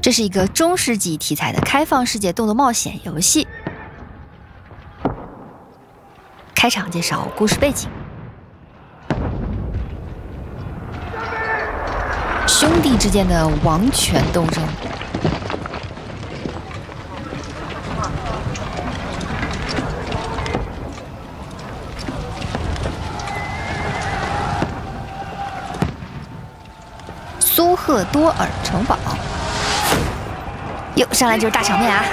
这是一个中世纪题材的开放世界动作冒险游戏。开场介绍故事背景：兄弟之间的王权斗争。苏赫多尔城堡，哟，上来就是大场面啊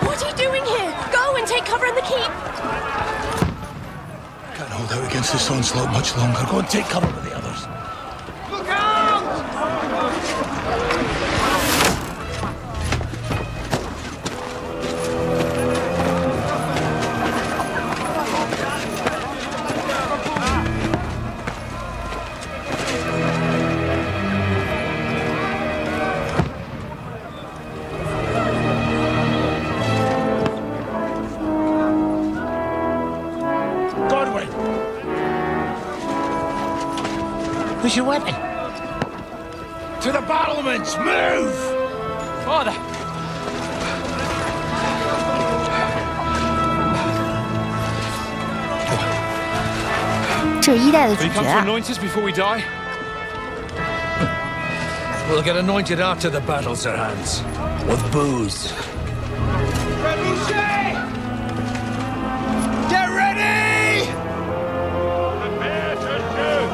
！What are you doing here? Go and take cover in the keep. Can't hold out against this onslaught much longer. Go and take cover with the others. Look out! Where's your weapon? To the battlements! Move! Father! 这是一代的主 Will you 角 come to 啊！ anoint us before we die? We'll get anointed after the battles are hands. With booze. Get ready! Prepare to shoot!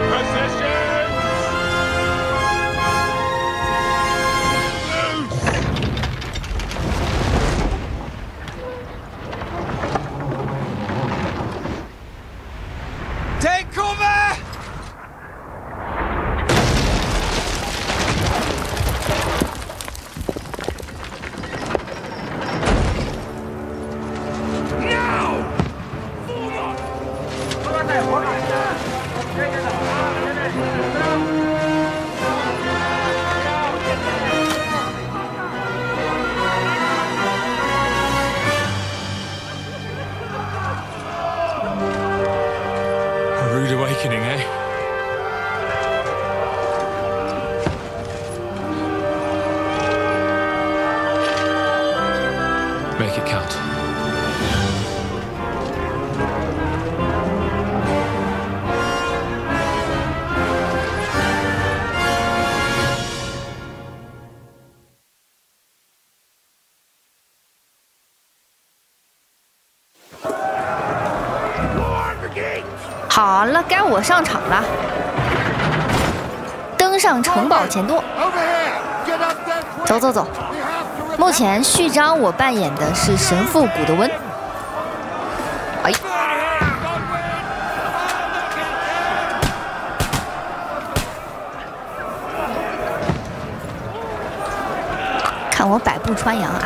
Position! Take cover! A rude awakening, eh? Make it count. War brigade! 好了，该我上场了。登上城堡前多， Over here! Get up there quick! 走走走。 We have to 目前序章我扮演的是神父古德温。哎，看我百步穿杨啊！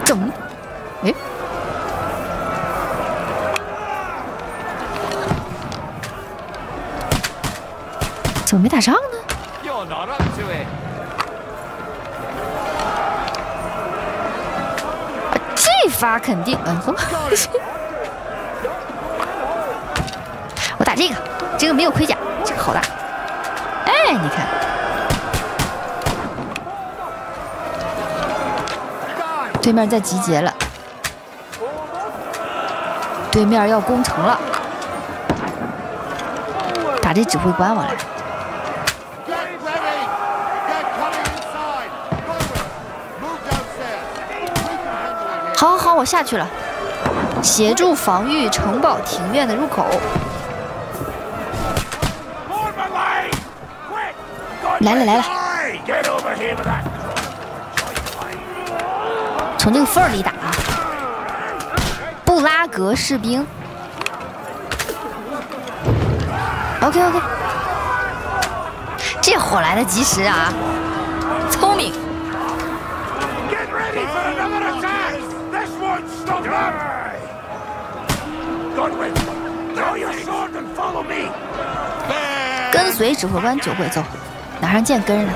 整，哎，怎么没打上呢？ You're not up to it. 这发肯定，我打这个，这个没有盔甲，这个好打。哎，你看，对面在集结了，对面要攻城了，打这指挥官我来。 Get ready! Get coming inside! Forward! Move downstairs! We can handle it. 好，好，好，我下去了，协助防御城堡庭院的入口。 On my way! Quick! 来了来了， Get over here with that! 从这个缝儿里打啊！布拉格士兵。OK，这火来得及时啊，聪明。Ready for another attack! This won't stop him! Godwin, draw your sword and follow me! 跟随指挥官酒鬼走，哪上见根呢？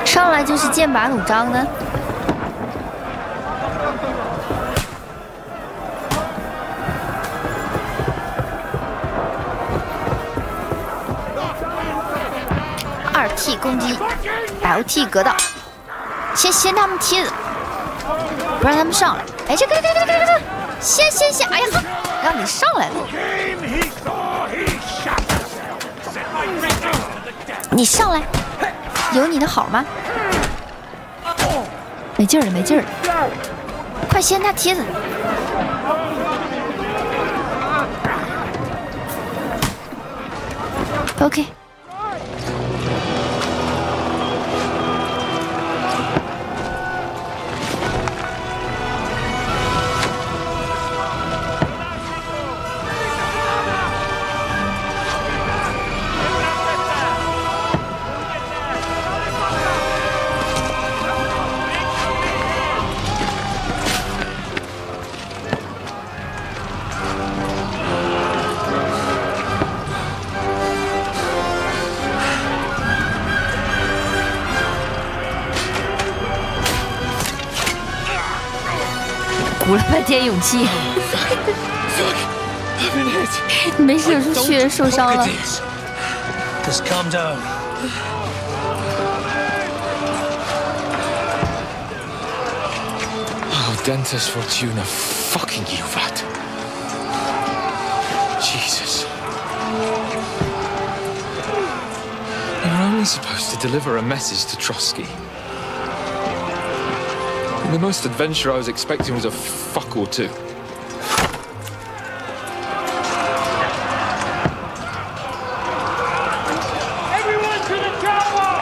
上来就是剑拔弩张呢。2T 攻击 ，LT 格挡，先他们贴着，不让他们上来。哎，这个，先，哎呀，让你上来了。你上来，有你的好吗？没劲儿了，快掀他贴子。OK。鼓了半天勇气，没事，是血受伤了。Just calm down. Oh, Dentist Fortuna, fucking you, vat. Jesus. You're only supposed to deliver a message to Trotsky. And the most adventure I was expecting was a fuck or two. Everyone to the tower!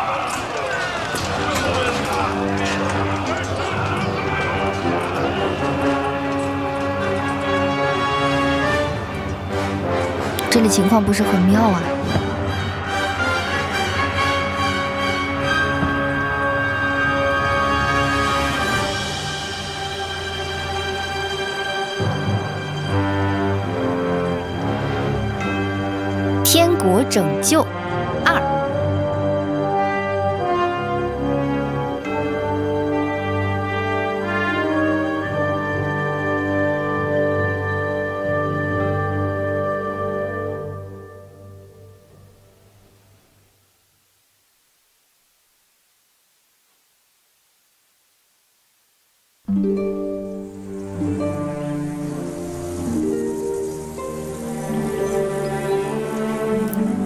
这里情况不是很妙啊。天国拯救2。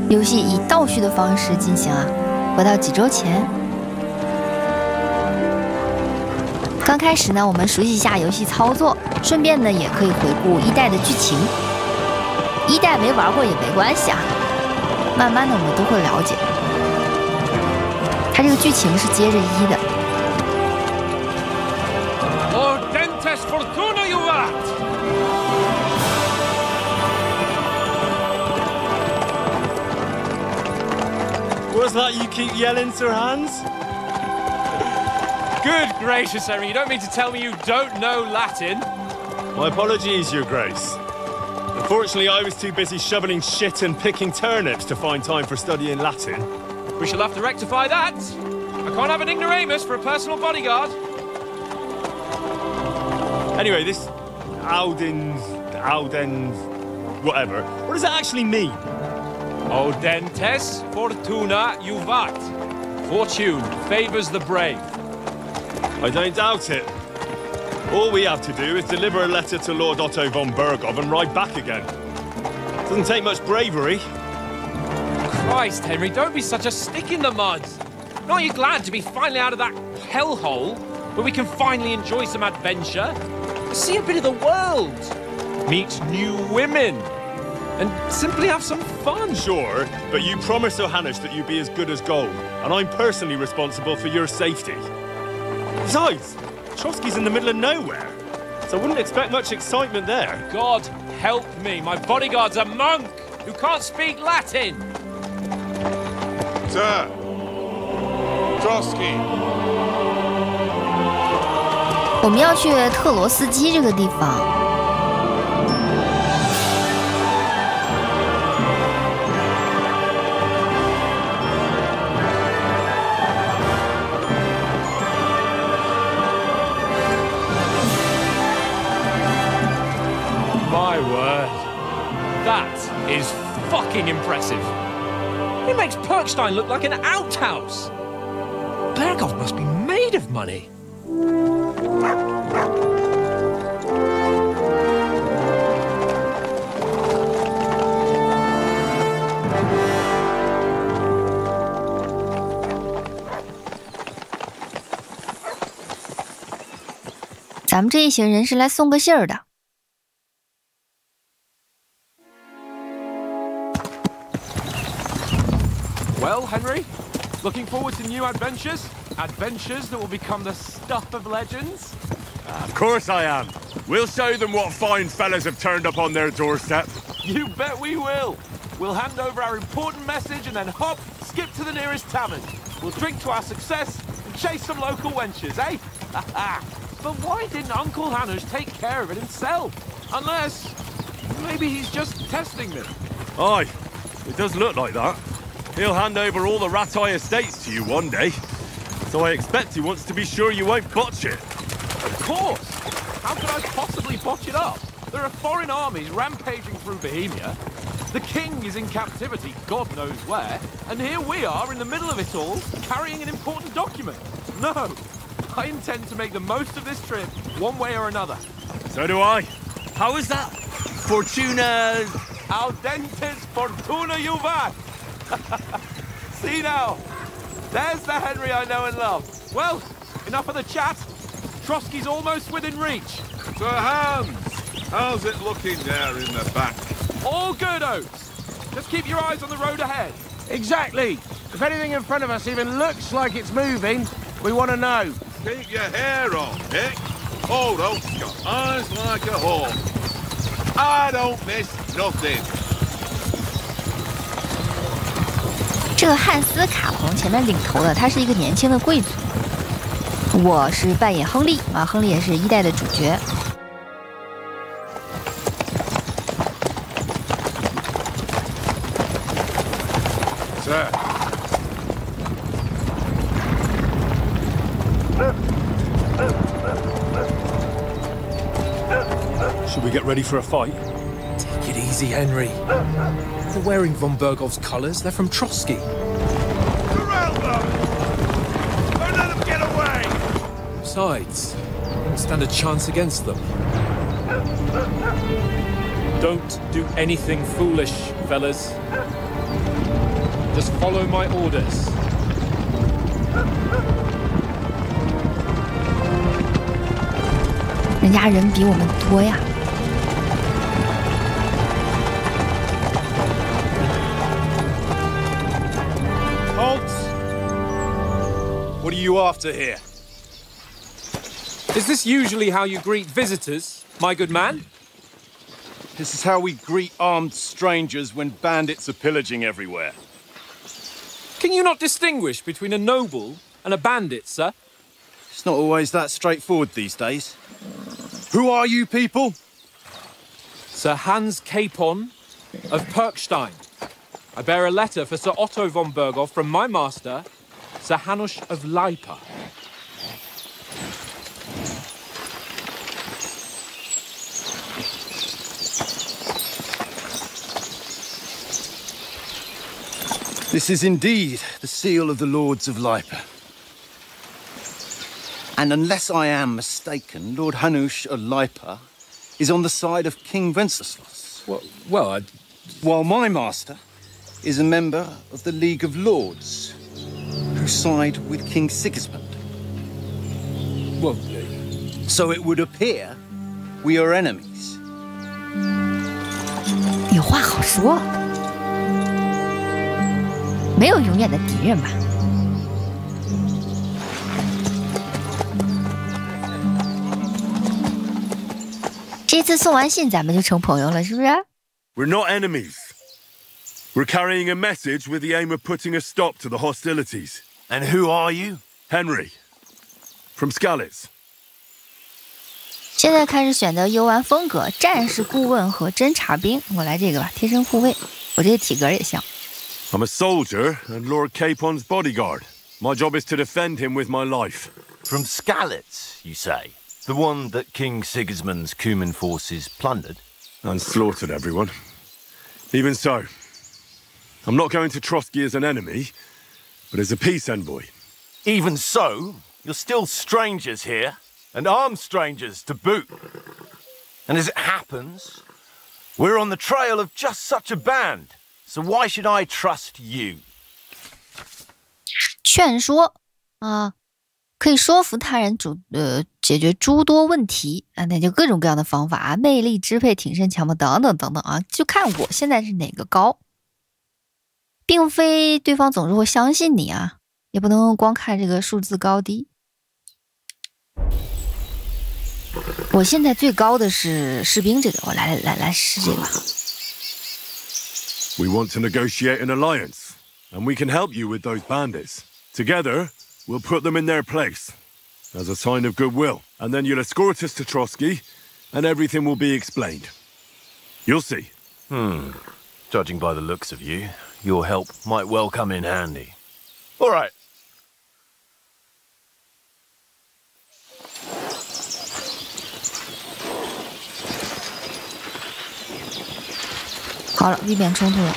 游戏以倒叙的方式进行啊，回到几周前。刚开始呢，我们熟悉一下游戏操作，顺便呢也可以回顾1代的剧情。1代没玩过也没关系啊，慢慢的我们都会了解。它这个剧情是接着1的。Oh, Dentist Fortuna, you vat! What's that you keep yelling, Sir Hans? Good gracious, Henry, you don't mean to tell me you don't know Latin? My apologies, Your Grace. Unfortunately, I was too busy shoveling shit and picking turnips to find time for studying Latin. We shall have to rectify that. I can't have an ignoramus for a personal bodyguard. Anyway, this Audens, whatever. What does that actually mean? Audentes fortuna juvat. Fortune favors the brave. I don't doubt it. All we have to do is deliver a letter to Lord Otto von Bergov and ride back again. Doesn't take much bravery. Christ, Henry, don't be such a stick in the mud. Aren't you glad to be finally out of that hellhole where we can finally enjoy some adventure? See a bit of the world. Meet new women. And simply have some fun. Sure, but you promised Johannes that you'd be as good as gold, and I'm personally responsible for your safety. Besides, Trotsky's in the middle of nowhere, so I wouldn't expect much excitement there. God help me, my bodyguard's a monk who can't speak Latin. Sir, Trotsky. 我们要去特罗斯基这个地方。My word. That is fucking impressive. It makes Perkstein look like an outhouse. Berghoff must be made of money. 咱们这一行人是来送个信儿的。Well, Henry, looking forward to new adventures? Adventures that will become the stuff of legends? Of course I am. We'll show them what fine fellas have turned up on their doorstep. You bet we will. We'll hand over our important message and then hop, skip to the nearest tavern. We'll drink to our success and chase some local wenches, eh? But why didn't Uncle Hanush take care of it himself? Unless, maybe he's just testing me. Aye, it does look like that. He'll hand over all the Ratai estates to you one day. So I expect he wants to be sure you won't botch it. Of course! How could I possibly botch it up? There are foreign armies rampaging through Bohemia. The king is in captivity, God knows where. And here we are in the middle of it all, carrying an important document. No! I intend to make the most of this trip, one way or another. So do I. How is that? Fortuna... Audentes fortuna juvat! See now, there's the Henry I know and love. Well, enough of the chat. Trotsky's almost within reach. Sir Hans, how's it looking there in the back? All good, Oates. Just keep your eyes on the road ahead. Exactly. If anything in front of us even looks like it's moving, we want to know. Keep your hair on, Nick. Old Oak's got eyes like a hawk. I don't miss nothing. 这个汉斯卡彭前面领头的，他是一个年轻的贵族。我是扮演亨利啊，亨利也是一代的主角。Sir. Should we get ready for a fight? Take it easy, Henry. They're wearing von Berghoff's colours. They're from Trotsky. Corral them! Don't let them get away! Besides, I don't stand a chance against them. Don't do anything foolish, fellas. Just follow my orders. 人家人比我们多呀。Halt! What are you after here? Is this usually how you greet visitors, my good man? This is how we greet armed strangers when bandits are pillaging everywhere. Can you not distinguish between a noble and a bandit, sir? It's not always that straightforward these days. Who are you people? Sir Hans Capon of Perkstein. I bear a letter for Sir Otto von Berghoff from my master, Sir Hanush of Lipa. This is indeed the seal of the Lords of Lipa. And unless I am mistaken, Lord Hanush of Lipa is on the side of King Wenceslas. While my master is a member of the League of Lords, who side with King Sigismund. So it would appear we are enemies. 有话好说，没有永远的敌人吧。这次送完信，咱们就成朋友了，是不是？ We're not enemies. We're carrying a message with the aim of putting a stop to the hostilities. And who are you? Henry. From Skalitz. 现在开始选择游玩风格，战士顾问和侦察兵。我来这个吧，贴身护卫。我这体格也像。I'm a soldier and Lord Capon's bodyguard. My job is to defend him with my life. From Skalitz, you say? The one that King Sigismund's Cuman forces plundered? And slaughtered everyone. Even so, I'm not going to Trotsky as an enemy, but as a peace envoy. Even so, you're still strangers here, and armed strangers to boot. And as it happens, we're on the trail of just such a band, so why should I trust you? 劝说啊，可以说服他人解决诸多问题啊，那就各种各样的方法啊，魅力、支配、挺身、强迫等等等等啊，就看我现在是哪个高，并非对方总是会相信你啊，也不能光看这个数字高低。我现在最高的是士兵这个，我来试这个。We want to negotiate an alliance, and we can help you with those bandits. Together, we'll put them in their place, as a sign of goodwill, and then you'll escort us to Trotsky, and everything will be explained. You'll see. Judging by the looks of you, your help might well come in handy. All right. 好了，避免冲突了。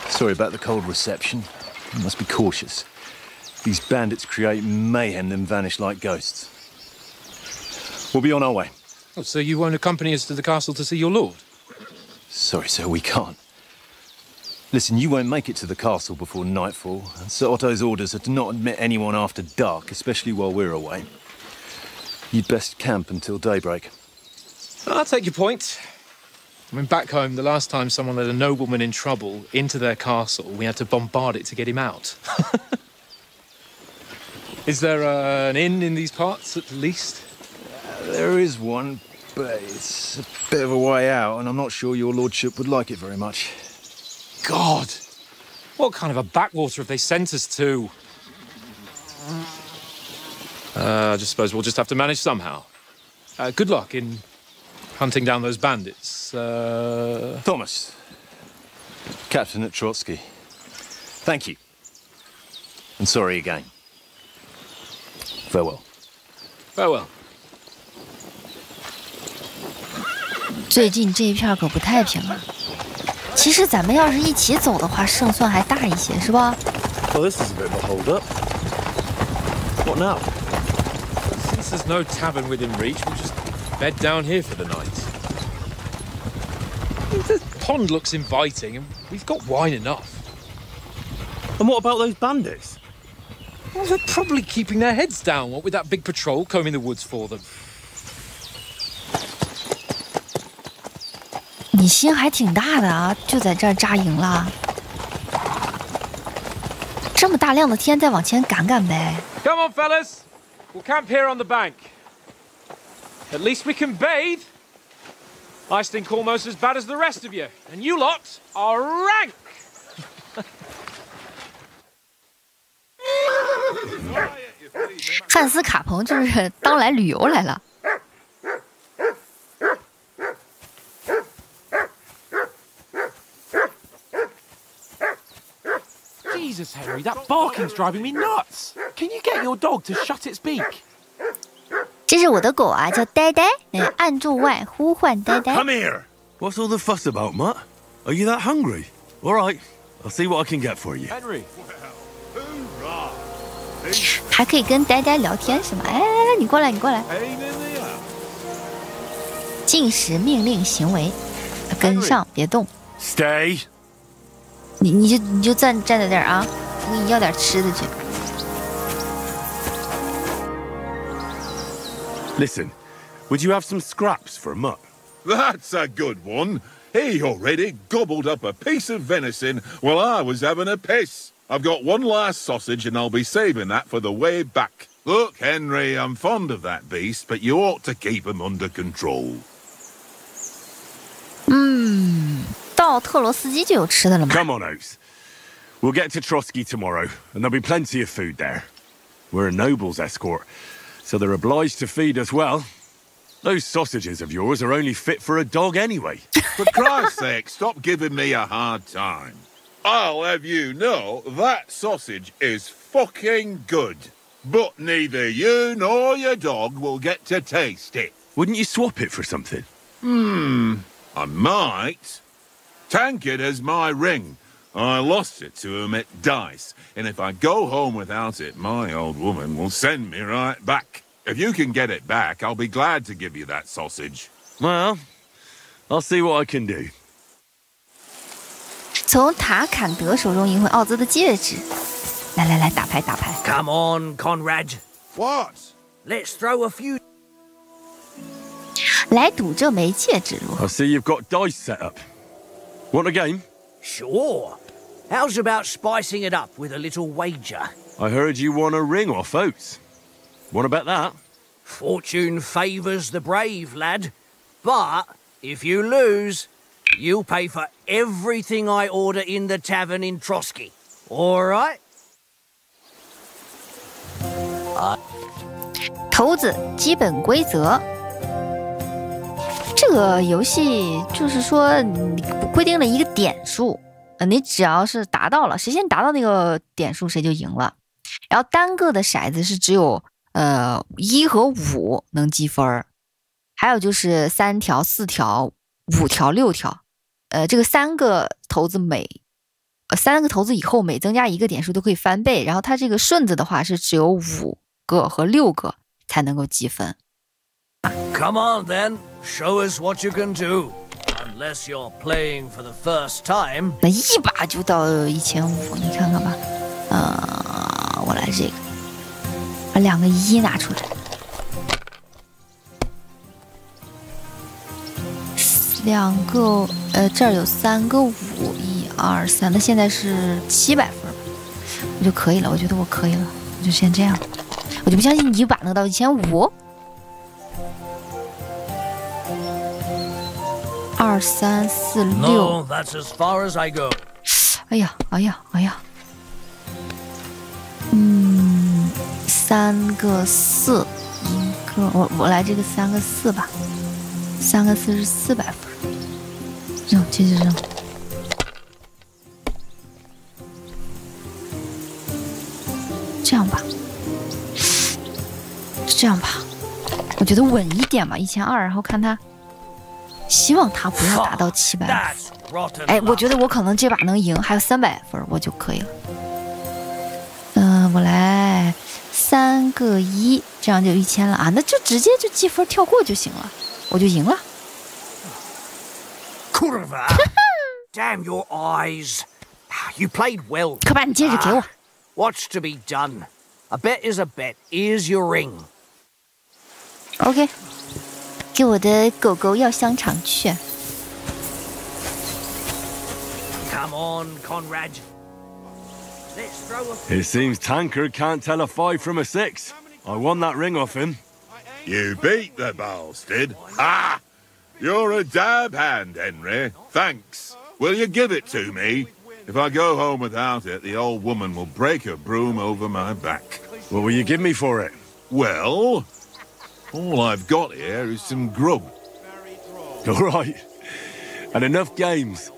Sorry about the cold reception. You must be cautious. These bandits create mayhem, then vanish like ghosts. We'll be on our way. Oh, so you won't accompany us to the castle to see your lord? Sorry, sir, we can't. Listen, you won't make it to the castle before nightfall, and Sir Otto's orders are to not admit anyone after dark, especially while we're away. You'd best camp until daybreak. I'll take your point. I mean, back home, the last time someone let a nobleman in trouble into their castle, we had to bombard it to get him out. Is there an inn in these parts, at least? There is one, but it's a bit of a way out, and I'm not sure your lordship would like it very much. God! What kind of a backwater have they sent us to? I just suppose we'll just have to manage somehow. Good luck in hunting down those bandits. Thomas, captain at Trotsky. Thank you. And sorry again. Farewell. Farewell. 最近这一片可不太平啊。其实咱们要是一起走的话，胜算还大一些，是吧？ Well, this is a bit of a hold-up. What now? Since there's no tavern within reach, we'll just bed down here for the night. The pond looks inviting, and we've got wine enough. And what about those bandits? Well, they're probably keeping their heads down, what with that big patrol combing the woods for them. 你心还挺大的啊，就在这儿扎营了。这么大亮的天，再往前赶赶呗。Come on, fellas. We'll camp here on the bank. At least we can bathe. I stink almost as bad as the rest of you, and you lot are rank. 汉斯卡彭就是当来旅游来了。Jesus, Henry, that barking's driving me nuts. Can you get your dog to shut its beak? 这是我的狗啊，叫呆呆。按住 Y 呼唤呆呆。 Come here! What's all the fuss about, Mutt? Are you that hungry? All right, I'll see what I can get for you. Henry. 还可以跟呆呆聊天是吗？哎，来来，你过来，你过来。禁食命令行为，跟上，别动。 Stay. 你就站在这儿啊，我给你要点吃的去。 Listen, would you have some scraps for a mutt? That's a good one. He already gobbled up a piece of venison while I was having a piss. I've got one last sausage and I'll be saving that for the way back. Look, Henry, I'm fond of that beast, but you ought to keep him under control. 到到特罗斯基就有吃的了吗？ Come on, Oates. We'll get to Trotsky tomorrow, and there'll be plenty of food there. We're a noble's escort, so they're obliged to feed us well. Those sausages of yours are only fit for a dog anyway. For Christ's sake, stop giving me a hard time. I'll have you know that sausage is fucking good. But neither you nor your dog will get to taste it. Wouldn't you swap it for something? I might. Tankard has my ring. I lost it to him at dice, and if I go home without it, my old woman will send me right back. If you can get it back, I'll be glad to give you that sausage. Well, I'll see what I can do. 从塔坎德手中赢回奥兹的戒指。来来来，打牌打牌。 Come on, Conrad. What? Let's throw a few. 来赌这枚戒指如何？ I see you've got dice set up. Want a game? Sure. How's about spicing it up with a little wager? I heard you won a ring off Oates. Want to bet that? Fortune favours the brave, lad. But if you lose, you'll pay for everything I order in the tavern in Trotsky. All right? 骰子基本规则。这个游戏就是说，你规定了一个点数，你只要是达到了，谁先达到那个点数，谁就赢了。然后单个的骰子是只有1和5能积分，还有就是3条、4条、5条、6条。这个3个骰子以后每增加1个点数都可以翻倍。然后它这个顺子的话是只有5个和6个才能够积分。 Come on then, show us what you can do. Unless you're playing for the first time. 那一把就到1500，你看看吧。我来这个，把2个1拿出来，2个这儿有3个5，1、2、3，那现在是700分，我就可以了。我觉得我可以了，我就先这样。我就不相信你一把能到1500。 2、3、4、6。No, that's as far as I go. 哎呀，3个4，1个我来这个3个4吧，3个4是400分。扔，接着扔。这样吧，我觉得稳一点吧，1200，然后看他。 希望他不要达到700分。哎，我觉得我可能这把能赢，还有300分我就可以了。我来3个1，这样就1000了啊！那就直接就积分跳过就行了，我就赢了。Kurva! Damn your eyes! You played well. 快把你戒指给我。What's to be done? A bet is a bet. Here's your ring. OK。 给我的狗狗要香肠去。Come on, Conrad. Let's throw a. It seems Tankard can't tell a 5 from a 6. I won that ring off him. You beat the bastard. Ha! You're a dab hand, Henry. Thanks. Will you give it to me? If I go home without it, the old woman will break her broom over my back. What will you give me for it? Well, all I've got here is some grub. All right. And enough games.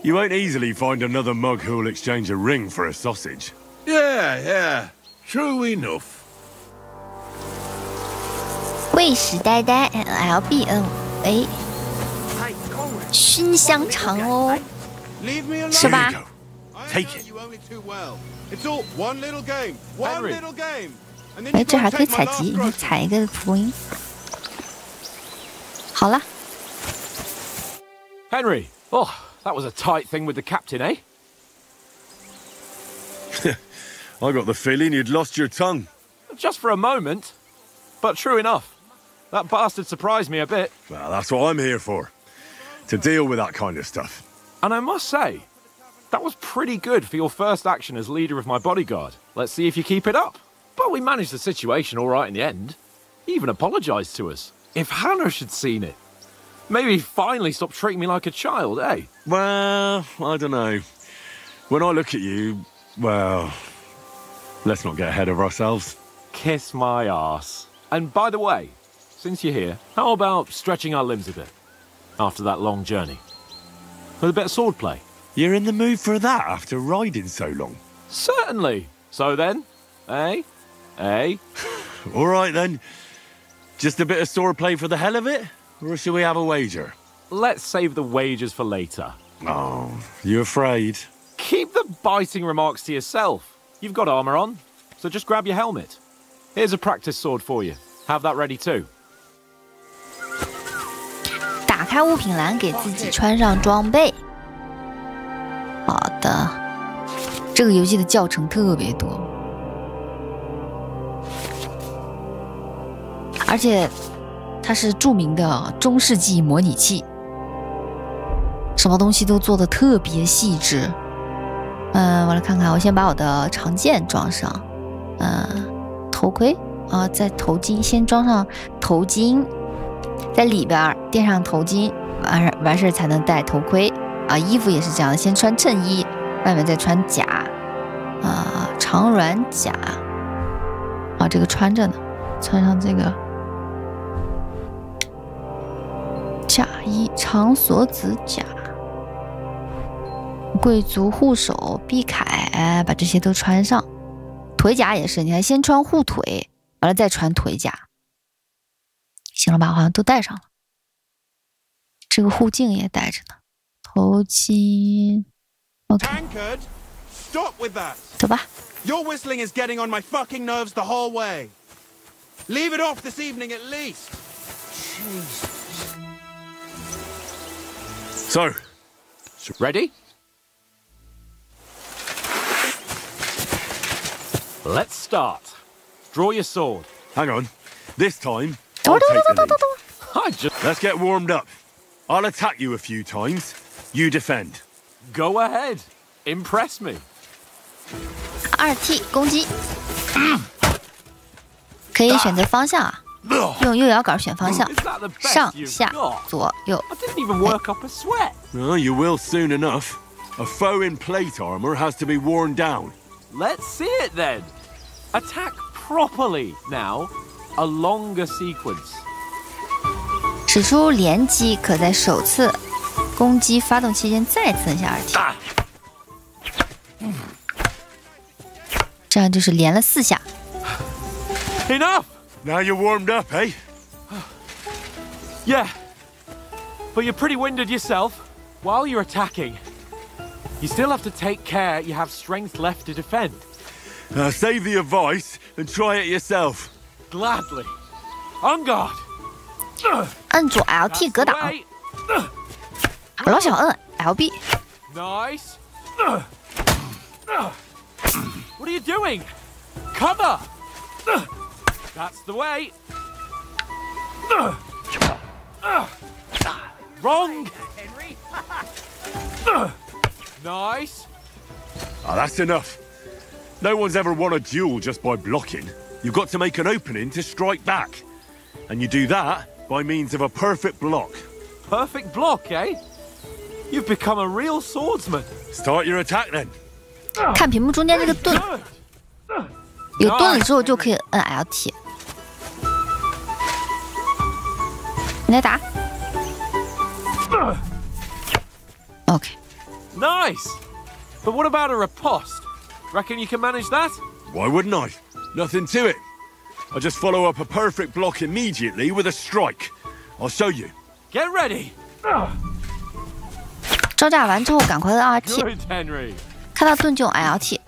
You won't easily find another mug who'll exchange a ring for a sausage. Yeah. True enough. 卫士呆呆 LBNA 熏香肠哦，是吧？ Take it. It's all one little game. One little game. 哎，这还可以采集，你采一个蒲公英。好了。 Henry, oh, that was a tight thing with the captain, eh? I got the feeling you'd lost your tongue. Just for a moment. But true enough. That bastard surprised me a bit. Well, that's what I'm here for. To deal with that kind of stuff. And I must say, that was pretty good for your first action as leader of my bodyguard. Let's see if you keep it up. But we managed the situation all right in the end. He even apologised to us. If Hanush had seen it. Maybe finally stop treating me like a child, eh? Well, I don't know. When I look at you, well, let's not get ahead of ourselves. Kiss my arse. And by the way, since you're here, how about stretching our limbs a bit after that long journey? With a bit of swordplay. You're in the mood for that after riding so long? Certainly. So then, eh? Eh? All right then. Just a bit of swordplay for the hell of it? Or shall we have a wager? Let's save the wagers for later. Oh, you afraid? Keep the biting remarks to yourself. You've got armor on, so just grab your helmet. Here's a practice sword for you. Have that ready too. 打开物品栏，给自己穿上装备。好的，这个游戏的教程特别多，而且它是著名的中世纪模拟器，什么东西都做的特别细致。我来看看，我先把我的长剑装上，头盔啊，在头巾先装上头巾，在里边垫上头巾，完事才能戴头盔啊。衣服也是这样的，先穿衬衣，外面再穿甲啊，长软甲啊，这个穿着呢，穿上这个甲衣，长锁子甲。贵族护手、臂铠，把这些都穿上。腿甲也是，你还先穿护腿，完了再穿腿甲。行了吧，好像都戴上了。这个护颈也戴着呢。头巾 ，OK。走吧。Your whistling is getting on my fucking nerves the whole way. Leave it off this evening at least. So, ready? Let's start. Draw your sword. Hang on. This time, I'll take the lead. Let's get warmed up. I'll attack you a few times. You defend. Go ahead. Impress me. 2T 攻击，可以选择方向啊，用右摇杆选方向，上下左右。I didn't even work up a sweat. Well, you will soon enough. A foe in plate armor has to be worn down. Let's see it then. Attack properly now. A longer sequence. 使出连击，可在首次攻击发动期间再次按下2T，这样就是连了4下。Enough. Now you're warmed up, eh? Yeah. But you're pretty winded yourself. While you're attacking, you still have to take care you have strength left to defend. Save the advice and try it yourself. Gladly. On guard. 按左 LT 格挡，我老想摁 LB。 Nice. What are you doing? Cover. That's the way. Wrong. Nice. Oh, that's enough. No one's ever won a duel just by blocking. You've got to make an opening to strike back. And you do that by means of a perfect block. Perfect block, eh? You've become a real swordsman. Start your attack then. 看屏幕中间这个盾，有盾了之后就可以摁 LT。你来打。OK。Nice. But what about a riposte? Reckon you can manage that? Why wouldn't I? Nothing to it. I just follow up a perfect block immediately with a strike. I'll show you. Get ready. 招架完之后赶快摁 RT， Good, Henry. 看到盾就摁 LT，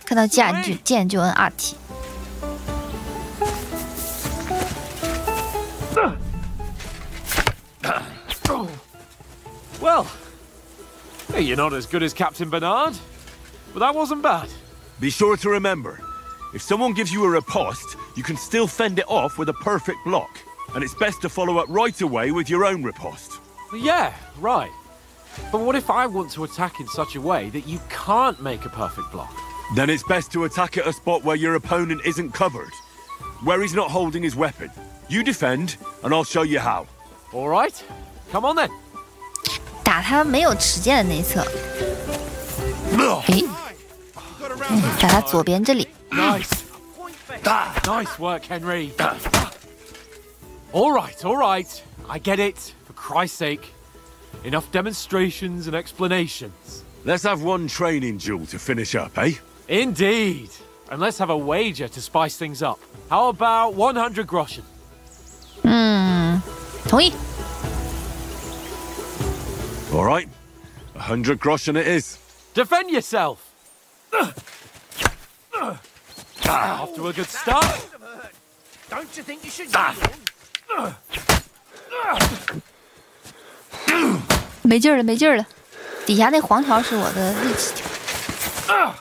看到剑就摁 RT。 Well, hey, you're not as good as Captain Bernard, but that wasn't bad. Be sure to remember, if someone gives you a riposte, you can still fend it off with a perfect block. And it's best to follow up right away with your own riposte. Yeah, right. But what if I want to attack in such a way that you can't make a perfect block? Then it's best to attack at a spot where your opponent isn't covered, where he's not holding his weapon. You defend, and I'll show you how. All right. Come on then. 打他没有持剑的那一侧。诶，打他左边这里。Nice. Nice work, Henry. All right. I get it. For Christ's sake. Enough demonstrations and explanations. Let's have one training duel to finish up, eh? Indeed. And let's have a wager to spice things up. How about 100 groschen? 同意。 All right. 100 groschen it is. Defend yourself. Off to a good start. Don't you think you should? 没劲儿了，没劲儿了。底下那黄条是我的力气条。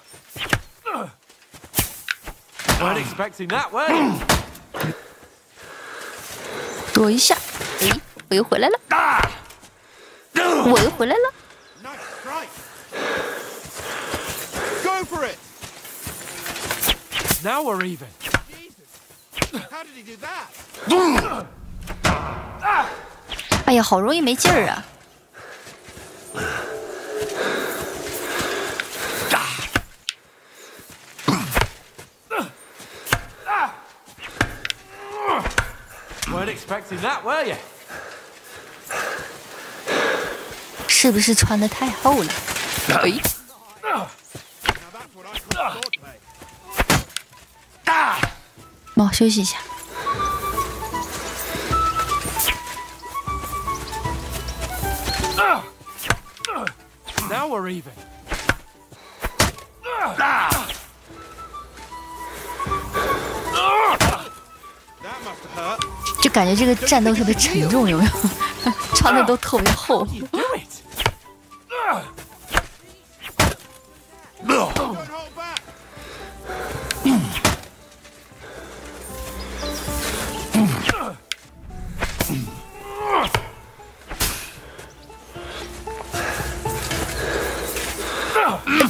Weren't expecting that, were you? 躲一下，诶，我又回来了，我又回来了。 Go for it! Now we're even. How did he do that? 哎呀，好容易没劲儿啊！ Weren't expecting that, were you? 是不是穿的太厚了？哎，猫休息一下。 Now we're even. 就感觉这个战斗特别沉重，有没有？穿的都特别厚。 You do it. Don't hold back!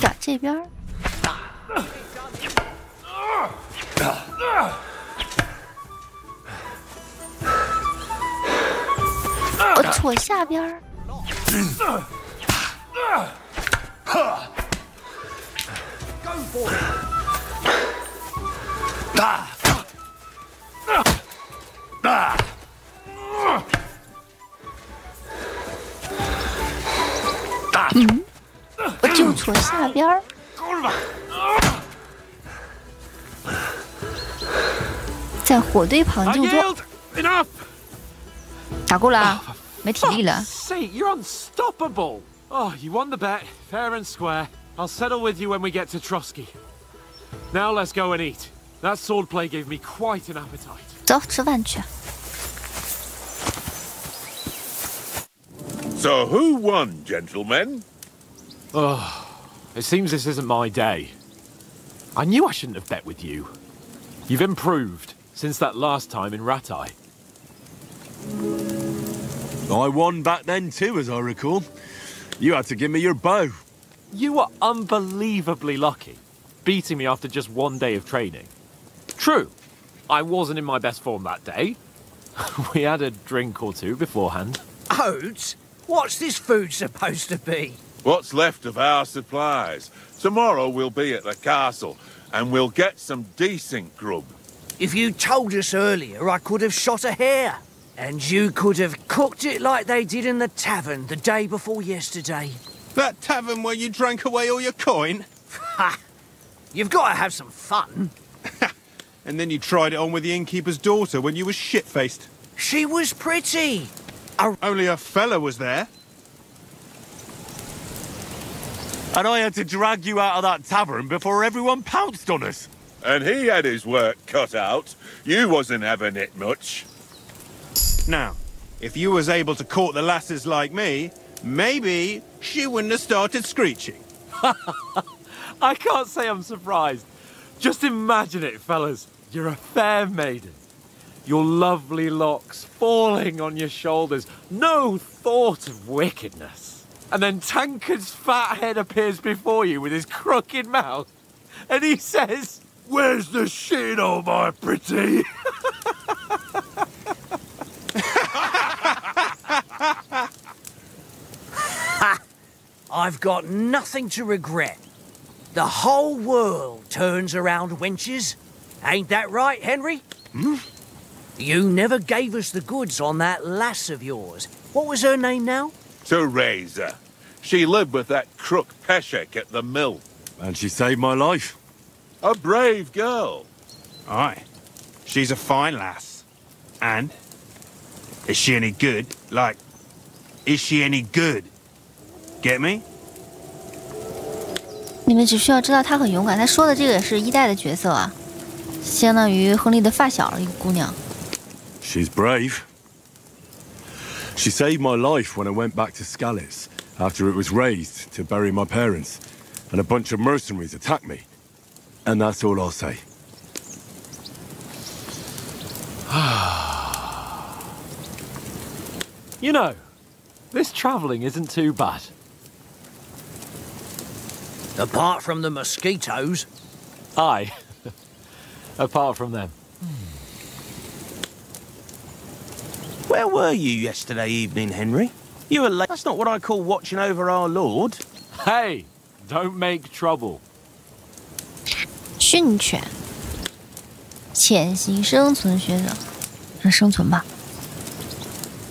打这边儿。我戳下边儿。我就戳下边儿。在火堆旁就坐。 Enough. 打够了啊，没体力了。 Say, you're unstoppable. Oh, you won the bet, fair and square. I'll settle with you when we get to Trotsky. Now let's go and eat. That swordplay gave me quite an appetite. 走，吃饭去。 So who won, gentlemen? Oh, it seems this isn't my day. I knew I shouldn't have bet with you. You've improved since that last time in Ratai. I won back then too, as I recall. You had to give me your bow. You were unbelievably lucky, beating me after just one day of training. True, I wasn't in my best form that day. We had a drink or two beforehand. Oats? What's this food supposed to be? What's left of our supplies. Tomorrow we'll be at the castle, and we'll get some decent grub. If you told us earlier, I could have shot a hare. And you could have cooked it like they did in the tavern the day before yesterday. That tavern where you drank away all your coin? Ha! You've got to have some fun. And then you tried it on with the innkeeper's daughter when you were shit-faced. She was pretty. Only a fella was there. And I had to drag you out of that tavern before everyone pounced on us. And he had his work cut out. You wasn't having it much. Now, if you was able to court the lasses like me, maybe she wouldn't have started screeching. I can't say I'm surprised. Just imagine it, fellas. You're a fair maiden. Your lovely locks falling on your shoulders. No thought of wickedness. And then Tankard's fat head appears before you with his crooked mouth. And he says, "Where's the shit, oh my pretty?" I've got nothing to regret. The whole world turns around wenches. Ain't that right, Henry? Hmm? You never gave us the goods on that lass of yours. What was her name now? Teresa. She lived with that crook Peshek at the mill. And she saved my life. A brave girl. Aye. She's a fine lass. And? Is she any good? Like, is she any good? Get me? 你们只需要知道她很勇敢。她说的这个也是一代的角色啊，相当于亨利的发小一个姑娘。She's brave. She saved my life when I went back to Scalitz after it was razed to bury my parents, and a bunch of mercenaries attacked me. And that's all I'll say. You know, this travelling isn't too bad. Apart from the mosquitoes. Aye. Apart from them. Where were you yesterday evening, Henry? You were late. That's not what I call watching over our Lord. Hey, don't make trouble. 训犬，潜行生存学者，让生存吧。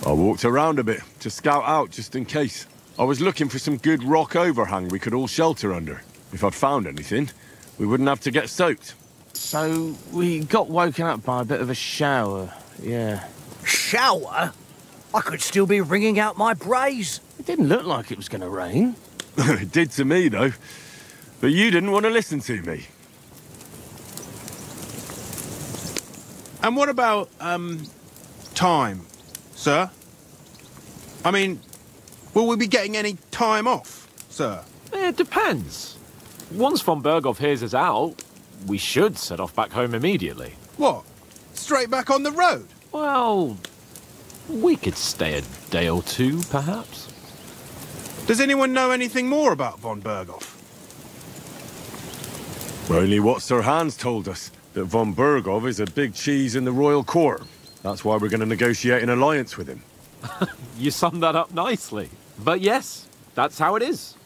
I walked around a bit to scout out just in case. I was looking for some good rock overhang we could all shelter under. If I'd found anything, we wouldn't have to get soaked. So, we got woken up by a bit of a shower, yeah. Shower? I could still be wringing out my brays. It didn't look like it was going to rain. It did to me, though. But you didn't want to listen to me. And what about, time, sir? I mean, will we be getting any time off, sir? It depends. Once von Berghoff hears us out, we should set off back home immediately. What? Straight back on the road? Well, we could stay a day or two, perhaps. Does anyone know anything more about von Berghoff? Only what Sir Hans told us, that von Berghoff is a big cheese in the royal court. That's why we're going to negotiate an alliance with him. You summed that up nicely. But yes, that's how it is.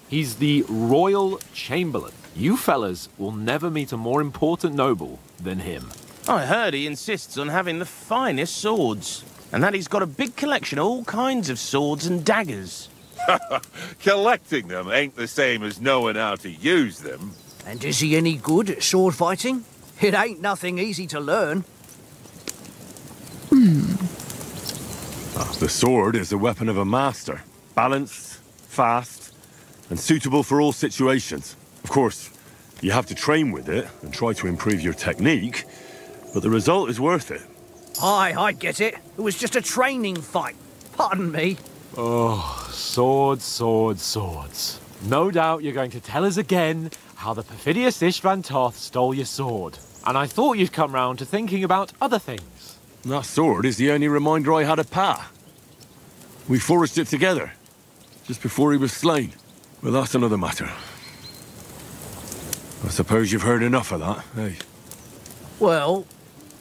He's the Royal Chamberlain. You fellas will never meet a more important noble than him. I heard he insists on having the finest swords, and that he's got a big collection of all kinds of swords and daggers. Collecting them ain't the same as knowing how to use them. And is he any good at sword fighting? It ain't nothing easy to learn. The sword is the weapon of a master. Balanced, fast, and suitable for all situations. Of course, you have to train with it and try to improve your technique, but the result is worth it. Aye, I get it. It was just a training fight. Pardon me. Oh, swords, swords, swords. No doubt you're going to tell us again how the perfidious Istvan Toth stole your sword. And I thought you'd come round to thinking about other things. That sword is the only reminder I had of Pa. We forged it together, just before he was slain. But that's another matter. I suppose you've heard enough of that, eh? Well,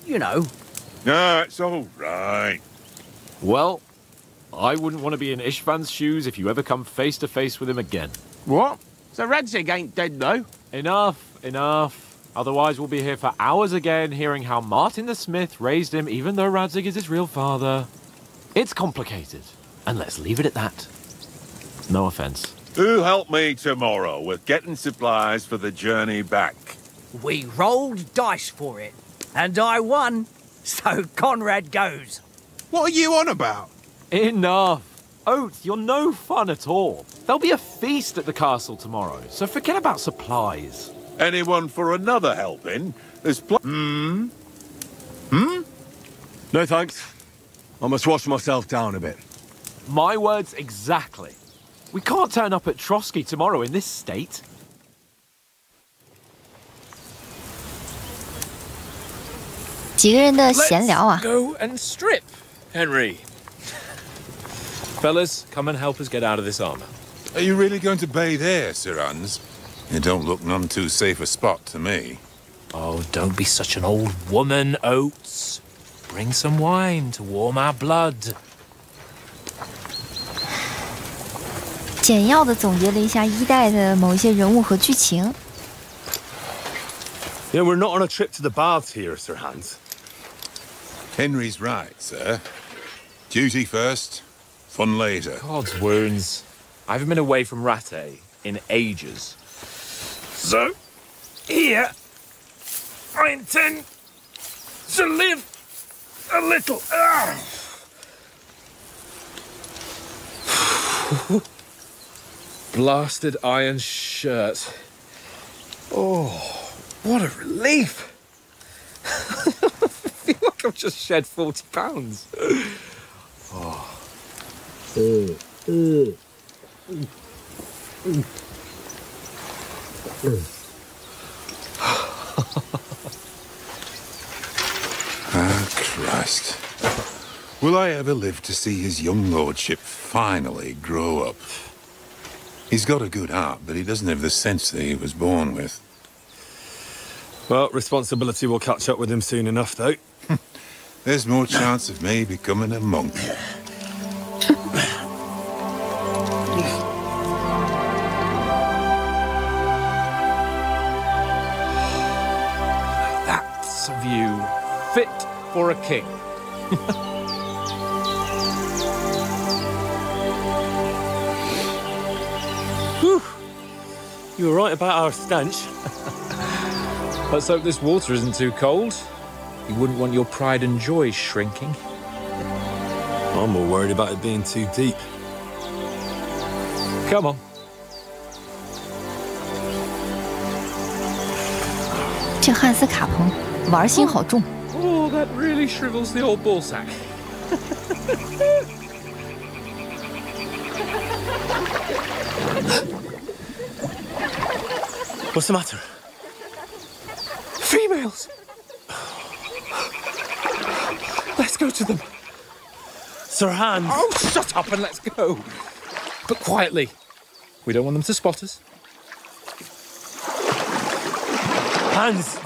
you know. No, it's all right. Well, I wouldn't want to be in Istvan's shoes if you ever come face to face with him again. What? So Radzig ain't dead, though? Enough, enough. Otherwise we'll be here for hours again hearing how Martin the Smith raised him even though Radzig is his real father. It's complicated, and let's leave it at that. No offense. Who help me tomorrow with getting supplies for the journey back? We rolled dice for it, and I won, so Conrad goes. What are you on about? Enough. Oath, you're no fun at all. There'll be a feast at the castle tomorrow, so forget about supplies. Anyone for another helping? There's No thanks. I must wash myself down a bit. My words exactly. We can't turn up at Trotsky tomorrow in this state. Let's go and strip, Henry. Fellas, come and help us get out of this armor. Are you really going to bathe here, Sir Hans? It don't look none too safe a spot to me. Oh, don't be such an old woman, Oates. Bring some wine to warm our blood. 简要的总结了一下一代的某一些人物和剧情。You know, we're not on a trip to the baths here, Sir Hans. Henry's right, sir. Duty first, fun later. God's wounds. I haven't been away from Rattay in ages. So, here, I intend to live a little. Blasted iron shirt. Oh, what a relief! I feel like I've just shed 40 pounds. Oh. Ah, Christ. Will I ever live to see his young lordship finally grow up? He's got a good heart, but he doesn't have the sense that he was born with. Well, responsibility will catch up with him soon enough, though. There's more chance of me becoming a monk. That's a view fit for a king. Whew. You were right about our stench. Let's hope this water isn't too cold. You wouldn't want your pride and joy shrinking. I'm more worried about it being too deep. Come on. 这汉斯卡彭玩心好重。 Oh, that really shrivels the old ball sack. What's the matter? Females! Let's go to them. Sir Hans! Oh, shut up and let's go. But quietly. We don't want them to spot us. Hans!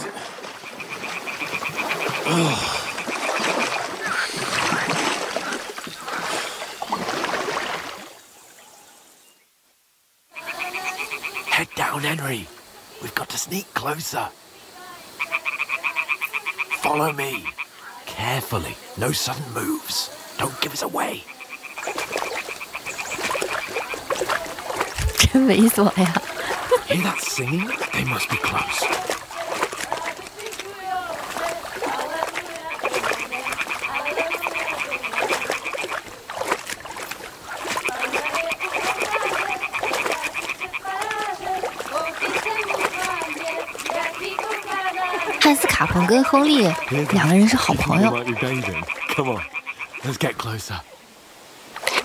Head down, Henry. We've got to sneak closer. Follow me. Carefully. No sudden moves. Don't give us away. 真猥琐呀！ Hear that singing? They must be close. “汉斯卡彭跟亨利两个人是好朋友。 Come on, let's get closer.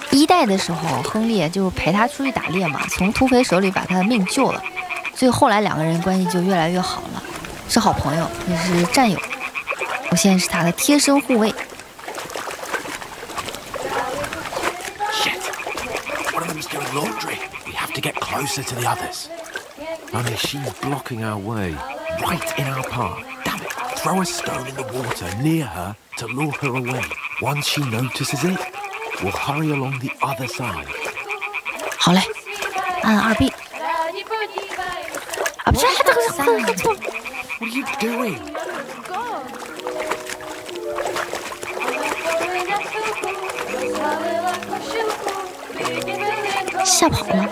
一代的时候，亨利就陪他出去打猎嘛，从土匪手里把他的命救了，所以后来两个人关系就越来越好了，是好朋友，也是战友。我现在是他的贴身护卫。 Shit! One of them's doing laundry. We have to get closer to the others. Only she's blocking our way, right in our path. Damn it! Throw a stone in the water near her to lure her away. Once she notices it, we'll hurry along the other side. 好嘞，按2B。啊，不是，这个是 What are you doing? 吓跑了。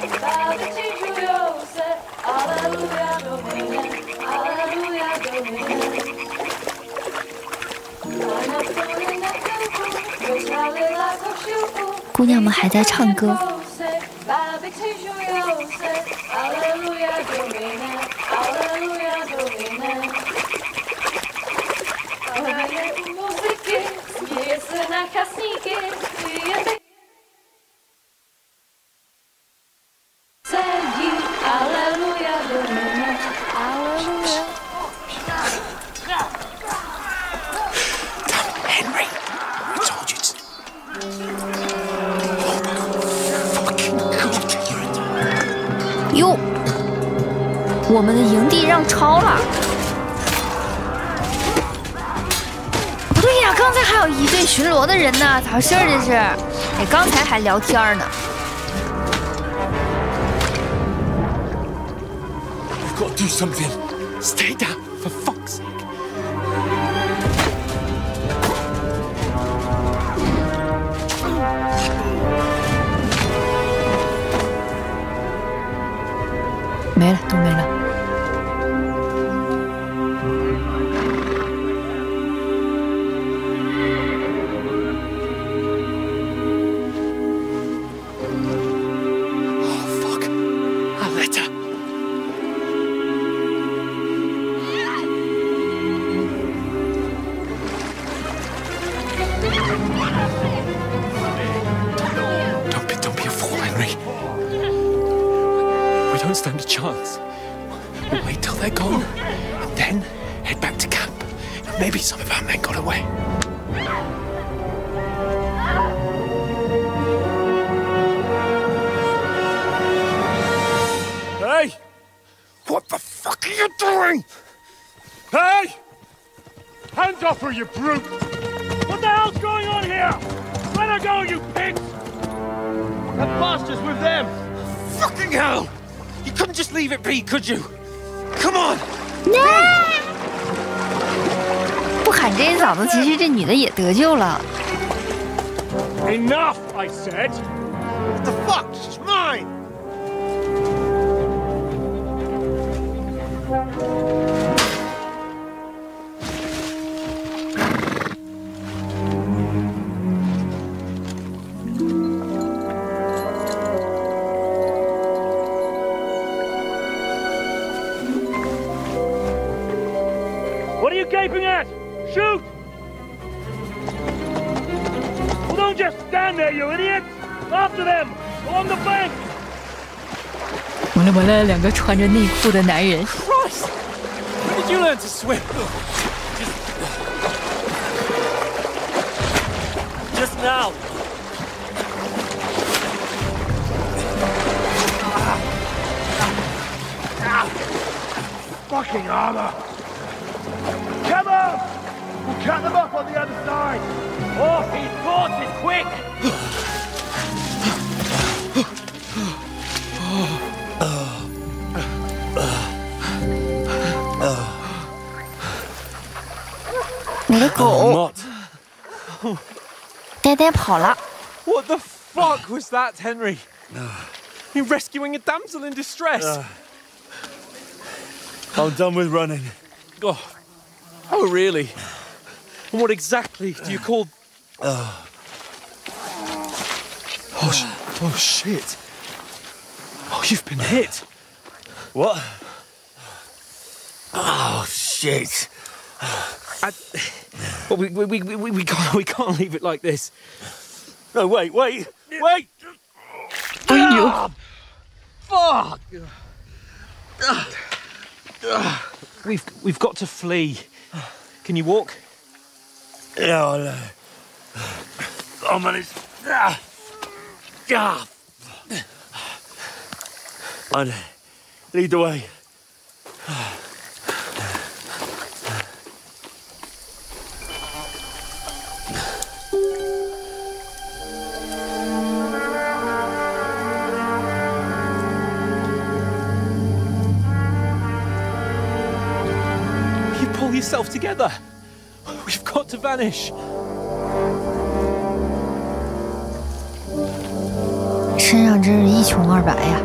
姑娘们还在唱歌。哟，我们的营地让超了。不对呀，刚才还有一队巡逻的人呢，咋回事这是？哎，刚才还聊天呢。You've got to do something. Stay down, for fuck's sake. 没了，都没了。Don't stand a chance. We'll wait till they're gone, and then head back to camp. Maybe some of our men got away. Hey! What the fuck are you doing? Hey! Hands off her, you brute! What the hell's going on here? Let her go, you pigs! That bastard's with them! Fucking hell! You couldn't just leave it be, could you? Come on! 不喊这一嗓子，其实这女的也得救了。 Enough, I said! What the fuck? She's mine! What are you gaping at? Shoot! Well, don't just stand there, you idiots! After them! Along the bank! 完了完了，两个穿着内裤的男人。 Christ! When did you learn to swim? Just now! Fucking armor! Come on! We'll cut them off on the other side! Off his horses, quick! 我的狗，呆呆跑了。 What the fuck was that, Henry? You're rescuing a damsel in distress. I'm done with running. Oh, really? And what exactly do you call... Oh, shit. Oh, you've been hit. What? Oh, shit. Well, we can't leave it like this. No, wait! Oh, you. Fuck! We've got to flee. Can you walk? Yeah, I know. I'll manage. I'd lead the way. You pull yourself together. We've got to vanish. 身上真是一穷二白呀。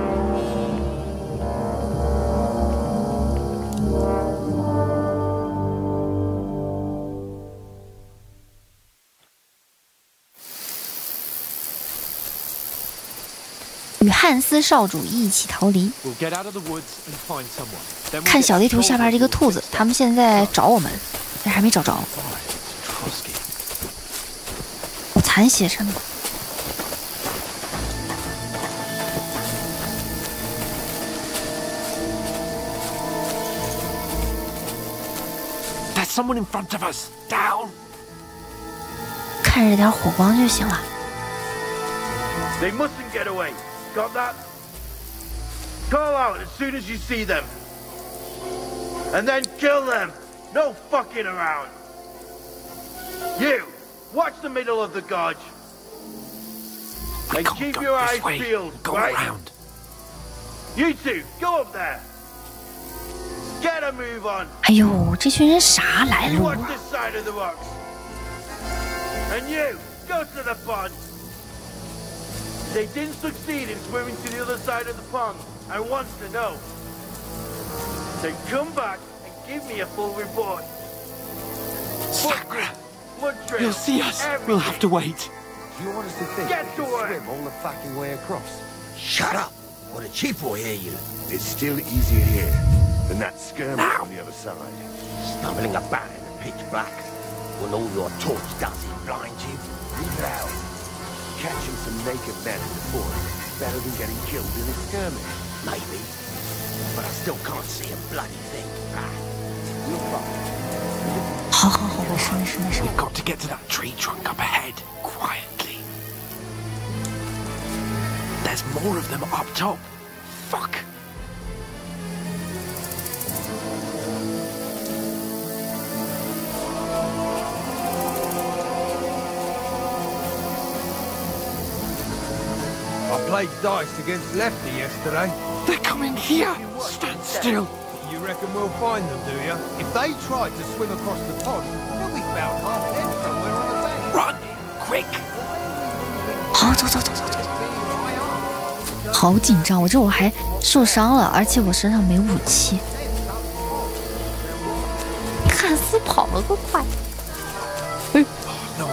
与汉斯少主一起逃离。 We'll get out of the woods and find someone. Then we'll 看小地图下边这个兔子，他们现在找我们，但是还没找着。我残血着呢。 There's someone in front of us. Down. 看着点火光就行了。 They mustn't get away. Got that? Call out as soon as you see them. And then kill them. No fucking around. You, watch the middle of the gorge. And keep your eyes peeled, Go right? around. You two, go up there. Get a move on. 哎呦，这群人啥来 You 路 watch 啊？ this side of the rocks. And you, go to the pond. They didn't succeed in swimming to the other side of the pond. I want to know. Then come back and give me a full report. Sakura, Blood trail, you'll see us. We'll have to wait. Do you honestly think Get you to can work. swim all the fucking way across? Shut up, or the chief will hear you. It's still easier here than that skirmish on the other side. Stumbling about in the pitch black, when all your torch does is blind you. Leave it out. Catching some naked men in the forest is better than getting killed in a skirmish. Maybe. But I still can't see a bloody thing. We'll find. 好好好，没事没事没事。 We've got to get to that tree trunk up ahead, quietly. There's more of them up top. Fuck. I played dice against Lefty yesterday. They're coming here. Stand still. You reckon we'll find them, do you? If they tried to swim across the pond, they'll be found half dead somewhere on the bank. Run, quick. 好，走走走走走。好紧张，我还受伤了，而且我身上没武器。看似跑了个快。No,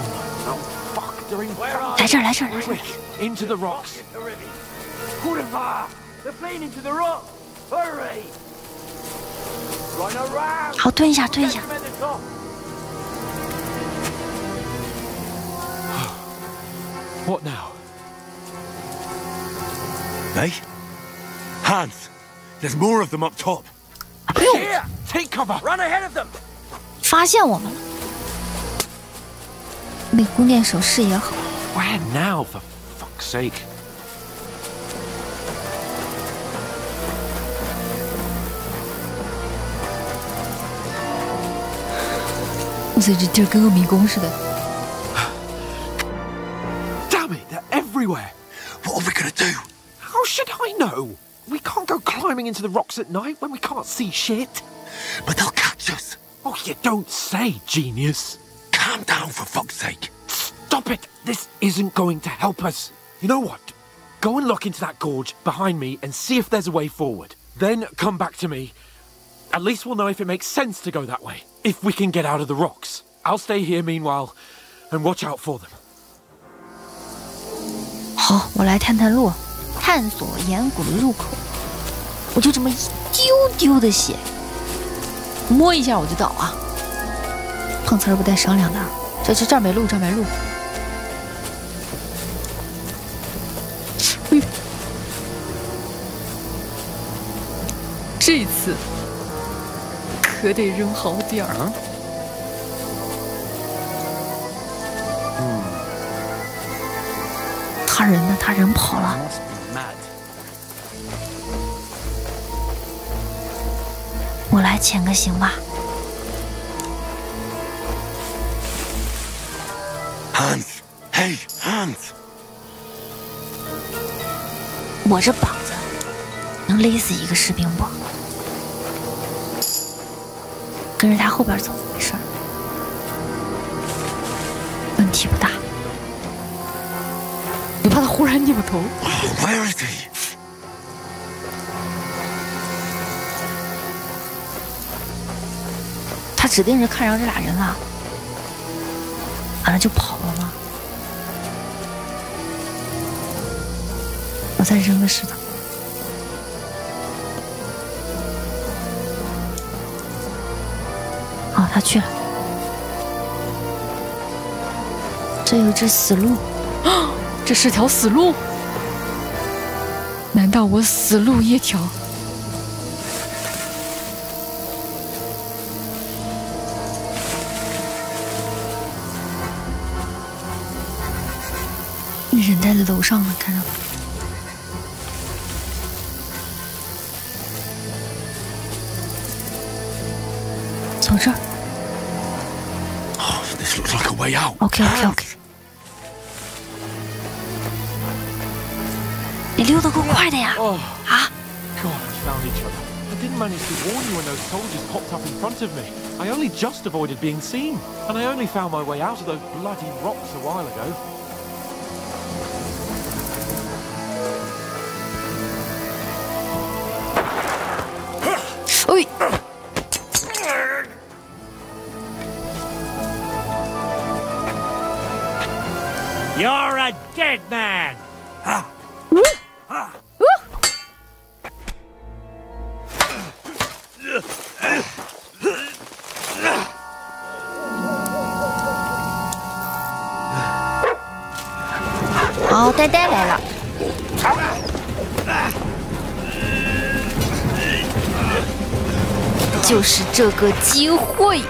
no, fuck. They're in front. 来这儿来这儿来这儿。 Quick, into the rocks. Kurva! They're fleeing into the rock! Hurry! Run around! 好，蹲一下蹲一下。 Catch them at the top. What now? Hey? Hans! There's more of them up top. Here! Take cover. Run ahead of them! 发现我们了。那弓箭手视野好。 Where now, for fuck's sake? 这地儿跟个迷宫似的。 Damn it, they're everywhere. What are we gonna do? How should I know? We can't go climbing into the rocks at night when we can't see shit. But they'll catch us. Oh, you don't say, genius. Calm down, for fuck's sake. Stop it! This isn't going to help us. You know what? Go and look into that gorge behind me and see if there's a way forward. Then come back to me. At least we'll know if it makes sense to go that way. If we can get out of the rocks. I'll stay here meanwhile and watch out for them. 好，我来探探路，探索岩谷的入口。我就这么一丢丢的血，摸一下我就倒啊！碰瓷儿不带商量的。这儿没路，这儿没路。哎呦，这次可得扔好点儿。他人呢？他人跑了。我来潜个行吧。 Hans! Hey, Hans! 我这膀子能勒死一个士兵不？跟着他后边走没事儿，问题不大。我怕他忽然扭头。Where is he? 他指定是看上这俩人了，完了就跑了吗？我再扔个石头。哦，他去了。这有一只死路，这是条死路。难道我死路一条？ 人在楼上呢，看着。从这儿。Oh, this looks like a way out. OK。你溜得够快的呀！啊 God, we found each other. I didn't manage to warn you when those soldiers popped up in front of me. I only just avoided being seen, and I only found my way out of those bloody rocks a while ago. Ui. You're a dead man! Oh, 呆呆来了。就是这个机会。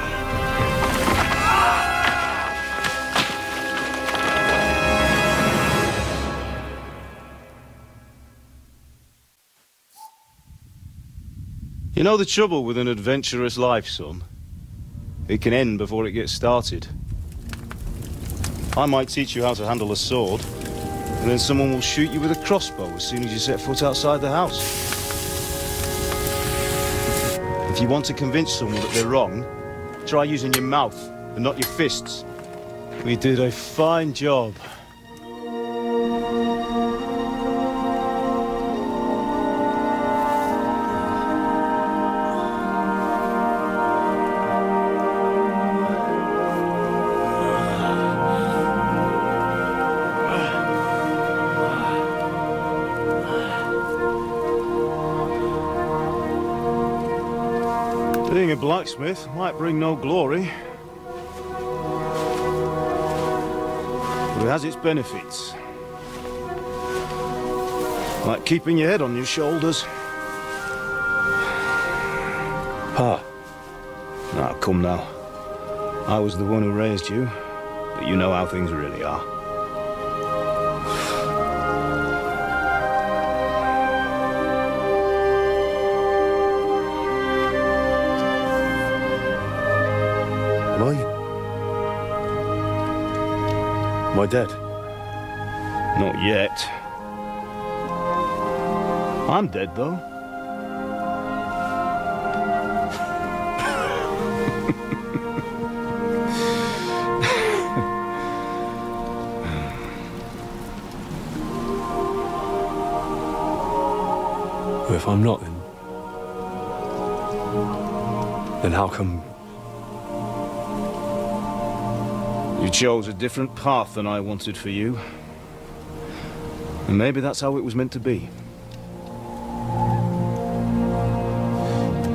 You know the trouble with an adventurous life, son? It can end before it gets started. I might teach you how to handle a sword, and then someone will shoot you with a crossbow as soon as you set foot outside the house. If you want to convince someone that they're wrong, try using your mouth and not your fists. We did a fine job. Being a blacksmith might bring no glory, but it has its benefits. Like keeping your head on your shoulders. Pa. Now, come now. I was the one who raised you, but you know how things really are. Am I dead? Not yet. I'm dead, though. Well, if I'm not, then how come... You chose a different path than I wanted for you. And maybe that's how it was meant to be.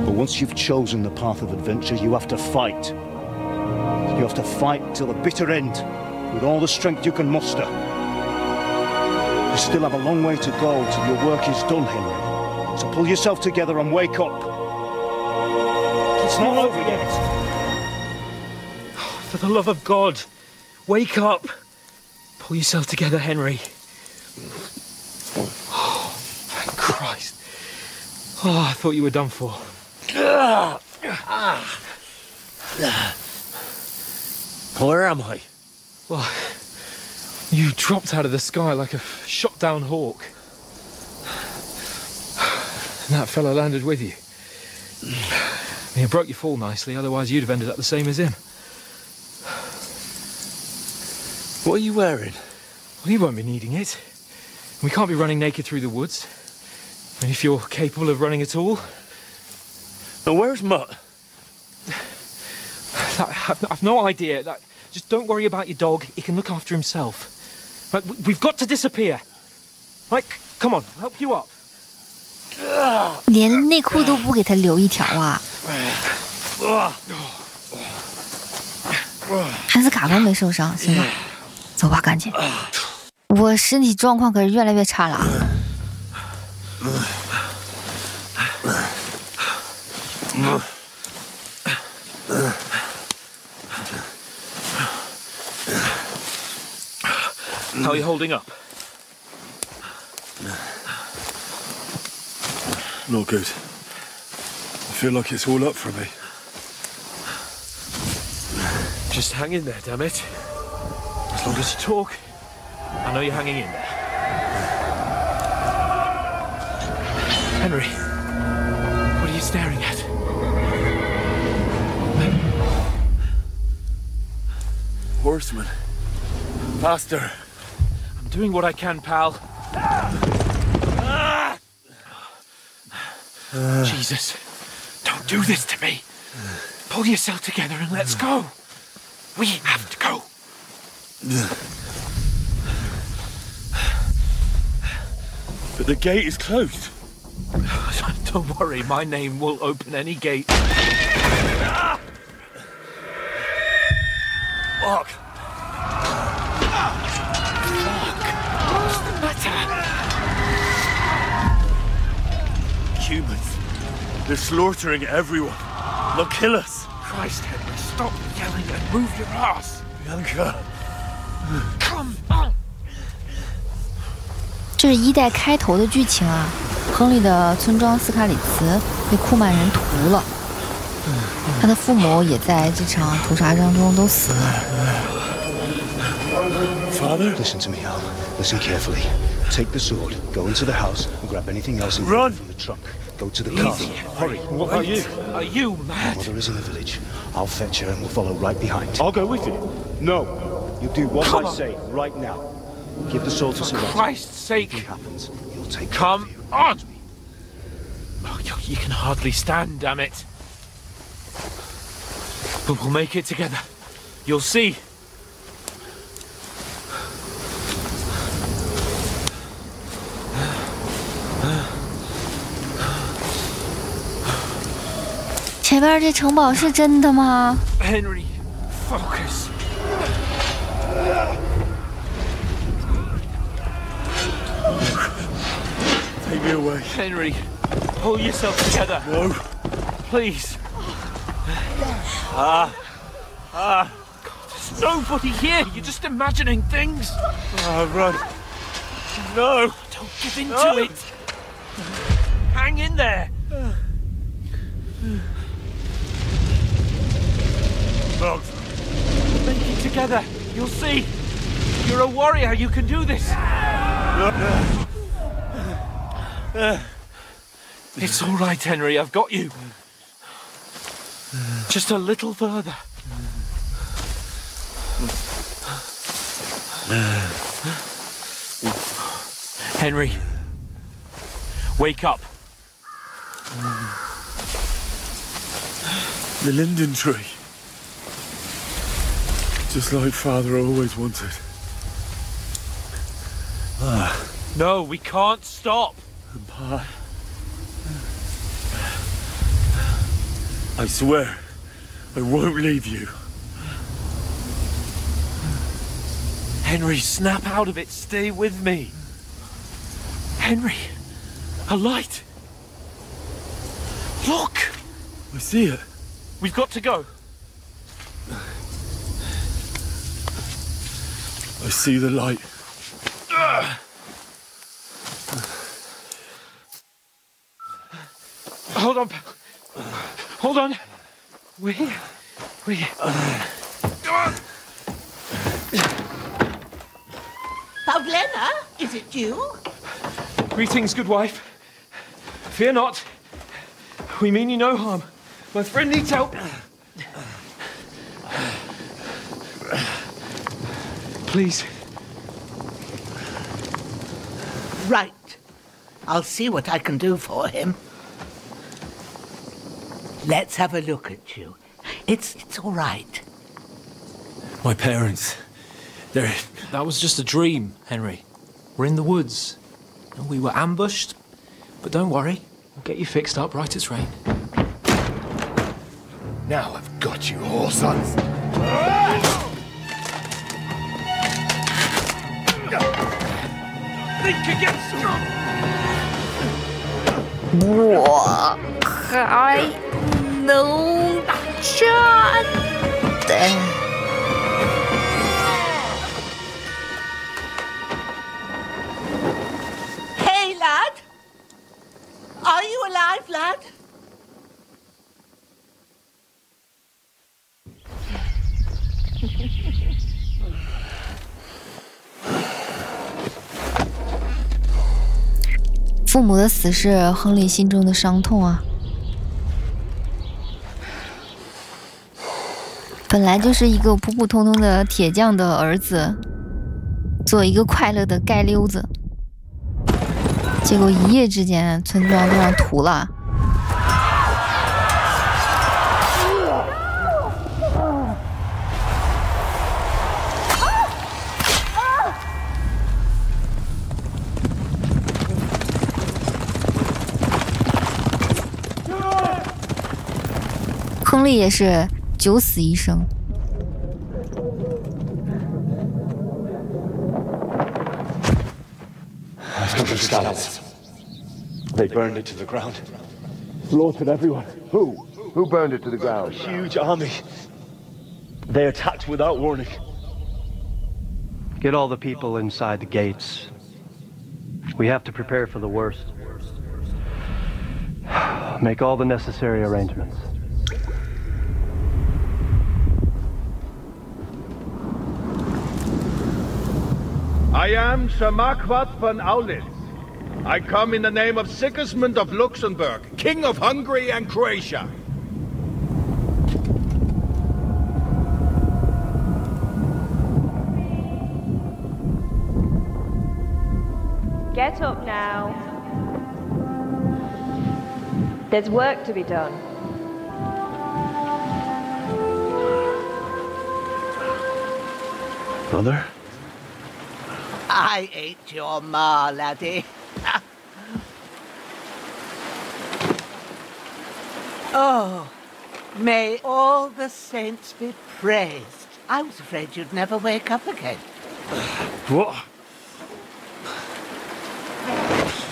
But once you've chosen the path of adventure, you have to fight. You have to fight till the bitter end, with all the strength you can muster. You still have a long way to go till your work is done, Henry. So pull yourself together and wake up. It's not over yet. For the love of God, wake up! Pull yourself together, Henry. Oh, thank Christ. Oh, I thought you were done for. Where am I? Well, you dropped out of the sky like a shot-down hawk. And that fella landed with you. I mean, it broke your fall nicely, otherwise you'd have ended up the same as him. What are you wearing? Well, you won't be needing it. We can't be running naked through the woods. I mean, if you're capable of running at all. Now, where's Mutt? I've no idea. Just don't worry about your dog. He can look after himself. Right, we've got to disappear. Right, come on, I'll help you up. 连内裤都不给他留一条啊！汉斯卡都没受伤，行吧？走吧，赶紧。我身体状况可是越来越差了啊！ How are you holding up? Not good. I feel like it's all up for me. Just hang in there, damn it. As long as you talk, I know you're hanging in there. Henry, what are you staring at? Horseman. Faster. I'm doing what I can, pal. Jesus. Don't do this to me. Pull yourself together and let's go. We have to go. But the gate is closed. Don't worry, my name will open any gate. Fuck. What's the matter? Humans. They're slaughtering everyone. They'll kill us. Christ, Henry, stop yelling and move your ass. Bianca. Come on. 这是一代开头的剧情啊，亨利的村庄斯卡里茨被库曼人屠了，他的父母也在这场屠杀当中都死了。Father, listen to me, Al. Listen carefully. Take the sword, go into the house, and grab anything else in from the trunk. Go to the castle. Hurry. What about you? Are you mad? Mother is in the village. I'll fetch her and we'll follow right behind. I'll go with you. No. You do what I say right now. Give the sword to Sir. For Christ's sake. If happens, you'll take Come on. Oh, you can hardly stand, damn it. But we'll make it together. You'll see. "前面这城堡是真的吗？ Henry, focus. Take me away. Henry, pull yourself together. No. Please. There's nobody here. You're just imagining things. Run. No. Don't give in to it. Hang in there. Dogs. Make it together. You'll see. You're a warrior. You can do this. It's all right, Henry. I've got you. Just a little further. Henry, wake up. The linden tree. Just like Father always wanted. No, we can't stop. And Pa, I swear, I won't leave you. Henry, snap out of it. Stay with me. Henry, a light. Look! I see it. We've got to go. I see the light. Hold on, pal. Hold on. We're here. We're here. Come on. Pavlena, is it you? Greetings, good wife. Fear not. We mean you no harm. My friend needs help. Please. Right. I'll see what I can do for him. Let's have a look at you. It's all right. My parents, they're... That was just a dream, Henry. We're in the woods. And we were ambushed. But don't worry. We'll get you fixed up right as rain. Now I've got you, whoresons. Think again, strong. 我还能站的。Hey, lad! Are you alive, lad? 父母的死是亨利心中的伤痛啊。本来就是一个普普通通的铁匠的儿子，做一个快乐的街溜子，结果一夜之间村庄都让屠了。亨利也是九死一生。They burned it to the ground. Slaughtered everyone. Who? Who burned it to the ground? A huge army. They attacked without warning. Get all the people inside the gates. We have to prepare for the worst. Make all the necessary arrangements. I am Shamakwat von Aulitz. I come in the name of Sigismund of Luxembourg, King of Hungary and Croatia. Get up now. There's work to be done. Mother? I ain't your ma, laddie. Oh, may all the saints be praised. I was afraid you'd never wake up again. What?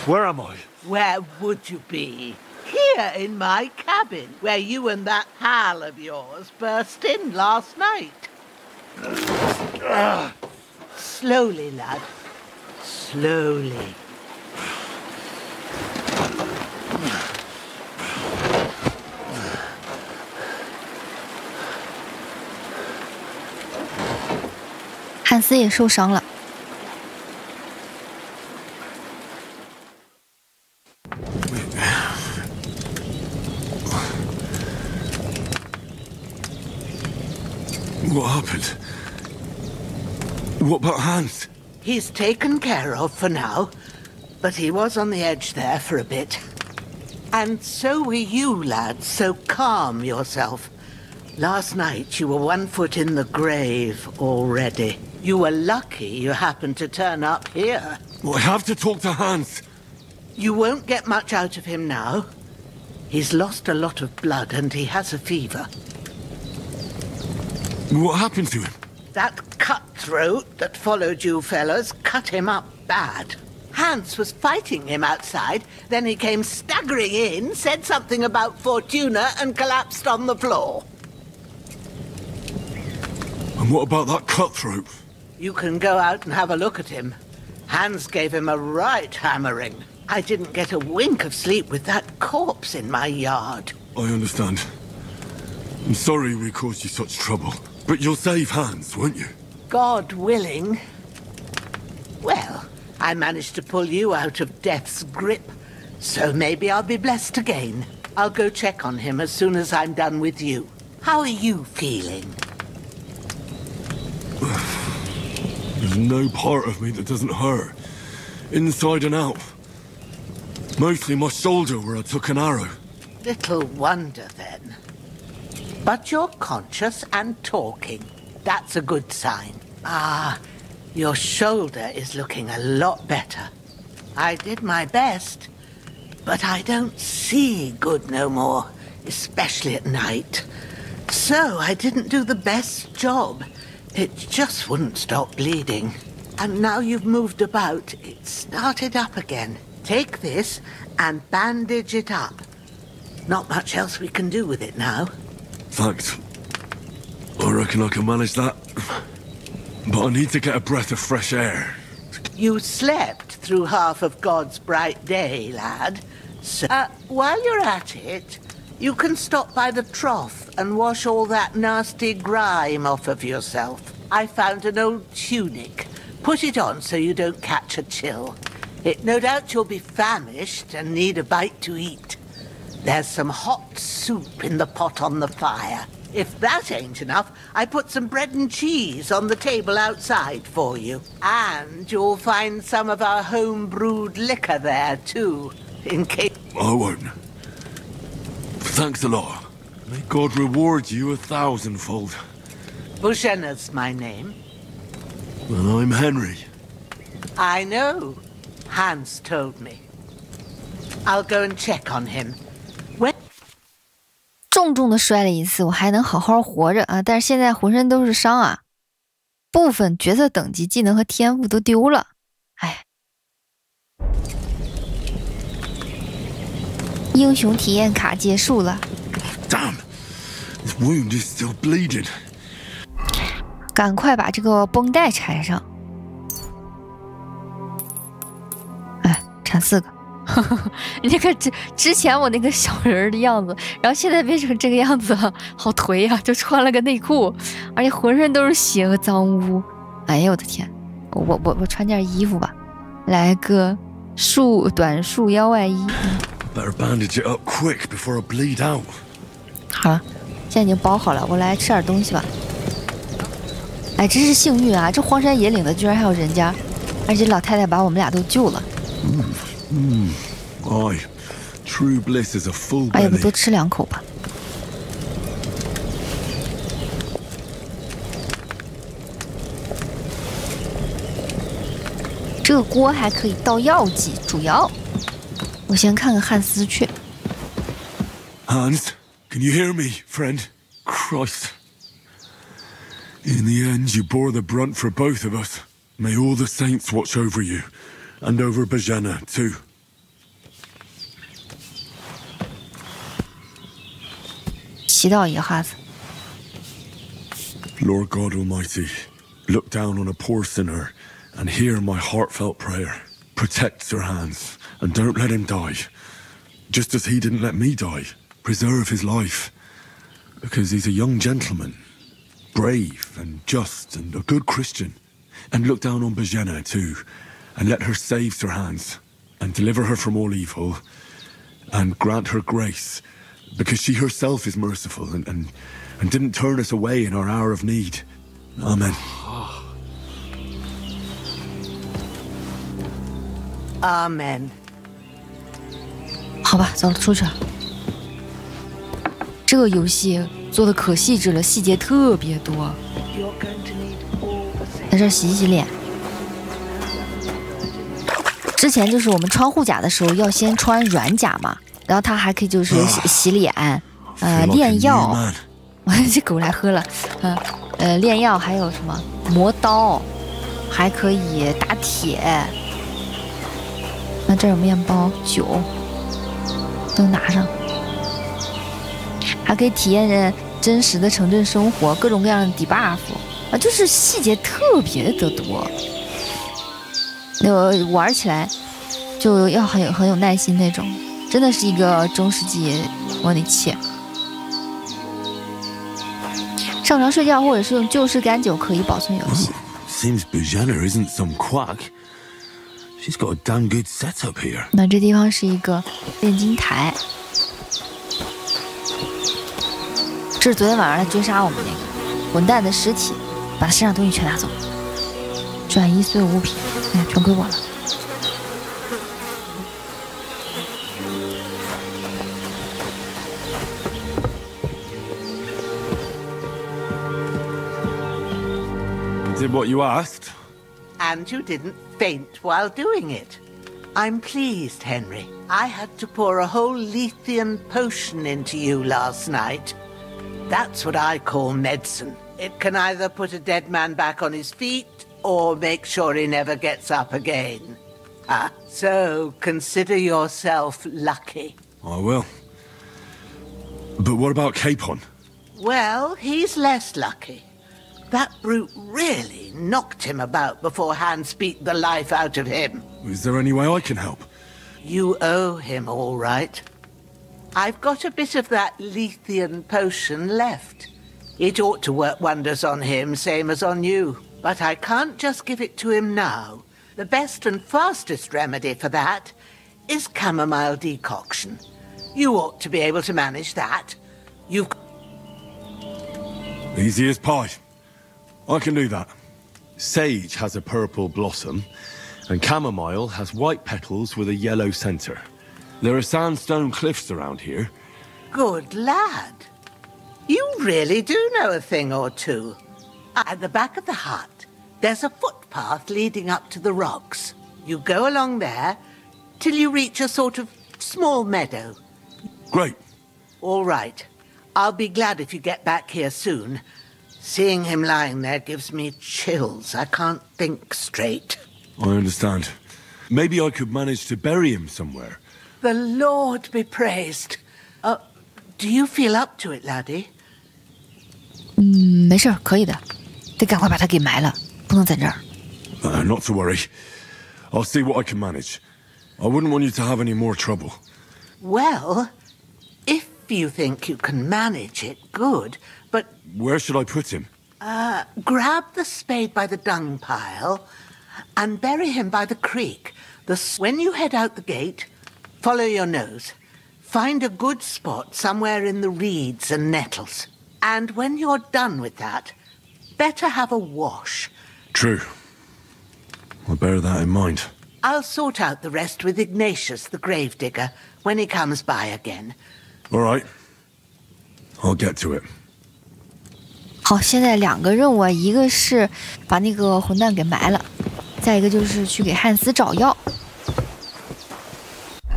Where am I? Where would you be? Here in my cabin, where you and that pal of yours burst in last night. Slowly, lad. Slowly.汉斯也受伤了。What happened? What about Hans? He's taken care of for now, but he was on the edge there for a bit. And so were you, lad, so calm yourself. Last night you were 1 foot in the grave already. You were lucky you happened to turn up here. Well, I have to talk to Hans. You won't get much out of him now. He's lost a lot of blood and he has a fever. What happened to him? That cutthroat that followed you fellas cut him up bad. Hans was fighting him outside, then he came staggering in, said something about Fortuna and collapsed on the floor. And what about that cutthroat? You can go out and have a look at him. Hans gave him a right hammering. I didn't get a wink of sleep with that corpse in my yard. I understand. I'm sorry we caused you such trouble. But you'll save Hans, won't you? God willing. Well, I managed to pull you out of death's grip, so maybe I'll be blessed again. I'll go check on him as soon as I'm done with you. How are you feeling? There's no part of me that doesn't hurt. Inside and out. Mostly my shoulder where I took an arrow. Little wonder then. But you're conscious and talking. That's a good sign. Ah, your shoulder is looking a lot better. I did my best, but I don't see good no more, especially at night. So I didn't do the best job. It just wouldn't stop bleeding. And now you've moved about, it started up again. Take this and bandage it up. Not much else we can do with it now. Thanks. I reckon I can manage that. But I need to get a breath of fresh air. You slept through half of God's bright day, lad. So, while you're at it, you can stop by the trough and wash all that nasty grime off of yourself. I found an old tunic. Put it on so you don't catch a chill. No doubt you'll be famished and need a bite to eat. There's some hot soup in the pot on the fire. If that ain't enough, I put some bread and cheese on the table outside for you. And you'll find some of our home-brewed liquor there, too, in case... I won't. Thanks a lot. May God reward you 1,000-fold. Bushena's my name. Well, I'm Henry. I know. Hans told me. I'll go and check on him. When... 重重的摔了一次，我还能好好活着啊！但是现在浑身都是伤啊，部分角色等级、技能和天赋都丢了，哎。英雄体验卡结束了。Damn, this wound is still bleeding. 赶快把这个绷带缠上。哎，缠4个。你看之前我那个小人的样子，然后现在变成这个样子了，好颓呀！就穿了个内裤，而且浑身都是血和脏污。哎呀，我的天！我穿件衣服吧，来个短束腰外衣。Better bandage it up quick before I bleed out. 好了，现在已经包好了，我来吃点东西吧。哎，真是幸运啊！这荒山野岭的居然还有人家，而且老太太把我们俩都救了。Aye, true bliss is a full belly. 哎呀，我多吃2口吧。这个锅还可以倒药剂，煮药。我先看看汉斯去。Hans, can you hear me, friend? Christ. In the end, you bore the brunt for both of us. May all the saints watch over you, and over Bajana, too. 祈祷一个哈子。Lord God Almighty, look down on a poor sinner and hear my heartfelt prayer. Protect Sir Hans, and don't let him die. Just as he didn't let me die, preserve his life. Because he's a young gentleman, brave and just and a good Christian. And look down on Bajena too, and let her save Sir Hans, and deliver her from all evil, and grant her grace, because she herself is merciful and didn't turn us away in our hour of need. Amen. Amen. 好吧，走了，出去了。这个游戏做的可细致了，细节特别多。在这儿洗洗脸。之前就是我们穿护甲的时候要先穿软甲嘛，然后它还可以就是洗脸，炼药。这狗来喝了，炼药还有什么磨刀，还可以打铁。那这儿有面包、酒，都拿上。还可以体验真实的城镇生活，各种各样的 debuff 啊，就是细节特别的多。玩起来就要很有耐心那种，真的是一个中世纪模拟器。上床睡觉或者是用旧式干酒可以保存游戏。Seems Bujana isn't some quack. She's got a damn good setup here. 那这地方是一个炼金台，这是昨天晚上来追杀我们那个混蛋的尸体，把他身上东西全拿走，转移所有物品，哎，全归我了。Did what you asked. And you didn't faint while doing it. I'm pleased, Henry. I had to pour a whole Lethean potion into you last night. That's what I call medicine. It can either put a dead man back on his feet or make sure he never gets up again. So consider yourself lucky. I will. But what about Capon? Well, he's less lucky. That brute really knocked him about before Hans beat the life out of him. Is there any way I can help? You owe him, all right. I've got a bit of that Lethean potion left. It ought to work wonders on him, same as on you. But I can't just give it to him now. The best and fastest remedy for that is chamomile decoction. You ought to be able to manage that. Easy as pie. I can do that. Sage has a purple blossom, and chamomile has white petals with a yellow center. There are sandstone cliffs around here. Good lad. You really do know a thing or two. At the back of the hut, there's a footpath leading up to the rocks. You go along there till you reach a sort of small meadow. Great. All right. I'll be glad if you get back here soon. Seeing him lying there gives me chills. I can't think straight. I understand. Maybe I could manage to bury him somewhere. The Lord be praised. Do you feel up to it, laddie? 没事，可以的，得赶快把他给埋了，不能在这儿。Not to worry. I'll see what I can manage. I wouldn't want you to have any more trouble. Well, if you think you can manage it, good, but... Where should I put him? Grab the spade by the dung pile and bury him by the creek. When you head out the gate, follow your nose. Find a good spot somewhere in the reeds and nettles. And when you're done with that, better have a wash. True. I'll bear that in mind. I'll sort out the rest with Ignatius, the gravedigger, when he comes by again. All right. I'll get to it. 好，现在2个任务啊，一个是把那个混蛋给埋了，再一个就是去给汉斯找药。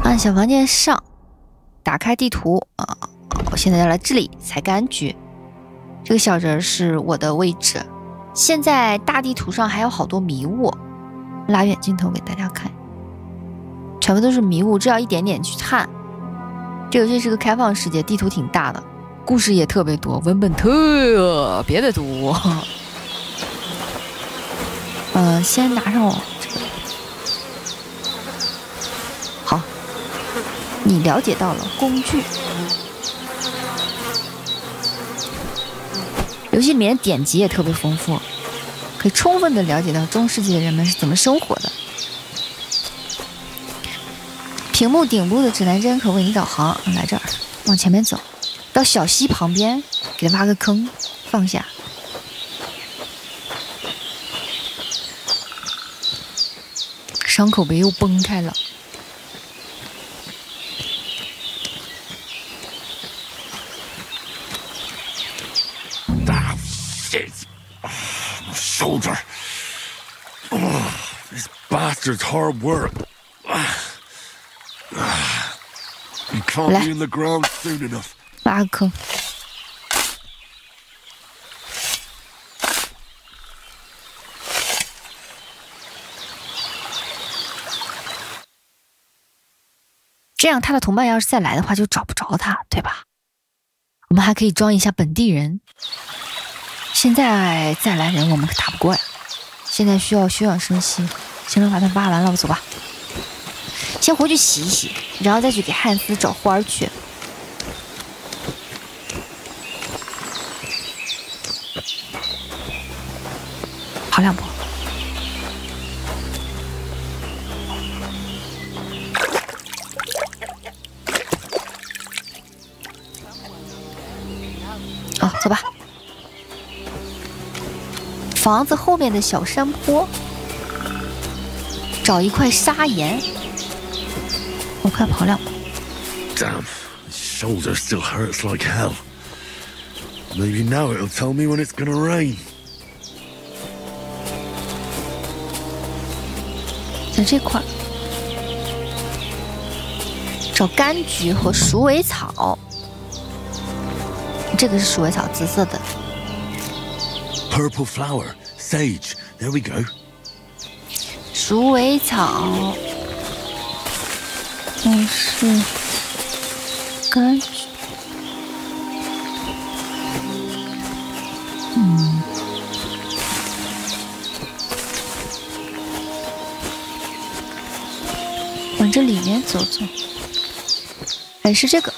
按小房间上，打开地图啊，我现在要来这里采柑橘。这个小人是我的位置。现在大地图上还有好多迷雾，拉远镜头给大家看，全部都是迷雾，这要一点点去探。这游戏是个开放世界，地图挺大的，故事也特别多，文本特别的多。先拿上这个。好，你了解到了工具。游戏里面典籍也特别丰富，可以充分的了解到中世纪的人们是怎么生活的。屏幕顶部的指南针可为你导航，来这儿，往前面走，到小溪旁边，给它挖个坑，放下。伤口被又崩开了。My shoulder. This bastard's hard work. You can't be in the ground soon enough. 挖个坑。这样他的同伴要是再来的话，就找不着他，对吧？我们还可以装一下本地人。现在再来人，我们可打不过呀。现在需要休养生息，先把它挖完了，走吧。先回去洗一洗，然后再去给汉斯找花儿去。跑2步。哦，走吧。房子后面的小山坡，找一块砂岩。我快跑2步。Damn, his shoulder still hurts like hell. Maybe now it'll tell me when it's gonna rain. 在这块找柑橘和鼠尾草。这个是鼠尾草，紫色的。Purple flower, sage. There we go. 鼠尾草，是柑橘。往这里面走走。哎，是这个。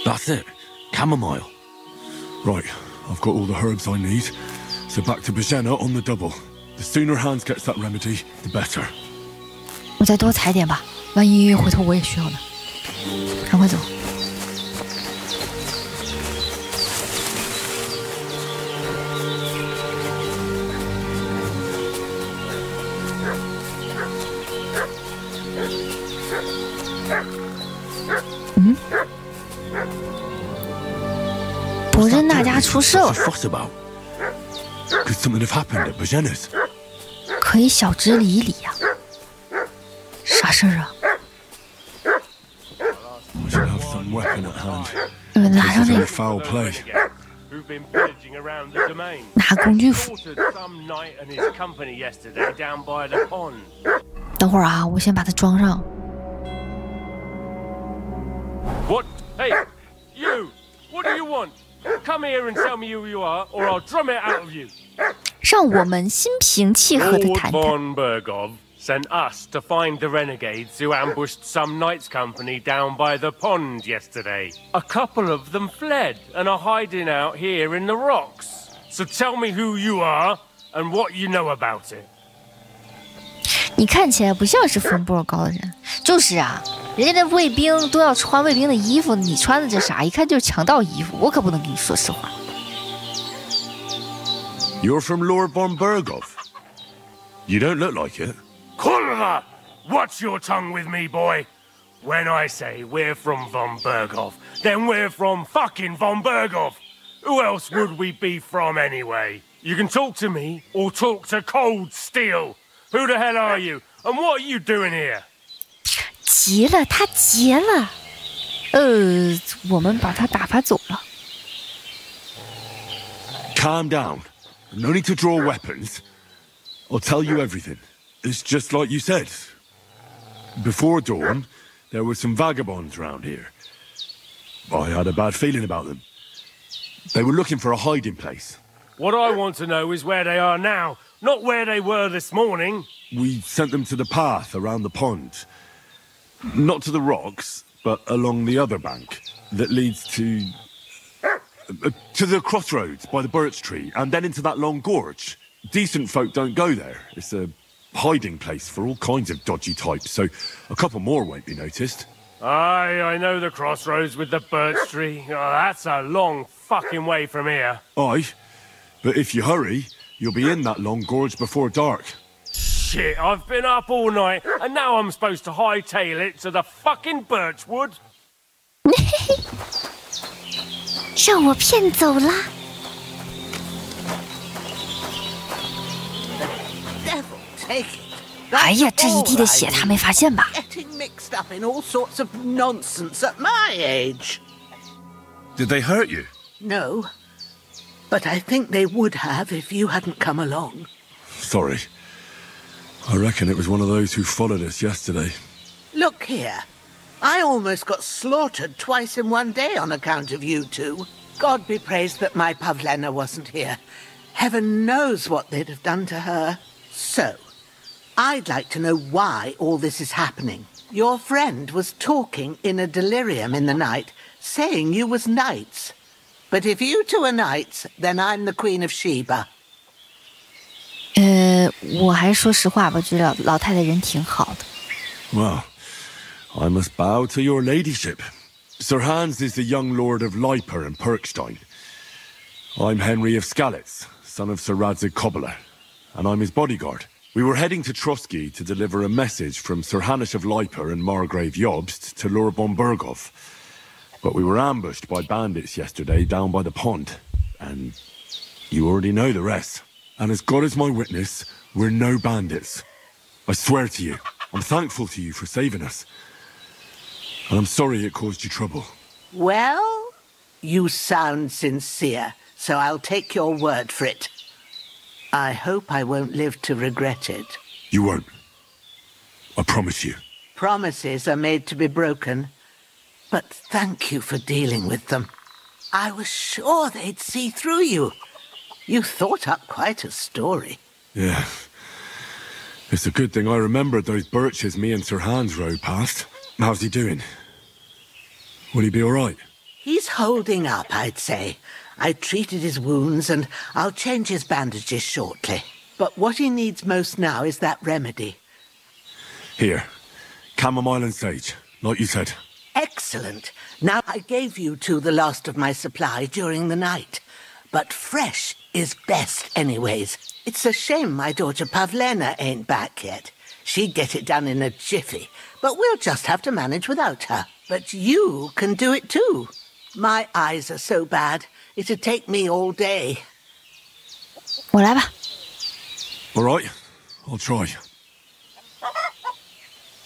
That's it. Chamomile. Right, I've got all the herbs I need. So back to Bajena on the double. The sooner Hans gets that remedy, the better. 我再多采点吧，万一回头我也需要呢。赶快走。嗯，伯珍娜家出事了。 Could something have happened at Bajena's? 可以小知理一理呀、啥事儿啊？ I should have some weapon at hand. 拿上 This 那 is 个 foul play. Who've been pillaging around the domain. 拿工具斧。 Quartered some knight and his company yesterday down by the pond. 等会儿啊，我先把它装上。 What? Hey, you! What do you want? Come here and tell me who you are, or I'll drum it out of you. 让我们心平气和的 Lord 谈谈。 von Bergov sent us to find the renegades who ambushed some knight's company down by the pond yesterday. A couple of them fled and are hiding out here in the rocks. So tell me who you are and what you know about it. 你看起来不像是分布高的人。就是啊，人家的卫兵都要穿卫兵的衣服，你穿的这啥？一看就是强盗衣服。我可不能跟你说实话。 You're from Lord von Bergov. You don't look like it. Kulva! Watch your tongue with me, boy. When I say we're from von Bergov, then we're from fucking von Bergov. Who else would we be from anyway? You can talk to me or talk to Cold Steel. Who the hell are you? And what are you doing here? 急了，他急了。我们把他打发走了。 Calm down. No need to draw weapons. I'll tell you everything. It's just like you said. Before dawn, there were some vagabonds round here. I had a bad feeling about them. They were looking for a hiding place. What I want to know is where they are now, not where they were this morning. We sent them to the path around the pond. Not to the rocks, but along the other bank that leads to the crossroads by the birch tree, and then into that long gorge. Decent folk don't go there. It's a hiding place for all kinds of dodgy types, so a couple more won't be noticed. Aye, I know the crossroads with the birch tree. Oh, that's a long fucking way from here. Aye, but if you hurry, you'll be in that long gorge before dark. Shit, I've been up all night, and now I'm supposed to hightail it to the fucking birchwood? 让我骗走了。 Devil take it. 哎呀，这一地的血他没发现吧？ Getting mixed up in all sorts of nonsense at my age. Did they hurt you? No, but I think they would have if you hadn't come along. Sorry. I reckon it was one of those who followed us yesterday. Look here. I almost got slaughtered twice in one day on account of you two. God be praised that my Pavlena wasn't here. Heaven knows what they'd have done to her. So, I'd like to know why all this is happening. Your friend was talking in a delirium in the night, saying you was knights. But if you two are knights, then I'm the Queen of Sheba. 我还说实话吧，觉得老太太人挺好的。 Well, I must bow to your ladyship. Sir Hans is the young lord of Leiper and Perkstein. I'm Henry of Skalitz, son of Sir Radzig Cobbler, and I'm his bodyguard. We were heading to Trotsky to deliver a message from Sir Hanish of Leiper and Margrave Jobst to Lord von Bergov. But we were ambushed by bandits yesterday down by the pond, and you already know the rest. And as God is my witness, we're no bandits. I swear to you, I'm thankful to you for saving us. And I'm sorry it caused you trouble. Well, you sound sincere, so I'll take your word for it. I hope I won't live to regret it. You won't. I promise you. Promises are made to be broken. But thank you for dealing with them. I was sure they'd see through you. You thought up quite a story. Yeah. It's a good thing I remembered those birches me and Sir Hans rode past. How's he doing? Will he be all right? He's holding up, I'd say. I treated his wounds and I'll change his bandages shortly. But what he needs most now is that remedy. Here. Chamomile and sage, like you said. Excellent. Now, I gave you two the last of my supply during the night. But fresh is best anyways. It's a shame my daughter Pavlena ain't back yet. She'd get it done in a jiffy, but we'll just have to manage without her. But you can do it too. My eyes are so bad, it'd take me all day. 我来吧。 All right, I'll try.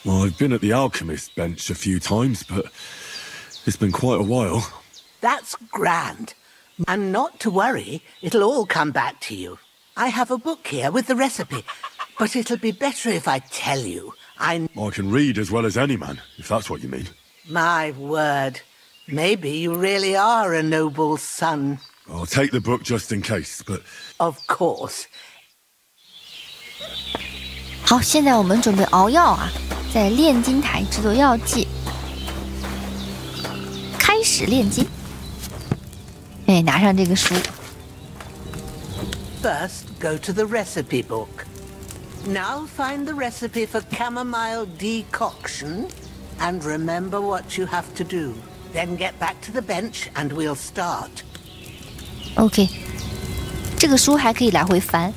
Well, I've been at the alchemist bench a few times, but it's been quite a while. That's grand. And not to worry, it'll all come back to you. I have a book here with the recipe, but it'll be better if I tell you. I can read as well as any man, if that's what you mean. My word. Maybe you really are a noble son. I'll take the book just in case, but... Of course. 好，现在我们准备熬药啊，在炼金台制作药剂，开始炼金。哎，拿上这个书。 First, go to the recipe book. Now find the recipe for chamomile decoction and remember what you have to do. Then get back to the bench and we'll start. OK， 这个书还可以来回翻，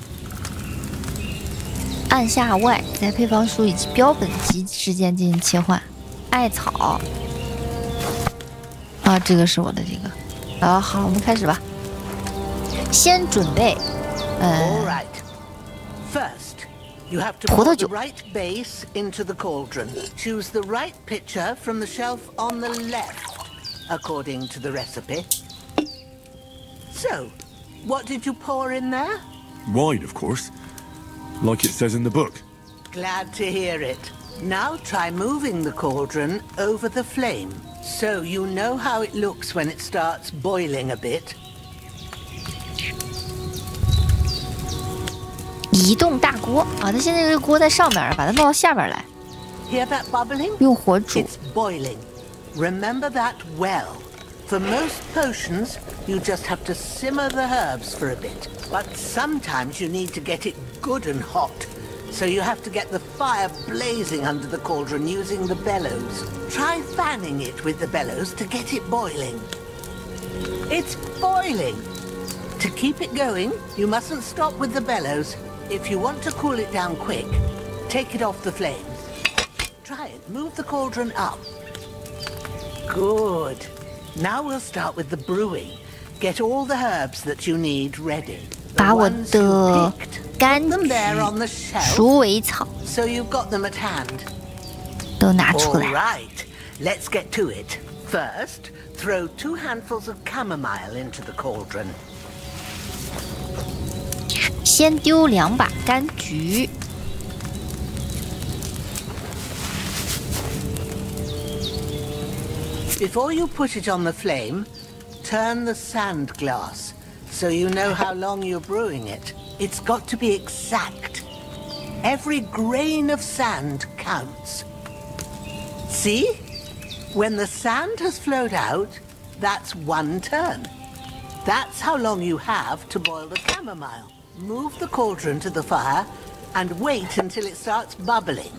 按下 Y 在配方书以及标本级之间进行切换。艾草啊，这个是我的这个。啊，好，我们开始吧。先准备。 All right. First, you have to pour the right base into the cauldron. Choose the right pitcher from the shelf on the left, according to the recipe. So, what did you pour in there? Wine, of course. Like it says in the book. Glad to hear it. Now try moving the cauldron over the flame, so you know how it looks when it starts boiling a bit. 移动大锅啊，它现在这个锅在上面，把它弄到下边来。 Hear that bubbling? 用火煮。 It's boiling. Remember that well. For most potions, you just have to simmer the herbs for a bit. But sometimes you need to get it good and hot. So you have to get the fire blazing under the cauldron using the bellows. Try fanning it with the bellows to get it boiling. It's boiling. To keep it going, you mustn't stop with the bellows. If you want to cool it down quick, take it off the flames. Try it. Move the cauldron up. Good. Now we'll start with the brewing. Get all the herbs that you need ready. 把我的柑橘、鼠尾草 So you've got them at hand. 都拿出来。 All right. Let's get to it. First, throw 2 handfuls of chamomile into the cauldron. 先丢2把柑橘。 Before you put it on the flame, turn the sand glass so you know how long you're brewing it. It's got to be exact. Every grain of sand counts. See? When the sand has flowed out, that's 1 turn. That's how long you have to boil the chamomile. Move the cauldron to the fire and wait until it starts bubbling.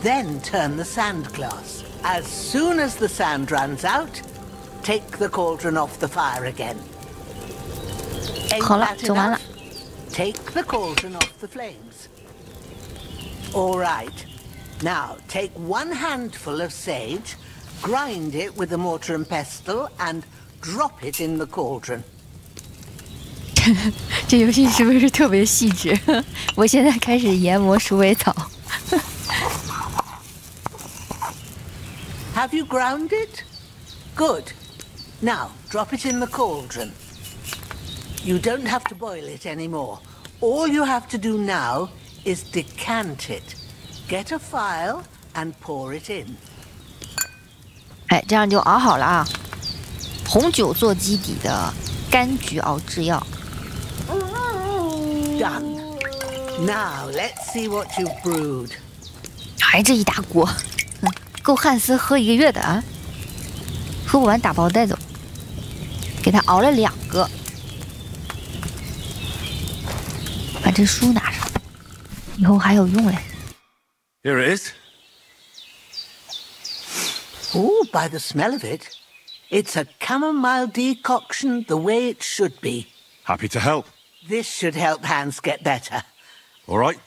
Then turn the sand glass. As soon as the sand runs out, take the cauldron off the fire again. Ain't that enough? Take the cauldron off the flames. All right. Now, take 1 handful of sage, grind it with a mortar and pestle, and drop it in the cauldron. 这游戏是不是特别细致？我现在开始研磨鼠尾草。Have you ground it? Good. Now, drop it in the cauldron. You don't have to boil it anymore. All you have to do now is decant it. Get a phial and pour it in. 哎，这样就熬好了啊。红酒做基底的柑橘熬制药。 Done. Now let's see what you've brewed. 还这一大锅，够汉斯喝1个月的啊！喝不完打包带走。给他熬了2个，把这书拿上，以后还有用嘞。 Here it is. Oh, by the smell of it, it's a chamomile decoction the way it should be. Happy to help. This should help Hans get better. All right.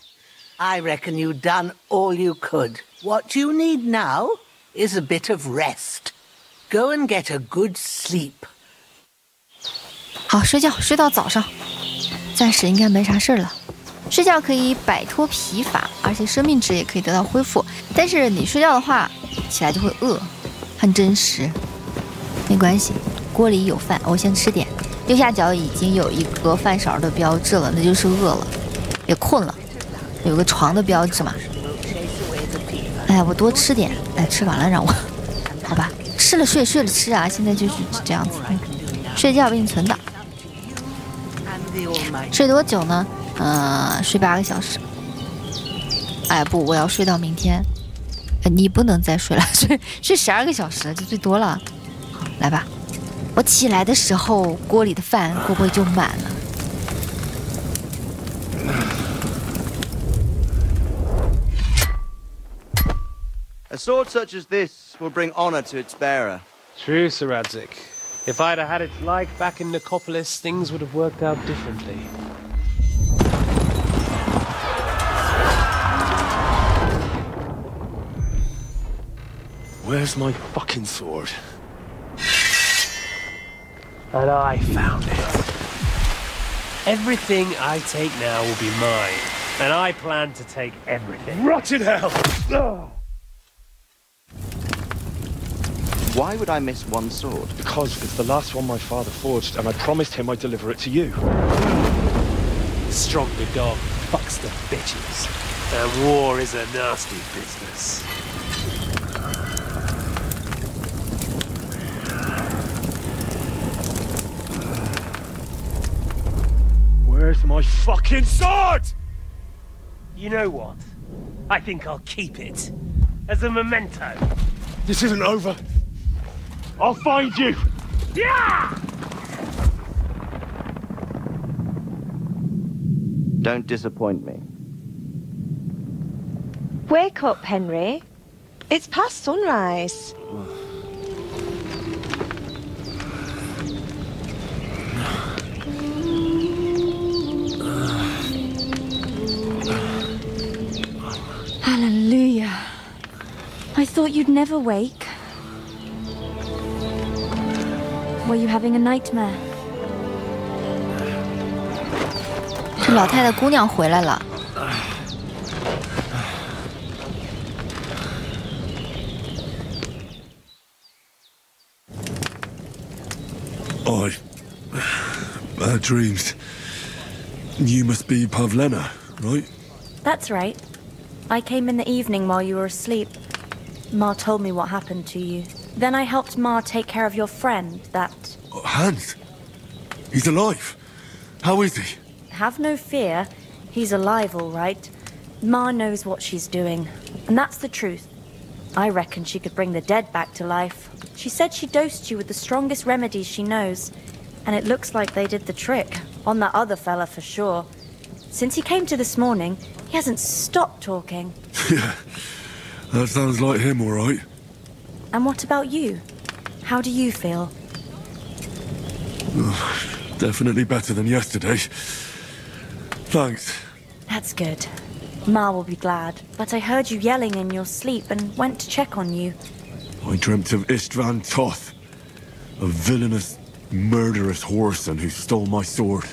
I reckon you've done all you could. What you need now is a bit of rest. Go and get a good sleep. 好，睡觉，睡到早上，暂时应该没啥事了。睡觉可以摆脱疲乏，而且生命值也可以得到恢复。但是你睡觉的话，起来就会饿，很真实。没关系，锅里有饭，我先吃点。右下角已经有一个饭勺的标志了，那就是饿了，也困了，有个床的标志嘛。哎，我多吃点，哎，吃完了让我，好吧，吃了睡，睡了吃啊，现在就是这样子，睡觉并存档。睡多久呢？睡8个小时。哎不，我要睡到明天。你不能再睡了，睡12个小时就最多了。好，来吧。我起来的时候，锅里的饭会不会就满了？ A sword such as this will bring honor to its bearer. True, Sir Radzik. If I'd have had its like back in Nicopolis, things would have worked out differently. Where's my fucking sword? And I found it. Everything I take now will be mine, and I plan to take everything. Rotted hell! Why would I miss one sword? Because it's the last one my father forged, and I promised him I'd deliver it to you. Stronger dog fucks the bitches, and war is a nasty business. Where's my fucking sword? You know what? I think I'll keep it as a memento. This isn't over. I'll find you! Yeah! Don't disappoint me. Wake up, Henry. It's past sunrise. Hallelujah. I thought you'd never wake. Were you having a nightmare? 这老太太姑娘回来了。I dreams. You must be Pavlena, right? That's right. I came in the evening while you were asleep. Ma told me what happened to you. Then I helped Ma take care of your friend, that... Hans? He's alive. How is he? Have no fear. He's alive, all right. Ma knows what she's doing. And that's the truth. I reckon she could bring the dead back to life. She said she dosed you with the strongest remedies she knows. And it looks like they did the trick. On that other fella for sure. Since he came to this morning, he hasn't stopped talking. Yeah, that sounds like him, all right. And what about you? How do you feel? Definitely better than yesterday. Thanks. That's good. Ma will be glad. But I heard you yelling in your sleep and went to check on you. I dreamt of Istvan Toth, a villainous, murderous whoreson who stole my sword.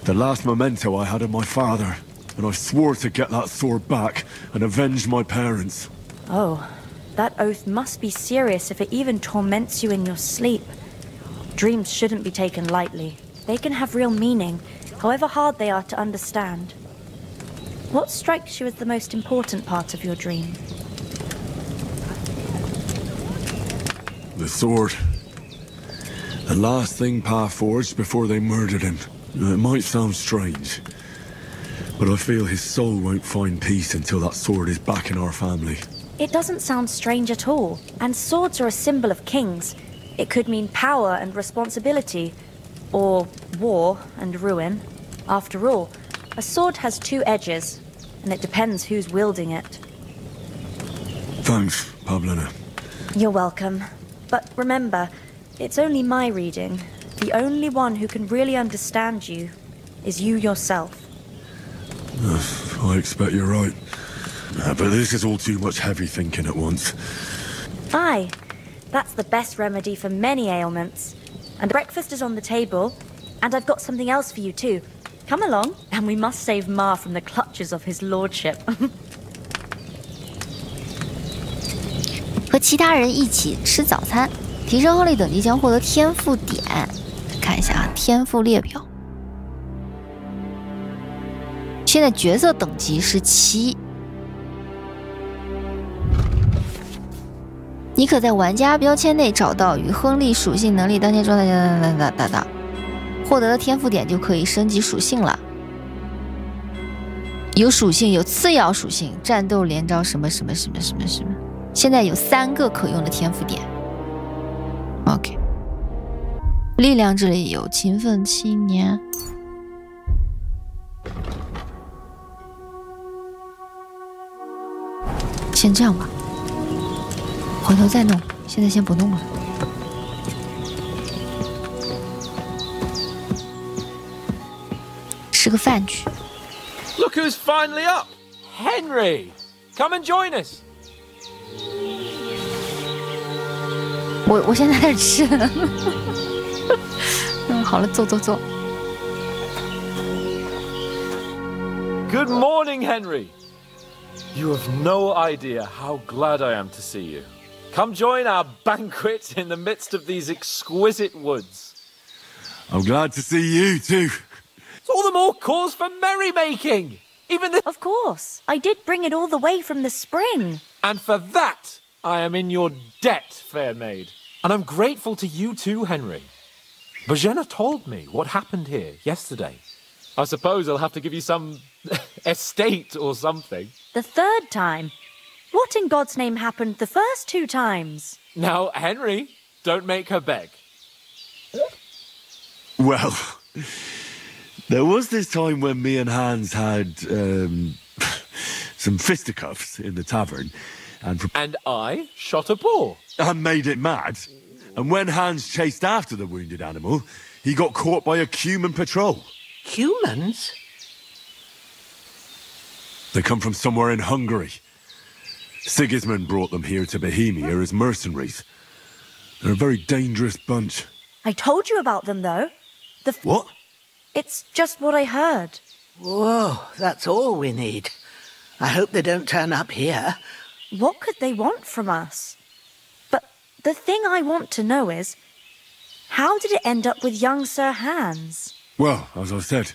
The last memento I had of my father, and I swore to get that sword back and avenge my parents. Oh, that oath must be serious if it even torments you in your sleep. Dreams shouldn't be taken lightly. They can have real meaning, however hard they are to understand. What strikes you as the most important part of your dream? The sword. The last thing Pa forged before they murdered him. It might sound strange, but I feel his soul won't find peace until that sword is back in our family. It doesn't sound strange at all. And swords are a symbol of kings. It could mean power and responsibility, or war and ruin. After all, a sword has two edges, and it depends who's wielding it. Thanks, Pavlena. You're welcome. But remember, it's only my reading. The only one who can really understand you is you yourself. I expect you're right. But this is all too much heavy thinking at once. Aye, that's the best remedy for many ailments. And breakfast is on the table, and I've got something else for you too. Come along, and we must save Ma from the clutches of his lordship. 和其他人一起吃早餐，提升亨利等级将获得天赋点。看一下啊，天赋列表。现在角色等级是7。你可在玩家标签内找到与亨利属性能力当前状态下获得的天赋点就可以升级属性了。有属性，有次要属性，战斗连招什么什么什么什么什么。现在有3个可用的天赋点。OK， 力量这里有勤奋青年。先这样吧。回头再弄，现在先不弄了。吃个饭去。Look who's finally up! Henry! Come and join us! 我现在在吃。好了，坐。Good morning, Henry! You have no idea how glad I am to see you. Come join our banquet in the midst of these exquisite woods. I'm glad to see you too. It's all the more cause for merrymaking. Even the... Of course. I did bring it all the way from the spring. And for that, I am in your debt, fair maid. And I'm grateful to you too, Henry. Bojena told me what happened here yesterday. I suppose I'll have to give you some estate or something. The third time? What in God's name happened the first 2 times? Now, Henry, don't make her beg. Well, there was this time when me and Hans had some fisticuffs in the tavern. And I shot a boar. And made it mad. And when Hans chased after the wounded animal, he got caught by a human patrol. Humans? They come from somewhere in Hungary. Sigismund brought them here to Bohemia as mercenaries. They're a very dangerous bunch. I told you about them, though. What? It's just what I heard. Whoa, that's all we need. I hope they don't turn up here. What could they want from us? But the thing I want to know is, how did it end up with young Sir Hans? Well, as I said,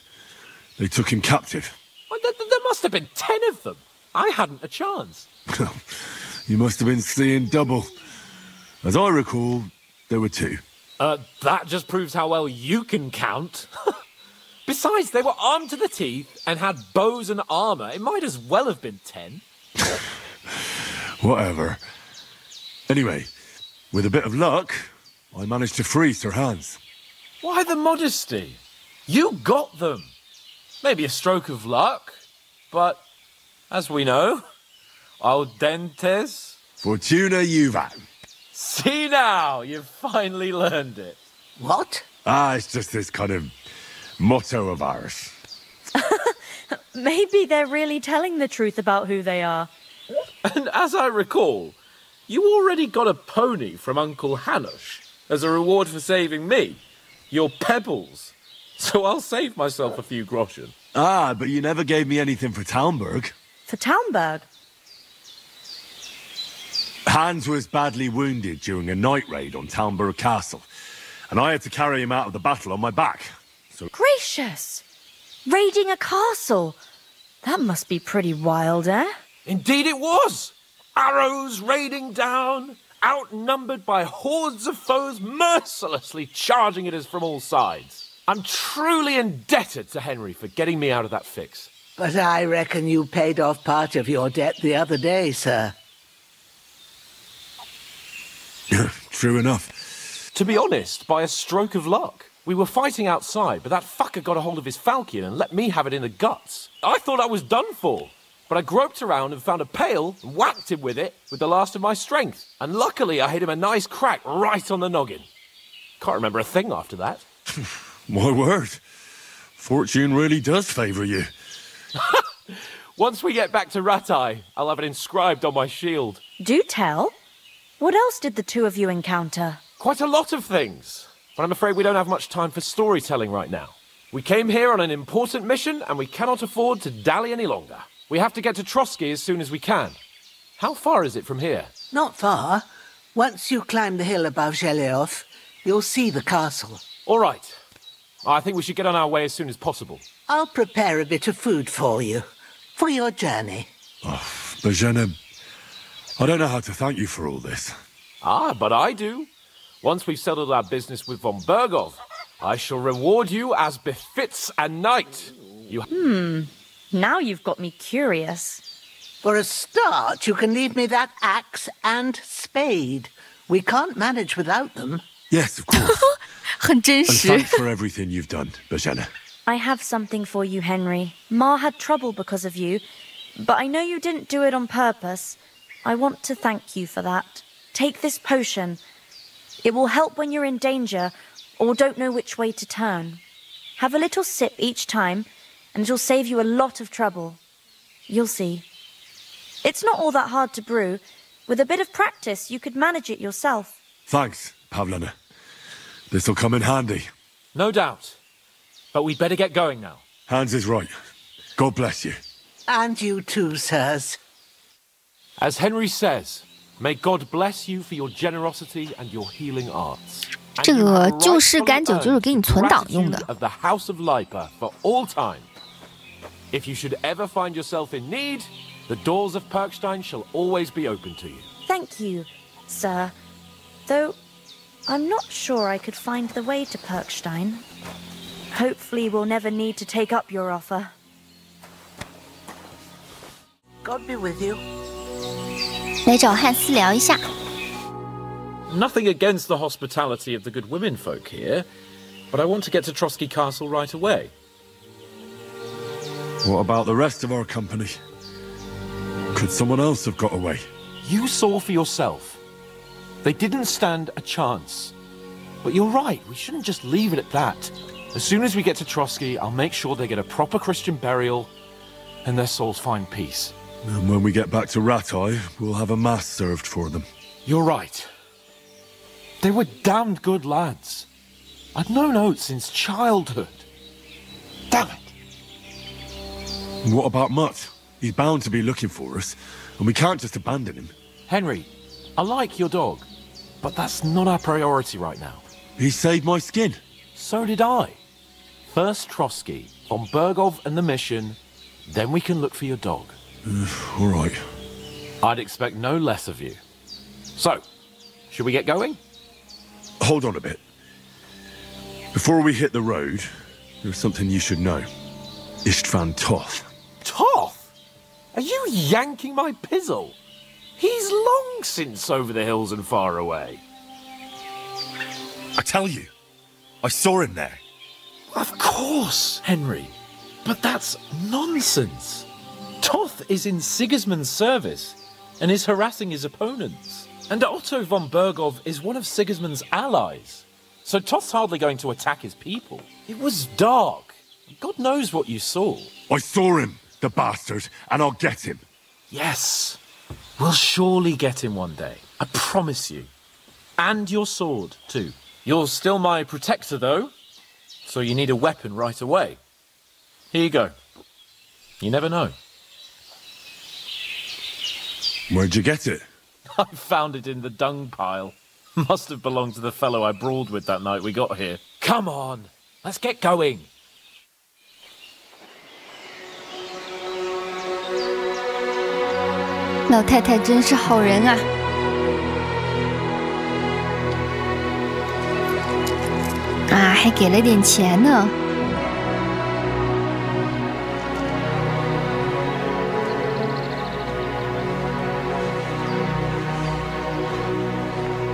they took him captive. Well, there must have been 10 of them. I hadn't a chance. You must have been seeing double. As I recall, there were 2. That just proves how well you can count. Besides, they were armed to the teeth and had bows and armor. It might as well have been 10. Whatever. Anyway, with a bit of luck, I managed to free Sir Hans. Why the modesty? You got them. Maybe a stroke of luck, but as we know, audentes Fortuna juvat. See now, you've finally learned it. What? It's just this kind of motto of ours. Maybe they're really telling the truth about who they are. And as I recall, you already got a pony from Uncle Hanush as a reward for saving me. Your pebbles. So I'll save myself a few groschen. But you never gave me anything for Talmberg. For Talmberg? Hans was badly wounded during a night raid on Talmberg Castle, and I had to carry him out of the battle on my back. So Gracious! Raiding a castle? That must be pretty wild, eh? Indeed it was! Arrows raining down, outnumbered by hordes of foes mercilessly charging at us from all sides. I'm truly indebted to Henry for getting me out of that fix. But I reckon you paid off part of your debt the other day, sir. True enough. To be honest, by a stroke of luck. We were fighting outside, but that fucker got a hold of his falchion and let me have it in the guts. I thought I was done for. But I groped around and found a pail and whacked him with it with the last of my strength. And luckily I hit him a nice crack right on the noggin. Can't remember a thing after that. My word. Fortune really does favour you. Once we get back to Ratai, I'll have it inscribed on my shield. Do tell. What else did the two of you encounter? Quite a lot of things. But I'm afraid we don't have much time for storytelling right now. We came here on an important mission, and we cannot afford to dally any longer. We have to get to Trotsky as soon as we can. How far is it from here? Not far. Once you climb the hill above Zhelioth, you'll see the castle. All right. I think we should get on our way as soon as possible. I'll prepare a bit of food for you, for your journey. Oh, Bajena, I don't know how to thank you for all this. Ah, but I do. Once we've settled our business with von Bergov, I shall reward you as befits a knight. Now you've got me curious. For a start, you can leave me that axe and spade. We can't manage without them. Yes, of course. 很真 And 实。 thanks for everything you've done, Bajena. I have something for you, Henry. Ma had trouble because of you, but I know you didn't do it on purpose. I want to thank you for that. Take this potion. It will help when you're in danger or don't know which way to turn. Have a little sip each time, and it'll save you a lot of trouble. You'll see. It's not all that hard to brew. With a bit of practice, you could manage it yourself. Thanks, Pavlana. This'll come in handy. No doubt. But we'd better get going now. Hans is right. God bless you. And you too, sirs. As Henry says, may God bless you for your generosity and your healing arts. 这个旧事赶酒就是给你存档用的。 Of the House of Lipa for all time. If you should ever find yourself in need, the doors of Perkstein shall always be open to you. Thank you, sir. Though I'm not sure I could find the way to Perkstein. Hopefully we'll never need to take up your offer. God be with you. 来找汉斯聊一下。 Nothing against the hospitality of the good women folk here, but I want to get to Trotsky Castle right away. What about the rest of our company? Could someone else have got away? You saw for yourself. They didn't stand a chance. But you're right, we shouldn't just leave it at that. As soon as we get to Trotsky, I'll make sure they get a proper Christian burial and their souls find peace. And when we get back to Ratai, we'll have a mass served for them. You're right. They were damned good lads. I'd known Oates since childhood. Damn it. And what about Mutt? He's bound to be looking for us, and we can't just abandon him. Henry, I like your dog, but that's not our priority right now. He saved my skin. So did I. First Trotsky, von Bergov and the mission, then we can look for your dog. All right. I'd expect no less of you. So, should we get going? Hold on a bit. Before we hit the road, there's something you should know. Istvan Toth. Toth? Are you yanking my pizzle? He's long since over the hills and far away. I tell you, I saw him there. Of course, Henry. But that's nonsense. Toth is in Sigismund's service and is harassing his opponents. And Otto von Bergov is one of Sigismund's allies. So Toth's hardly going to attack his people. It was dark. God knows what you saw. I saw him, the bastard, and I'll get him. Yes. We'll surely get him one day. I promise you. And your sword, too. You're still my protector, though. So you need a weapon right away. Here you go. You never know. Where'd you get it? I found it in the dung pile. Must have belonged to the fellow I brawled with that night we got here. Come on, let's get going. 老太太真是好人啊！啊，还给了点钱呢。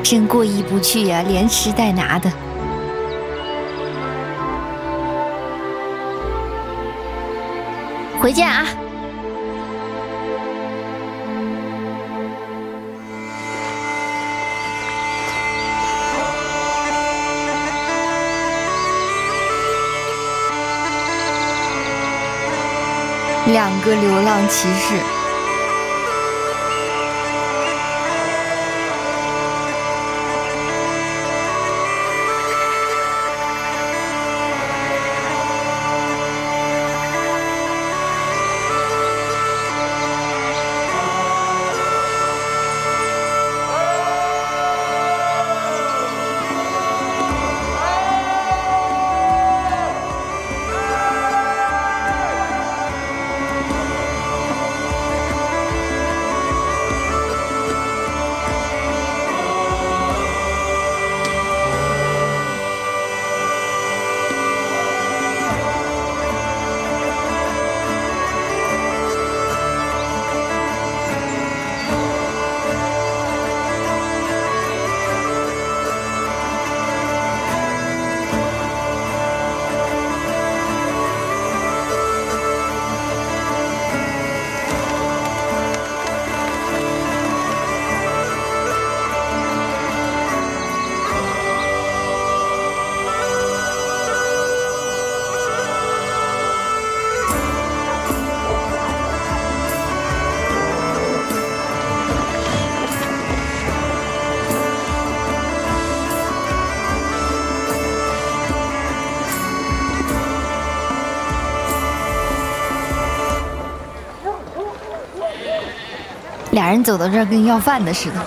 真过意不去呀，连吃带拿的。回见啊！ 2个流浪骑士。俩人走到这儿跟要饭的似的。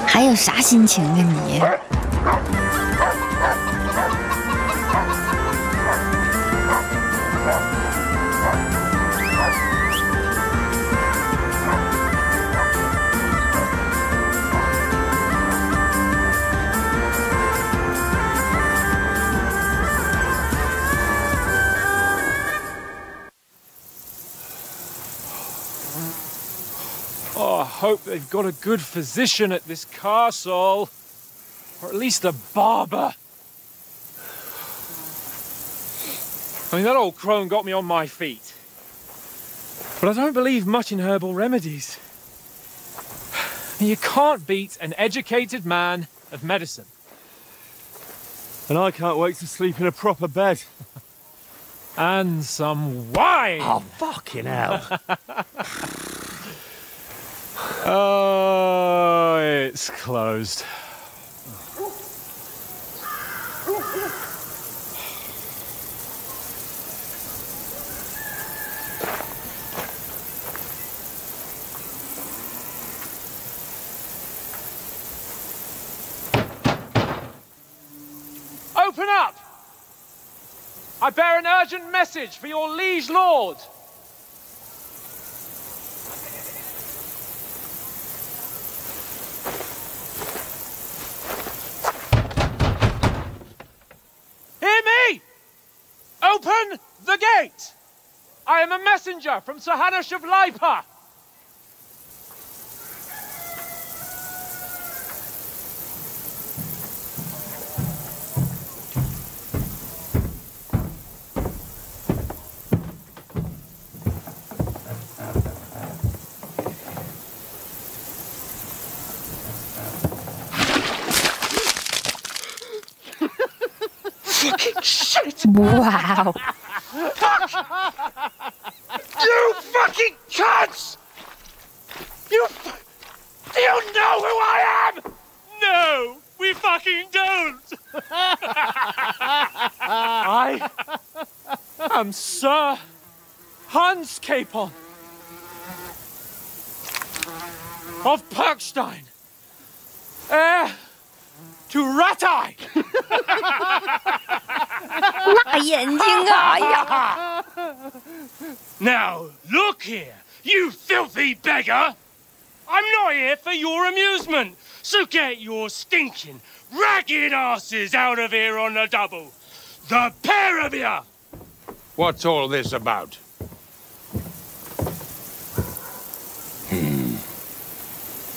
还有啥心情啊你？Oh, I hope they've got a good physician at this castle. Or at least a barber. I mean, that old crone got me on my feet. But I don't believe much in herbal remedies. You can't beat an educated man of medicine. And I can't wait to sleep in a proper bed. And some wine! Oh, fucking hell. Oh, it's closed. Open up! I bear an urgent message for your liege lord. Hear me! Open the gate! I am a messenger from Sir Hanush of Lipa. Fucking shit! Wow. Fuck! You fucking cunts! You know who I am? No, we fucking don't! I am Sir Hans Capon of Perkstein, heir to Rat-Eye! 那眼睛啊呀 Now, look here, you filthy beggar! I'm not here for your amusement, so get your stinking, ragged asses out of here on the double. The pair of you! What's all this about?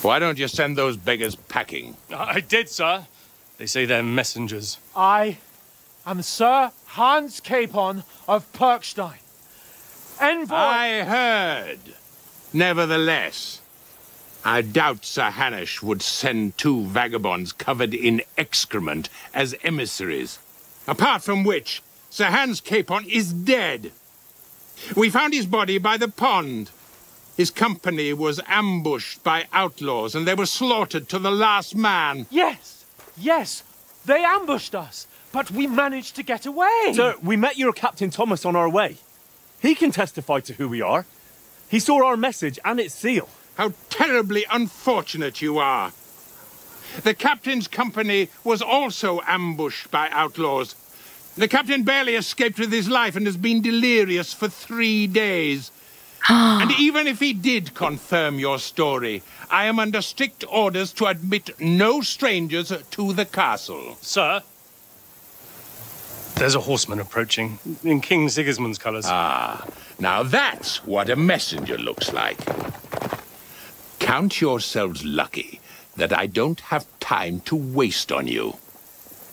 Why don't you send those beggars packing? I did, sir. They say they're messengers. I am Sir Hans Capon of Perkstein. Envoy... I heard. Nevertheless, I doubt Sir Hanush would send 2 vagabonds covered in excrement as emissaries. Apart from which, Sir Hans Capon is dead. We found his body by the pond. His company was ambushed by outlaws, and they were slaughtered to the last man. Yes! Yes! They ambushed us, but we managed to get away! Sir, we met your Captain Thomas on our way. He can testify to who we are. He saw our message and its seal. How terribly unfortunate you are. The captain's company was also ambushed by outlaws. The captain barely escaped with his life and has been delirious for 3 days. And even if he did confirm your story, I am under strict orders to admit no strangers to the castle. Sir, there's a horseman approaching in King Sigismund's colours. Ah, now that's what a messenger looks like. Count yourselves lucky that I don't have time to waste on you.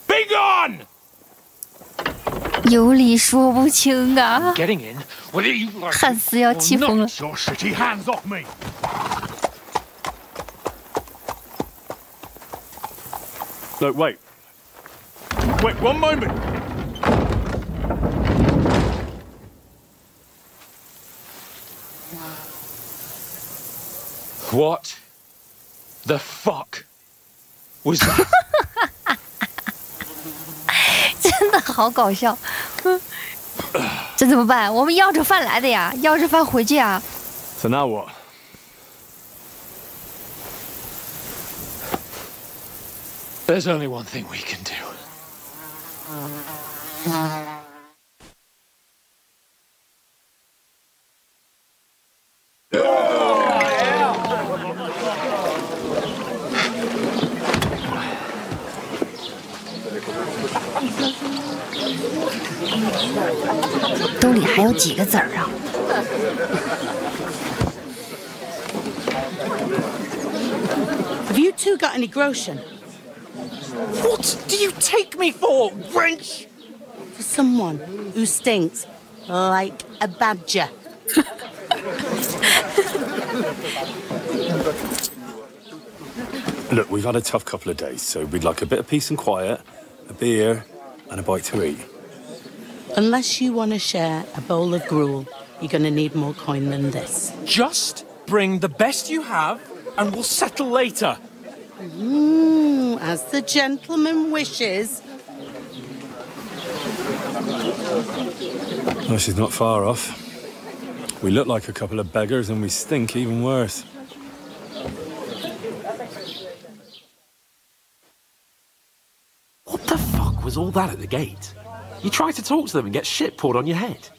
Be gone! 有理说不清啊！ Getting in? 汉斯要气疯了。 Your shitty hands off me! No, wait. Wait, one moment! What the fuck was that? 真的好搞笑，这怎么办？我们要着饭来的呀，要着饭回去啊。 So now what? There's only one thing we can do. "兜里还有几个子儿啊？ Have you two got any groschen? What do you take me for, wench? For someone who stinks like a badger. Look, we've had a tough couple of days, so we'd like a bit of peace and quiet, a beer, and a bite to eat. Unless you want to share a bowl of gruel, you're going to need more coin than this. Just bring the best you have, and we'll settle later. As the gentleman wishes. Well, she's not far off. We look like a couple of beggars, and we stink even worse. What the fuck was all that at the gate? You try to talk to them and get shit poured on your head.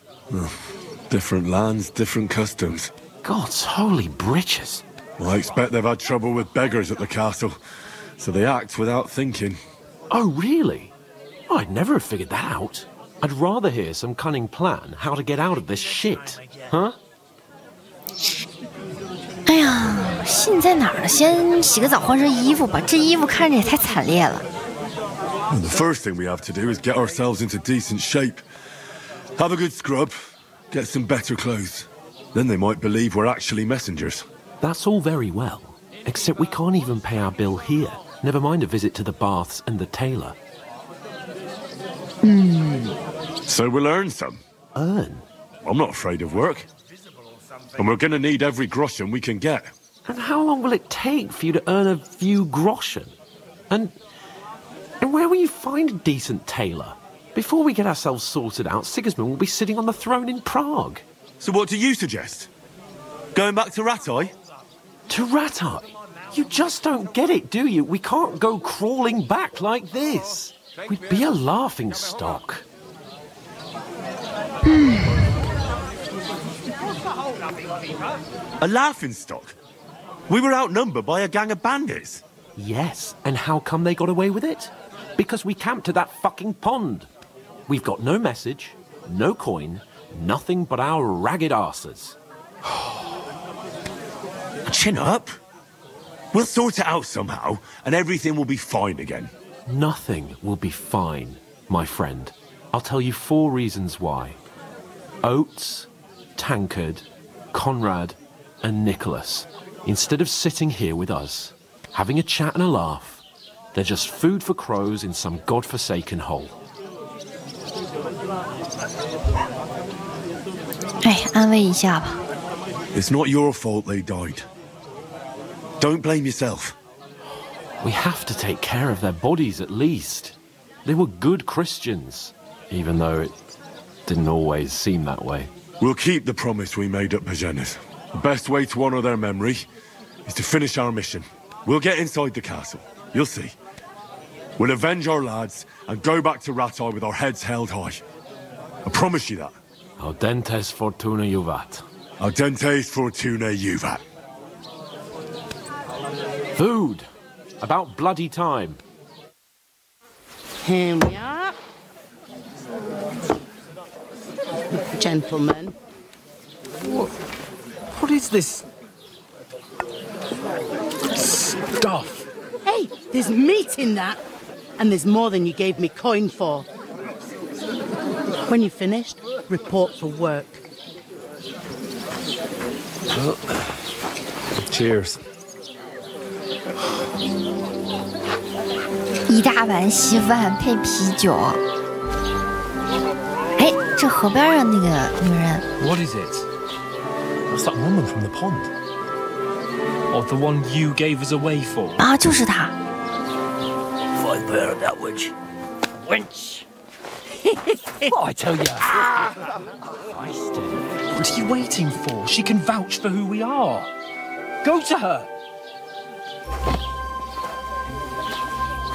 Different lands, different customs. God's holy britches. Well, I expect they've had trouble with beggars at the castle, so they act without thinking. Oh, really? I'd never have figured that out. I'd rather hear some cunning plan how to get out of this shit. Huh? 哎呀，信在哪儿呢？先洗个澡，换身衣服吧。这衣服看着也太惨烈了。 Well, the first thing we have to do is get ourselves into decent shape. Have a good scrub, get some better clothes. Then they might believe we're actually messengers. That's all very well, except we can't even pay our bill here. Never mind a visit to the baths and the tailor. So we'll earn some. Earn? I'm not afraid of work. And we're going to need every groschen we can get. And how long will it take for you to earn a few groschen? And where will you find a decent tailor? Before we get ourselves sorted out, Sigismund will be sitting on the throne in Prague. So what do you suggest? Going back to Ratai? To Ratai? You just don't get it, do you? We can't go crawling back like this. We'd be a laughing stock. A laughing stock? We were outnumbered by a gang of bandits. Yes, and how come they got away with it? Because we camped at that fucking pond. We've got no message, no coin, nothing but our ragged arses. Chin up. We'll sort it out somehow, and everything will be fine again. Nothing will be fine, my friend. I'll tell you 4 reasons why. Oates, Tankard, Conrad, and Nicholas, instead of sitting here with us, having a chat and a laugh, they're just food for crows in some godforsaken hole. 哎，安慰一下吧。It's not your fault they died. Don't blame yourself. We have to take care of their bodies at least. They were good Christians, even though it didn't always seem that way. We'll keep the promise we made at Pagenes. The best way to honor their memory is to finish our mission. We'll get inside the castle. You'll see. We'll avenge our lads and go back to Ratai with our heads held high. I promise you that. Audentes fortuna juvat. Audentes fortuna juvat. Food! About bloody time. Here we are. Gentlemen. What is this stuff? Hey, there's meat in that. And there's more than you gave me coin for. When you're finished, report for work. Well, cheers. 一大碗稀饭配啤酒。哎，这河边的那个女人。What is it? That's that woman from the pond. Or the one you gave us away for. 啊，就是她。 I've heard that witch. Wench! What I tell you. What are you waiting for? She can vouch for who we are. Go to her.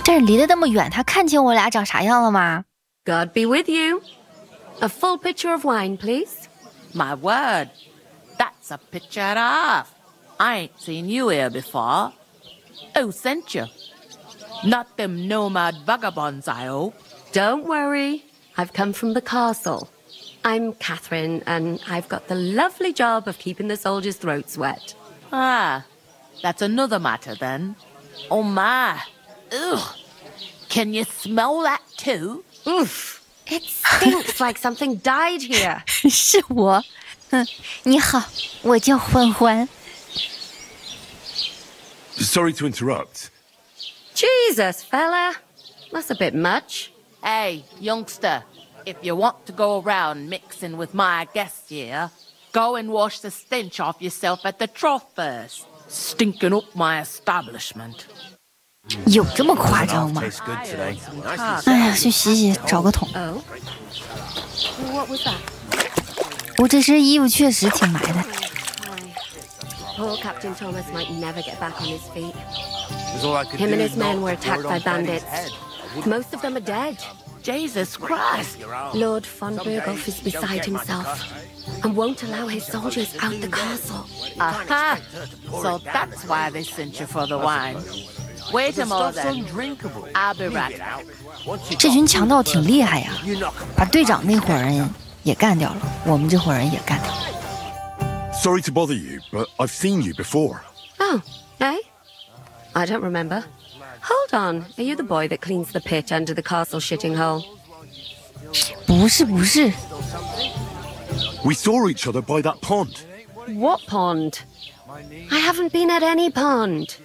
但是离得那么远，她看清我俩长啥样了吗 God be with you. A full pitcher of wine, please. My word. That's a picture and a half. I ain't seen you here before. Who sent you? Not them nomad vagabonds, I hope. Don't worry. I've come from the castle. I'm Catherine, and I've got the lovely job of keeping the soldiers' throats wet. Ah, that's another matter then. Oh my. Ugh. Can you smell that too? Oof. It stinks like something died here. 是我。你好，我叫欢欢。Sorry to interrupt. Jesus, fella. That's a bit much. Hey, youngster, if you want to go around mixing with my guests here, go and wash the stench off yourself at the trough first. Stinking up my establishment. 有这么夸张吗？哎呀，去洗洗，找个桶。What was that? 我这身衣服确实挺埋的。Poor Captain Thomas might never get back on his feet. Him and his men were attacked by bandits. Most of them are dead. Jesus Christ! Lord von Berghoff is beside himself and won't allow his soldiers out the castle. Aha! So that's why they sent you for the wine. Wait a moment. I'll be right. 这群强盗挺厉害呀，把队长那伙人也干掉了，我们这伙人也干掉了。Sorry to bother you, but I've seen you before. Oh, eh? I don't remember. Hold on. Are you the boy that cleans the pit under the castle shitting hole? 不是，不是。We saw each other by that pond. What pond? I haven't been at any pond.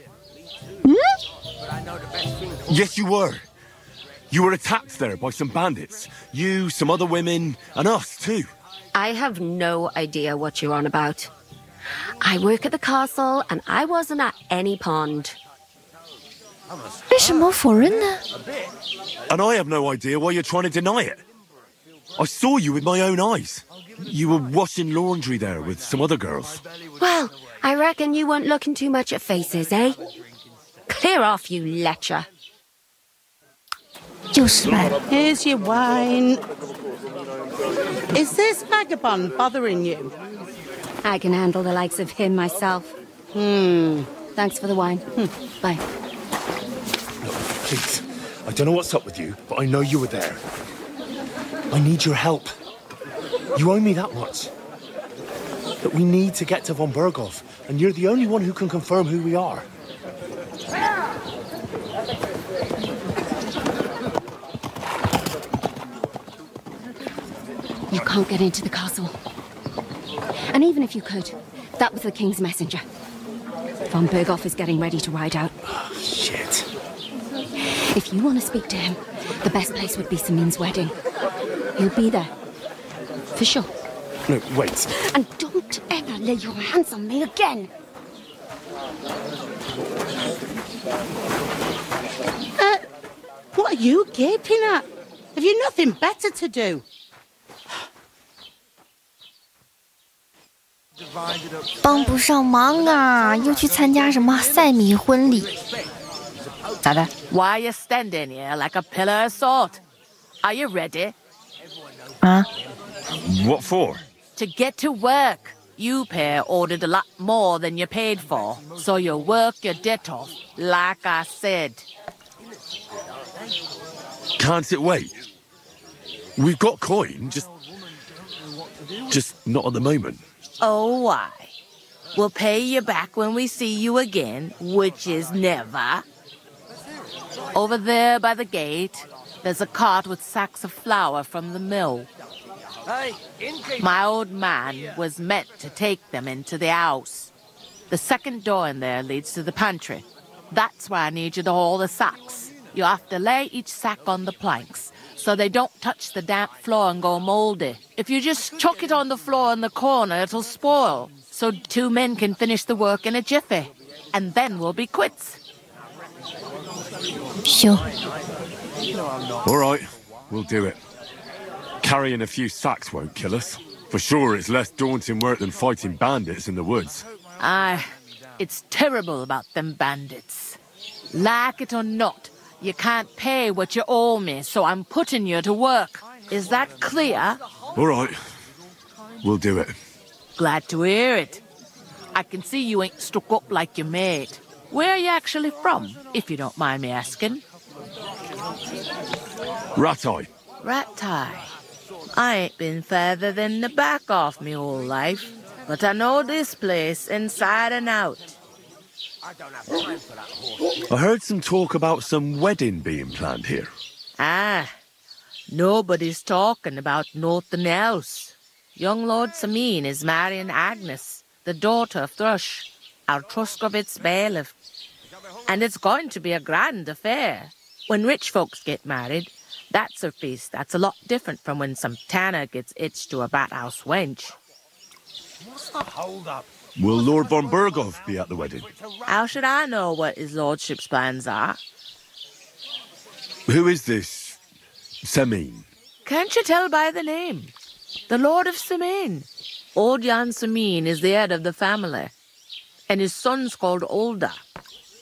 Yes, you were. You were attacked there by some bandits. You, some other women, and us too. I have no idea what you're on about. I work at the castle, and I wasn't at any pond. 为什么否认呢？ And I have no idea why you're trying to deny it. I saw you with my own eyes. You were washing laundry there with some other girls. Well, I reckon you weren't looking too much at faces, eh? Clear off, you lecher. 又失败了。 Here's your wine. Is this vagabond bothering you? I can handle the likes of him myself. Thanks for the wine. Bye. Please, I don't know what's up with you, but I know you were there. I need your help. You owe me that much. But we need to get to von Berghoff, and you're the only one who can confirm who we are. You can't get into the castle. And even if you could, that was the king's messenger. Von Berghoff is getting ready to ride out. Oh, shit. If you want to speak to him, the best place would be Samin's wedding. He'll be there. For sure. No, wait. And don't ever lay your hands on me again. What are you gaping at? Have you nothing better to do? 帮不上忙啊，又去参加什么赛米婚礼？咋的 Why are you standing here like a pillar of salt? Are you ready? 啊 What for? To get to work. You pair ordered a lot more than you paid for, so you work your debt off, like I said. Can't it wait? We've got coin, just not at the moment. Oh, why? We'll pay you back when we see you again, which is never. Over there by the gate, there's a cart with sacks of flour from the mill. My old man was meant to take them into the house. The second door in there leads to the pantry. That's where I need you to haul the sacks. You have to lay each sack on the planks, so they don't touch the damp floor and go mouldy. If you just chuck it on the floor in the corner, it'll spoil. So 2 men can finish the work in a jiffy. And then we'll be quits. Sure. All right, we'll do it. Carrying a few sacks won't kill us. For sure, it's less daunting work than fighting bandits in the woods. Aye, it's terrible about them bandits. Like it or not, you can't pay what you owe me, so I'm putting you to work. Is that clear? All right, we'll do it. Glad to hear it. I can see you ain't stuck up like your mate. Where are you actually from, if you don't mind me asking? Rat-eye. Rat-tie. I ain't been further than the back off me whole life, but I know this place inside and out. I heard some talk about some wedding being planned here. Ah, nobody's talking about nothing else. Young Lord Sameen is marrying Agnes, the daughter of Thrush, our Truscovitz bailiff. And it's going to be a grand affair. When rich folks get married, that's a feast that's a lot different from when some tanner gets hitched to a bat-house wench. What's the hold-up? Will Lord von Berghoff be at the wedding? How should I know what his lordship's plans are? Who is this Sameen? Can't you tell by the name? The Lord of Sameen. Old Jan Sameen is the head of the family. And his son's called Olda.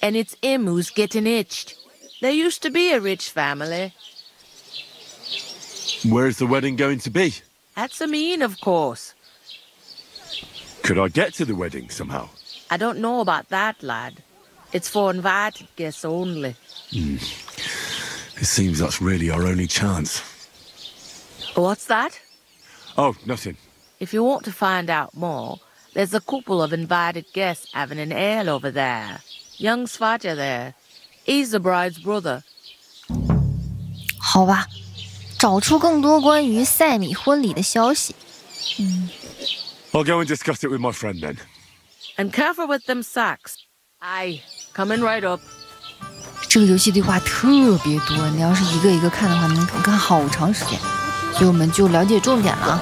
And it's him who's getting hitched. There used to be a rich family. Where's the wedding going to be? At Sameen, of course. Could I get to the wedding somehow? I don't know about that, lad. It's for invited guests only. It seems that's really our only chance. What's that? Oh, nothing. If you want to find out more, there's a couple of invited guests having an ale over there. Young Svaja there. He's the bride's brother. 好吧，找出更多关于赛米婚礼的消息。I'll go and discuss it with my friend then. And careful with them sacks. Aye, coming right up. 这个游戏对话特别多，你要是一个一个看的话，能看好长时间。所以我们就了解重点了啊。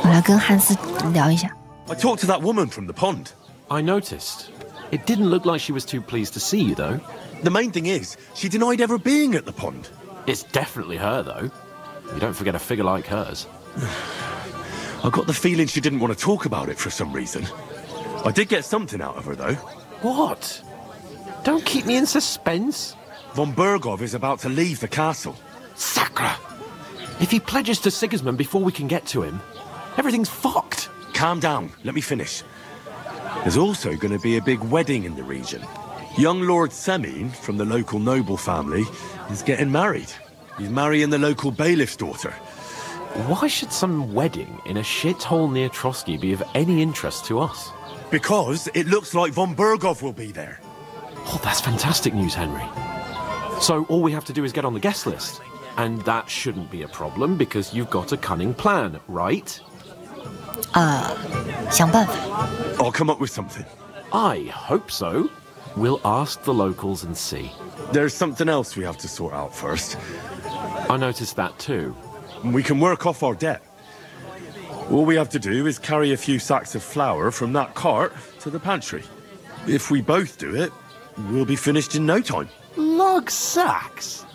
我来跟汉斯聊一下。I talked to that woman from the pond. I noticed. It didn't look like she was too pleased to see you, though. The main thing is, she denied ever being at the pond. It's definitely her, though. You don't forget a figure like hers. I got the feeling she didn't want to talk about it for some reason. I did get something out of her, though. What? Don't keep me in suspense. Von Berghoff is about to leave the castle. Sacra! If he pledges to Sigismund before we can get to him, everything's fucked. Calm down. Let me finish. There's also going to be a big wedding in the region. Young Lord Sameen, from the local noble family, is getting married. He's marrying the local bailiff's daughter. Why should some wedding in a shithole near Trotsky be of any interest to us? Because it looks like von Berghoff will be there. Oh, that's fantastic news, Henry. So all we have to do is get on the guest list. And that shouldn't be a problem because you've got a cunning plan, right? 想办法。 I'll come up with something. I hope so. We'll ask the locals and see. There's something else we have to sort out first. I noticed that too. We can work off our debt. All we have to do is carry a few sacks of flour from that cart to the pantry. If we both do it, we'll be finished in no time. Lug sacks?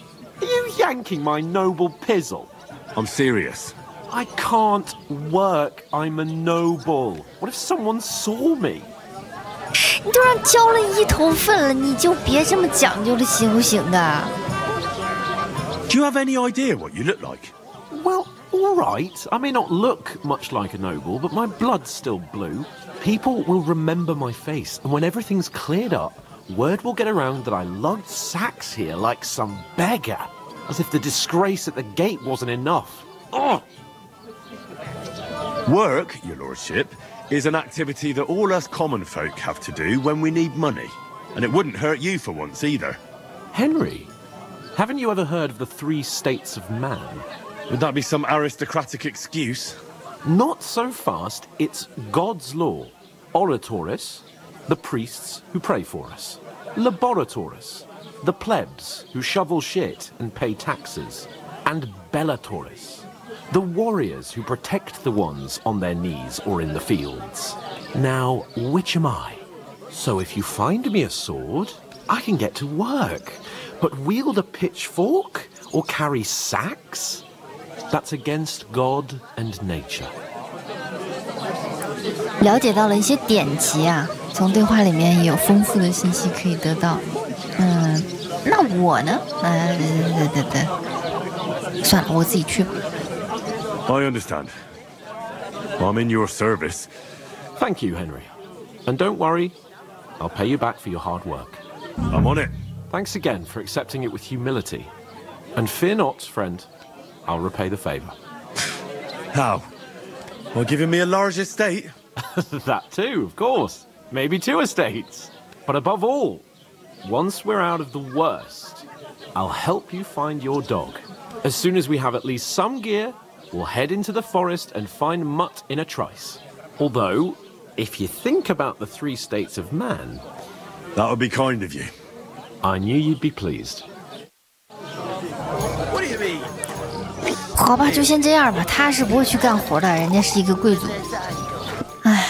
Are you yanking my noble pizzle? I'm serious. I can't work. I'm a noble. What if someone saw me? 你都让浇了一头粪了，你就别这么讲究了，行不行啊？ Do you have any idea what you look like? Well, all right. I may not look much like a noble, but my blood's still blue. People will remember my face, and when everything's cleared up, word will get around that I lugged sacks here like some beggar, as if the disgrace at the gate wasn't enough. Ugh! Work, your lordship, is an activity that all us common folk have to do when we need money. And it wouldn't hurt you for once either. Henry, haven't you ever heard of the 3 states of man? Would that be some aristocratic excuse? Not so fast. It's God's law. Oratoris, the priests who pray for us. Laboratoris, the plebs who shovel shit and pay taxes. And Bellatoris, the warriors who protect the ones on their knees or in the fields. Now, which am I? So if you find me a sword, I can get to work. But wield a pitchfork or carry sacks? That's against God and nature. 了解到了一些典籍啊，从对话里面也有丰富的信息可以得到。那我呢？算了，我自己去吧。I understand. I'm in your service. Thank you, Henry. And don't worry, I'll pay you back for your hard work. I'm on it. Thanks again for accepting it with humility. And fear not, friend. I'll repay the favor. How? By giving me a large estate? That too, of course. Maybe 2 estates. But above all, once we're out of the worst, I'll help you find your dog. As soon as we have at least some gear, we'll head into the forest and find Mutt in a trice. Although, if you think about the 3 states of man... That would be kind of you. I knew you'd be pleased. What do you mean? 好吧，就先这样吧。他是不会去干活的，人家是一个贵族。哎，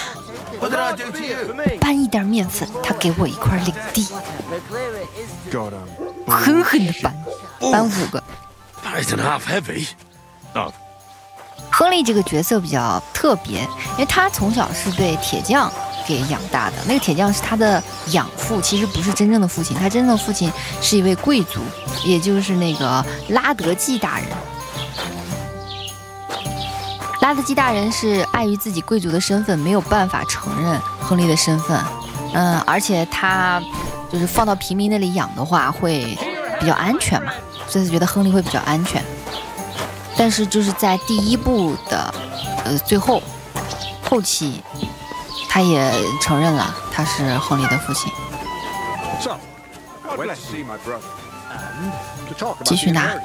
搬一点面粉，他给我一块领地，狠狠的搬5个。That isn't half heavy. Oh. 亨利这个角色比较特别，因为他从小是被铁匠给养大的。那个铁匠是他的养父，其实不是真正的父亲，他真正的父亲是一位贵族，也就是那个拉德基大人。拉德基大人是碍于自己贵族的身份，没有办法承认亨利的身份。而且他就是放到平民那里养的话，会比较安全嘛，所以他觉得亨利会比较安全。但是就是在第1部的最后期，他也承认了他是亨利的父亲。继续拿。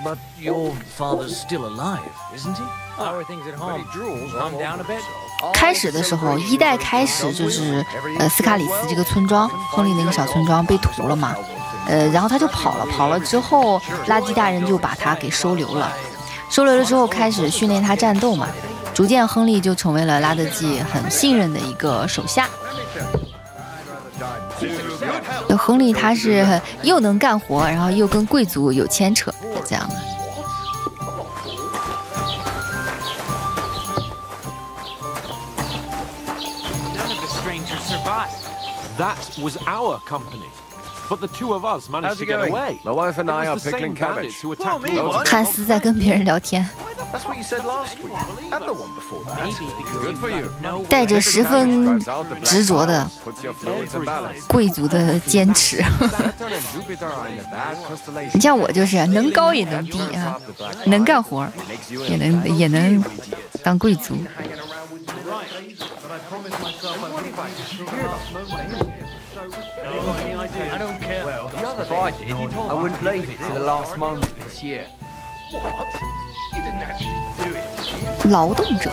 But your father's still alive, isn't he? How are things at home? Calm down a bit. 开始的时候，1代开始就是斯卡里斯这个村庄，亨利那个小村庄被屠了嘛，然后他就跑了之后，拉基大人就把他给收留了。收留了之后，开始训练他战斗嘛，逐渐亨利就成为了拉德基很信任的一个手下。亨利他是又能干活，然后又跟贵族有牵扯这样的。That was our company. But the 2 of us managed to get away. My wife and I are picking cabbage. 汉斯在跟别人聊天， That's what you said last week. And the one before that. Good for you. 带着十分执着的贵族的坚持。你像我就是能高也能低啊，能干活也能当贵族。I don't care. Well, if I did, I wouldn't leave it to the last moment this year. What? You didn't actually do it. 劳动者。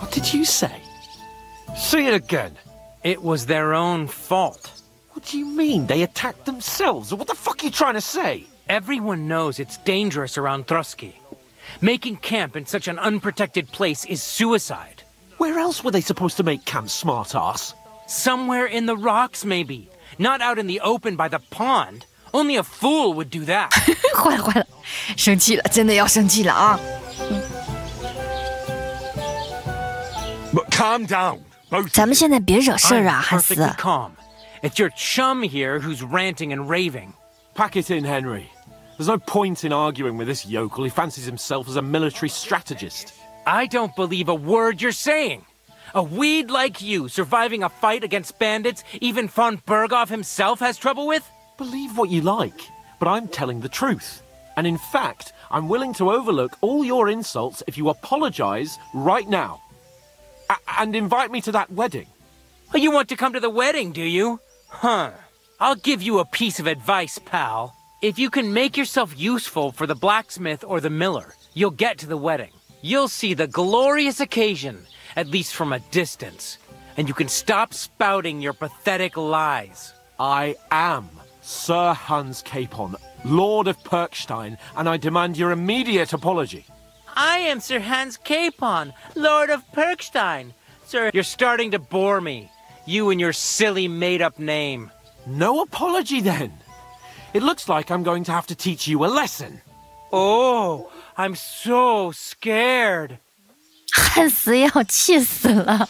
What did you say? Say it again. It was their own fault. What do you mean? They attacked themselves? What the fuck are you trying to say? Everyone knows it's dangerous around Trusky. Making camp in such an unprotected place is suicide. Where else were they supposed to make camp, smartass? Somewhere in the rocks, maybe. Not out in the open by the pond. Only a fool would do that. 坏了坏了，生气了，真的要生气了啊！ But calm down. 咱们现在别惹事儿啊，汉斯。 Perfectly calm. It's your chum here who's ranting and raving. Pack it in, Henry. There's no point in arguing with this yokel. He fancies himself as a military strategist. I don't believe a word you're saying. A weed like you surviving a fight against bandits even von Berghoff himself has trouble with? Believe what you like, but I'm telling the truth. And in fact, I'm willing to overlook all your insults if you apologize right now. And invite me to that wedding. Oh, you want to come to the wedding, do you? Huh. I'll give you a piece of advice, pal. If you can make yourself useful for the blacksmith or the miller, you'll get to the wedding. You'll see the glorious occasion, at least from a distance. And you can stop spouting your pathetic lies. I am Sir Hans Capon, Lord of Perkstein, and I demand your immediate apology. I am Sir Hans Capon, Lord of Perkstein. Sir, you're starting to bore me. You and your silly made-up name. No apology, then. It looks like I'm going to have to teach you a lesson. Oh, I'm so scared. 汉斯要气死了。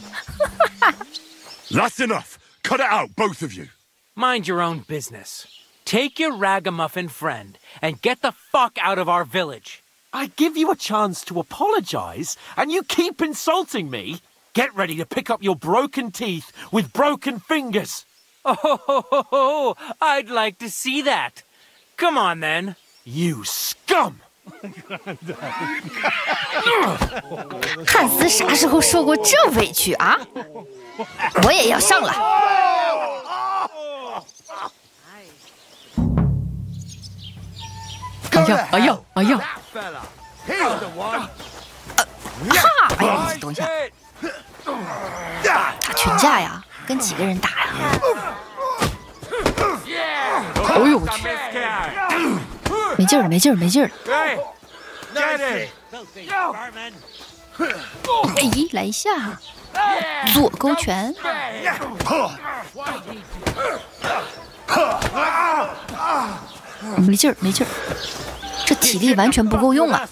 That's enough. Cut it out, both of you. Mind your own business. Take your ragamuffin friend and get the fuck out of our village. I give you a chance to apologize, and you keep insulting me. Get ready to pick up your broken teeth with broken fingers. Oh, I'd like to see that. Come on, then. You scum! 汉斯啥时候受过这委屈啊？我也要上了。哎呀，哎呀，哎呀！哈！哎呀，你等一下，打群架呀？跟几个人打呀？哎呦我去！没劲儿了，没劲儿，没劲儿了！哎，来一下，左勾拳。没劲儿，没劲儿，这体力完全不够用啊！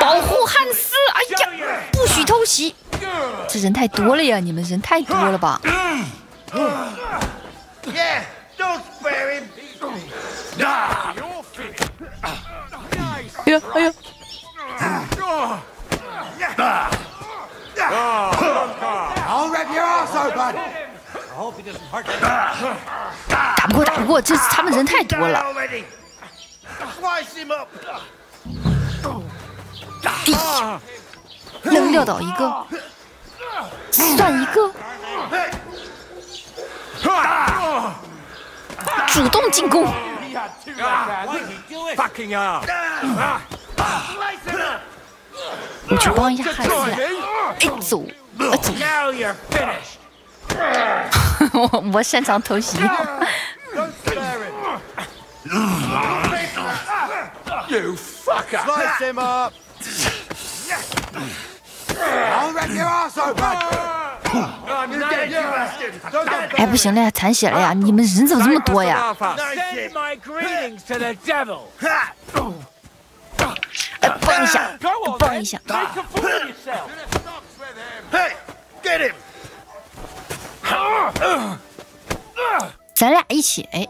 保护汉斯！哎呀，不许偷袭！这人太多了呀，你们人太多了吧？哎呀，哎呀！打不过，打不过，这他们人太多了。能撂倒一个，算一个。主动进攻。我去帮一下汉斯。哎，走，走。我擅长偷袭。You fucker! Slice him up! I'll rip your ass open! 哎，不行了呀，残血了呀！你们人怎么这么多呀？帮一下，帮一下。Hey, get him! 咱俩一起，哎，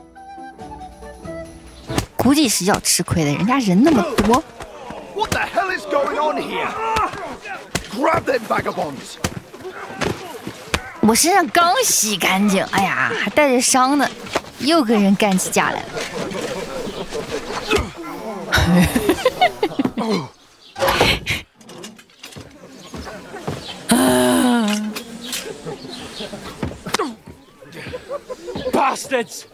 估计是要吃亏的，人家人那么多。What the hell is going on here? Grab them vagabonds! 我身上刚洗干净，哎呀，还带着伤呢，又跟人干起架来了。Bastards!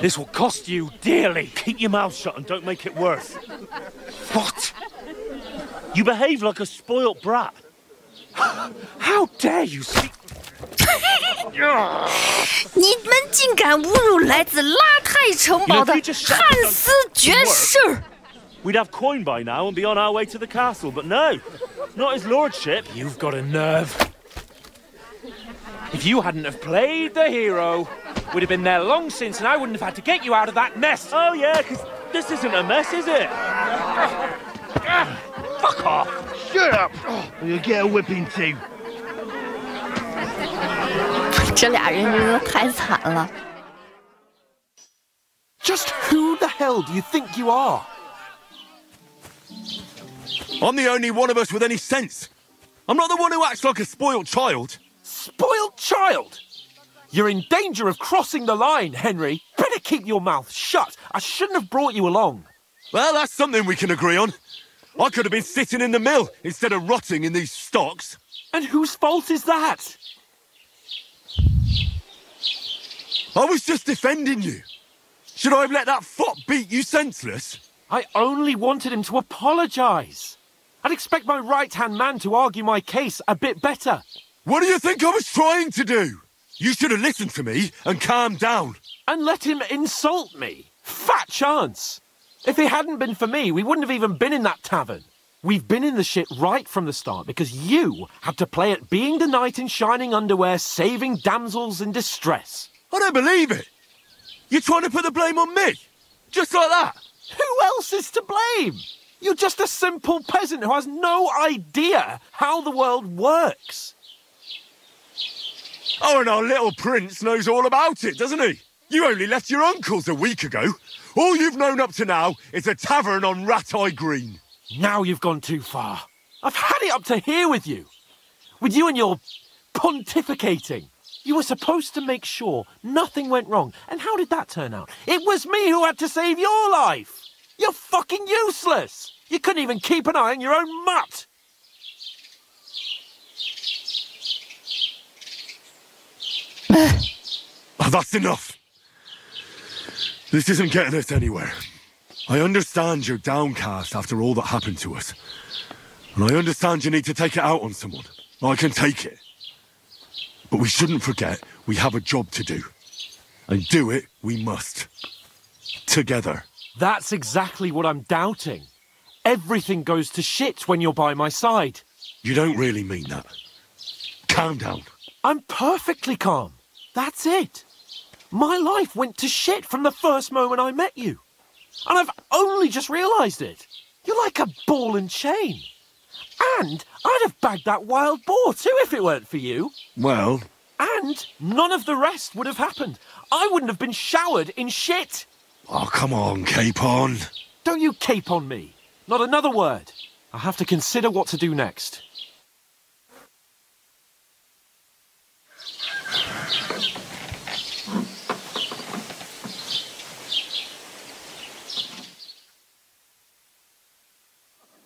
This will cost you dearly. Keep your mouth shut and don't make it worse. What? You behave like a spoilt brat. How dare you speak? 你们竟敢侮辱来自拉泰城堡的汉斯爵士！ We'd have coin by now and be on our way to the castle, but no, not his lordship. You've got a nerve. If you hadn't have played the hero, we'd have been there long since, and I wouldn't have had to get you out of that mess. Oh yeah, because this isn't a mess, is it? Fuck off! Shut up! Or you'll get a whipping too. 这俩人真的太惨了。Just who the hell do you think you are? I'm the only one of us with any sense. I'm not the one who acts like a spoiled child. Spoiled child? You're in danger of crossing the line, Henry. Better keep your mouth shut. I shouldn't have brought you along. Well, that's something we can agree on. I could have been sitting in the mill instead of rotting in these stocks. And whose fault is that? I was just defending you. Should I have let that fop beat you senseless? I only wanted him to apologise. I'd expect my right-hand man to argue my case a bit better. What do you think I was trying to do? You should have listened to me and calmed down. And let him insult me. Fat chance. If it hadn't been for me, we wouldn't have even been in that tavern. We've been in the shit right from the start because you had to play at being the knight in shining underwear, saving damsels in distress. I don't believe it. You're trying to put the blame on me? Just like that? Who else is to blame? You're just a simple peasant who has no idea how the world works. Oh, and our little prince knows all about it, doesn't he? You only left your uncle's a week ago. All you've known up to now is a tavern on Rat-Eye Green. Now you've gone too far. I've had it up to here with you. With you and your pontificating. You were supposed to make sure nothing went wrong. And how did that turn out? It was me who had to save your life. You're fucking useless. You couldn't even keep an eye on your own mutt. Oh, that's enough. This isn't getting us anywhere. I understand you're downcast after all that happened to us. And I understand you need to take it out on someone. I can take it. But we shouldn't forget we have a job to do. And do it we must. Together. That's exactly what I'm doubting. Everything goes to shit when you're by my side. You don't really mean that. Calm down. I'm perfectly calm. That's it. My life went to shit from the first moment I met you. And I've only just realised it. You're like a ball and chain. And I'd have bagged that wild boar too if it weren't for you. Well... And none of the rest would have happened. I wouldn't have been showered in shit. Oh, come on, Capon. Don't you cape on me. Not another word. I'll have to consider what to do next.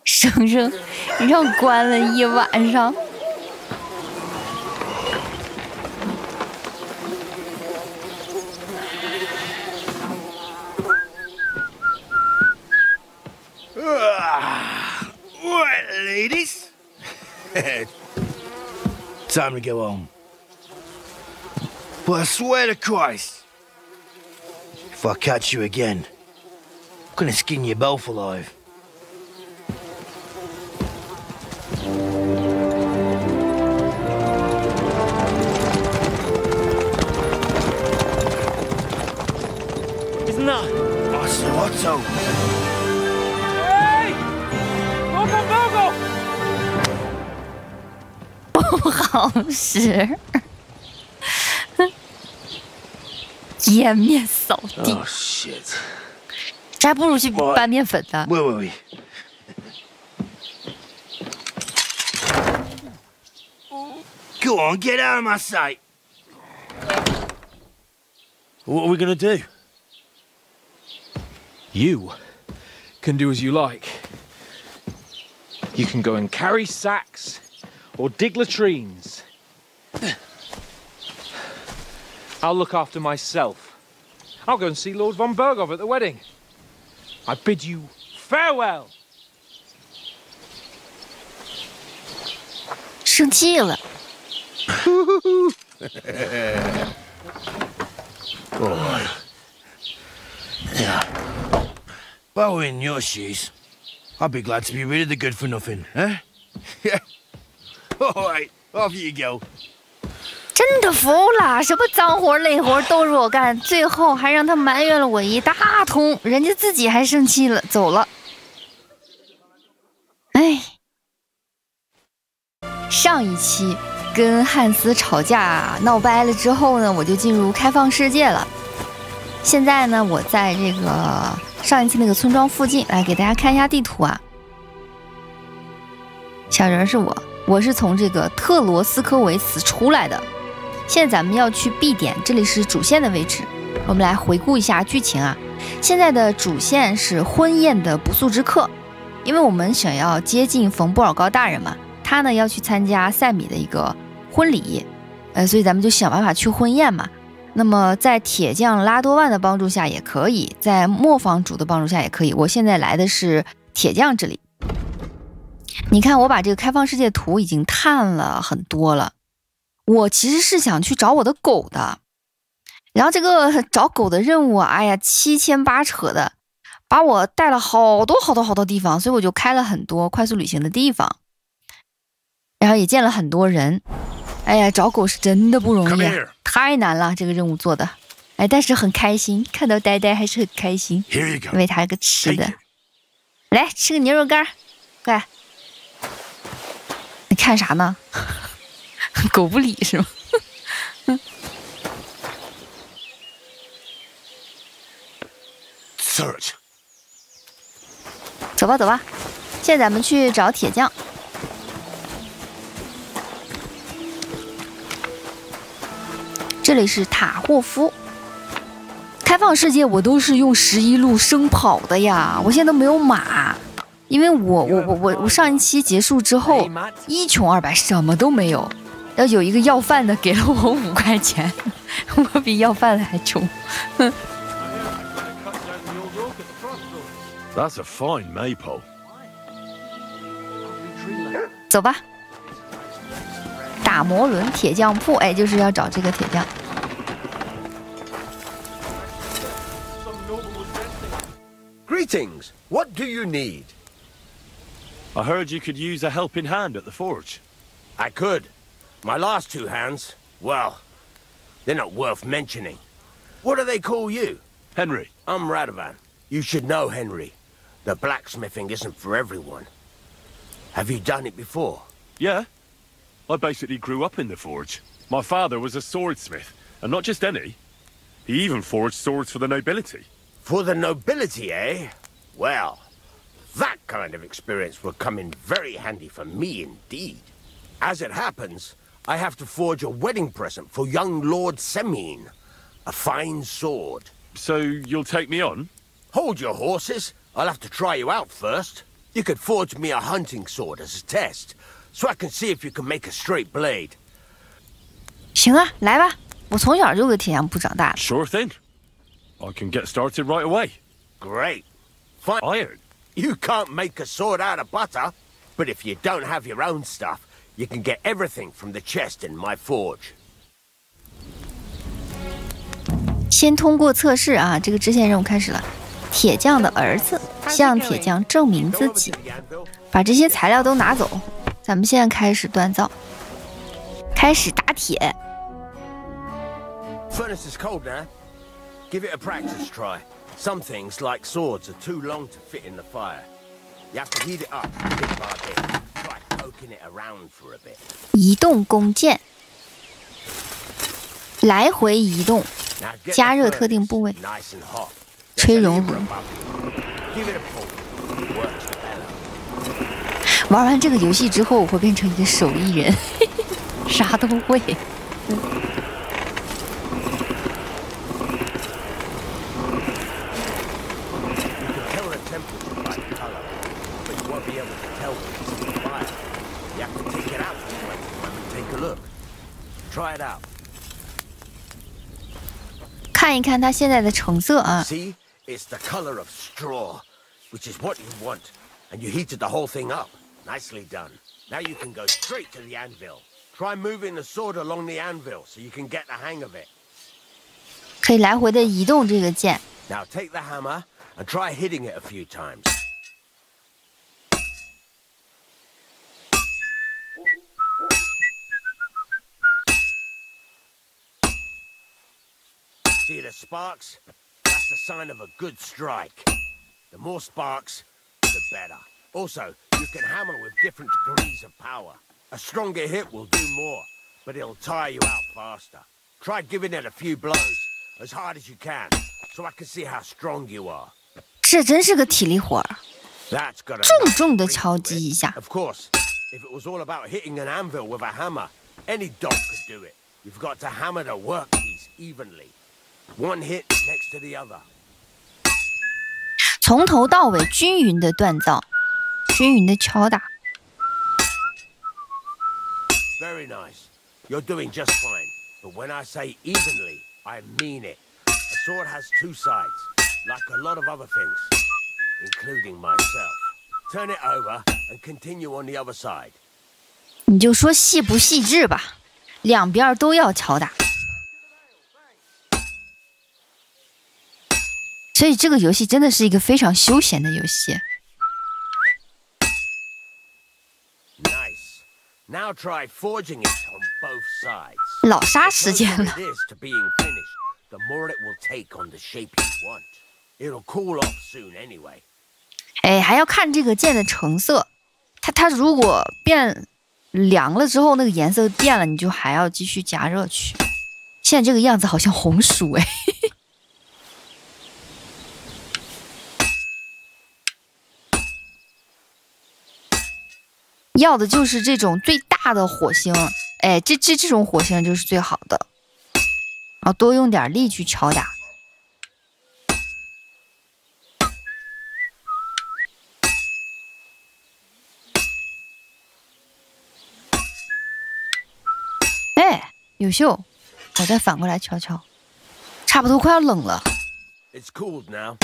生生让关了一晚上。Right, ladies. Time to go home. But I swear to Christ, if I catch you again, I'm gonna skin you both alive. Isn't that Otto? Hey! Bogo! 不好使，颜面扫地。Oh shit！ 这还不如去拌面粉的。Wait. Go on, get out of my sight. What are we gonna do? You can do as you like. You can go and carry sacks or dig latrines. I'll look after myself. I'll go and see Lord von Berghoff at the wedding. I bid you farewell. 生气了。Oh. Yeah. Well, in your shoes, I'd be glad to be rid of the good for nothing, eh? Yeah. All right, off you go. 真的服了，什么脏活累活都是我干，最后还让他埋怨了我一大通，人家自己还生气了，走了。哎，上一期跟汉斯吵架闹掰了之后呢，我就进入开放世界了。现在呢，我在这个上一次那个村庄附近，来给大家看一下地图啊。小人是我是从这个特罗斯科维茨出来的。现在咱们要去 B 点，这里是主线的位置。我们来回顾一下剧情啊。现在的主线是婚宴的不速之客，因为我们想要接近冯布尔高大人嘛，他呢要去参加塞米的一个婚礼，所以咱们就想办法去婚宴嘛。那么在铁匠拉多万的帮助下也可以，在磨坊主的帮助下也可以。我现在来的是铁匠这里。你看，我把这个开放世界图已经探了很多了。我其实是想去找我的狗的，然后这个找狗的任务啊，哎呀，七牵八扯的，把我带了好多地方，所以我就开了很多快速旅行的地方，然后也见了很多人。哎呀，找狗是真的不容易啊，太难了，这个任务做的。哎，但是很开心，看到呆呆还是很开心，喂它个吃的，来吃个牛肉干，快！你看啥呢？狗不理是吗？走吧走吧，现在咱们去找铁匠。这里是塔霍夫。开放世界我都是用11路生跑的呀，我现在都没有马。因为我上一期结束之后一穷二白，什么都没有。要有一个要饭的给了我5块钱，我比要饭的还穷。That's a fine maypole. 走吧，打磨轮铁匠铺，哎，就是要找这个铁匠。Greetings. What do you need? I heard you could use a helping hand at the forge. I could. My last 2 hands, well, they're not worth mentioning. What do they call you? Henry. I'm Radovan. You should know, Henry. The blacksmithing isn't for everyone. Have you done it before? Yeah. I basically grew up in the forge. My father was a swordsmith, and not just any. He even forged swords for the nobility. For the nobility, eh? Well, that kind of experience will come in very handy for me indeed. As it happens, I have to forge a wedding present for young Lord Semine. A fine sword. So you'll take me on? Hold your horses. I'll have to try you out first. You could forge me a hunting sword as a test, so I can see if you can make a straight blade. 行啊，来吧，我从小就搁铁匠铺长大的。Sure thing. I can get started right away. Great. Fine. Iron. You can't make a sword out of butter, but if you don't have your own stuff, you can get everything from the chest in my forge. 先通过测试啊，这个支线任务开始了。铁匠的儿子向铁匠证明自己，把这些材料都拿走。咱们现在开始锻造，开始打铁。Furnace is cold now. Give it a practice try. Some things, like swords, are too long to fit in the fire. You have to heat it up bit by bit. Try poking it around for a bit. 移动弓箭，来回移动，加热特定部位，吹熔炉。玩完这个游戏之后，我会变成一个手艺人，啥都会。看一看它现在的成色啊。 See, it's the color of straw, which is what you want, and you heated the whole thing up. Nicely done. Now you can go straight to the anvil. Try moving the sword along the anvil so you can get the hang of it. 可以来回的移动这个剑。Now take the hammer and try hitting it a few times. See the sparks? That's the sign of a good strike. The more sparks, the better. Also, you can hammer with different degrees of power. A stronger hit will do more, but it'll tire you out faster. Try giving it a few blows, as hard as you can, so I can see how strong you are. 这真是个体力活儿， That's got a 重重的敲击一下。 Of course, if it was all about hitting an anvil with a hammer, any dog could do it. You've got to hammer the workpiece evenly. One hit next to the other. 从头到尾均匀的锻造，均匀的敲打。 Very nice. You're doing just fine. But when I say evenly, I mean it. A sword has two sides, like a lot of other things, including myself. Turn it over and continue on the other side. 你就说细不细致吧，两边都要敲打。所以这个游戏真的是一个非常休闲的游戏。 Now try forging it on both sides. 老杀时间了。 The closer it is to being finished, the more it will take on the shape you want. It'll cool off soon anyway. 哎，还要看这个剑的成色，它如果变凉了之后，那个颜色变了，你就还要继续加热去。现在这个样子好像红薯哎。要的就是这种最大的火星，哎，这种火星就是最好的。然后多用点力去敲打。哎，优秀！我再反过来敲敲，差不多快要冷了。It's cooled now.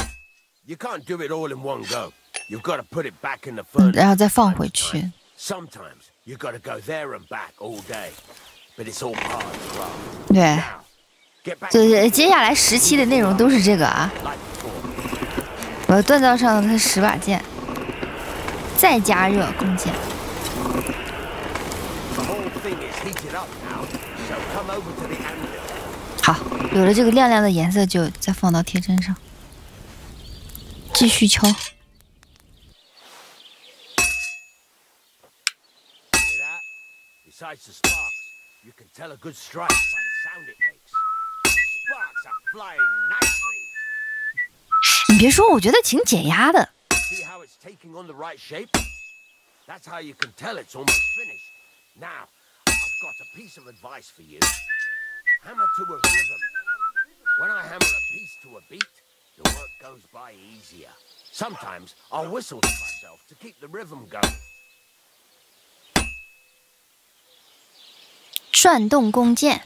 You can't do it all in one go. You've got to put it back in the furnace. 然后再放回去。 Sometimes you got to go there and back all day, but it's all part of the craft. 对，这接下来10期的内容都是这个啊。我要锻造上它10把剑，再加热弓箭。好，有了这个亮亮的颜色，就再放到铁砧上，继续敲。 Besides the sparks, you can tell a good strike by the sound it makes. Sparks are flying nicely. 你别说，我觉得挺减压的。 See how it's taking on the right shape? That's how you can tell it's almost finished. Now, I've got a piece of advice for you. Hammer to a rhythm. When I hammer a piece to a beat, the work goes by easier. Sometimes I'll whistle to myself to keep the rhythm going. 转动弓箭，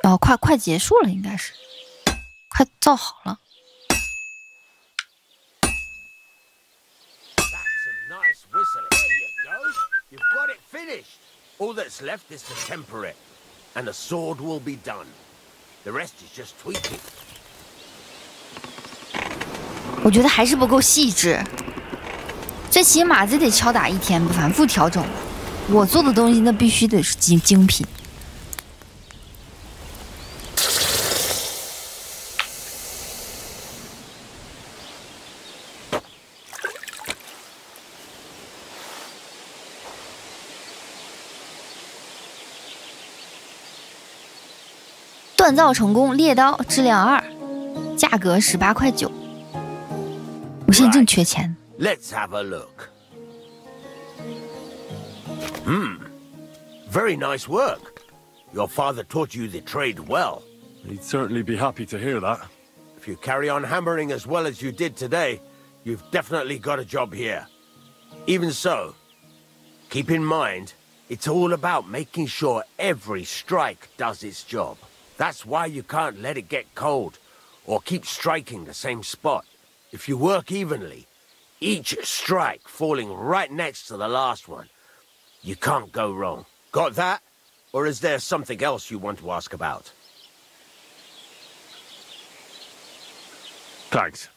哦，快结束了，应该是，快造好了。 Nice whistling. There you go. You've got it finished. All that's left is to temper it, and the sword will be done. The rest is just tweaking. 我觉得还是不够细致，最起码这得敲打1天，反复调整。我做的东西那必须得是精品。锻造成功，猎刀质量2，价格18.9块。我现在正缺钱。Let's have a look. Very nice work. Your father taught you the trade well. He'd certainly be happy to hear that. If you carry on hammering as well as you did today, you've definitely got a job here. Even so, keep in mind, it's all about making sure every strike does its job. That's why you can't let it get cold, or keep striking the same spot. If you work evenly, each strike falling right next to the last one, You can't go wrong. Got that? Or is there something else you want to ask about? Thanks.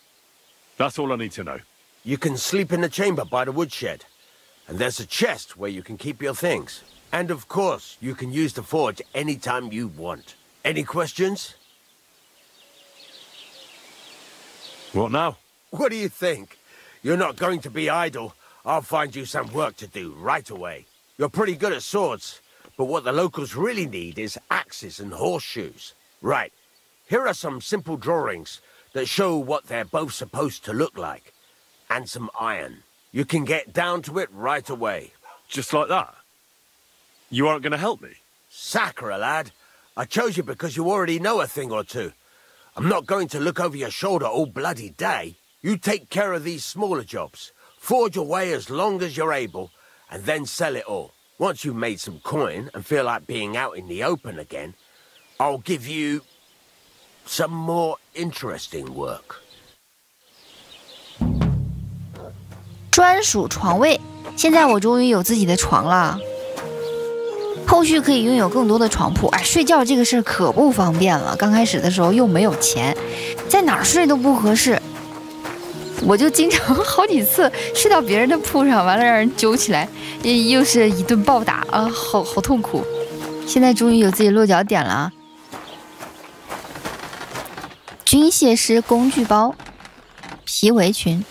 That's all I need to know. You can sleep in the chamber by the woodshed. And there's a chest where you can keep your things. And of course, you can use the forge anytime you want. Any questions? What now? What do you think? You're not going to be idle. I'll find you some work to do right away. You're pretty good at swords, but what the locals really need is axes and horseshoes. Right, here are some simple drawings that show what they're both supposed to look like. And some iron. You can get down to it right away. Just like that? You aren't going to help me? Sacre, lad. I chose you because you already know a thing or two. I'm not going to look over your shoulder all bloody day. You take care of these smaller jobs. Forge away as long as you're able, and then sell it all. Once you've made some coin and feel like being out in the open again, I'll give you some more interesting work. 专属床位，现在我终于有自己的床了。后续可以拥有更多的床铺。哎，睡觉这个事儿可不方便了。刚开始的时候又没有钱，在哪儿睡都不合适，我就经常好几次睡到别人的铺上，完了让人揪起来，又是一顿暴打啊，好痛苦。现在终于有自己落脚点了。军械师工具包，皮围裙。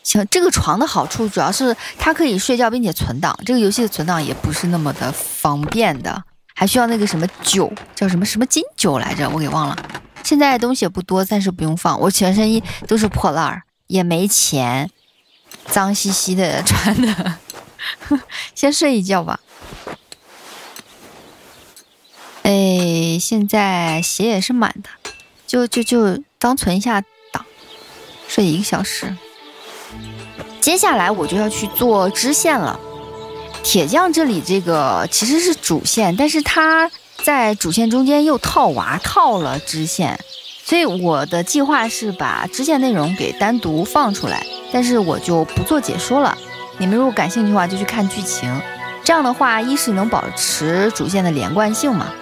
行，这个床的好处主要是它可以睡觉并且存档，这个游戏的存档也不是那么的方便的，还需要那个什么酒，叫什么金酒来着，我给忘了。现在东西也不多，暂时不用放。我全身衣都是破烂儿，也没钱，脏兮兮的穿的，先睡一觉吧。哎，现在血也是满的，就当存一下档，睡1个小时。接下来我就要去做支线了。铁匠这里这个其实是主线，但是他在主线中间又套了支线，所以我的计划是把支线内容给单独放出来，但是我就不做解说了。你们如果感兴趣的话，就去看剧情。这样的话，一是能保持主线的连贯性嘛，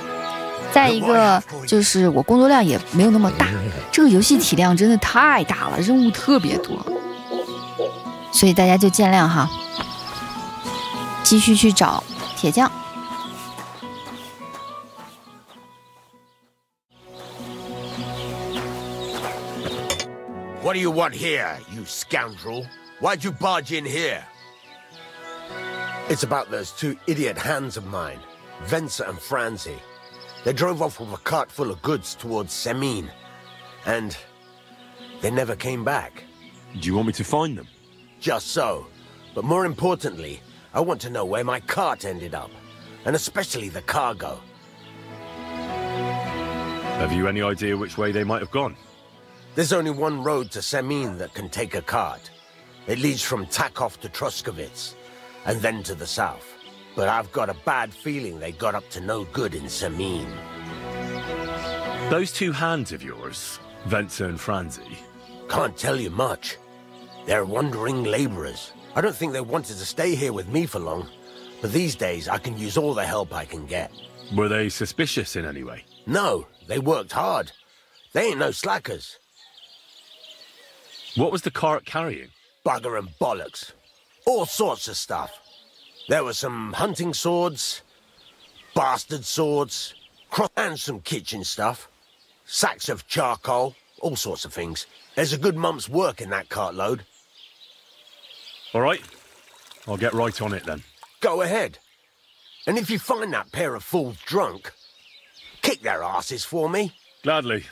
再一个就是我工作量也没有那么大。这个游戏体量真的太大了，任务特别多。所以大家就见谅哈，继续去找铁匠。What do you want here, you scoundrel? Why'd you barge in here? It's about those two idiot hands of mine, Venser and Franzi. They drove off with a cart full of goods towards Semin, and they never came back. Do you want me to find them? Just so. But more importantly, I want to know where my cart ended up, and especially the cargo. Have you any idea which way they might have gone? There's only one road to Semin that can take a cart. It leads from Takov to Truskovitz, and then to the south. But I've got a bad feeling they got up to no good in Semin. Those two hands of yours, Venser and Franzi. Can't tell you much. They're wandering laborers. I don't think they wanted to stay here with me for long, but these days I can use all the help I can get. Were they suspicious in any way? No, they worked hard. They ain't no slackers. What was the cart carrying? Bugger and bollocks. All sorts of stuff. There were some hunting swords, bastard swords, and some kitchen stuff. Sacks of charcoal, all sorts of things. There's a good month's work in that cartload. All right. I'll get right on it then. Go ahead. And if you find that pair of fools drunk, kick their asses for me. Gladly.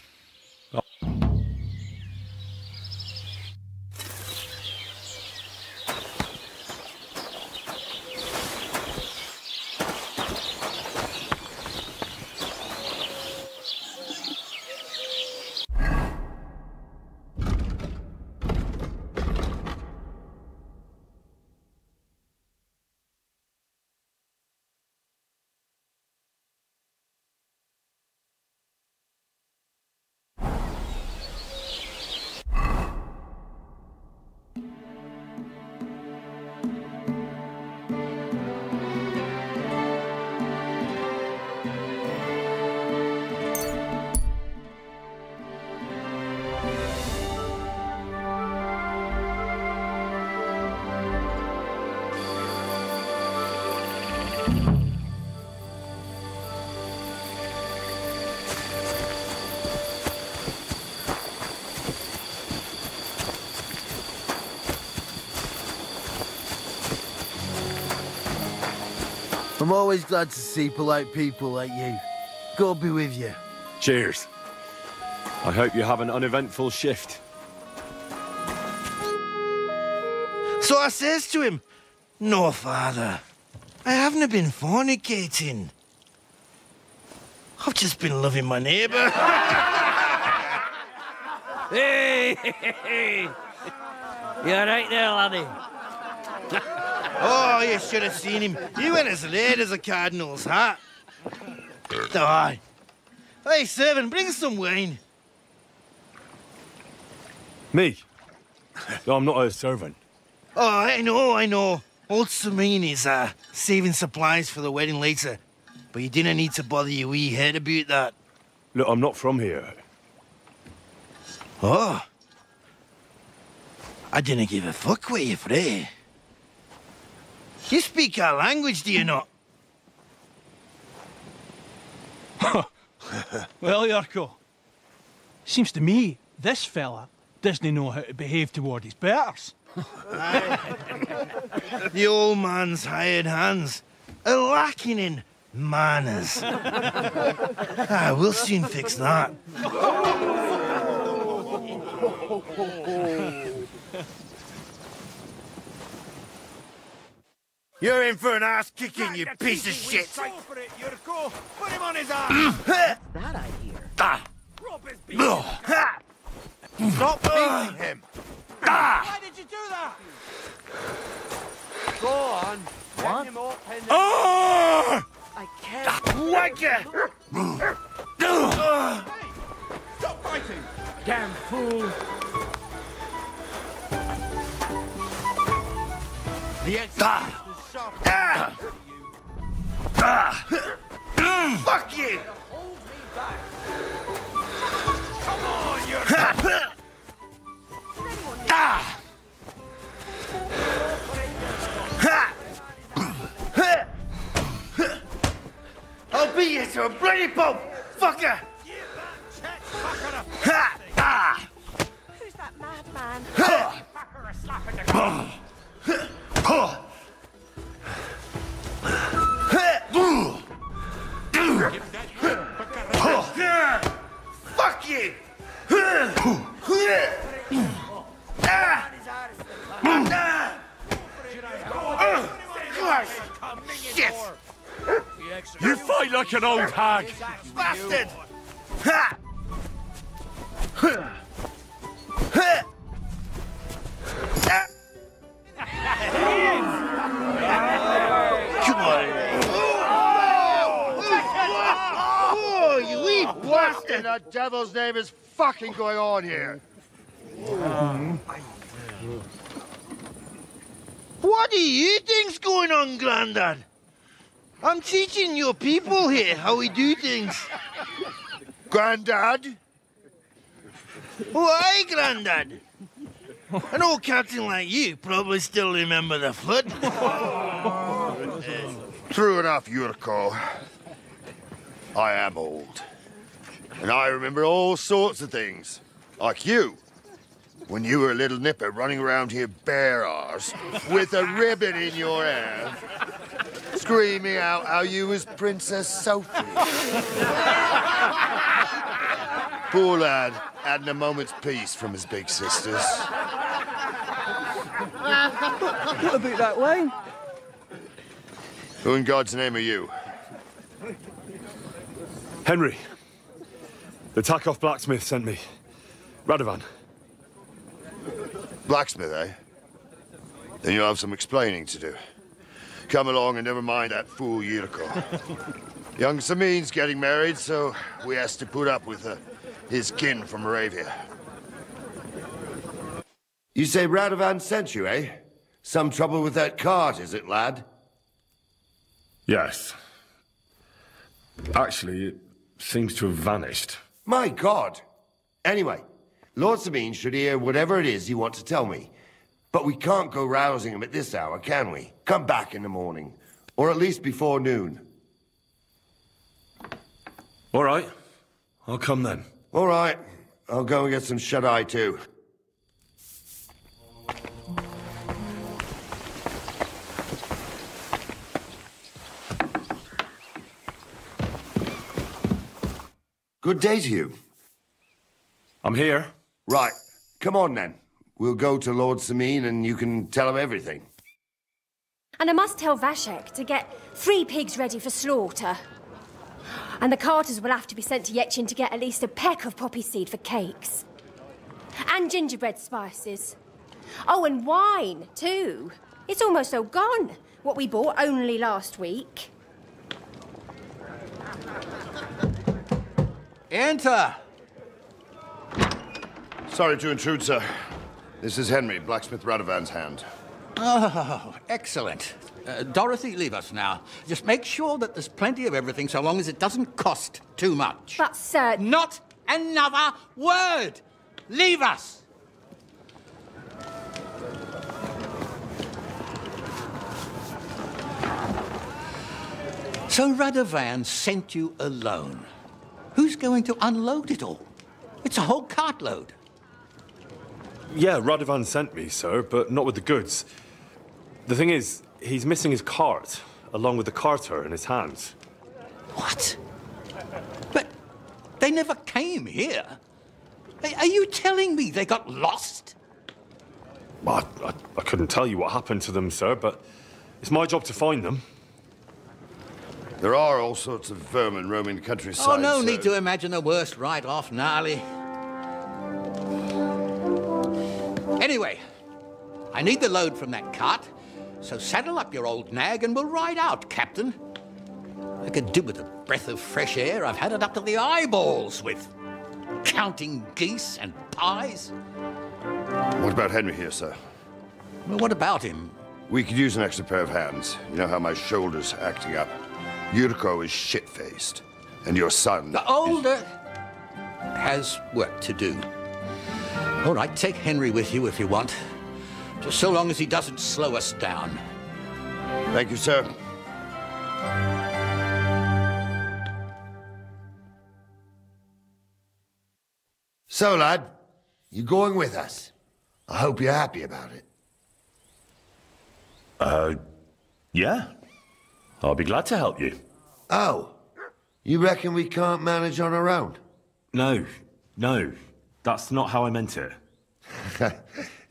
I'm always glad to see polite people like you. God be with you. Cheers. I hope you have an uneventful shift. So I says to him, "No, father, I haven't been fornicating. I've just been loving my neighbour." Hey! You alright there, laddie? Oh, you should have seen him. He went as red as a cardinal's hat. Aye. Hey, servant, bring some wine. Me? No, I'm not a servant. Oh, I know. Old Samine is saving supplies for the wedding later. But you didn't need to bother your wee head about that. Look, I'm not from here. Oh. I didn't give a fuck what you're frae. You speak our language, do you not? Well, Yurko, seems to me this fella doesn't know how to behave toward his betters. The old man's hired hands are lacking in manners. We'll soon fix that. You're in for an ass kicking, you piece of shit! Put him on his ass! That I hear. Stop beating him! Why did you do that? Go on. What? I can't. Wanker! Stop fighting! Damn fool! Fuck you! Hold me back. Come on, you're... I'll beat you to a bloody pulp, fucker! Who's that madman? Fuck you! Shit! You fight like an old hag! Bastard! Come on! Oh, you wee bastard! What the devil's name is fucking going on here? What do you think's going on, Grandad? I'm teaching your people here how we do things. Grandad? Why, Grandad? An old captain like you probably still remember the flood. True enough, Yurko. I am old. And I remember all sorts of things. Like you. When you were a little nipper running around here bare arse, with a ribbon in your hair, screaming out how you was Princess Sophie. Poor lad hadn't a moment's peace from his big sisters. What about that wine? Who in God's name are you? Henry. The Takoff blacksmith sent me. Radovan. Blacksmith, eh? Then you'll have some explaining to do. Come along and never mind that fool Yurko. Young Samin's getting married, so we has to put up with his kin from Moravia. You say Radovan sent you, eh? Some trouble with that cart, is it, lad? Yes. Actually, it seems to have vanished. My God! Anyway, Lord Sabine should hear whatever it is you want to tell me. But we can't go rousing him at this hour, can we? Come back in the morning. Or at least before noon. All right. I'll come then. All right. I'll go and get some shut-eye too. Good day to you. I'm here. Right. Come on, then. We'll go to Lord Sameen and you can tell him everything. And I must tell Vashek to get 3 pigs ready for slaughter. And the carters will have to be sent to Yechin to get at least a peck of poppy seed for cakes. And gingerbread spices. Oh, and wine, too. It's almost all gone. What we bought only last week. Enter! Sorry to intrude, sir. This is Henry, blacksmith Radovan's hand. Oh, excellent. Dorothy, leave us now. Just make sure that there's plenty of everything so long as it doesn't cost too much. But, sir... Not another word! Leave us! So Radovan sent you alone. Who's going to unload it all? It's a whole cartload. Yeah, Radovan sent me, sir, but not with the goods. The thing is, he's missing his cart, along with the carter in his hands. What? But they never came here. Are you telling me they got lost? Well, I couldn't tell you what happened to them, sir, but it's my job to find them. There are all sorts of vermin roaming the countryside. Oh, no need to imagine the worst right off, Gnarly. Anyway, I need the load from that cart, so saddle up your old nag and we'll ride out, Captain. I could do with a breath of fresh air. I've had it up to the eyeballs with counting geese and pies. What about Henry here, sir? Well, what about him? We could use an extra pair of hands. You know how my shoulder's acting up. Yurko is shit-faced, and your son... The older has work to do. All right, take Henry with you if you want. Just so long as he doesn't slow us down. Thank you, sir. So, lad, you going with us? I hope you're happy about it. Yeah. I'll be glad to help you. Oh, you reckon we can't manage on our own? No. That's not how I meant it.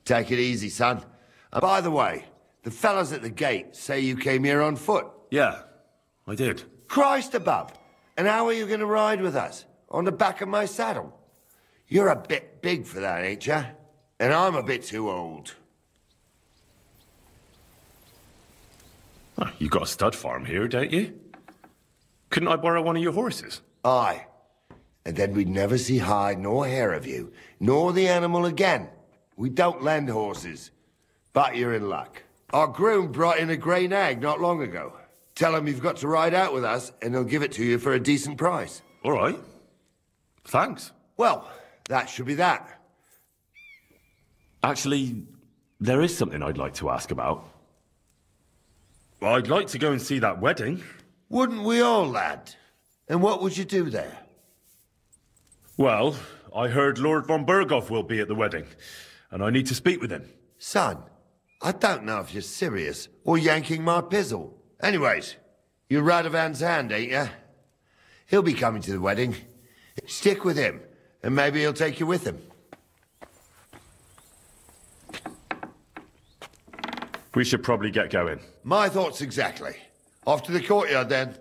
Take it easy, son. By the way, the fellas at the gate say you came here on foot. Yeah, I did. Christ above! And how are you going to ride with us? On the back of my saddle? You're a bit big for that, ain't ya? And I'm a bit too old. Oh, you got a stud farm here, don't you? Couldn't I borrow one of your horses? Aye. And then we'd never see hide nor hair of you, nor the animal again. We don't lend horses. But you're in luck. Our groom brought in a grey nag not long ago. Tell him you've got to ride out with us, and he'll give it to you for a decent price. All right. Thanks. Well, that should be that. Actually, there is something I'd like to ask about. I'd like to go and see that wedding. Wouldn't we all, lad? And what would you do there? Well, I heard Lord von Berghoff will be at the wedding, and I need to speak with him. Son, I don't know if you're serious or yanking my pizzle. Anyways, you're Radovan's hand, ain't you? He'll be coming to the wedding. Stick with him, and maybe he'll take you with him. We should probably get going. My thoughts exactly. Off to the courtyard, then.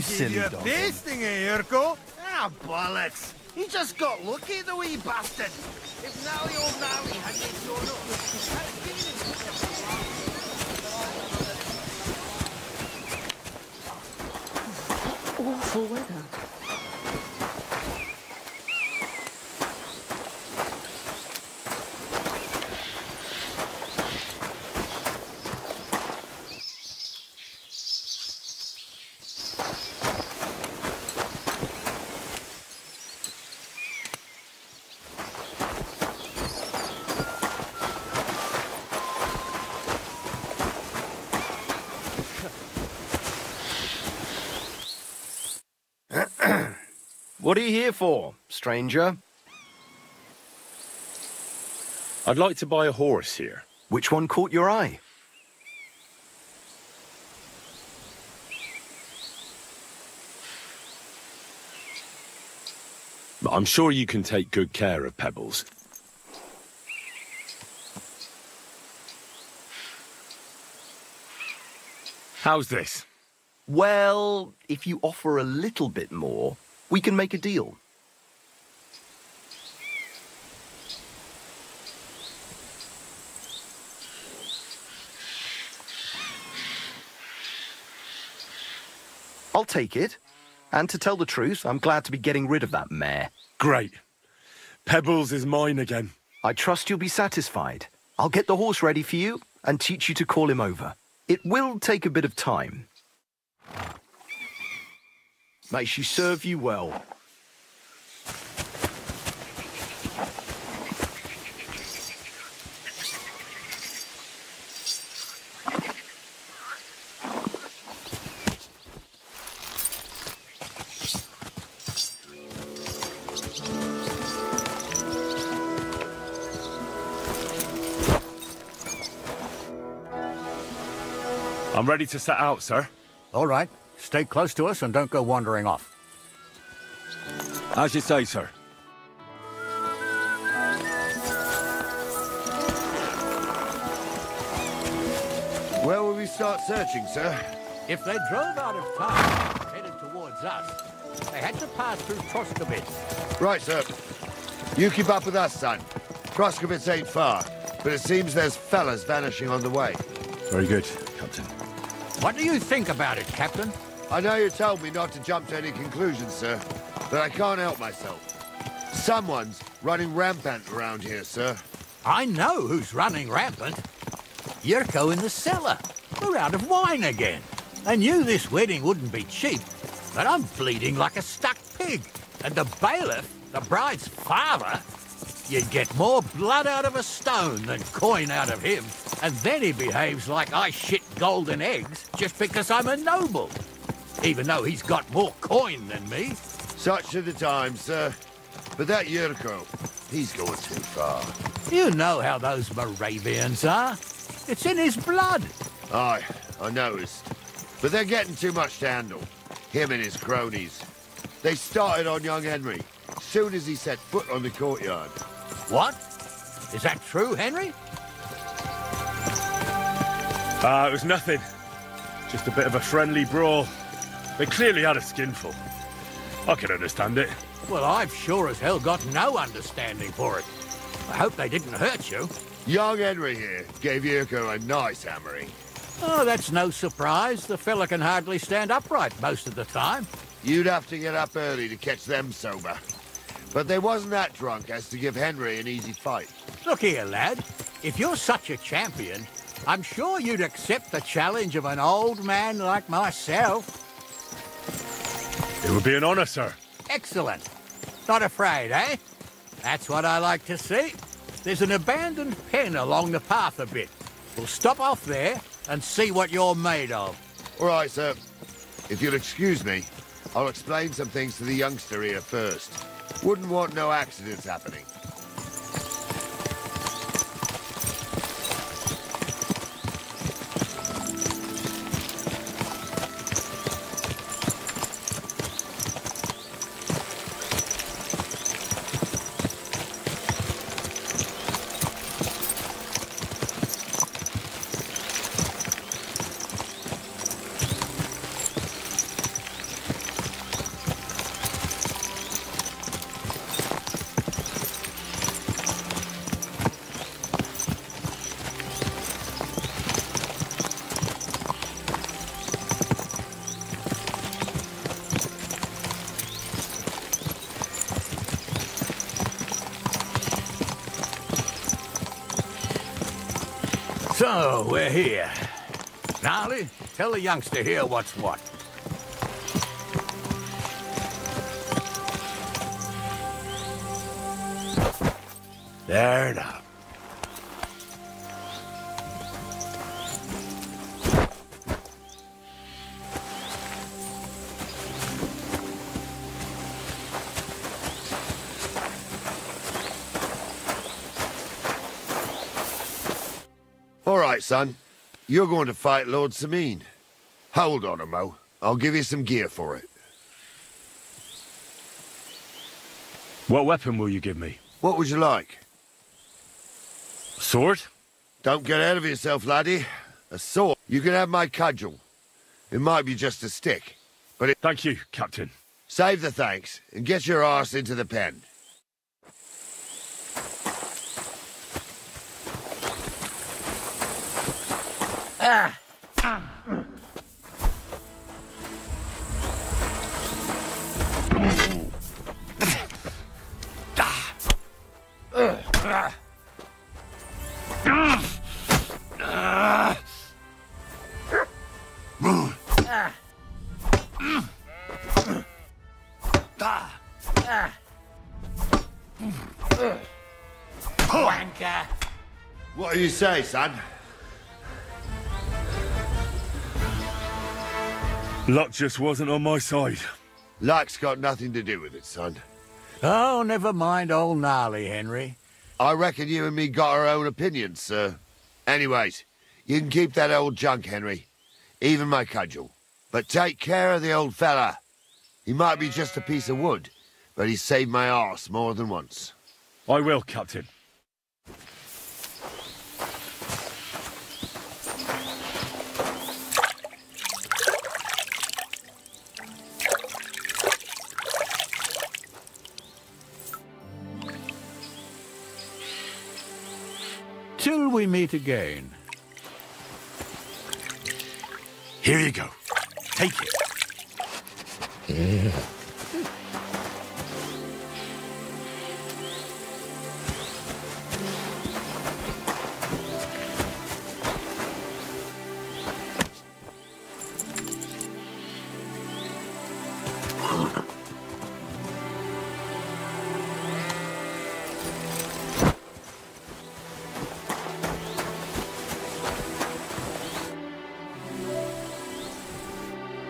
Silly you pasting it, Yurko? Ah, bollocks. He just got lucky, the wee bastard. If now the old Nally had been shown up, What are you here for, stranger? I'd like to buy a horse here. Which one caught your eye? I'm sure you can take good care of Pebbles. How's this? Well, if you offer a little bit more, we can make a deal. I'll take it. And to tell the truth, I'm glad to be getting rid of that mare. Great. Pebbles is mine again. I trust you'll be satisfied. I'll get the horse ready for you and teach you to call him over. It will take a bit of time. May she serve you well. I'm ready to set out, sir. All right. Stay close to us and don't go wandering off. As you say, sir. Where will we start searching, sir? If they drove out of town and headed towards us, they had to pass through Troskovitz. Right, sir. You keep up with us, son. Troskovitz ain't far, but it seems there's fellas vanishing on the way. Very good, Captain. What do you think about it, Captain? I know you told me not to jump to any conclusions, sir, but I can't help myself. Someone's running rampant around here, sir. I know who's running rampant. Yurko in the cellar. We're out of wine again. I knew this wedding wouldn't be cheap, but I'm bleeding like a stuck pig. And the bailiff, the bride's father, you'd get more blood out of a stone than coin out of him. And then he behaves like I shit golden eggs just because I'm a noble. Even though he's got more coin than me. Such are the times, sir. But that Yurko, he's going too far. You know how those Moravians are. It's in his blood. Aye, I noticed. But they're getting too much to handle. Him and his cronies. They started on young Henry, soon as he set foot on the courtyard. What? Is that true, Henry? It was nothing. Just a bit of a friendly brawl. They clearly had a skinful. I can understand it. Well, I've sure as hell got no understanding for it. I hope they didn't hurt you. Young Henry here gave Yurko a nice hammering. Oh, that's no surprise. The fella can hardly stand upright most of the time. You'd have to get up early to catch them sober. But they wasn't that drunk as to give Henry an easy fight. Look here, lad. If you're such a champion, I'm sure you'd accept the challenge of an old man like myself. It would be an honor, sir. Excellent. Not afraid, eh? That's what I like to see. There's an abandoned pen along the path a bit. We'll stop off there and see what you're made of. All right, sir. If you'll excuse me, I'll explain some things to the youngster here first. Wouldn't want no accidents happening. So, we're here. Gnarly, tell the youngster here what's what. There now. Right, son. You're going to fight Lord Sameen. Hold on, Mo. I'll give you some gear for it. What weapon will you give me? What would you like? Sword? Don't get ahead of yourself, laddie. A sword. You can have my cudgel. It might be just a stick, but it... Thank you, Captain. Save the thanks, and get your arse into the pen. Wanker. What do you say, son? Luck just wasn't on my side. Luck's got nothing to do with it, son. Oh, never mind old Gnarly, Henry. I reckon you and me got our own opinions, sir. Anyways, you can keep that old junk, Henry. Even my cudgel. But take care of the old fella. He might be just a piece of wood, but he's saved my arse more than once. I will, Captain. Till we meet again. Here you go. Take it.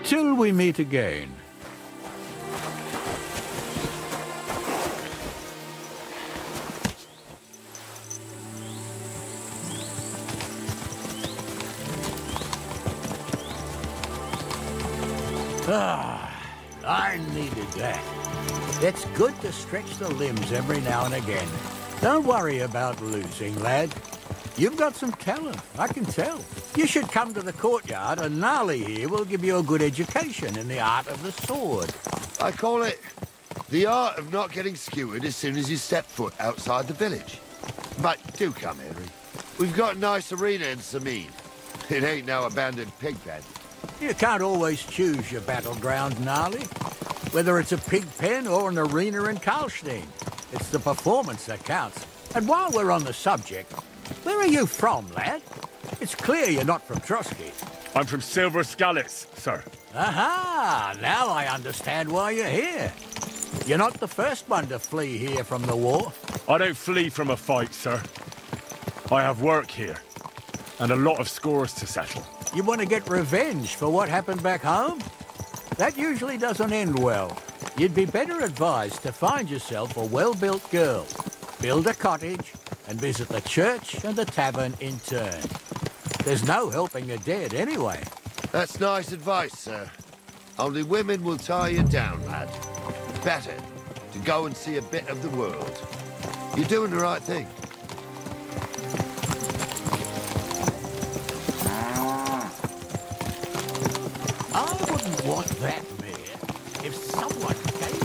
Till we meet again. I needed that. It's good to stretch the limbs every now and again. Don't worry about losing, lad. You've got some talent, I can tell. You should come to the courtyard, and Gnarly here will give you a good education in the art of the sword. I call it the art of not getting skewered as soon as you step foot outside the village. But do come, Henry. We've got a nice arena in Sameen. It ain't no abandoned pig pen. You can't always choose your battleground, Gnarly. Whether it's a pig pen or an arena in Karlstein, it's the performance that counts. And while we're on the subject, where are you from, lad? It's clear you're not from Trotsky. I'm from Silver Skalitz, sir. Aha! Now I understand why you're here. You're not the first one to flee here from the war. I don't flee from a fight, sir. I have work here, and a lot of scores to settle. You want to get revenge for what happened back home? That usually doesn't end well. You'd be better advised to find yourself a well-built girl, build a cottage, and visit the church and the tavern in turn. There's no helping the dead anyway. That's nice advice, sir. Only women will tie you down, lad. Better to go and see a bit of the world. You're doing the right thing. I wouldn't want that mare if someone came.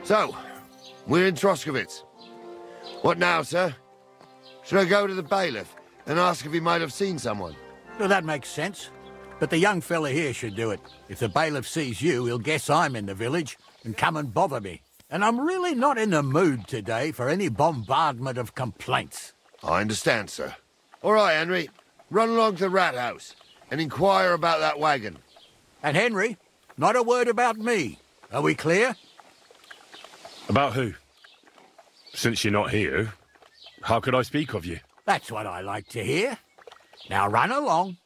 So, we're in Troskowitz. What now, sir? Should I go to the bailiff, and ask if he might have seen someone. Well, that makes sense. But the young fella here should do it. If the bailiff sees you, he'll guess I'm in the village and come and bother me. And I'm really not in the mood today for any bombardment of complaints. I understand, sir. All right, Henry. Run along to the rat house and inquire about that wagon. And Henry, not a word about me. Are we clear? About who? Since you're not here, how could I speak of you? That's what I like to hear. Now run along.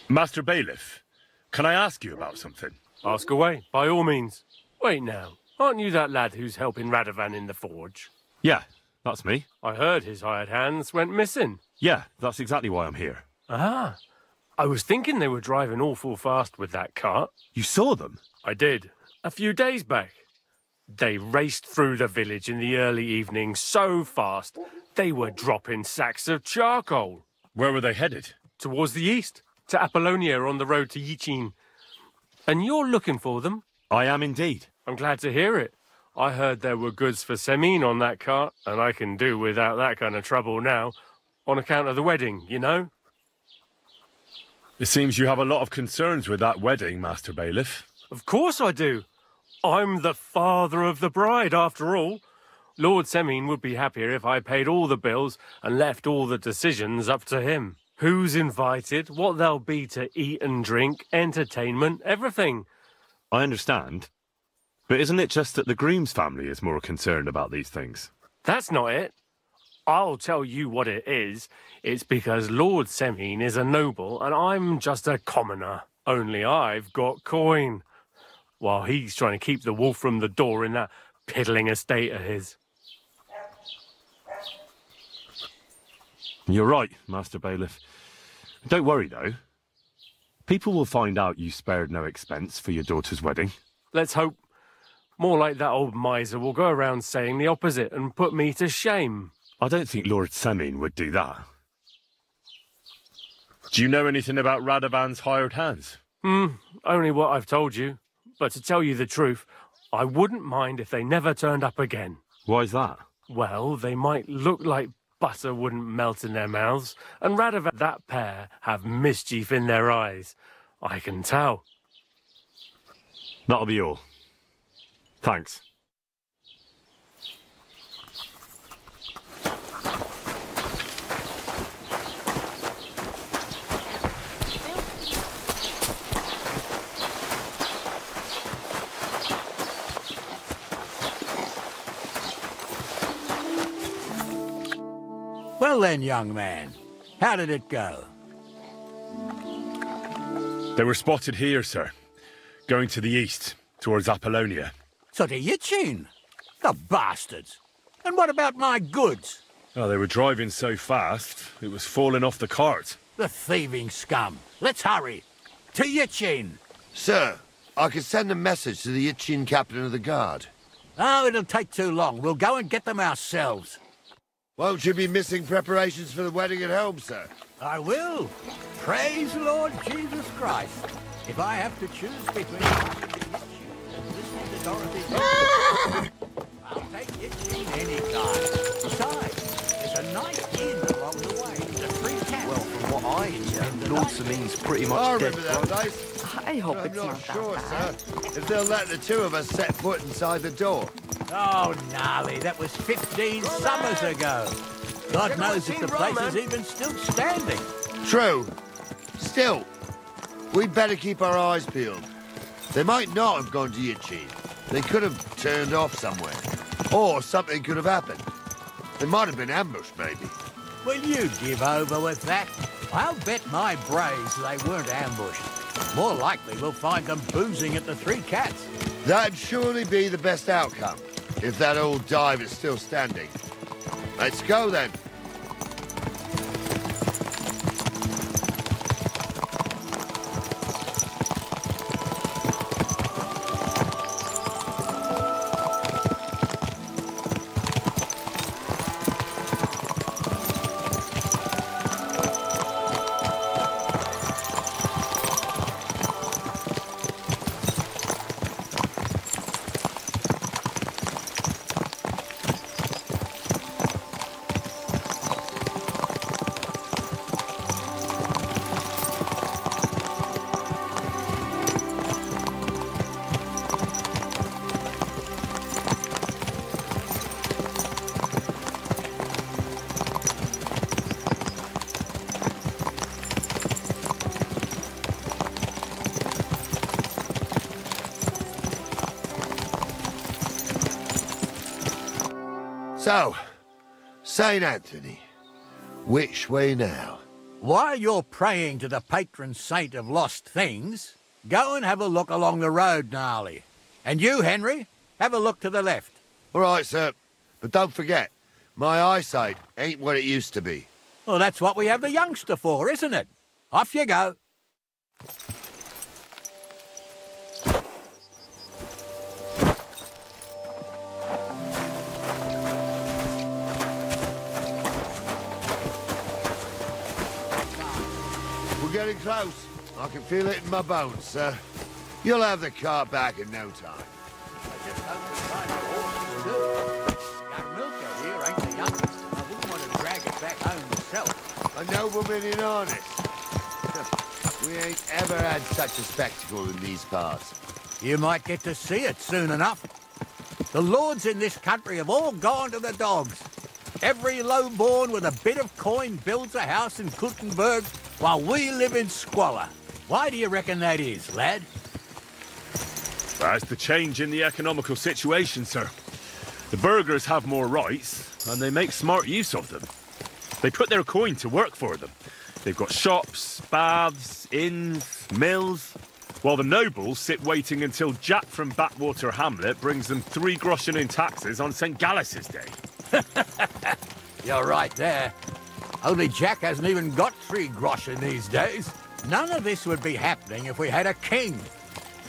Master Bailiff, can I ask you about something? Ask away, by all means. Wait now, aren't you that lad who's helping Radovan in the forge? Yeah, that's me. I heard his hired hands went missing. Yeah, that's exactly why I'm here. Ah, I was thinking they were driving awful fast with that cart. You saw them? I did, a few days back. They raced through the village in the early evening so fast, they were dropping sacks of charcoal. Where were they headed? Towards the east. To Apollonia on the road to Yichin. And you're looking for them? I am indeed. I'm glad to hear it. I heard there were goods for Semine on that cart, and I can do without that kind of trouble now, on account of the wedding, you know? It seems you have a lot of concerns with that wedding, Master Bailiff. Of course I do. I'm the father of the bride, after all. Lord Semine would be happier if I paid all the bills and left all the decisions up to him. Who's invited, what there'll be to eat and drink, entertainment, everything. I understand. But isn't it just that the groom's family is more concerned about these things? That's not it. I'll tell you what it is. It's because Lord Semine is a noble and I'm just a commoner. Only I've got coin. While he's trying to keep the wolf from the door in that piddling estate of his. You're right, Master Bailiff. Don't worry, though. People will find out you spared no expense for your daughter's wedding. Let's hope. More like that old miser will go around saying the opposite and put me to shame. I don't think Lord Semine would do that. Do you know anything about Radovan's hired hands? Only what I've told you. But to tell you the truth, I wouldn't mind if they never turned up again. Why's that? Well, they might look like butter wouldn't melt in their mouths, and Radovan that pair have mischief in their eyes. I can tell. That'll be all. Thanks. Well then, young man, how did it go? They were spotted here, sir. Going to the east, towards Apollonia. So to Yichin? The bastards! And what about my goods? Oh, they were driving so fast, it was falling off the cart. The thieving scum. Let's hurry. To Yichin! Sir, I can send a message to the Yichin captain of the guard. Oh, it'll take too long. We'll go and get them ourselves. Won't you be missing preparations for the wedding at home, sir? I will. Praise Lord Jesus Christ. If I have to choose between listening to Dorothy, I'll take Yichin any time. Besides, there's a nice inn along the way. The free cat. Well, from what I hear, Lord Semine's pretty much I dead. remember that place. I hope I'm it's not not sure, that sir, bad. if they'll let the two of us set foot inside the door. Oh, gnarly, that was 15 summers ago. God knows if the place is even still standing. True. Still, we'd better keep our eyes peeled. They might not have gone to Yichin. They could have turned off somewhere. Or something could have happened. They might have been ambushed, maybe. Will you give over with that? I'll bet my brains they weren't ambushed. More likely we'll find them boozing at the Three Cats. That'd surely be the best outcome, if that old dive is still standing. Let's go then. So, St. Anthony, which way now? While you're praying to the patron saint of lost things, go and have a look along the road, Gnarly. And you, Henry, have a look to the left. All right, sir. But don't forget, my eyesight ain't what it used to be. Well, that's what we have the youngster for, isn't it? Off you go. We're getting close. I can feel it in my bones, sir. You'll have the car back in no time. Young Milker here ain't the youngest. I wouldn't want to drag it back home myself. A nobleman in harness. We ain't ever had such a spectacle in these parts. You might get to see it soon enough. The lords in this country have all gone to the dogs. Every lowborn with a bit of coin builds a house in Kuttenberg while we live in squalor. Why do you reckon that is, lad? That's the change in the economical situation, sir. The burghers have more rights, and they make smart use of them. They put their coin to work for them. They've got shops, baths, inns, mills, while the nobles sit waiting until Jack from Backwater Hamlet brings them 3 groschen in taxes on St. Gallus's Day. You're right there. Only Jack hasn't even got 3 groschen these days. None of this would be happening if we had a king.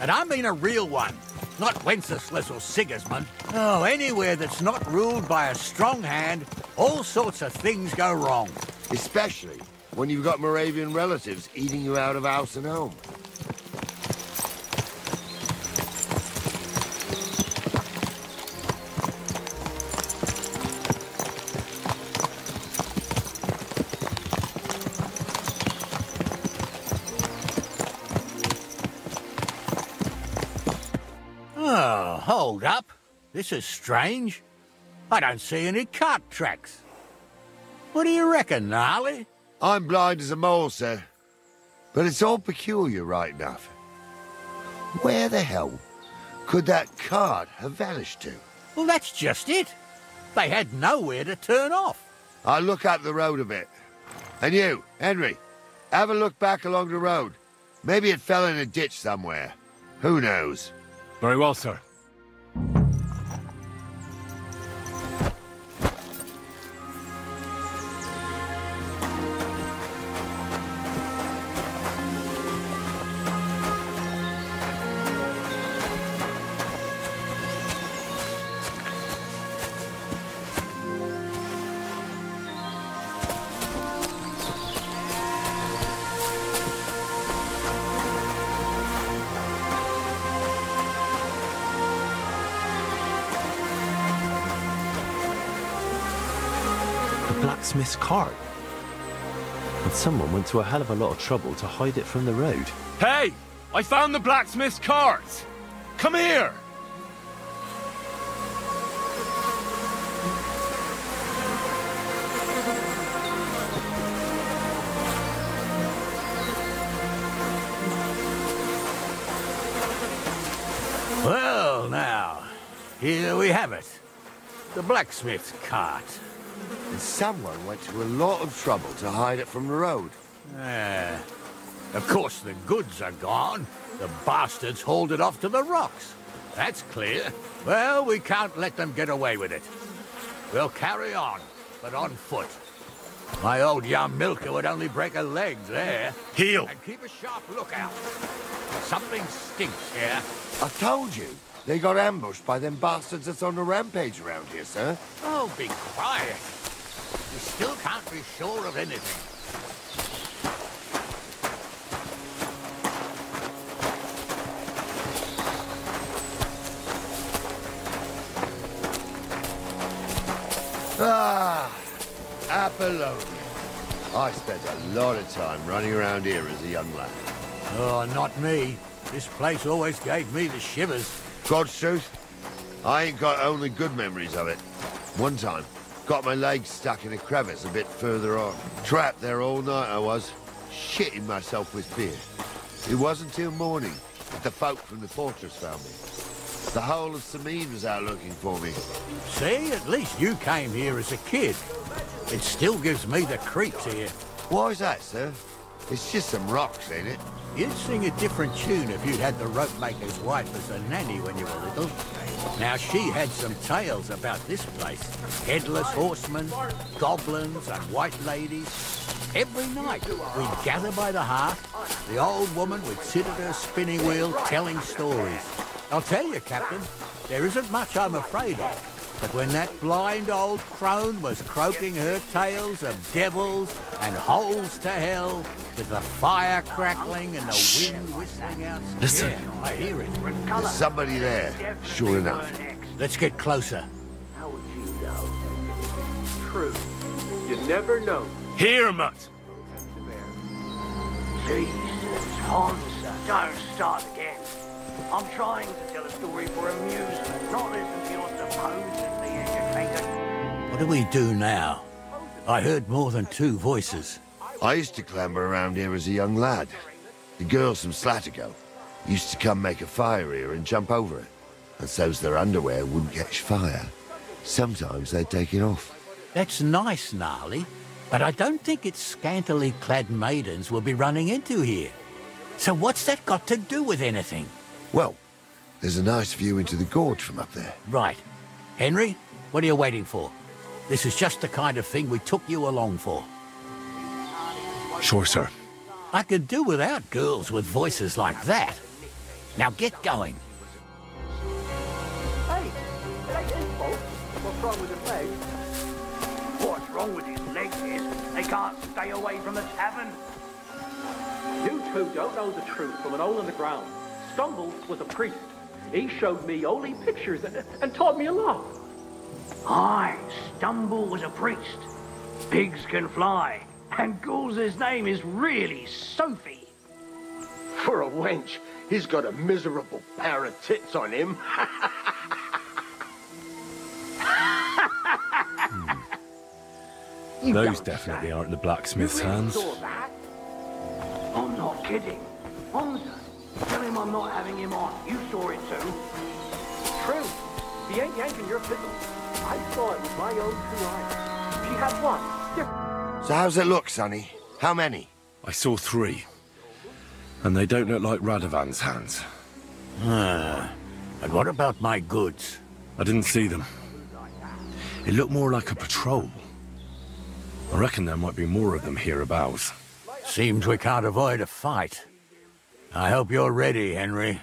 And I mean a real one, not Wenceslas or Sigismund. Oh, anywhere that's not ruled by a strong hand, all sorts of things go wrong. Especially when you've got Moravian relatives eating you out of house and home. Oh, hold up. This is strange. I don't see any cart tracks. What do you reckon, Gnarly? I'm blind as a mole, sir. But it's all peculiar right enough. Where the hell could that cart have vanished to? Well, that's just it. They had nowhere to turn off. I'll look up the road a bit. And you, Henry, have a look back along the road. Maybe it fell in a ditch somewhere. Who knows? Very well, sir. Blacksmith's cart. And someone went to a hell of a lot of trouble to hide it from the road. Hey! I found the blacksmith's cart! Come here! Well, now, here we have it. The blacksmith's cart. And someone went to a lot of trouble to hide it from the road. Of course, the goods are gone. The bastards hauled it off to the rocks. That's clear. Well, we can't let them get away with it. We'll carry on, but on foot. My old young milker would only break a leg there. Heel! And keep a sharp lookout. Something stinks here. I told you. They got ambushed by them bastards that's on the rampage around here, sir. Oh, be quiet. We still can't be sure of anything. Ah, Apollonia. I spent a lot of time running around here as a young lad. Oh, not me. This place always gave me the shivers. God's truth, I ain't got only good memories of it. One time, got my legs stuck in a crevice a bit further on. Trapped there all night I was, shitting myself with fear. It wasn't till morning that the folk from the fortress found me. The whole of Sameen was out looking for me. See, at least you came here as a kid. It still gives me the creeps here. Why is that, sir? It's just some rocks, ain't it? You'd sing a different tune if you'd had the ropemaker's wife as a nanny when you were little. Now, she had some tales about this place. Headless horsemen, goblins and white ladies. Every night, we'd gather by the hearth. The old woman would sit at her spinning wheel telling stories. I'll tell you, Captain, there isn't much I'm afraid of. But when that blind old crone was croaking her tales of devils and holes to hell, with the fire crackling and the wind whistling out... Listen. Yeah, I hear it. There's somebody there, sure enough. Let's get closer. How would you know? True. You never know. Here, Mutt! Jesus, Hansa, don't start again. I'm trying to tell a story for amusement, not listen to your supposedly educated... What do we do now? I heard more than two voices. I used to clamber around here as a young lad. The girls from Slatigo used to come make a fire here and jump over it. And so's their underwear wouldn't catch fire. Sometimes they'd take it off. That's nice, Gnarly, but I don't think it's scantily clad maidens we'll be running into here. So what's that got to do with anything? Well, there's a nice view into the gorge from up there. Right. Henry, what are you waiting for? This is just the kind of thing we took you along for. Sure, sir. I could do without girls with voices like that. Now get going. Hey, it ain't his fault. What's wrong with his legs? What's wrong with his legs is they can't stay away from the tavern. You two don't know the truth from an hole in the ground. Stumble was a priest. He showed me holy pictures and taught me a lot. Aye, Stumble was a priest. Pigs can fly, and Ghoul's name is really Sophie. For a wench, he's got a miserable pair of tits on him. Those definitely aren't the blacksmith's hands. I'm not kidding. Honza, tell him I'm not having him on. You saw it too. True. He ain't yanking your fiddle. I saw it with my own 2 eyes. She had one. So how's it look, Sonny? How many? I saw 3. And they don't look like Radovan's hands. And what about my goods? I didn't see them. It looked more like a patrol. I reckon there might be more of them hereabouts. Seems we can't avoid a fight. I hope you're ready, Henry.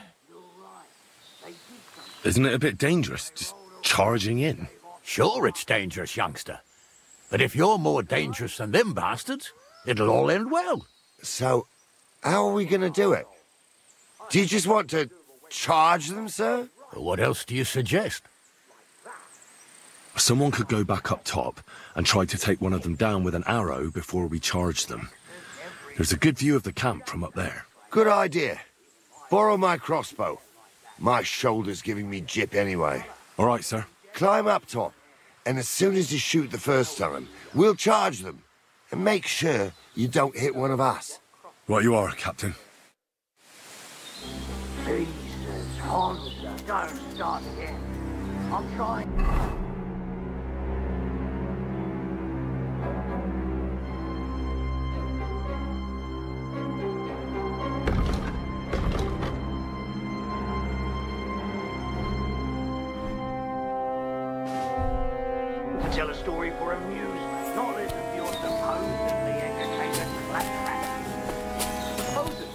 Isn't it a bit dangerous, just charging in? Sure it's dangerous, youngster. But if you're more dangerous than them bastards, it'll all end well. So, how are we gonna do it? Do you just want to charge them, sir? What else do you suggest? Someone could go back up top and try to take one of them down with an arrow before we charge them. There's a good view of the camp from up there. Good idea. Borrow my crossbow. My shoulder's giving me jip anyway. All right, sir. Climb up top, and as soon as you shoot the first time, we'll charge them. And make sure you don't hit one of us. Right you are, Captain. Jesus, Hansa, don't start again. I'm trying... story for amusement, not listen to your supposedly entertainment claptrap. Moses,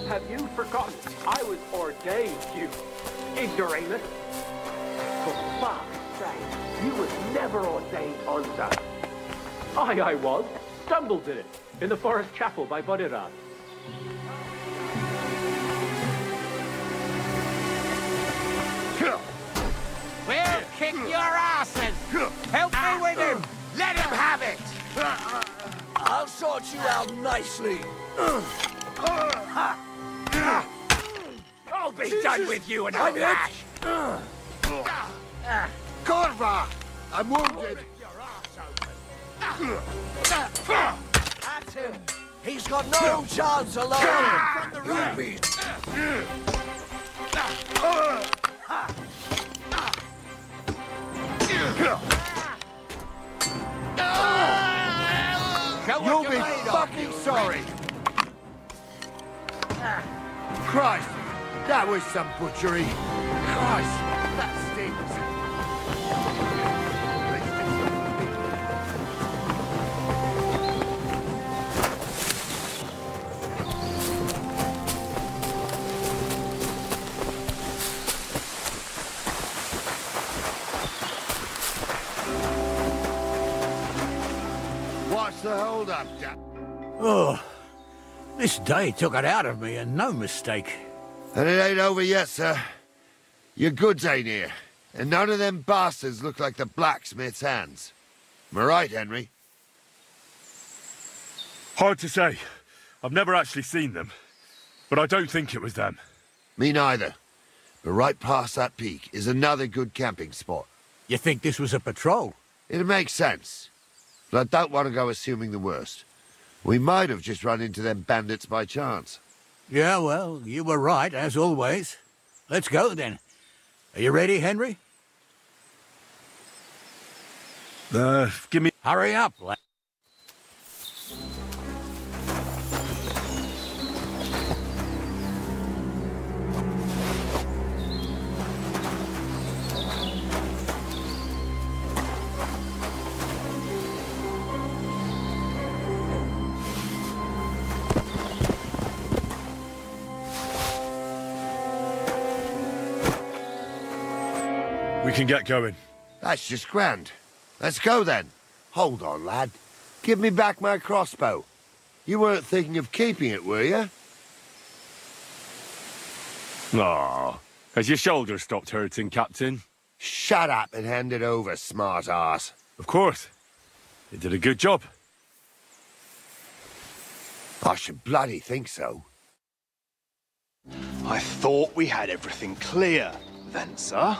have you forgotten I was ordained, you ignoramus? For fuck's sake, you was never ordained unto. I was. Stumbled in it, in the forest chapel by Bodiran. We'll kick your asses! Help me with him! Let him have it! I'll sort you out nicely. I'll be done with you in a flash! Corva! I'm wounded. At him! He's got no chance alone. From the rubies. You'll be fucking sorry. Christ, that was some butchery. Christ, that stinks. What's the hold up, Jack? Oh, this day took it out of me, and no mistake. And it ain't over yet, sir. Your goods ain't here, and none of them bastards look like the blacksmith's hands. Am I right, Henry? Hard to say. I've never actually seen them, but I don't think it was them. Me neither. But right past that peak is another good camping spot. You think this was a patrol? It makes sense. But I don't want to go assuming the worst. We might have just run into them bandits by chance. Yeah, well, you were right, as always. Let's go, then. Are you ready, Henry? Give me... Hurry up, lad. We can get going. That's just grand. Let's go then. Hold on, lad. Give me back my crossbow. You weren't thinking of keeping it, were you? Aw. Has your shoulder stopped hurting, Captain? Shut up and hand it over, smart ass. Of course. You did a good job. I should bloody think so. I thought we had everything clear, Venser.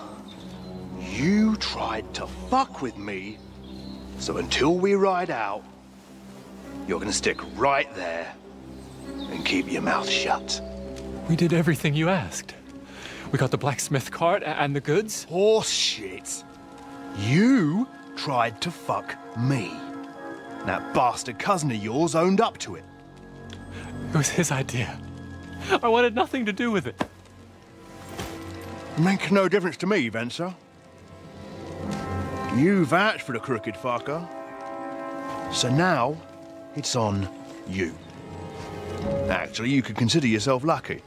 You tried to fuck with me, so until we ride out, you're gonna stick right there and keep your mouth shut. We did everything you asked. We got the blacksmith cart and the goods. Horse shit. You tried to fuck me. That bastard cousin of yours owned up to it. It was his idea. I wanted nothing to do with it. Make no difference to me, Venser. You vouched for the crooked fucker. So now, it's on you. Actually, you could consider yourself lucky.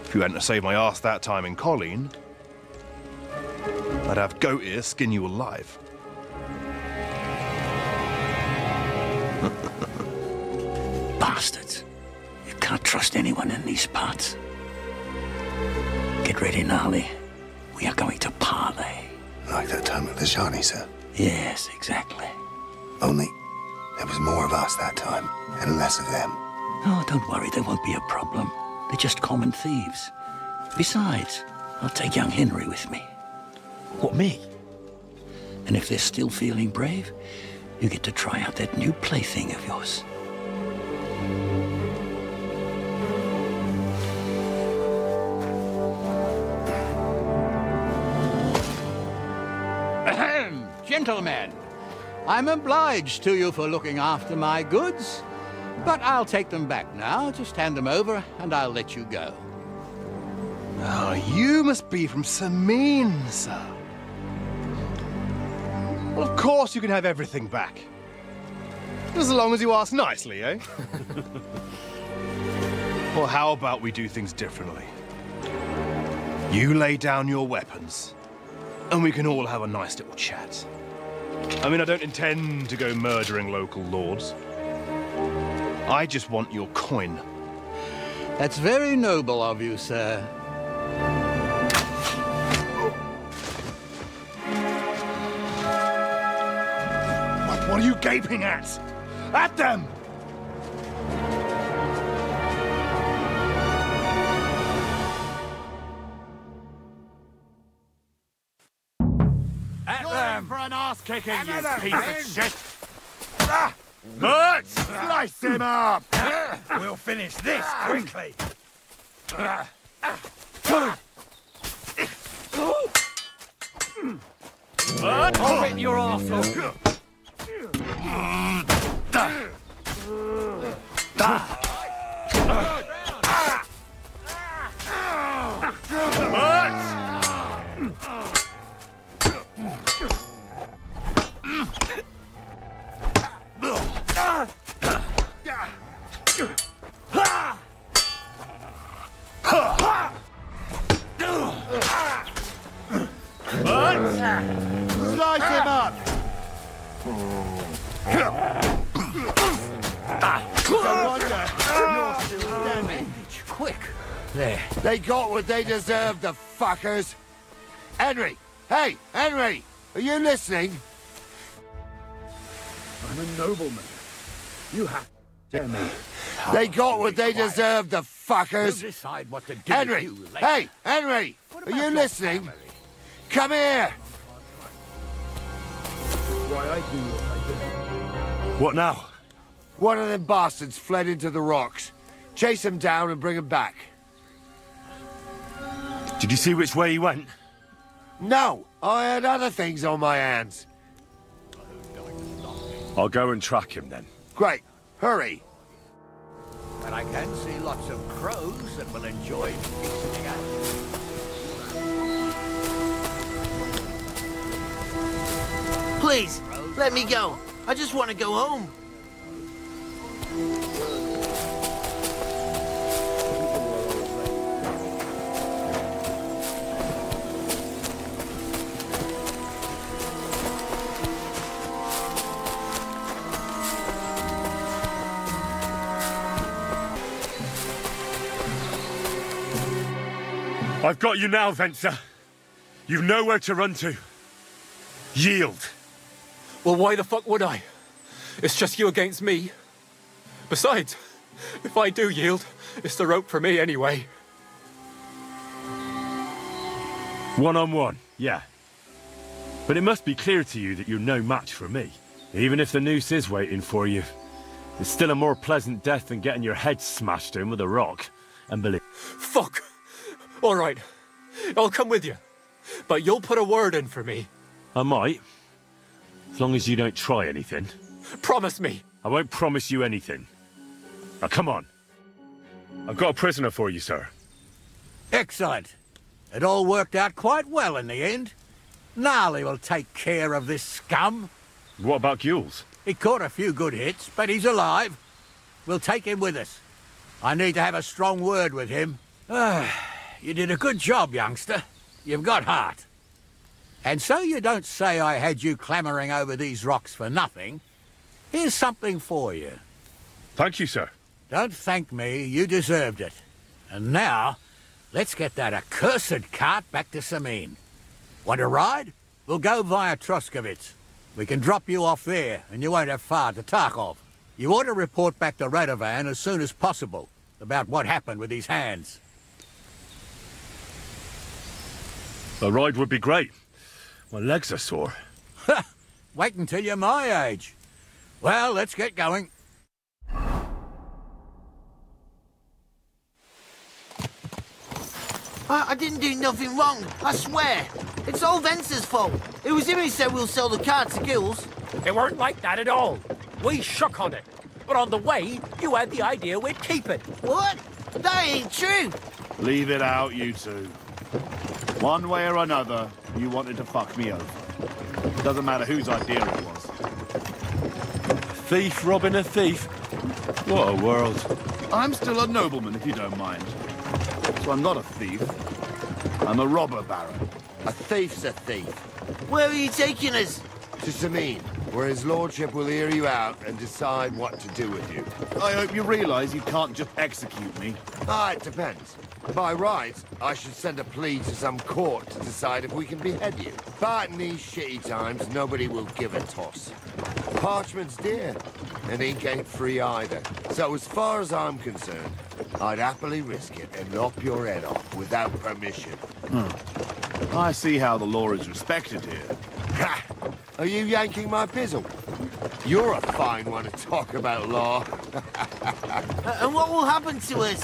If you hadn't saved my ass that time in Colleen, I'd have goat ear skin you alive. Bastards. You can't trust anyone in these parts. Get ready, Gnarly. We are going to parley. Like that time at the Shani, sir? Yes, exactly. Only there was more of us that time, and less of them. Oh, don't worry, there won't be a problem. They're just common thieves. Besides, I'll take young Henry with me. What, me? And if they're still feeling brave, you get to try out that new plaything of yours. Ahem, gentlemen, I'm obliged to you for looking after my goods, but I'll take them back now. Just hand them over, and I'll let you go. Oh, you must be from Samin, sir. Well, of course you can have everything back. As long as you ask nicely, eh? Well, how about we do things differently? You lay down your weapons, and we can all have a nice little chat. I mean, I don't intend to go murdering local lords. I just want your coin. That's very noble of you, sir. What are you gaping at? At them! At them! For an ass-kicking, you piece of shit! Butch! Slice him up! We'll finish this quickly. I'll rip your arsehole. Slice him up! No wonder you're still standing. Quick. There. They got what they deserved, the fuckers. Henry! Hey, Henry! Are you listening? I'm a nobleman. You have to tell me. They got what they deserved, the fuckers. You decide what to do. Henry! Hey, Henry! Are you listening? Come here! Why I do what I do. What now? One of them bastards fled into the rocks. Chase him down and bring him back. Did you see which way he went? No, I had other things on my hands. I'll go and track him then. Great. Hurry. But I can see lots of crows that will enjoy feasting us. Please, let me go. I just want to go home. I've got you now, Venser. You've nowhere to run to. Yield. Well, why the fuck would I? It's just you against me. Besides, if I do yield, it's the rope for me anyway. One-on-one, yeah. But it must be clear to you that you're no match for me. Even if the noose is waiting for you, it's still a more pleasant death than getting your head smashed in with a rock. And believe... Fuck! All right, I'll come with you. But you'll put a word in for me. I might. As long as you don't try anything. Promise me. I won't promise you anything. Now, come on. I've got a prisoner for you, sir. Excellent. It all worked out quite well in the end. Gnarly will take care of this scum. What about Gules? He caught a few good hits, but he's alive. We'll take him with us. I need to have a strong word with him. You did a good job, youngster. You've got heart. And so you don't say I had you clambering over these rocks for nothing. Here's something for you. Thank you, sir. Don't thank me, you deserved it. And now, let's get that accursed cart back to Samin. Want to ride? We'll go via Troskovitz. We can drop you off there, and you won't have far to Tarkov. You ought to report back to Radovan as soon as possible about what happened with his hands. A ride would be great. My legs are sore. Wait until you're my age. Well, let's get going. I didn't do nothing wrong, I swear. It's all Venser's fault. It was him who said we'll sell the car to Gills. It weren't like that at all. We shook on it. But on the way, you had the idea we'd keep it. What? That ain't true. Leave it out, you two. One way or another, you wanted to fuck me over. Doesn't matter whose idea it was. Thief robbing a thief? What a world. I'm still a nobleman, if you don't mind. So I'm not a thief. I'm a robber baron. A thief's a thief. Where are you taking us? To Samin, where his lordship will hear you out and decide what to do with you. I hope you realise you can't just execute me. Ah, it depends. By rights, I should send a plea to some court to decide if we can behead you. But in these shitty times, nobody will give a toss. Parchment's dear, and ink ain't free either. So as far as I'm concerned, I'd happily risk it and lop your head off without permission. I see how the law is respected here. Ha! Are you yanking my pizzle? You're a fine one to talk about law. And what will happen to us?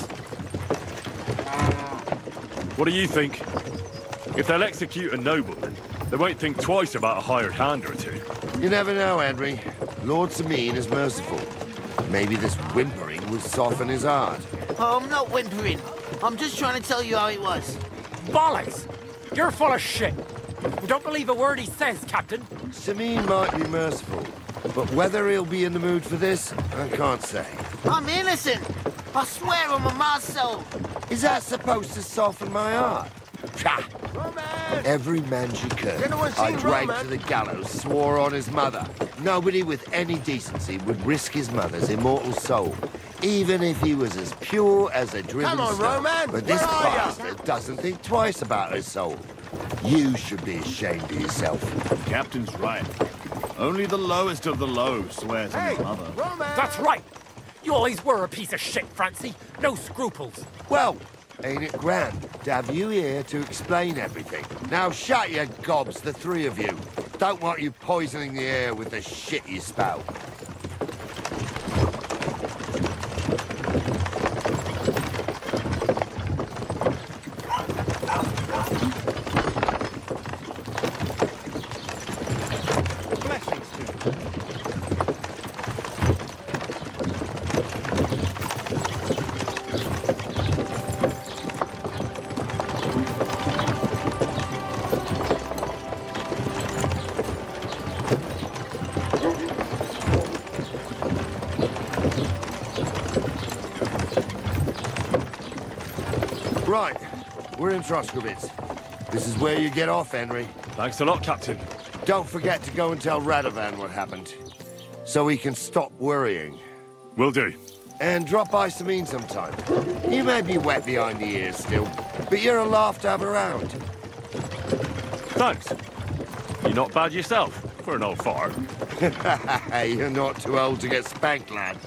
What do you think? If they'll execute a nobleman, they won't think twice about a hired hand or two. You never know, Henry. Lord Samin is merciful. Maybe this whimpering will soften his heart. Oh, I'm not whimpering. I'm just trying to tell you how it was. Bollocks! You're full of shit. We don't believe a word he says, Captain. Samin might be merciful, but whether he'll be in the mood for this, I can't say. I'm innocent. I swear on my ma's soul. Is that supposed to soften my heart? Pah! Every man she could, I dragged to the gallows, swore on his mother. Nobody with any decency would risk his mother's immortal soul, even if he was as pure as a driven Come on, stone. Roman, But this where are ya? bastard doesn't think twice about his soul. You should be ashamed of yourself. Captain's right. Only the lowest of the low swears on his mother. That's right. You always were a piece of shit, Francie. No scruples. Well, ain't it grand to have you here to explain everything? Now shut your gobs, the three of you. Don't want you poisoning the air with the shit you spout. Right, we're in Troskowitz. This is where you get off, Henry. Thanks a lot, Captain. Don't forget to go and tell Radovan what happened, so he can stop worrying. Will do. And drop by Samin sometime. You may be wet behind the ears still, but you're a laugh to have around. Thanks. You're not bad yourself, for an old fart. You're not too old to get spanked, lad.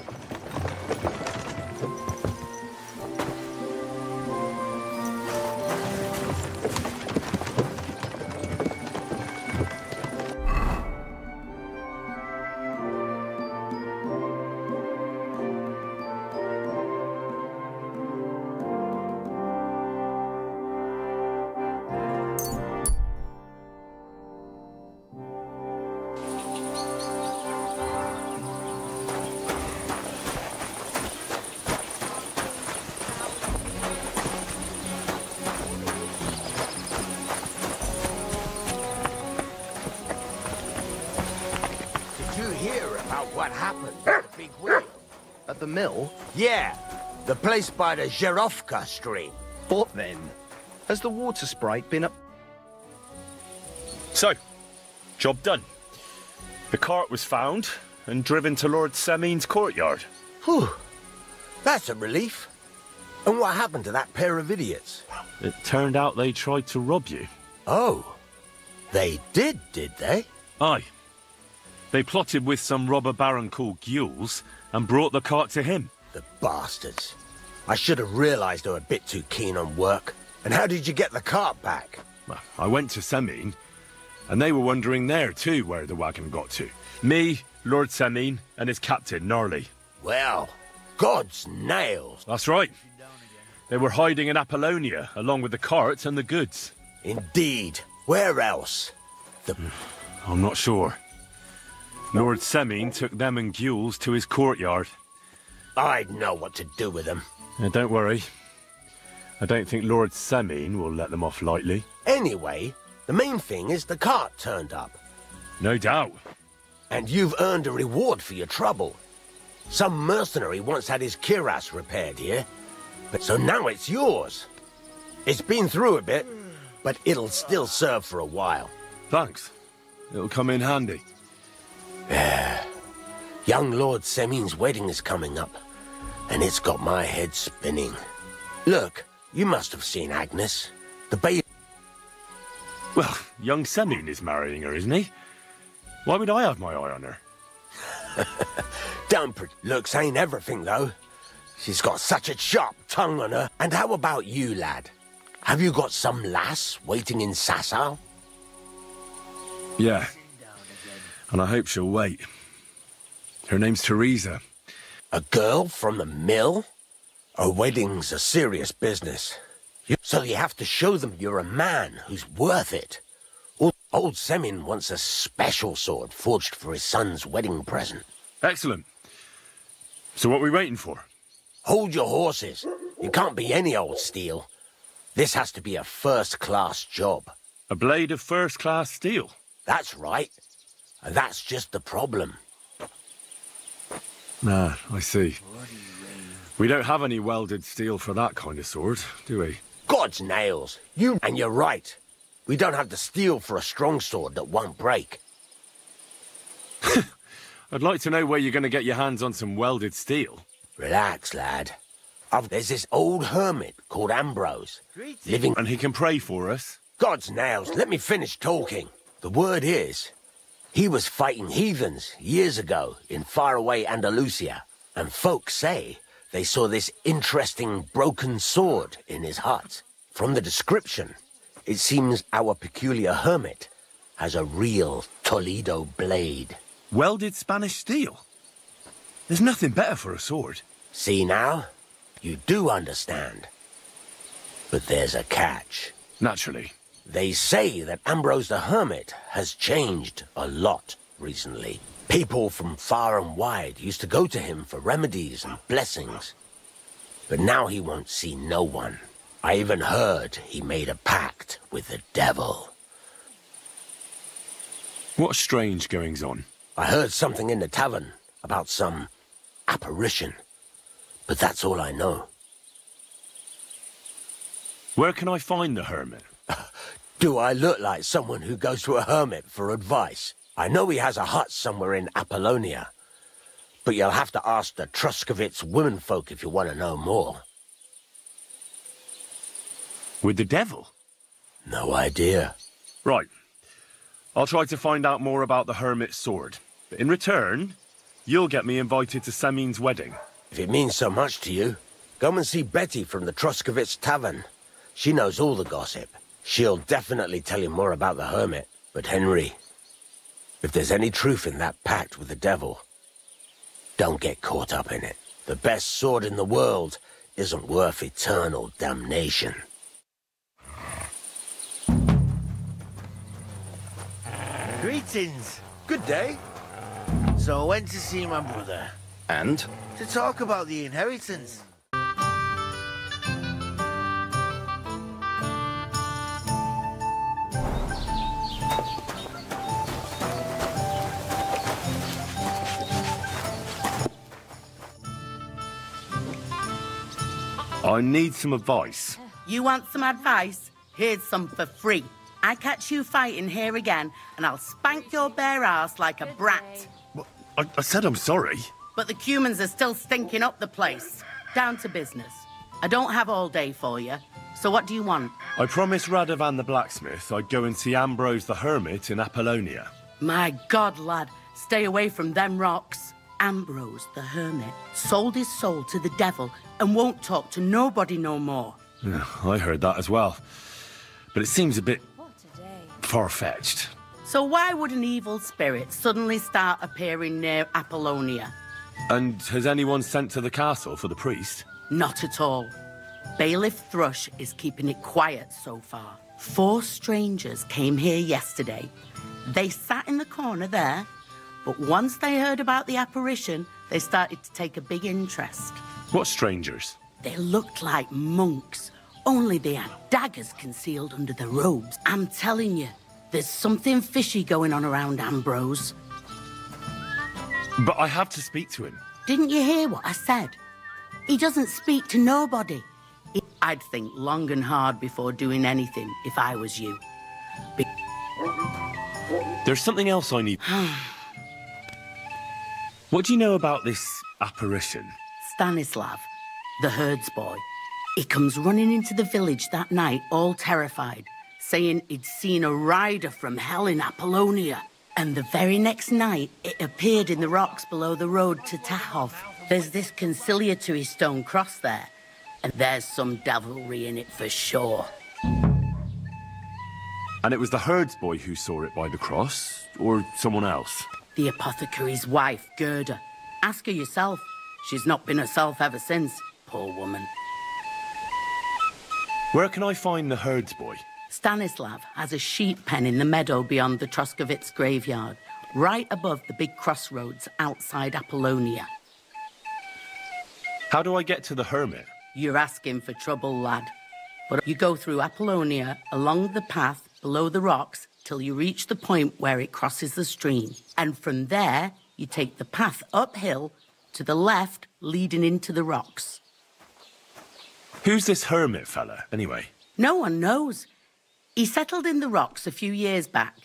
What happened at the big wheel? At the mill? Yeah, the place by the Zherovka stream. What then? Has the water sprite been up? So, job done. The cart was found and driven to Lord Samin's courtyard. Whew, that's a relief. And what happened to that pair of idiots? It turned out they tried to rob you. Oh, they did they? Aye. They plotted with some robber baron called Gules and brought the cart to him. The bastards. I should have realised they were a bit too keen on work. And how did you get the cart back? Well, I went to Samin, and they were wondering there too where the wagon got to. Me, Lord Samin, and his captain, Gnarly. Well, God's nails. That's right. They were hiding in Apollonia, along with the cart and the goods. Indeed. Where else? I'm not sure. Lord Samin took them and Gules to his courtyard. I'd know what to do with them. Don't worry. I don't think Lord Samin will let them off lightly. Anyway, the main thing is the cart turned up. No doubt. And you've earned a reward for your trouble. Some mercenary once had his cuirass repaired here, so now it's yours. It's been through a bit, but it'll still serve for a while. Thanks. It'll come in handy. Young Lord Semin's wedding is coming up, and it's got my head spinning. Look, you must have seen Agnes. The baby... Well, young Semin is marrying her, isn't he? Why would I have my eye on her? Looks ain't everything, though. She's got such a sharp tongue on her. And how about you, lad? Have you got some lass waiting in Sasau? Yeah. And I hope she'll wait. Her name's Teresa. A girl from the mill? A wedding's a serious business. So you have to show them you're a man who's worth it. Old Semin wants a special sword forged for his son's wedding present. Excellent. So what are we waiting for? Hold your horses. It can't be any old steel. This has to be a first-class job. A blade of first-class steel? That's right. And that's just the problem. Ah, I see. We don't have any welded steel for that kind of sword, do we? God's nails. And you're right. We don't have the steel for a strong sword that won't break. I'd like to know where you're going to get your hands on some welded steel. Relax, lad. There's this old hermit called Ambrose. Living... And he can pray for us? God's nails, let me finish talking. The word is, he was fighting heathens years ago in faraway Andalusia. And folks say they saw this interesting broken sword in his hut. From the description, it seems our peculiar hermit has a real Toledo blade. Welded Spanish steel? There's nothing better for a sword. See now? You do understand. But there's a catch. Naturally. They say that Ambrose the Hermit has changed a lot recently. People from far and wide used to go to him for remedies and blessings. But now he won't see no one. I even heard he made a pact with the devil. What strange goings-on? I heard something in the tavern about some apparition. But that's all I know. Where can I find the hermit? Do I look like someone who goes to a hermit for advice? I know he has a hut somewhere in Apollonia. But you'll have to ask the Truscovitz womenfolk if you want to know more. With the devil? No idea. Right. I'll try to find out more about the hermit's sword. But in return, you'll get me invited to Semin's wedding. If it means so much to you, go and see Betty from the Truscovitz Tavern. She knows all the gossip. She'll definitely tell you more about the hermit. But Henry, if there's any truth in that pact with the devil, don't get caught up in it. The best sword in the world isn't worth eternal damnation. Greetings. Good day. So I went to see my brother. And? To talk about the inheritance. I need some advice. You want some advice? Here's some for free. I catch you fighting here again, and I'll spank your bare ass like a brat. Well, I said I'm sorry. But the Cumans are still stinking up the place. Down to business. I don't have all day for you, so what do you want? I promised Radovan the blacksmith I'd go and see Ambrose the hermit in Apollonia. My God, lad, stay away from them rocks. Ambrose the hermit sold his soul to the devil and won't talk to nobody no more. Yeah, I heard that as well. But it seems a bit far-fetched. So why would an evil spirit suddenly start appearing near Apollonia? And has anyone sent to the castle for the priest? Not at all. Bailiff Thrush is keeping it quiet so far. 4 strangers came here yesterday. They sat in the corner there, but once they heard about the apparition, they started to take a big interest. What strangers? They looked like monks, only they had daggers concealed under their robes. I'm telling you, There's something fishy going on around Ambrose. But I have to speak to him. Didn't you hear what I said? He doesn't speak to nobody. I'd think long and hard before doing anything if I was you. There's something else I need. What do you know about this apparition? Stanislav, the herds boy. He comes running into the village that night, all terrified, saying he'd seen a rider from hell in Apollonia. And the very next night, it appeared in the rocks below the road to Tahov. There's this conciliatory stone cross there, and there's some devilry in it for sure. And it was the herds boy who saw it by the cross, or someone else? The apothecary's wife, Gerda. Ask her yourself. She's not been herself ever since, poor woman. Where can I find the herds boy? Stanislav has a sheep pen in the meadow beyond the Troskovitz graveyard, right above the big crossroads outside Apollonia. How do I get to the hermit? You're asking for trouble, lad. But you go through Apollonia, along the path below the rocks, till you reach the point where it crosses the stream. And from there, you take the path uphill to the left, leading into the rocks. Who's this hermit fella, anyway? No one knows. He settled in the rocks a few years back.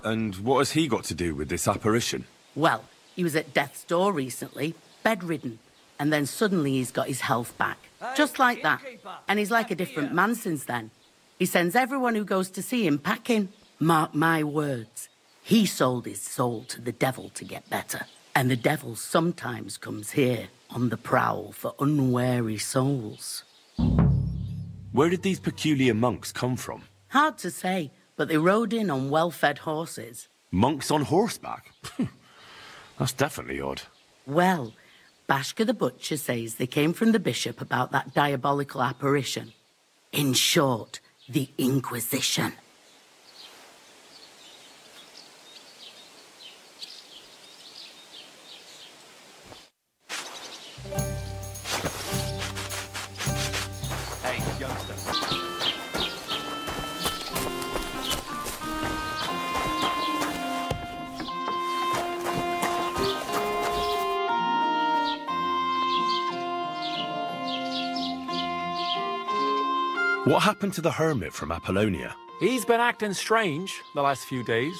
And what has he got to do with this apparition? Well, he was at death's door recently, bedridden. And then suddenly he's got his health back. Just like that. And he's like a different man since then. He sends everyone who goes to see him packing. Mark my words. He sold his soul to the devil to get better. And the devil sometimes comes here on the prowl for unwary souls. Where did these peculiar monks come from? Hard to say, but they rode in on well-fed horses. Monks on horseback? That's definitely odd. Well, Bashka the Butcher says they came from the bishop about that diabolical apparition. In short, the Inquisition. Hey, youngster. What happened to the hermit from Apollonia? He's been acting strange the last few days.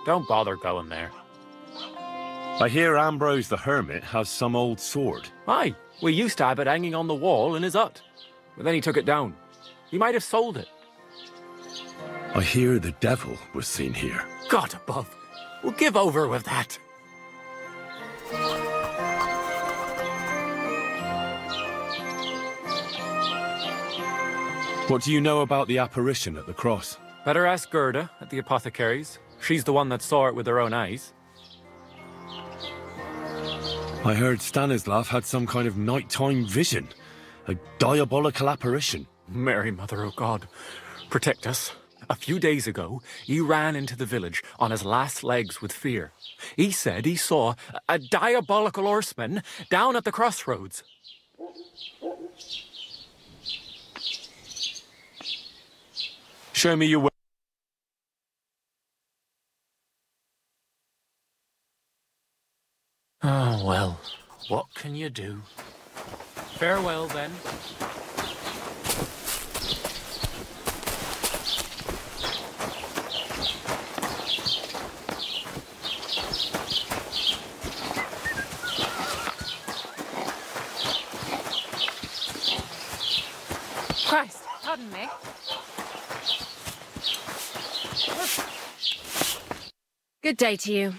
Don't bother going there. I hear Ambrose the hermit has some old sword. Aye, we used to have it hanging on the wall in his hut. But then he took it down. He might have sold it. I hear the devil was seen here. God above. We'll give over with that. What do you know about the apparition at the cross? Better ask Gerda at the apothecary's. She's the one that saw it with her own eyes. I heard Stanislav had some kind of nighttime vision. A diabolical apparition. Mary Mother of God, protect us. A few days ago, he ran into the village on his last legs with fear. He said he saw a diabolical horseman down at the crossroads. Show me your way. Oh, well, what can you do? Farewell, then. Christ, pardon me. Good day to you.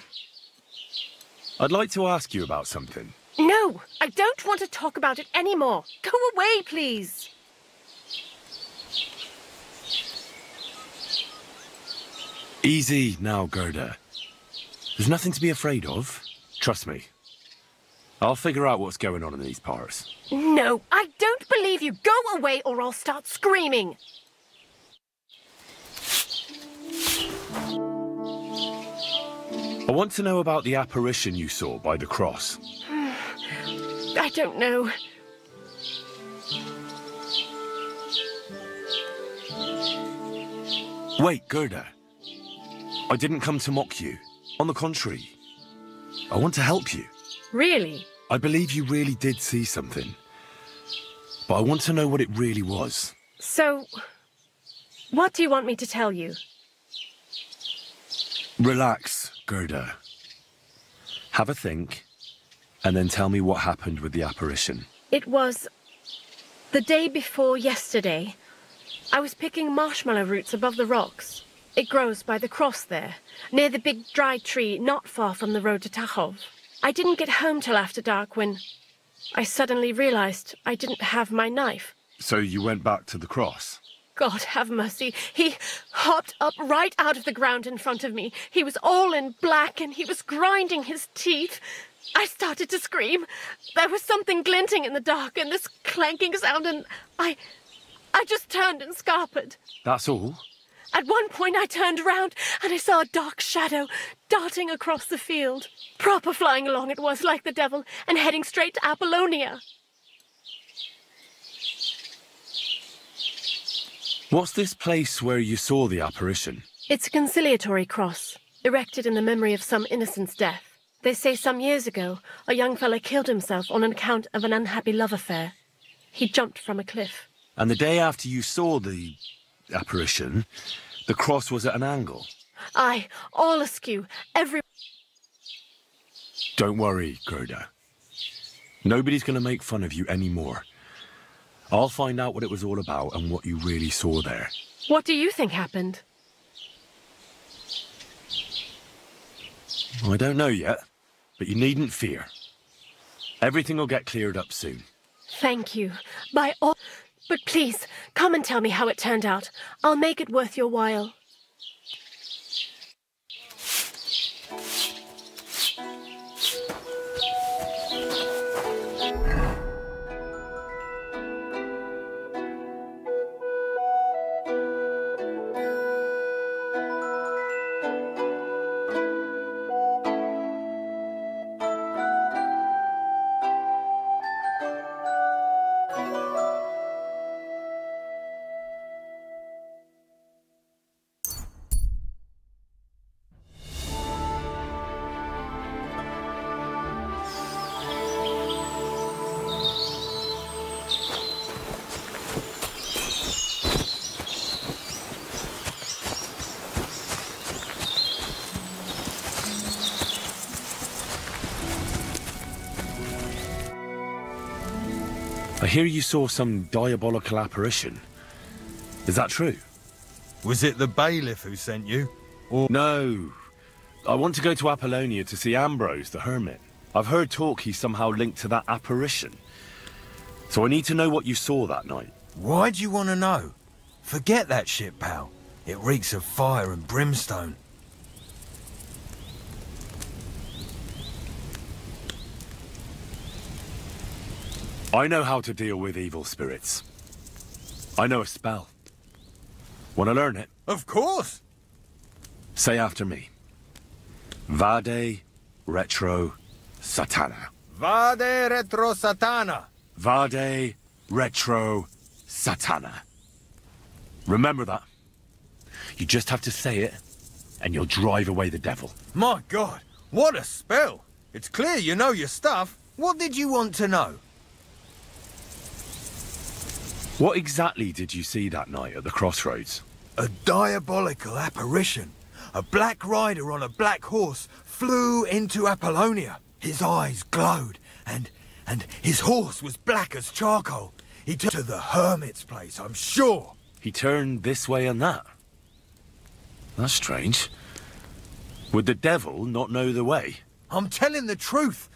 I'd like to ask you about something. No, I don't want to talk about it anymore. Go away, please. Easy now, Gerda. There's nothing to be afraid of. Trust me. I'll figure out what's going on in these parts. No, I don't believe you. Go away or I'll start screaming. I want to know about the apparition you saw by the cross. I don't know. Wait, Gerda. I didn't come to mock you. On the contrary, I want to help you. Really? I believe you really did see something. But I want to know what it really was. So, what do you want me to tell you? Relax, Gerda. Have a think, and then tell me what happened with the apparition. It was the day before yesterday. I was picking marshmallow roots above the rocks. It grows by the cross there, near the big dry tree not far from the road to Tachov. I didn't get home till after dark when I suddenly realized I didn't have my knife. So you went back to the cross? God have mercy. He hopped up right out of the ground in front of me. He was all in black and he was grinding his teeth. I started to scream. There was something glinting in the dark and this clanking sound, and I just turned and scarpered. That's all? At one point I turned around and I saw a dark shadow darting across the field. Proper flying along it was, like the devil, and heading straight to Apollonia. What's this place where you saw the apparition? It's a conciliatory cross, erected in the memory of some innocent's death. They say some years ago, a young fellow killed himself on account of an unhappy love affair. He jumped from a cliff. And the day after you saw the apparition, the cross was at an angle? Aye, all askew, every... Don't worry, Gerda. Nobody's going to make fun of you anymore. I'll find out what it was all about and what you really saw there. What do you think happened? I don't know yet, but you needn't fear. Everything will get cleared up soon. Thank you. By all... But please, come and tell me how it turned out. I'll make it worth your while. I hear you saw some diabolical apparition. Is that true? Was it the bailiff who sent you? Or... No. I want to go to Apollonia to see Ambrose, the hermit. I've heard talk he's somehow linked to that apparition. So I need to know what you saw that night. Why do you want to know? Forget that shit, pal. It reeks of fire and brimstone. I know how to deal with evil spirits. I know a spell. Want to learn it? Of course! Say after me. Vade retro satana. Vade retro satana. Vade retro satana. Remember that. You just have to say it, and you'll drive away the devil. My God, what a spell! It's clear you know your stuff. What did you want to know? What exactly did you see that night at the crossroads? A diabolical apparition. A black rider on a black horse flew into Apollonia. His eyes glowed, and his horse was black as charcoal. He took to the hermit's place, I'm sure. He turned this way and that. That's strange. Would the devil not know the way? I'm telling the truth.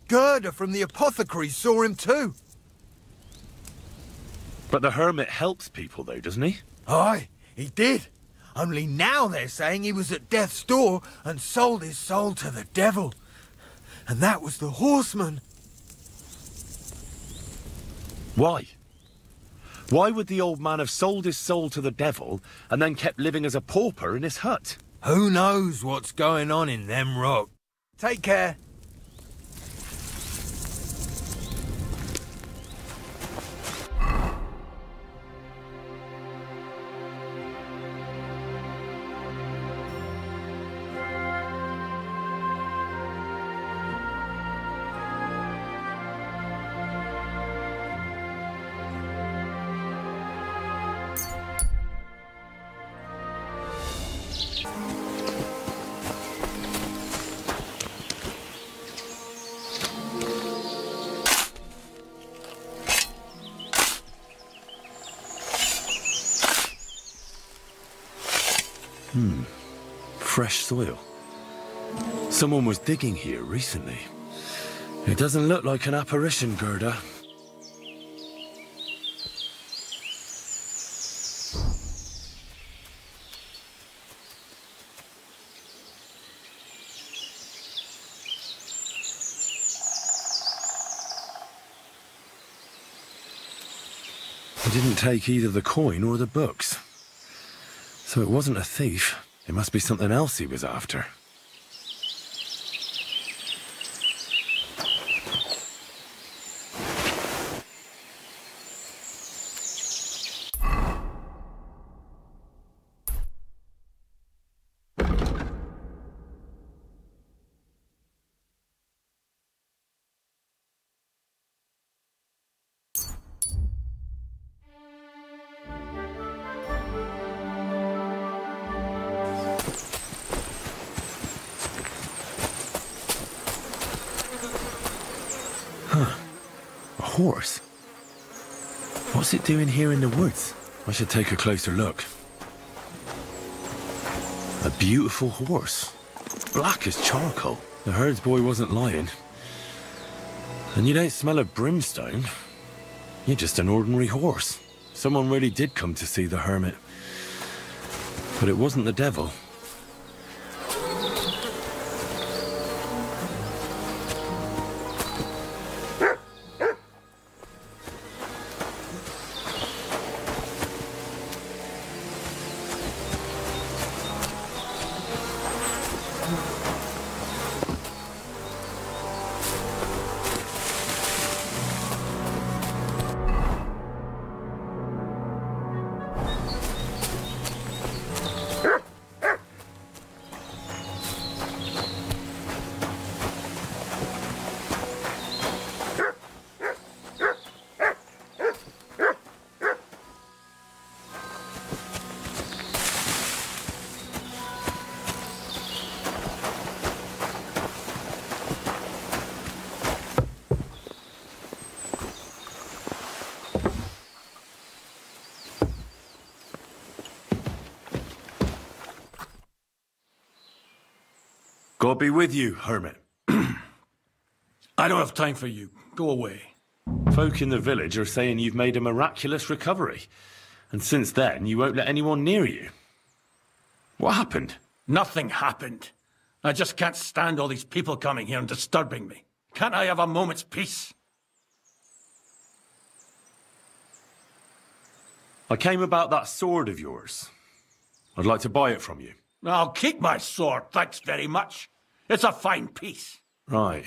Gerda from the apothecary saw him too. But the hermit helps people though, doesn't he? Aye, he did. Only now they're saying he was at death's door and sold his soul to the devil. And that was the horseman. Why? Why would the old man have sold his soul to the devil and then kept living as a pauper in his hut? Who knows what's going on in them rocks? Take care. Fresh soil. Someone was digging here recently. It doesn't look like an apparition, Gerda. He didn't take either the coin or the books. So it wasn't a thief. It must be something else he was after. Horse? What's it doing here in the woods? I should take a closer look. A beautiful horse. Black as charcoal. The herds boy wasn't lying. And you don't smell of brimstone. You're just an ordinary horse. Someone really did come to see the hermit. But it wasn't the devil. God be with you, hermit. I don't have time for you. Go away. Folk in the village are saying you've made a miraculous recovery. And since then, you won't let anyone near you. What happened? Nothing happened. I just can't stand all these people coming here and disturbing me. Can't I have a moment's peace? I came about that sword of yours. I'd like to buy it from you. I'll keep my sword, thanks very much. It's a fine piece. Right.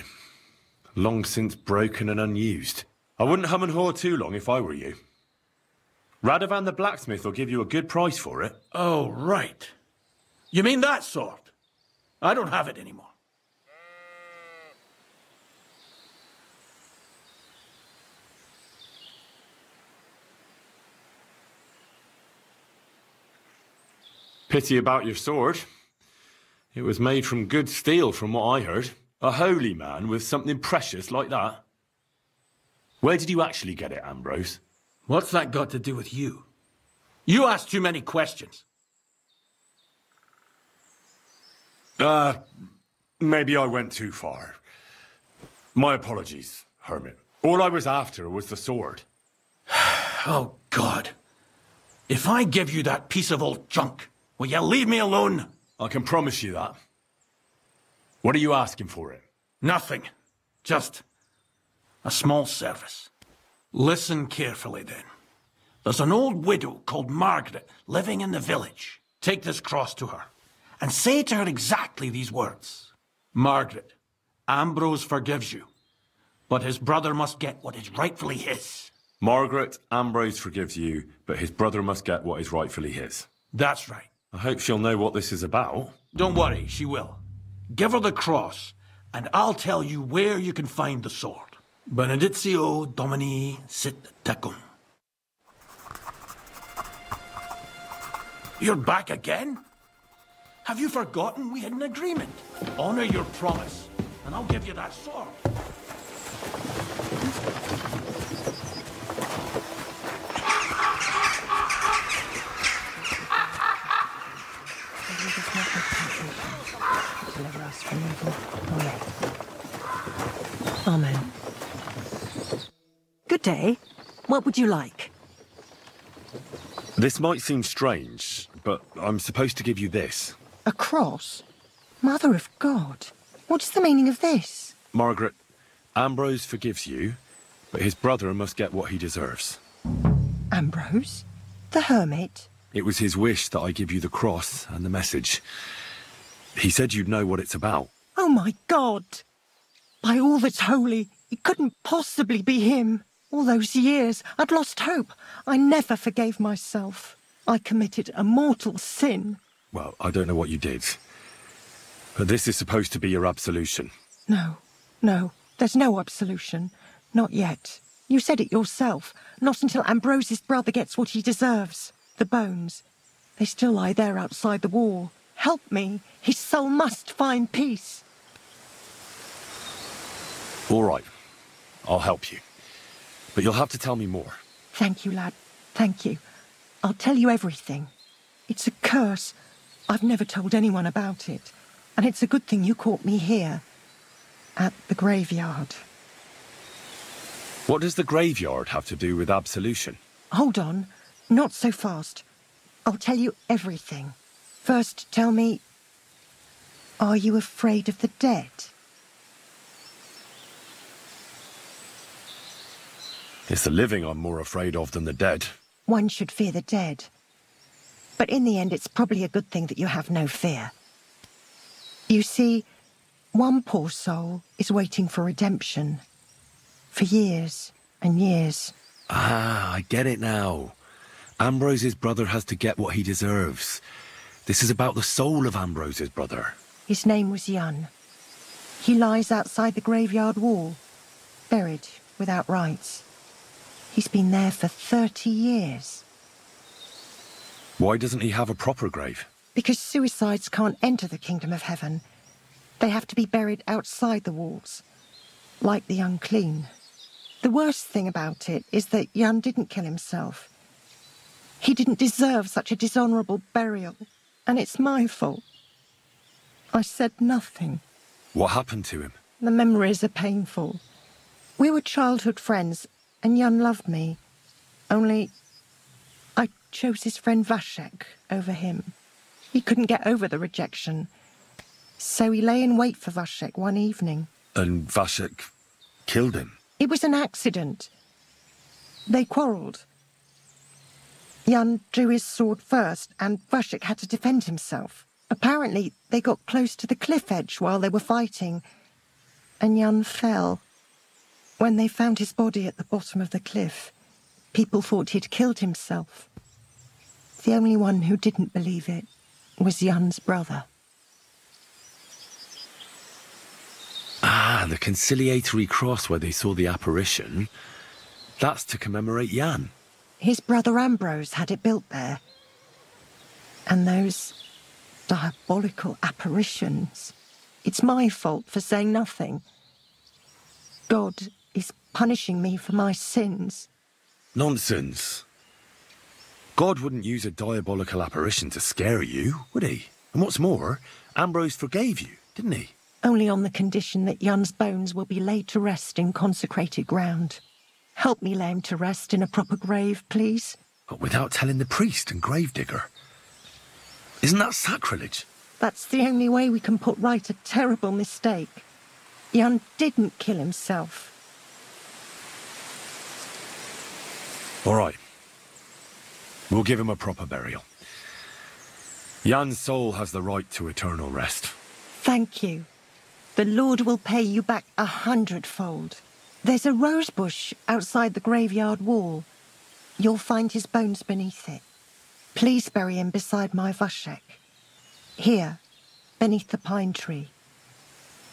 Long since broken and unused. I wouldn't hum and haw too long if I were you. Radovan the blacksmith will give you a good price for it. Oh, right. You mean that sword? I don't have it anymore. Pity about your sword. It was made from good steel, from what I heard. A holy man with something precious like that. Where did you actually get it, Ambrose? What's that got to do with you? You ask too many questions. Maybe I went too far. My apologies, hermit. All I was after was the sword. Oh, God. If I give you that piece of old junk, will you leave me alone? I can promise you that. What are you asking for it? Nothing. Just a small service. Listen carefully, then. There's an old widow called Margaret living in the village. Take this cross to her and say to her exactly these words. Margaret, Ambrose forgives you, but his brother must get what is rightfully his. Margaret, Ambrose forgives you, but his brother must get what is rightfully his. That's right. I hope she'll know what this is about. Don't worry, she will. Give her the cross, and I'll tell you where you can find the sword. Benedictio Domini sit tecum. You're back again? Have you forgotten we had an agreement? Honor your promise, and I'll give you that sword. curse from evil. Amen. Amen. Good day. What would you like? This might seem strange, but I'm supposed to give you this. A cross? Mother of God. What's the meaning of this? Margaret, Ambrose forgives you, but his brother must get what he deserves. Ambrose? The hermit? It was his wish that I give you the cross and the message. He said you'd know what it's about. Oh my God! By all that's holy, it couldn't possibly be him. All those years, I'd lost hope. I never forgave myself. I committed a mortal sin. Well, I don't know what you did. But this is supposed to be your absolution. No, there's no absolution. Not yet. You said it yourself. Not until Ambrose's brother gets what he deserves. The bones. They still lie there outside the wall. Help me. His soul must find peace. All right. I'll help you. But you'll have to tell me more. Thank you, lad. Thank you. I'll tell you everything. It's a curse. I've never told anyone about it. And it's a good thing you caught me here. At the graveyard. What does the graveyard have to do with absolution? Hold on. Not so fast. I'll tell you everything. First, tell me... Are you afraid of the dead? It's the living I'm more afraid of than the dead. One should fear the dead. But in the end, it's probably a good thing that you have no fear. You see, one poor soul is waiting for redemption. For years and years. Ah, I get it now. Ambrose's brother has to get what he deserves. This is about the soul of Ambrose's brother. His name was Jan. He lies outside the graveyard wall, buried without rites. He's been there for 30 years. Why doesn't he have a proper grave? Because suicides can't enter the kingdom of heaven. They have to be buried outside the walls, like the unclean. The worst thing about it is that Jan didn't kill himself. He didn't deserve such a dishonourable burial, and it's my fault. I said nothing. What happened to him? The memories are painful. We were childhood friends, and Jan loved me. Only, I chose his friend Vashek over him. He couldn't get over the rejection. So he lay in wait for Vashek one evening. And Vashek killed him? It was an accident. They quarrelled. Jan drew his sword first, and Vashek had to defend himself. Apparently, they got close to the cliff edge while they were fighting, and Jan fell. When they found his body at the bottom of the cliff, people thought he'd killed himself. The only one who didn't believe it was Jan's brother. Ah, the conciliatory cross where they saw the apparition. That's to commemorate Jan. His brother Ambrose had it built there. And those diabolical apparitions. It's my fault for saying nothing. God is punishing me for my sins. Nonsense. God wouldn't use a diabolical apparition to scare you, would he? And what's more, Ambrose forgave you, didn't he? Only on the condition that Jan's bones will be laid to rest in consecrated ground. Help me lay him to rest in a proper grave, please. But without telling the priest and gravedigger. Isn't that sacrilege? That's the only way we can put right a terrible mistake. Jan didn't kill himself. All right. We'll give him a proper burial. Jan's soul has the right to eternal rest. Thank you. The Lord will pay you back 100-fold. There's a rose bush outside the graveyard wall. You'll find his bones beneath it. Please bury him beside my Vashek. Here, beneath the pine tree.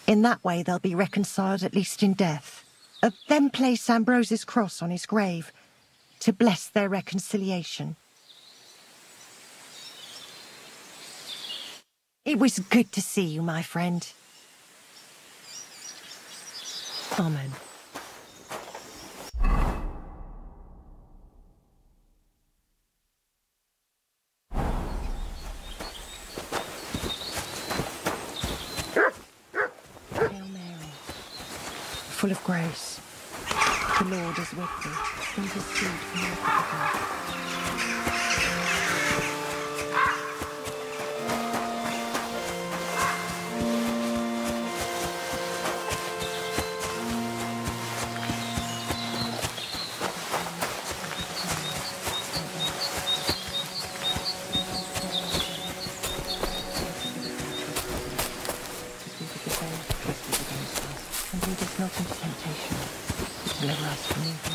In that way they'll be reconciled, at least in death. Then place Ambrose's cross on his grave to bless their reconciliation. It was good to see you, my friend. Amen. full of grace. The Lord is with thee. Send his seed from the earth. Not into temptation, but deliver us from evil.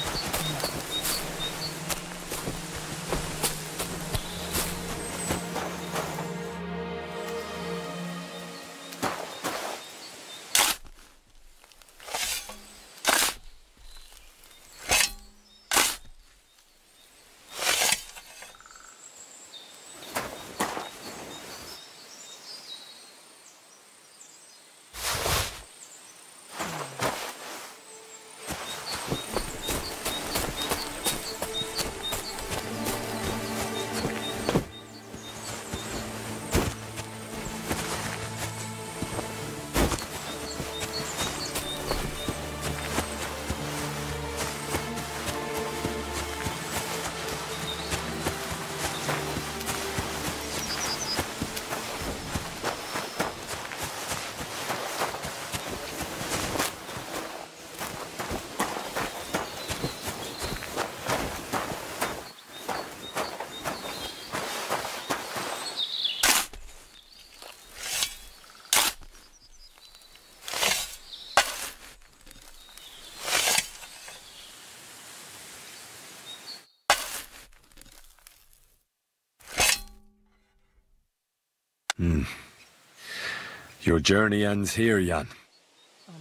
Your journey ends here, Jan.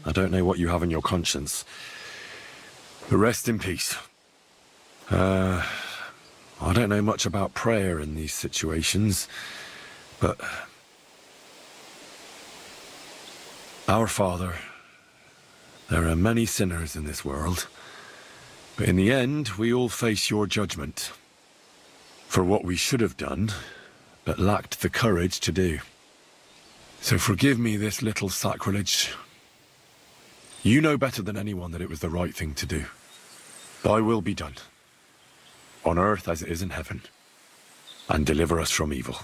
I don't know what you have on your conscience. But rest in peace. I don't know much about prayer in these situations, but... Our Father, there are many sinners in this world, but in the end, we all face your judgment for what we should have done, but lacked the courage to do. So forgive me this little sacrilege. You know better than anyone that it was the right thing to do. Thy will be done, on earth as it is in heaven, and deliver us from evil.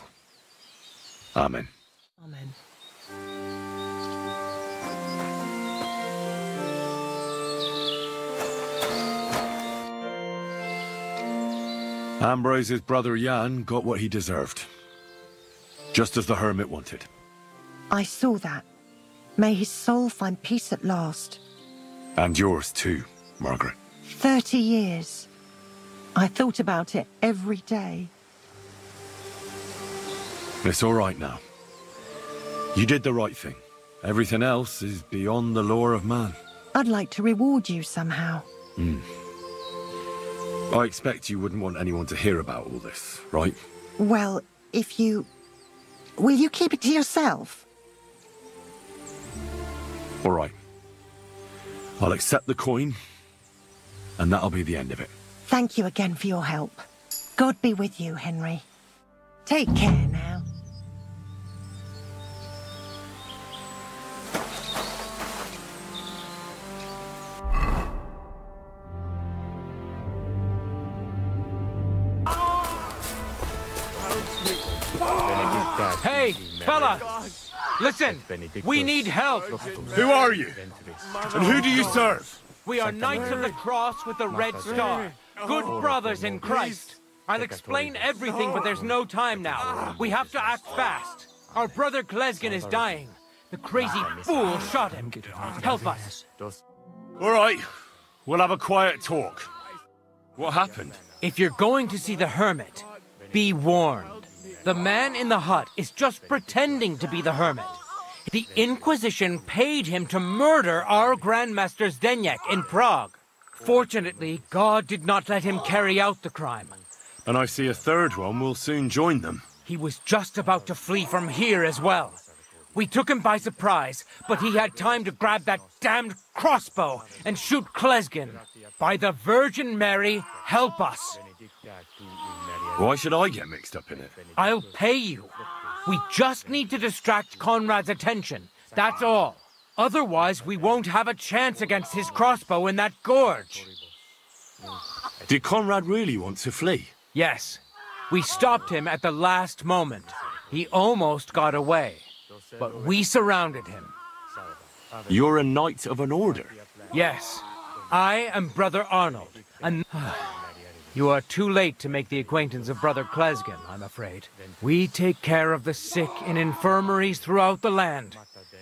Amen. Amen. Ambrose's brother Jan got what he deserved, just as the hermit wanted. I saw that. May his soul find peace at last. And yours too, Margaret. 30 years. I thought about it every day. It's all right now. You did the right thing. Everything else is beyond the law of man. I'd like to reward you somehow. I expect you wouldn't want anyone to hear about all this, right? Well, if you... Will you keep it to yourself? All right. I'll accept the coin, and that'll be the end of it. Thank you again for your help. God be with you, Henry. Take care now. Hey, fella! Listen, we need help. Who are you? And who do you serve? We are Knights of the Cross with the Red Star. Good brothers in Christ. I'll explain everything, but there's no time now. We have to act fast. Our brother Klesgen is dying. The crazy fool shot him. Help us. All right. We'll have a quiet talk. What happened? If you're going to see the hermit, be warned. The man in the hut is just pretending to be the hermit. The Inquisition paid him to murder our Grandmaster Zdeněk in Prague. Fortunately, God did not let him carry out the crime. And I see a third one will soon join them. He was just about to flee from here as well. We took him by surprise, but he had time to grab that damned crossbow and shoot Klesgen. By the Virgin Mary, help us. Why should I get mixed up in it? I'll pay you. We just need to distract Conrad's attention. That's all. Otherwise, we won't have a chance against his crossbow in that gorge. Did Conrad really want to flee? Yes. We stopped him at the last moment. He almost got away. But we surrounded him. You're a knight of an order? Yes. I am Brother Arnold, and... You are too late to make the acquaintance of Brother Klesgen, I'm afraid. We take care of the sick in infirmaries throughout the land.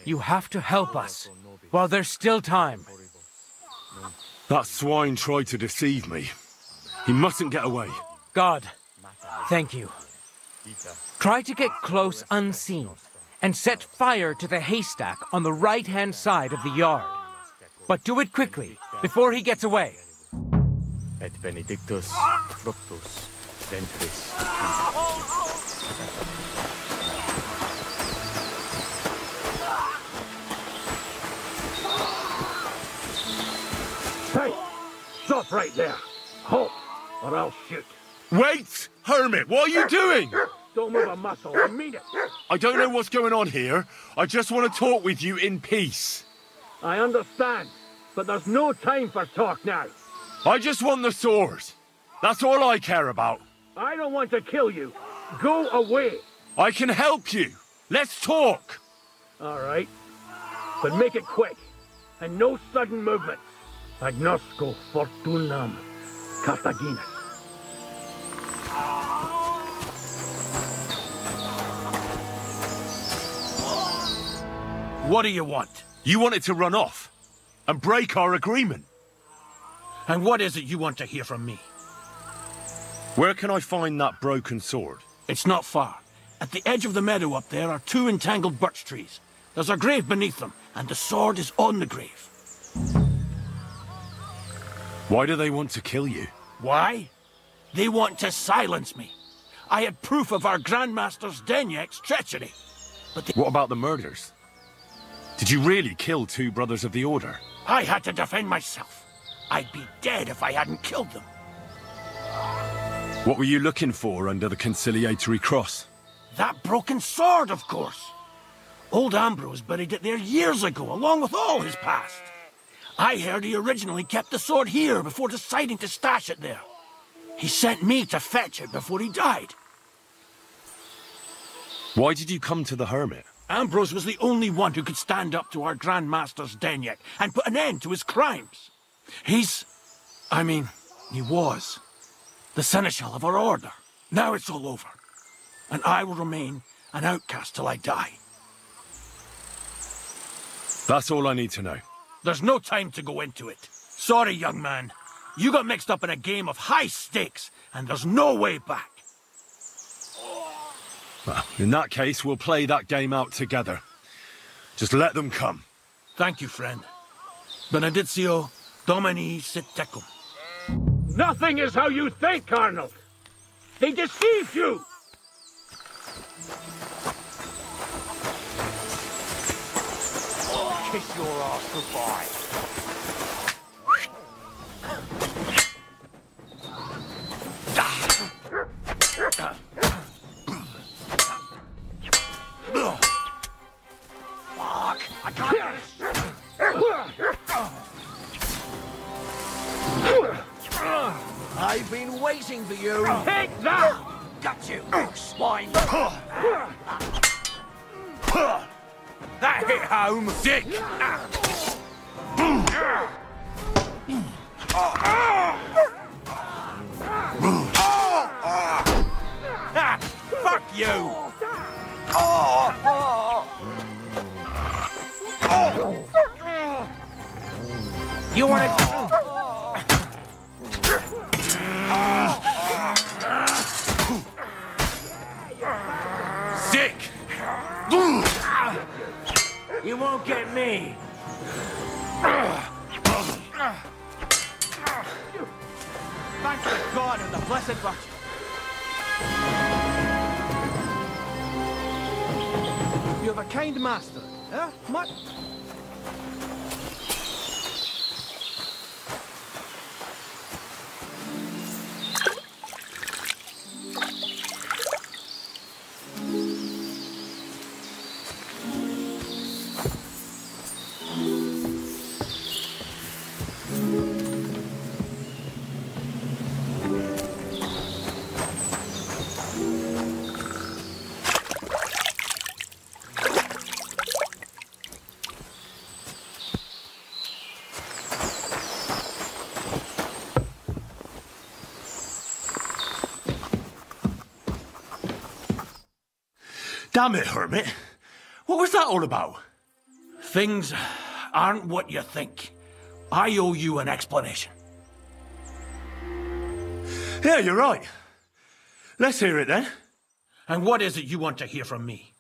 You have to help us, while there's still time. That swine tried to deceive me. He mustn't get away. God, thank you. Try to get close unseen, and set fire to the haystack on the right-hand side of the yard. But do it quickly, before he gets away. Et benedictus fructus ventris. Hey! Stop right there! Halt, or I'll shoot. Wait! Hermit, what are you doing? Don't move a muscle, I mean it! I don't know what's going on here. I just want to talk with you in peace. I understand, but there's no time for talk now. I just want the sword. That's all I care about. I don't want to kill you. Go away. I can help you. Let's talk. All right. But make it quick. And no sudden movements. Agnosco fortunam Carthaginus. What do you want? You want it to run off and break our agreement. And what is it you want to hear from me? Where can I find that broken sword? It's not far. At the edge of the meadow up there are 2 entangled birch trees. There's a grave beneath them, and the sword is on the grave. Why do they want to kill you? Why? They want to silence me. I had proof of our Grandmaster's Denyek's treachery. But What about the murders? Did you really kill 2 brothers of the Order? I had to defend myself. I'd be dead if I hadn't killed them. What were you looking for under the conciliatory cross? That broken sword, of course. Old Ambrose buried it there years ago, along with all his past. I heard he originally kept the sword here before deciding to stash it there. He sent me to fetch it before he died. Why did you come to the Hermit? Ambrose was the only one who could stand up to our Grandmaster's Denyek and put an end to his crimes. He was the seneschal of our order. Now it's all over, and I will remain an outcast till I die. That's all I need to know. There's no time to go into it. Sorry, young man. You got mixed up in a game of high stakes, and there's no way back. Well, in that case, we'll play that game out together. Just let them come. Thank you, friend. Benedictio Domini sit tecum. Nothing is how you think, Arnold. They deceived you! Kiss your ass goodbye. Fuck! I got this! I've been waiting for you. Take that! Got you, swine. That hit home, dick! Fuck you! You want it? Sick! You won't get me. Thanks to God and the Blessed Virgin. You have a kind master, eh? Much. Damn it, Hermit. What was that all about? Things aren't what you think. I owe you an explanation. Yeah, you're right. Let's hear it then. And what is it you want to hear from me?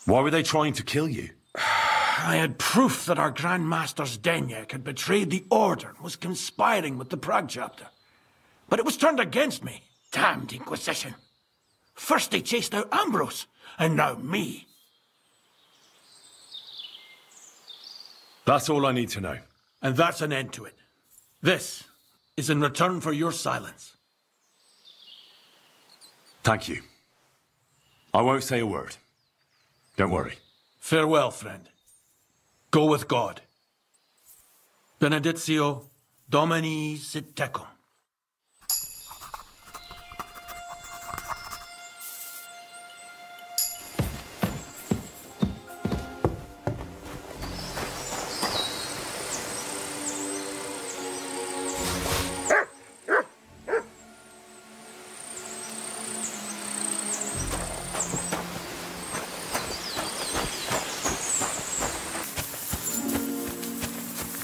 Why were they trying to kill you? I had proof that our Grand Master Zdeněk had betrayed the Order and was conspiring with the Prague chapter. But it was turned against me. Damned Inquisition. First they chased out Ambrose, and now me. That's all I need to know. And that's an end to it. This is in return for your silence. Thank you. I won't say a word. Don't worry. Farewell, friend. Go with God. Benedictio Domini sit tecum.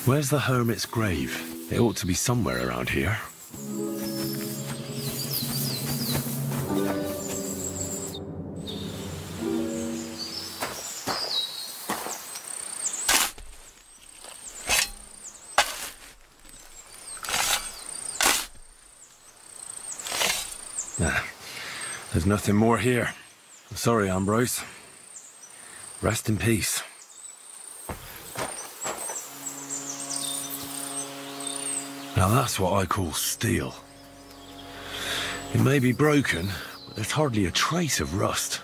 Where's the hermit's grave? It ought to be somewhere around here. Nah, there's nothing more here. Sorry, Ambrose. Rest in peace. Now that's what I call steel. It may be broken, but there's hardly a trace of rust.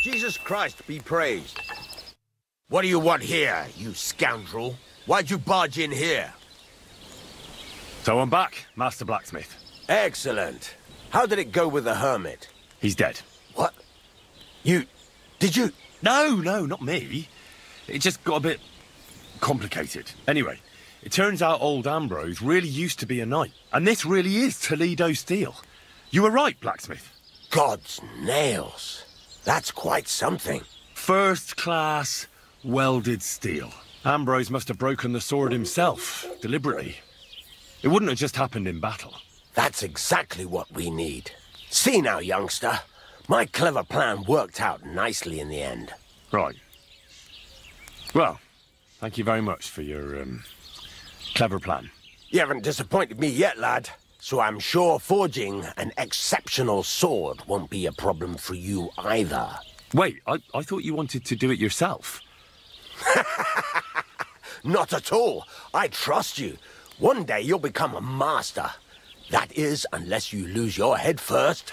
Jesus Christ be praised. What do you want here, you scoundrel? Why'd you barge in here? So I'm back, Master Blacksmith. Excellent. How did it go with the hermit? He's dead. What? Did you? No, not me. It just got a bit complicated. Anyway, it turns out old Ambrose really used to be a knight. And this really is Toledo steel. You were right, Blacksmith. God's nails. That's quite something. First class, welded steel. Ambrose must have broken the sword himself, deliberately. It wouldn't have just happened in battle. That's exactly what we need. See now, youngster. My clever plan worked out nicely in the end. Right. Well, thank you very much for your, clever plan. You haven't disappointed me yet, lad. So I'm sure forging an exceptional sword won't be a problem for you either. Wait, I thought you wanted to do it yourself. Not at all. I trust you. One day you'll become a master. That is, unless you lose your head first.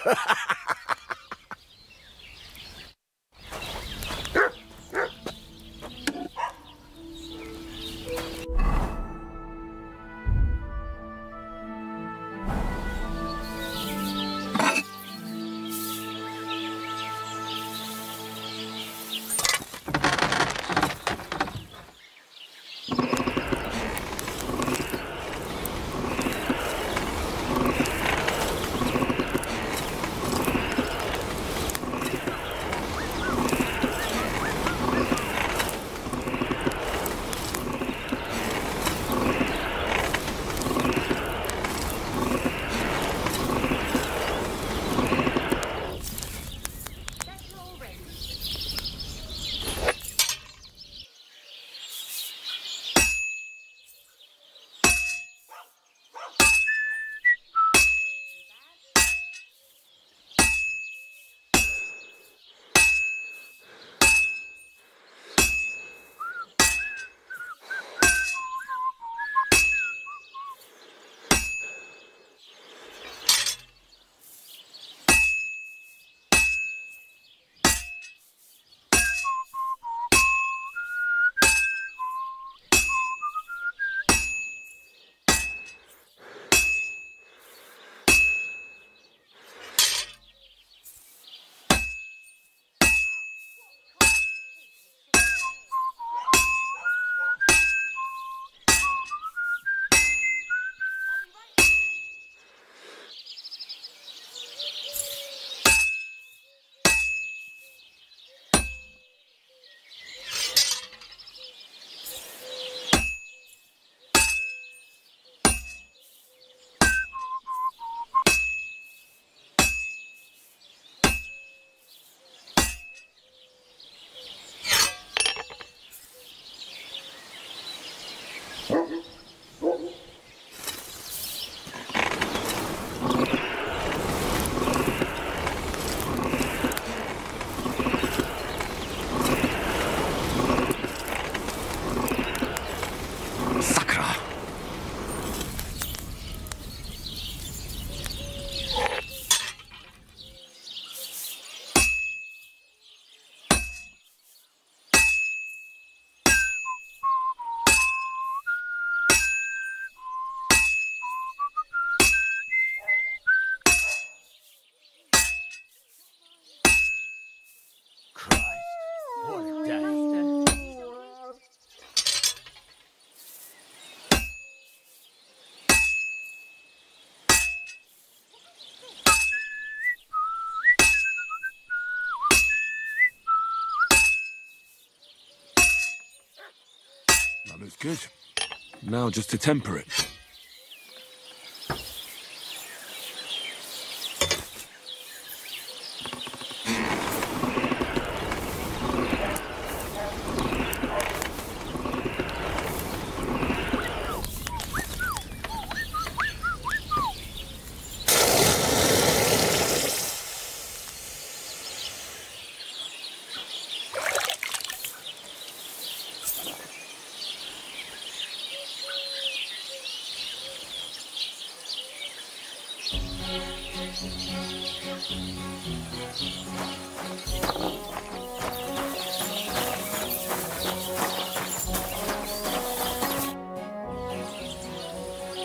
That looks good. Now just to temper it.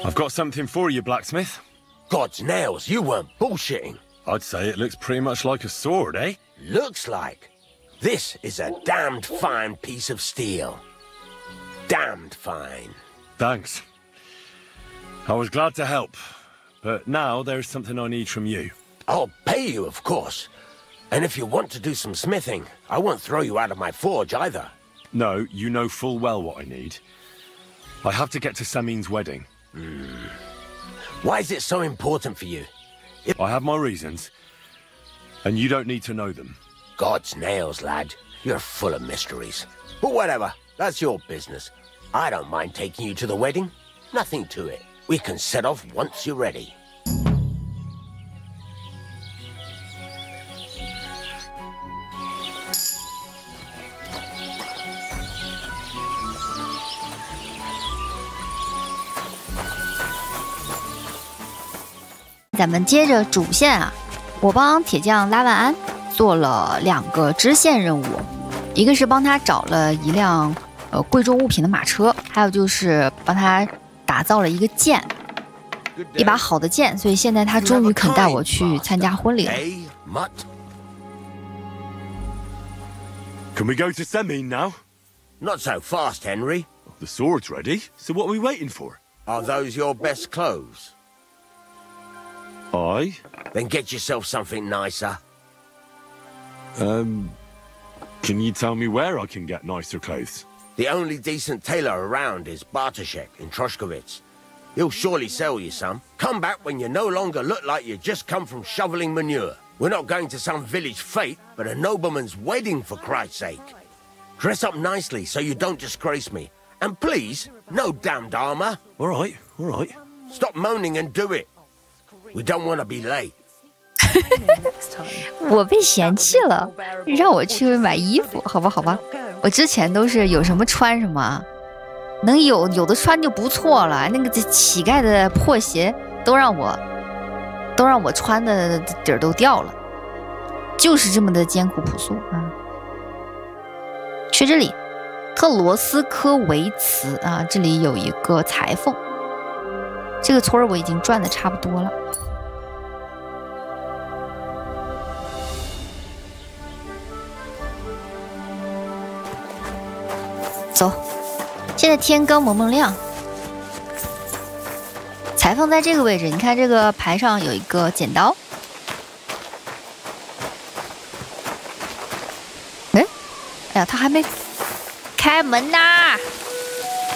I've got something for you, blacksmith. God's nails, you weren't bullshitting. I'd say it looks pretty much like a sword, eh? Looks like. This is a damned fine piece of steel. Damned fine. Thanks. I was glad to help, but now there's something I need from you. I'll pay you, of course. And if you want to do some smithing, I won't throw you out of my forge either. No, you know full well what I need. I have to get to Samin's wedding. Why is it so important for you? I have my reasons, and you don't need to know them. God's nails, lad. You're full of mysteries. But whatever, that's your business. I don't mind taking you to the wedding. Nothing to it. We can set off once you're ready. 咱们接着主线啊，我帮铁匠拉万安做了2个支线任务，一个是帮他找了一辆贵重物品的马车，还有就是帮他打造了一个剑，一把好的剑，所以现在他终于肯带我去参加婚礼了。Can we go to Samin now? Not so fast, Henry. The sword's ready, so what are we waiting for? Are those your best clothes? Aye. Then get yourself something nicer. Can you tell me where I can get nicer clothes? The only decent tailor around is Bartoshek in Troshkovitz. He'll surely sell you some. Come back when you no longer look like you just come from shoveling manure. We're not going to some village fete, but a nobleman's wedding, for Christ's sake. Dress up nicely so you don't disgrace me. And please, no damned armor. All right, all right. Stop moaning and do it. We don't want to be late. 我被嫌弃了，让我去买衣服，好吧，好吧。我之前都是有什么穿什么，能有的穿就不错了。那个乞丐的破鞋都让我穿的底儿都掉了，就是这么的艰苦朴素啊。去这里，特罗斯科维茨啊，这里有一个裁缝。这个村儿我已经转的差不多了。走，现在天刚蒙蒙亮。裁缝在这个位置，你看这个牌上有一个剪刀。哎呀，他还没开门呐，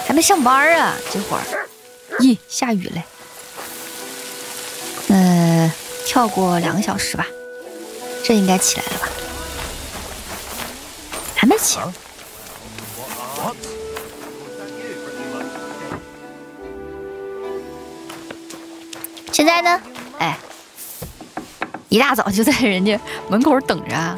还没上班啊，这会儿。咦，下雨嘞。跳过2个小时吧，这应该起来了吧？还没起。现在呢？哎，一大早就在人家门口等着啊。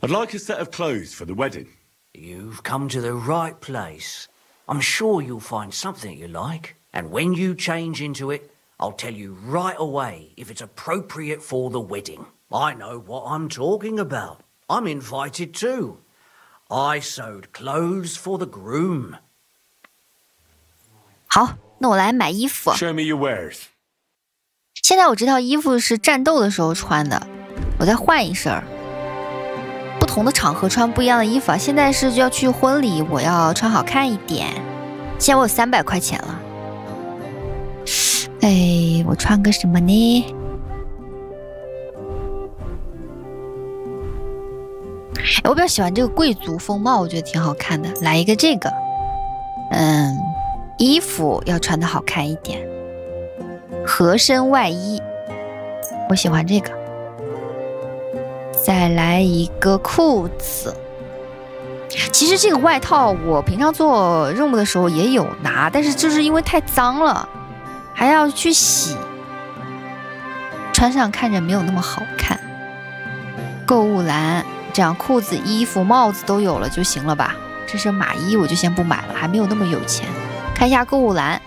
I'd like a set of clothes for the wedding. You've come to the right place. I'm sure you'll find something you like. And when you change into it, I'll tell you right away if it's appropriate for the wedding. I know what I'm talking about. I'm invited too. I sewed clothes for the groom. 好，那我来买衣服。Show me your wares. 现在我这套衣服是战斗的时候穿的，我再换一身。不同的场合穿不一样的衣服啊。现在是就要去婚礼，我要穿好看一点。现在我有300块钱了。哎，我穿个什么呢？我比较喜欢这个贵族风貌，我觉得挺好看的。来一个这个，衣服要穿的好看一点，合身外衣，我喜欢这个。再来一个裤子。其实这个外套我平常做任务的时候也有拿，但是就是因为太脏了，还要去洗，穿上看着没有那么好看。购物篮，这样裤子、衣服、帽子都有了就行了吧？这身马衣我就先不买了，还没有那么有钱。看一下购物篮，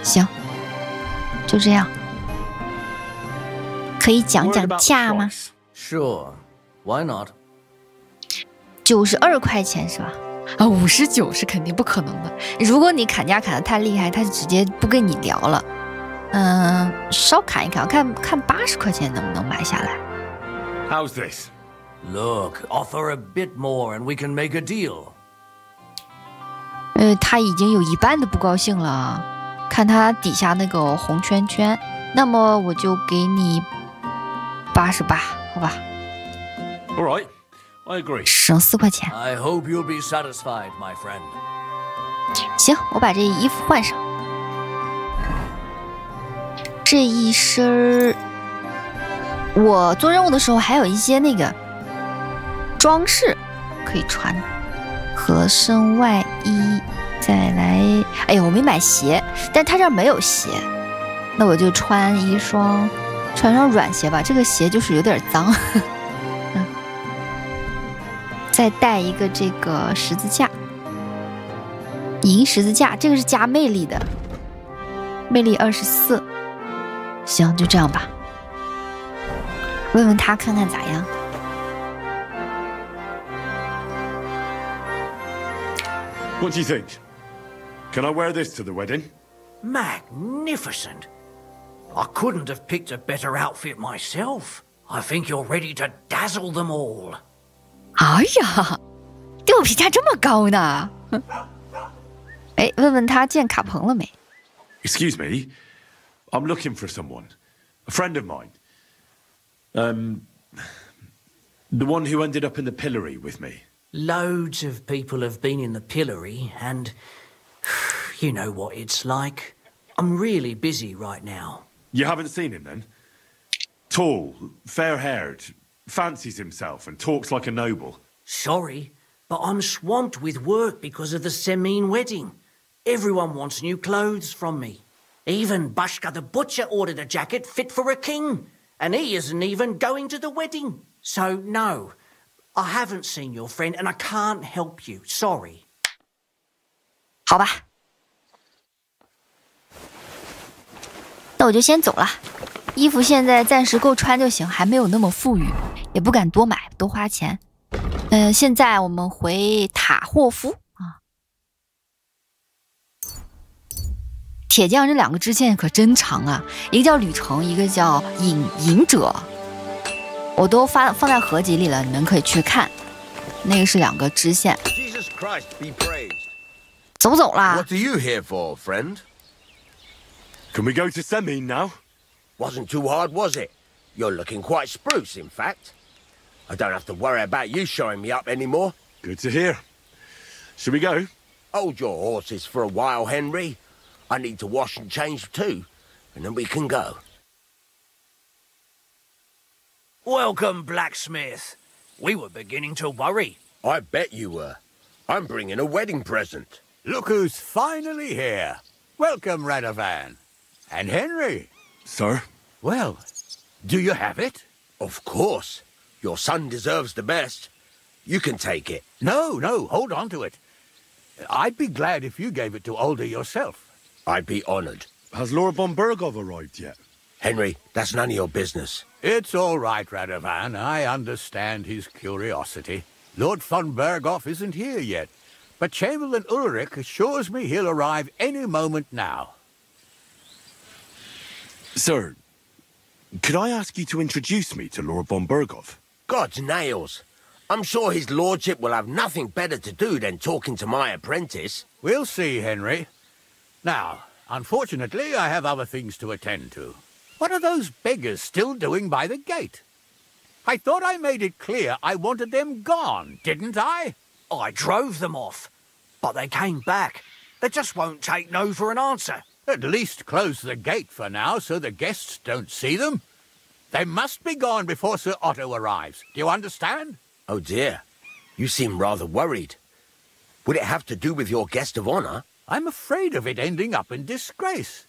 行，就这样。可以讲讲价吗？ Sure, why not? 92块钱是吧？59是肯定不可能的。如果你砍价砍得太厉害，他就直接不跟你聊了。稍砍一砍，看80块钱能不能买下来。How's this? Look, offer a bit more and we can make a deal. 他已经有一半的不高兴了，看他底下那个红圈圈，那么我就给你88，好吧 All right, I agree. 省4块钱。 I hope you'll be satisfied, my friend. 行，我把这衣服换上。这一身我做任务的时候还有一些那个装饰可以穿，合身外衣。再来，哎呀，我没买鞋，但他这儿没有鞋，那我就穿双软鞋吧。这个鞋就是有点脏。再带一个这个十字架，银十字架，这个是加魅力的，魅力24。行，就这样吧。问问他看看咋样。What do you think? Can I wear this to the wedding? Magnificent. I couldn't have picked a better outfit myself. I think you're ready to dazzle them all. 哎呀，对我评价这么高呢？哎，问问他建卡棚了没 Excuse me, I'm looking for someone. A friend of mine. The one who ended up in the pillory with me. Loads of people have been in the pillory, and you know what it's like. I'm really busy right now. You haven't seen him then? Tall, fair-haired, fancies himself and talks like a noble. Sorry, but I'm swamped with work because of the Semine wedding. Everyone wants new clothes from me. Even Bashka the butcher ordered a jacket fit for a king, and he isn't even going to the wedding. So no, I haven't seen your friend and I can't help you. Sorry. 好吧，那我就先走了。衣服现在暂时够穿就行，还没有那么富裕，也不敢多买多花钱。现在我们回塔霍夫啊。铁匠这2个支线可真长啊，一个叫旅程，一个叫隐者，我都放在合集里了，你们可以去看。那个是2个支线。走不走啦 What are you here for, friend? Can we go to Semine now? Wasn't too hard, was it? You're looking quite spruce, in fact. I don't have to worry about you showing me up anymore. Good to hear. Shall we go? Hold your horses for a while, Henry. I need to wash and change too, and then we can go. Welcome, blacksmith. We were beginning to worry. I bet you were. I'm bringing a wedding present. Look who's finally here. Welcome, Radovan. And Henry. Sir? Well, do you have it? Of course. Your son deserves the best. You can take it. No, hold on to it. I'd be glad if you gave it to Alder yourself. I'd be honored. Has Lord von Bergov arrived yet? Henry, that's none of your business. It's all right, Radovan. I understand his curiosity. Lord von Bergov isn't here yet, but Chamberlain Ulrich assures me he'll arrive any moment now. Sir, could I ask you to introduce me to Lord von Bergov? God's nails. I'm sure his lordship will have nothing better to do than talking to my apprentice. We'll see, Henry. Now, unfortunately, I have other things to attend to. What are those beggars still doing by the gate? I thought I made it clear I wanted them gone, didn't I? I drove them off, but they came back. They just won't take no for an answer. At least close the gate for now so the guests don't see them. They must be gone before Sir Otto arrives. Do you understand? Oh dear. You seem rather worried. Would it have to do with your guest of honor? I'm afraid of it ending up in disgrace.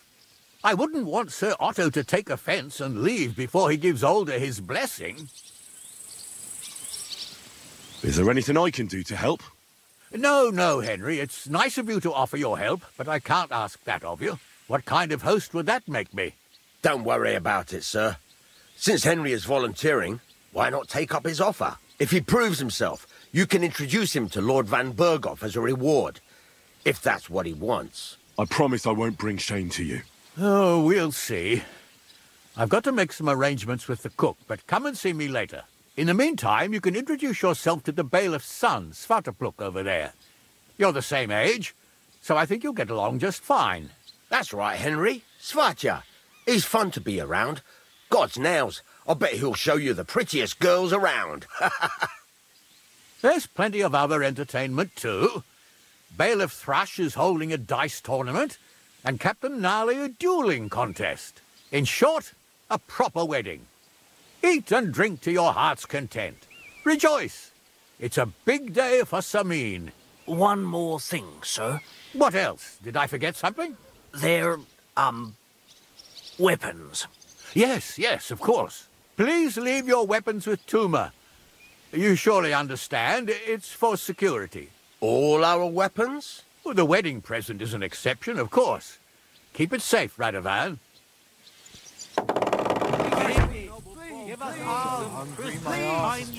I wouldn't want Sir Otto to take offense and leave before he gives Older his blessing. Is there anything I can do to help? No, Henry. It's nice of you to offer your help, but I can't ask that of you. What kind of host would that make me? Don't worry about it, sir. Since Henry is volunteering, why not take up his offer? If he proves himself, you can introduce him to Lord Van Berghoff as a reward, if that's what he wants. I promise I won't bring shame to you. Oh, we'll see. I've got to make some arrangements with the cook, but come and see me later. In the meantime, you can introduce yourself to the bailiff's son, Svartapluk, over there. You're the same age, so I think you'll get along just fine. That's right, Henry. Svatja. He's fun to be around. God's nails, I bet he'll show you the prettiest girls around. There's plenty of other entertainment, too. Bailiff Thrush is holding a dice tournament, and Captain Gnarly a dueling contest. In short, a proper wedding. Eat and drink to your heart's content. Rejoice. It's a big day for Samin. One more thing, sir. What else? Did I forget something? They're, weapons. Yes, of course. Please leave your weapons with Tuma. You surely understand, it's for security. All our weapons? Well, the wedding present is an exception, of course. Keep it safe, Radovan.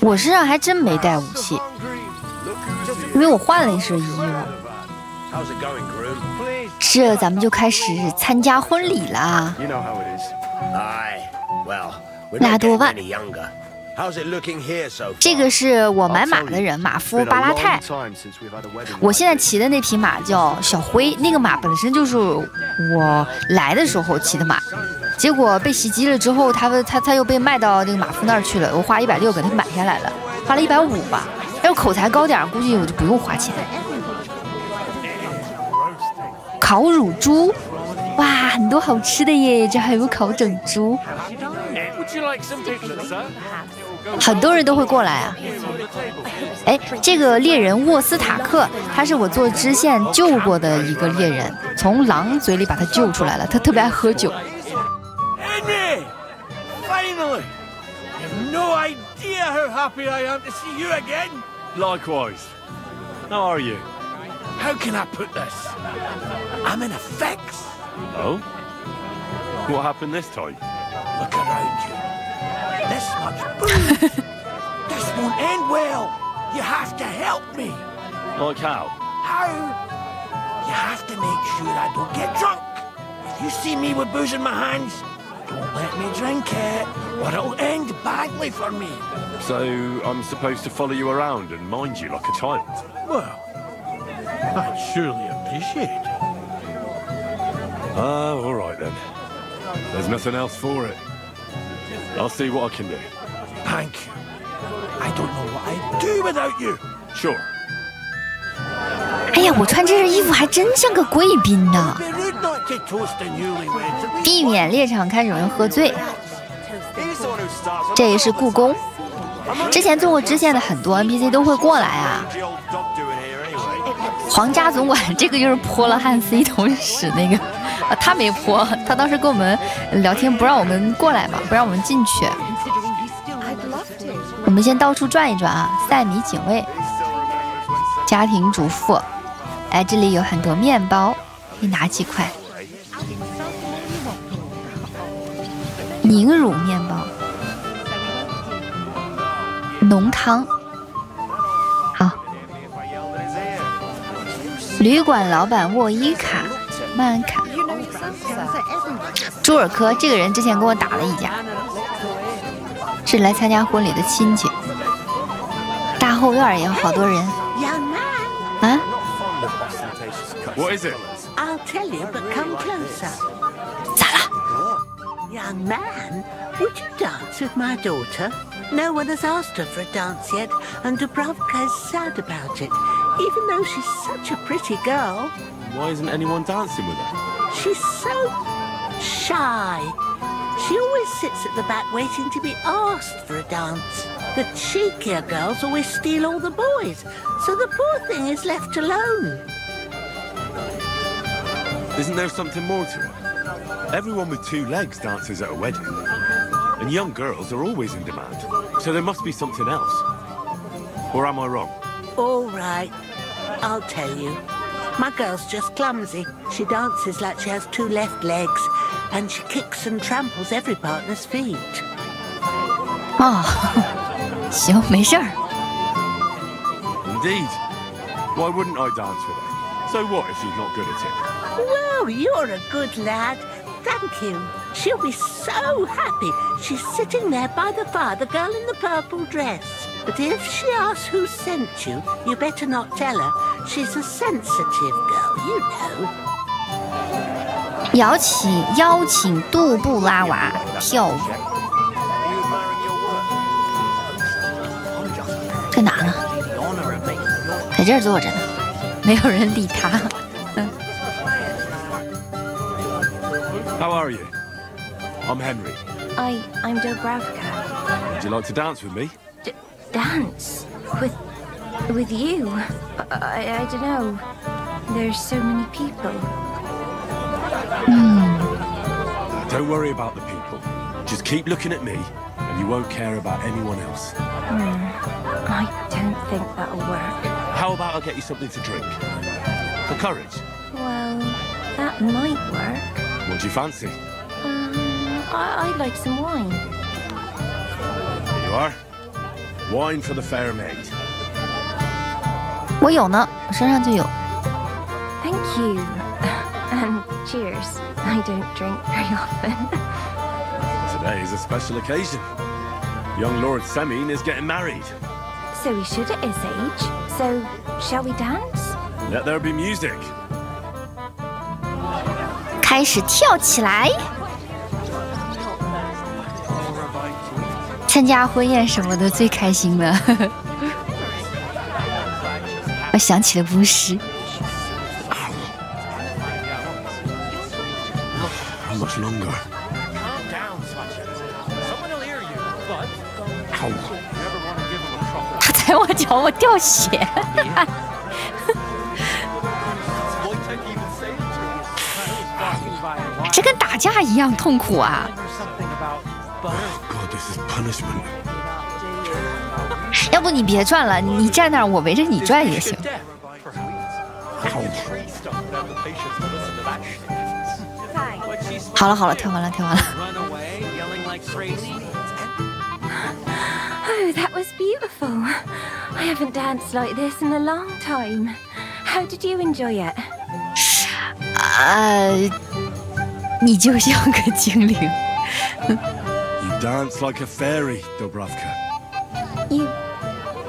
我身上还真没带武器，因为我换了一身衣服。这咱们就开始参加婚礼啦。拉多万，这个是我买马的人，马夫巴拉泰。我现在骑的那匹马叫小灰，那个马本身就是我来的时候骑的马。 结果被袭击了之后，他又被卖到那个马夫那儿去了。我花160给他买下来了，花了150吧。要口才高点，估计我就不用花钱。烤乳猪，哇，很多好吃的耶！这还有烤整猪，很多人都会过来啊。哎，这个猎人沃斯塔克，他是我做支线救过的一个猎人，从狼嘴里把他救出来了。他特别爱喝酒。 Finally! You've no idea how happy I am to see you again. Likewise. How are you? How can I put this? I'm in a fix. Oh? What happened this time? Look around you. This much booze. This won't end well. You have to help me. Like how? How? You have to make sure I don't get drunk. If you see me with booze in my hands, don't let me drink it, or it'll end badly for me. So I'm supposed to follow you around and mind you like a child? Well, I'd surely appreciate it. Oh, all right then. There's nothing else for it. I'll see what I can do. Thank you. I don't know what I'd do without you. Sure. 哎呀，我穿这身衣服还真像个贵宾呢。避免猎场开始有人喝醉。这也是故宫，之前做过支线的很多 NPC 都会过来啊。皇家总管这个就是泼了汉斯一桶屎那个，他没泼，他当时跟我们聊天不让我们过来嘛，不让我们进去。我们先到处转一转啊，塞米警卫。 家庭主妇，哎，这里有很多面包，你拿几块？凝乳面包，浓汤，好。旅馆老板沃伊卡，曼卡，朱尔科这个人之前跟我打了一架，是来参加婚礼的亲戚。大后院也有好多人。 Huh? What is it? I'll tell you, but come closer. Young man, would you dance with my daughter? No one has asked her for a dance yet, and Dubravka is sad about it, even though she's such a pretty girl. Why isn't anyone dancing with her? She's so shy. She always sits at the back waiting to be asked for a dance. The cheekier girls always steal all the boys, so the poor thing is left alone. Isn't there something more to it? Everyone with 2 legs dances at a wedding. And young girls are always in demand. So there must be something else. Or am I wrong? All right, I'll tell you. My girl's just clumsy. She dances like she has 2 left legs, and she kicks and tramples every partner's feet. 哦，行，没事儿。 Indeed. Why wouldn't I dance with her? So what if she's not good at it? Well, you're a good lad. Thank you. She'll be so happy. She's sitting there by the fire, the girl in the purple dress. But if she asks who sent you, you better not tell her. She's a sensitive girl, you know. 邀请杜布拉瓦跳舞。在哪呢？在这儿坐着呢，没有人理他。How are you? I'm Henry. I'm Dubravka. Would you like to dance with me? Dance? With you? I don't know. There's so many people. Don't worry about the people. Just keep looking at me, and you won't care about anyone else. I don't think that'll work. How about I get you something to drink? For courage? Well, that might work. What do you fancy? I'd like some wine. Here you are. Wine for the fair maid. 我有呢，我身上就有。Thank you. And cheers. I don't drink very often. Today is a special occasion. Young Lord Semin is getting married. So we should at his age. So, shall we dance? Let there be music. 开始跳起来！参加婚宴什么的最开心了。我想起了巫师。How much longer? 他踩我脚，我掉血。这跟打架一样痛苦啊！ God, this is punishment. 要不你别转了，你站那儿，我围着你转也行。好了好了，跳完了跳完了。Oh, that was beautiful. I haven't danced like this in a long time. How did you enjoy it? 你就像个精灵。You dance like a fairy, Dubravka.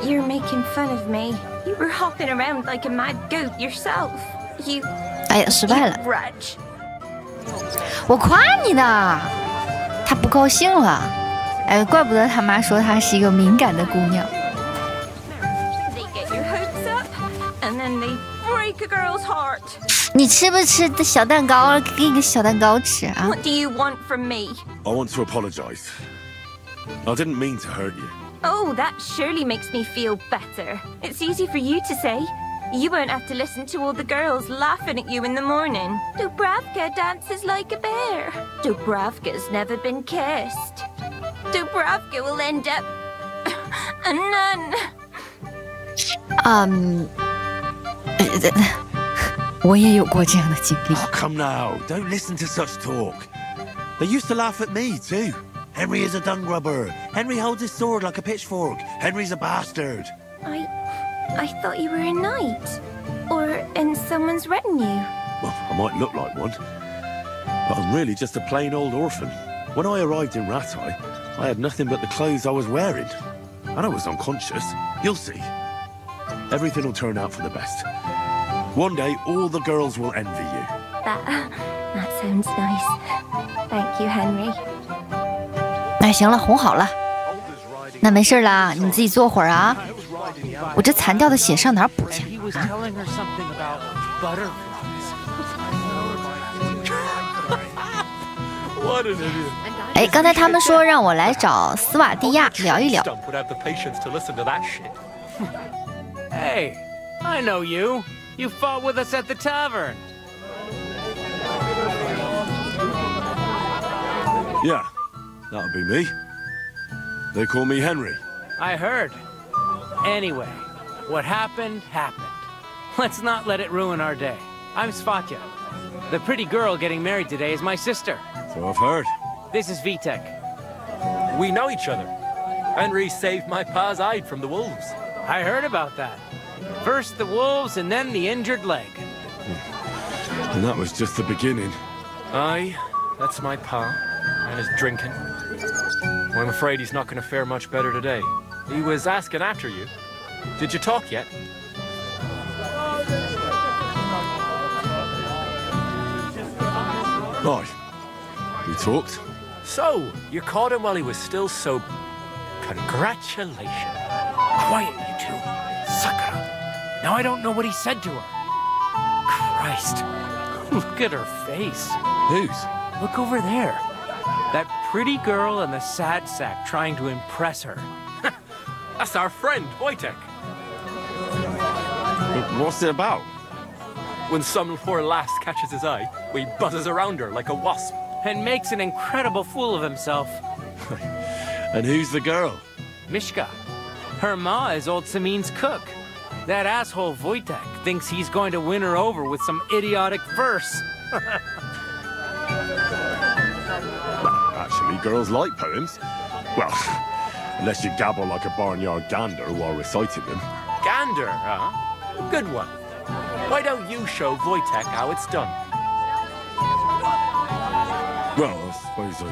You're making fun of me. You were hopping around like a mad goat yourself. You. 哎呀，失败了。 Grudge. 我夸你呢，她不高兴了。哎，怪不得他妈说她是一个敏感的姑娘。 They get your hopes up, and then they break a girl's heart. 你吃不吃的小蛋糕？给你个小蛋糕吃啊 What do you want from me? I want to apologize. I didn't mean to hurt you. Oh, that surely makes me feel better. It's easy for you to say. You won't have to listen to all the girls laughing at you in the morning. Dubravka dances like a bear. Dubravka's never been kissed. Dubravka will end up a nun. 我也有过这样的经历。 Oh, come now, don't listen to such talk. They used to laugh at me too. Henry is a dung grubber. Henry holds his sword like a pitchfork. Henry's a bastard. I thought you were a knight. Or in someone's retinue. Well, I might look like one. But I'm really just a plain old orphan. When I arrived in Ratai, I had nothing but the clothes I was wearing. And I was unconscious. You'll see. Everything will turn out for the best. One day, all the girls will envy you. That sounds nice. Thank you, Henry. 那行了，哄好了。那没事啦，你自己坐会儿啊。我这残掉的血上哪儿补去啊？哎，刚才他们说让我来找斯瓦蒂亚聊一聊。Hey, I know you. You fought with us at the tavern. Yeah, that'll be me. They call me Henry. I heard. Anyway, what happened, happened. Let's not let it ruin our day. I'm Svatya. The pretty girl getting married today is my sister. So I've heard. This is Vitek. We know each other. Henry saved my pa's hide from the wolves. I heard about that. First the wolves and then the injured leg. And that was just the beginning. Aye, that's my pa. And his drinking. Well, I'm afraid he's not going to fare much better today. He was asking after you. Did you talk yet? Aye. We talked. So, you caught him while he was still so... Congratulations. Quiet, you two. Sakura. Now I don't know what he said to her. Christ. Look at her face. Whose? Look over there. That pretty girl and the sad sack trying to impress her. That's our friend, Wojtek. What's it about? When some poor lass catches his eye, he buzzes around her like a wasp. And makes an incredible fool of himself. And who's the girl? Mishka. Her ma is old Samin's cook. That asshole Wojtek thinks he's going to win her over with some idiotic verse. Actually, girls like poems. Well, unless you gabble like a barnyard gander while reciting them. Gander, huh? Good one. Why don't you show Wojtek how it's done? Well, I suppose I...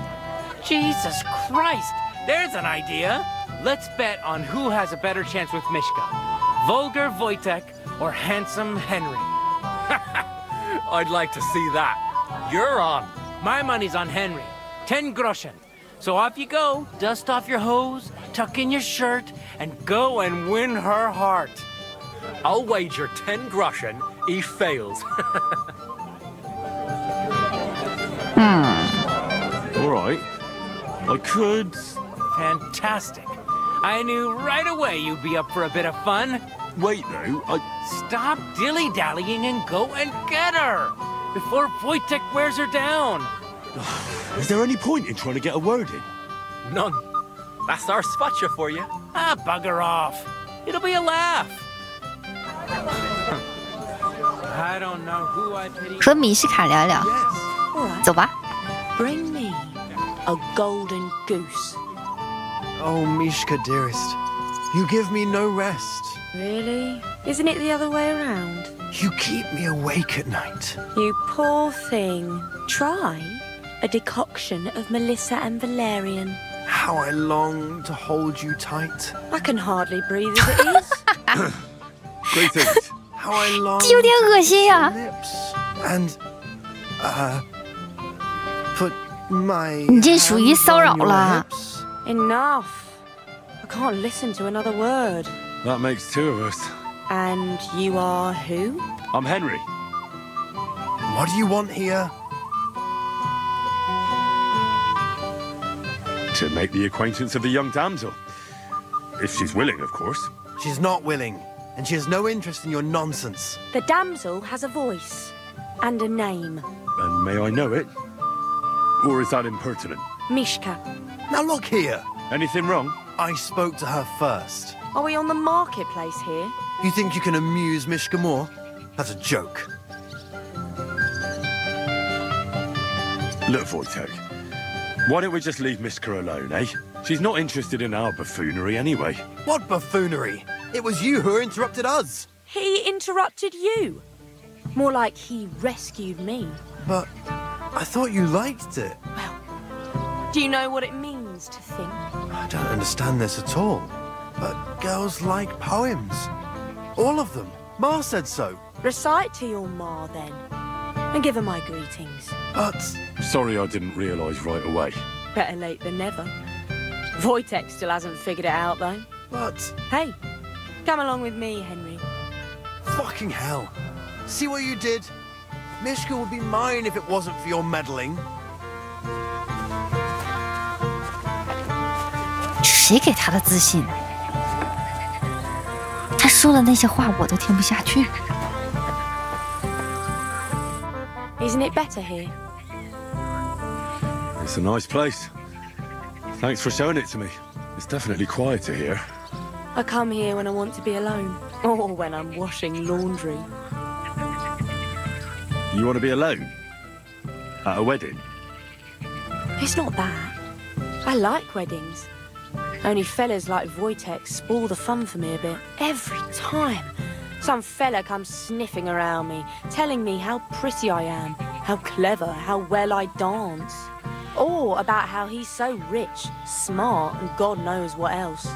Jesus Christ! There's an idea! Let's bet on who has a better chance with Mishka. Vulgar Wojtek or handsome Henry. I'd like to see that. You're on. My money's on Henry. 10 groschen. So off you go, dust off your hose, tuck in your shirt, and go and win her heart. I'll wager 10 groschen he fails. All right. I could... Fantastic. I knew right away you'd be up for a bit of fun. Wait, though, Stop dilly-dallying and go and get her! Before Wojtek wears her down. Is there any point in trying to get a word in? None. That's our Svatya for you. Ah, bugger off. It'll be a laugh. I don't know who I pity. 和米西卡聊聊。走吧。 Bring me a golden goose. Oh, Mishka, dearest. You give me no rest. Really? Isn't it the other way around? You keep me awake at night. You poor thing. Try a decoction of Melissa and Valerian. How I long to hold you tight. I can hardly breathe as it is. Greetings. How I long 这有点恶心呀。 and put my 你这属于骚扰了。 Enough. I can't listen to another word. That makes two of us. And you are who? I'm Henry. What do you want here? To make the acquaintance of the young damsel. If she's willing, of course. She's not willing, and she has no interest in your nonsense. The damsel has a voice and a name. And may I know it? Or is that impertinent? Mishka. Now look here. Anything wrong? I spoke to her first. Are we on the marketplace here? You think you can amuse Mishka more? That's a joke. Look, Wojtek. Why don't we just leave Mishka alone, eh? She's not interested in our buffoonery anyway. What buffoonery? It was you who interrupted us. He interrupted you. More like he rescued me. But I thought you liked it. Well, do you know what it means to think? I don't understand this at all. But girls like poems. All of them. Ma said so. Recite to your ma, then. And give her my greetings. But... Sorry I didn't realise right away. Better late than never. Wojtek still hasn't figured it out, though. But... Hey, come along with me, Henry. Fucking hell. See what you did? Mishka would be mine if it wasn't for your meddling. 谁给他的自信？他说的那些话我都听不下去。Isn't it better here? It's a nice place. Thanks for showing it to me. It's definitely quieter here. I come here when I want to be alone, or when I'm washing laundry. You want to be alone? At a wedding? It's not that. I like weddings. Only fellas like Wojtek spoil the fun for me a bit. Every time. Some fella comes sniffing around me, telling me how pretty I am, how clever, how well I dance. Or about how he's so rich, smart, and God knows what else.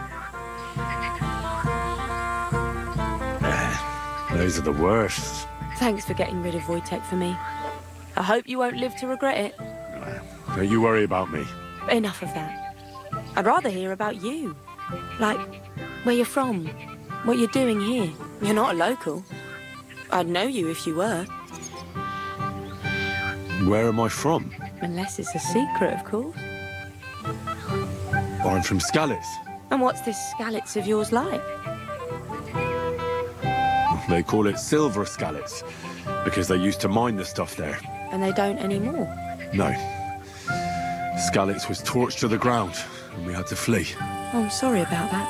Those are the worst. Thanks for getting rid of Wojtek for me. I hope you won't live to regret it. Don't you worry about me. Enough of that. I'd rather hear about you. Like, where you're from, what you're doing here. You're not a local. I'd know you if you were. Where am I from? Unless it's a secret, of course. I'm from Skalitz. And what's this Skalitz of yours like? They call it Silver Skalitz, because they used to mine the stuff there. And they don't anymore? No. Skalitz was torched to the ground, and we had to flee. Oh, I'm sorry about that.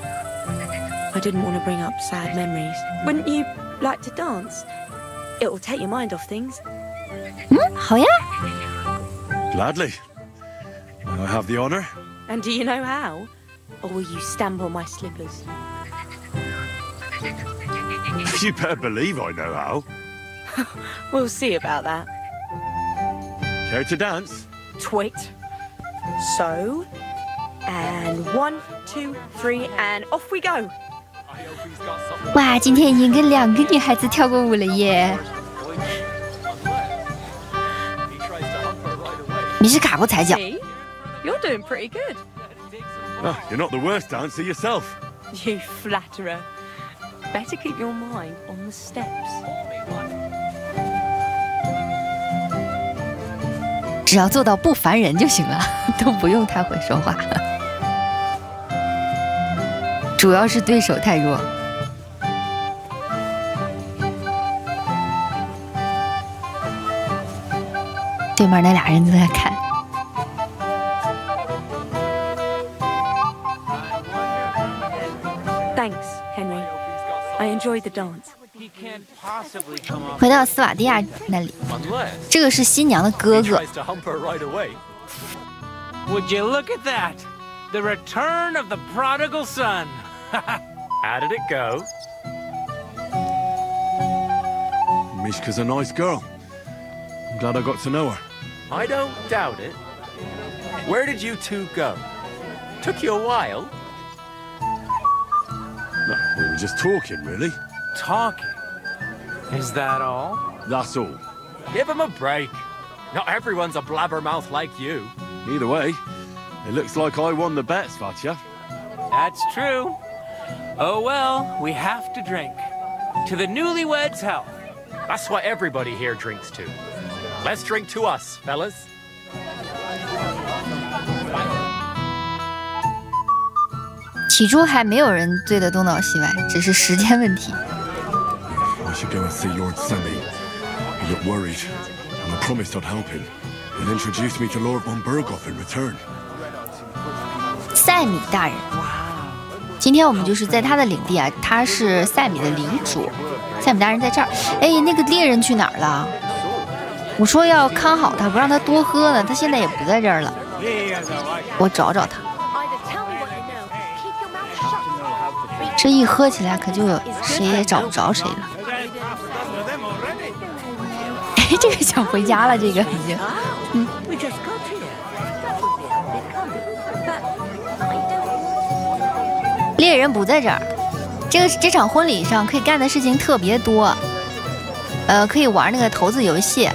I didn't want to bring up sad memories. Wouldn't you like to dance? It'll take your mind off things. How ya? Gladly. I have the honor. And do you know how? Or will you stamp on my slippers? You better believe I know how. We'll see about that. Care to dance? Twit. So, and 1, 2, 3, and off we go. 哇，今天已经跟2个女孩子跳过舞了耶！你是卡过踩脚。You're doing pretty good. Oh, you're not the worst dancer yourself. You flatterer. Better keep your mind on the steps. 只要做到不烦人就行了，都不用太会说话。主要是对手太弱。对面那俩人都在看。Thanks, Henry. I enjoyed the dance. 回到斯瓦蒂亚那里，这个是新娘的哥哥。Would you look at that? The return of the prodigal son. How did it go? Mishka's a nice girl. I'm glad I got to know her. I don't doubt it. Where did you two go? Took you a while? No, we were just talking, really. Talking? Is that all? That's all. Give him a break. Not everyone's a blabbermouth like you. Either way, it looks like I won the bet, Svatya. That's true. Oh well, we have to drink. To the newlyweds' health. That's what everybody here drinks to. Let's drink to us, fellas. 起初还没有人醉得东倒西歪，只是时间问题。I should go and see Lord Sammy. He looked worried, and I promised I'd help him. He'll introduce me to Lord von Berghoff in return. 塞米大人，今天我们就是在他的领地啊，他是塞米的领主。塞米大人在这儿。哎，那个猎人去哪儿了？我说要看好他，不让他多喝呢。他现在也不在这儿了。我找找他。这一喝起来可就谁也找不着谁了。哎，这个想回家了，这个已经。猎人不在这儿。这场婚礼上可以干的事情特别多。可以玩那个骰子游戏，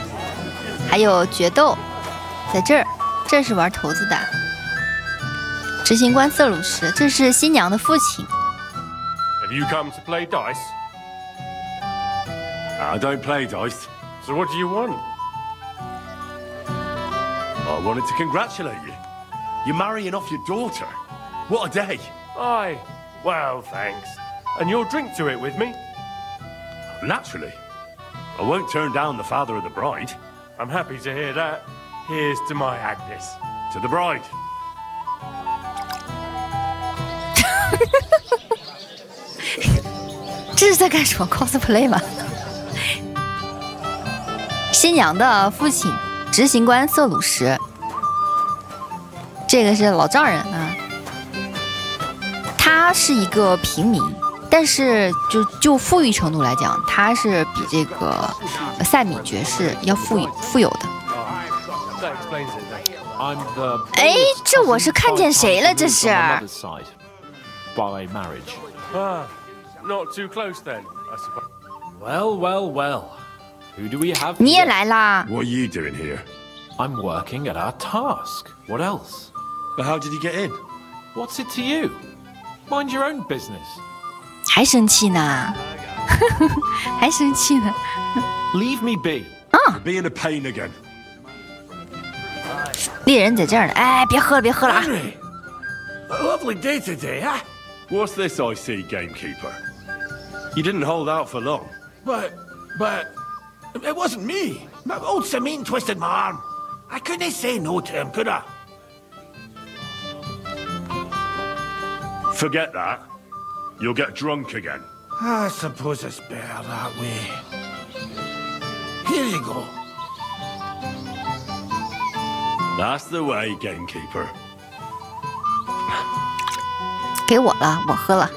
还有决斗，在这儿，这是玩骰子的。执行官瑟鲁什，这是新娘的父亲。Have you come to play dice? I don't play dice. So what do you want? I wanted to congratulate you. You're marrying off your daughter. What a day. Aye. Well, thanks. And you'll drink to it with me? Naturally. I won't turn down the father of the bride. I'm happy to hear that. Here's to my Agnes. To the bride. 这是在干什么 cosplay 吗？新娘的父亲，执行官瑟鲁什，这个是老丈人啊。他是一个平民，但是就富裕程度来讲，他是比这个塞米爵士要富有的。哎，这我是看见谁了？这是。By marriage. Not too close then, I suppose. Well, well, well. Who do we have? 你也来啦 What are you doing here? I'm working at our task. What else? But how did you get in? What's it to you? Mind your own business. 还生气呢？还生气呢 Leave me be. You're being a pain again. 猎人在这儿呢，哎，别喝了，别喝了啊！ Henry, a lovely day today, huh? What's this I see, gamekeeper? You didn't hold out for long. But it wasn't me. Old Samin twisted my arm. I couldn't say no to him, could I? Forget that. You'll get drunk again. I suppose it's better that way. Here you go. That's the way, gamekeeper. 给我了，我喝了。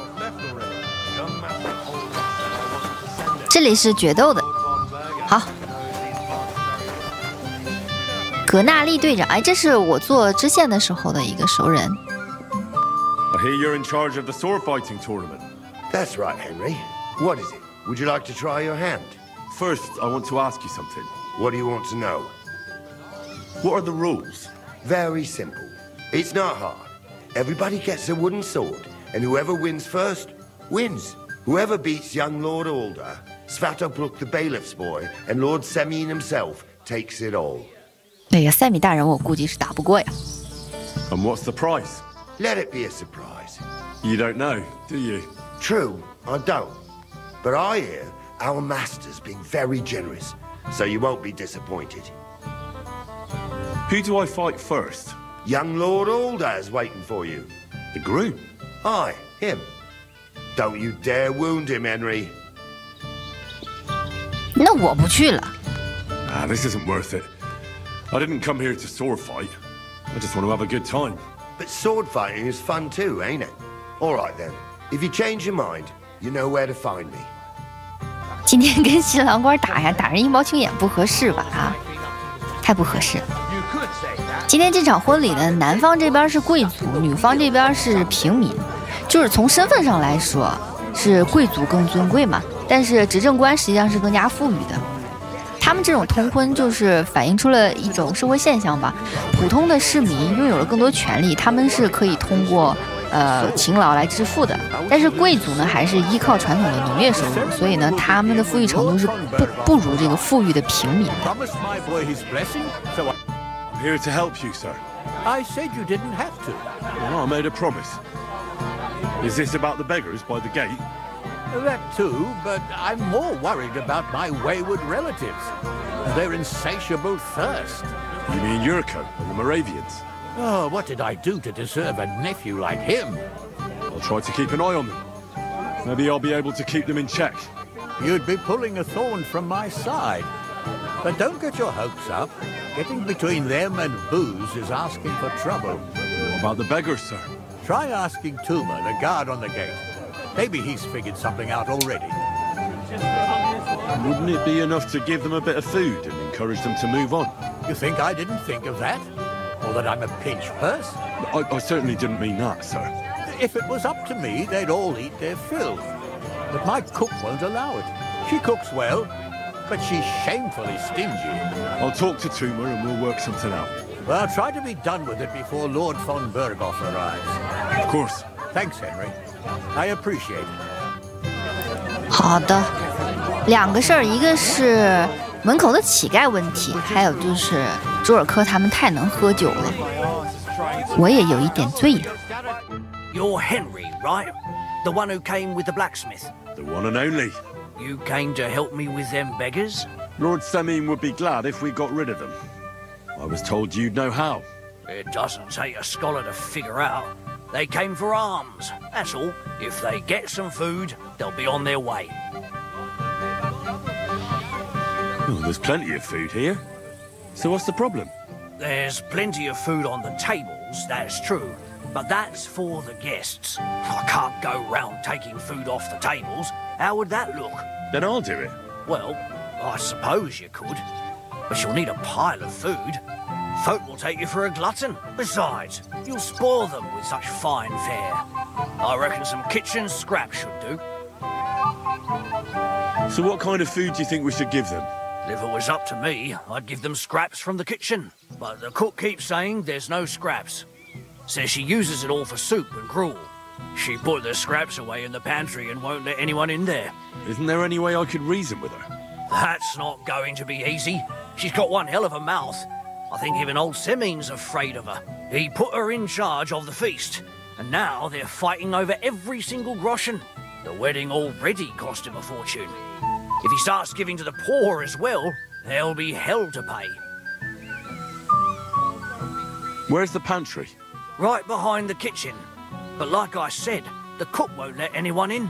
这里是决斗的，好。格纳利队长，哎，这是我做支线的时候的一个熟人。I hear you're in charge of the sword fighting tournament. That's right, Henry. What is it? Would you like to try your hand? First, I want to ask you something. What do you want to know? What are the rules? Very simple. It's not hard. Everybody gets a wooden sword, and whoever wins first, wins. Whoever beats young Lord Alder, Svatopluk the bailiff's boy, and Lord Semyon himself takes it all. 那个塞米大人，我估计是打不过呀。And what's the prize? Let it be a surprise. You don't know, do you? True, I don't. But I hear our master's being very generous, so you won't be disappointed. Who do I fight first? Young Lord Alder's waiting for you. The groom? Aye, him. Don't you dare wound him, Henry. 那我不去了。This isn't worth it. I didn't come here to sword fight. I just want to have a good time. But sword fighting is fun too, ain't it? All right then. If you change your mind, you know where to find me. 今天跟新郎官打呀，打人一毛青眼不合适吧？啊，太不合适了。今天这场婚礼呢，男方这边是贵族，女方这边是平民，就是从身份上来说是贵族更尊贵嘛，但是执政官实际上是更加富裕的。他们这种通婚就是反映出了一种社会现象吧，普通的市民拥有了更多权利，他们是可以通过勤劳来致富的，但是贵族呢还是依靠传统的农业收入，所以呢他们的富裕程度是不如这个富裕的平民的。I'm here to help you, sir. I said you didn't have to. Well, I made a promise. Is this about the beggars by the gate? That too, but I'm more worried about my wayward relatives. Their insatiable thirst. You mean Yurko and the Moravians? Oh, what did I do to deserve a nephew like him? I'll try to keep an eye on them. Maybe I'll be able to keep them in check. You'd be pulling a thorn from my side. But don't get your hopes up. Getting between them and booze is asking for trouble. What about the beggars, sir? Try asking Tuma, the guard on the gate. Maybe he's figured something out already. Wouldn't it be enough to give them a bit of food and encourage them to move on? You think I didn't think of that? Or that I'm a pinch purse? I certainly didn't mean that, sir. If it was up to me, they'd all eat their fill. But my cook won't allow it. She cooks well, but she's shamefully stingy. I'll talk to Tuma and we'll work something out. Well, try to be done with it before Lord von Berghoff arrives. Of course. Thanks, Henry. I appreciate it. 好的，两个事儿，一个是门口的乞丐问题，还有就是朱尔克他们太能喝酒了，我也有一点醉了。You're Henry, right? The one who came with the blacksmith. The one and only. You came to help me with them beggars? Lord Samim would be glad if we got rid of them. I was told you'd know how. It doesn't take a scholar to figure out. They came for alms, that's all. If they get some food, they'll be on their way. Oh, there's plenty of food here. So what's the problem? There's plenty of food on the tables, that's true. But that's for the guests. I can't go round taking food off the tables. How would that look? Then I'll do it. Well, I suppose you could. But you'll need a pile of food. Folk will take you for a glutton. Besides, you'll spoil them with such fine fare. I reckon some kitchen scraps should do. So what kind of food do you think we should give them? If it was up to me, I'd give them scraps from the kitchen. But the cook keeps saying there's no scraps. Says she uses it all for soup and gruel. She put the scraps away in the pantry and won't let anyone in there. Isn't there any way I could reason with her? That's not going to be easy. She's got one hell of a mouth. I think even old Semin's afraid of her. He put her in charge of the feast, and now they're fighting over every single groschen. The wedding already cost him a fortune. If he starts giving to the poor as well, there'll be hell to pay. Where's the pantry? Right behind the kitchen. But like I said, the cook won't let anyone in.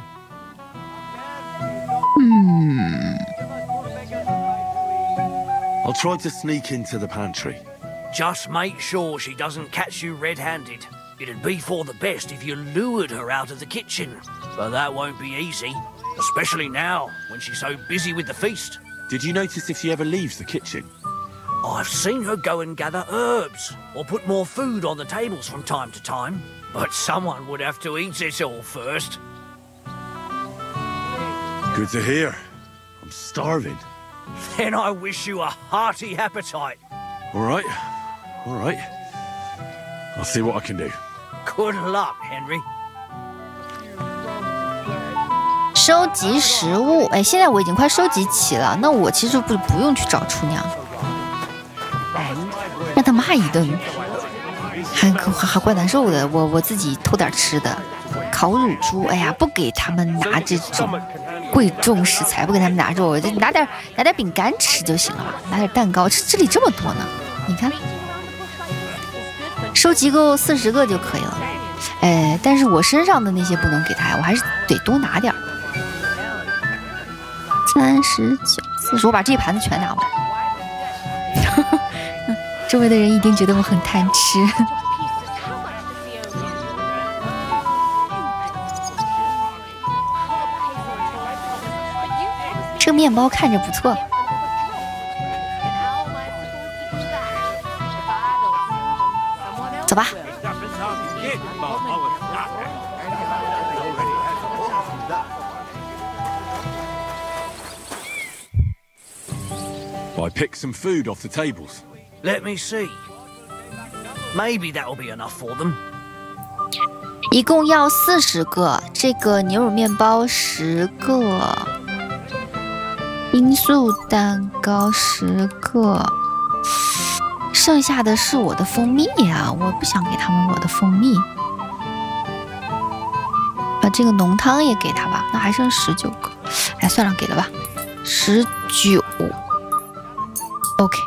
I'll try to sneak into the pantry. Just make sure she doesn't catch you red-handed. It'd be for the best if you lured her out of the kitchen. But that won't be easy, especially now, when she's so busy with the feast. Did you notice if she ever leaves the kitchen? I've seen her go and gather herbs, or put more food on the tables from time to time. But someone would have to eat it all first. Good to hear. I'm starving. Then I wish you a hearty appetite. All right. I'll see what I can do. Good luck, Henry. 收集食物，哎，现在我已经快收集齐了，那我其实不用去找厨娘，让他骂一顿，还怪难受的。我自己偷点吃的，烤乳猪，哎呀，不给他们拿这种贵重食材，不给他们拿肉，就拿点饼干吃就行了吧，拿点蛋糕吃，这里这么多呢，你看，收集够40个就可以了。哎，但是我身上的那些不能给他呀，我还是得多拿点。39、40，我把这一盘子全拿完。周围的人一定觉得我很贪吃。这个面包看着不错。走吧。I picked some food off the tables. Let me see. Maybe that'll be enough for them. 一共要40个，这个牛乳面包10个，罂粟蛋糕10个，剩下的是我的蜂蜜呀，我不想给他们我的蜂蜜。把这个浓汤也给他吧，那还剩19个。哎，算了，给了吧，19。OK，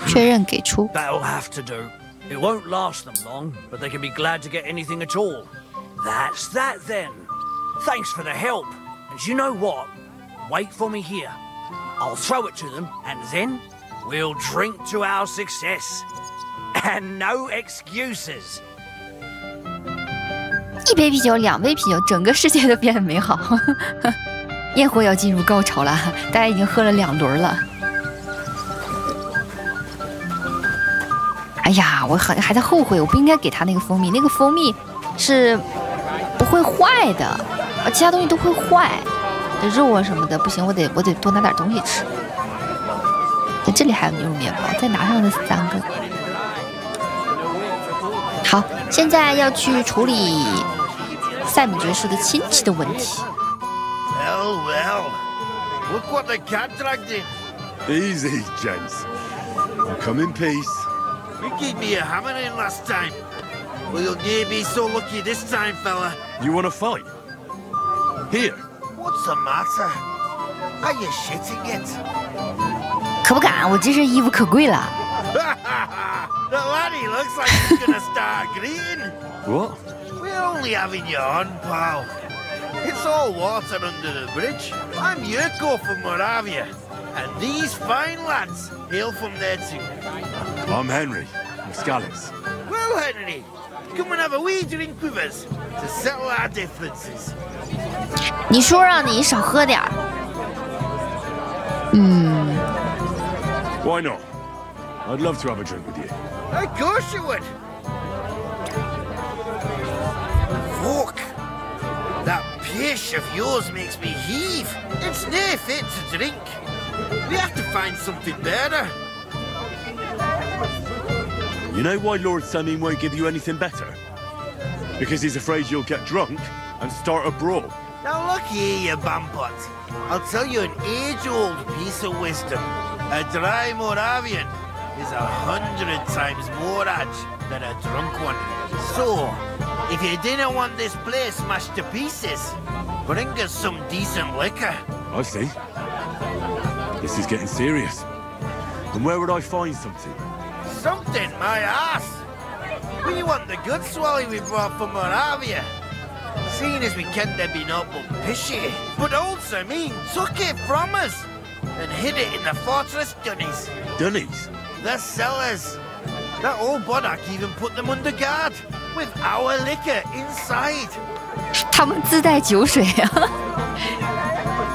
确认给出。That'll have to do. It won't last them long, but they can be glad to get anything at all. That's that then. Thanks for the help. And you know what? Wait for me here. I'll throw it to them, and then we'll drink to our success. And no excuses. 1杯啤酒，2杯啤酒，整个世界都变得美好。焰火要进入高潮了，大家已经喝了2轮了。哎呀，我还在后悔，我不应该给他那个蜂蜜，那个蜂蜜是不会坏的，其他东西都会坏，肉啊什么的不行，我得多拿点东西吃。这里还有牛肉面包，再拿上了3个。好，现在要去处理塞米爵士的亲戚的问题。Well, well. Look what the cat dragged in. Easy, gents. I'll come in peace. You gave me a hammer in last time. Well, you'll near be so lucky this time, fella. You want to fight? Here. What's the matter? Are you shitting it? 可不敢，我这身衣服可贵了。The laddie looks like he's gonna start greeting. What? We're only having you on, pal. It's all water under the bridge. I'm Yurko from Moravia, and these fine lads hail from there too. I'm Henry, from Scallis. Well, Henry, come and have a wee drink with us to settle our differences. 你说让你少喝点儿。Why not? I'd love to have a drink with you. Of course you would. Fuck. That pish of yours makes me heave. It's near fit to drink. We have to find something better. You know why Lord Samin won't give you anything better? Because he's afraid you'll get drunk and start a brawl. Now look here, you bampot. I'll tell you an age-old piece of wisdom. A dry Moravian is 100 times more edge than a drunk one. So, if you didn't want this place smashed to pieces, bring us some decent liquor. I see. This is getting serious. And where would I find something? Something, my ass! We want the good swally we brought from Moravia. Seeing as we can't be not but pishy. But old Samin took it from us and hid it in the fortress dunnies. Dunnies? The cellars. That old Boddock even put them under guard with our liquor inside. 他们自带酒水啊。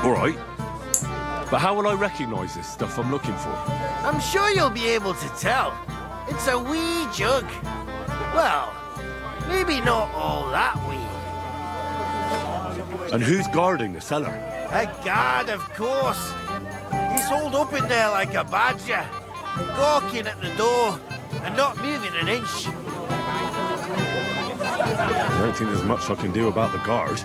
All right. But how will I recognize this stuff I'm looking for? I'm sure you'll be able to tell. It's a wee jug. Well, maybe not all that wee. And who's guarding the cellar? A guard, of course. He's holed up in there like a badger, gawking at the door and not moving an inch. I don't think there's much I can do about the guard.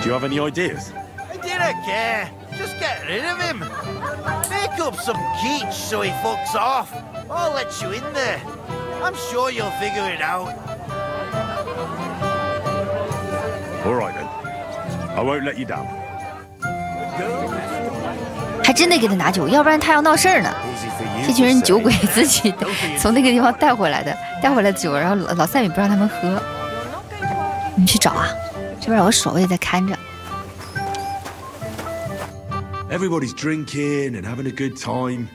Do you have any ideas? I didn't care. Just get rid of him. Make up some keech so he fucks off. I'll let you in there. I'm sure you'll figure it out. All right then. I won't let you down. 还真得给他拿酒，要不然他要闹事儿呢。这群人酒鬼自己从那个地方带回来的，带回来的酒，然后老赛米不让他们喝。你去找啊，这边有个守卫在看着。Everybody's drinking and having a good time,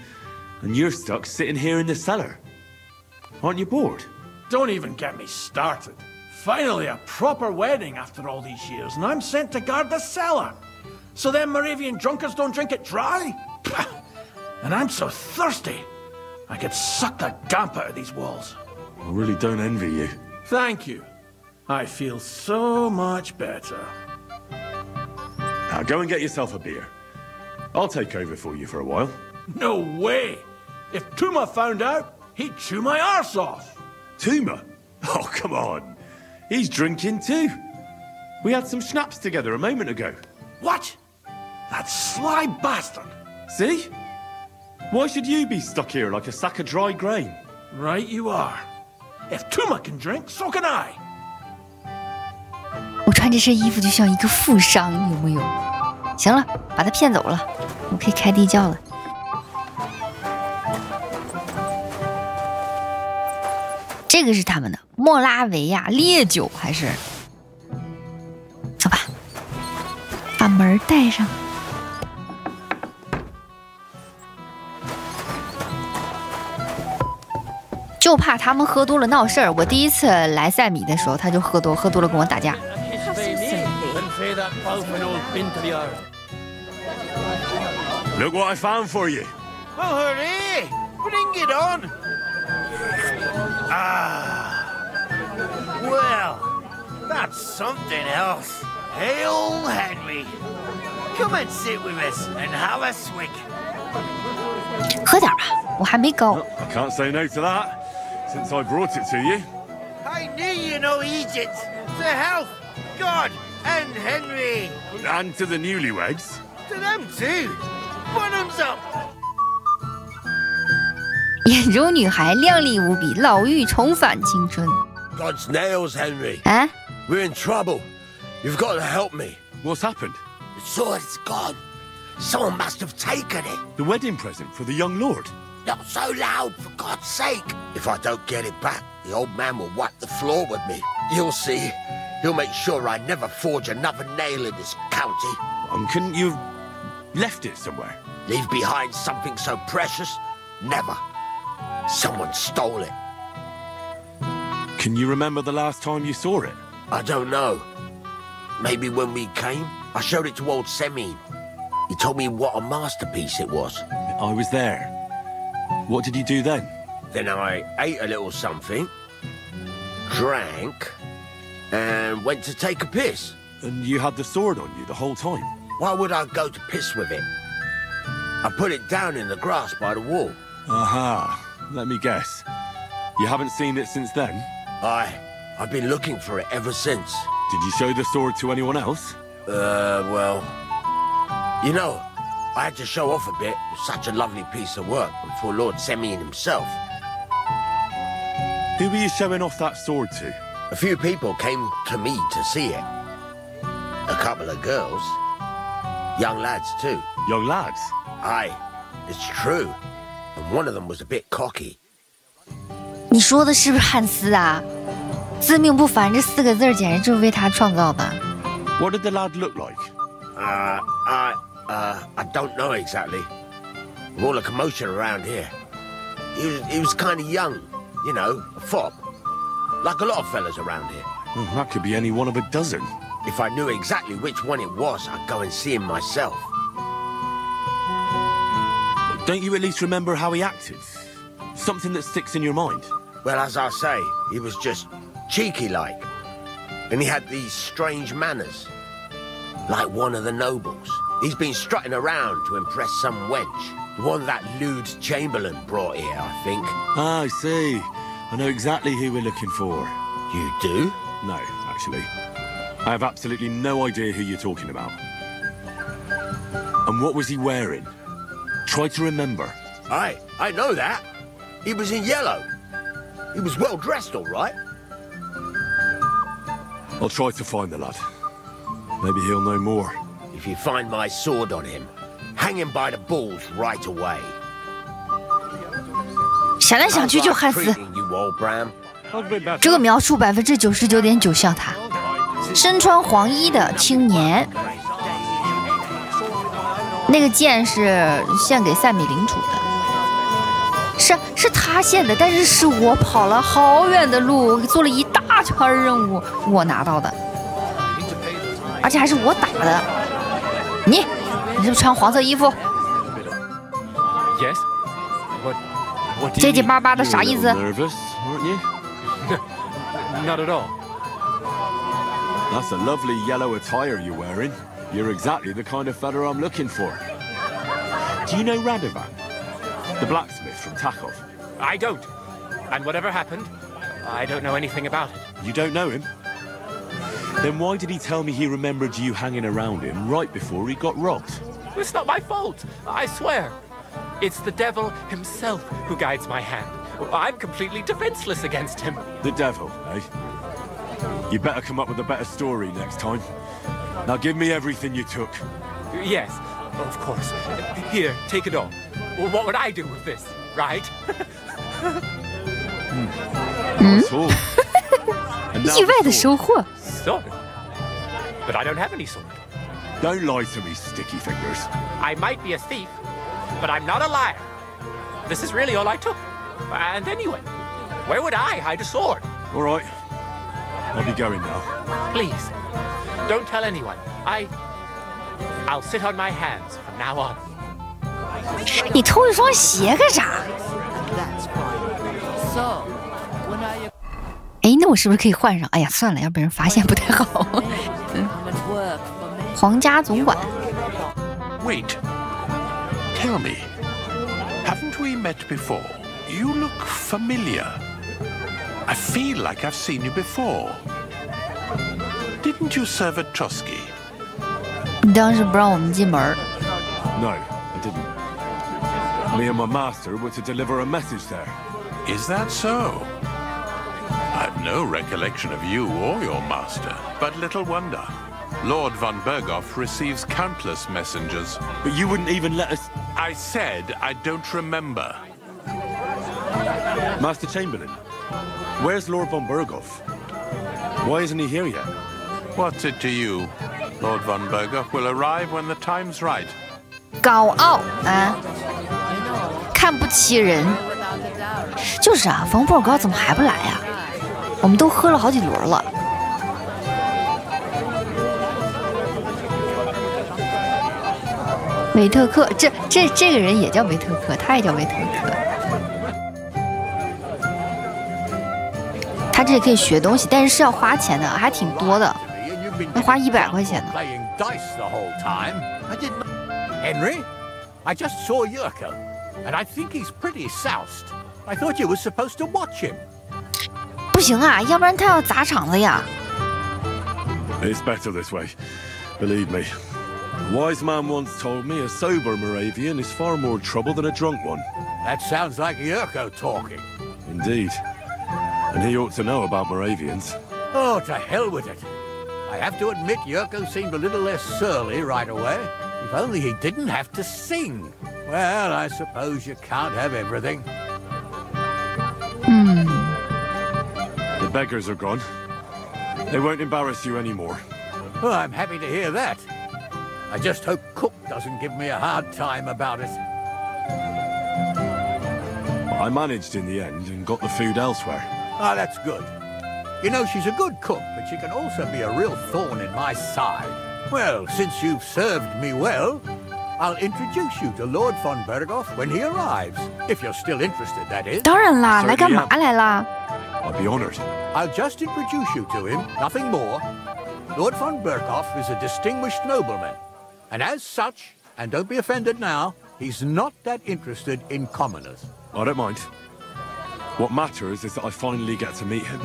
and you're stuck sitting here in the cellar. Aren't you bored? Don't even get me started. Finally, a proper wedding after all these years, and I'm sent to guard the cellar. So them Moravian drunkards don't drink it dry? And I'm so thirsty, I could suck the damp out of these walls. I really don't envy you. Thank you. I feel so much better. Now go and get yourself a beer. I'll take over for you for a while. No way! If Tuma found out, he'd chew my arse off. Tuma? Oh, come on. He's drinking too. We had some schnapps together a moment ago. What? That sly bastard. See? Why should you be stuck here like a sack of dry grain? Right you are. If Tuma can drink, so can I. 我穿这身衣服就像一个富商，有没有？行了，把他骗走了，我可以开地窖了。这个是他们的莫拉维亚烈酒，还是？走吧，把门带上。就怕他们喝多了闹事儿。我第一次来塞米的时候，他就喝多了跟我打架。Look what I found for you. Well, hooray! Bring it on! Ah. Well, that's something else. Hail Henry. Come and sit with us and have a swig. 喝点吧，我还没高。I can't say no to that, since I brought it to you. I knew you know Egypt. To health, God, and Henry. And to the newlyweds. To them too. Bottoms up. 眼中女孩靓丽无比，老妪重返青春。 God's nails, Henry. 啊 We're in trouble. You've got to help me. What's happened? The sword's gone. Someone must have taken it. The wedding present for the young lord. Not so loud, for God's sake. If I don't get it back, the old man will wipe the floor with me. You'll see. He'll make sure I never forge another nail in this county. Couldn't you have left it somewhere? Leave behind something so precious? Never. Someone stole it. Can you remember the last time you saw it? I don't know. Maybe when we came, I showed it to old Semine. He told me what a masterpiece it was. I was there. What did you do then? Then I ate a little something, drank, and went to take a piss. And you had the sword on you the whole time? Why would I go to piss with it? I put it down in the grass by the wall. Aha. Let me guess. You haven't seen it since then? I've been looking for it ever since. Did you show the sword to anyone else? Well... You know, I had to show off a bit. It was such a lovely piece of work before Lord Semyon himself. Who were you showing off that sword to? A few people came to me to see it. A couple of girls. Young lads, too. Young lads? Aye, it's true. And one of them was a bit cocky. 你说的是不是汉斯啊？自命不凡这4个字简直就是为他创造的。 What did the lad look like? I don't know exactly. With all the commotion around here. He was kind of young, you know, a fop. Like a lot of fellas around here. Well, that could be any one of a dozen. If I knew exactly which one it was, I'd go and see him myself. Don't you at least remember how he acted? Something that sticks in your mind? Well, as I say, he was just cheeky-like. And he had these strange manners. Like one of the nobles. He's been strutting around to impress some wench. The one that lewd Chamberlain brought here, I think. Ah, I see. I know exactly who we're looking for. You do? No, actually. I have absolutely no idea who you're talking about. And what was he wearing? Try to remember. Aye, I know that. He was in yellow. He was well dressed, all right. I'll try to find the lad. Maybe he'll know more. If you find my sword on him, hang him by the balls right away. 想来想去就汉斯，这个描述99.9%像他。身穿黄衣的青年，那个剑是献给赛米领主的，是他献的，但是是我跑了好远的路，做了一大圈任务，我拿到的，而且还是我打的。你是不是穿黄色衣服？ Yes. What 结结巴巴的啥意思 ？Nervous, aren't you? Not at all. That's a lovely yellow attire you're wearing. You're exactly the kind of fella I'm looking for. Do you know Radovan, the blacksmith from Takhov? I don't. And whatever happened, I don't know anything about it. You don't know him? Then why did he tell me he remembered you hanging around him right before he got robbed? It's not my fault, I swear. It's the devil himself who guides my hand. I'm completely defenseless against him. The devil, eh? You better come up with a better story next time. Now give me everything you took. Yes, of course. Here, take it all. What would I do with this, right? Nice 意外的收获。 Sword? But I don't have any sword. Don't lie to me, sticky fingers. I might be a thief, but I'm not a liar. This is really all I took. And anyway, where would I hide a sword? All right. I'll be going now. Please, don't tell anyone. I'll sit on my hands from now on. 你偷一双鞋干啥？哎，那我是不是可以换上？哎呀，算了，要被人发现不太好。皇家总管。 Wait. Tell me, haven't we met before? You look familiar. I feel like I've seen you before. Didn't you serve at Trotsky? 你当时不让我们进门。No, I didn't. Me and my master were to deliver a message there. Is that so? I've no recollection of you or your master, but little wonder. Lord von Berghoff receives countless messengers. But you wouldn't even let us... I said I don't remember. Master Chamberlain, where's Lord von Berghoff? Why isn't he here yet? What's it to you? Lord von Berghoff will arrive when the time's right. 高傲啊，看不起人。就是啊，冯布尔高怎么还不来呀？我们都喝了好几轮了。维特克，这个人也叫维特克，他也叫维特克。他这里可以学东西，但是是要花钱的，还挺多的，要花100块钱呢。 Henry, I just saw Yurko, and I think he's pretty soused. I thought you were supposed to watch him. 不行啊，要不然他要砸场子呀。 It's better this way. Believe me. A wise man once told me a sober Moravian is far more trouble than a drunk one. That sounds like Yurko talking. Indeed. And he ought to know about Moravians. Oh, to hell with it. I have to admit Yurko seemed a little less surly right away. If only he didn't have to sing. Well, I suppose you can't have everything. The beggars are gone. They won't embarrass you anymore. Well, I'm happy to hear that. I just hope Cook doesn't give me a hard time about it. I managed in the end and got the food elsewhere. Ah, that's good. You know, she's a good cook, but she can also be a real thorn in my side. Well, since you've served me well, I'll introduce you to Lord von Berghoff when he arrives. If you're still interested, that is. 当然啦，来干嘛来啦？ I'd be honored. I'll just introduce you to him, nothing more. Lord von Berghoff is a distinguished nobleman. And as such, and don't be offended now, he's not that interested in commoners. I don't mind. What matters is that I finally get to meet him.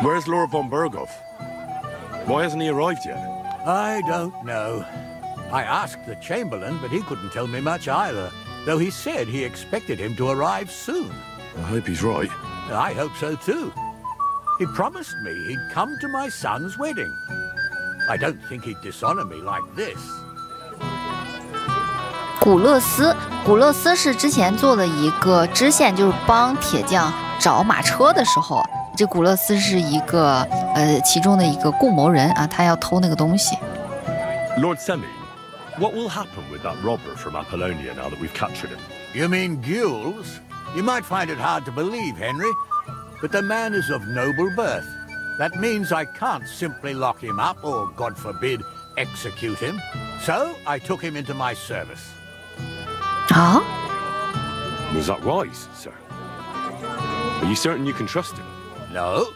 Where's Lord von Berghoff? Why hasn't he arrived yet? I don't know. I asked the Chamberlain, but he couldn't tell me much either, though he said he expected him to arrive soon. I hope he's right. I hope so too. He promised me he'd come to my son's wedding. I don't think he'd dishonor me like this. 古勒斯是之前做的一个支线，就是帮铁匠找马车的时候，这古勒斯是一个其中的一个共谋人啊，他要偷那个东西。Lord Semi, what will happen with that robber from Apollonia now that we've captured him? You mean Gules? You might find it hard to believe, Henry, but the man is of noble birth. That means I can't simply lock him up or, God forbid, execute him. So I took him into my service. Huh? Was that wise, sir? Are you certain you can trust him? No.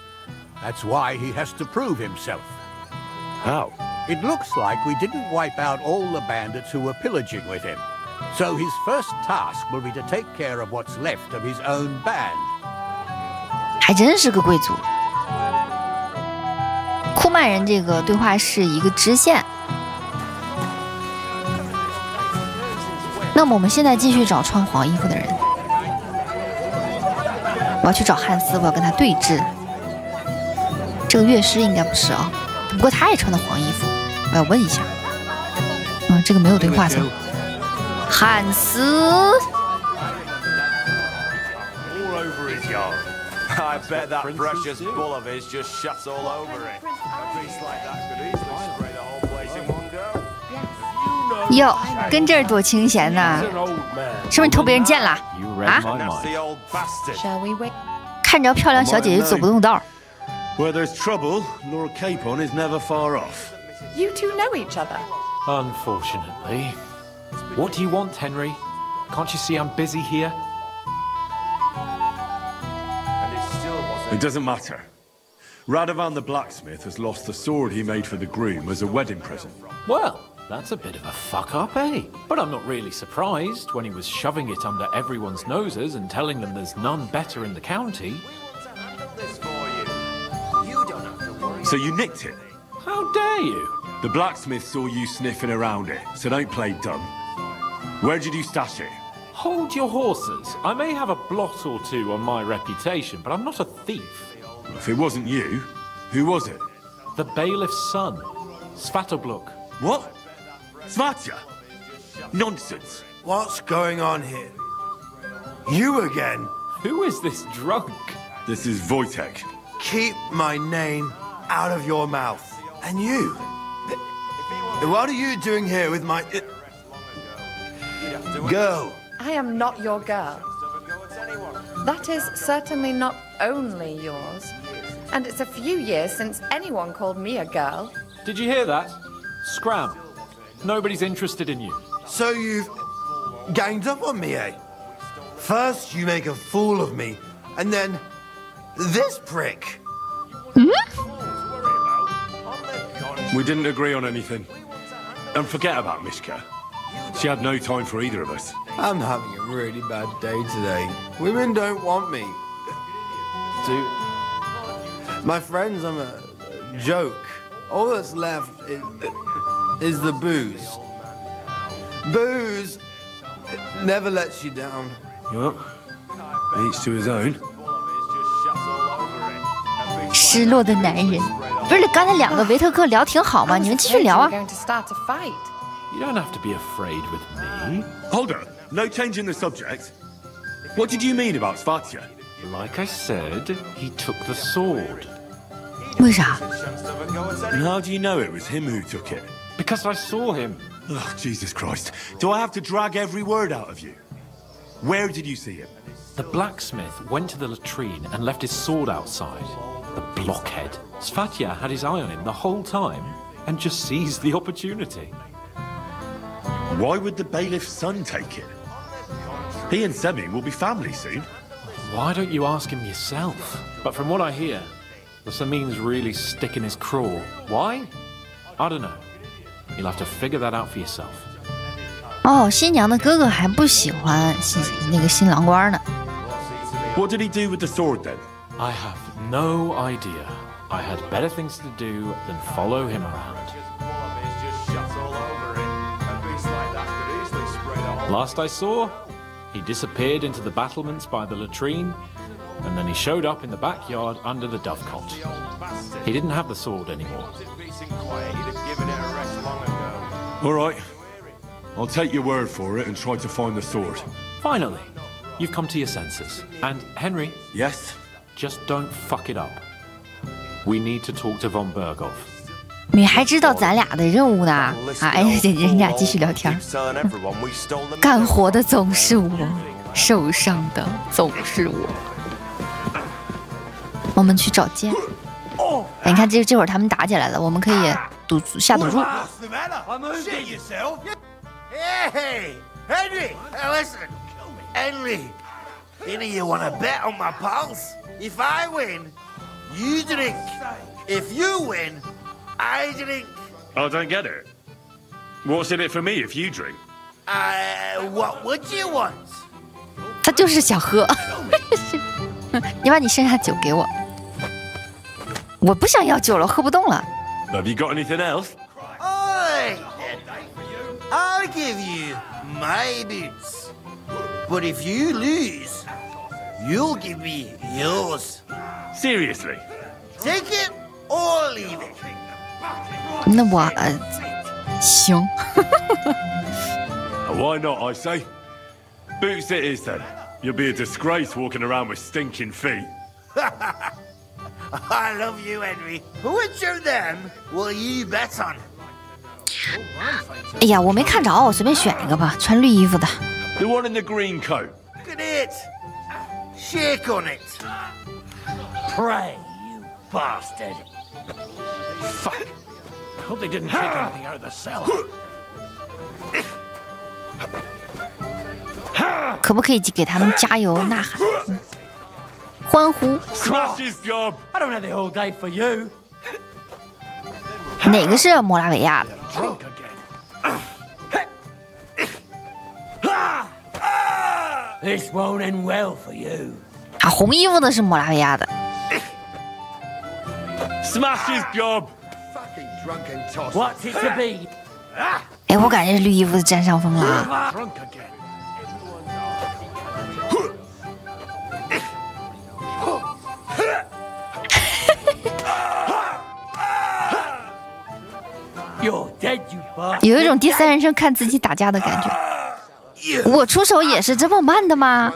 That's why he has to prove himself. How? It looks like we didn't wipe out all the bandits who were pillaging with him. So his first task will be to take care of what's left of his own band. 还真是个贵族。库曼人这个对话是一个支线。那么我们现在继续找穿黄衣服的人。我要去找汉斯，我要跟他对峙。这个乐师应该不是啊，不过他也穿的黄衣服，我要问一下。这个没有对话层。汉斯。I bet that precious bull of his just shuts all over it. A beast like that could easily spray the whole place in one go. 哟，跟这儿多清闲呐！是不是你偷别人剑了？啊？看着漂亮小姐姐走不动道。Where there's trouble, Lord Capon is never far off. You two know each other? Unfortunately. What do you want, Henry? Can't you see I'm busy here? It doesn't matter. Radovan the blacksmith has lost the sword he made for the groom as a wedding present. Well, That's a bit of a fuck up, eh? But I'm not really surprised when he was shoving it under everyone's noses and telling them there's none better in the county. So you nicked it? How dare you? The blacksmith saw you sniffing around it, so don't play dumb. Where did you stash it? Hold your horses. I may have a blot or two on my reputation, but I'm not a thief. If it wasn't you, who was it? The bailiff's son, Svatobluk. What? Svatya? Nonsense. What's going on here? You again? Who is this drunk? This is Wojtek. Keep my name out of your mouth. And you? What are you doing here with my... girl? I am not your girl. That is certainly not only yours. And it's a few years since anyone called me a girl. Did you hear that? Scram. Nobody's interested in you. So you've ganged up on me, eh? First you make a fool of me, and then this prick. We didn't agree on anything. And forget about Mishka. She had no time for either of us. I'm having a really bad day today. Women don't want me. My friends, I'm a joke. All that's left is the booze. Booze never lets you down. Well, each to his own. 失落的男人，不是刚才两个维特克聊挺好吗？你们继续聊啊。 Going to start a fight. You don't have to be afraid with me. Hold on. No change in the subject. What did you mean about Svatya? Like I said, he took the sword. 为啥？ And how do you know it was him who took it? Because I saw him. Oh, Jesus Christ. Do I have to drag every word out of you? Where did you see him? The blacksmith went to the latrine and left his sword outside. The blockhead. Svatya had his eye on him the whole time and just seized the opportunity. Why would the bailiff's son take it? He and Semi will be family soon. Why don't you ask him yourself? But from what I hear, the Samin's really sticking his craw. Why? I don't know. You'll have to figure that out for yourself. 哦，新娘的哥哥还不喜欢那个新郎官呢。 What did he do with the sword then? I have no idea. I had better things to do than follow him around. Last I saw, he disappeared into the battlements by the latrine, and then he showed up in the backyard under the dovecot. He didn't have the sword anymore. All right. I'll take your word for it and try to find the sword. Finally, you've come to your senses. And Henry? Yes? Just don't fuck it up. We need to talk to von Berghoff. 你还知道咱俩的任务呢？啊，哎，人俩继续聊天。干活的总是我，受伤的总是我。我们去找剑。你看，这会儿他们打起来了，我们可以下赌注。 Hey, Henry! Hey, listen, Henry, any of you want to bet on my pulse? If I win, you drink. If you win, I drink. I don't get it. What's in it for me if you drink? What would you want? 他就是想喝。你把你剩下的酒给我。我不想要酒了，喝不动了。 Have you got anything else? I'll give you my boots. But if you lose, you'll give me yours. Seriously? Take it or leave it. 那我行。Why not, I say? Boots it is then. You'll be a disgrace walking around with stinking feet. I love you, Henry. Which of them will you bet on? 哎呀，我没看着，我随便选一个吧，穿绿衣服的。The one in the green coat. Look at it. Shake on it. Pray, you bastard. Fuck. Hope they didn't take anything out of the cellar. 可不可以给他们加油呐喊、欢呼？ Smash his job. I don't have the whole day for you. 哪个是摩拉维亚的？ Drunk again. This won't end well for you. 啊，红衣服的是莫拉维亚的。Smash his job. What's it to be? 哎，我感觉绿衣服占上风了啊。有一种第三人称看自己打架的感觉。我出手也是这么慢的吗？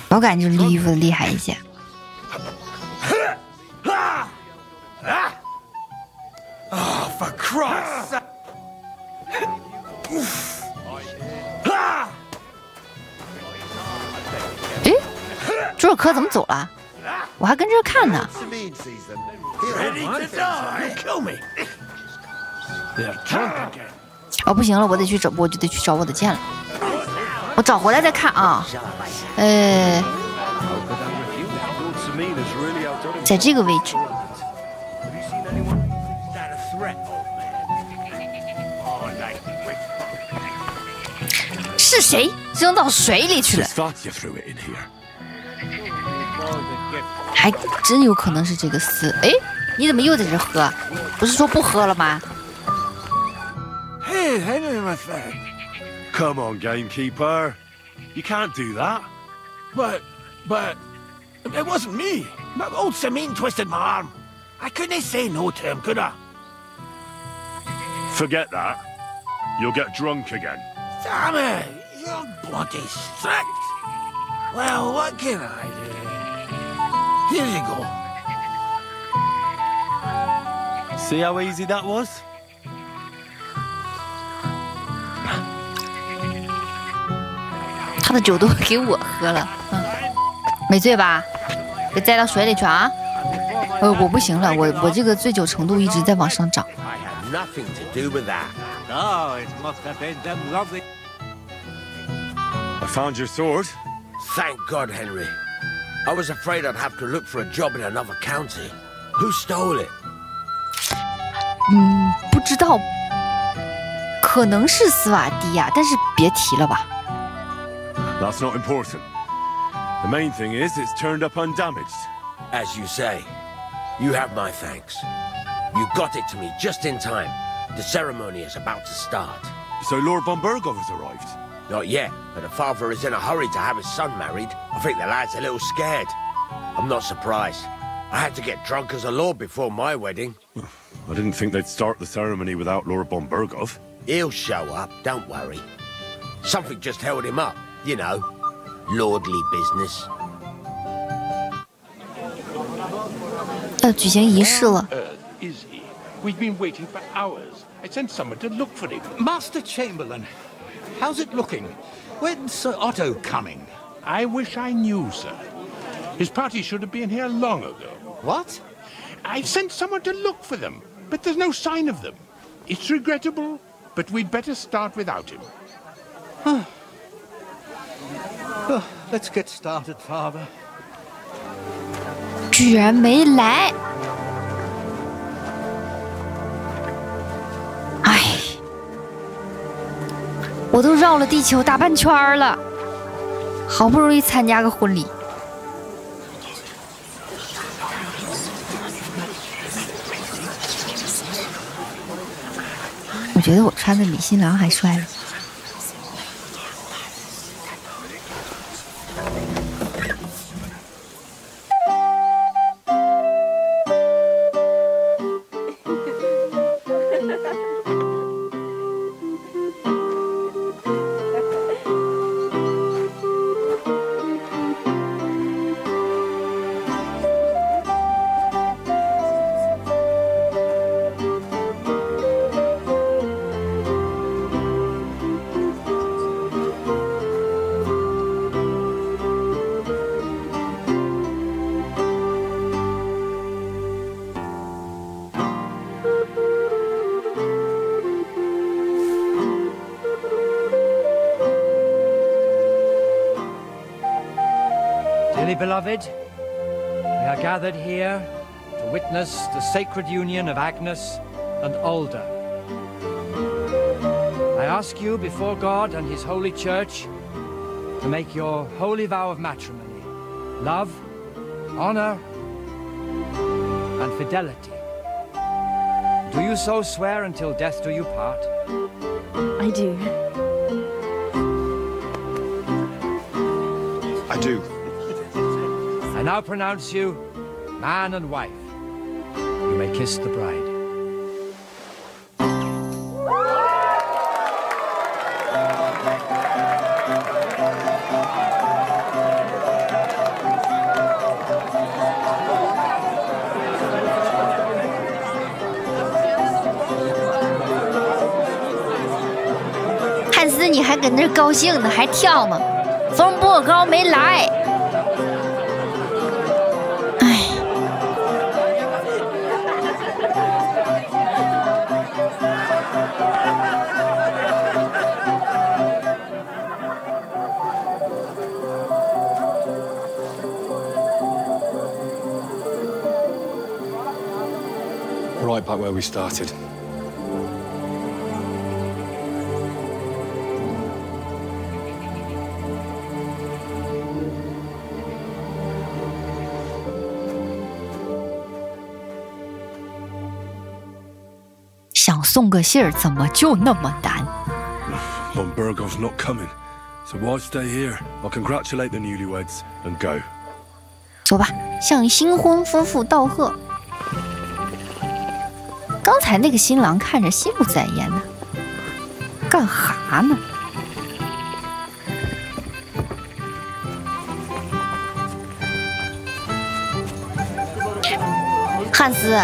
我感觉绿衣服的厉害一些。Oh, for Christ's sake! 诶，朱尔科怎么走了？我还跟这儿看呢。哦，不行了，我就得去找我的剑了。我找回来再看啊。在这个位置。是谁扔到水里去了？还真有可能是这个斯。哎，你怎么又在这喝？不是说不喝了吗？ Hey, Henry, my friend. Come on, gamekeeper. You can't do that. But, it wasn't me. Old Samin twisted my arm. I couldn't say no to him, could I? Forget that. You'll get drunk again. Damn it! You're bloody strict. Well, what can I do? Here you go. See how easy that was? 他的酒都给我喝了，没醉吧？给栽到水里去啊！我不行了，我这个醉酒程度一直在往上涨。Nothing to do with that. Oh, it must have been them lovely. I found your sword. Thank God, Henry. I was afraid I'd have to look for a job in another county. Who stole it? 不知道，可能是斯瓦蒂亚，但是别提了吧。 That's not important. The main thing is it's turned up undamaged. As you say, you have my thanks. You got it to me just in time. The ceremony is about to start. So Lord von Burgov has arrived? Not yet, but the father is in a hurry to have his son married. I think the lad's a little scared. I'm not surprised. I had to get drunk as a lord before my wedding. I didn't think they'd start the ceremony without Lord von Burgov. He'll show up, don't worry. Something just held him up. You know, lordly business. 举行仪式了。 Is he? We've been waiting for hours. I sent someone to look for him. Master Chamberlain, how's it looking? When's Sir Otto coming? I wish I knew, sir. His party should have been here long ago. What? I sent someone to look for them, but there's no sign of them. It's regrettable, but we'd better start without him. Let's get started, Father. 居然没来！哎，我都绕了地球大半圈了，好不容易参加个婚礼。我觉得我穿的比新郎还帅了。 Dearly beloved, we are gathered here to witness the sacred union of Agnes and Alda. I ask you before God and His holy church to make your holy vow of matrimony, love, honor, and fidelity. Do you so swear until death do you part? I do. I do. I now pronounce you man and wife. You may kiss the bride. 汉斯，你还搁那儿高兴呢，还跳呢。冯布尔高没来。哎。Right back where we started. "想送个信儿，怎么就那么难？" Von Bergov's not coming, so why stay here? I'll congratulate the newlyweds and go. 走吧，向新婚夫妇道贺。刚才那个新郎看着心不在焉呢，干哈呢？汉斯，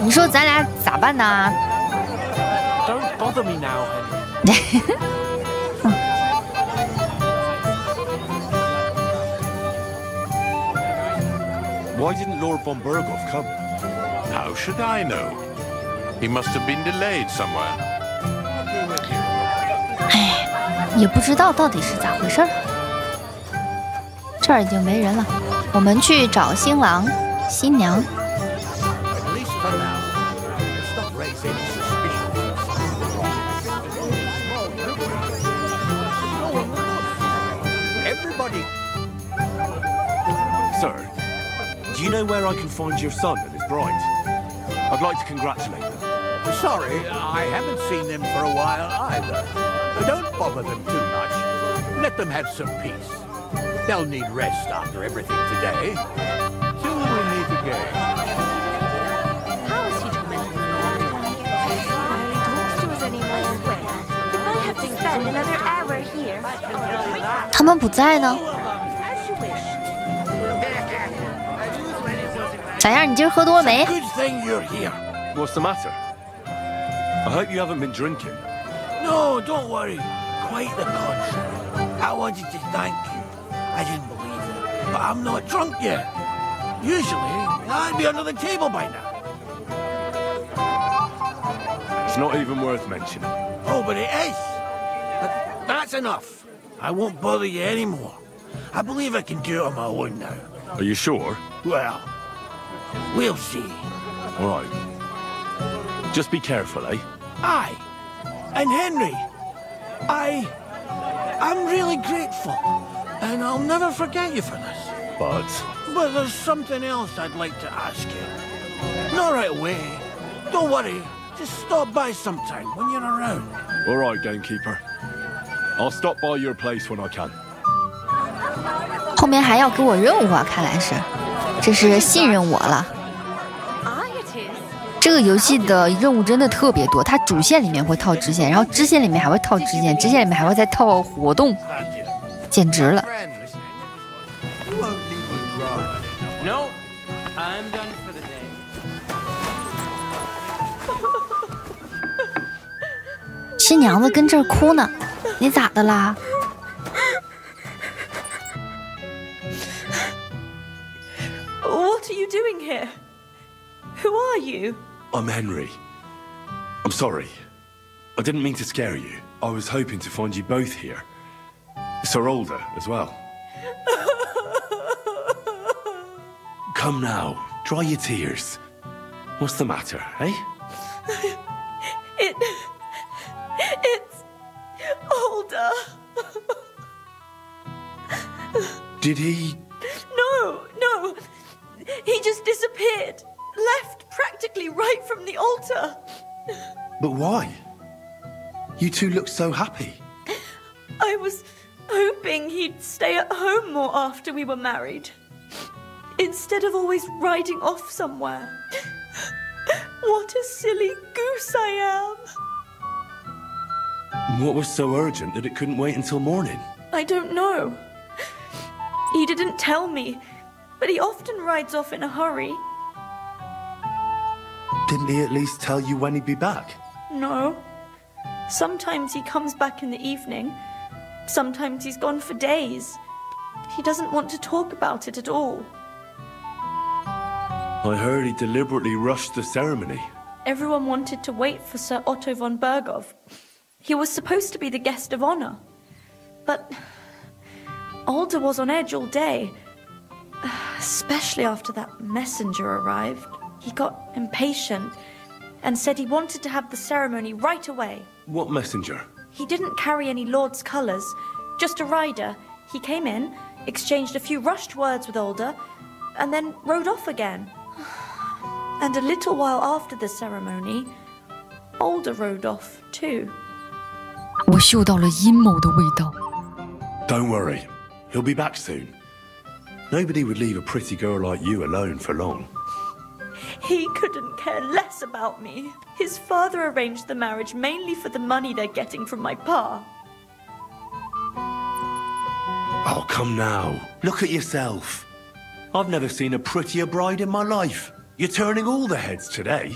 你说咱俩咋办呢？ Don't bother me now, Why didn't Lord von Berghoff come? How should I know? He must have been delayed somewhere. 哎，也不知道到底是咋回事儿。这儿已经没人了，我们去找新郎、新娘。 Sir, do you know where I can find your son and his bride? I'd like to congratulate them. Sorry, I haven't seen them for a while either. Don't bother them too much. Let them have some peace. They'll need rest after everything today. Till we meet again. How is he tormenting me? He talks to us anymore. If I have to spend another hour here. 他们不在呢。 咋样？你今儿喝多没？ Good thing you're here. What's the matter? I hope you haven't been drinking. No, don't worry. Quite the contrary. I wanted to thank you. I didn't believe it, but I'm not drunk yet. Usually, I'd be under the table by now. It's not even worth mentioning. Oh, but it is. That's enough. I won't bother you anymore. I believe I can do it on my own now. Are you sure? Well, we'll see. All right. Just be careful, eh? Aye. And Henry, I'm really grateful. And I'll never forget you for this. But there's something else I'd like to ask you. Not right away. Don't worry. Just stop by sometime when you're around. All right, gamekeeper. I'll stop by your place when I can. 后面还要给我任务啊，看来是，这是信任我了。这个游戏的任务真的特别多，它主线里面会套支线，然后支线里面还会套支线，支线里面还会再套活动，简直了。No, I'm done for the day. 新娘子跟这儿哭呢，你咋的啦？ What are you doing here? Who are you? I'm Henry. I'm sorry. I didn't mean to scare you. I was hoping to find you both here. Sir Alder as well. Come now, dry your tears. What's the matter, eh? Did he? No. He just disappeared. Left practically right from the altar. But why? You two look so happy. I was hoping he'd stay at home more after we were married. Instead of always riding off somewhere. What a silly goose I am. What was so urgent that it couldn't wait until morning? I don't know. He didn't tell me, but he often rides off in a hurry. Didn't he at least tell you when he'd be back? No. Sometimes he comes back in the evening. Sometimes he's gone for days. He doesn't want to talk about it at all. I heard he deliberately rushed the ceremony. Everyone wanted to wait for Sir Otto von Berghoff. He was supposed to be the guest of honor. But Alder was on edge all day. Especially after that messenger arrived. He got impatient and said he wanted to have the ceremony right away. What messenger? He didn't carry any lord's colours, just a rider. He came in, exchanged a few rushed words with Alder, and then rode off again. And a little while after the ceremony, Alder rode off too. 我嗅到了阴谋的味道。Don't worry, he'll be back soon. Nobody would leave a pretty girl like you alone for long. He couldn't care less about me. His father arranged the marriage mainly for the money they're getting from my pa. Oh, come now. Look at yourself. I've never seen a prettier bride in my life. You're turning all the heads today.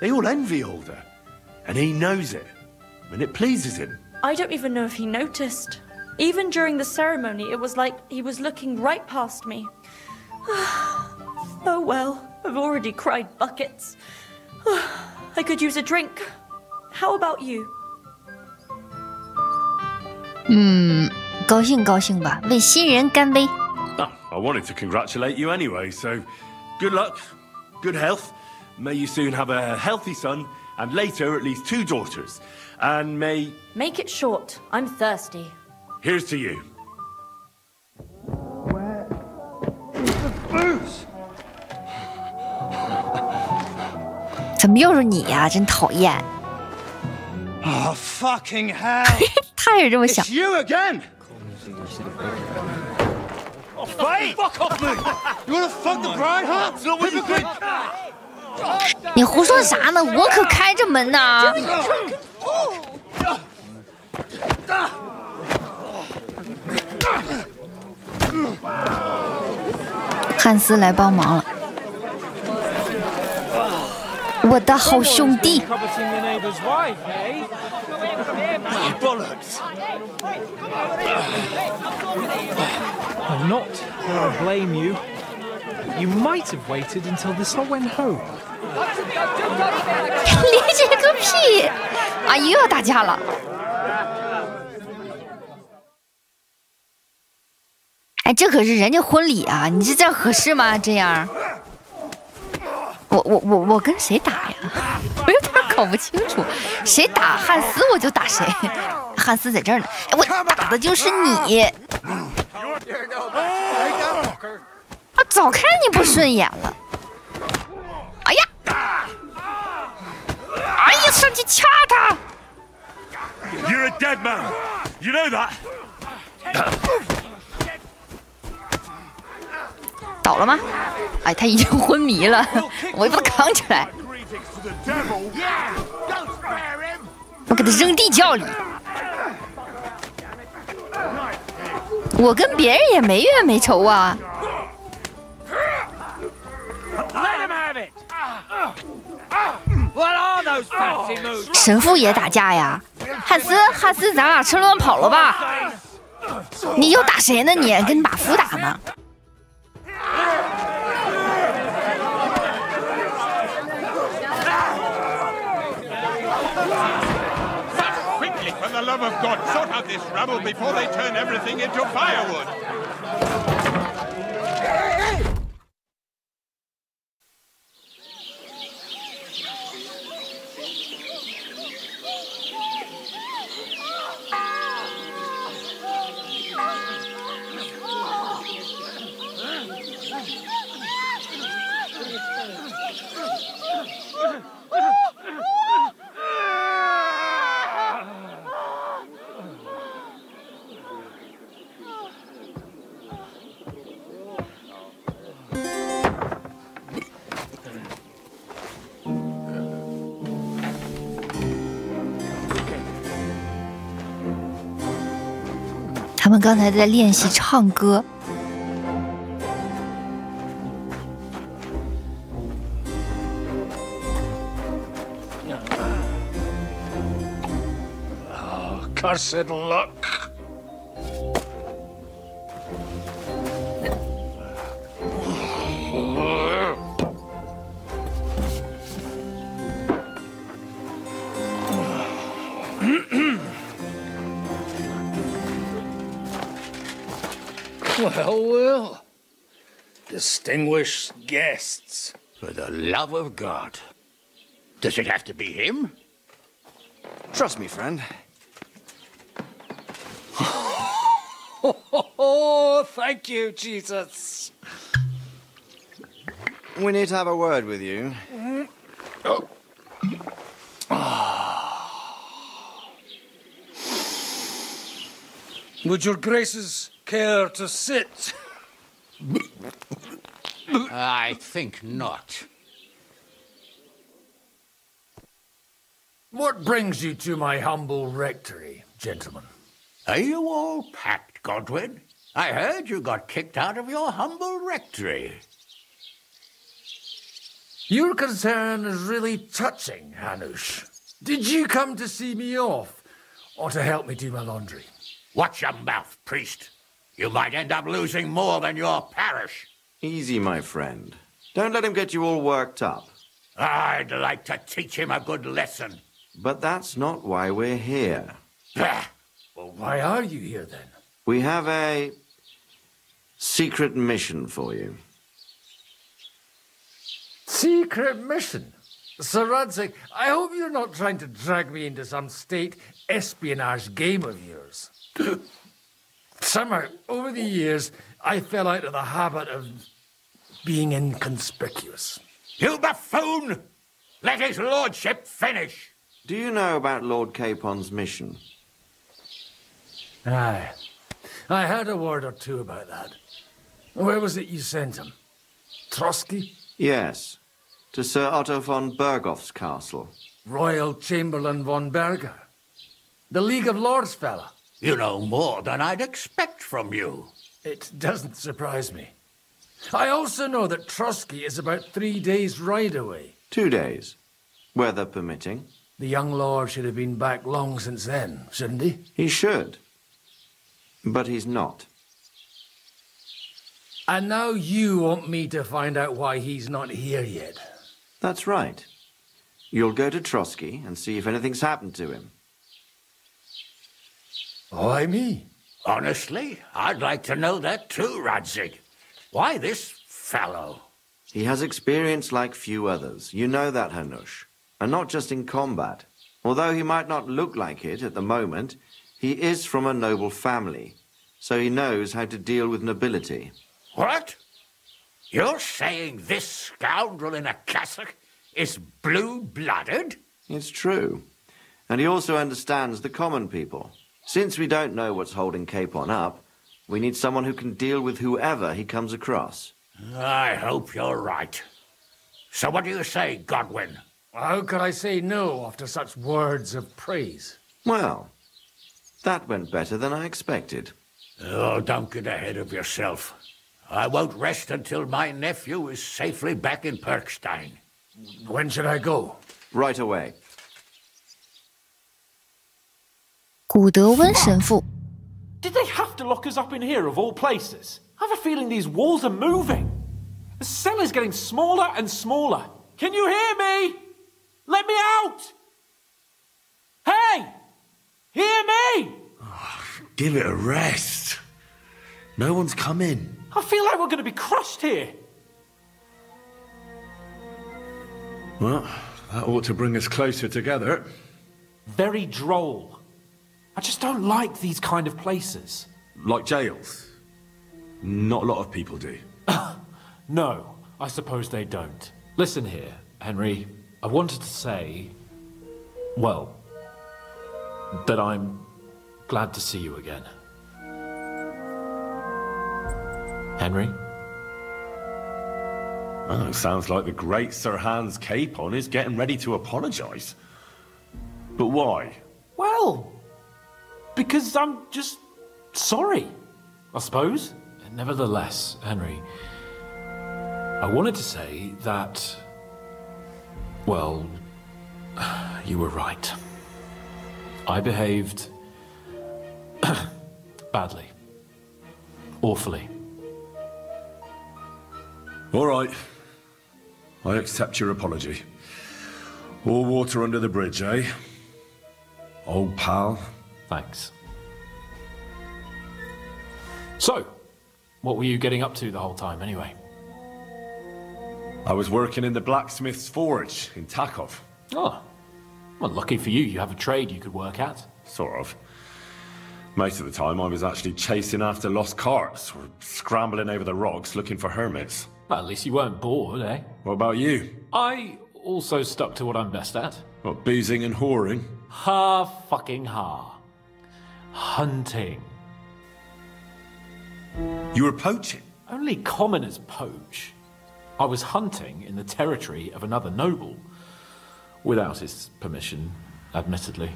They all envy Alder. And he knows it. And it pleases him. I don't even know if he noticed. Even during the ceremony, it was like he was looking right past me. Oh well, I've already cried buckets. I could use a drink. How about you? 高兴高兴吧，为新人干杯。Oh, I wanted to congratulate you anyway, so good luck, good health. May you soon have a healthy son, and later at least 2 daughters. And may... Make it short. I'm thirsty. Here's to you. Where is the booze? 怎么又是你呀？真讨厌！ Oh, fucking hell! 他也是这么想。 It's you again! Oh, wait! Fuck off me! You wanna fuck the bride, huh? Hypocrite! 你胡说啥呢？我可开着门呢。汉斯来帮忙了，我的好兄弟。I'm not gonna blame you. You might have waited until this all went home. 理解个屁！啊，又要打架了。哎，这可是人家婚礼啊！你这样合适吗？这样，我跟谁打呀？我有点搞不清楚，谁打汉斯我就打谁。汉斯在这儿呢，我打的就是你。我早看你不顺眼了。哎呀！哎呀，上去掐他 You're a dead man. You know that. 倒了吗？哎，他已经昏迷了，我把他扛起来，我给他扔地窖里。我跟别人也没冤没仇啊。神父也打架呀？汉斯，咱俩车轮跑了吧？你又打谁呢？你跟马夫打呢？ Quickly, for the love of God, sort out this rubble before they turn everything into firewood. 们刚才在练习唱歌。Cursed luck. Well. Distinguished guests. For the love of God. Does it have to be him? Trust me, friend. Oh, thank you, Jesus. We need to have a word with you. Oh. Would your graces care to sit? I think not. What brings you to my humble rectory, gentlemen? Are you all packed, Godwin? I heard you got kicked out of your humble rectory. Your concern is really touching, Hanush. Did you come to see me off, or to help me do my laundry? Watch your mouth, priest. You might end up losing more than your parish. Easy, my friend. Don't let him get you all worked up. I'd like to teach him a good lesson. But that's not why we're here. Well, why are you here, then? We have a secret mission for you. Secret mission? Sir Radzig, I hope you're not trying to drag me into some state espionage game of yours. Somehow, over the years, I fell out of the habit of being inconspicuous. You buffoon! Let his lordship finish! Do you know about Lord Capon's mission? Aye. I heard a word or two about that. Where was it you sent him? Trotsky? Yes. To Sir Otto von Bergoff's castle. Royal Chamberlain von Berger? The League of Lords fella? You know more than I'd expect from you. It doesn't surprise me. I also know that Trotsky is about 3 days' ride away. 2 days. Weather permitting. The young lord should have been back long since then, shouldn't he? He should. But he's not. And now you want me to find out why he's not here yet. That's right. You'll go to Trotsky and see if anything's happened to him. Why me? Honestly, I'd like to know that too, Radzig. Why this fellow? He has experience like few others. You know that, Hanush. And not just in combat. Although he might not look like it at the moment, he is from a noble family, so he knows how to deal with nobility. What? You're saying this scoundrel in a cassock is blue-blooded? It's true. And he also understands the common people. Since we don't know what's holding Capon up, we need someone who can deal with whoever he comes across. I hope you're right. So what do you say, Godwin? How could I say no after such words of praise? Well, that went better than I expected. Oh, don't get ahead of yourself. I won't rest until my nephew is safely back in Perkstein. When should I go? Right away. 古德温神父 Did they have to lock us up in here of all places? I have a feeling these walls are moving. The cell is getting smaller and smaller. Can you hear me? Let me out! Hey! Hear me! Give it a rest. No one's coming. I feel like we're going to be crushed here. Well, that ought to bring us closer together. Very droll. I just don't like these kind of places. Like jails? Not a lot of people do. No, I suppose they don't. Listen here, Henry. I wanted to say, well, that I'm glad to see you again. Henry? Oh, sounds like the great Sir Hans Capon is getting ready to apologize. But why? Well, because I'm just sorry, I suppose. Nevertheless, Henry, I wanted to say that, well, you were right. I behaved badly. Awfully. All right. I accept your apology. All water under the bridge, eh? Old pal. Thanks. So, what were you getting up to the whole time, anyway? I was working in the blacksmith's forge in Takov. Oh. Well, lucky for you, you have a trade you could work at. Sort of. Most of the time I was actually chasing after lost carts, or scrambling over the rocks looking for hermits. Well, at least you weren't bored, eh? What about you? I also stuck to what I'm best at. What, boozing and whoring? Ha-fucking-ha. Hunting. You were poaching? Only commoners poach. I was hunting in the territory of another noble. Without his permission, admittedly.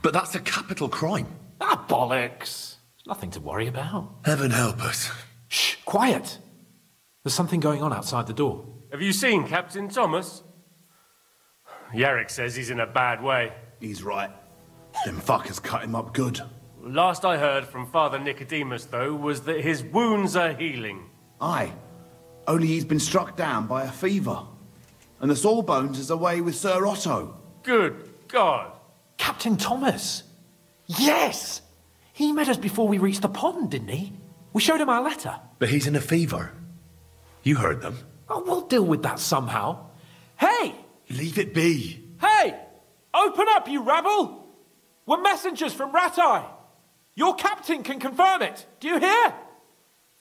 But that's a capital crime. Ah, bollocks. Nothing to worry about. Heaven help us. Shh, quiet. There's something going on outside the door. Have you seen Captain Thomas? Yarrick says he's in a bad way. He's right. Them fuckers cut him up good. Last I heard from Father Nicodemus, though, was that his wounds are healing. Aye. Only he's been struck down by a fever. And the Sawbones is away with Sir Otto. Good God. Captain Thomas! Yes! He met us before we reached the pond, didn't he? We showed him our letter. But he's in a fever. You heard them. Oh, we'll deal with that somehow. Hey! Leave it be. Hey! Open up, you rabble! We're messengers from Ratai. Your captain can confirm it. Do you hear?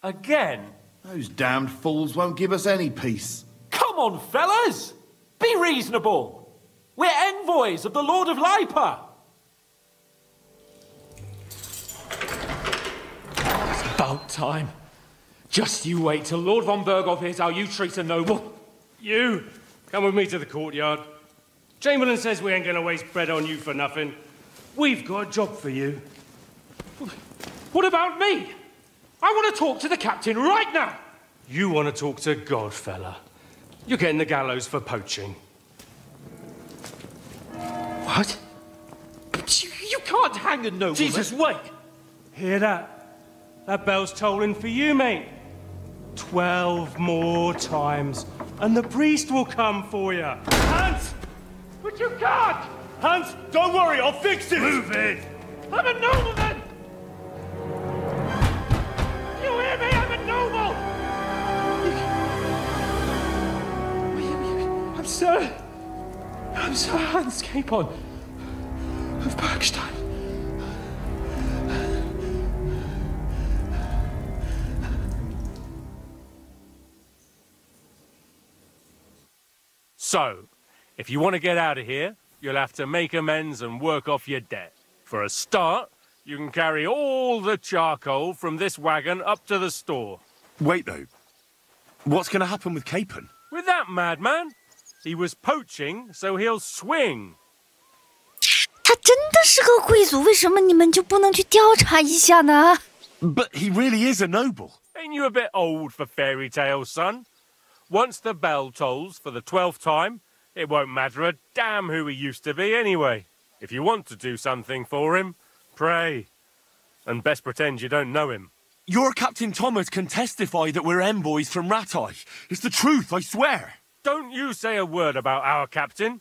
Again? Those damned fools won't give us any peace. Come on, fellas! Be reasonable. We're envoys of the Lord of Lipa. It's about time. Just you wait till Lord von Berghoff hears how you treat a noble. You, come with me to the courtyard. Chamberlain says we ain't gonna waste bread on you for nothing. We've got a job for you. What about me? I want to talk to the captain right now. You want to talk to God, fella. You're getting the gallows for poaching. What? But you can't hang a nobleman. Jesus, wait! Hear that? That bell's tolling for you, mate. 12 more times, and the priest will come for you. Hans! But you can't! Hans, don't worry, I'll fix it! Move it! I'm a nobleman! You hear me? I'm a noble! I'm Sir Hans Capon of Bergstein. So, if you want to get out of here, you'll have to make amends and work off your debt. For a start, you can carry all the charcoal from this wagon up to the store. Wait, though. What's going to happen with Capon? With that madman? He was poaching, so he'll swing. 他真的是个贵族，为什么你们就不能去调查一下呢？ But he really is a noble. Ain't you a bit old for fairy tales, son? Once the bell tolls for the 12th time, it won't matter a damn who he used to be anyway. If you want to do something for him, pray. And best pretend you don't know him. Your Captain Thomas can testify that we're envoys from Ratai. It's the truth, I swear. Don't you say a word about our captain.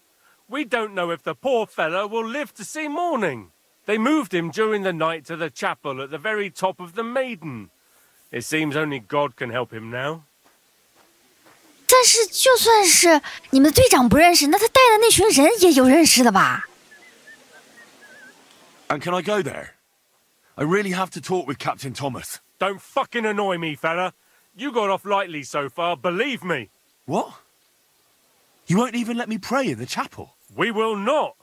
We don't know if the poor fella will live to see morning. They moved him during the night to the chapel at the very top of the Maiden. It seems only God can help him now. 但是就算是你们的队长不认识，那他带的那群人也有认识的吧？ And can I go there? I really have to talk with Captain Thomas. Don't fucking annoy me, fella. You got off lightly so far, believe me. What? You won't even let me pray in the chapel? We will not.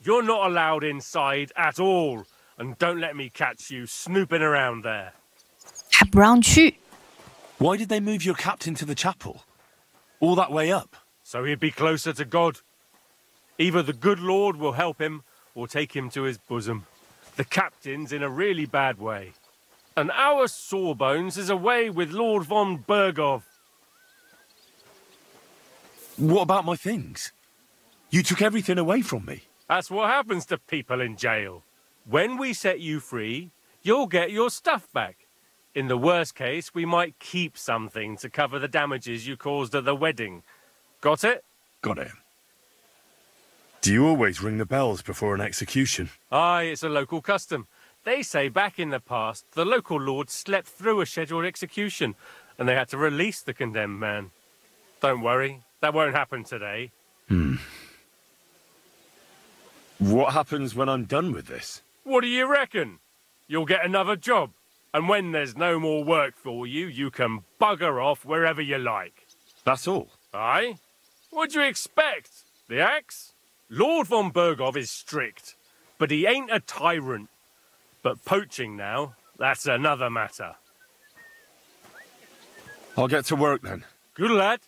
You're not allowed inside at all. And don't let me catch you snooping around there. 还不让去。 Why did they move your captain to the chapel? All that way up? So he'd be closer to God. Either the good Lord will help him or take him to his bosom. The captain's in a really bad way. And our Sawbones is away with Lord von Bergov. What about my things? You took everything away from me. That's what happens to people in jail. When we set you free, you'll get your stuff back. In the worst case, we might keep something to cover the damages you caused at the wedding. Got it? Got it. Do you always ring the bells before an execution? Aye, it's a local custom. They say back in the past, the local lord slept through a scheduled execution, and they had to release the condemned man. Don't worry, that won't happen today. What happens when I'm done with this? What do you reckon? You'll get another job. And when there's no more work for you, you can bugger off wherever you like. That's all? Aye? What do you expect? The axe? Lord von Bergov is strict, but he ain't a tyrant. But poaching now, that's another matter. I'll get to work then. Good lad.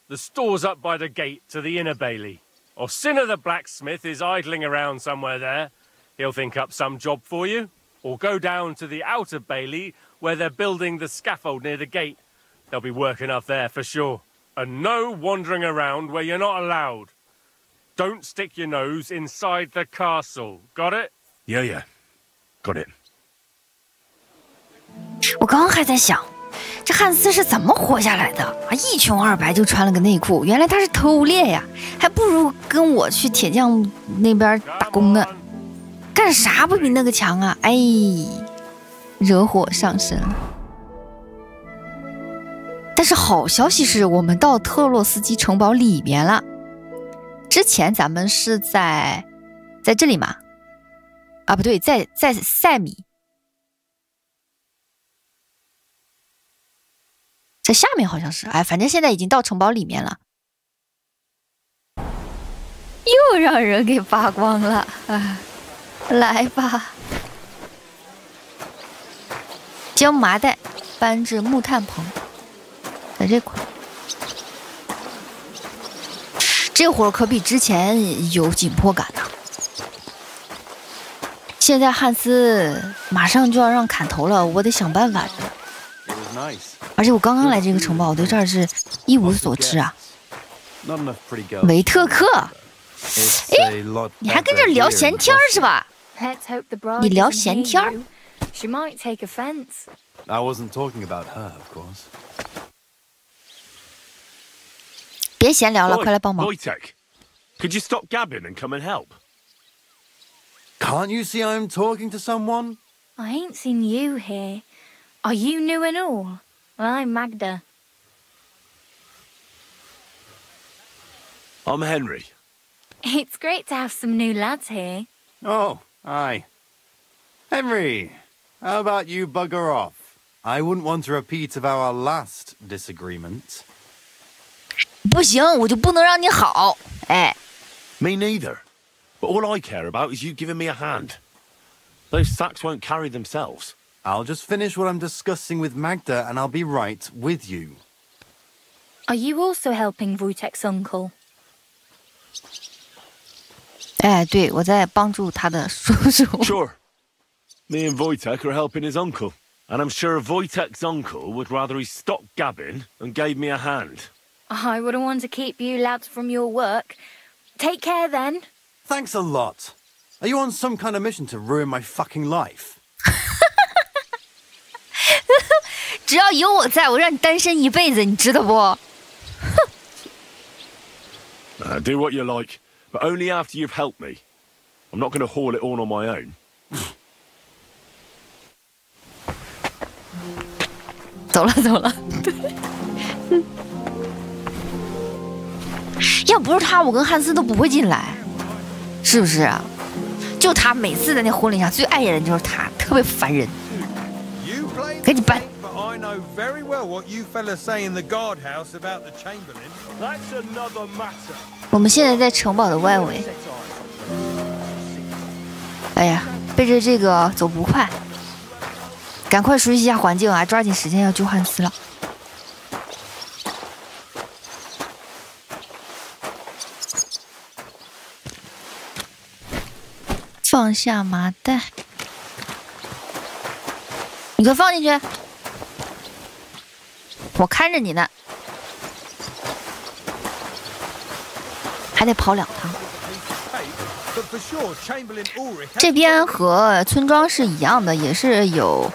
The store's up by the gate to the inner bailey. Orsina the blacksmith is idling around somewhere there. He'll think up some job for you. Or go down to the outer bailey where they're building the scaffold near the gate. They'll be working up there for sure. And no wandering around where you're not allowed. Don't stick your nose inside the castle. Got it? Yeah. Got it. 我刚刚还在想，这汉斯是怎么活下来的啊？一穷二白就穿了个内裤，原来他是偷猎呀，还不如跟我去铁匠那边打工呢。干啥不比那个强啊？哎，惹火上身了。但是好消息是我们到特洛斯基城堡里面了。之前咱们是在这里嘛？啊，不对，在塞米，在下面好像是。哎，反正现在已经到城堡里面了。又让人给扒光了，哎。来吧，将麻袋搬至木炭棚，在这块。这会儿可比之前有紧迫感了。现在汉斯马上就要让砍头了，我得想办法。而且我刚刚来这个城堡，我对这儿是一无所知啊。维特克，哎，你还跟这聊闲天是吧？ Let's hope the bride 你聊闲天儿 She might take offense. I wasn't talking about her, of course. 别闲聊了，快来帮忙。 Wojtek, could you stop gabbing and come and help? Can't you see I'm talking to someone? I ain't seen you here. Are you new and all? Well, I'm Magda. I'm Henry. It's great to have some new lads here. Oh, aye. Henry, how about you bugger off? I wouldn't want a repeat of our last disagreement. 不行，我就不能让你好。哎。 Me neither. But all I care about is you giving me a hand. Those sacks won't carry themselves. I'll just finish what I'm discussing with Magda and I'll be right with you. Are you also helping Wojtek's uncle? 哎，对，我在帮助他的叔叔。Sure. Me and Wojtek are helping his uncle. And I'm sure Wojtek's uncle would rather he stopped gabbing and gave me a hand. I wouldn't want to keep you lads from your work. Take care then. Thanks a lot. Are you on some kind of mission to ruin my fucking life? 只要有我在，我让你单身一辈子，你知道不？ Do what you like, but only after you've helped me. I'm not going to haul it all on my own. 走了走了。要不是他，我跟汉斯都不会进来，是不是啊？就他每次在那婚礼上最碍眼的就是他，特别烦人。赶紧搬。 I know very well what you fellas say in the guardhouse about the Chamberlain. That's another matter. 我们现在在城堡的外围。哎呀，背着这个走不快，赶快熟悉一下环境啊！抓紧时间要救汉斯了。放下麻袋。你快放进去，我看着你呢。还得跑2趟。这边和村庄是一样的，也是有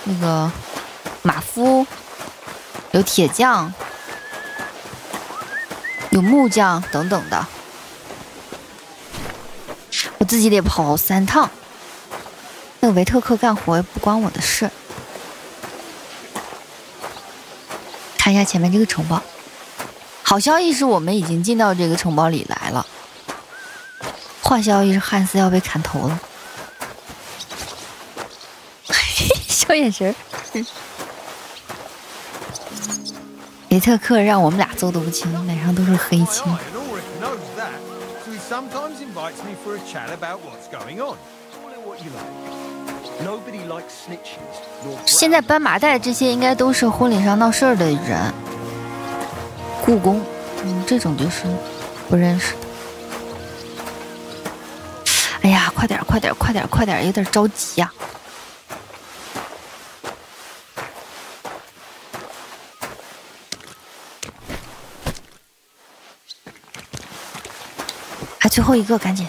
那个马夫，有铁匠，有木匠等等的。我自己得跑3趟。那个维特克干活也不关我的事。看一下前面这个城堡。好消息是我们已经进到这个城堡里来了。坏消息是汉斯要被砍头了。小眼神儿。维特克让我们俩揍得不轻，脸上都是黑青。现在斑马带这些应该都是婚礼上闹事儿的人。故宫，这种就是不认识的。哎呀，快点，快点，快点，快点，有点着急呀！还最后一个，赶紧！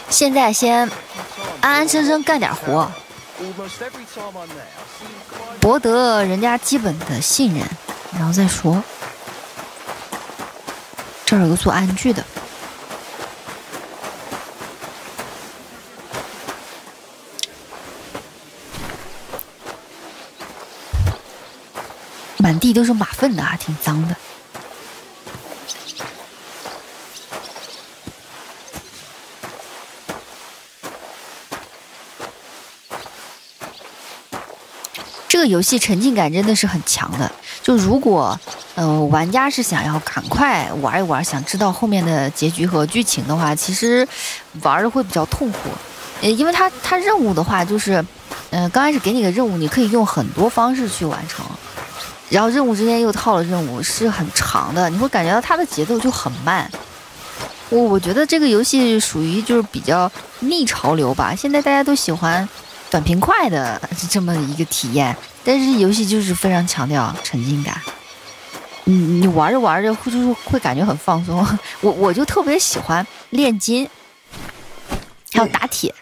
现在先安安生生干点活，博得人家基本的信任，然后再说。这儿有个做安具的，满地都是马粪的，还挺脏的。这个游戏沉浸感真的是很强的，就如果玩家是想要赶快玩一玩，想知道后面的结局和剧情的话，其实玩的会比较痛苦。因为它任务的话，就是刚开始给你个任务，你可以用很多方式去完成，然后任务之间又套了任务，是很长的，你会感觉到它的节奏就很慢。我觉得这个游戏属于就是比较逆潮流吧，现在大家都喜欢短平快的这么一个体验，但是游戏就是非常强调沉浸感。你玩着玩着就是会感觉很放松。我就特别喜欢炼金，还有打铁。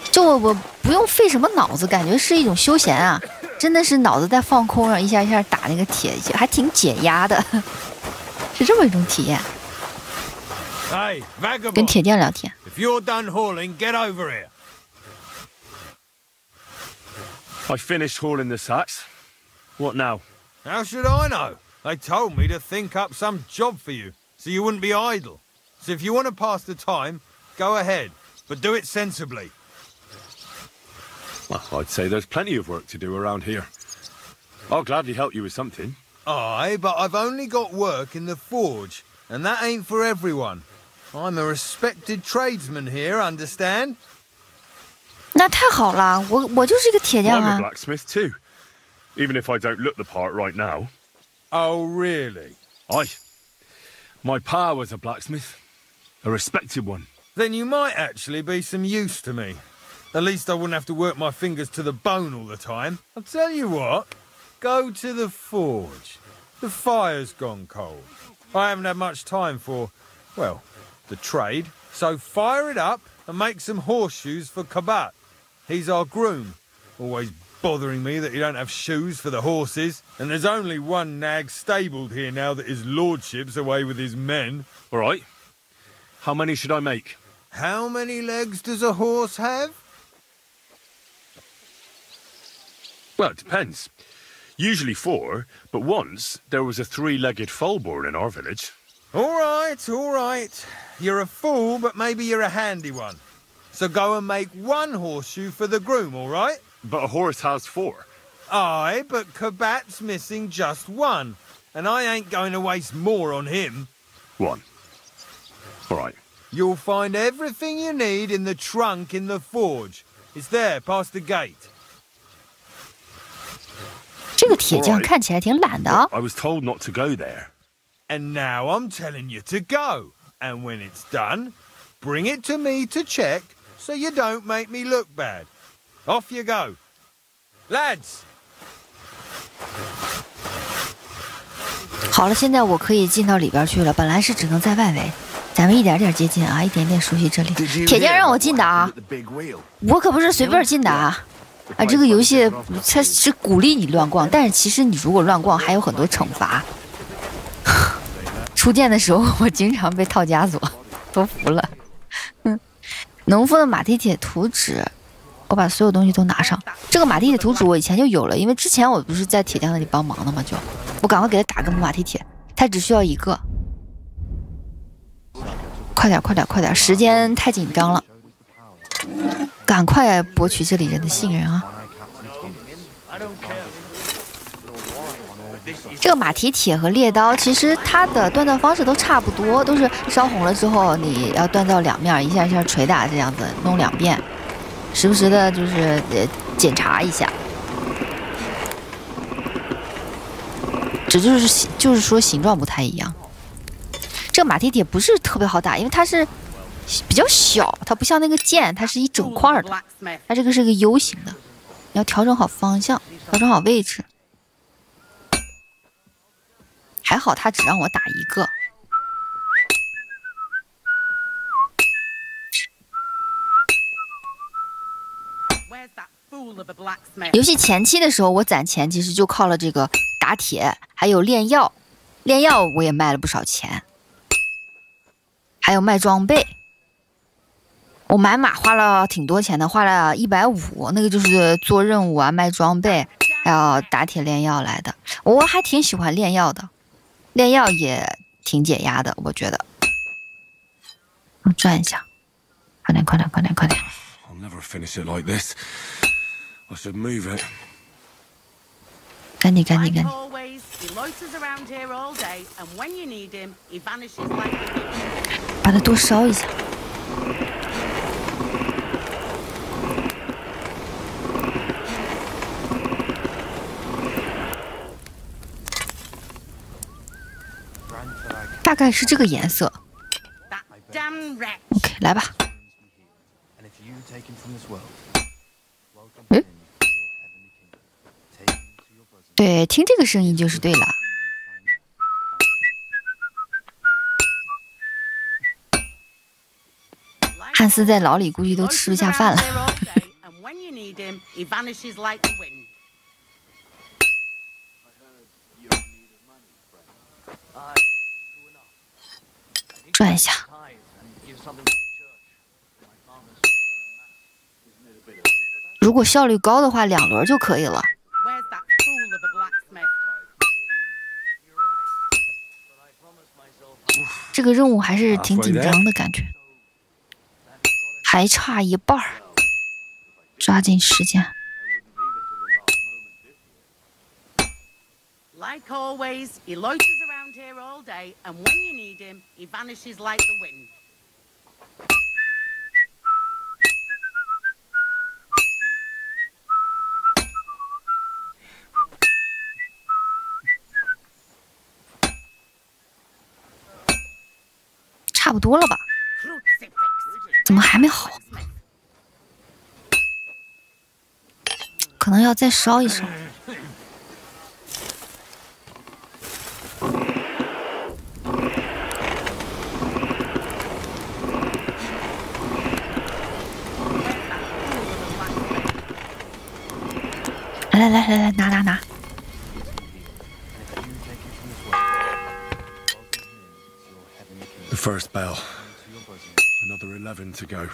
就我不用费什么脑子，感觉是一种休闲啊，真的是脑子在放空，然后一下一下打那个铁，还挺解压的，是这么一种体验。跟铁匠聊天。If you're done hauling, get over here. I finished hauling the sacks. What now? How should I know? They told me to think up some job for you, so you wouldn't be idle. So if you want to pass the time, go ahead, but do it sensibly. Well, I'd say there's plenty of work to do around here. I'll gladly help you with something. Aye, but I've only got work in the forge, and that ain't for everyone. I'm a respected tradesman here, understand? 那太好了，我就是一个铁匠啊。I'm a blacksmith too, even if I don't look the part right now. Oh, really? Aye. My pa was a blacksmith, a respected one. Then you might actually be some use to me. At least I wouldn't have to work my fingers to the bone all the time. I'll tell you what, go to the forge. The fire's gone cold. I haven't had much time for, well, the trade, so fire it up and make some horseshoes for Kabat. He's our groom, always bothering me that he don't have shoes for the horses, and there's only one nag stabled here now that his lordship's away with his men. All right. How many should I make? How many legs does a horse have? Well, it depends. Usually 4, but once there was a 3-legged foal born in our village. All right, all right. You're a fool, but maybe you're a handy one. So go and make one horseshoe for the groom, all right? But a horse has 4. Aye, but Kabat's missing just one, and I ain't going to waste more on him. 1. All right. You'll find everything you need in the trunk in the forge. It's there, past the gate. 这个铁匠看起来挺懒的啊。I was told not to go there. And now I'm telling you to go. And when it's done, bring it to me to check so you don't make me look bad. Off you go. Lads! 好了，现在我可以进到里边去了。本来是只能在外围，咱们一点点接近啊，一点点熟悉这里。铁匠让我进的啊，我可不是随便进的啊！啊，这个游戏它是鼓励你乱逛，但是其实你如果乱逛，还有很多惩罚。初见的时候，我经常被套枷锁，都服了。农夫的马蹄铁图纸。 我把所有东西都拿上。这个马蹄铁图纸我以前就有了，因为之前我不是在铁匠那里帮忙的嘛，我赶快给他打个马蹄铁，他只需要一个。快点，快点，快点！时间太紧张了，赶快博取这里人的信任啊！这个马蹄铁和猎刀其实它的锻造方式都差不多，都是烧红了之后你要锻造两面，一下一下捶打这样子弄2遍。 时不时的就是检查一下，这就是说形状不太一样。这个马蹄铁不是特别好打，因为它是比较小，它不像那个剑，它是一整块的。它这个是个 U 型的，你要调整好方向，调整好位置。还好他只让我打一个。 游戏前期的时候，我攒钱其实就靠了这个打铁，还有炼药。炼药我也卖了不少钱，还有卖装备。我买马花了挺多钱的，花了150，那个就是做任务啊、卖装备，还有打铁炼药来的。我还挺喜欢炼药的，炼药也挺解压的，我觉得。我转一下，快点，快点，快点，快点！ I'll never finish it like this. I should move it. 赶紧，赶紧，赶紧！把它多烧一下。大概是这个颜色。OK， 来吧。 嗯，对，听这个声音就是对了。汉斯在牢里估计都吃不下饭了。转一下。 如果效率高的话，2轮就可以了。这个任务还是挺紧张的感觉，还差一半儿，抓紧时间。Like always, he loiters around here all day, and when you need him, he vanishes like the wind. 差不多了吧？怎么还没好？可能要再烧一烧。来，拿！ The first bell. Another 11 to go.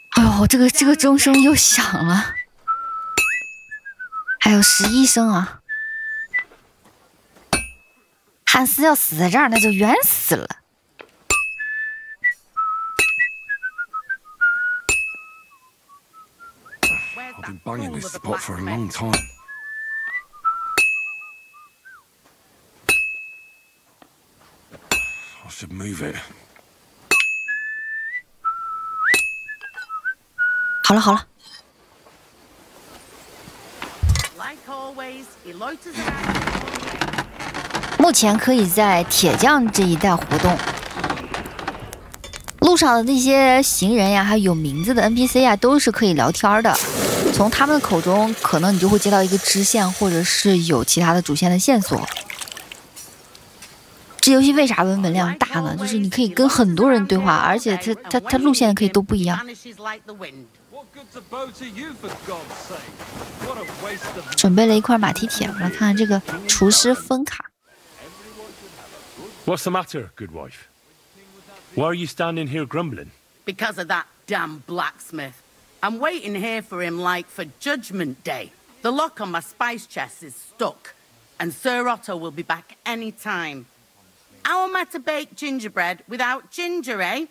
哎呦，这个钟声又响了，还有11声啊！汉斯要死在这儿，那就冤死了。I've been banging this spot for a long time. I should move it. 好了。目前可以在铁匠这一带活动。路上的那些行人呀，还有有名字的 NPC 呀，都是可以聊天的。从他们的口中，可能你就会接到一个支线，或者是有其他的主线的线索。这游戏为啥文本量大呢？就是你可以跟很多人对话，而且它路线可以都不一样。准备了一块马蹄铁，来看看这个厨师分卡。What's the matter, good wife? Why are you standing here grumbling? Because of that damn blacksmith. I'm waiting here for him like for Judgment Day. The lock on my spice chest is stuck, and Sir Otto will be back any time. How am I to bake gingerbread without ginger, eh?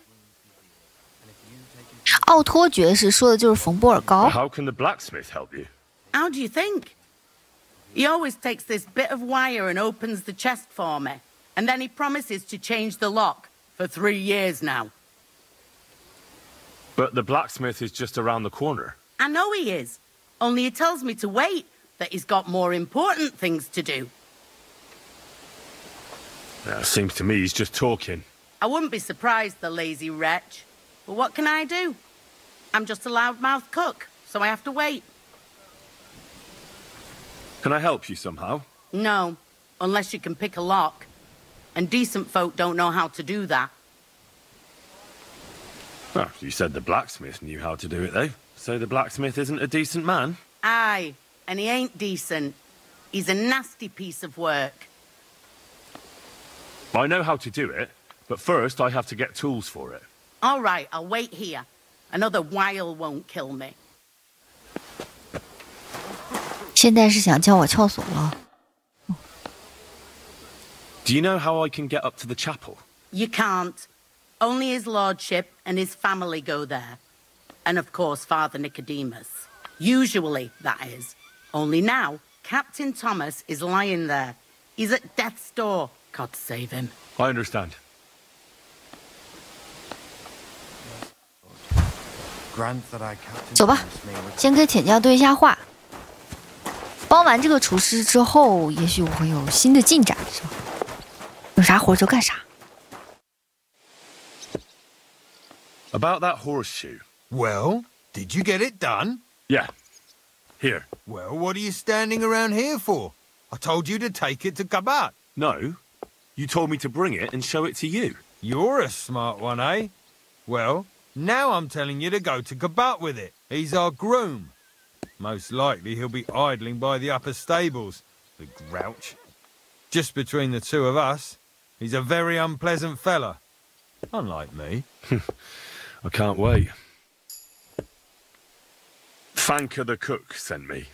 奥托爵士说的就是冯波尔高。 How can the blacksmith help you? How do you think? He always takes this bit of wire and opens the chest for me, and then he promises to change the lock for 3 years now. But the blacksmith is just around the corner. I know he is, only he tells me to wait, that he's got more important things to do. Seems to me he's just talking. I wouldn't be surprised, the lazy wretch. But what can I do? I'm just a loudmouth cook, so I have to wait. Can I help you somehow? No, unless you can pick a lock. And decent folk don't know how to do that. Well, you said the blacksmith knew how to do it, though. So the blacksmith isn't a decent man? Aye, and he ain't decent. He's a nasty piece of work. I know how to do it, but first I have to get tools for it. All right, I'll wait here. Another while won't kill me. 现在是想教我撬锁了。 Do you know how I can get up to the chapel? You can't. Only his lordship and his family go there. And of course, Father Nicodemus. Usually, that is. Only now, Captain Thomas is lying there. He's at death's door. God save him. I understand. Grant that I captain 走吧，先跟铁匠对一下话。帮完这个厨师之后，也许我会有新的进展，是吧？有啥活就干啥。 About that horseshoe. Well, did you get it done? Yeah. Here. Well, what are you standing around here for? I told you to take it to Kabat. No. You told me to bring it and show it to you. You're a smart one, eh? Well, now I'm telling you to go to Kabat with it. He's our groom. Most likely he'll be idling by the upper stables, the grouch. Just between the two of us, he's a very unpleasant fella. Unlike me. I can't wait. Fanker the cook sent me.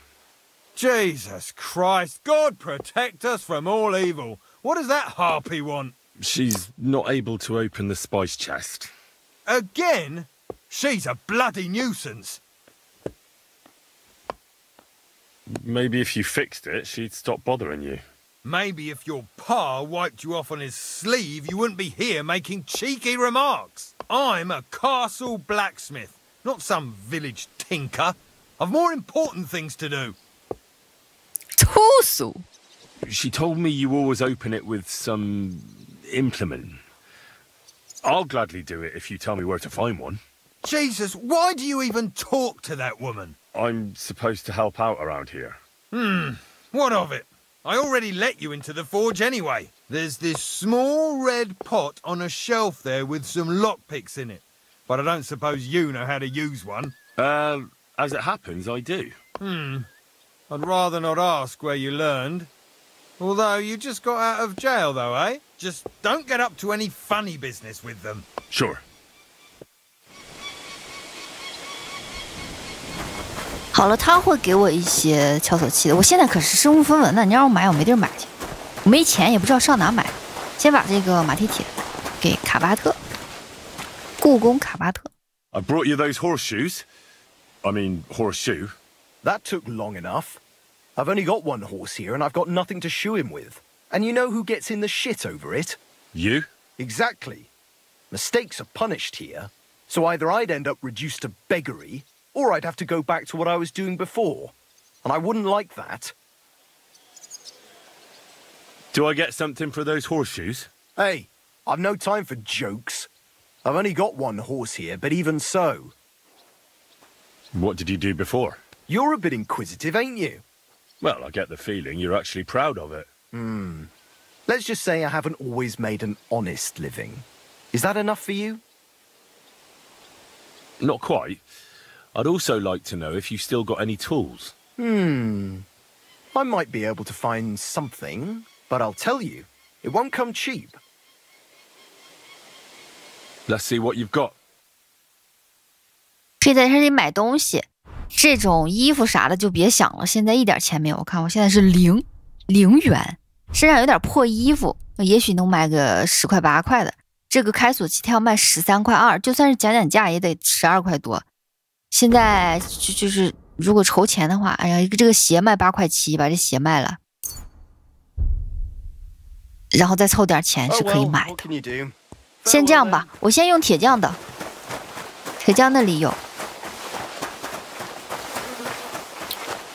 Jesus Christ, God protect us from all evil. What does that harpy want? She's not able to open the spice chest. Again? She's a bloody nuisance. Maybe if you fixed it, she'd stop bothering you. Maybe if your pa wiped you off on his sleeve, you wouldn't be here making cheeky remarks. I'm a castle blacksmith, not some village tinker. I've more important things to do. Castle? She told me you always open it with some implement. I'll gladly do it if you tell me where to find one. Jesus, why do you even talk to that woman? I'm supposed to help out around here. What of it? I already let you into the forge anyway. There's this small red pot on a shelf there with some lockpicks in it. But I don't suppose you know how to use one. As it happens, I do. I'd rather not ask where you learned. Although you just got out of jail though, eh? Just don't get up to any funny business with them. Sure. 好了，他会给我一些撬锁器的。我现在可是身无分文呢，你让我买，我没地儿买去，我没钱，也不知道上哪买。先把这个马蹄铁给卡巴特，故宫卡巴特。I brought you those horseshoes. I mean, horseshoe. That took long enough. I've only got one horse here and I've got nothing to shoe him with. And you know who gets in the shit over it? You? Exactly. Mistakes are punished here. So either I'd end up reduced to beggary, or I'd have to go back to what I was doing before. And I wouldn't like that. Do I get something for those horseshoes? Hey, I've no time for jokes. I've only got one horse here, but even so. What did you do before? You're a bit inquisitive, ain't you? Well, I get the feeling you're actually proud of it. Let's just say I haven't always made an honest living. Is that enough for you? Not quite. I'd also like to know if you still got any tools. I might be able to find something, but I'll tell you, it won't come cheap. Let's see what you've got. 可以在这里买东西，这种衣服啥的就别想了，现在一点钱没有。我看我现在是0元，身上有点破衣服，也许能买个10块8块的。这个开锁器它要卖13块2，就算是讲价也得12块多。现在就是如果筹钱的话，哎呀，这个鞋卖8块7，把这鞋卖了，然后再凑点钱是可以买的。先这样吧，我先用铁匠的，铁匠那里有，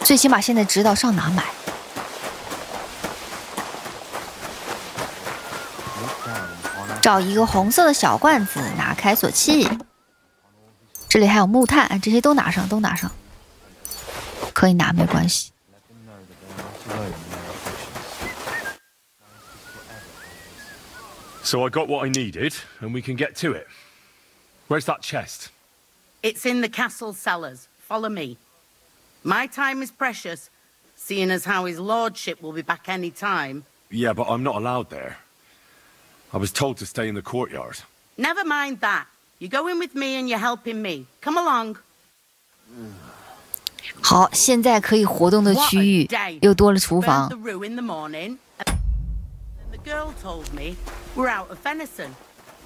最起码现在知道上哪买。找一个红色的小罐子，拿开锁器。这里还有木炭，这些都拿上，都拿上，可以拿，没关系。So I got what I needed, and we can get to it. Where's that chest? It's in the castle cellars. Follow me. My time is precious, seeing as how his lordship will be back any time. Yeah, but I'm not allowed there. I was told to stay in the courtyard. Never mind that. You go in with me and you're helping me. Come along. 好，现在可以活动的区域又多了厨房。The girl told me we're out of venison.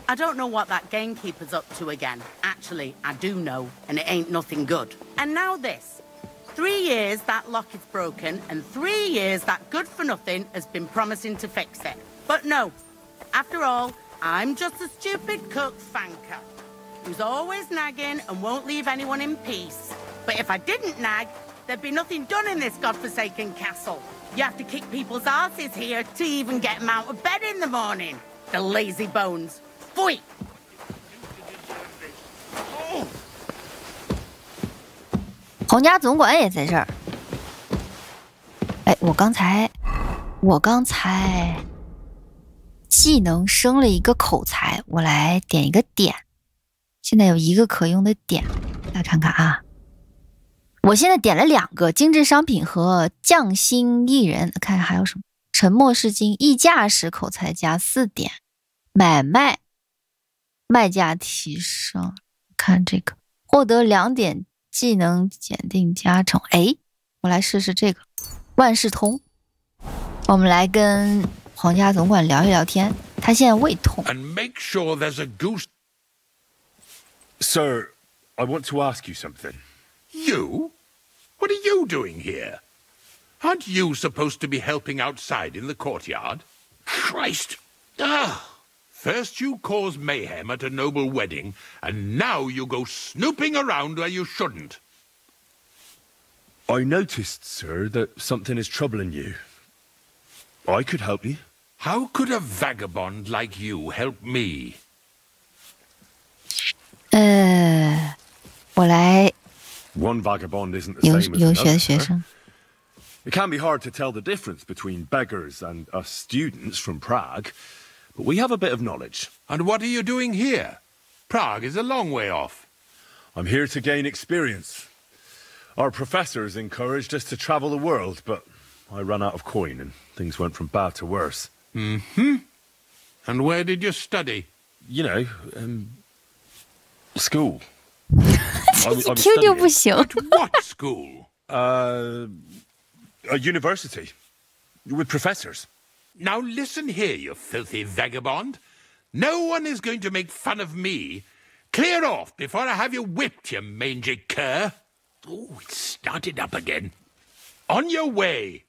I don't know what that gamekeeper's up to again. Actually, I do know, and it ain't nothing good. And now this. 3 years that lock is broken, and 3 years that good-for-nothing has been promising to fix it. But no. After all, I'm just a stupid cook fanker who's always nagging and won't leave anyone in peace. But if I didn't nag, there'd be nothing done in this godforsaken castle. You have to kick people's asses here to even get them out of bed in the morning. The lazy bones. Pfui! 皇家总管也在这儿。哎，我刚才技能升了一个口才，我来点一个点。现在有1个可用的点，来看看啊。我现在点了2个精致商品和匠心艺人，看看还有什么。沉默是金，议价时口才加4点，买卖卖价提升。看这个，获得2点技能检定加成。哎，我来试试这个万事通。我们来跟皇家总管聊一聊天，他现在胃痛。And make sure there's a goose. Sir, I want to ask you something. You? What are you doing here? Aren't you supposed to be helping outside in the courtyard? Christ! First you cause mayhem at a noble wedding, and now you go snooping around where you shouldn't. I noticed, sir, that something is troubling you. I could help you. How could a vagabond like you help me? 我来 One vagabond isn't the same as 游学 another. 学生。It can be hard to tell the difference between beggars and us students from Prague, but we have a bit of knowledge. And what are you doing here? Prague is a long way off. I'm here to gain experience. Our professors encouraged us to travel the world, but I ran out of coin and things went from bad to worse. Mm-hmm. And where did you study? You know, school. 一听就不行。At what school? A university. With professors. Now listen here, you filthy vagabond. No one is going to make fun of me. Clear off before I have you whipped, you mangy cur. Oh, it started up again. On your way.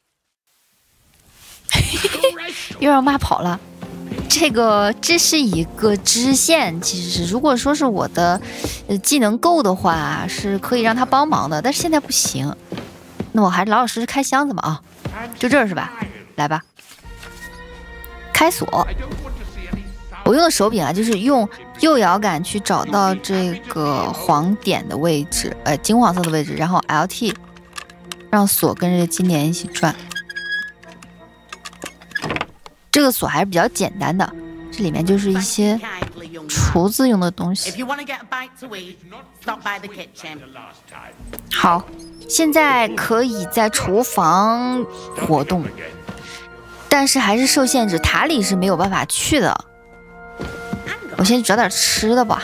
又让妈跑了。这是一个支线，其实是如果说是我的技能够的话，是可以让他帮忙的，但是现在不行。那我还是老老实实开箱子吧啊，就这儿是吧？来吧，开锁。我用的手柄啊，就是用右摇杆去找到这个黄点的位置，金黄色的位置，然后 LT 让锁跟着金莲一起转。这个锁还是比较简单的，这里面就是一些厨子用的东西。好，现在可以在厨房活动，但是还是受限制，塔里是没有办法去的。我先找点吃的吧。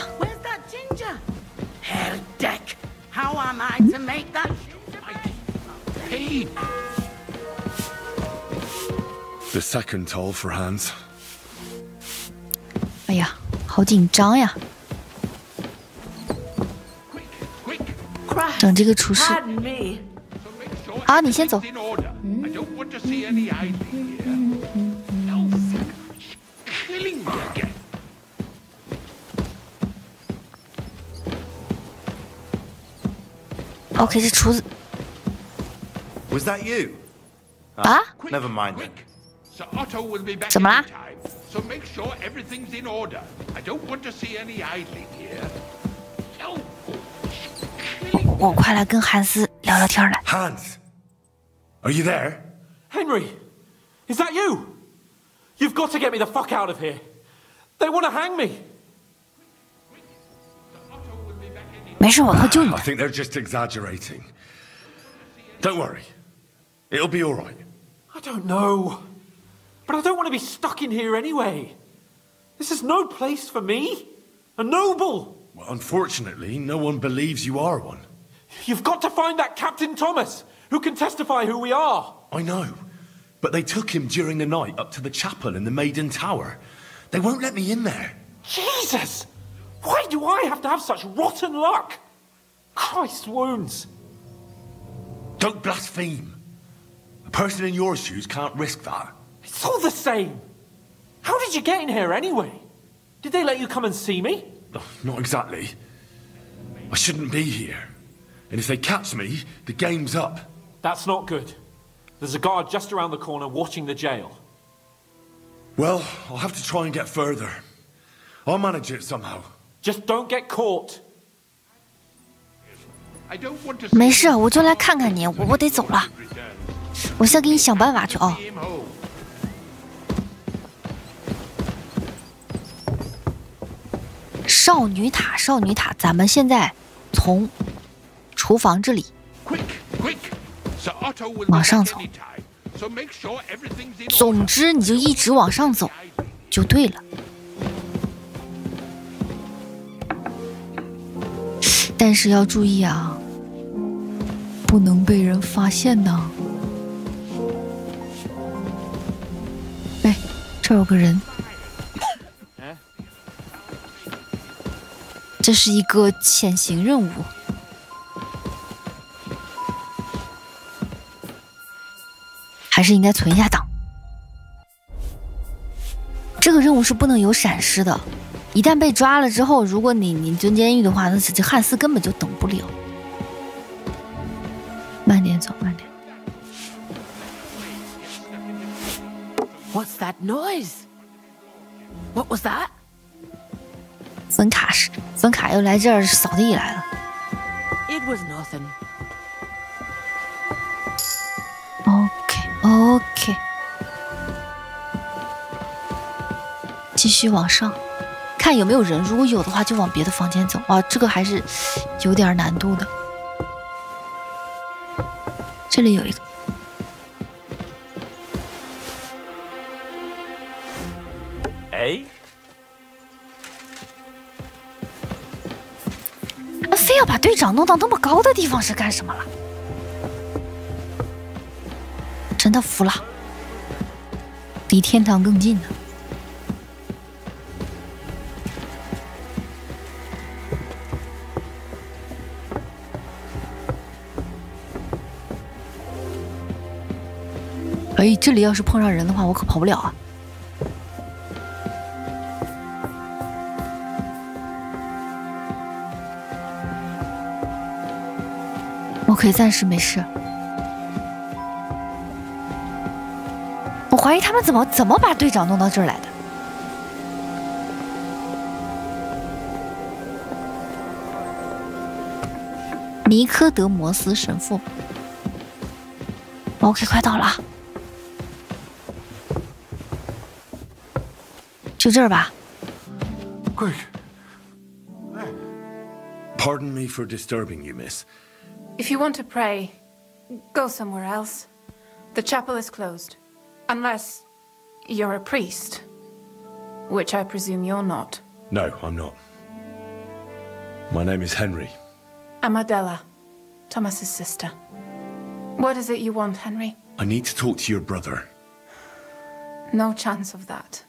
The second toll for Hans. 哎呀，好紧张呀！等这个厨师。好，你先走。OK， 这厨子。Was that you? 啊 Never mind. 怎么啦？我快来跟汉斯聊聊天来。Hans, are you there? Henry, is that you? You've got to get me the fuck out of here. They want to hang me. 没事，我会救你的。 I think they're just exaggerating. Don't worry. It'll be all right. I don't know. But I don't want to be stuck in here anyway. This is no place for me. A noble. Well, unfortunately, no one believes you are one. You've got to find that Captain Thomas, who can testify who we are. I know. But they took him during the night up to the chapel in the Maiden Tower. They won't let me in there. Jesus! Why do I have to have such rotten luck? Christ's wounds. Don't blaspheme. A person in your shoes can't risk that. It's all the same. How did you get in here anyway? Did they let you come and see me? Oh, not exactly. I shouldn't be here. And if they catch me, the game's up. That's not good. There's a guard just around the corner watching the jail. Well, I'll have to try and get further. I'll manage it somehow. Just don't get caught. 没事，我就来看看你，我得走了。我先给你想办法去哦。少女塔，少女塔，咱们现在从厨房这里往上走。总之，你就一直往上走就对了。但是要注意啊，不能被人发现呢。哎，这有个人。这是一个潜行任务。还是应该存一下档。这个任务是不能有闪失的，一旦被抓了之后，如果你蹲监狱的话，那这汉斯根本就等不了。慢点走，慢点。What's that noise? What was that? 芬卡又来这儿扫地来了。It was nothing. OK， 继续往上，看有没有人。如果有的话，就往别的房间走。哇，这个还是有点难度的。这里有一个。哎，非要把队长弄到那么高的地方是干什么了？真的服了，离天堂更近呢。哎，这里要是碰上人的话，我可跑不了啊。我可以暂时没事。我怀疑他们怎么把队长弄到这儿来的。尼科德摩斯神父。OK， 快到了，就这儿吧。Quick. Pardon me for disturbing you, miss. If you want to pray, go somewhere else. The chapel is closed. Unless you're a priest. Which I presume you're not. No, I'm not. My name is Henry. I'm Adela, Thomas's sister. What is it you want, Henry? I need to talk to your brother. No chance of that.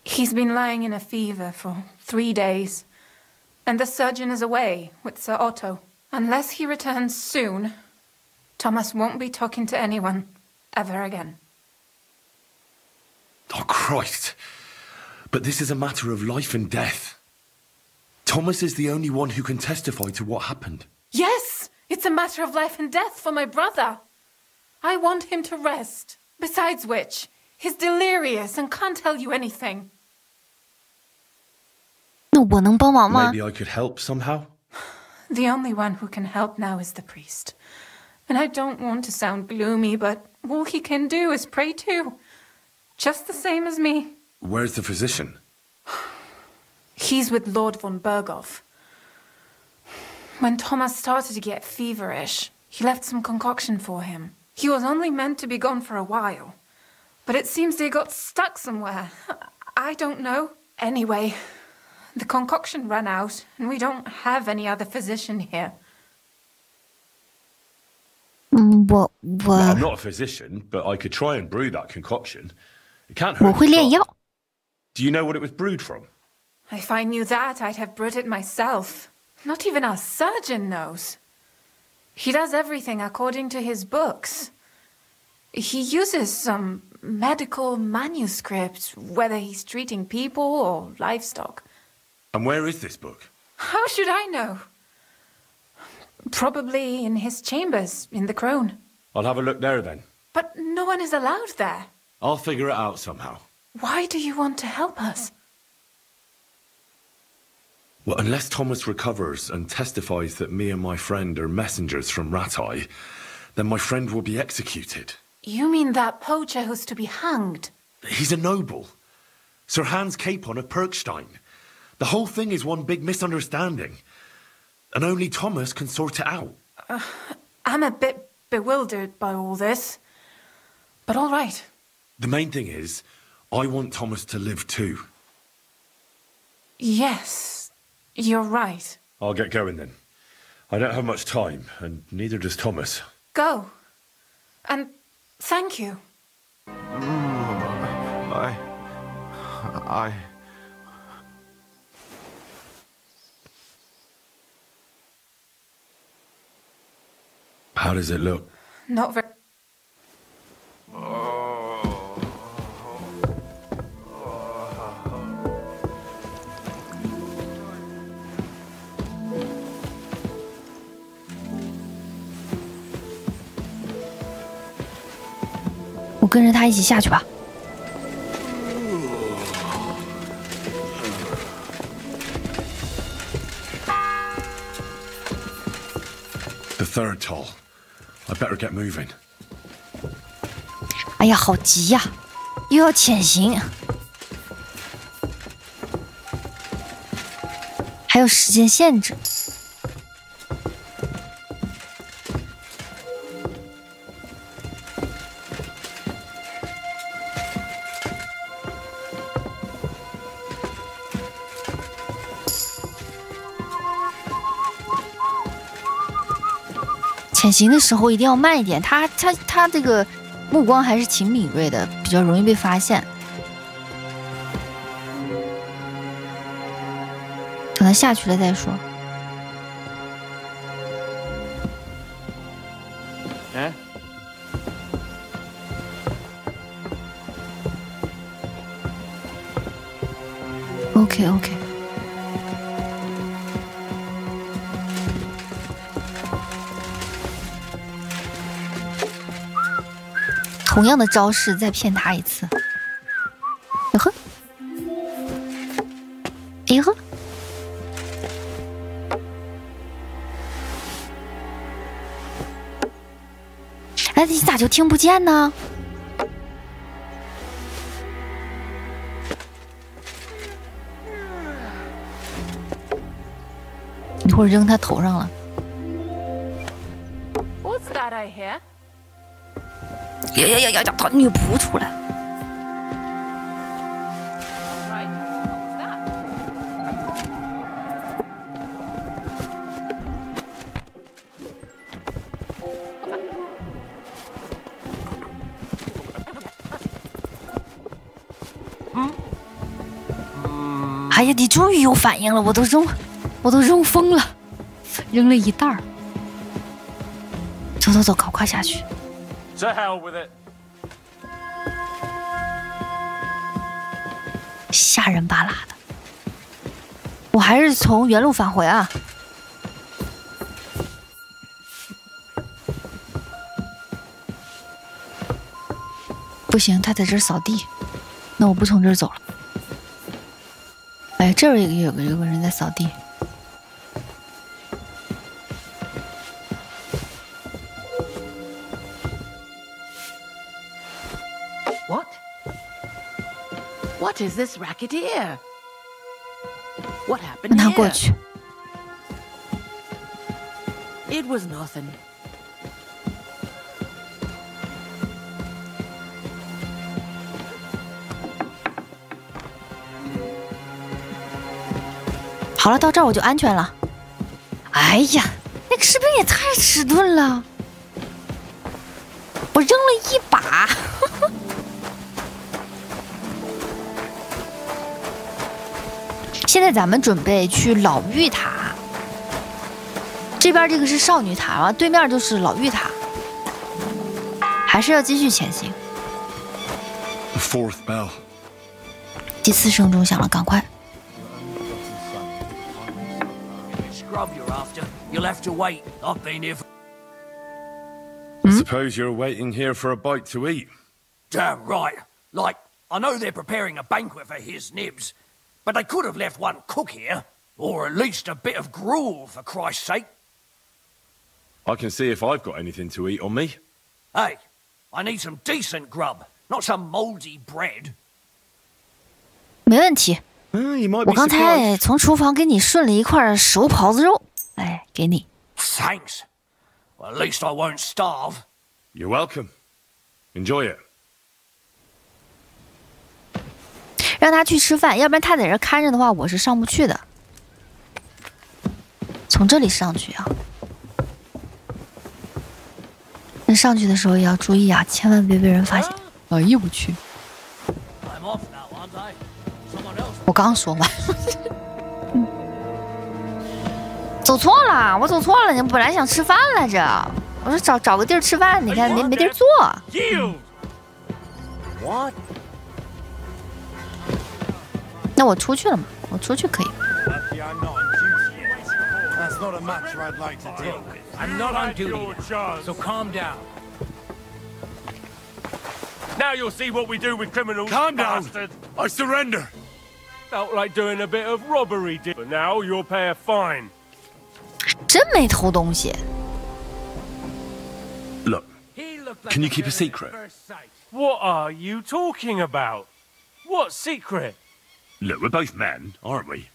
He's been lying in a fever for 3 days. And the surgeon is away with Sir Otto. Unless he returns soon, Thomas won't be talking to anyone ever again. Oh, Christ. But this is a matter of life and death. Thomas is the only one who can testify to what happened. Yes! It's a matter of life and death for my brother. I want him to rest. Besides which, he's delirious and can't tell you anything. 那我能帮忙吗？ Maybe I could help somehow? The only one who can help now is the priest. And I don't want to sound gloomy, but all he can do is pray too. Just the same as me. Where's the physician? He's with Lord von Berghoff. When Thomas started to get feverish, he left some concoction for him. He was only meant to be gone for a while. But it seems they got stuck somewhere. I don't know. Anyway, the concoction ran out, and we don't have any other physician here. I'm not a physician, but I could try and brew that concoction. It can't hurt. 我会炼药。 Do you know what it was brewed from? If I knew that, I'd have brewed it myself. Not even our surgeon knows. He does everything according to his books. He uses some medical manuscript, whether he's treating people or livestock. And where is this book? How should I know? Probably in his chambers, in the Crone. I'll have a look there then. But no one is allowed there. I'll figure it out somehow. Why do you want to help us? Well, unless Thomas recovers and testifies that me and my friend are messengers from Ratai, then my friend will be executed. You mean that poacher who's to be hanged? He's a noble. Sir Hans Capon of Perkstein. The whole thing is one big misunderstanding. And only Thomas can sort it out. I'm a bit bewildered by all this. But all right. The main thing is, I want Thomas to live too. Yes, you're right. I'll get going then. I don't have much time, and neither does Thomas. Go. And thank you. How does it look? Not very...我跟着他一起下去吧。The third toll. I better get moving. 哎呀，好急呀，又要潜行，还有时间限制。潜行的时候一定要慢一点，他这个目光还是挺敏锐的，比较容易被发现。等他下去了再说。哎。OK。同样的招式再骗他一次。哟呵，哟呵，哎，你咋就听不见呢？一会儿扔他头上了。What's that I hear? 呀！他女仆出来。哎呀，你终于有反应了，我都扔疯了，扔了一袋儿。走，快下去。To hell with it. 吓人巴拉的，我还是从原路返回啊。不行，他在这儿扫地，那我不从这儿走了。哎，这儿有个人在扫地。What is this racket here? What happened 让他 here? 过去。It was nothing. 好了，到这儿我就安全了。哎呀，那个士兵也太迟钝了，我扔了一把。现在咱们准备去老峪塔，这边这个是少女塔，对面就是老峪塔，还是要继续前行。The fourth bell. 第4声钟响了，赶快。 You'll have to wait. I've been here for... Suppose you're waiting here for a bite to eat. Damn right. Like, I know they're preparing a banquet for his nibs, but they could have left one cook here, or at least a bit of gruel, for Christ's sake. I can see if I've got anything to eat on me. Hey, I need some decent grub, not some mouldy bread. 没问题。我刚才从厨房给你顺了一块熟狍子肉，哎，给你。Thanks. Well, at least I won't starve. You're welcome. Enjoy it. 让他去吃饭，要不然他在这看着的话，我是上不去的。从这里上去啊！那上去的时候也要注意啊，千万别被人发现。哎呦我去！我刚说完，走错了，我走错了。你本来想吃饭来着，我说找个地儿吃饭，你看没地儿坐。那我出去了嘛？我出去可以。I'm not on duty, so calm down. Now you'll see what we do with criminals. Calm down. Bastard. I surrender. Felt like doing a bit of robbery, but now you'll pay a fine. 真没偷东西。 Look, can you keep a secret? What are you talking about? What secret? Look, we're both men, aren't we?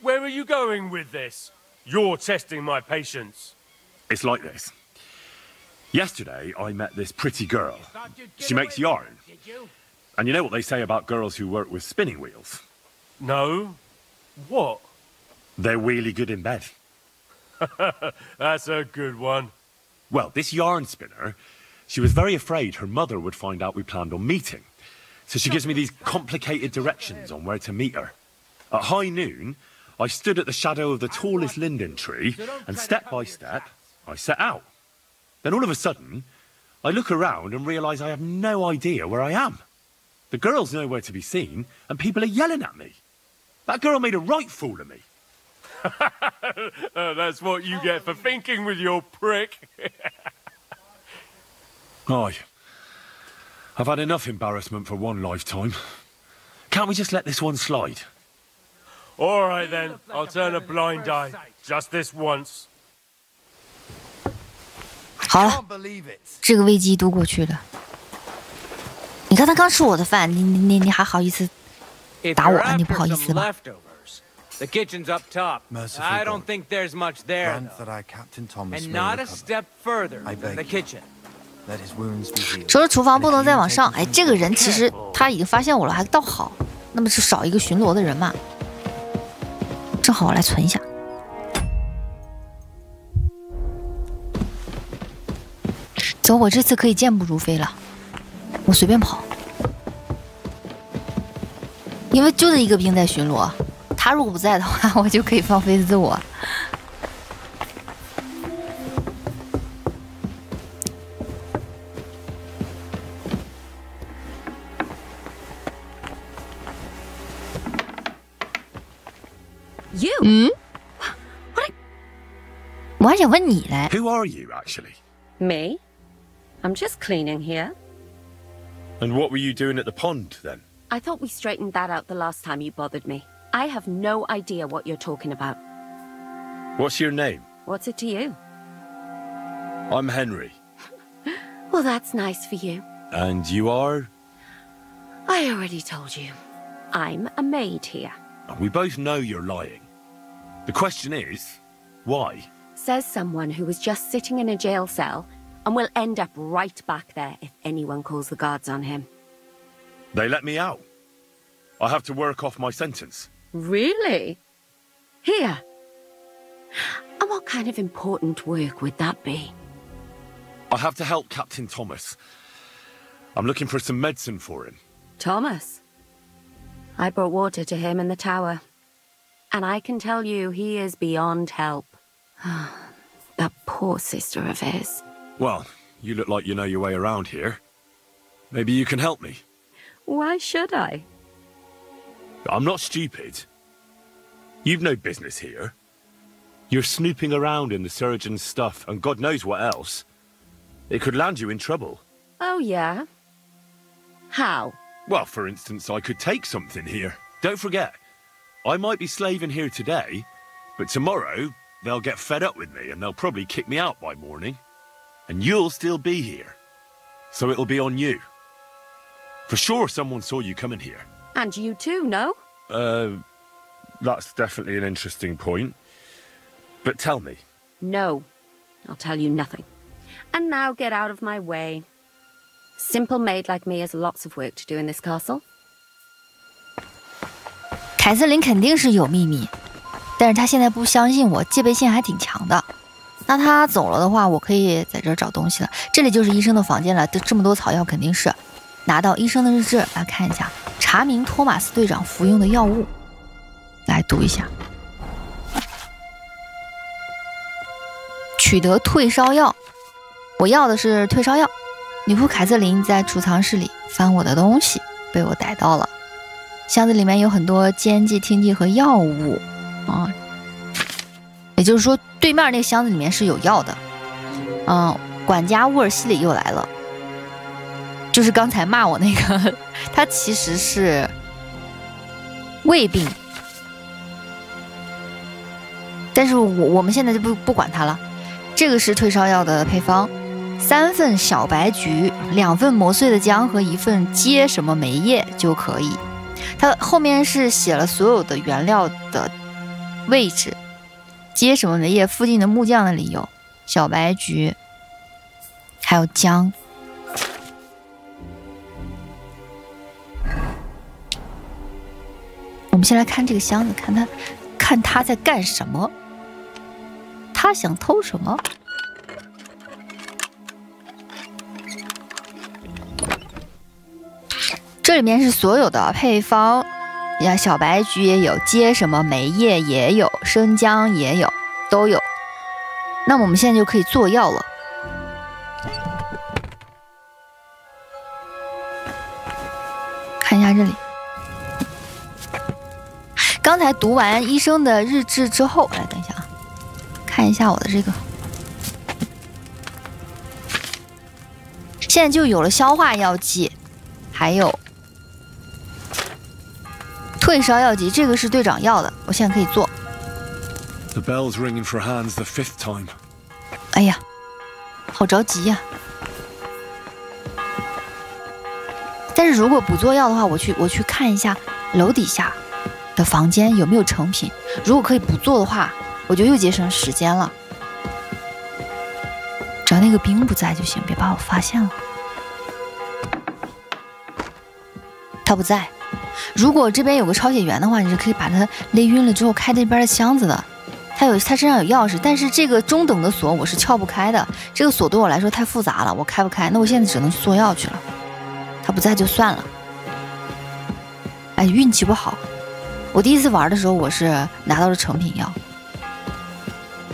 Where are you going with this? You're testing my patience. It's like this. Yesterday, I met this pretty girl. She makes yarn. And you know what they say about girls who work with spinning wheels? No. What? They're really good in bed. That's a good one. Well, this yarn spinner, she was very afraid her mother would find out we planned on meeting. So she gives me these complicated directions on where to meet her. At high noon, I stood at the shadow of the tallest linden tree, and step by step, I set out. Then all of a sudden, I look around and realise I have no idea where I am. The girl's nowhere to be seen, and people are yelling at me. That girl made a right fool of me. That's what you get for thinking with your prick. I've had enough embarrassment for one lifetime. Can't we just let this one slide? All right then, I'll turn a blind eye. Just this once. 好了，这个危机都过去了。你看他刚吃我的饭，你还好意思打我？你不好意思吧？ The kitchen's up top. I don't think there's much there, and not a step further than the kitchen. 除了厨房不能再往上，哎，这个人其实他已经发现我了，还倒好，那么就少一个巡逻的人嘛。正好我来存一下。走，我这次可以健步如飞了，我随便跑，因为就这一个兵在巡逻。 他如果不在的话，我就可以放飞自我。我还想问你嘞。 Who are you, actually? Me? I'm just cleaning here. And what were you doing at the pond, then? I thought we straightened that out the last time you bothered me. I have no idea what you're talking about. What's your name? What's it to you? I'm Henry. Well, that's nice for you. And you are? I already told you. I'm a maid here. We both know you're lying. The question is, why? Says someone who was just sitting in a jail cell and will end up right back there if anyone calls the guards on him. They let me out. I have to work off my sentence. Really? Here? And what kind of important work would that be? I have to help Captain Thomas. I'm looking for some medicine for him. Thomas? I brought water to him in the tower. And I can tell you he is beyond help. That poor sister of his. Well, you look like you know your way around here. Maybe you can help me. Why should I? I'm not stupid. You've no business here. You're snooping around in the surgeon's stuff and God knows what else. It could land you in trouble. Oh, yeah? How? Well, for instance, I could take something here. Don't forget, I might be slaving here today, but tomorrow they'll get fed up with me and they'll probably kick me out by morning. And you'll still be here. So it'll be on you. For sure someone saw you coming here. And you too, no? That's definitely an interesting point. But tell me. No. I'll tell you nothing. And now get out of my way. Simple maid like me has lots of work to do in this castle. 凯瑟琳肯定是有秘密，但是她现在不相信我，戒备性还挺强的。那她走了的话，我可以在这儿找东西了。这里就是医生的房间了，这么多草药肯定是。拿到医生的日志来看一下，查明托马斯队长服用的药物，来读一下。取得退烧药，我要的是退烧药。女仆凯瑟琳在储藏室里翻我的东西，被我逮到了。箱子里面有很多煎剂、听剂和药物啊，也就是说，对面那个箱子里面是有药的。管家沃尔西里又来了。就是刚才骂我那个，他其实是胃病，但是我们现在就不管他了。这个是退烧药的配方，3份小白菊，2份磨碎的姜和1份接什么梅叶就可以。它后面是写了所有的原料的位置，接什么梅叶附近的木匠那里有小白菊，还有姜。我们先来看这个箱子，看他在干什么，他想偷什么？这里面是所有的配方，呀，小白菊也有，接什么梅叶也有，生姜也有，都有。那么我们现在就可以做药了。看一下这里。刚才读完医生的日志之后，来等一下啊，看一下我的这个，现在就有了消化药剂，还有退烧药剂，这个是队长要的，我现在可以做。The bell's ringing for hands the 5th time. 哎呀，好着急呀！但是如果不做药的话，我去看一下楼底下的房间有没有成品。如果可以不做的话，我就又节省时间了。只要那个兵不在就行，别把我发现了。他不在。如果这边有个抄写员的话，你是可以把他勒晕了之后开那边的箱子的。他身上有钥匙，但是这个中等的锁我是撬不开的。这个锁对我来说太复杂了，我开不开。那我现在只能去做药去了。他不在就算了。哎，运气不好。我第一次玩的时候，我是拿到了成品药。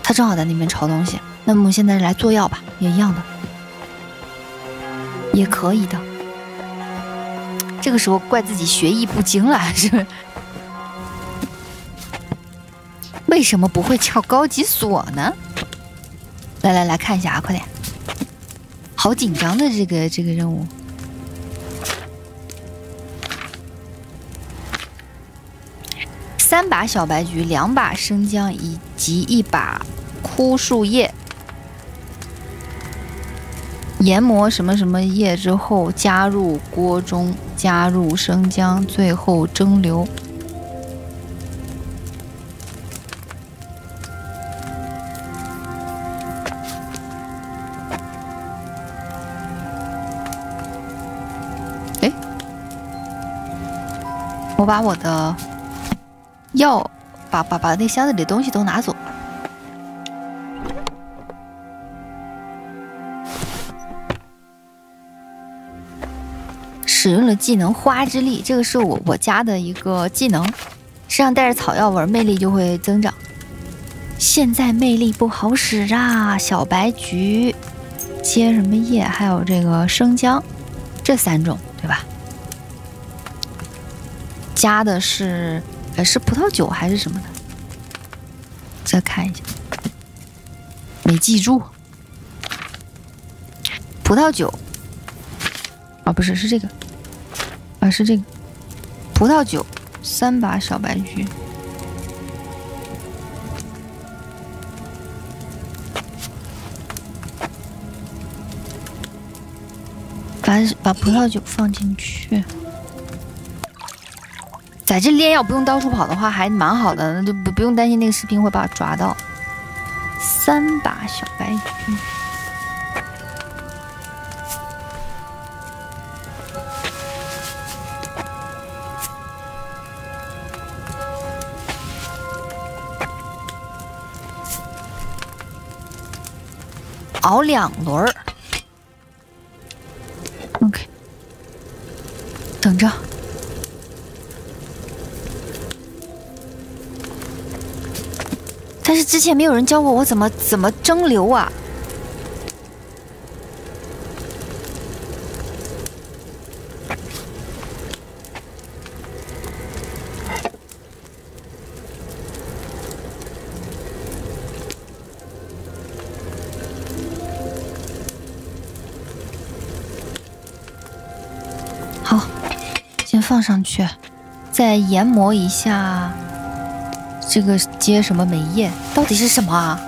他正好在那边抄东西。那么我现在来做药吧，也一样的，也可以的。这个时候怪自己学艺不精了，是不是？为什么不会撬高级锁呢？来看一下啊，快点！好紧张的这个任务。3把小白菊，2把生姜以及1把枯树叶。研磨什么什么叶之后，加入锅中，加入生姜，最后蒸馏。哎，我把我的药，把那箱子里的东西都拿走了。使用了技能花之力，这个是我家的一个技能，身上带着草药味，魅力就会增长。现在魅力不好使啊！小白菊、接什么叶，还有这个生姜，这3种对吧？加的是是葡萄酒还是什么的？再看一下，没记住。葡萄酒啊，不是，是这个。是这个葡萄酒，3把小白菊，把葡萄酒放进去。在这炼药不用到处跑的话，还蛮好的，那就不用担心那个士兵会把我抓到。3把小白菊。熬2轮 ，OK， 等着。但是之前没有人教我怎么蒸馏啊。先放上去，再研磨一下。这个接什么煤叶？到底是什么啊？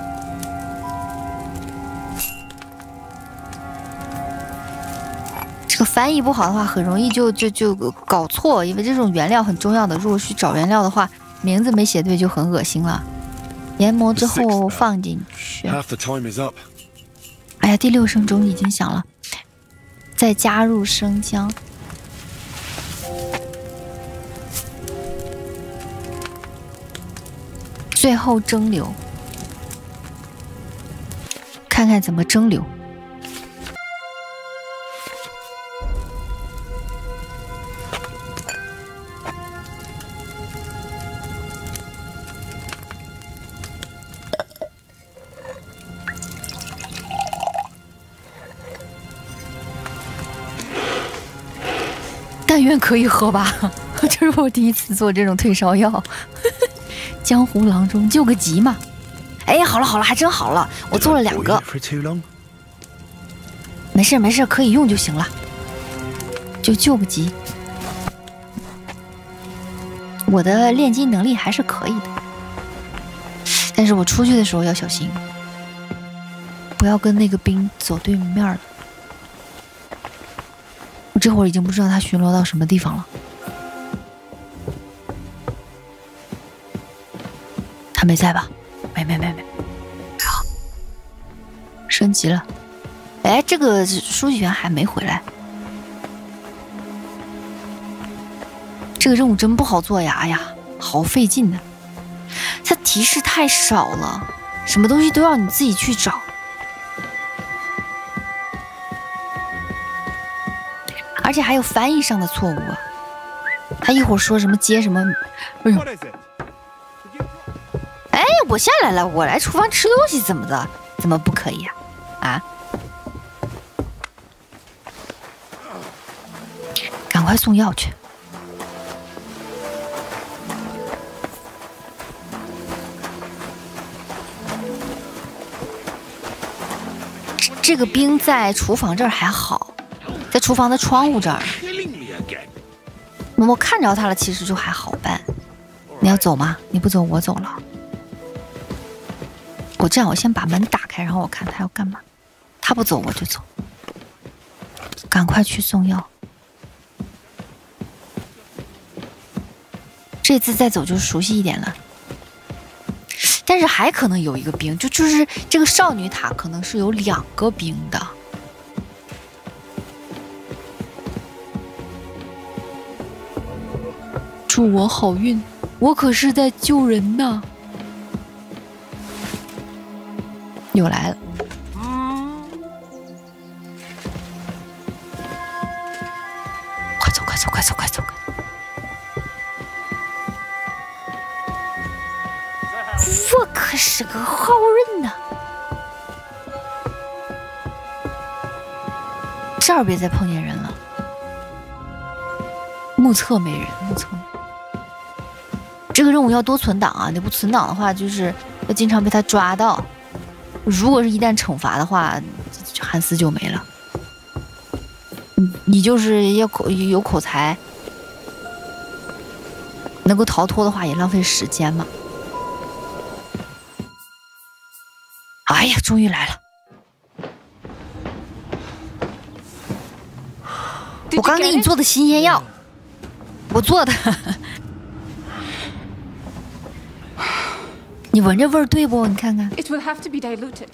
这个翻译不好的话，很容易就搞错，因为这种原料很重要的。如果去找原料的话，名字没写对就很恶心了。研磨之后放进去。哎呀，第6声钟已经响了，再加入生姜。最后蒸馏，看看怎么蒸馏。但愿可以喝吧，这是我第一次做这种退烧药。江湖郎中救个急嘛！哎，好了好了，还真好了，我做了2个。没事没事，可以用就行了，就救个急。我的炼金能力还是可以的，但是我出去的时候要小心。不要跟那个兵走对面了。我这会儿已经不知道他巡逻到什么地方了。他没在吧？没。好，升级了。哎，这个书记员还没回来。这个任务真不好做呀！哎呀，好费劲呢。它提示太少了，什么东西都要你自己去找。而且还有翻译上的错误啊！他一会儿说什么接什么，哎呦！哎，我下来了，我来厨房吃东西，怎么的？怎么不可以呀？啊！赶快送药去！这个兵在厨房这儿还好。在厨房的窗户这儿，我看着他了，其实就还好办。你要走吗？你不走，我走了。我这样，我先把门打开，然后我看他要干嘛。他不走，我就走。赶快去送药。这次再走就熟悉一点了。但是还可能有一个兵，就是这个少女塔可能是有2个兵的。祝我好运，我可是在救人呢。又来了，快走！我可是个好人呐！这儿别再碰见人了。目测没人，目测。这个任务要多存档啊！你不存档的话，就是要经常被他抓到。如果是一旦惩罚的话，汉斯就没了。你就是要有口才，能够逃脱的话也浪费时间嘛。哎呀，终于来了！我刚给你做的新鲜药，我做的。你闻着味儿对不？你看看。It will have to be diluted.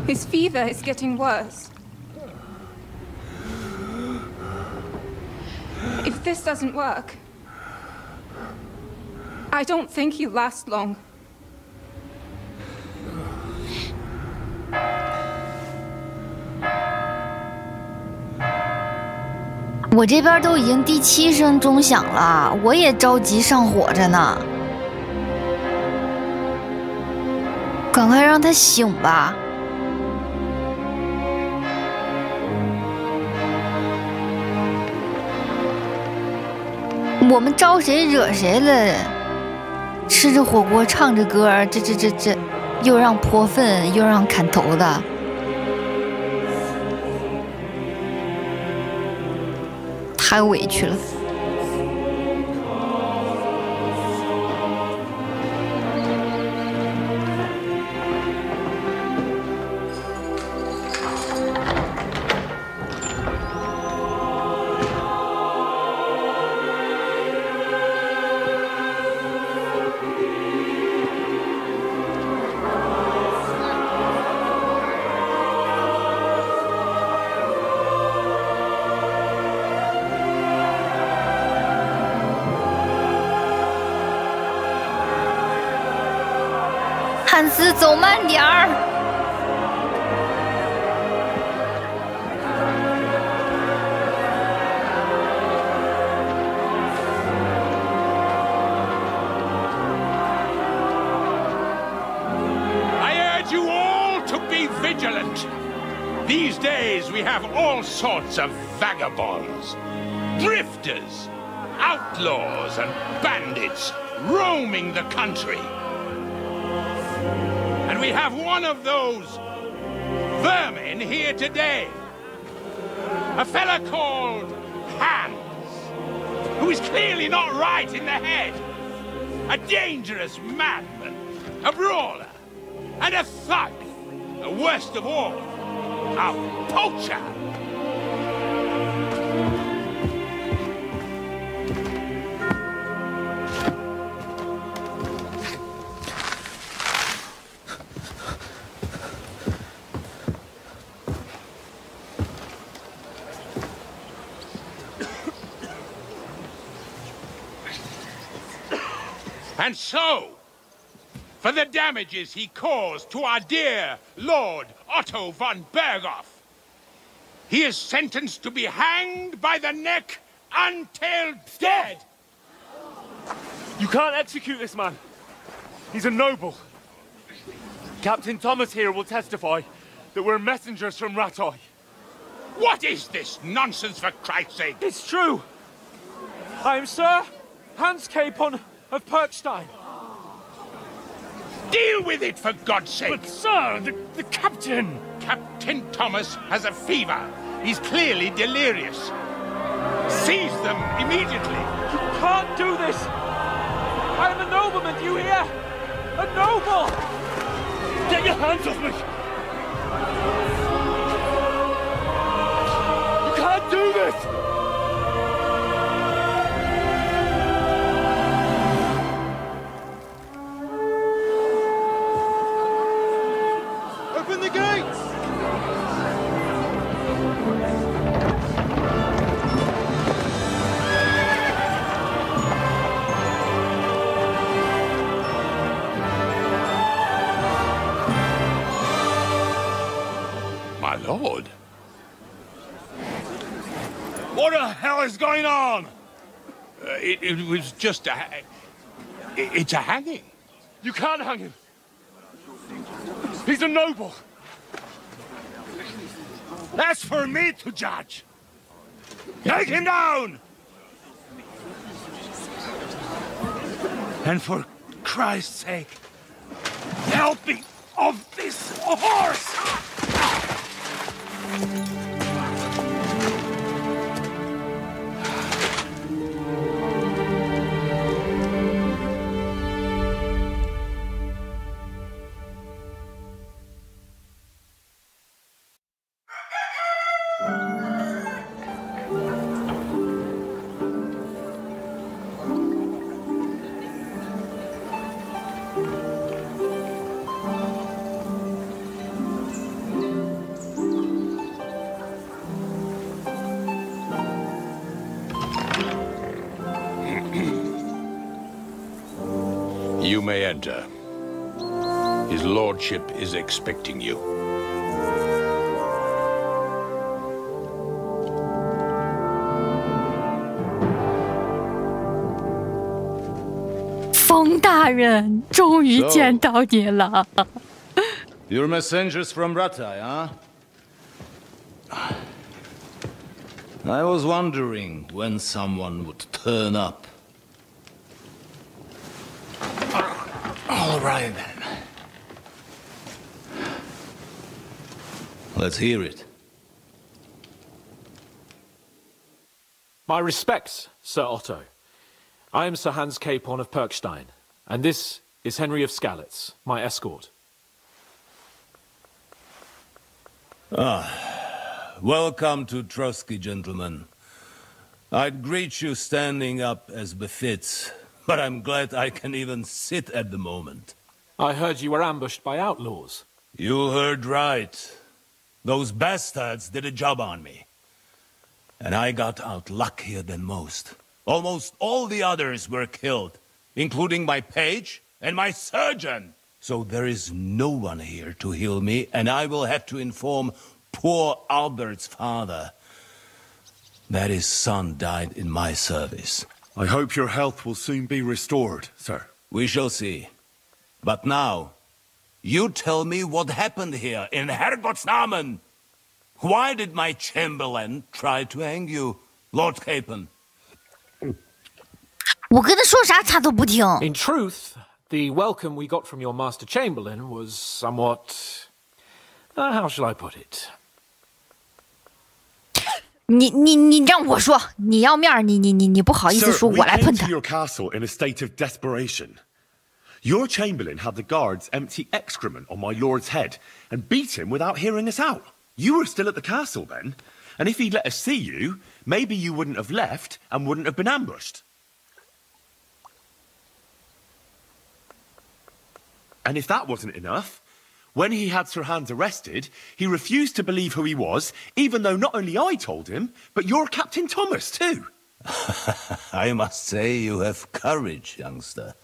His fever is getting worse. If this doesn't work, I don't think he'll last long. 我这边都已经第7声钟响了，我也着急上火着呢。赶快让他醒吧！我们招谁惹谁了？吃着火锅唱着歌，这又让泼粪又让砍头的。太委屈了。汉斯，走慢点儿。I urge you all to be vigilant. These days we have all sorts of vagabonds, drifters, outlaws, and bandits roaming the country. And we have one of those vermin here today. A fella called Hans. who is clearly not right in the head. A dangerous madman, a brawler, and a thug. The worst of all, a poacher. And so, for the damages he caused to our dear Lord Otto von Berghoff, he is sentenced to be hanged by the neck until dead. You can't execute this man. He's a noble. Captain Thomas here will testify that we're messengers from Ratoi. What is this nonsense, for Christ's sake? It's true. I am Sir Hans Capon of Perkstein. Deal with it, for God's sake! But, sir, the captain... Captain Thomas has a fever. He's clearly delirious. Seize them immediately. You can't do this! I am a nobleman, do you hear? A noble! Get your hands off me! You can't do this! Open the gates! My lord. What the hell is going on? It was just a... It's a hanging. You can't hang him. He's a noble. That's for me to judge. Take him down! And for Christ's sake, help me off this horse! You may enter. His lordship is expecting you. 风大人，终于见到你了。You're messengers from Ratai, huh? I was wondering when someone would turn up. All right, then. Let's hear it. My respects, Sir Otto. I am Sir Hans Capon of Perkstein, and this is Henry of Skalitz, my escort. Welcome to Trotsky, gentlemen. I'd greet you standing up as befits, but I'm glad I can even sit at the moment. I heard you were ambushed by outlaws. You heard right. Those bastards did a job on me. And I got out luckier than most. Almost all the others were killed, including my page and my surgeon. So there is no one here to heal me, and I will have to inform poor Albert's father that his son died in my service. I hope your health will soon be restored, sir. We shall see. But now, you tell me what happened here in Herrgottsnamen. Why did my chamberlain try to hang you, Lord Capon? 我跟他说啥他都不听。 In truth, the welcome we got from your Master Chamberlain was somewhat... how shall I put it? 你让我说，你要面儿，你不好意思说，我来喷他。 Sir, we came to your castle in a state of desperation. Your chamberlain had the guards empty excrement on my lord's head and beat him without hearing us out. You were still at the castle then, and if he'd let us see you, maybe you wouldn't have left and wouldn't have been ambushed. And if that wasn't enough, when he had Sir Hans arrested, he refused to believe who he was, even though not only I told him, but your Captain Thomas too. I must say you have courage, youngster.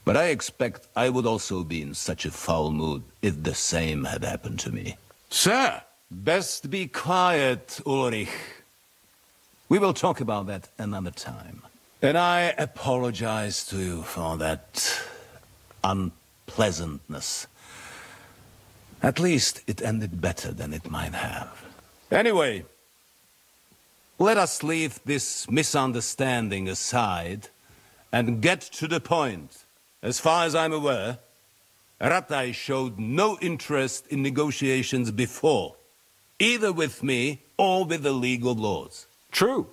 But I expect I would also be in such a foul mood if the same had happened to me. Sir! Best be quiet, Ulrich. We will talk about that another time. And I apologize to you for that unpleasantness. At least it ended better than it might have. Anyway, let us leave this misunderstanding aside and get to the point. As far as I'm aware, Ratai showed no interest in negotiations before, either with me or with the League of Lords. True.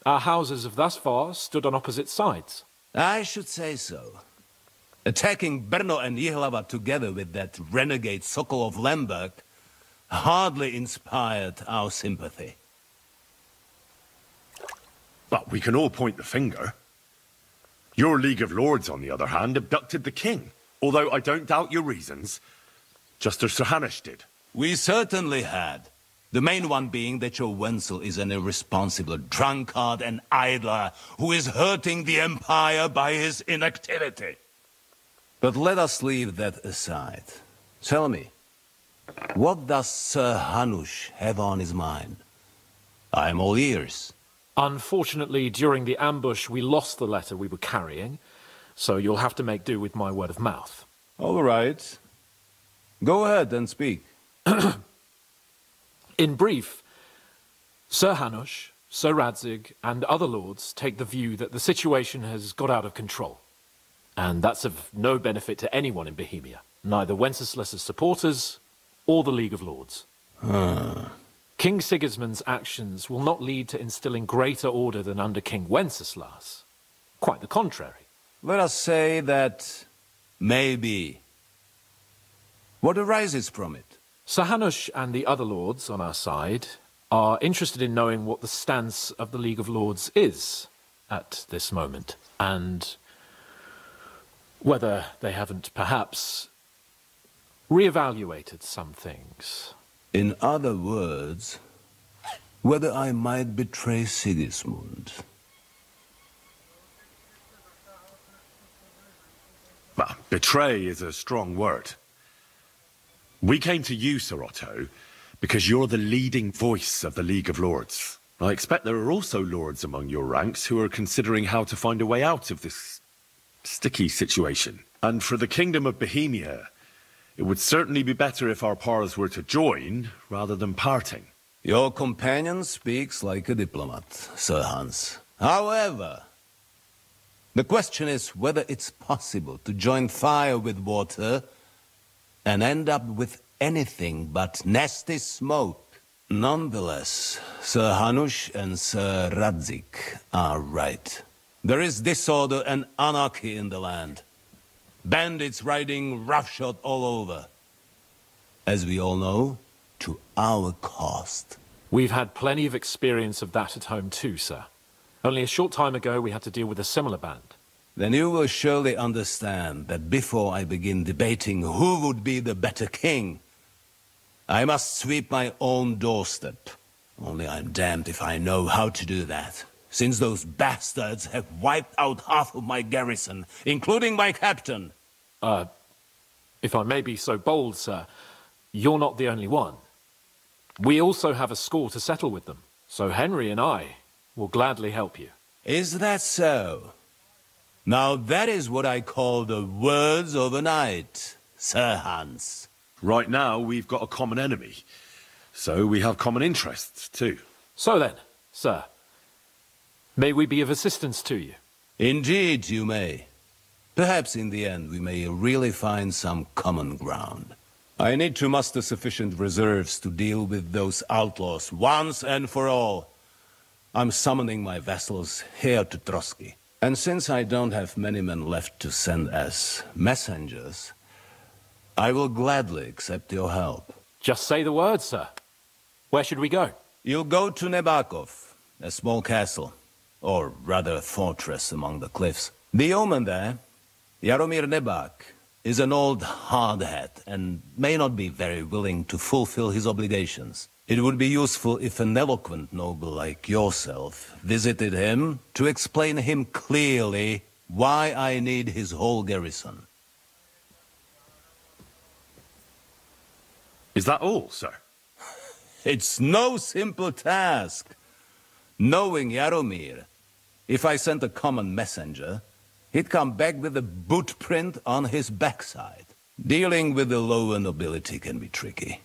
Our houses have thus far stood on opposite sides. I should say so. Attacking Brno and Jihlava together with that renegade Sokol of Lemberg hardly inspired our sympathy. But we can all point the finger. Your League of Lords, on the other hand, abducted the king, although I don't doubt your reasons, just as Sir Hanush did. We certainly had. The main one being that your Wenzel is an irresponsible drunkard and idler who is hurting the Empire by his inactivity. But let us leave that aside. Tell me, what does Sir Hanush have on his mind? I am all ears. Unfortunately, during the ambush, we lost the letter we were carrying, so you'll have to make do with my word of mouth. All right. Go ahead and speak. In brief, Sir Hanush, Sir Radzig, and other lords take the view that the situation has got out of control. And that's of no benefit to anyone in Bohemia, neither Wenceslas's supporters or the League of Lords. King Sigismund's actions will not lead to instilling greater order than under King Wenceslas. Quite the contrary. Let us say that maybe. What arises from it? Sir Hanush and the other lords on our side are interested in knowing what the stance of the League of Lords is at this moment, and whether they haven't perhaps re-evaluated some things. In other words, whether I might betray Sigismund. Well, betray is a strong word. We came to you, Sir Otto, because you're the leading voice of the League of Lords. I expect there are also lords among your ranks who are considering how to find a way out of this sticky situation. And for the Kingdom of Bohemia, it would certainly be better if our paths were to join, rather than parting. Your companion speaks like a diplomat, Sir Hans. However, the question is whether it's possible to join fire with water and end up with anything but nasty smoke. Nonetheless, Sir Hanush and Sir Radzig are right. There is disorder and anarchy in the land. Bandits riding roughshod all over. As we all know, to our cost. We've had plenty of experience of that at home too, sir. Only a short time ago we had to deal with a similar band. Then you will surely understand that before I begin debating who would be the better king, I must sweep my own doorstep. Only I'm damned if I know how to do that, since those bastards have wiped out half of my garrison, including my captain. If I may be so bold, sir, you're not the only one. We also have a score to settle with them, so Henry and I will gladly help you. Is that so? Now that is what I call the words of a knight, Sir Hans. Right now, we've got a common enemy, so we have common interests too. So then, sir, may we be of assistance to you? Indeed you may. Perhaps in the end we may really find some common ground. I need to muster sufficient reserves to deal with those outlaws once and for all. I'm summoning my vassals here to Trotsky. And since I don't have many men left to send as messengers, I will gladly accept your help. Just say the word, sir. Where should we go? You'll go to Nebakov, a small castle, or rather fortress among the cliffs. The yeoman there, Jaromir Nebak, is an old hardhat and may not be very willing to fulfill his obligations. It would be useful if an eloquent noble like yourself visited him to explain him clearly why I need his whole garrison. Is that all, sir? It's no simple task. Knowing Jaromir, if I sent a common messenger, he'd come back with a boot print on his backside. Dealing with the lower nobility can be tricky.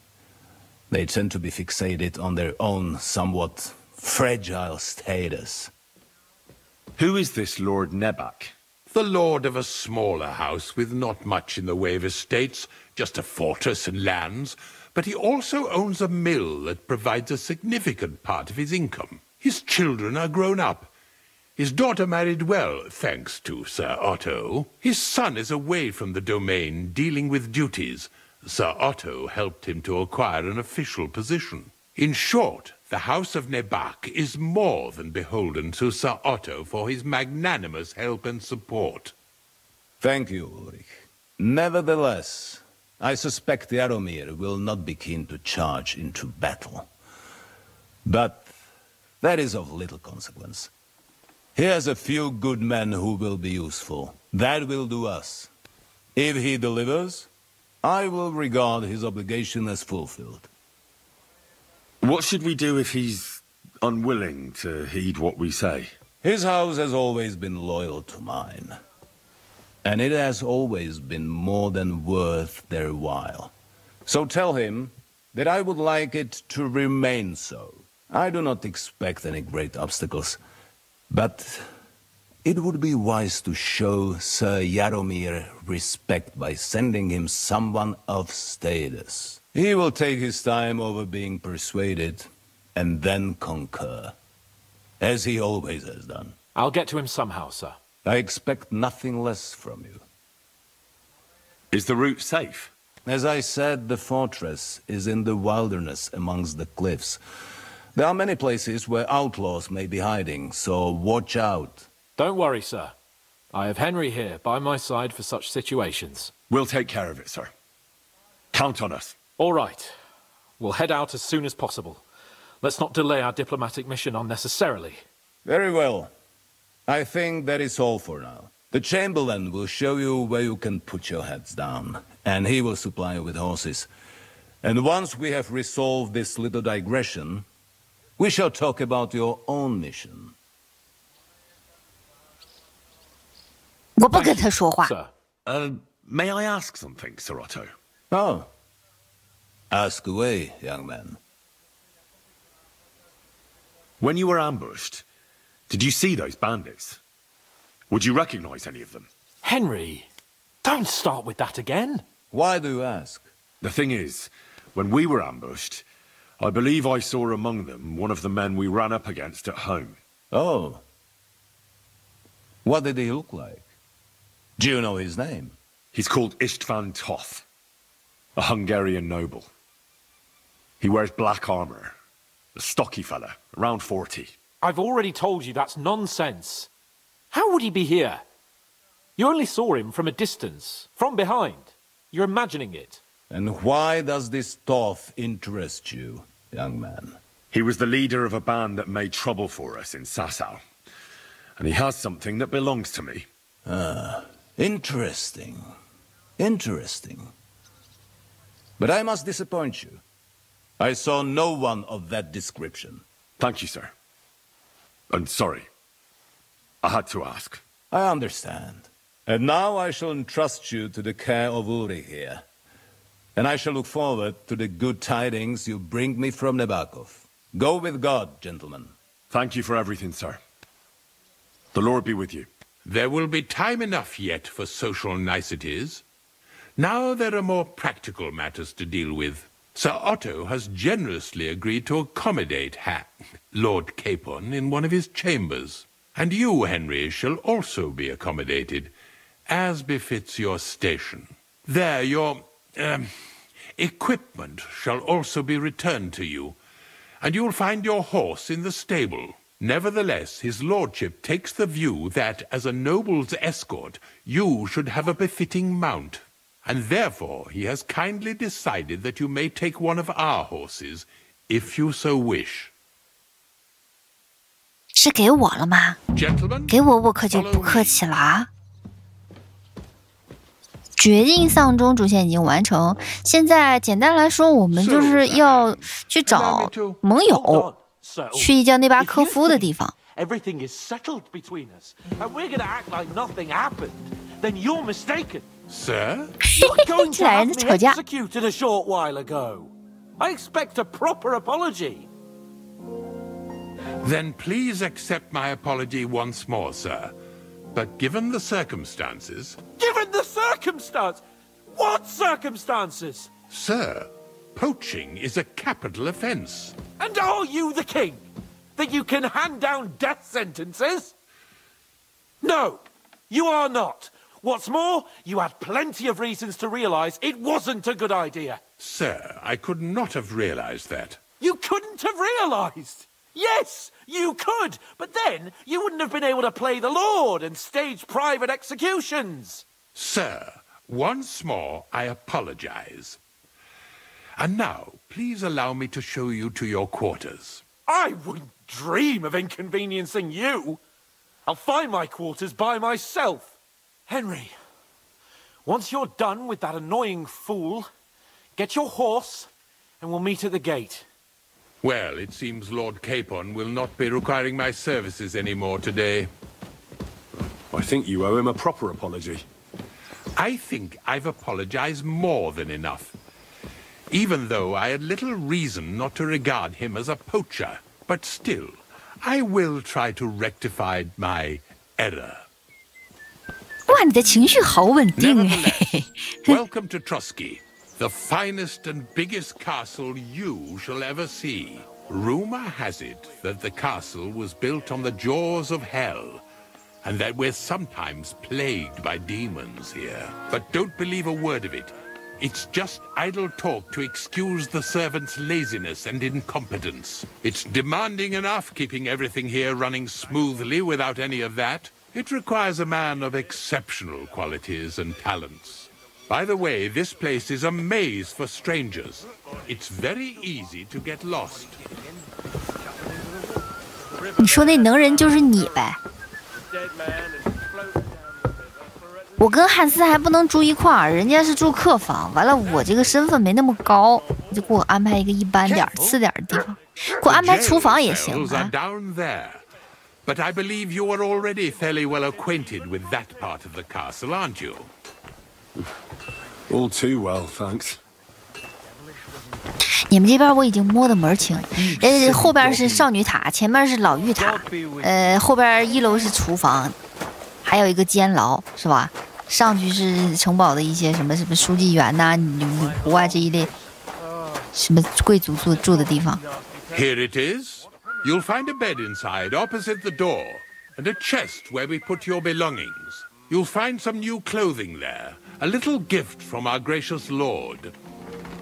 They tend to be fixated on their own somewhat fragile status. Who is this Lord Nebak? The lord of a smaller house with not much in the way of estates, just a fortress and lands, but he also owns a mill that provides a significant part of his income. His children are grown up. His daughter married well, thanks to Sir Otto. His son is away from the domain, dealing with duties. Sir Otto helped him to acquire an official position. In short, the House of Nebak is more than beholden to Sir Otto for his magnanimous help and support. Thank you, Ulrich. Nevertheless, I suspect Jaromir will not be keen to charge into battle. But that is of little consequence. He has a few good men who will be useful. That will do us. If he delivers, I will regard his obligation as fulfilled. What should we do if he's unwilling to heed what we say? His house has always been loyal to mine. And it has always been more than worth their while. So tell him that I would like it to remain so. I do not expect any great obstacles, but it would be wise to show Sir Jaromir respect by sending him someone of status. He will take his time over being persuaded, and then concur, as he always has done. I'll get to him somehow, sir. I expect nothing less from you. Is the route safe? As I said, the fortress is in the wilderness amongst the cliffs. There are many places where outlaws may be hiding, so watch out. Don't worry, sir. I have Henry here by my side for such situations. We'll take care of it, sir. Count on us. All right. We'll head out as soon as possible. Let's not delay our diplomatic mission unnecessarily. Very well. I think that is all for now. The Chamberlain will show you where you can put your heads down, and he will supply you with horses. And once we have resolved this little digression, we shall talk about your own mission. 我不跟他说话。 May I ask something, Sir Otto? Oh. Ask away, young man. When you were ambushed, did you see those bandits? Would you recognize any of them? Henry, don't start with that again. Why do you ask? The thing is, when we were ambushed, I believe I saw among them one of the men we ran up against at home. Oh. What did he look like? Do you know his name? He's called Istvan Toth, a Hungarian noble. He wears black armor, a stocky fella, around 40. I've already told you that's nonsense. How would he be here? You only saw him from a distance, from behind. You're imagining it. And why does this Toth interest you, young man? He was the leader of a band that made trouble for us in Sasau. And he has something that belongs to me. Ah, interesting. Interesting. But I must disappoint you. I saw no one of that description. Thank you, sir. And sorry. I had to ask. I understand. And now I shall entrust you to the care of Ulrich here. And I shall look forward to the good tidings you bring me from Nebakov. Go with God, gentlemen. Thank you for everything, sir. The Lord be with you. There will be time enough yet for social niceties. Now there are more practical matters to deal with. Sir Otto has generously agreed to accommodate Lord Capon in one of his chambers. And you, Henry, shall also be accommodated, as befits your station. There, your equipment shall also be returned to you, and you'll find your horse in the stable. Nevertheless, his lordship takes the view that, as a noble's escort, you should have a befitting mount, and therefore he has kindly decided that you may take one of our horses, if you so wish. 是给我了吗？给我可就不客气了啊！决定丧钟主线已经完成，现在简单来说，我们就是要去找盟友，去一叫内巴科夫的地方。Everything is settled between us, and we're going to act like nothing happened. Then you're mistaken, sir. You're going to have me executed a short while ago. I expect a proper apology. Then please accept my apology once more, sir. But given the circumstances... Given the circumstance? What circumstances? Sir, poaching is a capital offence. And are you the king? That you can hand down death sentences? No, you are not. What's more, you had plenty of reasons to realise it wasn't a good idea. Sir, I could not have realised that. You couldn't have realised? Yes, you could, but then you wouldn't have been able to play the Lord and stage private executions. Sir, once more I apologise. And now, please allow me to show you to your quarters. I wouldn't dream of inconveniencing you. I'll find my quarters by myself. Henry, once you're done with that annoying fool, get your horse and we'll meet at the gate. Well, it seems Lord Capon will not be requiring my services anymore today. I think you owe him a proper apology. I think I've apologized more than enough. Even though I had little reason not to regard him as a poacher. But still, I will try to rectify my error. 哇，你的情绪好稳定哎。Welcome to Trotsky. The finest and biggest castle you shall ever see. Rumor has it that the castle was built on the jaws of hell, and that we're sometimes plagued by demons here. But don't believe a word of it. It's just idle talk to excuse the servants' laziness and incompetence. It's demanding enough keeping everything here running smoothly without any of that. It requires a man of exceptional qualities and talents. By the way, this place is a maze for strangers. It's very easy to get lost. 你说那能人就是你呗？我跟汉斯还不能住一块儿，人家是住客房。完了，我这个身份没那么高，你就给我安排一个一般点、次点的地方，给我安排厨房也行啊。But I believe you are already fairly well acquainted with that part of the castle, aren't you? All too well, thanks. 你们这边我已经摸得门清，后边是少女塔，前面是老妪塔，后边1楼是厨房，还有一个监牢，是吧？上去是城堡的一些什么书记员呐、女仆啊这一类，什么贵族住的地方。Here it is. You'll find a bed inside, opposite the door, and a chest where we put your belongings. You'll find some new clothing there, a little gift from our gracious lord,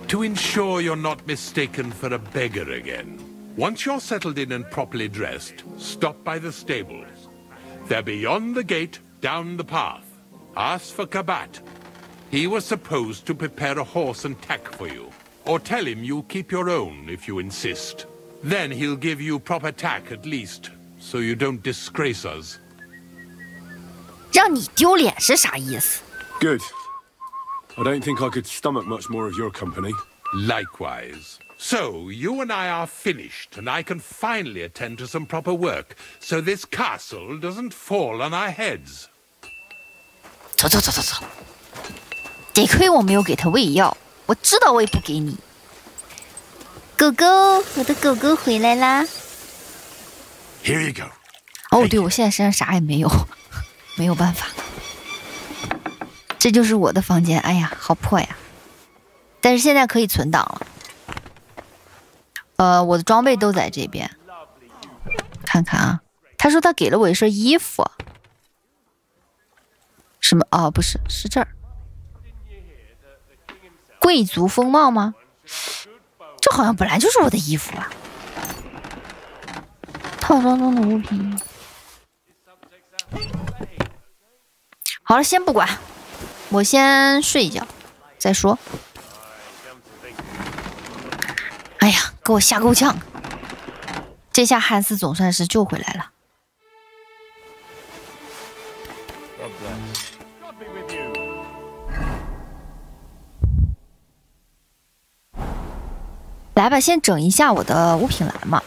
to ensure you're not mistaken for a beggar again. Once you're settled in and properly dressed, stop by the stables. They're beyond the gate, down the path. Ask for Kabat. He was supposed to prepare a horse and tack for you, or tell him you'll keep your own if you insist. Then he'll give you proper tack at least, so you don't disgrace us. 让你丢脸是啥意思？ Good. I don't think I could stomach much more of your company. Likewise. So, you and I are finished, and I can finally attend to some proper work, so this castle doesn't fall on our heads. 走，得亏我没有给他喂药，我知道我也不给你。狗狗，我的狗狗回来啦 Here you go. 哦，对，我现在身上啥也没有，没有办法。这就是我的房间。哎呀，好破呀！但是现在可以存档了。我的装备都在这边。看看啊，他说他给了我一身衣服。什么？哦，不是，是这儿。贵族风貌吗？这好像本来就是我的衣服啊。套装中的物品。好了，先不管，我先睡一觉再说。哎呀，给我吓够呛！这下汉斯总算是救回来了。来吧，先整一下我的物品栏嘛。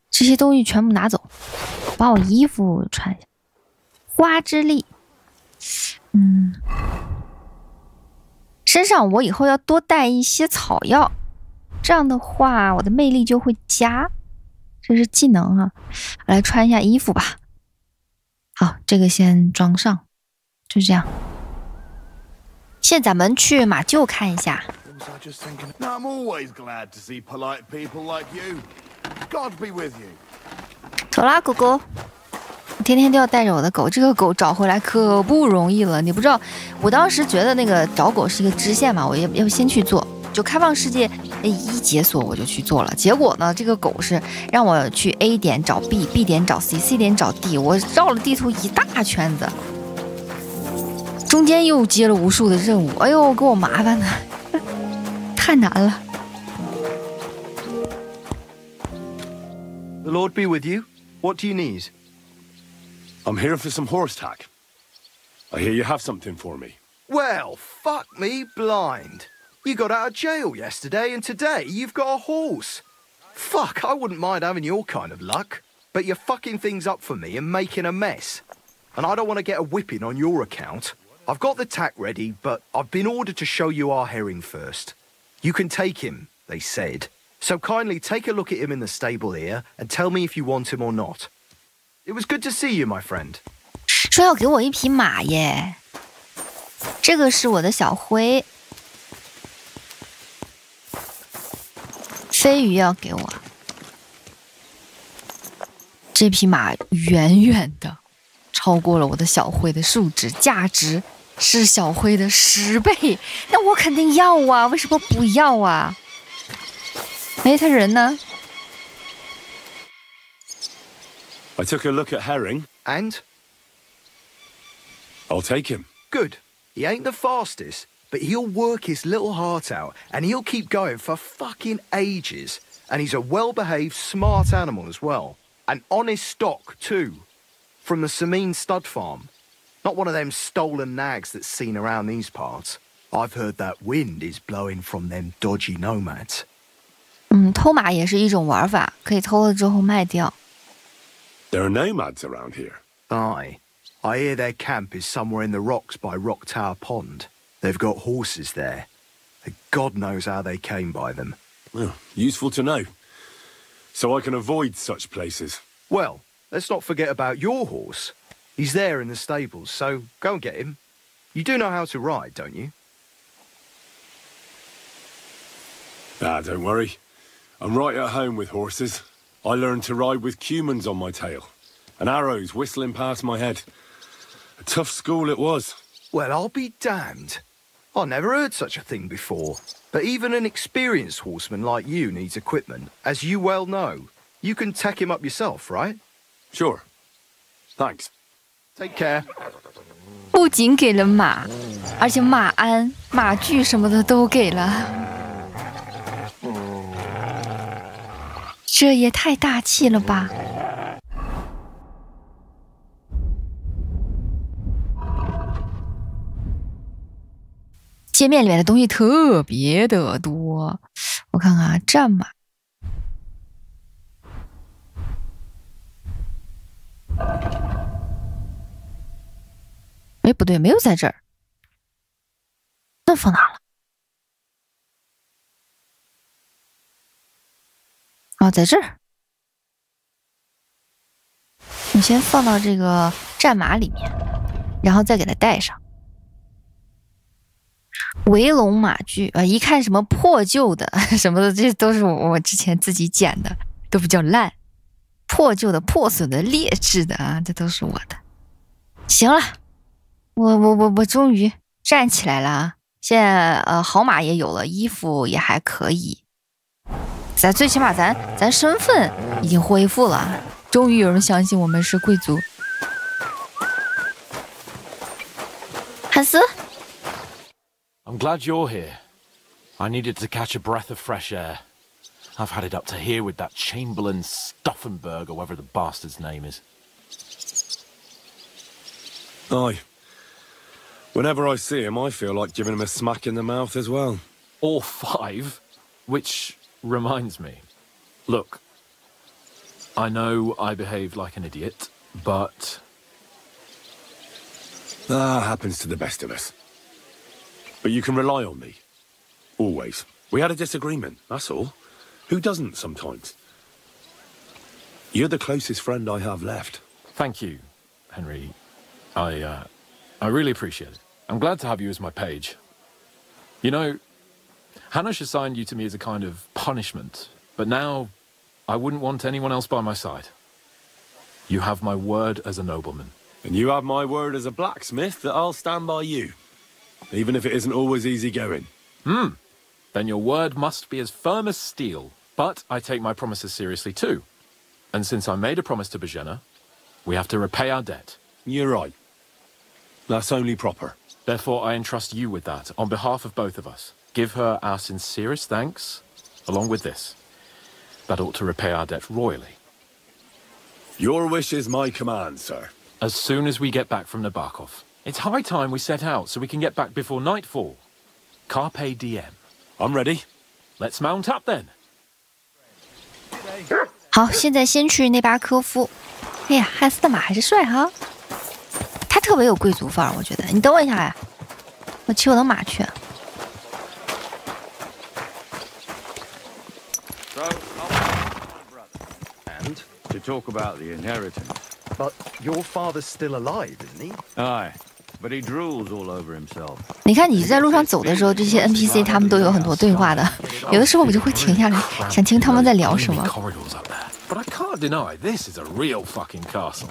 这些东西全部拿走，把我衣服穿一下。花之力，身上我以后要多带一些草药，这样的话我的魅力就会加。这是技能啊，来穿一下衣服吧。好，这个先装上，就这样。现在咱们去马厩看一下。I'm always glad to see polite people like you. God be with you. 走啦，狗狗！我天天都要带着我的狗，这个狗找回来可不容易了。你不知道，我当时觉得那个找狗是一个支线嘛，我要先去做。就开放世界一解锁我就去做了，结果呢，这个狗是让我去 A 点找 B，B 点找 C，C 点找 D， 我绕了地图一大圈子，中间又接了无数的任务，哎呦，给我麻烦的，太难了。The Lord be with you. What do you need? I'm here for some horse tack. I hear you have something for me. Well, fuck me blind. You got out of jail yesterday, and today you've got a horse. Fuck, I wouldn't mind having your kind of luck. But you're fucking things up for me and making a mess. And I don't want to get a whipping on your account. I've got the tack ready, but I've been ordered to show you our herring first. You can take him, they said. So kindly take a look at him in the stable here and tell me if you want him or not. It was good to see you, my friend. 说要给我一匹马耶，这个是我的小灰。飞鱼要给我，这匹马远远的超过了我的小灰的数值，价值是小灰的10倍，那我肯定要啊，为什么不要啊？哎，他人呢？ I took a look at Herring. And? I'll take him. Good. He ain't the fastest, but he'll work his little heart out, and he'll keep going for fucking ages. And he's a well-behaved, smart animal as well. An honest stock, too. From the Sameen stud farm. Not one of them stolen nags that's seen around these parts. I've heard that wind is blowing from them dodgy nomads. 偷马也是一种玩法，可以偷了之后卖掉。 There are nomads around here. Aye. I hear their camp is somewhere in the rocks by Rock Tower Pond. They've got horses there. God knows how they came by them. Oh, useful to know. So I can avoid such places. Well, let's not forget about your horse. He's there in the stables, so go and get him. You do know how to ride, don't you? Ah, don't worry. I'm right at home with horses. I learned to ride with cumans on my tail, and arrows whistling past my head. A tough school it was. Well, I'll be damned. I never heard such a thing before. But even an experienced horseman like you needs equipment, as you well know. You can tack him up yourself, right? Sure. Thanks. Take care. 不仅给了马，而且马鞍、马具什么的都给了。 这也太大气了吧！界面里面的东西特别的多，我看看啊，战马，哎，不对，没有在这儿，那放哪了？ 哦，在这儿，你先放到这个战马里面，然后再给它带上。围龙马具一看什么破旧的什么的，这都是我之前自己剪的，都比较烂，破旧的、破损的、劣质的啊，这都是我的。行了，我终于站起来了啊！现在号码也有了，衣服也还可以，最起码咱身份已经恢复了，终于有人相信我们是贵族。汉斯。I'm glad you're here. I needed to catch a breath of fresh air. I've had it up to here with that Chamberlain Stauffenberg, or whatever the bastard's name is. Aye. Whenever I see him, I feel like giving him a smack in the mouth as well. Or 5. Which reminds me. Look, I know I behaved like an idiot, but... That happens to the best of us. But you can rely on me. Always. We had a disagreement, that's all. Who doesn't sometimes? You're the closest friend I have left. Thank you, Henry. I really appreciate it. I'm glad to have you as my page. You know, Hanash assigned you to me as a kind of punishment, but now I wouldn't want anyone else by my side. You have my word as a nobleman. And you have my word as a blacksmith that I'll stand by you. Even if it isn't always easy going. Then your word must be as firm as steel. But I take my promises seriously too. And since I made a promise to Bajena, we have to repay our debt. You're right. That's only proper. Therefore, I entrust you with that, on behalf of both of us. Give her our sincerest thanks, along with this. That ought to repay our debt royally. Your wish is my command, sir. As soon as we get back from Nabokov. It's high time we set out so we can get back before nightfall. Carpe diem. I'm ready. Let's mount up then. 好，现在先去内巴科夫。哎呀，汉斯的马还是帅哈，他特别有贵族范儿，我觉得。你等我一下呀，我骑我的马去。And to talk about the inheritance. But your father's still alive, isn't he? Aye, but he drools all over himself. 你看你在路上走的时候，这些 NPC 他们都有很多对话的，有的时候我就会停下来，想听他们在聊什么。But I can't deny this is a real fucking castle.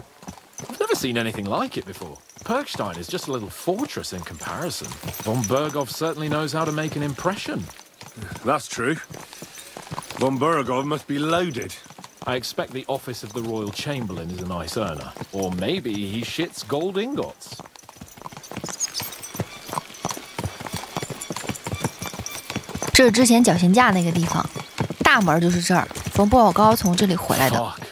I've never seen anything like it before. Perkstein is just a little fortress in comparison. Von Berghoff certainly knows how to make an impression. That's true. Von Berghoff must be loaded. I expect the office of the Royal Chamberlain is a nice earner. Or maybe he shits gold ingots. 这是之前绞刑架那个地方，大门就是这儿。冯布尔高从这里回来的。Fuck.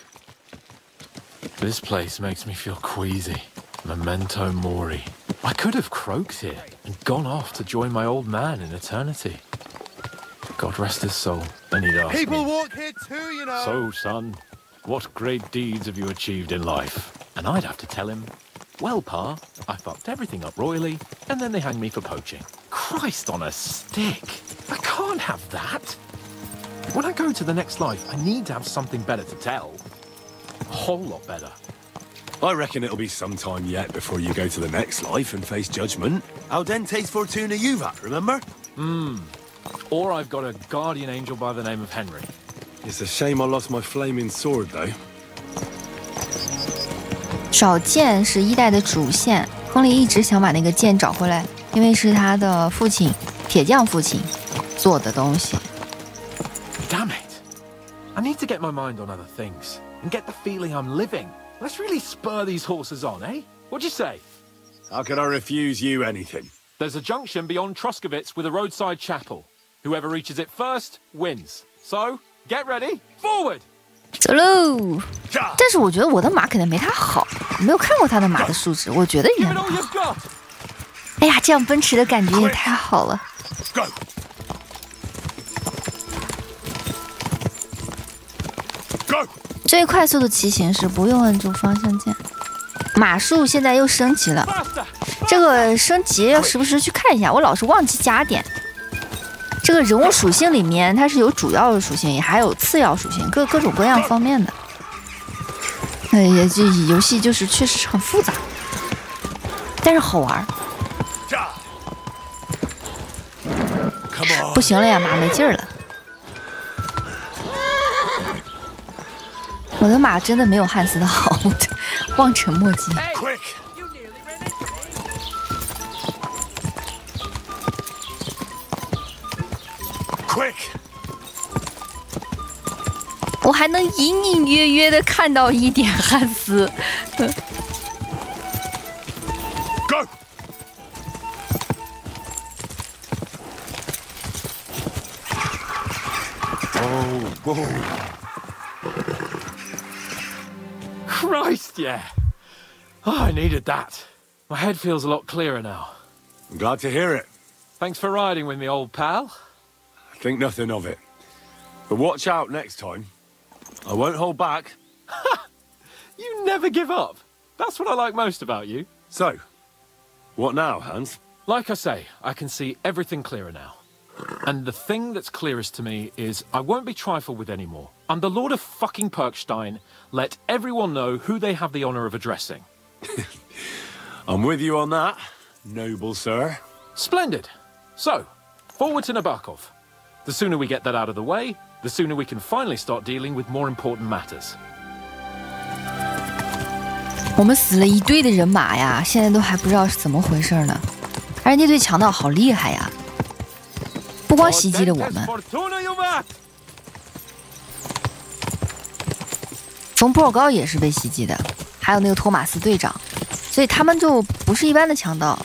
This place makes me feel queasy. Memento mori. I could have croaked here and gone off to join my old man in eternity. God rest his soul. Then he'd ask People me, walk here too, you know. So, son, what great deeds have you achieved in life? And I'd have to tell him, well, Pa, I fucked everything up royally, and then they hanged me for poaching. Christ on a stick. I can't have that. When I go to the next life, I need to have something better to tell. A whole lot better. I reckon it'll be some time yet before you go to the next life and face judgment. Audentes fortuna juvat, remember? Or I've got a guardian angel by the name of Henry. It's a shame I lost my flaming sword, though. 找剑是1代的主线，亨利一直想把那个剑找回来，因为是他的父亲铁匠父亲做的东西。Damn it! I need to get my mind on other things and get the feeling I'm living. Let's really spur these horses on, eh? What'd you say? How could I refuse you anything? There's a junction beyond Truskovitz with a roadside chapel. Whoever reaches it first wins. So, get ready, forward! 走喽！但是我觉得我的马肯定没他好，我没有看过他的马的素质，我觉得也很好。哎呀，这样奔驰的感觉也太好了。最快速的骑行是不用按住方向键。马术现在又升级了，这个升级要时不时去看一下，我老是忘记加点。这个人物属性里面，它是有主要的属性，也还有次要属性，各种各样方面的。这游戏就是确实很复杂，但是好玩。不行了呀，马没劲儿了。我的马真的没有汉斯的好，望尘莫及。Quick！ 我还能隐隐约约的看到一点汉斯。Go！ Whoa. Christ, yeah. Oh, I needed that. My head feels a lot clearer now. I'm glad to hear it. Thanks for riding with me, old pal. Think nothing of it. But watch out next time. I won't hold back. You never give up. That's what I like most about you. So, what now, Hans? Like I say, I can see everything clearer now. And the thing that's clearest to me is I won't be trifled with anymore. I'm the Lord of fucking Perkstein. Let everyone know who they have the honor of addressing. I'm with you on that, noble sir. Splendid. So, forward to Nabokov. The sooner we get that out of the way, the sooner we can finally start dealing with more important matters. 我们死了一队的人马呀，现在都还不知道是怎么回事呢。而且那队强盗好厉害呀，不光袭击了我们，冯普尔高也是被袭击的，还有那个托马斯队长，所以他们就不是一般的强盗。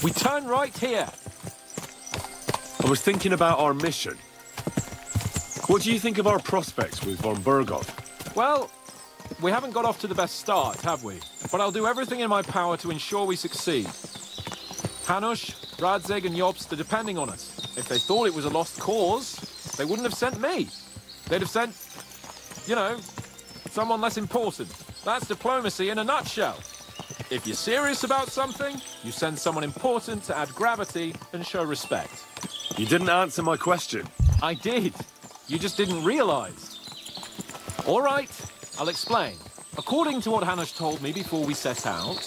We turn right here. I was thinking about our mission. What do you think of our prospects with von Berghoff? Well, we haven't got off to the best start, have we? But I'll do everything in my power to ensure we succeed. Hanush, Radzig and Jobst are depending on us. If they thought it was a lost cause, they wouldn't have sent me. They'd have sent, you know, someone less important. That's diplomacy in a nutshell. If you're serious about something, you send someone important to add gravity and show respect. You didn't answer my question. I did. You just didn't realize. All right, I'll explain. According to what Hanush told me before we set out,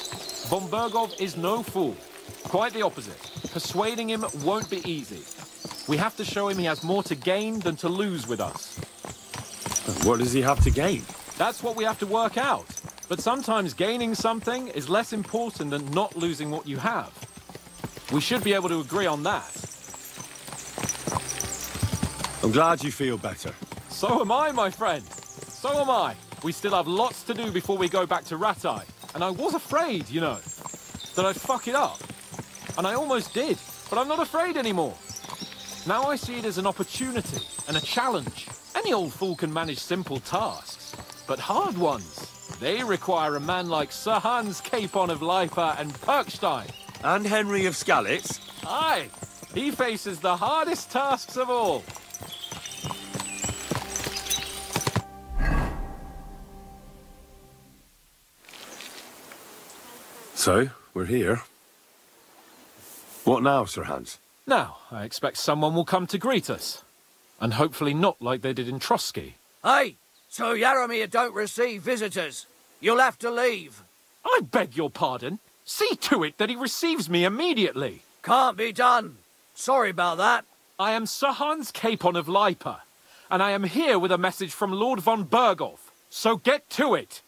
von Berghoff is no fool. Quite the opposite. Persuading him won't be easy. We have to show him he has more to gain than to lose with us. What does he have to gain? That's what we have to work out. But sometimes gaining something is less important than not losing what you have. We should be able to agree on that. I'm glad you feel better. So am I, my friend. So am I. We still have lots to do before we go back to Ratai. And I was afraid, you know, that I'd fuck it up. And I almost did. But I'm not afraid anymore. Now I see it as an opportunity and a challenge. Any old fool can manage simple tasks. But hard ones, they require a man like Sir Hans Capon of Leipa and Perkstein. And Henry of Skalitz. Aye. He faces the hardest tasks of all. So, we're here. What now, Sir Hans? Now, I expect someone will come to greet us. And hopefully not like they did in Trotsky. Hey, so Yaramir don't receive visitors. You'll have to leave. I beg your pardon. See to it that he receives me immediately. Can't be done. Sorry about that. I am Sir Hans Capon of Leipa, and I am here with a message from Lord von Berghoff. So get to it.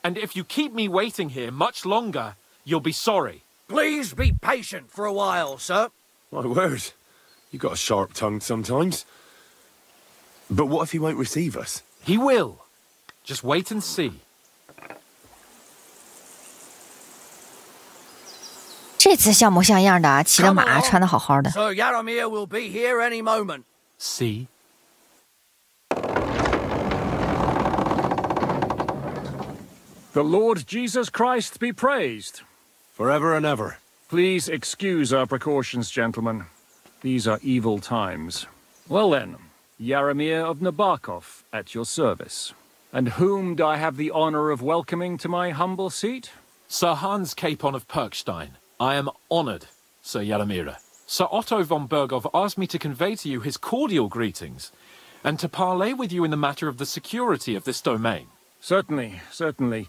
And if you keep me waiting here much longer, you'll be sorry. Please be patient for a while, sir. My word. You got a sharp tongue sometimes. But what if he won't receive us? He will. Just wait and see. 这次像模像样的啊，骑着马，穿的好好的。So Yaramir will be here any moment. See? The Lord Jesus Christ be praised. Forever and ever. Please excuse our precautions, gentlemen. These are evil times. Well then, Yaramir of Nabokov at your service. And whom do I have the honor of welcoming to my humble seat? Sir Hans Capon of Perkstein. I am honored, Sir Yaramir. Sir Otto von Berghoff asked me to convey to you his cordial greetings, and to parley with you in the matter of the security of this domain. Certainly, certainly.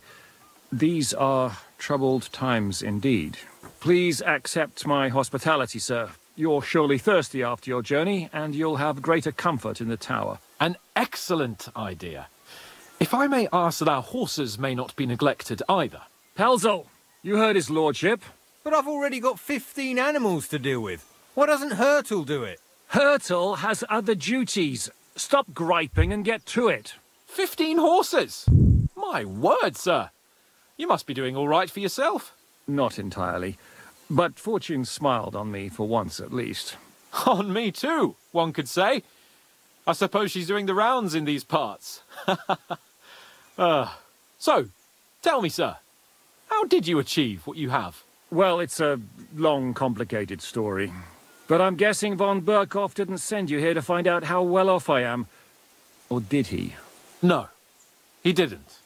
These are troubled times indeed. Please accept my hospitality, sir. You're surely thirsty after your journey, and you'll have greater comfort in the tower. An excellent idea. If I may ask that our horses may not be neglected either. Pelzel, you heard his lordship. But I've already got 15 animals to deal with. Why doesn't Hurtle do it? Hurtle has other duties. Stop griping and get to it. 15 horses? My word, sir. You must be doing all right for yourself. Not entirely. But fortune smiled on me for once at least. On me too, one could say. I suppose she's doing the rounds in these parts. So, tell me, sir, how did you achieve what you have? Well, it's a long, complicated story. But I'm guessing von Burkhoff didn't send you here to find out how well off I am. Or did he? No, he didn't.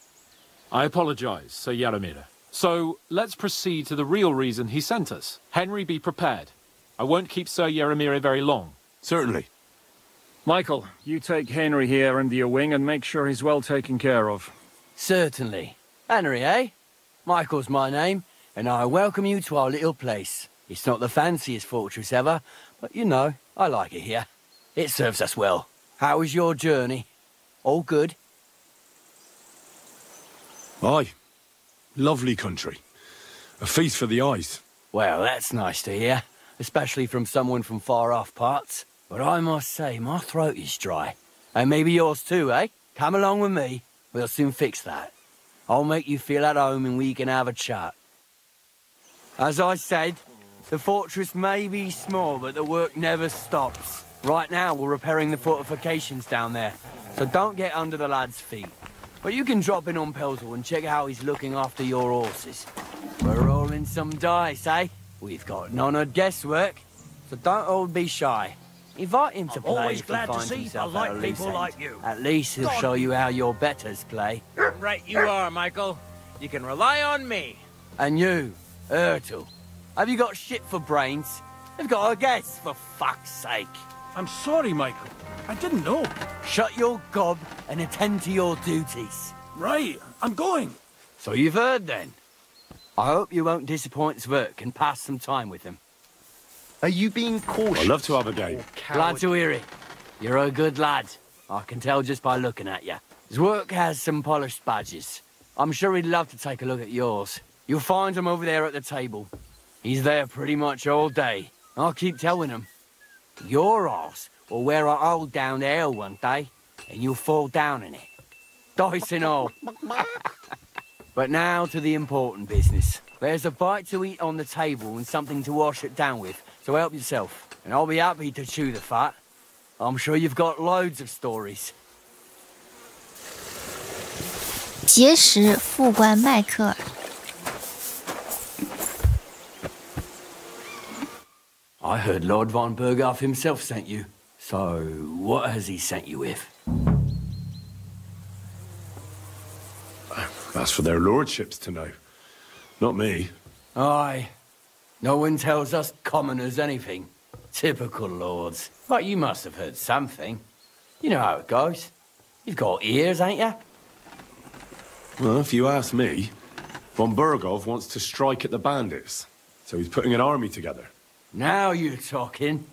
I apologize, Sir Jaromir. So, let's proceed to the real reason he sent us. Henry, be prepared. I won't keep Sir Jaromir very long. Certainly. Michael, you take Henry here under your wing and make sure he's well taken care of. Certainly. Henry, eh? Michael's my name, and I welcome you to our little place. It's not the fanciest fortress ever, but you know, I like it here. It serves us well. How was your journey? All good? Aye. Lovely country. A feast for the eyes. Well, that's nice to hear, especially from someone from far-off parts. But I must say, my throat is dry. And maybe yours too, eh? Come along with me. We'll soon fix that. I'll make you feel at home and we can have a chat. As I said, the fortress may be small, but the work never stops. Right now, we're repairing the fortifications down there, so don't get under the lad's feet. But you can drop in on Pelzel and check how he's looking after your horses. We're rolling some dice, eh? We've got none of guesswork, so don't all be shy. Invite him to play always if glad he to finds see himself polite at a loose people end. like you. At least he'll show you how your betters play. Right you are, Michael. You can rely on me. And you, Ertl, have you got shit for brains? You've got a guess, for fuck's sake. I'm sorry, Michael. I didn't know. Shut your gob and attend to your duties. Right, I'm going. So you've heard then. I hope you won't disappoint Zwerk and pass some time with him. Are you being cautious? I'd love to have a game. Glad to hear it. You're a good lad. I can tell just by looking at you. Zwerk has some polished badges. I'm sure he'd love to take a look at yours. You'll find him over there at the table. He's there pretty much all day. I'll keep telling him. Your arse will wear a hole down there one day, and you'll fall down in it. Dice and all. But now to the important business. There's a bite to eat on the table and something to wash it down with, so help yourself. And I'll be happy to chew the fat. I'm sure you've got loads of stories. 结识副官迈克尔。I heard Lord von Berghoff himself sent you. So, what has he sent you with? That's for their lordships to know. Not me. Aye. No one tells us commoners anything. Typical lords. But you must have heard something. You know how it goes. You've got ears, ain't you? Well, if you ask me, von Berghoff wants to strike at the bandits. So he's putting an army together. Now you're talking.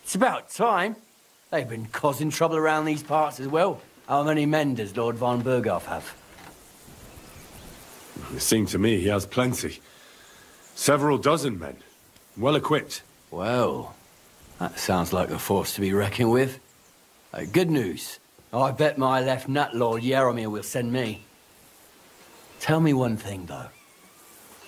It's about time. They've been causing trouble around these parts as well. How many men does Lord von Berghoff have? It seemed to me he has plenty. Several dozen men. Well equipped. Well, that sounds like a force to be reckoned with. Good news. I bet my left nut Lord Jaromir will send me. Tell me one thing, though.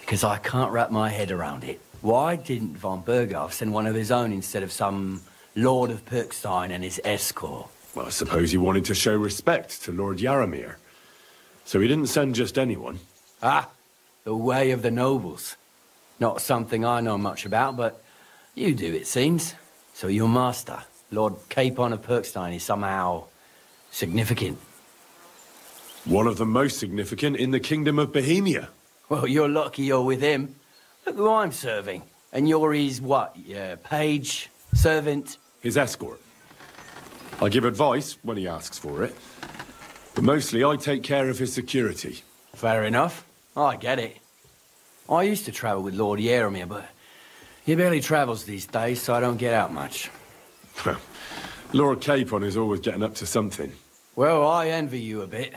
Because I can't wrap my head around it. Why didn't von Berghoff send one of his own instead of some Lord of Pirkstein and his escort? Well, I suppose he wanted to show respect to Lord Jaromir. So he didn't send just anyone. Ah, the way of the nobles. Not something I know much about, but you do, it seems. So your master, Lord Capon of Pirkstein, is somehow significant. One of the most significant in the Kingdom of Bohemia. Well, you're lucky you're with him. Look who I'm serving. And you're his, what, page, servant? His escort. I give advice when he asks for it. But mostly I take care of his security. Fair enough. I get it. I used to travel with Lord Jaromir, but He barely travels these days, so I don't get out much. Lord Capon is always getting up to something. Well, I envy you a bit.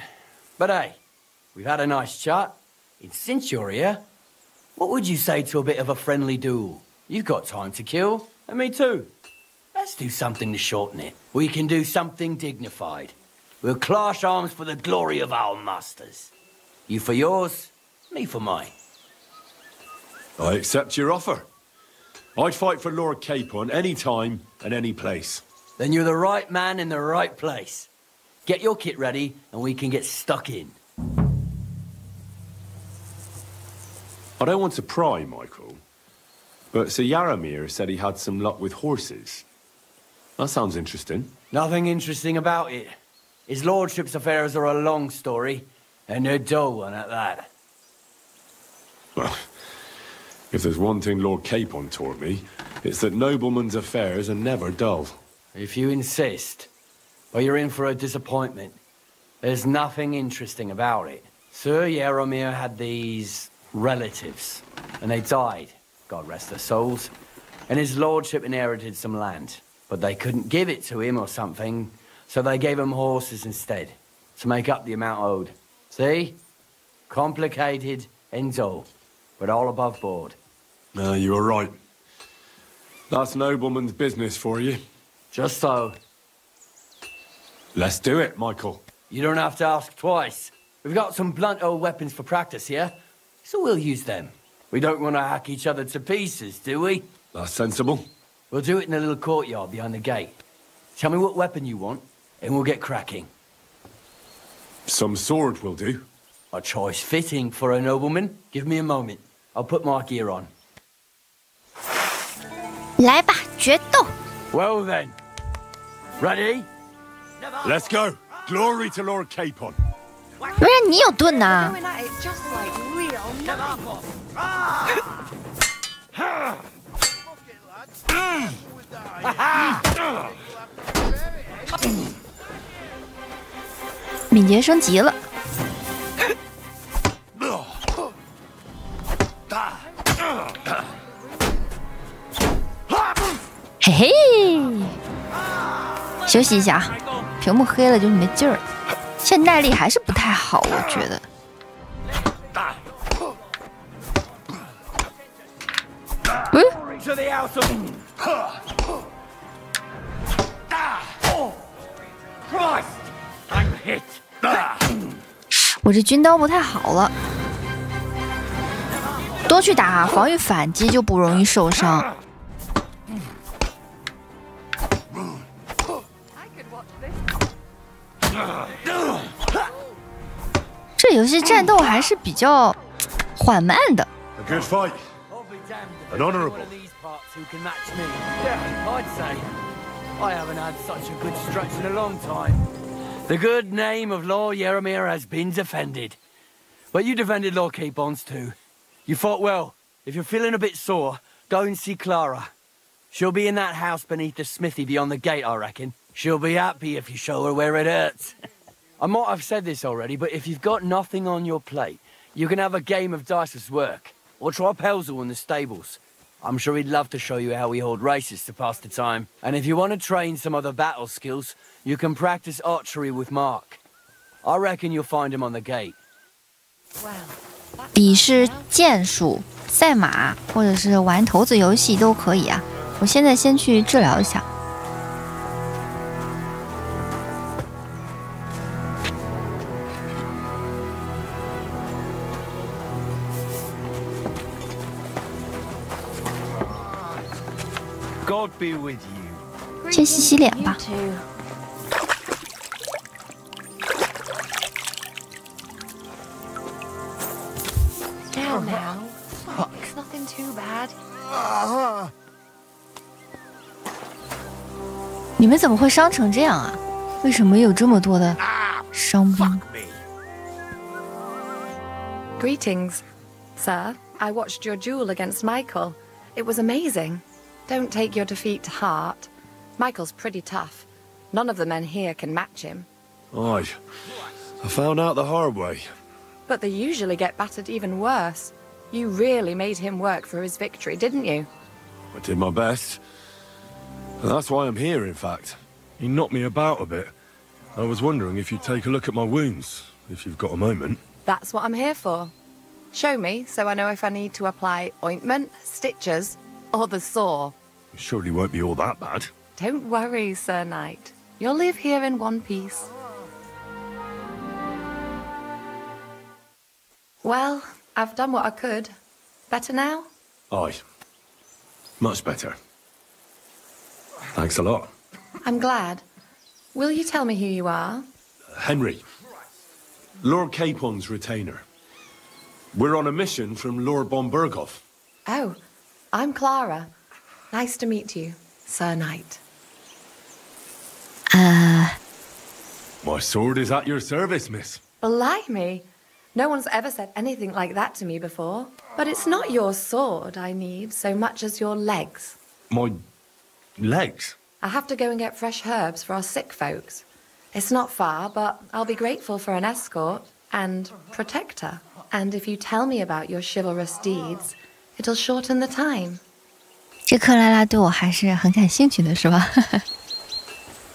But hey, we've had a nice chat. And since you're here, what would you say to a bit of a friendly duel? You've got time to kill, and me too. Let's do something to shorten it. We can do something dignified. We'll clash arms for the glory of our masters. You for yours, me for mine. I accept your offer. I'd fight for Lord Capon any time and any place. Then you're the right man in the right place. Get your kit ready, and we can get stuck in. I don't want to pry, Michael, but Sir Yaramir said he had some luck with horses. That sounds interesting. Nothing interesting about it. His lordship's affairs are a long story, and a dull one at that. Well, if there's one thing Lord Capon taught me, it's that noblemen's affairs are never dull. If you insist, but you're in for a disappointment. There's nothing interesting about it. Sir Yaramir had these relatives, and they died, God rest their souls, and his lordship inherited some land. But they couldn't give it to him or something, so they gave him horses instead, to make up the amount owed. See? Complicated and dull, but all above board. You were right. That's nobleman's business for you. Just so. Let's do it, Michael. You don't have to ask twice. We've got some blunt old weapons for practice here, so we'll use them. We don't want to hack each other to pieces, do we? That's sensible. We'll do it in a little courtyard behind the gate. Tell me what weapon you want, and we'll get cracking. Some sword will do. A choice fitting for a nobleman. Give me a moment. I'll put my gear on. 来吧，决斗！ Well then. Ready? Let's go. Glory to Lord Capon. 不是你有盾呐？ 敏捷升级了。嘿嘿，休息一下啊，屏幕黑了就是没劲儿。现在耐力还是不太好，我觉得。我这军刀不太好了，多去打防御反击就不容易受伤。这游戏战斗还是比较缓慢的。 A good fight. An honourable. I haven't had such a good stretch in a long time. The good name of Lord Yaramir has been defended. But you defended Lord Capon's too. You fought well. If you're feeling a bit sore, go and see Clara. She'll be in that house beneath the smithy beyond the gate, I reckon. She'll be happy if you show her where it hurts. I might have said this already, but if you've got nothing on your plate, you can have a game of dice's work. Or try Pelzel in the stables. I'm sure he'd love to show you how we hold races to pass the time. And if you want to train some other battle skills, you can practice archery with Mark. I reckon you'll find him on the gate. 比试剑术、赛马或者是玩骰子游戏都可以啊。我现在先去治疗一下。God be with you. 先洗洗脸吧。Down now. It's nothing too bad. 你们怎么会伤成这样啊？为什么有这么多的伤兵？ Greetings, sir. I watched your duel against Michael. It was amazing. Don't take your defeat to heart. Michael's pretty tough. None of the men here can match him. Aye. I found out the hard way. But they usually get battered even worse. You really made him work for his victory, didn't you? I did my best. That's why I'm here, in fact. You knocked me about a bit. I was wondering if you'd take a look at my wounds, if you've got a moment. That's what I'm here for. Show me, so I know if I need to apply ointment, stitches, or the saw. It surely won't be all that bad. Don't worry, Sir Knight. You'll live here in one piece. Well, I've done what I could. Better now? Aye. Much better. Thanks a lot. I'm glad. Will you tell me who you are? Henry. Lord Capon's retainer. We're on a mission from Lord von Berghoff. Oh, I'm Clara. Nice to meet you, Sir Knight. My sword is at your service, miss. Blimey. No one's ever said anything like that to me before. But it's not your sword I need so much as your legs. My legs? I have to go and get fresh herbs for our sick folks. It's not far, but I'll be grateful for an escort and protector. And if you tell me about your chivalrous deeds, it'll shorten the time. 这克拉拉对我还是很感兴趣的，是吧？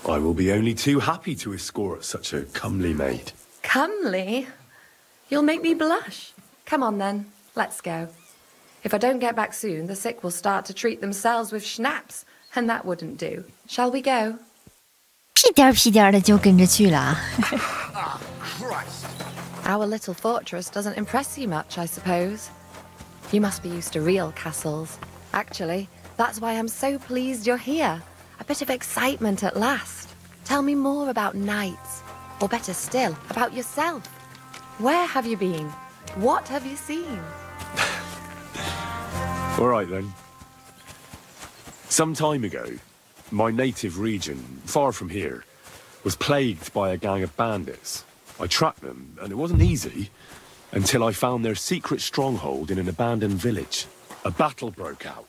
I will be only too happy to escort such a comely maid. Comely? You'll make me blush. Come on then, let's go. If I don't get back soon, the sick will start to treat themselves with schnapps, and that wouldn't do. Shall we go? 屁颠儿屁颠儿的就跟着去了啊。Our little fortress doesn't impress you much, I suppose. You must be used to real castles. Actually, that's why I'm so pleased you're here. A bit of excitement at last. Tell me more about knights. Or better still, about yourself. Where have you been? What have you seen? All right, then. Some time ago, my native region, far from here, was plagued by a gang of bandits. I tracked them, and it wasn't easy, until I found their secret stronghold in an abandoned village. A battle broke out.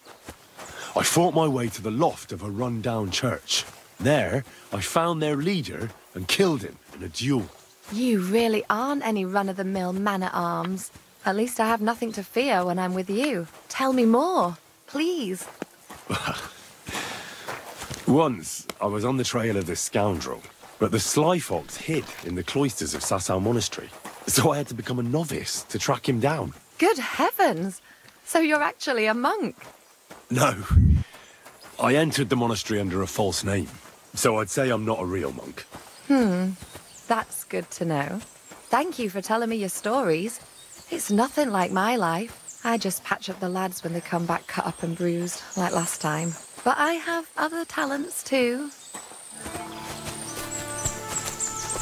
I fought my way to the loft of a run-down church. There, I found their leader and killed him in a duel. You really aren't any run-of-the-mill man-at-arms. At least I have nothing to fear when I'm with you. Tell me more, please. Once, I was on the trail of this scoundrel, but the sly fox hid in the cloisters of Sasau Monastery, so I had to become a novice to track him down. Good heavens! So you're actually a monk? No. I entered the monastery under a false name, so I'd say I'm not a real monk. That's good to know. Thank you for telling me your stories. It's nothing like my life. I just patch up the lads when they come back cut up and bruised, like last time. But I have other talents too.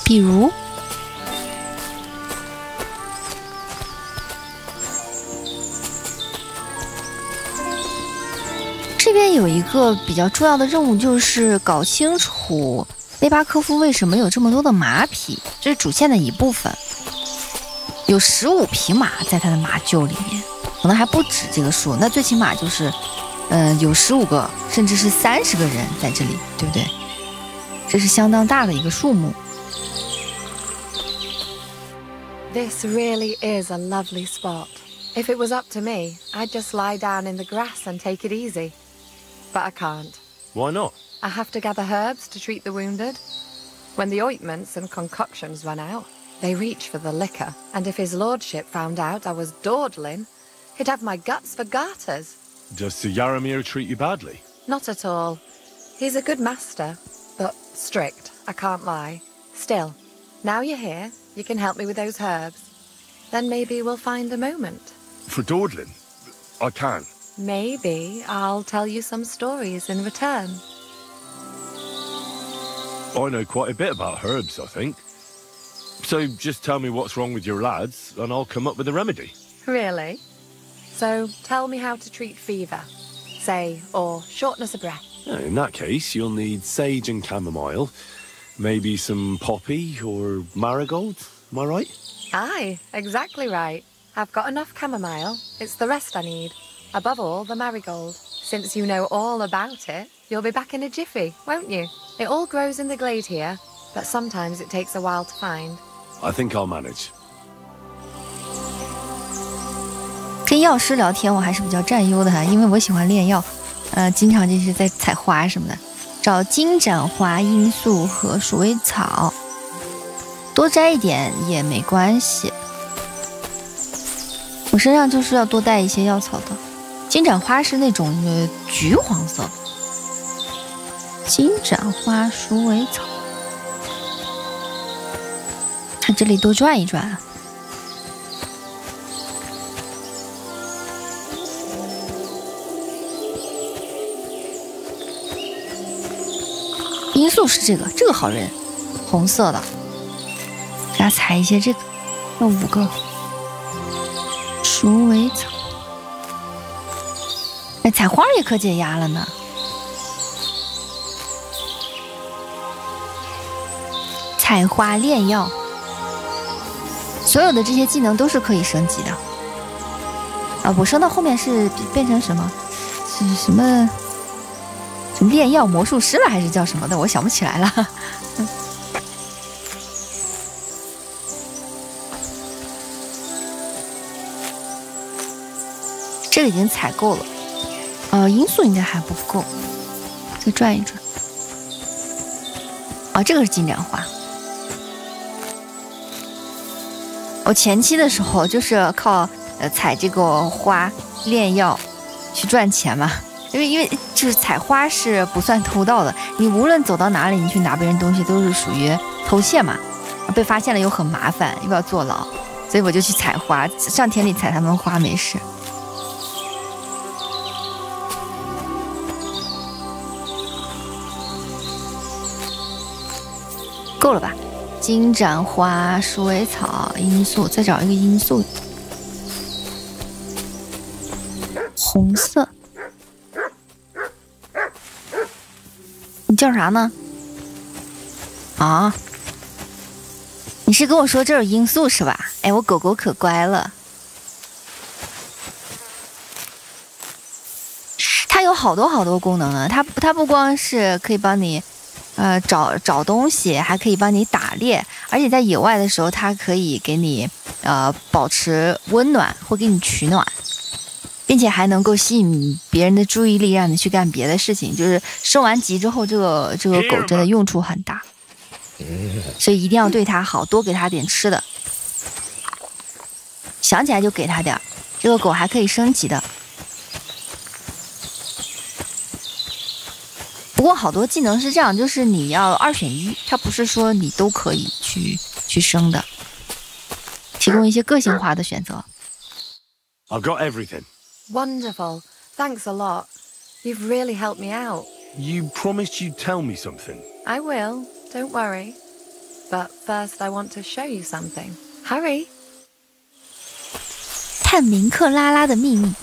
比如？这边有一个比较重要的任务，就是搞清楚雷巴科夫为什么有这么多的马匹，这是主线的一部分。有15匹马在他的马厩里面，可能还不止这个数，那最起码就是，有15个，甚至是30个人在这里，对不对？这是相当大的一个数目。This really is a lovely spot. If it was up to me, I'd just lie down in the grass and take it easy. But I can't. Why not? I have to gather herbs to treat the wounded. When the ointments and concoctions run out, they reach for the liquor, and if his lordship found out I was dawdling, he'd have my guts for garters. Does Sir Yaramir treat you badly? Not at all. He's a good master, but strict, I can't lie. Still, now you're here, you can help me with those herbs. Then maybe we'll find a moment. For dawdling? I can. Maybe I'll tell you some stories in return. I know quite a bit about herbs, I think. So just tell me what's wrong with your lads, and I'll come up with a remedy. Really? So tell me how to treat fever, say, or shortness of breath. In that case, you'll need sage and chamomile, maybe some poppy or marigold, am I right? Aye, exactly right. I've got enough chamomile. It's the rest I need. Above all, the marigold. Since you know all about it, you'll be back in a jiffy, won't you? It all grows in the glade here, but sometimes it takes a while to find. I think I'll manage. 跟药师聊天我还是比较占优的哈，因为我喜欢炼药，经常就是在采花什么的，找金盏花、罂粟和鼠尾草，多摘一点也没关系。我身上就是要多带一些药草的。金盏花是那种橘黄色的，金盏花、鼠尾草，看这里多转一转。罂粟是这个好认，红色的，给他采一些这个，要5个。鼠尾草，哎，采花也可解压了呢。采花炼药，所有的这些技能都是可以升级的。啊，我升到后面是变成什么？是什么炼药魔术师了，还是叫什么的？我想不起来了。这个已经采够了，罂粟应该还不够，再转一转。啊，这个是金盏花。我前期的时候就是靠采这个花炼药去赚钱嘛，因为就是采花是不算偷盗的，你无论走到哪里，你去拿别人东西都是属于偷窃嘛，被发现了又很麻烦，又要坐牢，所以我就去采花，上田里采他们花没事。够了吧？金盏花、鼠尾草、罂粟，再找一个罂粟，红色。你叫啥呢？啊？你是跟我说这有罂粟是吧？哎，我狗狗可乖了。它有好多功能呢，它不光是可以帮你。找东西，还可以帮你打猎，而且在野外的时候，它可以给你保持温暖，或给你取暖，并且还能够吸引别人的注意力，让你去干别的事情。就是升完级之后，这个狗真的用处很大，所以一定要对它好，多给它点吃的，想起来就给它点。这个狗还可以升级的。不过好多技能是这样，就是你要2选1，它不是说你都可以去升的，提供一些个性化的选择。I've got everything. Wonderful. Thanks a lot. You've really helped me out. You promised you'd tell me something. I will. Don't worry. But first I want to show you something. Hurry. 探明克拉拉的秘密。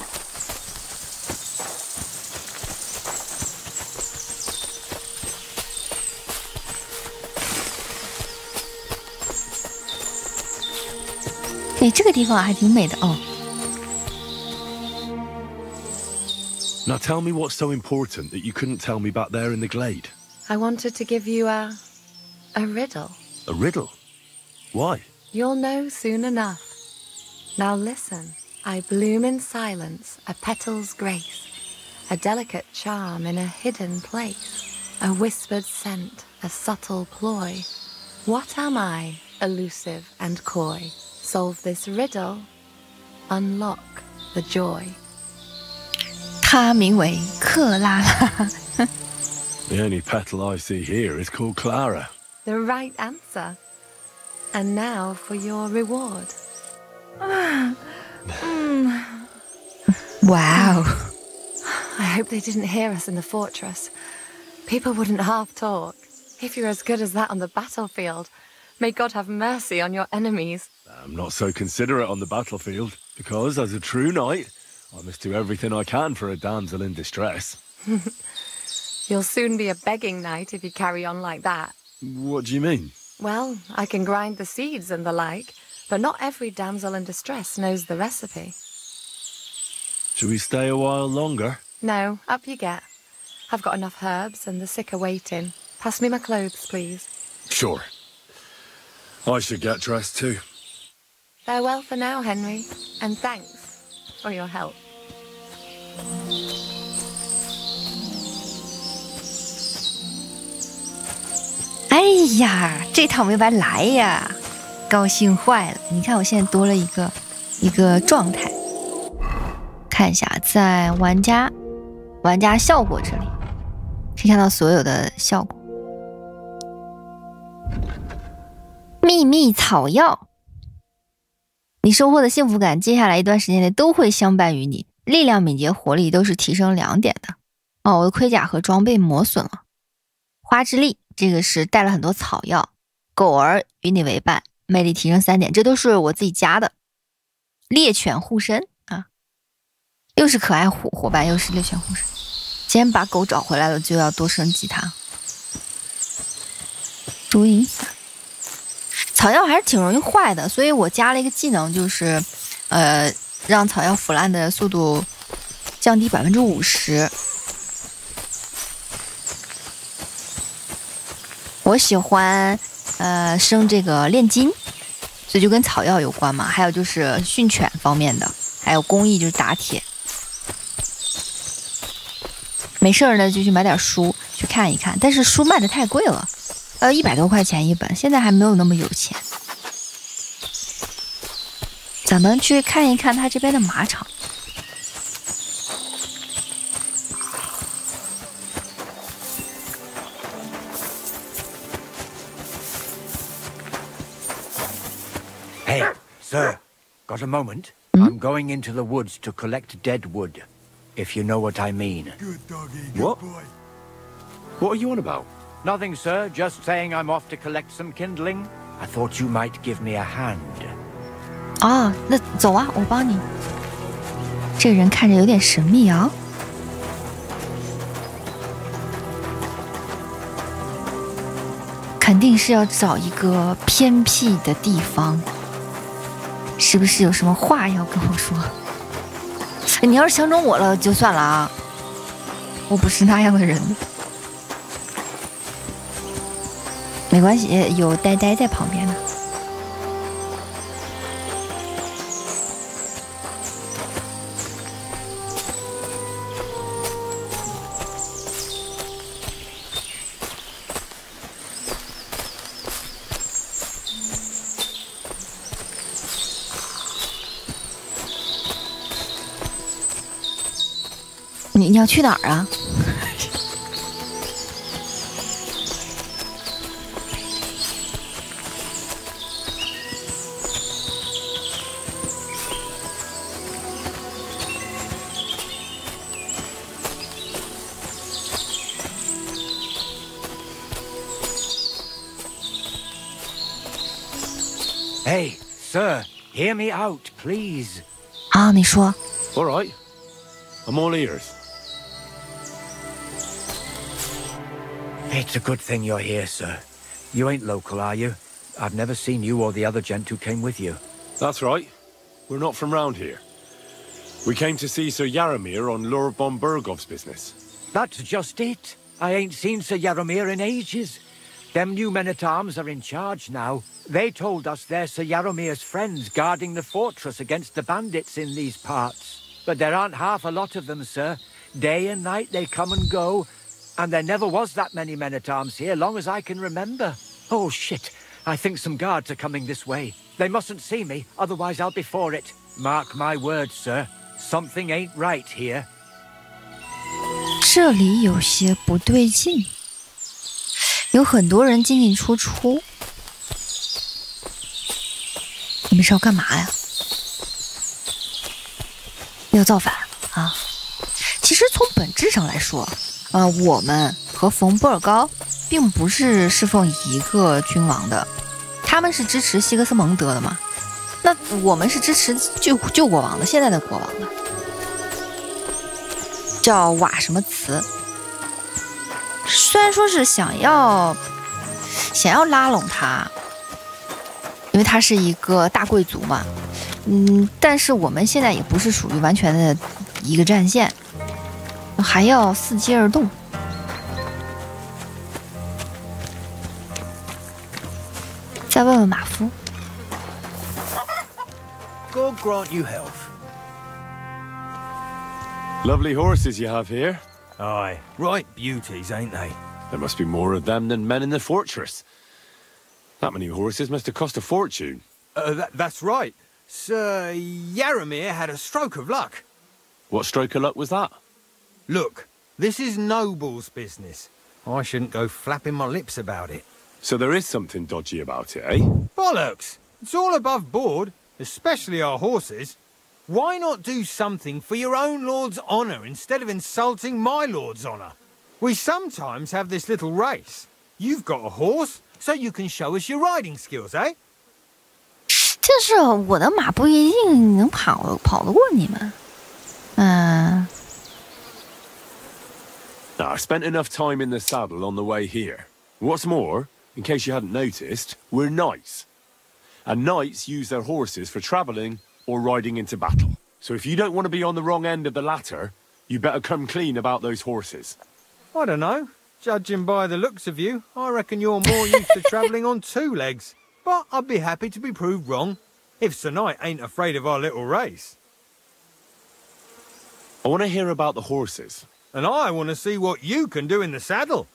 对，这个地方还挺美的哦。Now tell me what's so important that you couldn't tell me back there in the glade. I wanted to give you a riddle. A riddle? Why? You'll know soon enough. Now listen. I bloom in silence, a petal's grace, a delicate charm in a hidden place, a whispered scent, a subtle ploy. What am I, elusive and coy? Solve this riddle, unlock the joy. 它名为克拉拉。The only petal I see here is called Clara. The right answer. And now for your reward. Wow. I hope they didn't hear us in the fortress. People wouldn't half talk. If you're as good as that on the battlefield, may God have mercy on your enemies. I'm not so considerate on the battlefield, because as a true knight, I must do everything I can for a damsel in distress. You'll soon be a begging knight if you carry on like that. What do you mean? Well, I can grind the seeds and the like, but not every damsel in distress knows the recipe. Shall we stay a while longer? No, up you get. I've got enough herbs and the sick are waiting. Pass me my clothes, please. Sure. I should get dressed too. Farewell for now, Henry, and thanks for your help. 哎呀，这趟没白来呀，高兴坏了！你看我现在多了一个状态，看一下在玩家效果这里，可以看到所有的效果。秘密草药，你收获的幸福感，接下来一段时间内都会相伴于你。力量、敏捷、活力都是提升2点的。哦，我的盔甲和装备磨损了。花之力，这个是带了很多草药。狗儿与你为伴，魅力提升3点，这都是我自己加的。猎犬护身啊，又是可爱伙伴，又是猎犬护身。既然把狗找回来了，就要多升级它。毒瘾伞，草药还是挺容易坏的，所以我加了一个技能，就是让草药腐烂的速度降低50%。我喜欢升这个炼金，所以就跟草药有关嘛。还有就是训犬方面的，还有工艺就是打铁。没事儿呢就去买点书去看一看，但是书卖的太贵了，100多块钱一本，现在还没有那么有钱。咱们去看一看他这边的马场。Hey, sir, got a moment? I'm going into the woods to collect dead wood, if you know what I mean. Good doggy, What? good boy. What are you on about? Nothing, sir. Just saying I'm off to collect some kindling. I thought you might give me a hand. 哦，那走啊，我帮你。这个人看着有点神秘啊。肯定是要找一个偏僻的地方。是不是有什么话要跟我说？你要是相中我了就算了啊，我不是那样的人。没关系，有呆呆在旁边呢。你要去哪儿啊？Hey, sir, hear me out, please. 啊，你说。All right. I'm all ears. It's a good thing you're here, sir. You ain't local, are you? I've never seen you or the other gent who came with you. That's right. We're not from round here. We came to see Sir Yaramir on Lord von Bergov's business. That's just it. I ain't seen Sir Yaramir in ages. Them new men-at-arms are in charge now. They told us they're Sir Yaramir's friends guarding the fortress against the bandits in these parts. But there aren't half a lot of them, sir. Day and night they come and go. And there never was that many men-at-arms here, long as I can remember. Oh, shit. I think some guards are coming this way. They mustn't see me, otherwise I'll be for it. Mark my words, sir. Something ain't right here. 这里有些不对劲，有很多人进进出出。你们是要干嘛呀？要造反啊！其实从本质上来说，我们和冯布尔高并不是侍奉一个君王的，他们是支持西格斯蒙德的嘛，那我们是支持旧国王的，现在的国王的，叫瓦什么茨。虽然说是想要拉拢他，因为他是一个大贵族嘛，但是我们现在也不是属于完全的一个战线，还要伺机而动。再问问马夫。God grant you health. Lovely horses you have here. Aye, right beauties, ain't they? There must be more of them than men in the fortress. That many horses must have cost a fortune. That's right. Sir Yaramir had a stroke of luck. What stroke of luck was that? Look, this is Noble's business. I shouldn't go flapping my lips about it. So there is something dodgy about it, eh? Bollocks! It's all above board, especially our horses. Why not do something for your own lord's honour instead of insulting my lord's honour? We sometimes have this little race. You've got a horse, so you can show us your riding skills, eh? 但是我的马不一定能跑得过你们。Now, I spent enough time in the saddle on the way here. What's more, in case you hadn't noticed, we're knights. And knights use their horses for travelling or riding into battle. So if you don't want to be on the wrong end of the latter, you better come clean about those horses. I don't know. Judging by the looks of you, I reckon you're more used to travelling on 2 legs. But I'd be happy to be proved wrong, if Sir Knight ain't afraid of our little race. I want to hear about the horses. And I want to see what you can do in the saddle.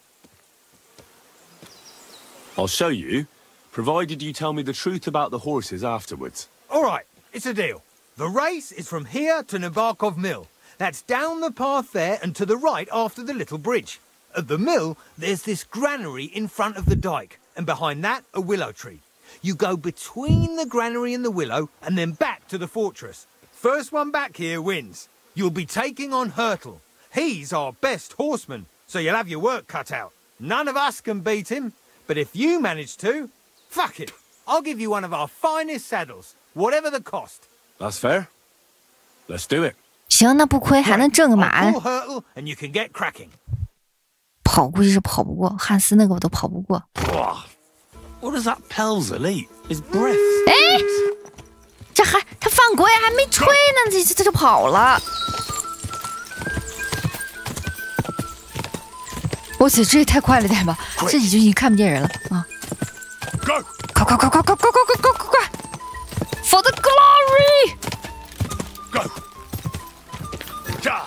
I'll show you, provided you tell me the truth about the horses afterwards. All right, it's a deal. The race is from here to Nabokov Mill. That's down the path there and to the right after the little bridge. At the mill, there's this granary in front of the dike, and behind that, a willow tree. You go between the granary and the willow, and then back to the fortress. First one back here wins. You'll be taking on Hurtle. He's our best horseman, so you'll have your work cut out. None of us can beat him, but if you manage to, fuck it. I'll give you one of our finest saddles, whatever the cost. That's fair. Let's do it. 行，那不亏，还能挣个马。I'll pull Hurtle and you can get cracking. 跑估计是跑不过，汉斯那个我都跑不过。What does that Pelzer eat? His breath. 哎，这还他犯规还没吹呢，这就跑了。我去，这也太快了点吧！这已经看不见人了啊！快！For the glory! Go! Die!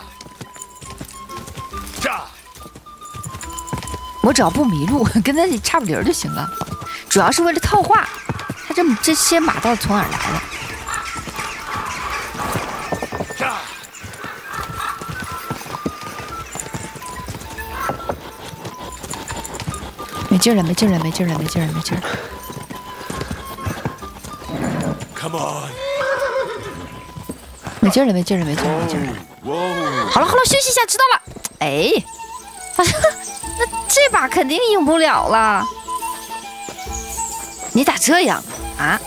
我只要不迷路，跟他差不离儿就行了。主要是为了套话，他这些马到底从哪儿来的？没劲了，没劲了，没劲了，没劲了，没劲了。Come on！ 没劲了，没劲了，没劲了，没劲了。好了好了，休息一下，知道了。哎，好像那这把肯定赢不了了。你咋这样啊？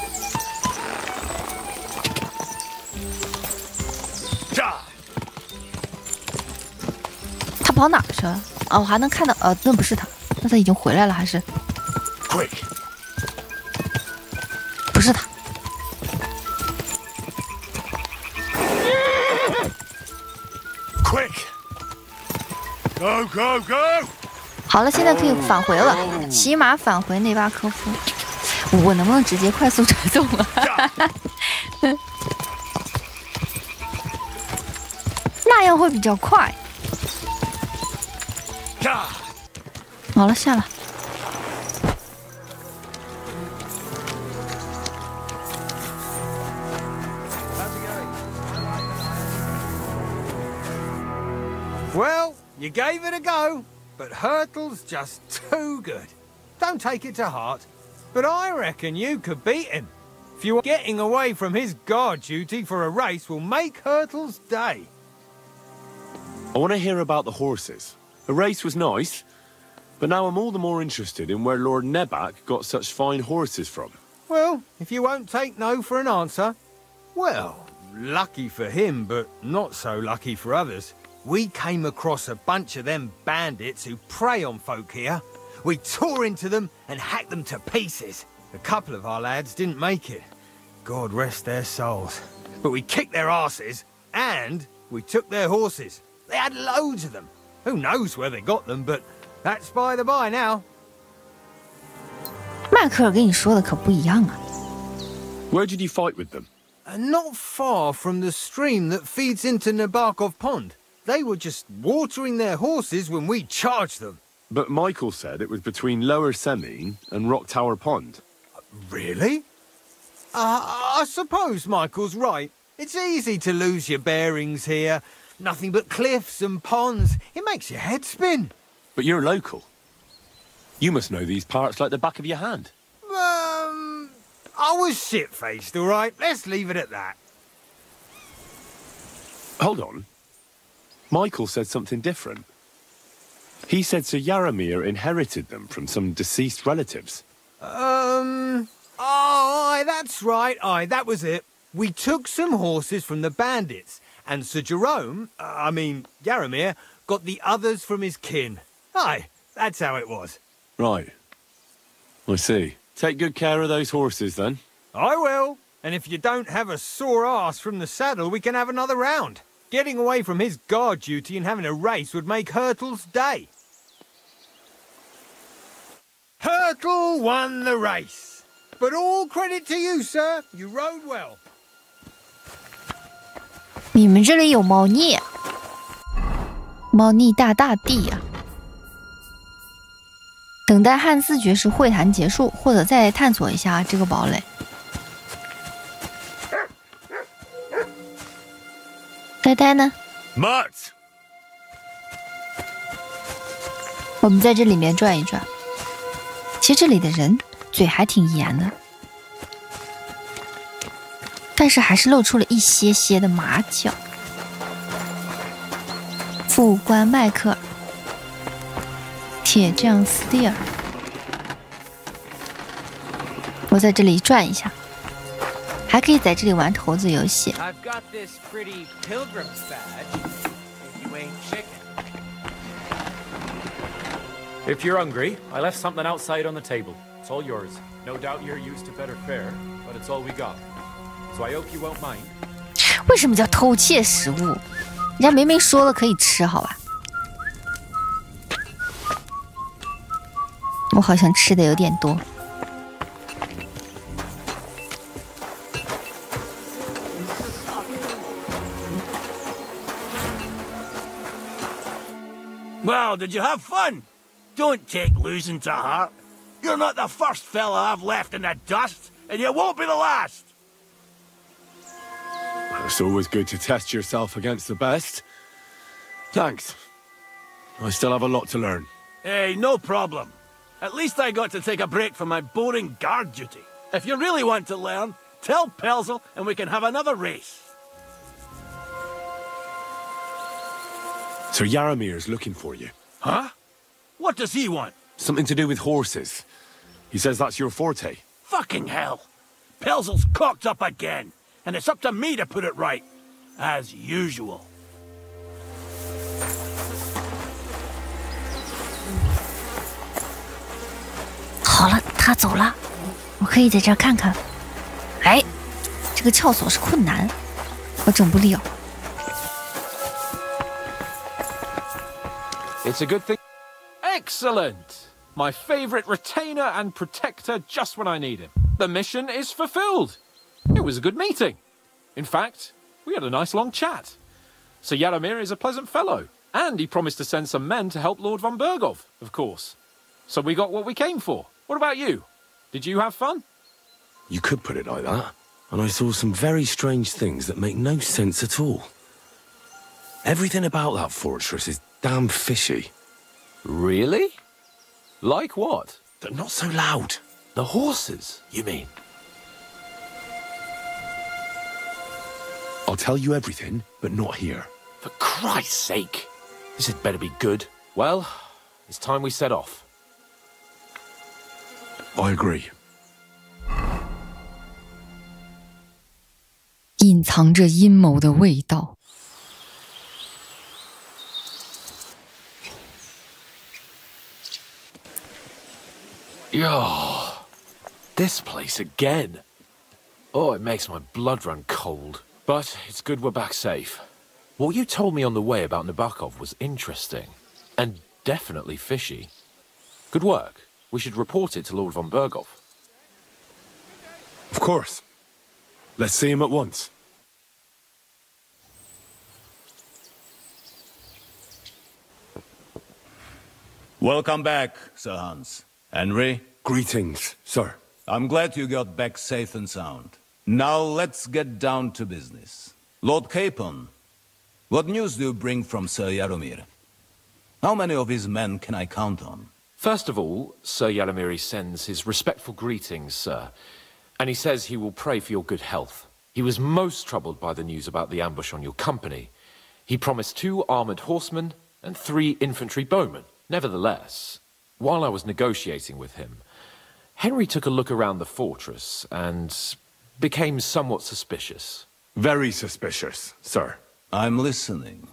他跑哪儿去了？啊，我还能看到，那不是他。那他已经回来了，还是？不是他。Quick! Go, go, go! 好了，现在可以返回了，骑马返回内巴科夫。我能不能直接快速传送啊？那样会比较快。好了，下了。Well, you gave it a go, but Hurtle's just too good. Don't take it to heart, but I reckon you could beat him. If you're getting away from his guard duty for a race will make Hurtle's day. I want to hear about the horses. The race was nice, but now I'm all the more interested in where Lord Nebak got such fine horses from. Well, if you won't take no for an answer, well, lucky for him, but not so lucky for others. We came across a bunch of them bandits who prey on folk here. We tore into them and hacked them to pieces. A couple of our lads didn't make it. God rest their souls. But we kicked their asses, and we took their horses. They had loads of them. Who knows where they got them, but that's by the by now. 迈克尔跟你说的可不一样啊。Where did you fight with them? Not far from the stream that feeds into Nabokov Pond. They were just watering their horses when we charged them. But Michael said it was between Lower Semine and Rock Tower Pond. Really? I suppose Michael's right. It's easy to lose your bearings here. Nothing but cliffs and ponds. It makes your head spin. But you're local. You must know these parts like the back of your hand. I was shit-faced, all right? Let's leave it at that. Hold on. Michael said something different. He said Sir Yaramir inherited them from some deceased relatives. Oh, aye, that's right. Aye, that was it. We took some horses from the bandits, and Sir Jerome, Yaramir, got the others from his kin. Aye, that's how it was. Right. I see. Take good care of those horses, then. I will. And if you don't have a sore ass from the saddle, we can have another round. Getting away from his guard duty and having a race would make Hurtle's day. Hurtle won the race. But all credit to you, sir. You rode well. 你们这里有猫腻，猫腻大大地啊！等待汉斯爵士会谈结束，或者再探索一下这个堡垒。呆呆呢？ Mutt， 我们在这里面转一转。其实这里的人嘴还挺严的，但是还是露出了一些些的马脚。副官迈克尔，铁匠斯蒂尔。我在这里转一下，还可以在这里玩骰子游戏。I've got this pretty pilgrim's badge. If you ain't chicken. If you're hungry, I left something outside on the table. It's all yours. No doubt you're used to better fare, but it's all we got. So I hope you won't mind. 为什么叫偷窃食物？人家明明说了可以吃，好吧？我好像吃的有点多。Well, did you have fun? Don't take losing to heart. You're not the first fella I've left in the dust, and you won't be the last. It's always good to test yourself against the best. Thanks. I still have a lot to learn. Hey, no problem. At least I got to take a break from my boring guard duty. If you really want to learn, tell Pelzel and we can have another race. Sir Yaramir's looking for you. Huh? What does he want? Something to do with horses. He says that's your forte. Fucking hell. Pelzel's cocked up again, and it's up to me to put it right. As usual. 好了，他走了，我可以在这儿看看。哎，这个撬锁是困难，我整不了。It's a good thing. Excellent! My favorite retainer and protector just when I need him. The mission is fulfilled. It was a good meeting. In fact, we had a nice long chat. Sir Yaramir is a pleasant fellow, and he promised to send some men to help Lord von Bergov, of course. So we got what we came for. What about you? Did you have fun? You could put it like that. And I saw some very strange things that make no sense at all. Everything about that fortress is damn fishy. Really? Like what? They're not so loud. The horses, you mean? I'll tell you everything, but not here. For Christ's sake! This had better be good. Well, it's time we set off. I agree. 隐藏着阴谋的味道。Yo, this place again. Oh, it makes my blood run cold. But it's good we're back safe. What you told me on the way about Nabokov was interesting. And definitely fishy. Good work. We should report it to Lord von Bergov. Of course. Let's see him at once. Welcome back, Sir Hans. Henry? Greetings, sir. I'm glad you got back safe and sound. Now let's get down to business. Lord Capon, what news do you bring from Sir Jaromir? How many of his men can I count on? First of all, Sir Jaromir sends his respectful greetings, sir. And he says he will pray for your good health. He was most troubled by the news about the ambush on your company. He promised 2 armored horsemen and 3 infantry bowmen. Nevertheless, while I was negotiating with him, Henry took a look around the fortress and became somewhat suspicious. Very suspicious, sir. I'm listening.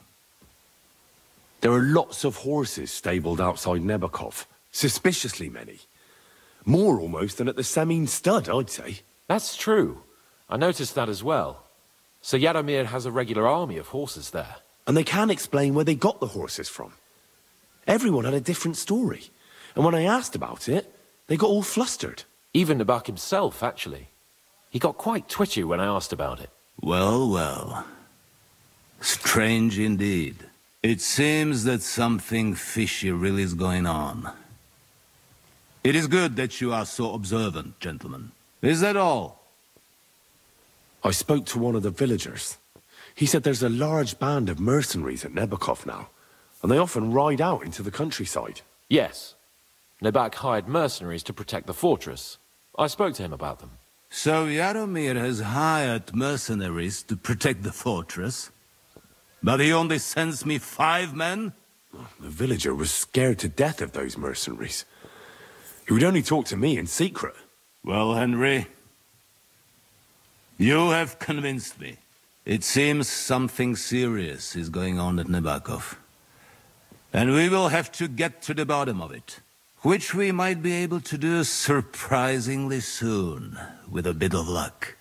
There are lots of horses stabled outside Nebakov. Suspiciously many. More almost than at the Samin Stud, I'd say. That's true. I noticed that as well. Sir Jaromir has a regular army of horses there. And they can't explain where they got the horses from. Everyone had a different story. And when I asked about it, they got all flustered. Even Nabak himself, actually. He got quite twitchy when I asked about it. Well, well. Strange indeed. It seems that something fishy really is going on. It is good that you are so observant, gentlemen. Is that all? I spoke to one of the villagers. He said there's a large band of mercenaries at Nebakov now, and they often ride out into the countryside. Yes. Nebak hired mercenaries to protect the fortress. I spoke to him about them. So Jaromir has hired mercenaries to protect the fortress? But he only sends me 5 men? The villager was scared to death of those mercenaries. He would only talk to me in secret. Well, Henry, you have convinced me. It seems something serious is going on at Nebakov. And we will have to get to the bottom of it. Which we might be able to do surprisingly soon, with a bit of luck.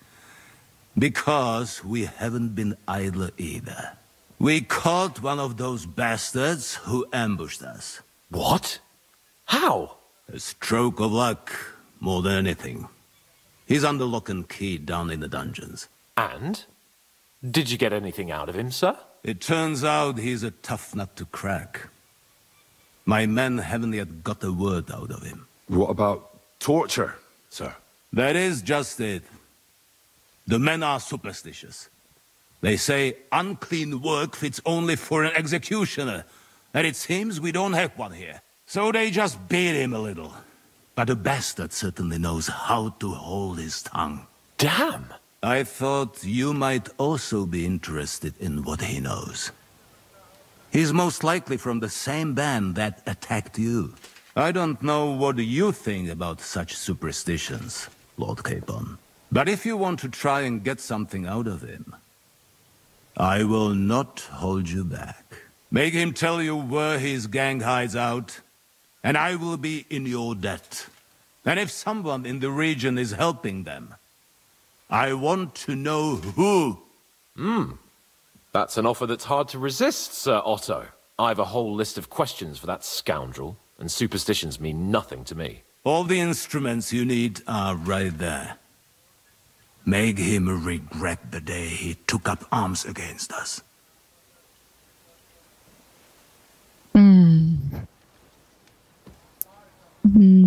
Because we haven't been idle either. We caught one of those bastards who ambushed us. What? How? A stroke of luck, more than anything. He's under lock and key down in the dungeons. And? Did you get anything out of him, sir? It turns out he's a tough nut to crack. My men haven't yet got a word out of him. What about torture, sir? That is just it. The men are superstitious. They say unclean work fits only for an executioner, and it seems we don't have one here. So they just beat him a little. But the bastard certainly knows how to hold his tongue. Damn! I thought you might also be interested in what he knows. He's most likely from the same band that attacked you. I don't know what you think about such superstitions, Lord Capon. But if you want to try and get something out of him, I will not hold you back. Make him tell you where his gang hides out, and I will be in your debt. And if someone in the region is helping them, I want to know who. That's an offer that's hard to resist, Sir Otto. I have a whole list of questions for that scoundrel, and superstitions mean nothing to me. All the instruments you need are right there. Make him regret the day he took up arms against us.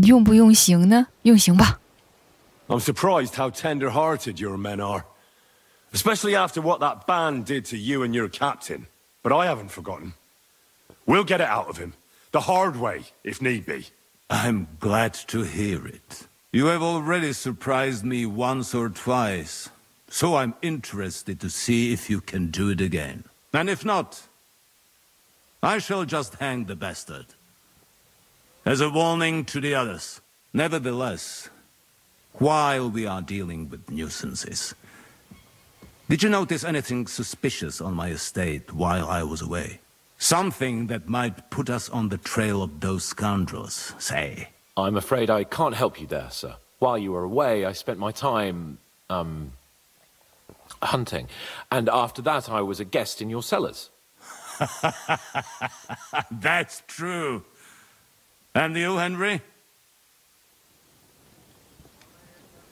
用不用刑呢？用刑吧。I'm surprised how tender-hearted your men are. Especially after what that band did to you and your captain. But I haven't forgotten. We'll get it out of him. The hard way, if need be. I'm glad to hear it. You have already surprised me once or twice. So I'm interested to see if you can do it again. And if not, I shall just hang the bastard. As a warning to the others. Nevertheless, while we are dealing with nuisances, did you notice anything suspicious on my estate while I was away? Something that might put us on the trail of those scoundrels, say. I'm afraid I can't help you there, sir. While you were away, I spent my time, hunting. And after that, I was a guest in your cellars. That's true. And you, Henry?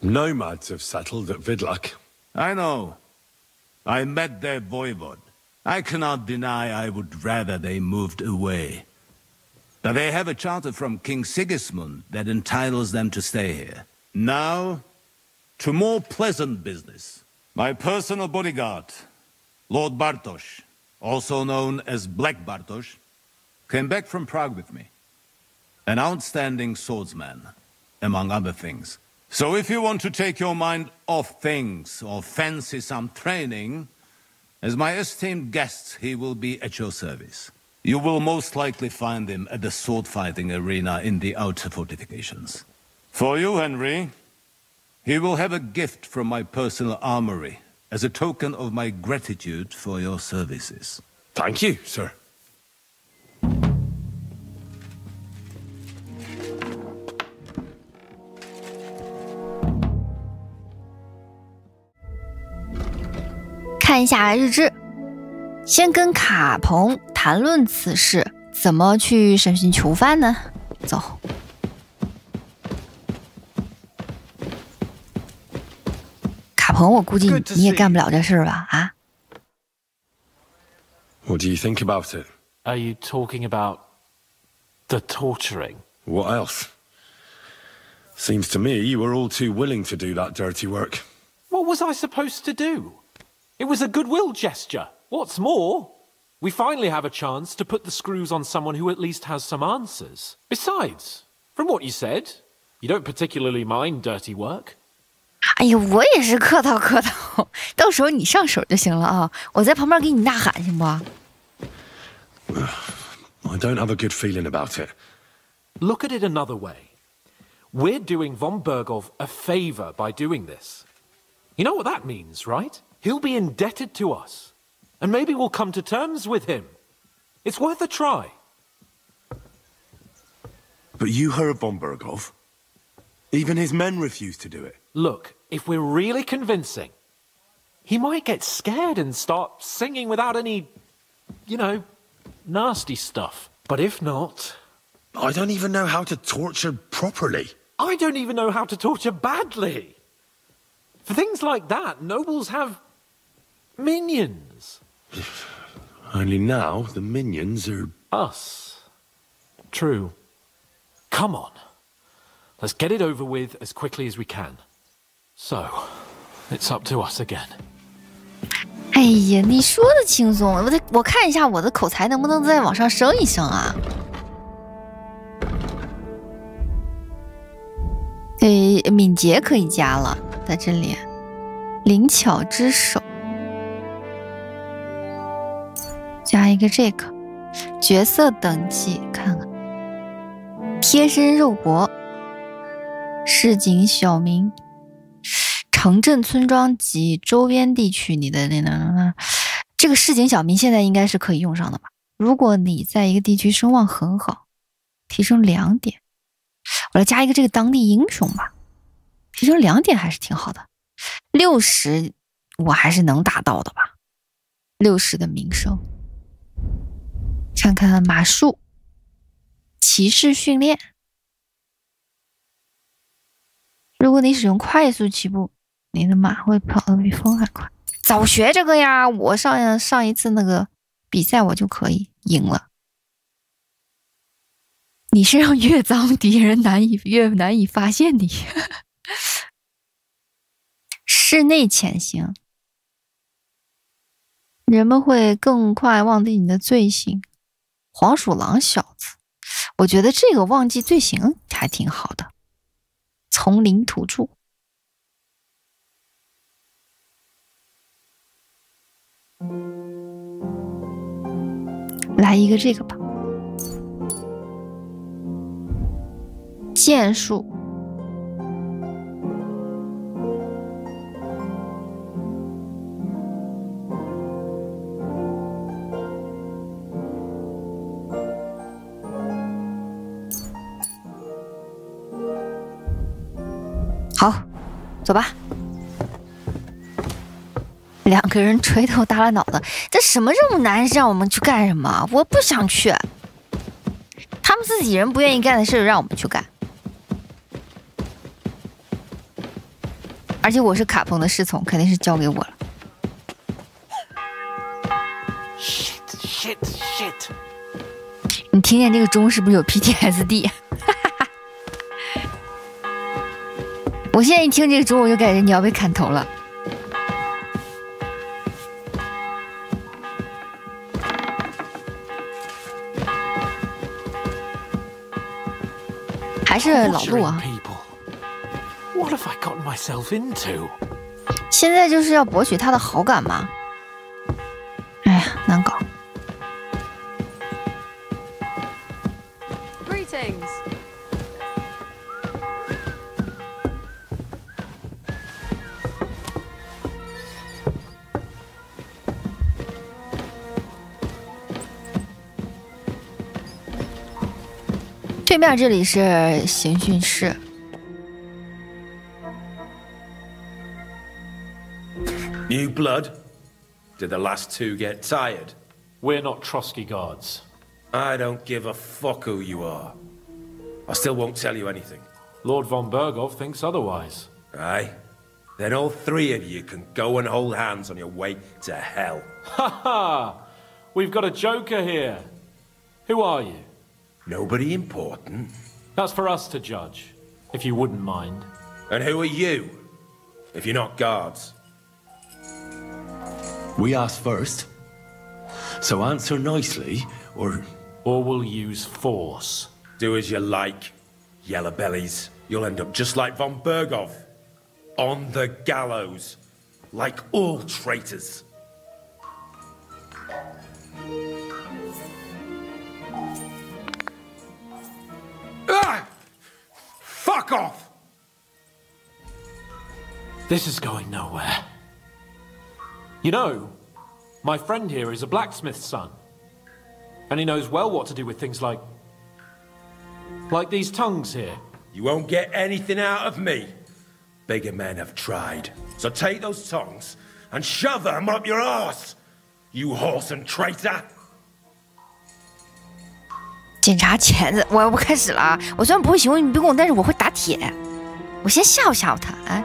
Nomads have settled at Vidlak. I know. I met their voivod. I cannot deny I would rather they moved away. But they have a charter from King Sigismund that entitles them to stay here. Now, to more pleasant business. My personal bodyguard, Lord Bartosz, also known as Black Bartosz, came back from Prague with me. An outstanding swordsman, among other things. So if you want to take your mind off things or fancy some training, as my esteemed guest, he will be at your service. You will most likely find him at the sword-fighting arena in the outer fortifications. For you, Henry, he will have a gift from my personal armory as a token of my gratitude for your services. Thank you, sir. 看一下日志，先跟卡彭谈论此事，怎么去审讯囚犯呢？走。卡彭，我估计你也干不了这事吧？啊 What do you think about it? Are you talking about the torturing? What else? Seems to me you were all too willing to do that dirty work. What was I supposed to do? It was a goodwill gesture. What's more, we finally have a chance to put the screws on someone who at least has some answers. Besides, from what you said, you don't particularly mind dirty work. 哎呀，我也是客套客套，到时候你上手就行了啊！我在旁边给你呐喊，行不？I don't have a good feeling about it. Look at it another way. We're doing von Berghoff a favor by doing this. You know what that means, right? He'll be indebted to us. And maybe we'll come to terms with him. It's worth a try. But you heard von Berghoff. Even his men refused to do it. Look, if we're really convincing, he might get scared and start singing without any, you know, nasty stuff. But if not... I don't even know how to torture properly. I don't even know how to torture badly. For things like that, nobles have minions. Only now the minions are... Us. True. Come on. Let's get it over with as quickly as we can. So, it's up to us again. 哎呀，你说的轻松，我看一下我的口才能不能再往上升一升啊？敏捷可以加了，在这里，灵巧之手，加一个这个角色等级，看看，贴身肉搏，市井小民。城镇村庄及周边地区，你的这个市井小民现在应该是可以用上的吧？如果你在一个地区声望很好，提升2点，我来加一个这个当地英雄吧，提升2点还是挺好的。60我还是能达到的吧？60的名声，看看马术、骑士训练。如果你使用快速起步，你的马会跑得比风还快。早学这个呀！我上一次那个比赛我就可以赢了。你是让越脏敌人越难以发现你。室内潜行，人们会更快忘记你的罪行。黄鼠狼小子，我觉得这个忘记罪行还挺好的。丛林土著。来一个这个吧，剑术，好，走吧。2个人垂头耷拉脑的，这什么任务难，让我们去干什么？我不想去。他们自己人不愿意干的事，让我们去干。而且我是卡彭的侍从，肯定是交给我了。shit！ 你听见这个钟是不是有 PTSD？ 我现在一听这个钟，我就感觉你要被砍头了。还是老路啊。What have I gotten myself into? 现在就是要博取他的好感嘛。哎呀，难搞。Greetings. 对面这里是刑讯室。New blood? Did the last two get tired? We're not Trotsky guards. I don't give a fuck who you are. I still won't tell you anything. Lord von Berghoff thinks otherwise. Aye? Then all three of you can go and hold hands on your way to hell. Ha ha! We've got a joker here. Who are you? Nobody important. That's for us to judge, if you wouldn't mind. And who are you, if you're not guards? We asked first. So answer nicely, or we'll use force. Do as you like, yellow bellies. You'll end up just like von Berghoff. On the gallows. Like all traitors. Ah! Fuck off! This is going nowhere. You know, my friend here is a blacksmith's son. And he knows well what to do with things like these tongues here. You won't get anything out of me. Bigger men have tried. So take those tongues and shove them up your arse, you whoreson traitor! 检查钳子，我开始了啊！我虽然不会行为逼供，但是我会打铁。我先吓唬吓唬他，哎。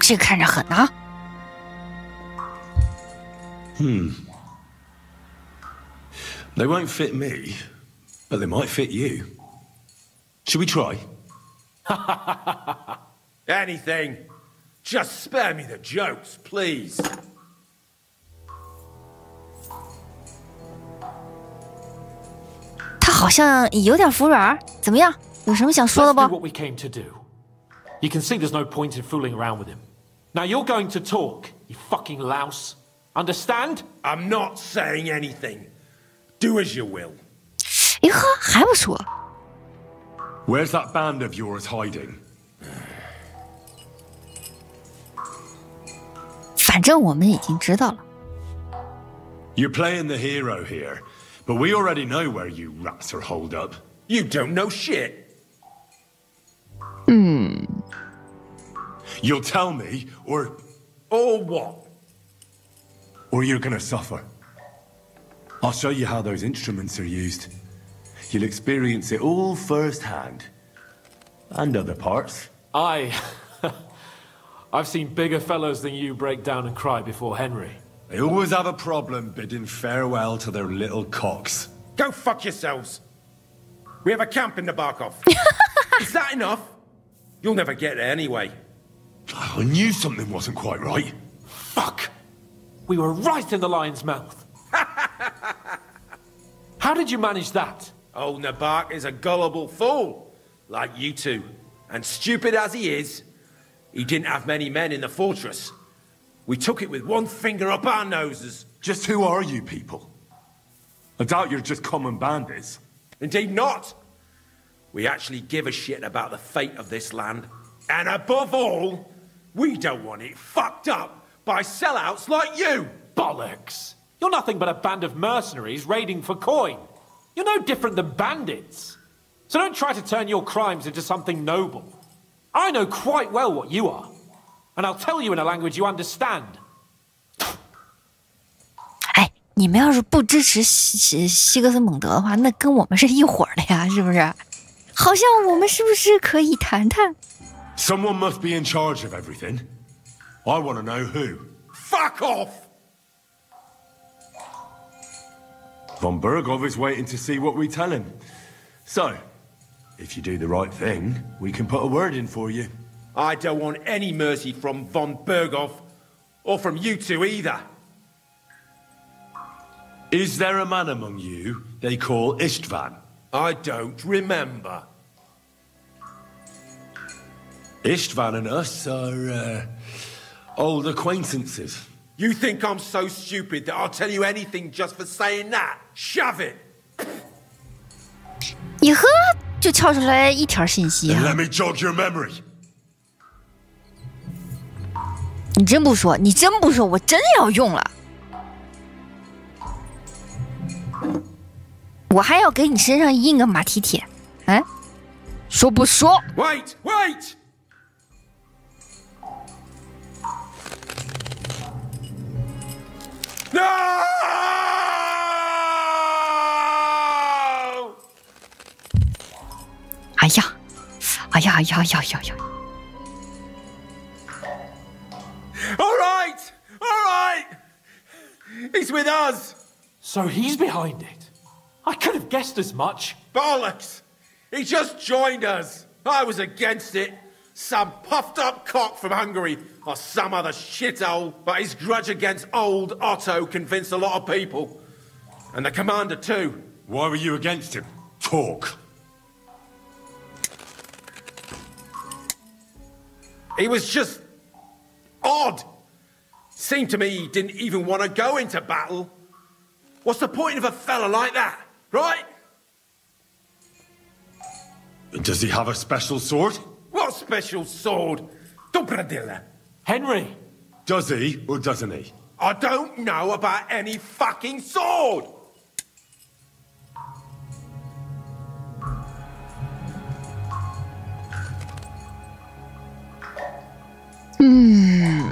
这个看着狠啊！ They won't fit me, but they might fit you. Should we try? Anything. Just spare me the jokes, please. 他好像有点服软，怎么样？有什么想说的不？ Let's do what we came to do. You can see there's no point in fooling around with him. Now you're going to talk, you fucking louse. Understand? I'm not saying anything. Do as you will. 哟呵，还不说。 Where's that band of yours hiding? 反正我们已经知道了。 You're playing the hero here, but we already know where you rats are holed up. You don't know shit. You'll tell me, or what? Or you're gonna suffer. I'll show you how those instruments are used. You'll experience it all firsthand. And other parts. I've seen bigger fellows than you break down and cry before Henry. They always have a problem bidding farewell to their little cocks. Go fuck yourselves. We have a camp in Nabarkov. Is that enough? You'll never get there anyway. I knew something wasn't quite right. Fuck! We were right in the lion's mouth. How did you manage that? Old Nabark is a gullible fool, like you two. And stupid as he is, he didn't have many men in the fortress. We took it with one finger up our noses. Just who are you people? I doubt you're just common bandits. Indeed not. We actually give a shit about the fate of this land. And above all, we don't want it fucked up by sellouts like you. Bollocks. You're nothing but a band of mercenaries raiding for coin. You're no different than bandits. So don't try to turn your crimes into something noble. I know quite well what you are. And I'll tell you in a language you understand. 哎，你们要是不支持西格斯蒙德的话，那跟我们是一伙的呀，是不是？好像我们是不是可以谈谈？ Someone must be in charge of everything. I want to know who. Fuck off! Von Bergov is waiting to see what we tell him. So, if you do the right thing, we can put a word in for you. I don't want any mercy from Von Bergov, or from you two either. Is there a man among you they call Istvan? I don't remember. Istvan and us are, old acquaintances. You think I'm so stupid that I'll tell you anything just for saying that? Shove it! 一喝就跳出来一条信息啊！ Let me jog your memory. 你真不说，你真不说，我真要用了。我还要给你身上印个马蹄铁，哎，说不说 ？Wait, wait! No! 哎呀，哎呀，哎呀，呀呀呀！ All right, all right. He's with us. So he's behind it. I could have guessed as much. Bollocks! He just joined us. I was against it. Some puffed-up cock from Hungary, or some other shithole, but his grudge against old Otto convinced a lot of people. And the commander, too. Why were you against him? Talk. He was just odd. Seemed to me he didn't even want to go into battle. What's the point of a fella like that, right? Does he have a special sword? What special sword? Dobradilla. Henry. Does he or doesn't he? I don't know about any fucking sword. Hmm.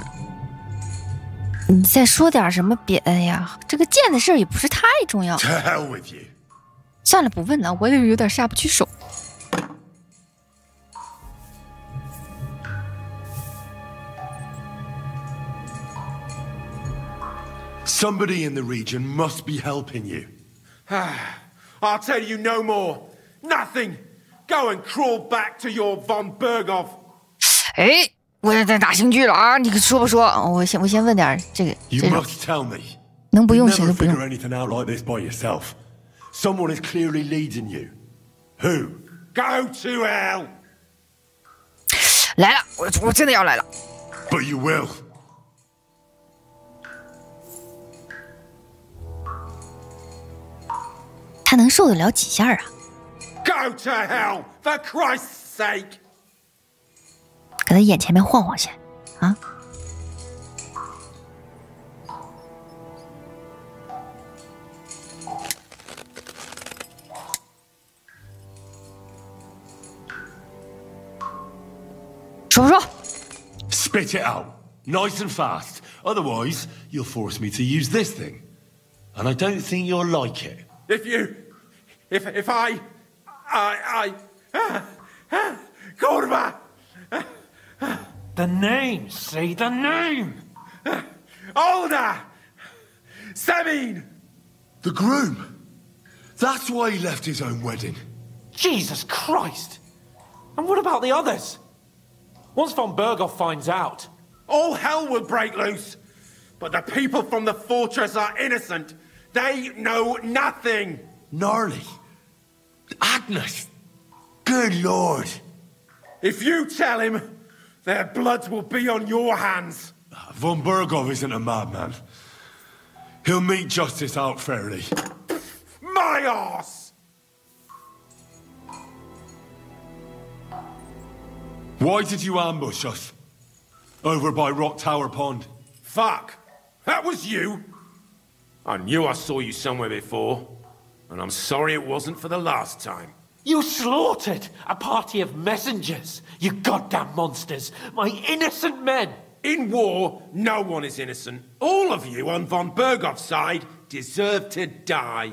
你再说点什么别的呀？这个剑的事儿也不是太重要。 To hell with you. 算了，不问了，我有点下不去手。 Somebody in the region must be helping you. I'll tell you no more. Nothing. Go and crawl back to your Von Bergov. 哎，我有点打兴趣了啊！你说不说？我先问点这个。 You must tell me. 能不用 You 行 never 就不用。 figure anything out like this by yourself. Someone is clearly leading you. Who? Go to hell. 来了，我真的要来了。 But you will. 他能受得了几下啊？ Go to hell, for Christ's sake. 搁他眼前面晃晃先，啊！说不说 Spit it out, nice and fast. Otherwise, you'll force me to use this thing. And I don't think you'll like it. If I Korva. The name, say the name. Older. Semin. The groom. That's why he left his own wedding. Jesus Christ. And what about the others? Once Von Bergov finds out, all hell will break loose. But the people from the fortress are innocent. They know nothing. Gnarly. Agnes. Good Lord. If you tell him, their blood will be on your hands. Von Bergov isn't a madman. He'll meet justice out fairly. My arse! Why did you ambush us? Over by Rock Tower Pond. Fuck. That was you. I knew I saw you somewhere before. And I'm sorry it wasn't for the last time. You slaughtered a party of messengers, you goddamn monsters, my innocent men. In war, no one is innocent. All of you on Von Bergov's side deserve to die.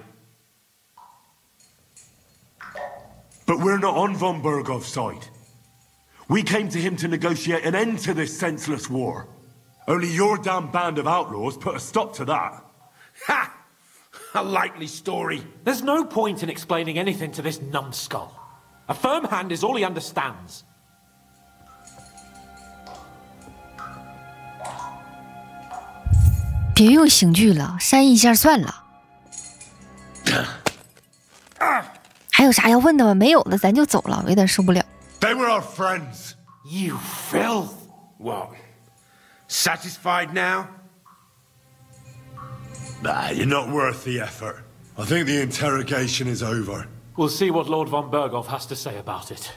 But we're not on Von Bergov's side. We came to him to negotiate an end to this senseless war. Only your damn band of outlaws put a stop to that. Ha! A likely story. There's no point in explaining anything to this numbskull. A firm hand is all he understands. 别用刑具了，删一下算了。还有啥要问的吗？没有了，咱就走了，我有点受不了。They were our friends. You filth. What? Satisfied now? Nah, you're not worth the effort. I think the interrogation is over. We'll see what Lord von Berghoff has to say about it.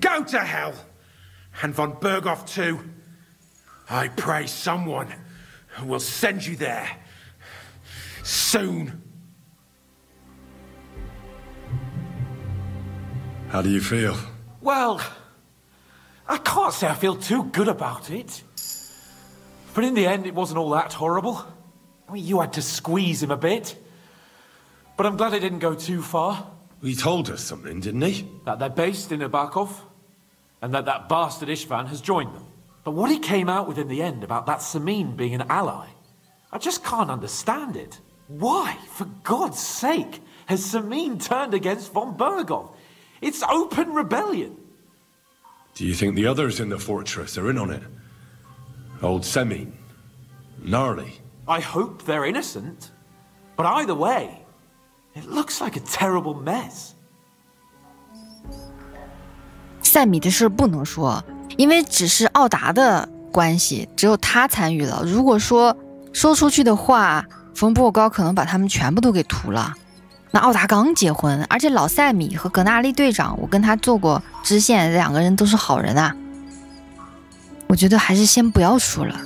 Go to hell! And von Berghoff too. I pray someone will send you there. Soon. How do you feel? Well, I can't say I feel too good about it. But in the end, it wasn't all that horrible. I mean, you had to squeeze him a bit. But I'm glad it didn't go too far. He told us something, didn't he? That they're based in Nabokov, and that bastard Istvan has joined them. But what he came out with in the end about that Samin being an ally, I just can't understand it. Why, for God's sake, has Samin turned against von Berghoff? It's open rebellion. Do you think the others in the fortress are in on it? Old Semin? Gnarly? I hope they're innocent. But either way, it looks like a terrible mess. 赛米的事不能说，因为只是奥达的关系，只有他参与了。如果说出去的话，冯布尔高可能把他们全部都给屠了。那奥达刚结婚，而且老赛米和格纳利队长，我跟他做过支线，两个人都是好人啊。我觉得还是先不要说了。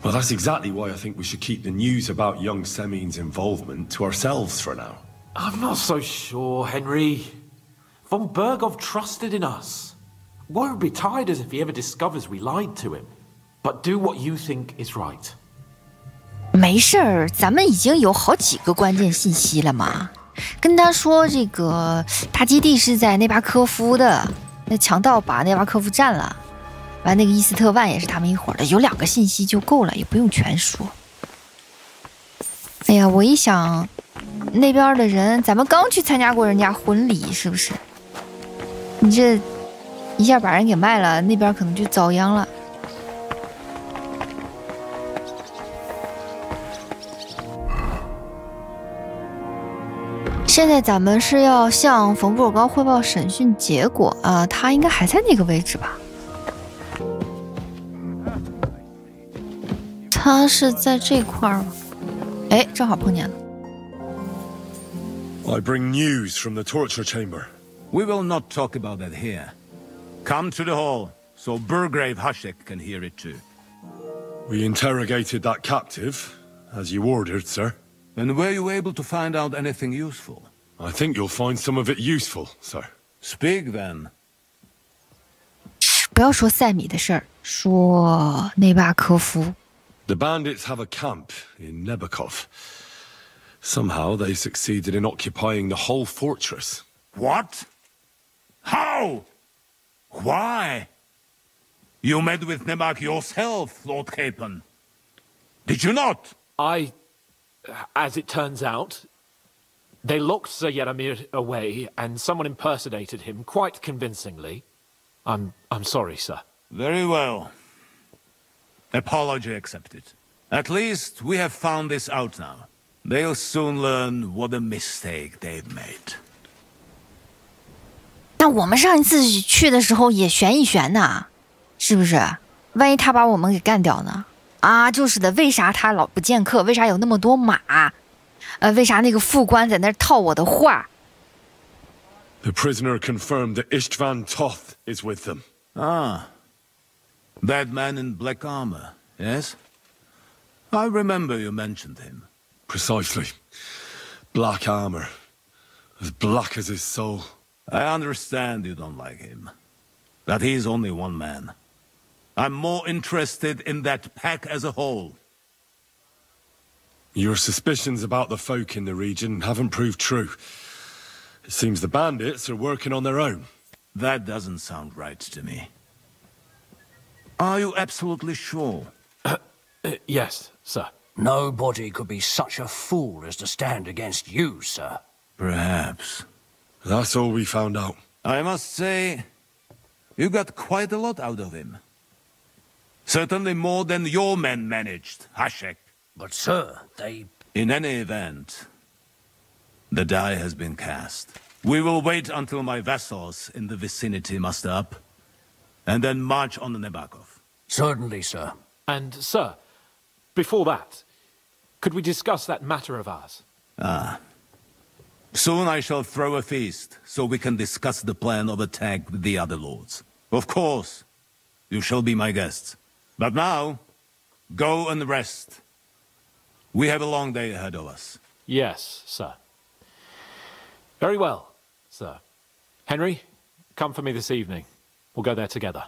Well, that's exactly why I think we should keep the news about young Semin's involvement to ourselves for now. I'm not so sure, Henry. Von Berghoff trusted in us. Won't be tired as if he ever discovers we lied to him. But do what you think is right. 没事儿，咱们已经有好几个关键信息了嘛。跟他说这个大基地是在内巴科夫的，那强盗把内巴科夫占了。完，那个伊斯特万也是他们一伙的，有2个信息就够了，也不用全说。哎呀，我一想，那边的人，咱们刚去参加过人家婚礼，是不是？你这一下把人给卖了，那边可能就遭殃了。现在咱们是要向冯布尔高汇报审讯结果啊，他应该还在那个位置吧？他是在这块儿吗？哎，正好碰见了。I bring news from the torture chamber. We will not talk about that here. Come to the hall, so Burgrave Hashek can hear it too. We interrogated that captive, as you ordered, sir. And were you able to find out anything useful? I think you'll find some of it useful, sir. Speak then. 不要说塞米的事儿，说内巴科夫。The bandits have a camp in Nebakov. Somehow they succeeded in occupying the whole fortress. What? How? Why? You met with Nebak yourself, Lord Capon. Did you not? As it turns out, they locked Sir Yaramir away, and someone impersonated him quite convincingly. I'm sorry, sir. Very well. Apology accepted. At least we have found this out now. They'll soon learn what a mistake they've made. 那我们上一次去的时候也悬一悬呐，是不是？万一他把我们给干掉呢？啊，就是的。为啥他老不见客？为啥有那么多马？为啥那个副官在那儿套我的话 The prisoner confirmed that Istvan Toth is with them. Ah. That man in black armor, yes? I remember you mentioned him. Precisely. Black armor. As black as his soul. I understand you don't like him. That he's only one man. I'm more interested in that pack as a whole. Your suspicions about the folk in the region haven't proved true. It seems the bandits are working on their own. That doesn't sound right to me. Are you absolutely sure? Yes, sir. Nobody could be such a fool as to stand against you, sir. Perhaps. That's all we found out. I must say, you got quite a lot out of him. Certainly more than your men managed, Hashek. But, sir, they... In any event, the die has been cast. We will wait until my vessels in the vicinity muster up, and then march on the Nebakov. Certainly, sir. And, sir, before that, could we discuss that matter of ours? Ah. Soon I shall throw a feast, so we can discuss the plan of attack with the other lords. Of course, you shall be my guests. But now, go and rest. We have a long day ahead of us. Yes, sir. Very well, sir. Henry, come for me this evening. We'll go there together.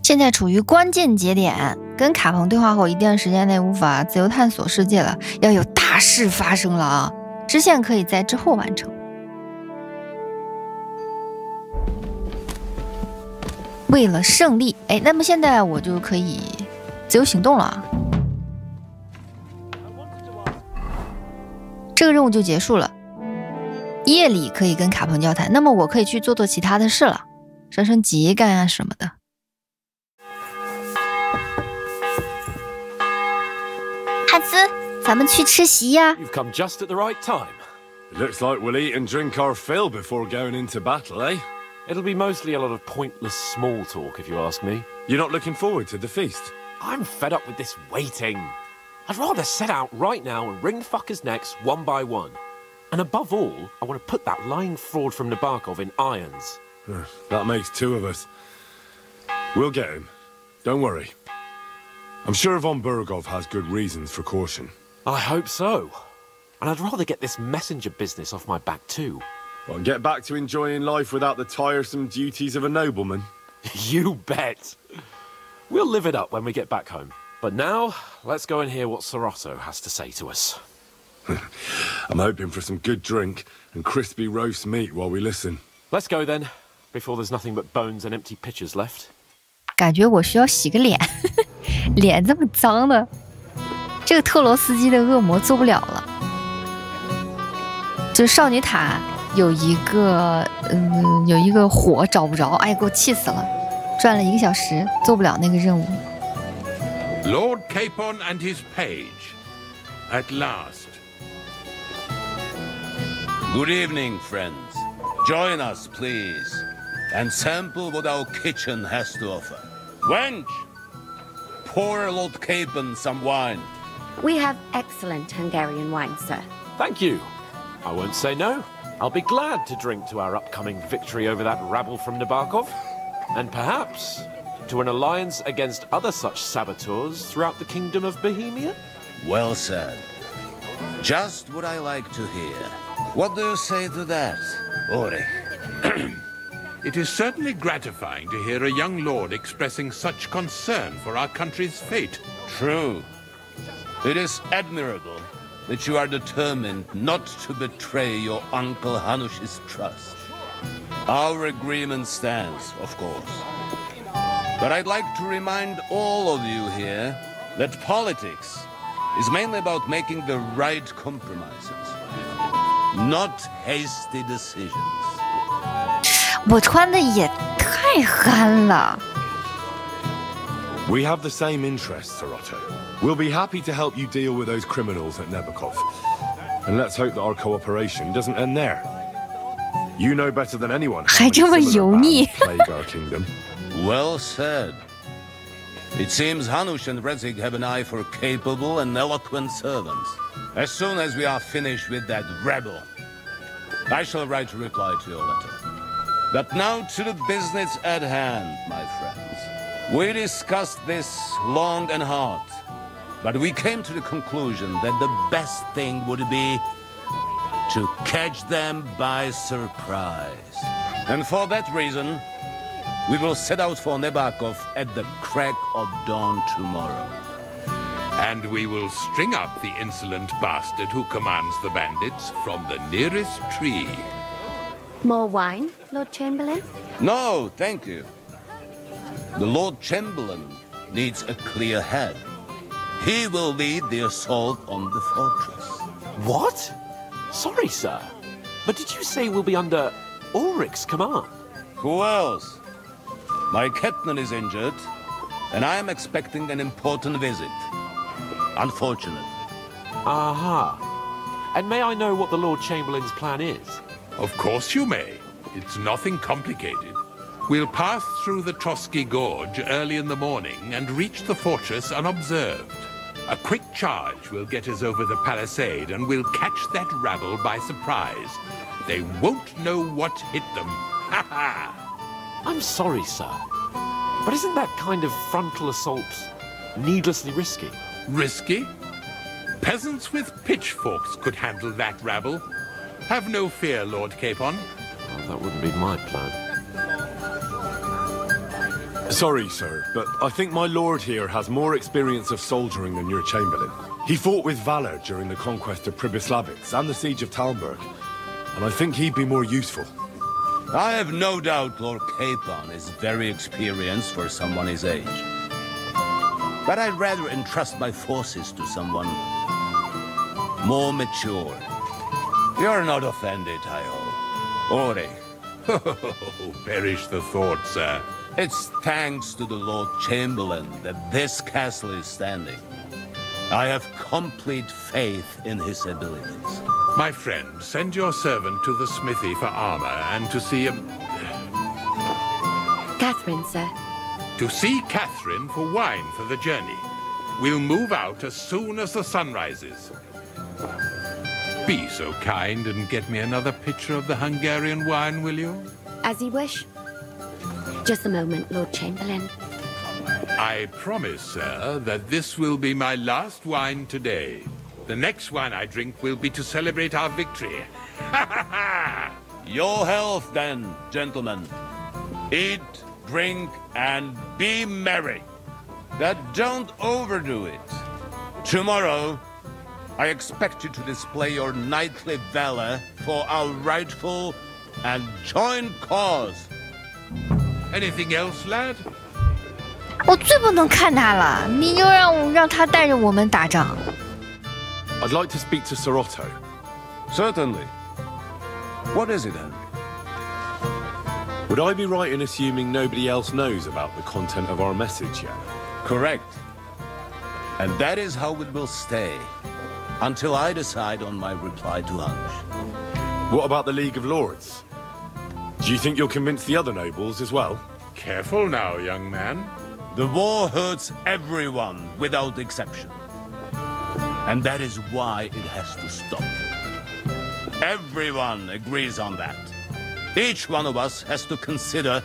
现在处于关键节点，跟卡彭对话后，一段时间内无法自由探索世界了，要有大事发生了啊！支线可以在之后完成。为了胜利，哎，那么现在我就可以自由行动了啊！这个任务就结束了。夜里可以跟卡彭交谈，那么我可以去做其他的事了，升级干啊什么的。汉斯，咱们去吃席呀。 You've come just at the right time. It looks like we'll eat and drink our fill before going into battle, eh? It'll be mostly a lot of pointless small talk, if you ask me. You're not looking forward to the feast? I'm fed up with this waiting. I'd rather set out right now and wring fuckers' necks one by one. And above all, I want to put that lying fraud from Nabokov in irons. That makes two of us. We'll get him. Don't worry. I'm sure von Burgov has good reasons for caution. I hope so. And I'd rather get this messenger business off my back too. Well, and get back to enjoying life without the tiresome duties of a nobleman. You bet. We'll live it up when we get back home. But now, let's go and hear what Sorotto has to say to us. I'm hoping for some good drink and crispy roast meat while we listen. Let's go then, before there's nothing but bones and empty pitchers left. 感觉我需要洗个脸，脸这么脏的，这个特罗斯基的恶魔做不了了。就少女塔有一个火找不着，哎，给我气死了！转了1个小时，做不了那个任务。Lord Capon and his page, at last. Good evening, friends. Join us, please, and sample what our kitchen has to offer. Wench, pour Lord Capon some wine. We have excellent Hungarian wine, sir. Thank you. I won't say no. I'll be glad to drink to our upcoming victory over that rabble from Nabokov, and perhaps to an alliance against other such saboteurs throughout the kingdom of Bohemia? Well said. Just what I like to hear. What do you say to that, Ulrich? It is certainly gratifying to hear a young lord expressing such concern for our country's fate. True. It is admirable that you are determined not to betray your Uncle Hanush's trust. Our agreement stands, of course. But I'd like to remind all of you here that politics is mainly about making the right compromises, not hasty decisions. 我穿的也太憨了。 We have the same interests, Sorotto. We'll be happy to help you deal with those criminals at Nebokov. And let's hope that our cooperation doesn't end there. You know better than anyone how many similar battles plague our kingdom. Well said. It seems Hanush and Rezig have an eye for capable and eloquent servants. As soon as we are finished with that rebel, I shall write a reply to your letter. But now to the business at hand, my friends. We discussed this long and hard, but we came to the conclusion that the best thing would be to catch them by surprise. And for that reason, we will set out for Nebakov at the crack of dawn tomorrow. And we will string up the insolent bastard who commands the bandits from the nearest tree. More wine, Lord Chamberlain? No, thank you. The Lord Chamberlain needs a clear head. He will lead the assault on the fortress. What? Sorry, sir. But did you say we'll be under Ulrich's command? Who else? My Ketman is injured, and I am expecting an important visit. Unfortunate. Aha. And may I know what the Lord Chamberlain's plan is? Of course you may. It's nothing complicated. We'll pass through the Trotsky Gorge early in the morning and reach the fortress unobserved. A quick charge will get us over the palisade, and we'll catch that rabble by surprise. They won't know what hit them. Ha ha! I'm sorry, sir. But isn't that kind of frontal assault needlessly risky? Risky? Peasants with pitchforks could handle that rabble. Have no fear, Lord Capon. Oh, that wouldn't be my plan. Sorry, sir, but I think my lord here has more experience of soldiering than your Chamberlain. He fought with valor during the conquest of Pribyslavitz and the siege of Talmberg, and I think he'd be more useful. I have no doubt Lord Capon is very experienced for someone his age. But I'd rather entrust my forces to someone more mature. You're not offended, I hope. Ore. Oh, perish the thought, sir. It's thanks to the Lord Chamberlain that this castle is standing. I have complete faith in his abilities. My friend, send your servant to the smithy for armor and to see Catherine, sir. To see Catherine for wine for the journey. We'll move out as soon as the sun rises. Be so kind and get me another pitcher of the Hungarian wine, will you? As you wish. Just a moment, Lord Chamberlain. I promise, sir, that this will be my last wine today. The next wine I drink will be to celebrate our victory. Ha ha ha! Your health, then, gentlemen. Eat, drink, and be merry. But don't overdo it. Tomorrow, I expect you to display your knightly valor for our rightful and joint cause. Anything else, lad? 我最不能看他了，你就让他带着我们打仗。I'd like to speak to Sir Otto. Certainly. What is it, then? Would I be right in assuming nobody else knows about the content of our message yet? Correct. And that is how it will stay, until I decide on my reply to Hunch. What about the League of Lords? Do you think you'll convince the other nobles as well? Careful now, young man. The war hurts everyone without exception. And that is why it has to stop. Everyone agrees on that. Each one of us has to consider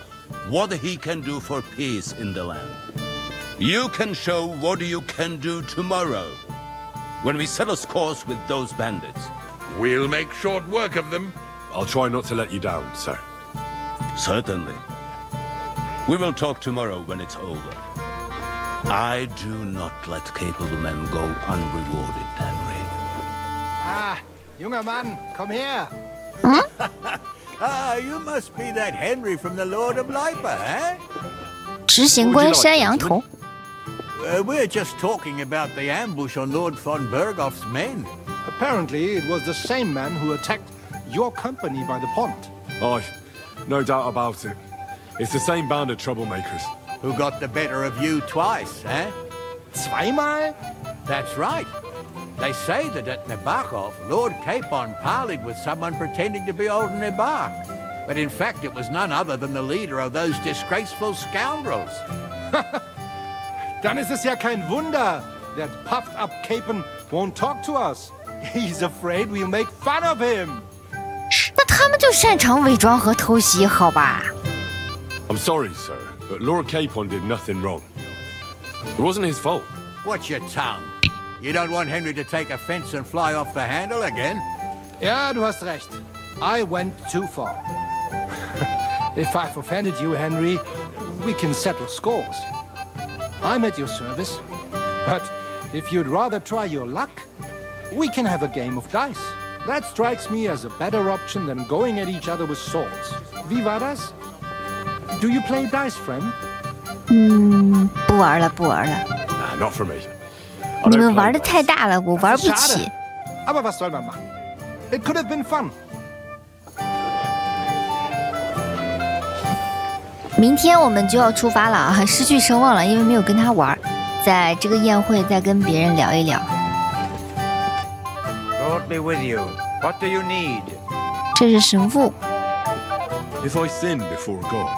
what he can do for peace in the land. You can show what you can do tomorrow, when we settle scores with those bandits. We'll make short work of them. I'll try not to let you down, sir. Certainly. We will talk tomorrow when it's over. I do not let capable men go unrewarded, Henry. Ah, junger Mann, komm her. Ah, you must be that Henry from the Lord of Lipa, eh? 执行官山羊头。We're just talking about the ambush on Lord von Bergoff's men. Apparently, it was the same man who attacked your company by the pond. Aye, no doubt about it. It's the same band of troublemakers. Who got the better of you twice, eh? Zweimal? That's right. They say that at Nabokov, Lord Capon parleyed with someone pretending to be old Nabar. But in fact, it was none other than the leader of those disgraceful scoundrels. Dann ist es ja kein Wunder that puffed-up Capon won't talk to us. He's afraid we'll make fun of him. 那他们就擅长伪装和偷袭，好吧？ I'm sorry, sir, but Lord Capon did nothing wrong. It wasn't his fault. Watch your tongue. You don't want Henry to take offense and fly off the handle again? Ja, du hast recht. I went too far. If I've offended you, Henry, we can settle scores. I'm at your service. But if you'd rather try your luck, we can have a game of dice. That strikes me as a better option than going at each other with swords. Wie war das? Do you play dice, friend? 不玩了，不玩了。Nah, not for me. 你们玩的太大了，我玩不起。Aber was soll man machen? It could have been fun. 明天我们就要出发了啊，失去声望了，因为没有跟他玩，在这个宴会再跟别人聊一聊。Lord be with you. What do you need? 这是神父。If I sin before God,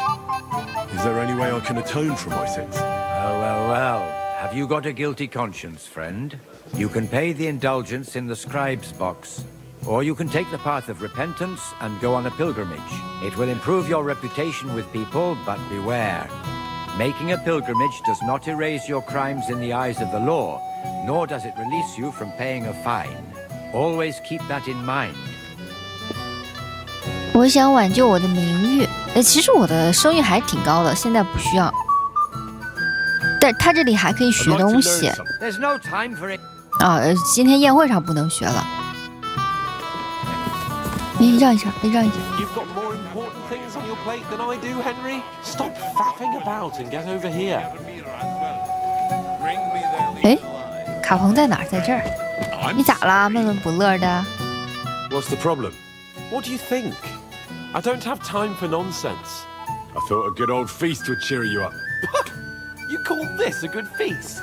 is there any way I can atone for my sins? Well. Have you got a guilty conscience, friend? You can pay the indulgence in the scribe's box. Or you can take the path of repentance and go on a pilgrimage. It will improve your reputation with people, but beware. Making a pilgrimage does not erase your crimes in the eyes of the law, nor does it release you from paying a fine. Always keep that in mind. 我想挽救我的名誉。其实我的声誉还挺高的，现在不需要。但他这里还可以学东西。啊，今天宴会上不能学了。让一下，让一下。You've got more important things on your plate than I do, Henry. Stop faffing about and get over here. 哎，卡彭在哪儿？在这儿。你咋啦？闷闷不乐的。What's the problem? What do you think? I don't have time for nonsense. I thought a good old feast would cheer you up. You call this a good feast?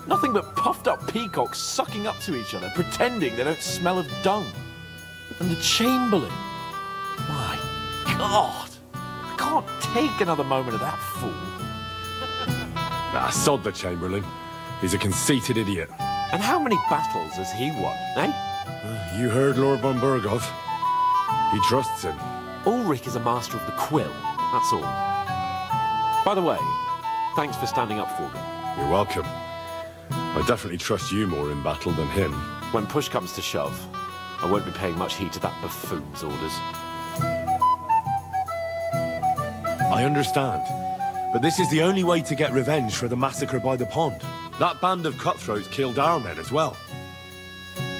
Nothing but puffed up peacocks sucking up to each other, pretending they don't smell of dung. And the Chamberlain. My God. I can't take another moment of that fool. Ah, sod the Chamberlain. He's a conceited idiot. And how many battles has he won, eh? You heard Lord von Burgov. He trusts him. Ulrich is a master of the quill, that's all. By the way, thanks for standing up for me. You're welcome. I definitely trust you more in battle than him. When push comes to shove, I won't be paying much heed to that buffoon's orders. I understand. But this is the only way to get revenge for the massacre by the pond. That band of cutthroats killed our men as well.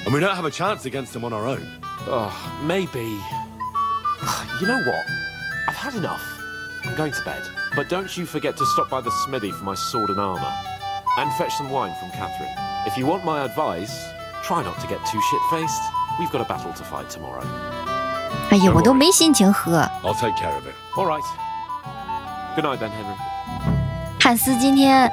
And we don't have a chance against them on our own. Oh, maybe. You know what? I've had enough. I'm going to bed. But don't you forget to stop by the smithy for my sword and armor. And fetch some wine from Catherine. If you want my advice, try not to get too shit-faced. We've got a battle to fight tomorrow. 哎呀，我都没心情喝。I'll take care of it. All right. Good night then, Henry. 汉斯今天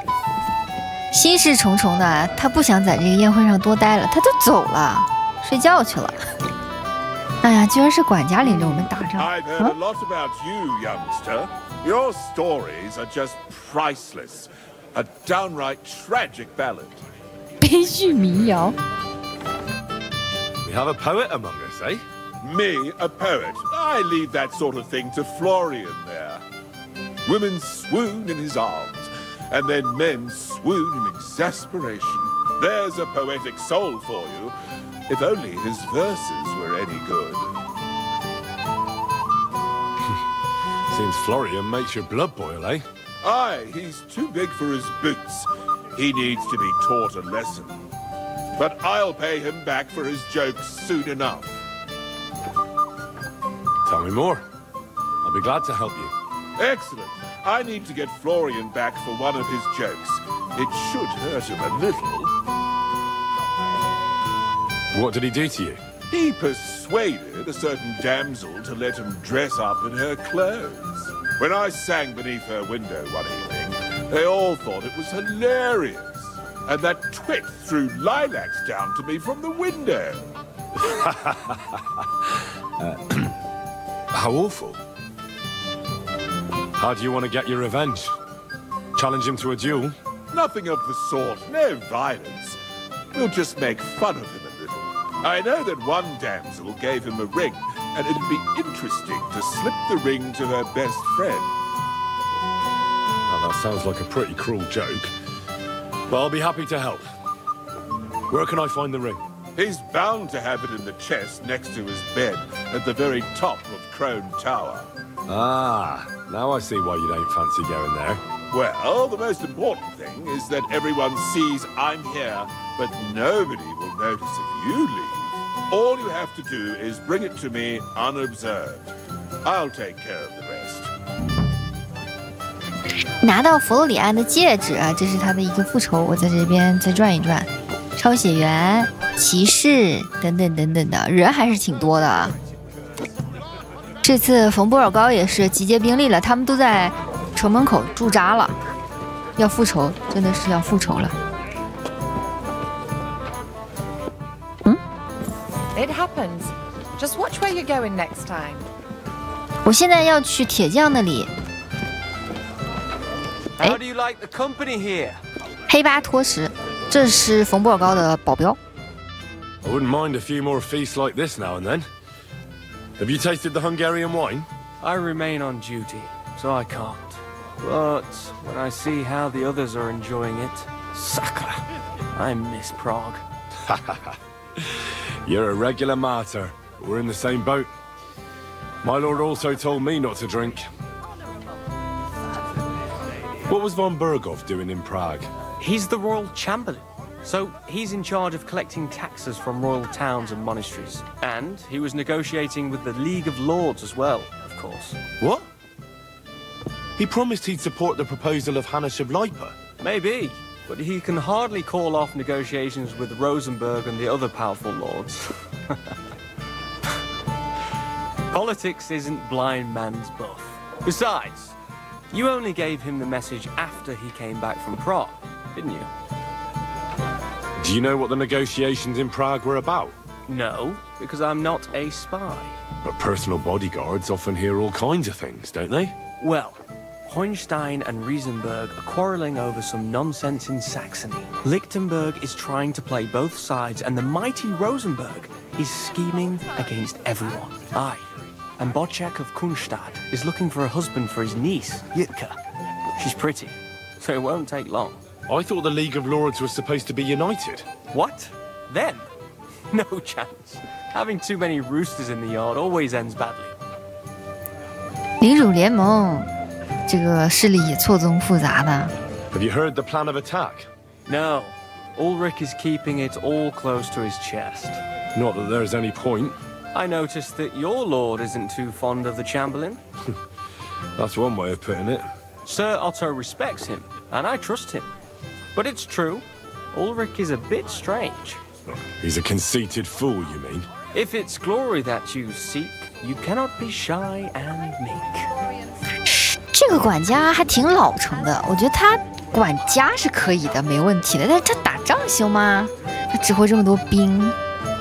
心事重重的，他不想在这个宴会上多待了，他都走了，睡觉去了。哎呀，居然是管家领着我们打仗。I've heard a lot about you, youngster. Your stories are just priceless. A downright tragic ballad. 悲剧民谣。We have a poet among us, eh? Me, a poet? I leave that sort of thing to Florian there. Women swoon in his arms, and then men swoon in exasperation. There's a poetic soul for you, if only his verses were any good. Seems Florian makes your blood boil, eh? Aye, he's too big for his boots. He needs to be taught a lesson. But I'll pay him back for his jokes soon enough. Tell me more. I'll be glad to help you. Excellent. I need to get Florian back for one of his jokes. It should hurt him a little. What did he do to you? He persuaded a certain damsel to let him dress up in her clothes. When I sang beneath her window one evening, they all thought it was hilarious. And that twit threw lilacs down to me from the window. How awful. How do you want to get your revenge? Challenge him to a duel? Nothing of the sort. No violence. We'll just make fun of him a little. I know that one damsel gave him a ring, and it'd be interesting to slip the ring to her best friend. Well, that sounds like a pretty cruel joke. But I'll be happy to help. Where can I find the ring? He's bound to have it in the chest next to his bed at the very top of Crone Tower. Ah, now I see why you don't fancy going there. Well, the most important thing is that everyone sees I'm here, but nobody will notice if you leave. All you have to do is bring it to me unobserved. I'll take care of the rest. 拿到佛罗里安的戒指啊，这是他的一个复仇。我在这边再转一转，抄写员、骑士等等等等的人还是挺多的啊。这次冯波尔高也是集结兵力了，他们都在城门口驻扎了，要复仇，真的是要复仇了。It happens. Just watch where you're going next time. 我现在要去铁匠那里。How do you like the company here? 黑巴托什，这是冯波尔高的保镖。I wouldn't mind a few more feasts like this now and then. Have you tasted the Hungarian wine? I remain on duty, so I can't. But when I see how the others are enjoying it, sakra, I miss Prague. You're a regular martyr. We're in the same boat. My lord also told me not to drink. What was von Berghoff doing in Prague? He's the royal chamberlain. So he's in charge of collecting taxes from royal towns and monasteries. And he was negotiating with the League of Lords as well, of course. What? He promised he'd support the proposal of Hannes of Leipa. Maybe, but he can hardly call off negotiations with Rosenberg and the other powerful lords. Politics isn't blind man's buff. Besides, you only gave him the message after he came back from Prague, didn't you? Do you know what the negotiations in Prague were about? No, because I'm not a spy. But personal bodyguards often hear all kinds of things, don't they? Well, Hohenstein and Riesenberg are quarrelling over some nonsense in Saxony. Lichtenberg is trying to play both sides, and the mighty Rosenberg is scheming against everyone. Aye, and Bocek of Kunstadt is looking for a husband for his niece, Yitka. She's pretty, so it won't take long. I thought the League of Lords was supposed to be united. What? Them? No chance. Having too many roosters in the yard always ends badly. 领主联盟，这个势力也错综复杂的。Have you heard the plan of attack? No. Ulrich is keeping it all close to his chest. Not that there's any point. I noticed that your lord isn't too fond of the Chamberlain. That's one way of putting it. Sir Otto respects him, and I trust him. But it's true, Ulrich is a bit strange. He's a conceited fool, you mean? If it's glory that you seek, you cannot be shy and meek. 这个管家还挺老成的，我觉得他管家是可以的，没问题的。但是他打仗行吗？他指挥这么多兵。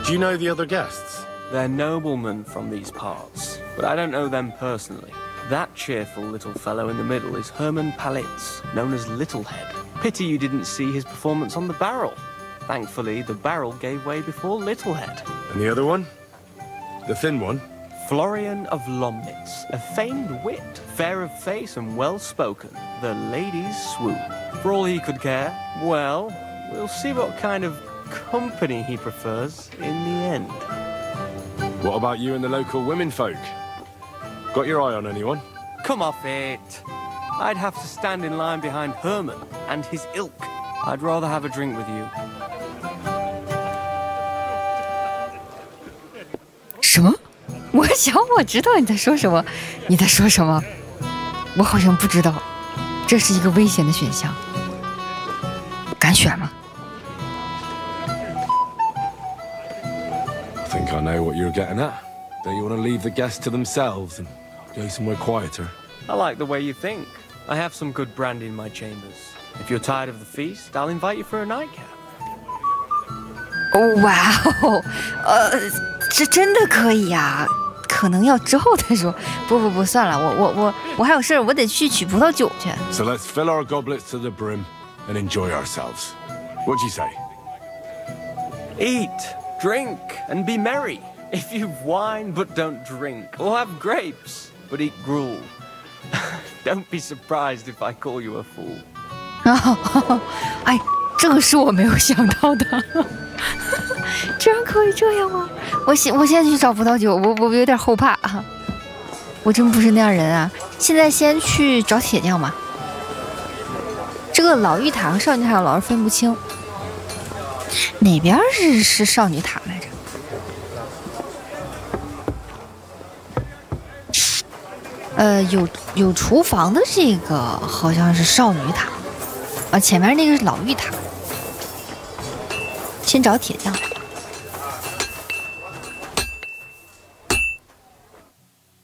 Do you know the other guests? They're noblemen from these parts, but I don't know them personally. That cheerful little fellow in the middle is Hermann Palitz, known as Littlehead. Pity you didn't see his performance on the barrel. Thankfully, the barrel gave way before Littlehead. And the other one? The thin one? Florian of Lomnitz, a famed wit, fair of face and well-spoken. The ladies swoon. For all he could care, well, we'll see what kind of company he prefers in the end. What about you and the local women folk? Got your eye on anyone? Come off it. I'd have to stand in line behind Herman and his ilk. I'd rather have a drink with you. 什么？我想我知道你在说什么。你在说什么？我好像不知道。这是一个危险的选项。敢选吗？ I think I know what you're getting at. Don't you want to leave the guests to themselves and go somewhere quieter? I like the way you think. I have some good brandy in my chambers. If you're tired of the feast, I'll invite you for a nightcap. 哦，哇哦，这真的可以呀？可能要之后再说。不，算了，我还有事儿，我得去取葡萄酒去。So let's fill our goblets to the brim and enjoy ourselves. What do you say? Eat, drink, and be merry. If you've wine but don't drink, or have grapes but eat gruel, don't be surprised if I call you a fool. 哎，这个是我没有想到的，居然可以这样吗？我现在去找葡萄酒，我有点后怕啊，我真不是那样人啊。现在先去找铁匠吧。这个老玉塔和少女塔我老是分不清，哪边是少女塔来着？有厨房的这个好像是少女塔，啊，前面那个是老妪塔。先找铁匠。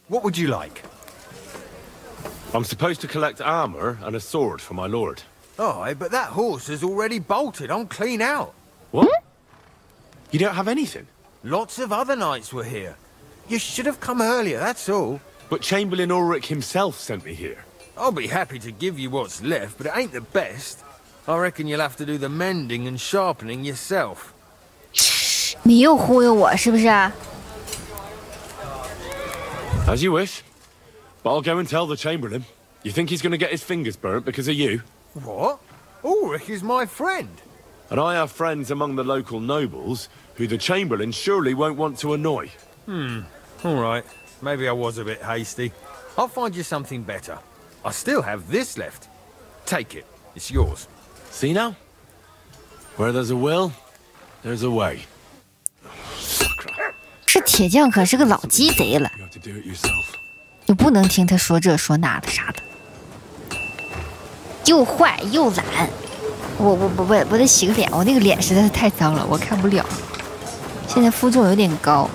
What would you like? I'm supposed to collect armor and a sword for my lord. Aye, but that horse is already bolted. I'm clean out. What? You don't have anything? Lots of other knights were here. You should have come earlier, that's all. But Chamberlain Ulrich himself sent me here. I'll be happy to give you what's left, but it ain't the best. I reckon you'll have to do the mending and sharpening yourself. 你又忽悠我是不是？ As you wish. But I'll go and tell the Chamberlain. You think he's going to get his fingers burnt because of you? What? Ulrich is my friend. And I have friends among the local nobles who the Chamberlain surely won't want to annoy. All right. Maybe I was a bit hasty. I'll find you something better. I still have this left. Take it. It's yours. See now? Where there's a will, there's a way. 这铁匠可是个老鸡贼了，就不能听他说这说那的啥的，又坏又懒。我得洗个脸，我那个脸实在是太脏了，我看不了。现在负重有点高，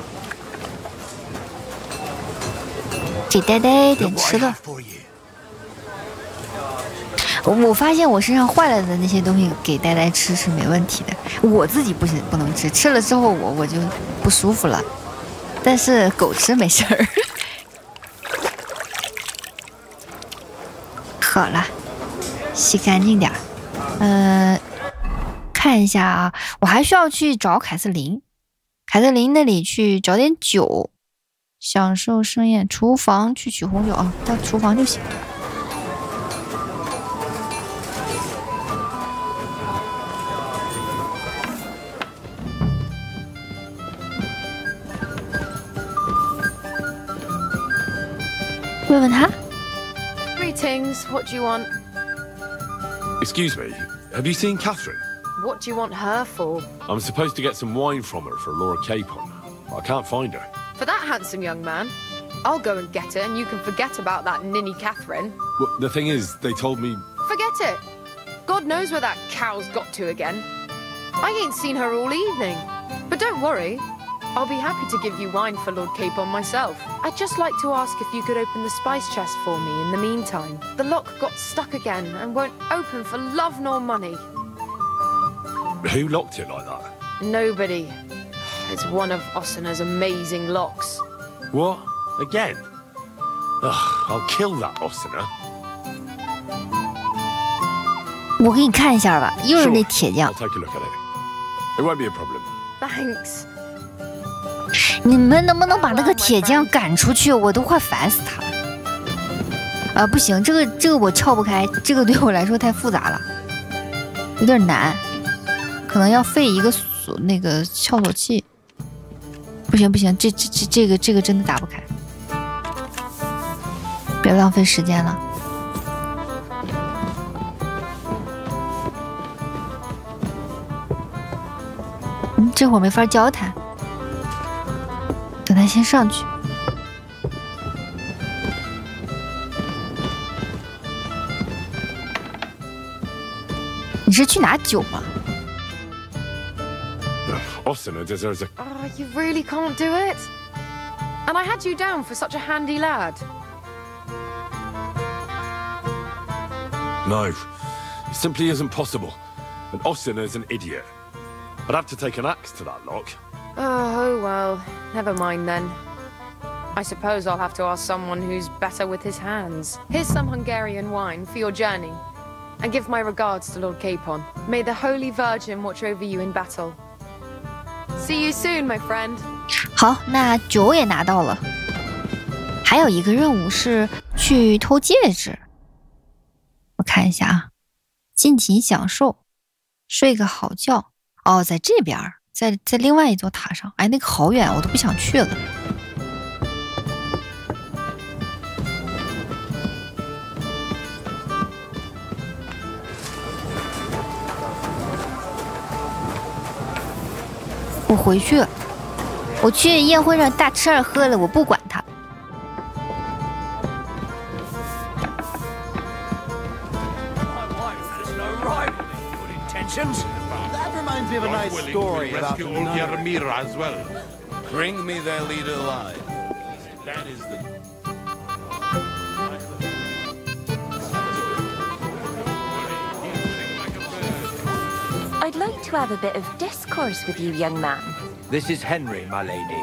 给呆呆点吃的。我发现我身上坏了的那些东西给呆呆吃是没问题的，我自己不能吃，吃了之后我就不舒服了。但是狗吃没事儿。好了，洗干净点儿。看一下啊，我还需要去找凯瑟琳，那里去找点酒，享受盛宴。厨房去取红酒啊，到厨房就行。问问他。Greetings. What do you want? Excuse me, have you seen Catherine? What do you want her for? I'm supposed to get some wine from her for Laura Capon. I can't find her. For that handsome young man? I'll go and get her, and you can forget about that ninny Catherine. Well, the thing is, they told me... Forget it. God knows where that cow's got to again. I ain't seen her all evening. But don't worry. I'll be happy to give you wine for Lord Capon myself. I'd just like to ask if you could open the spice chest for me in the meantime. The lock got stuck again and won't open for love nor money. Who locked it like that? Nobody. It's one of Osina's amazing locks. What? Again? Ugh, I'll kill that Osina. 我给你看一下吧，又是那铁匠。 I'll take a look at it. It won't be a problem. Thanks. 你们能不能把那个铁匠赶出去？我都快烦死他了。不行，这个我撬不开，这个对我来说太复杂了，有点难，可能要费一个那个撬锁器。不行，这个真的打不开，别浪费时间了。这会儿没法交谈。 等他先上去。你是去拿酒吗？ Osina deserves a... Oh, you really can't do it? And I had you down for such a handy lad. No, it simply isn't possible. And Osina's an idiot. I'd have to take an axe to that lock. Oh, well, never mind then. I suppose I'll have to ask someone who's better with his hands. Here's some Hungarian wine for your journey. And give my regards to Lord Capon. May the Holy Virgin watch over you in battle. See you soon, my friend. 好，那酒也拿到了。还有一个任务是去偷戒指。我看一下啊，尽情享受，睡个好觉。哦，在这边。 在另外一座塔上，哎，那个好远，我都不想去了。我回去了，我去宴会上大吃二喝了，我不管他。mentions. That reminds me of a nice story about rescue old Yaramira as well. Bring me their leader alive. That is the... I'd like to have a bit of discourse with you, young man. This is Henry, my lady.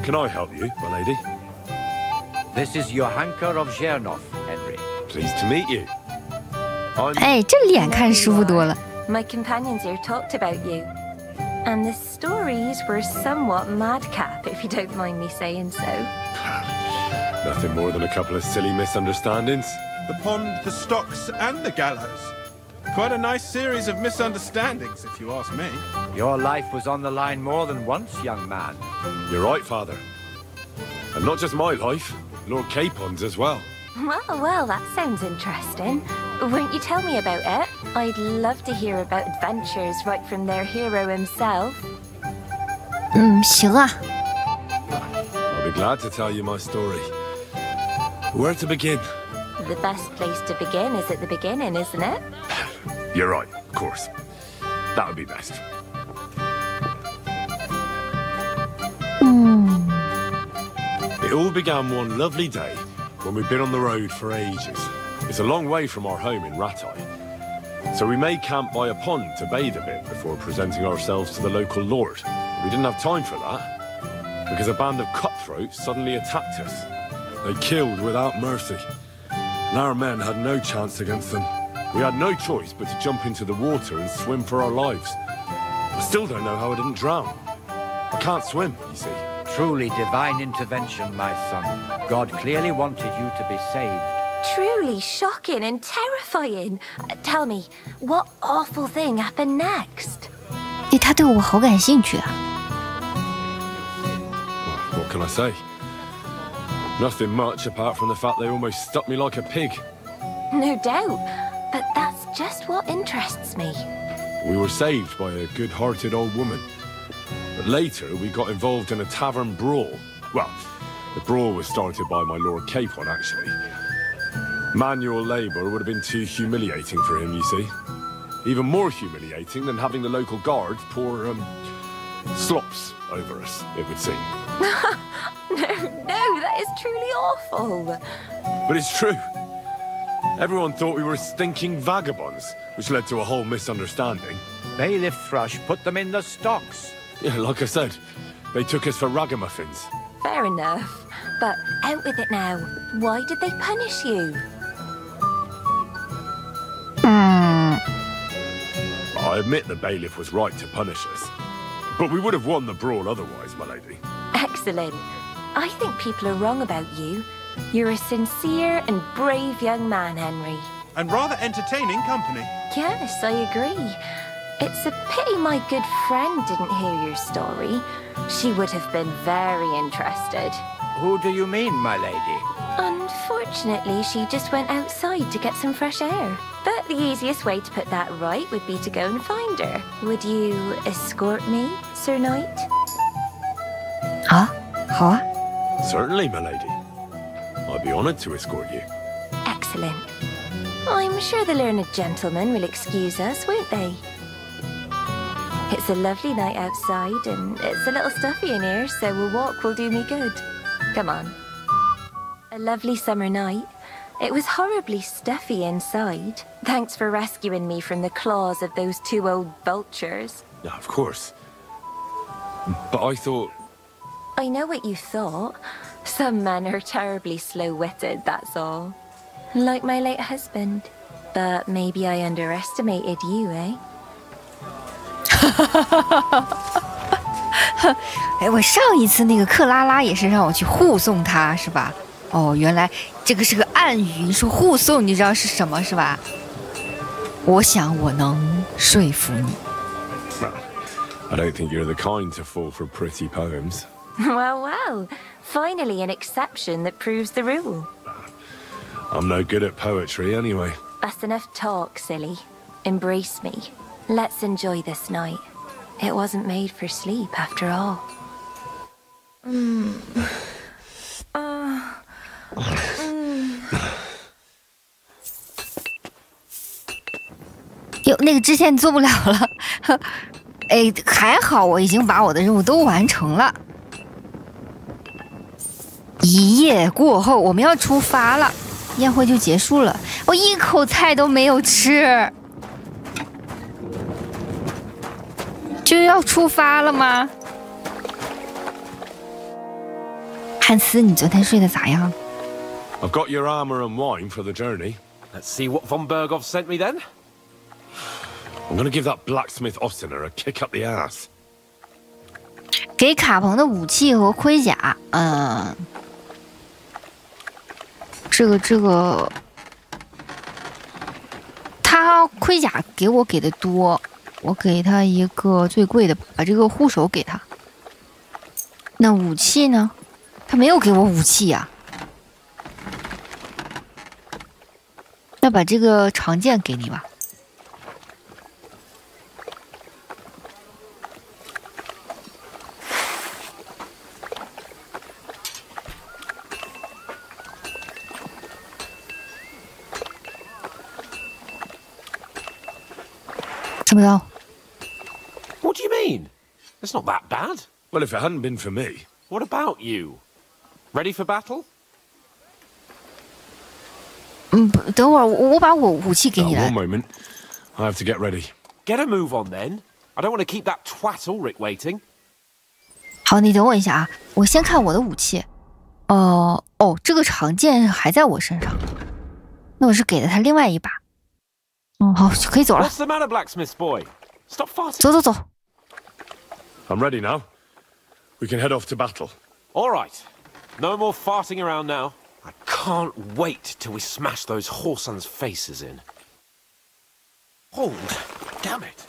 Can I help you, my lady? This is Johanka of Zhernov, Henry. Pleased to meet you. 哎，这脸看舒服多了。 My companions here talked about you. And the stories were somewhat madcap, if you don't mind me saying so. Nothing more than a couple of silly misunderstandings. The pond, the stocks, and the gallows. Quite a nice series of misunderstandings, if you ask me. Your life was on the line more than once, young man. You're right, Father. And not just my life, Lord Capon's as well. Well, that sounds interesting. Won't you tell me about it? I'd love to hear about adventures right from their hero himself. 行啊。 I'll be glad to tell you my story. Where to begin? The best place to begin is at the beginning, isn't it? You're right, of course. That would be best. It all began one lovely day when we'd been on the road for ages. It's a long way from our home in Ratai. So we made camp by a pond to bathe a bit before presenting ourselves to the local lord. We didn't have time for that, because a band of cutthroats suddenly attacked us. They killed without mercy, and our men had no chance against them. We had no choice but to jump into the water and swim for our lives. I still don't know how I didn't drown. I can't swim, you see. Truly divine intervention, my son. God clearly wanted you to be saved. Truly shocking and terrifying. Tell me, what awful thing happened next? 哎，他对我好感兴趣啊。 What can I say? Nothing much apart from the fact they almost stuck me like a pig. No doubt, but that's just what interests me. We were saved by a good-hearted old woman. But later, we got involved in a tavern brawl. Well, the brawl was started by my Lord Capon, actually. Manual labour would have been too humiliating for him, you see. Even more humiliating than having the local guards pour, slops over us, it would seem. No, that is truly awful. But it's true. Everyone thought we were stinking vagabonds, which led to a whole misunderstanding. Bailiff Thrush put them in the stocks. Yeah, like I said, they took us for ragamuffins. Fair enough. But out with it now. Why did they punish you? I admit the bailiff was right to punish us. But we would have won the brawl otherwise, my lady. Excellent. I think people are wrong about you. You're a sincere and brave young man, Henry. And rather entertaining company. Yes, I agree. It's a pity my good friend didn't hear your story. She would have been very interested. Who do you mean, my lady? Unfortunately, she just went outside to get some fresh air. But the easiest way to put that right would be to go and find her. Would you escort me, Sir Knight? Ah, 好啊. Certainly, my lady. I'd be honoured to escort you. Excellent. I'm sure the learned gentlemen will excuse us, won't they? It's a lovely night outside, and it's a little stuffy in here, so a walk will do me good. Come on. A lovely summer night. It was horribly stuffy inside. Thanks for rescuing me from the claws of those two old vultures. Yeah, of course. But I thought... I know what you thought. Some men are terribly slow-witted, that's all. Like my late husband. But maybe I underestimated you, eh? 哎，我上一次那个克拉拉也是让我去护送他，是吧？哦，原来这个是个暗语，你说护送，你知道是什么是吧？我想我能说服你。Well, I don't think you're the kind to fall for pretty poems. Well. Finally an exception that proves the rule. I'm no good at poetry anyway. That's enough talk, silly. Embrace me. Let's enjoy this night. It wasn't made for sleep after all. 那个支线做不了了。哎，还好我已经把我的任务都完成了。一夜过后，我们要出发了，宴会就结束了。我一口菜都没有吃，就要出发了吗？汉斯，你昨天睡得咋样？ I've got your armor and wine for the journey. Let's see what von Berghoff sent me then. I'm gonna give that blacksmith Ostiner a kick up the ass. 给卡彭的武器和盔甲，这个，他盔甲给我给的多，我给他一个最贵的，把这个护手给他。那武器呢？他没有给我武器呀。那把这个长剑给你吧。怎么着 What do you mean? It's not that bad. Well, if it hadn't been for me. What about you? Ready for battle? 等会儿我把我武器给你来。 One moment. I have to get ready. Get a move on then. I don't want to keep that twat Ulrich waiting. 好，你等我一下啊，我先看我的武器。这个长剑还在我身上，那我是给了他另外一把。好，可以走了。 What's the matter, blacksmith boy? Stop farting. 走走走。 I'm ready now. We can head off to battle. All right. No more farting around now. I can't wait till we smash those whoresons' faces in. Oh, damn it.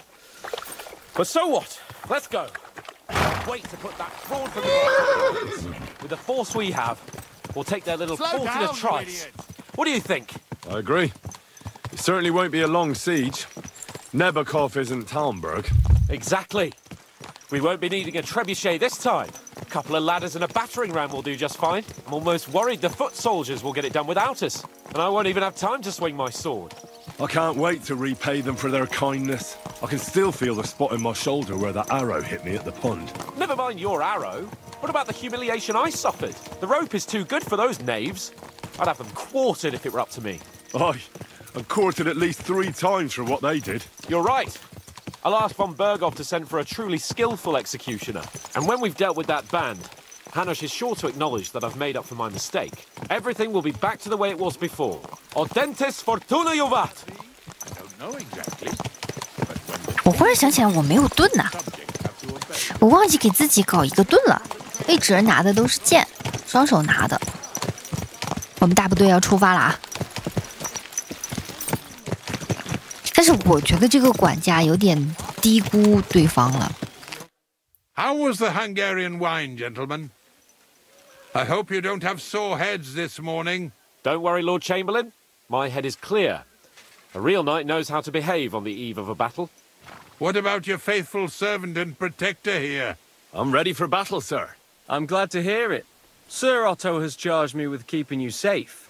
But so what? Let's go. Wait to put that fraud from the With the force we have, we'll take their little fort to trice. What do you think? I agree. It certainly won't be a long siege. Nebakov isn't Talmberg. Exactly. We won't be needing a trebuchet this time. A couple of ladders and a battering ram will do just fine. I'm almost worried the foot soldiers will get it done without us. And I won't even have time to swing my sword. I can't wait to repay them for their kindness. I can still feel the spot in my shoulder where that arrow hit me at the pond. Never mind your arrow. What about the humiliation I suffered? The rope is too good for those knaves. I'd have them quartered if it were up to me. Aye, and quartered at least 3 times for what they did. You're right. I'll ask von Berghoff to send for a truly skillful executioner. And when we've dealt with that band, Hanush is sure to acknowledge that I've made up for my mistake. Everything will be back to the way it was before. Audentes fortuna juvat! I don't know exactly. 我忽然想起来我没有盾呐，我忘记给自己搞一个盾了。一直人拿的都是剑，双手拿的。我们大部队要出发了啊！但是我觉得这个管家有点低估对方了。 How was the Hungarian wine, gentlemen? I hope you don't have sore heads this morning. Don't worry, Lord Chamberlain. My head is clear. A real knight knows how to behave on the eve of a battle. What about your faithful servant and protector here? I'm ready for battle, sir. I'm glad to hear it. Sir Otto has charged me with keeping you safe.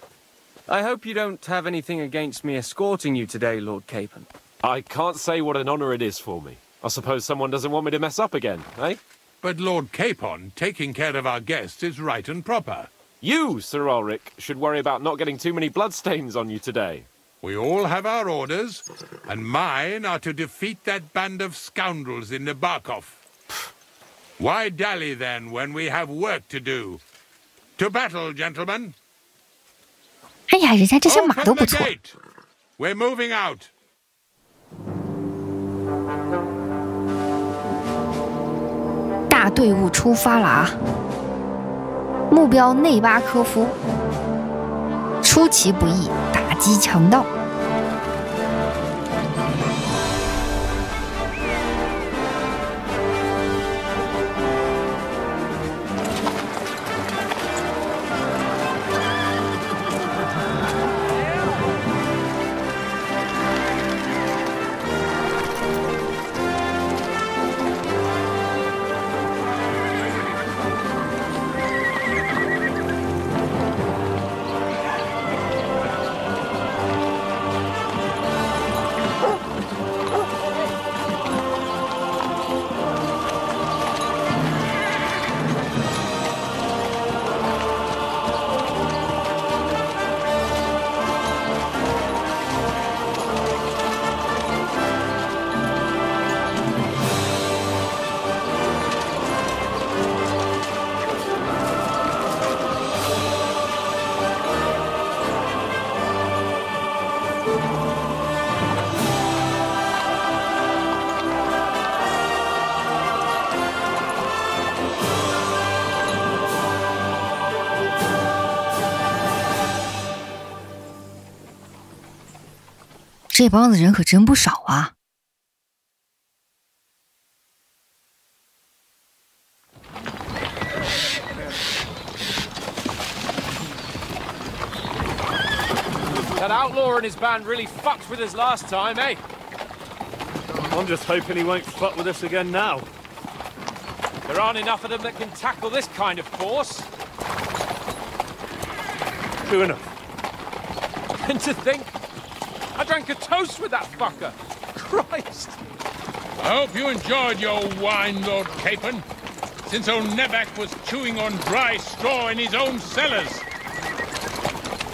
I hope you don't have anything against me escorting you today, Lord Capon. I can't say what an honor it is for me. I suppose someone doesn't want me to mess up again, eh? But Lord Capon, taking care of our guests is right and proper. You, Sir Ulrich, should worry about not getting too many bloodstains on you today. We all have our orders, and mine are to defeat that band of scoundrels in Nabokov. Why dally, then, when we have work to do? To battle, gentlemen! 哎呀，人家这些马都不错。 We're moving out. 大队伍出发了啊！目标内巴科夫，出其不意打击强盗。这帮子人可真不少啊。That outlaw and his band really fucked with us last time, eh? I'm just hoping he won't fuck with us again now. There aren't enough of them that can tackle this kind of force. True enough. And to think, I drank a toast with that fucker. Christ. I hope you enjoyed your wine, Lord Capon, since old Neback was chewing on dry straw in his own cellars.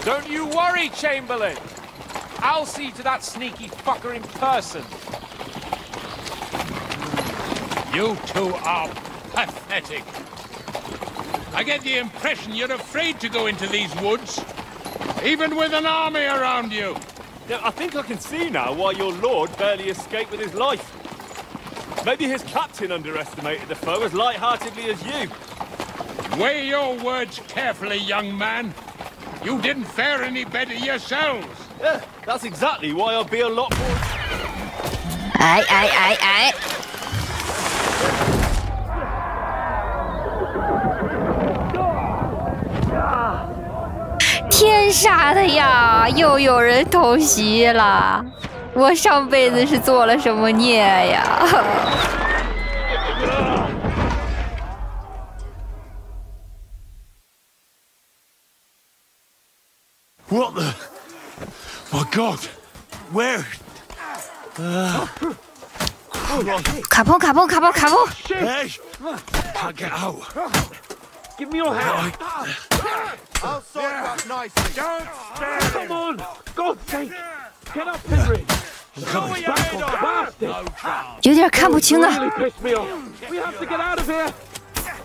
Don't you worry, Chamberlain. I'll see to that sneaky fucker in person. You two are pathetic. I get the impression you're afraid to go into these woods, even with an army around you. Yeah, I think I can see now why your lord barely escaped with his life. Maybe his captain underestimated the foe as light-heartedly as you. Weigh your words carefully, young man. You didn't fare any better yourselves. Yeah, that's exactly why I'll be a lot more... 哎！天杀的呀！又有人偷袭了！我上辈子是做了什么孽呀？What the... My God! Where? 卡pom卡pom！ Hey! Can't get out. Give me your hand. I'll sort you out nicely. Don't stand. Come on. God's sake. Get up, Henry. Bastard. 有点看不清啊。 Really pissed me off. We have to get out of here.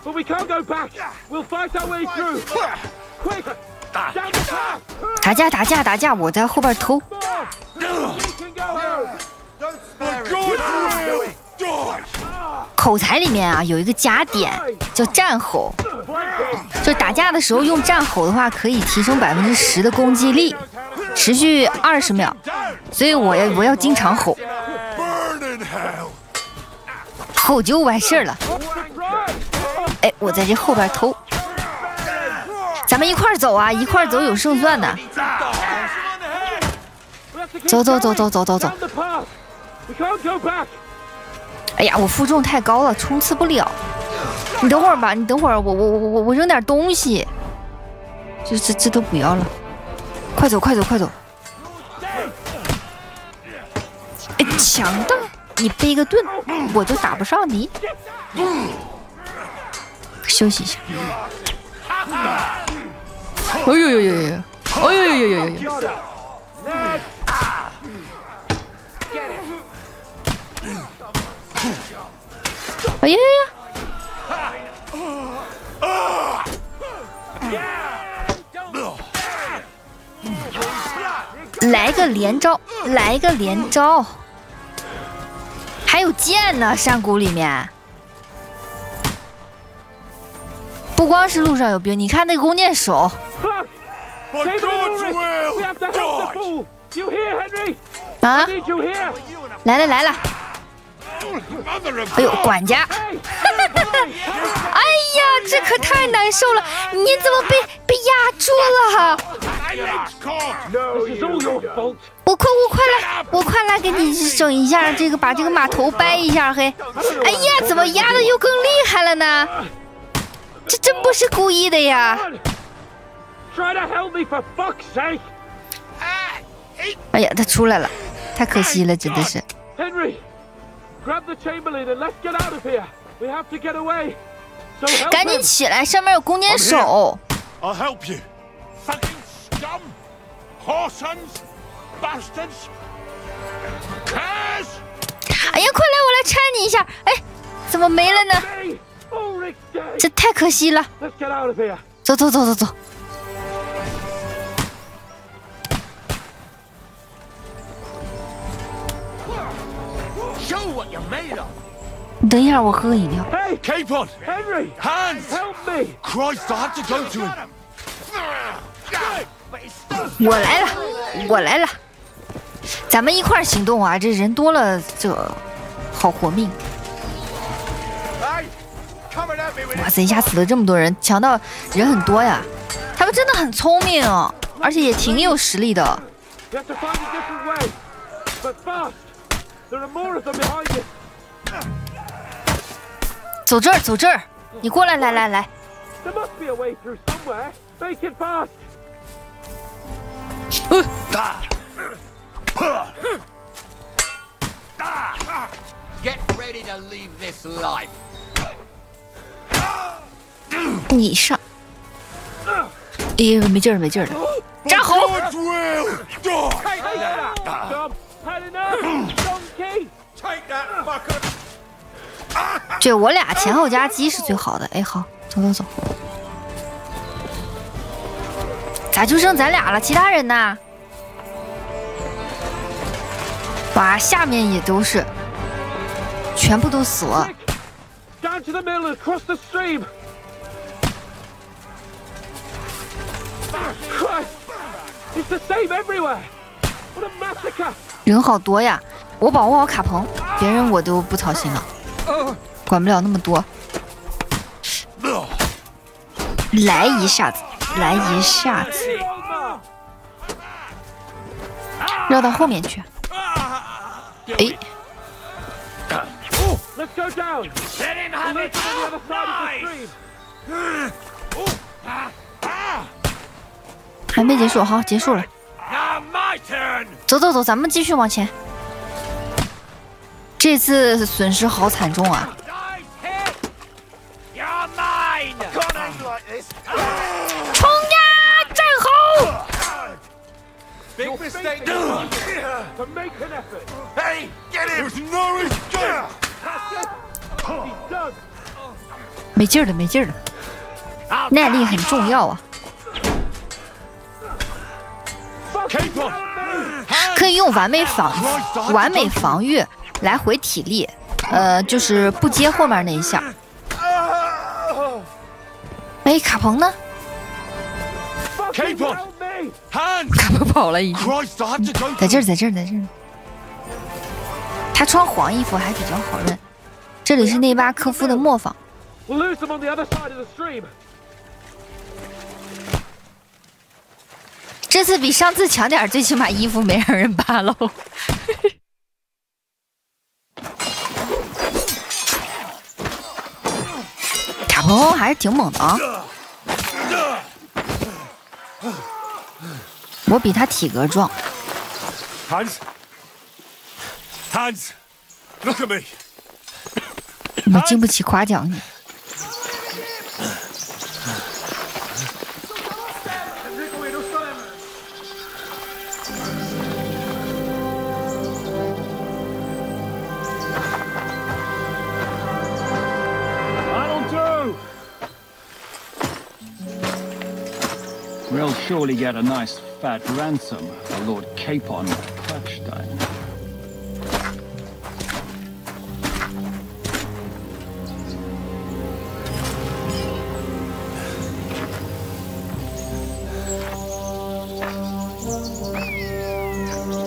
But we can't go back. We'll fight our way through. Quick. Down the path. 打架！我在后边偷。 口才里面啊有一个加点叫战吼，就打架的时候用战吼的话，可以提升10%的攻击力，持续20秒，所以我要经常吼，吼就完事了。哎，我在这后边偷，咱们一块走啊，一块走有胜算的。走。哎呀，我负重太高了，冲刺不了。你等会儿吧，我扔点东西。这都不要了，快走！哎，强大！你背个盾，我就打不上你。休息一下。哎呦！哎呀！来个连招，还有剑呢，山谷里面不光是路上有兵，你看那个弓箭手。啊！来了！哎呦，管家！哎呀，这可太难受了！你怎么被压住了？我快来给你整一下这个，把这个马头掰一下。嘿，哎呀，怎么压的又更厉害了呢？这真不是故意的呀！哎呀，他出来了，太可惜了，真的是。赶紧起来，上面有弓箭手。I'll help you. Fucking scum, whoresons, bastards, curs! 哎呀，快来，我来搀你一下。哎，怎么没了呢？这太可惜了。走。你等一下，我喝个饮料。Hey, Capon! Henry! Hands! Help me! Christ, I have to go to him! 我来了！咱们一块儿行动啊！这人多了，这好活命。哇塞，一下死了这么多人，强盗人很多呀！他们真的很聪明，而且也挺有实力的。走这儿，走这儿，你过来，来。Get ready to leave this life. 你上，没劲儿了，站好！这我俩前后夹击是最好的。哎，好，走。咋就剩咱俩了？其他人呢？哇，下面也都是，全部都死了。人好多呀！我保护好卡彭，别人我都不操心了，管不了那么多。来一下子，绕到后面去。哎。还没结束，好，结束了。走，咱们继续往前。这次损失好惨重啊！冲呀，站好！没劲儿了，耐力很重要啊。可以用完美防御来回体力，就是不接后面那一下。哎，卡彭呢？卡彭跑了已经，在这儿。他穿黄衣服还比较好认。这里是内巴科夫的磨坊。这次比上次强点，最起码衣服没让人扒喽。卡彭还是挺猛的啊！我比他体格壮。Hans, look at me. 我经不起夸奖你。We'll surely get a nice fat ransom for Lord Capon Quackstein.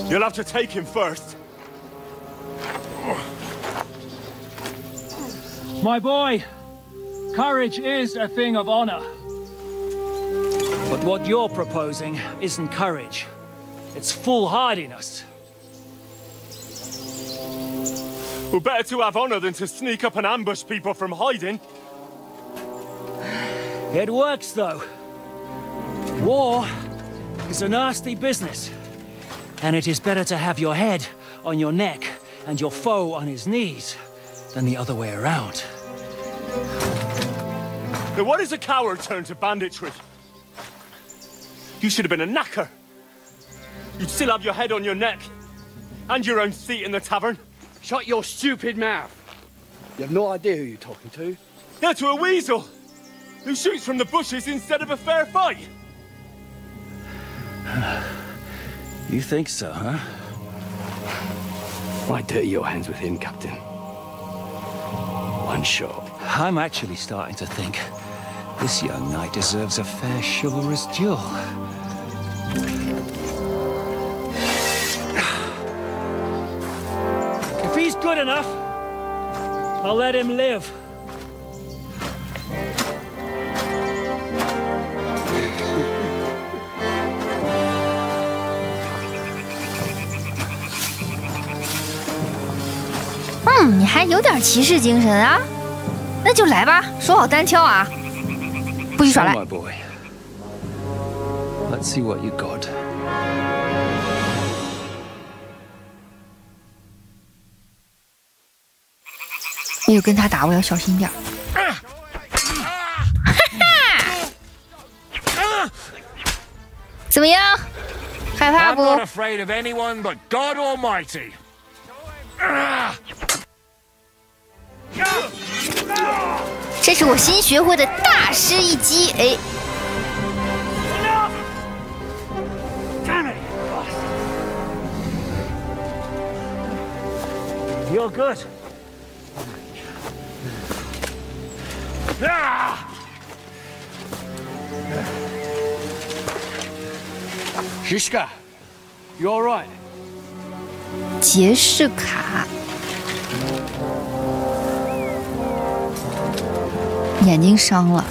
You'll have to take him first. My boy, courage is a thing of honor. But what you're proposing isn't courage. It's foolhardiness. Well, better to have honor than to sneak up and ambush people from hiding. It works, though. War is a nasty business. And it is better to have your head on your neck and your foe on his knees than the other way around. Now, what is a coward turned to banditry? You should have been a knacker. You'd still have your head on your neck. And your own seat in the tavern. Shut your stupid mouth. You have no idea who you're talking to. Yeah, to a weasel. Who shoots from the bushes instead of a fair fight. You think so, huh? Why dirty your hands with him, Captain? One shot. I'm actually starting to think this young knight deserves a fair chivalrous duel. he's good enough, I'll let him live. Hmm, 你还有点骑士精神啊？那就来吧，说好单挑啊，不许耍赖。 My boy. Let's see what you got. 没有跟他打，我要小心点。怎么样？害怕不？ I'm not afraid of anyone but God Almighty. 这是我新学会的大师一击，哎。 You're good. Shishka, you all right? 杰士卡，眼睛伤了。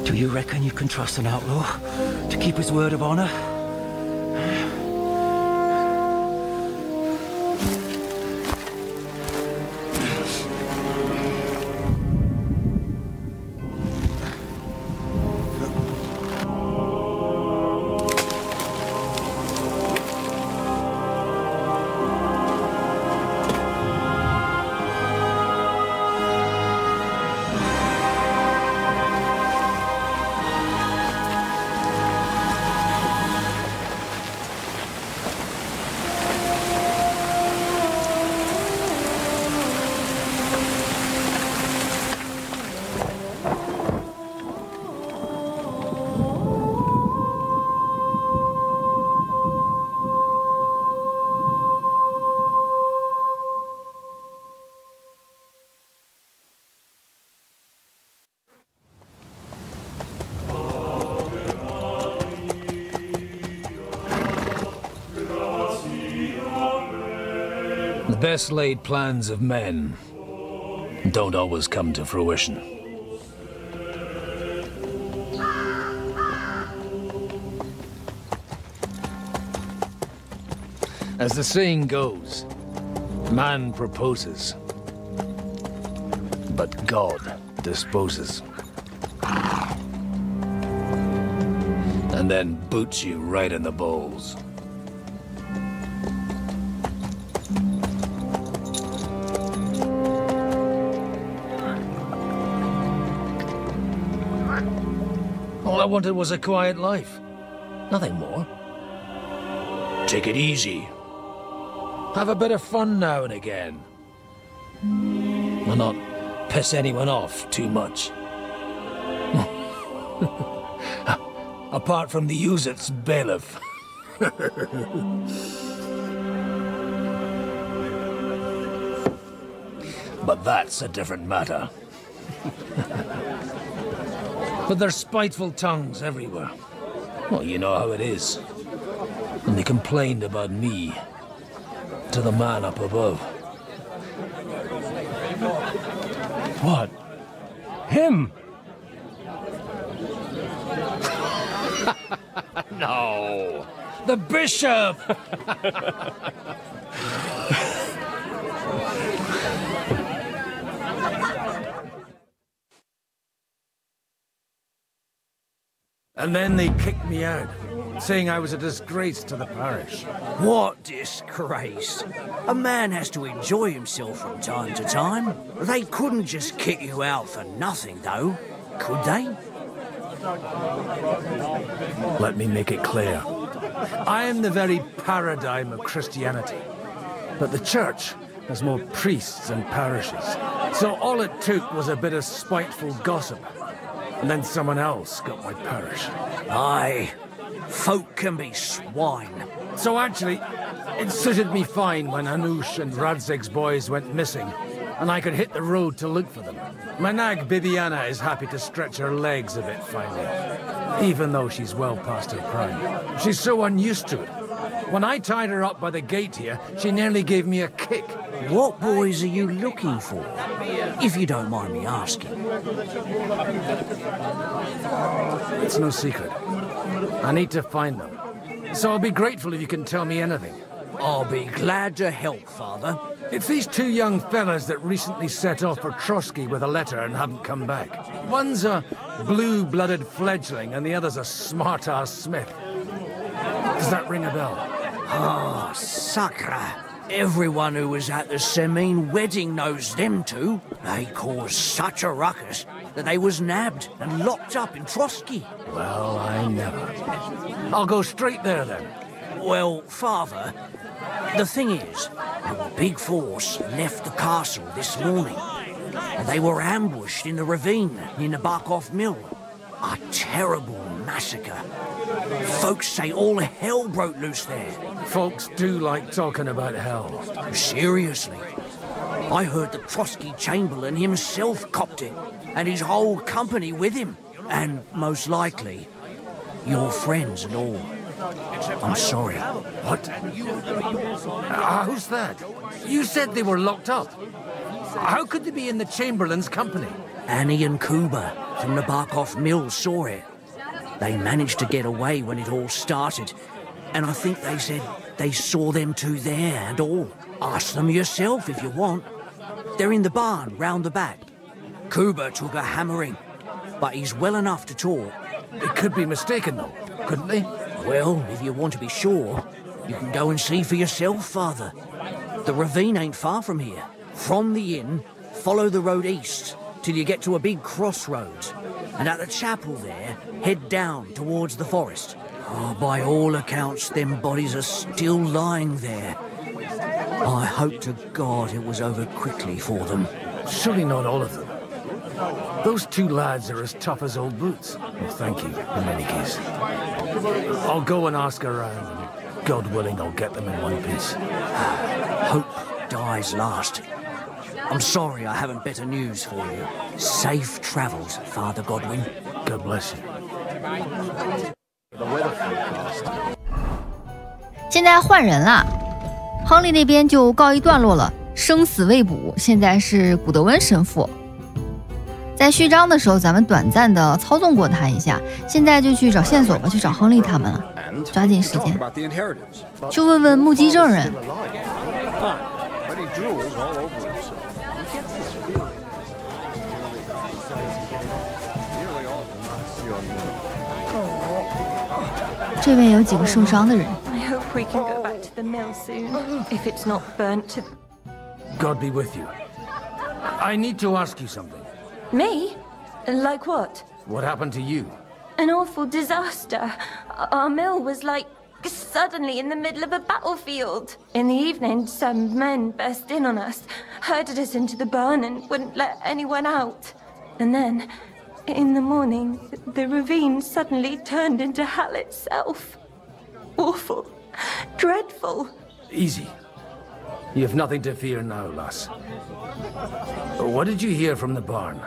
Do you reckon you can trust an outlaw to keep his word of honor? The best laid plans of men don't always come to fruition. As the saying goes, man proposes, but God disposes. And then boots you right in the balls. All I wanted was a quiet life. Nothing more. Take it easy. Have a bit of fun now and again. Will not piss anyone off too much. Apart from the Uzit's bailiff. But that's a different matter. But there's spiteful tongues everywhere. Well, you know how it is. And they complained about me to the man up above. What? Him? No, the bishop! And then they kicked me out, saying I was a disgrace to the parish. What disgrace? A man has to enjoy himself from time to time. They couldn't just kick you out for nothing, though, could they? Let me make it clear. I am the very paradigm of Christianity. But the church has more priests than parishes. So all it took was a bit of spiteful gossip. And then someone else got my parish. Aye, folk can be swine. So actually, it suited me fine when Anush and Radzig's boys went missing, and I could hit the road to look for them. My nag Bibiana is happy to stretch her legs a bit finally, even though she's well past her prime. She's so unused to it. When I tied her up by the gate here, she nearly gave me a kick. What boys are you looking for, if you don't mind me asking? It's no secret. I need to find them. So I'll be grateful if you can tell me anything. I'll be glad to help, Father. It's these two young fellas that recently set off for Trotsky with a letter and haven't come back. One's a blue-blooded fledgling and the other's a smart-ass smith. Does that ring a bell? Ah, Sakra. Everyone who was at the Semine wedding knows them two. They caused such a ruckus that they was nabbed and locked up in Trotsky. Well, I never. I'll go straight there, then. Well, Father, the thing is, a big force left the castle this morning. And they were ambushed in the ravine near the Barkov Mill. A terrible massacre. Folks say all hell broke loose there. Folks do like talking about hell. Seriously. I heard the Trotsky Chamberlain himself copped it, and his whole company with him. And most likely, your friends and all. I'm sorry. What? Who's that? You said they were locked up. How could they be in the Chamberlain's company? Annie and Kuba from the Barkov Mill saw it. They managed to get away when it all started, and I think they said they saw them two there and all. Ask them yourself if you want. They're in the barn round the back. Kuba took a hammering, but he's well enough to talk. They could be mistaken, though, couldn't they? Well, if you want to be sure, you can go and see for yourself, Father. The ravine ain't far from here. From the inn, follow the road east till you get to a big crossroads. And at the chapel there, head down towards the forest. Oh, by all accounts, them bodies are still lying there. I hope to God it was over quickly for them. Surely not all of them. Those two lads are as tough as old boots. Well, thank you, in any case. I'll go and ask around, and God willing, I'll get them in one piece. Hope dies last. I'm sorry I haven't better news for you. Safe travels, Father Godwin. God bless you. 现在换人了，亨利那边就告一段落了，生死未卜。现在是古德温神父。在序章的时候，咱们短暂的操纵过他一下，现在就去找线索吧，去找亨利他们了，抓紧时间，去问问目击证人。这边有几个受伤的人。I hope we can go back to the mill soon, if it's not burnt to... God be with you. I need to ask you something. Me? Like what? What happened to you? An awful disaster. Our mill was like suddenly in the middle of a battlefield. In the evening, some men burst in on us, herded us into the barn and wouldn't let anyone out. And then, in the morning, the ravine suddenly turned into hell itself. Awful. Dreadful. Easy. You have nothing to fear now, lass. What did you hear from the barn?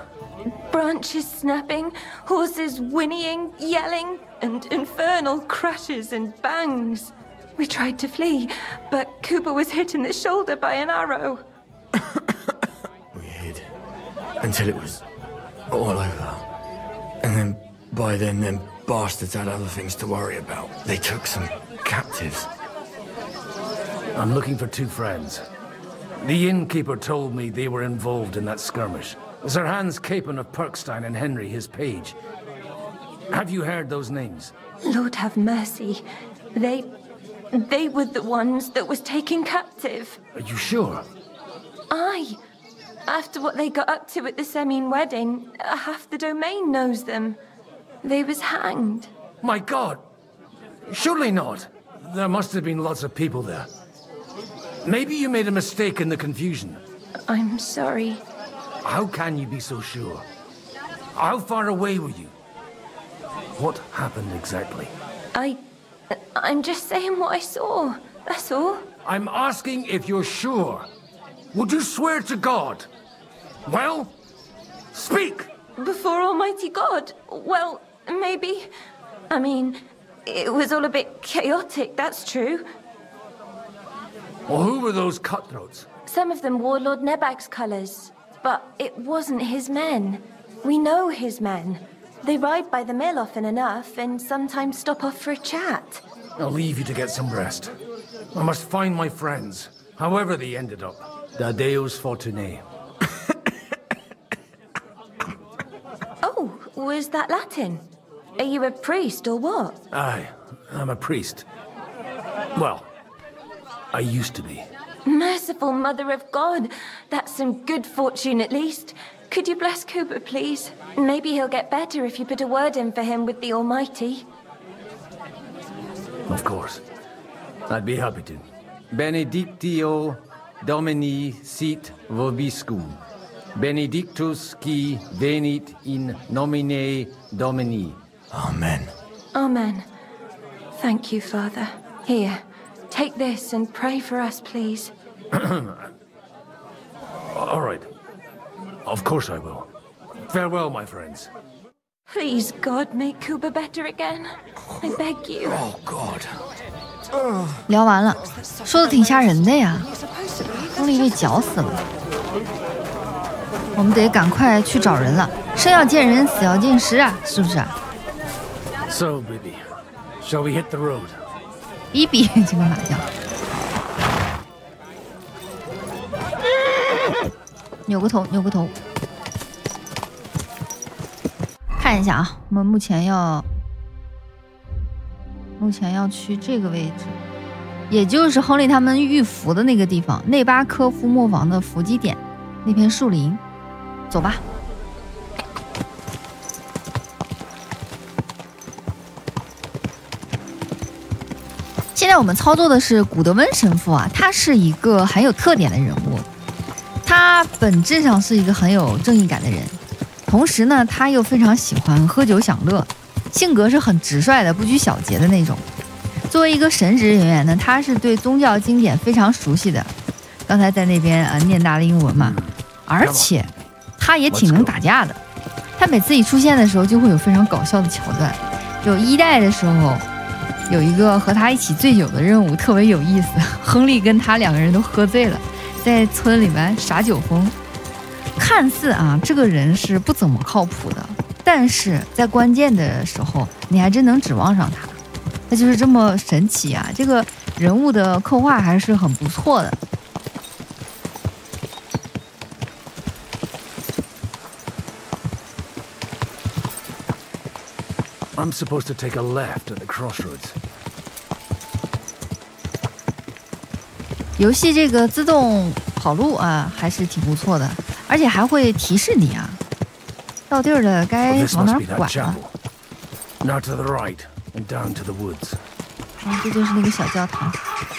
Branches snapping, horses whinnying, yelling, and infernal crashes and bangs. We tried to flee, but Cooper was hit in the shoulder by an arrow. We hid until it was all over. And then, by then, them bastards had other things to worry about. They took some captives. I'm looking for two friends. The innkeeper told me they were involved in that skirmish. Sir Hans Capon of Perkstein and Henry, his page. Have you heard those names? Lord have mercy. They were the ones that was taken captive. Are you sure? Aye. After what they got up to at the Semine wedding, half the domain knows them. They was hanged. My God! Surely not. There must have been lots of people there. Maybe you made a mistake in the confusion. I'm sorry. How can you be so sure? How far away were you? What happened exactly? I'm just saying what I saw. That's all. I'm asking if you're sure. Would you swear to God? Well, speak! Before Almighty God? Well, maybe. I mean, it was all a bit chaotic, that's true. Well, who were those cutthroats? Some of them wore Lord Nebag's colours, but it wasn't his men. We know his men. They ride by the mill often enough and sometimes stop off for a chat. I'll leave you to get some rest. I must find my friends, however they ended up. Da Deus Fortunae. Oh, was that Latin? Are you a priest or what? Aye, I'm a priest. Well, I used to be. Merciful Mother of God. That's some good fortune at least. Could you bless Cooper, please? Maybe he'll get better if you put a word in for him with the Almighty. Of course. I'd be happy to. Benedictio Domini sit vobiscum. Benedictus qui venit in nomine Domini. Amen. Amen. Thank you, Father. Here, take this and pray for us, please. All right. Of course I will. Farewell, my friends. Please, God, make Cooper better again. I beg you. Oh, God. 聊完了，说的挺吓人的呀，亨利被绞死了。我们得赶快去找人了，生要见人，死要见尸啊，是不是啊 So, baby, shall we hit the road? 比比这个麻将，扭个头，扭个头。看一下啊，我们目前要去这个位置，也就是亨利他们遇伏的那个地方，内巴科夫磨坊的伏击点，那片树林。走吧。现在我们操作的是古德温神父啊，他是一个很有特点的人物，他本质上是一个很有正义感的人，同时呢，他又非常喜欢喝酒享乐，性格是很直率的，不拘小节的那种。作为一个神职人员呢，他是对宗教经典非常熟悉的，刚才在那边念大的英文嘛，而且他也挺能打架的。他每次一出现的时候，就会有非常搞笑的桥段。有1代的时候，有一个和他一起醉酒的任务特别有意思，亨利跟他2个人都喝醉了，在村里面耍酒疯。看似啊，这个人是不怎么靠谱的，但是在关键的时候，你还真能指望上他。他就是这么神奇啊！这个人物的刻画还是很不错的。I'm supposed to take a left at the crossroads. 游戏这个自动跑路啊，还是挺不错的，而且还会提示你啊，到地儿了该往哪拐了。Now to the right and down to the woods. 这就是那个小教堂，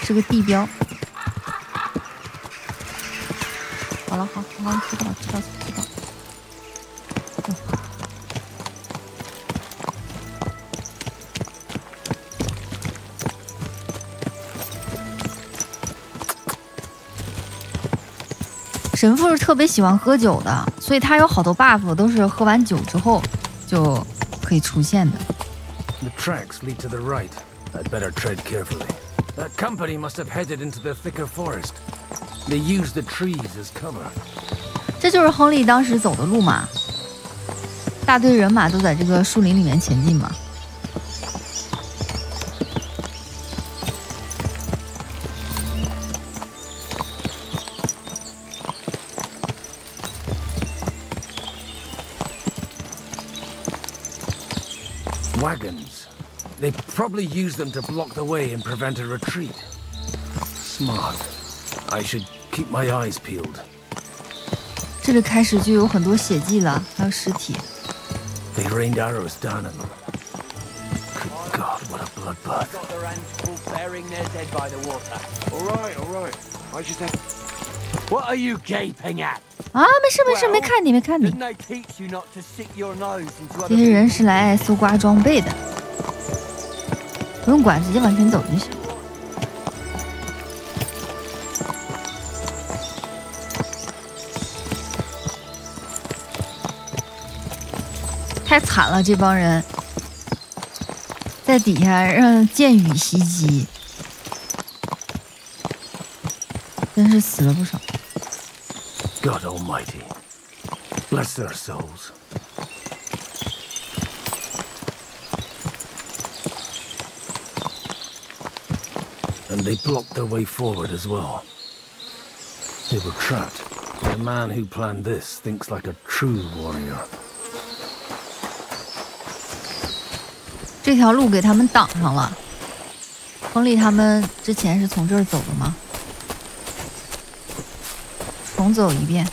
是个地标。好了，好，知道。神父是特别喜欢喝酒的，所以他有好多 buff 都是喝完酒之后就可以出现的。The tracks lead to the right. I'd better tread carefully. That company must have headed into the thicker forest. They used the trees as cover. 这就是亨利当时走的路嘛，大队人马都在这个树林里面前进嘛。Wagons. They probably use them to block the way and prevent a retreat. Smart. I should keep my eyes peeled. 这里开始就有很多血迹了，还有尸体。They rained arrows down at them. Good God, what a bloodbath! All right. I just have. What are you gaping at? 啊，没事，没看你。这些人是来搜刮装备的，不用管，直接往前走就行。太惨了，这帮人在底下让箭雨袭击。真是死了不少。 God Almighty, bless their souls. And they blocked their way forward as well. They were trapped. The man who planned this thinks like a true warrior. 这条路给他们挡上了。亨利他们之前是从这儿走的吗？重走一遍。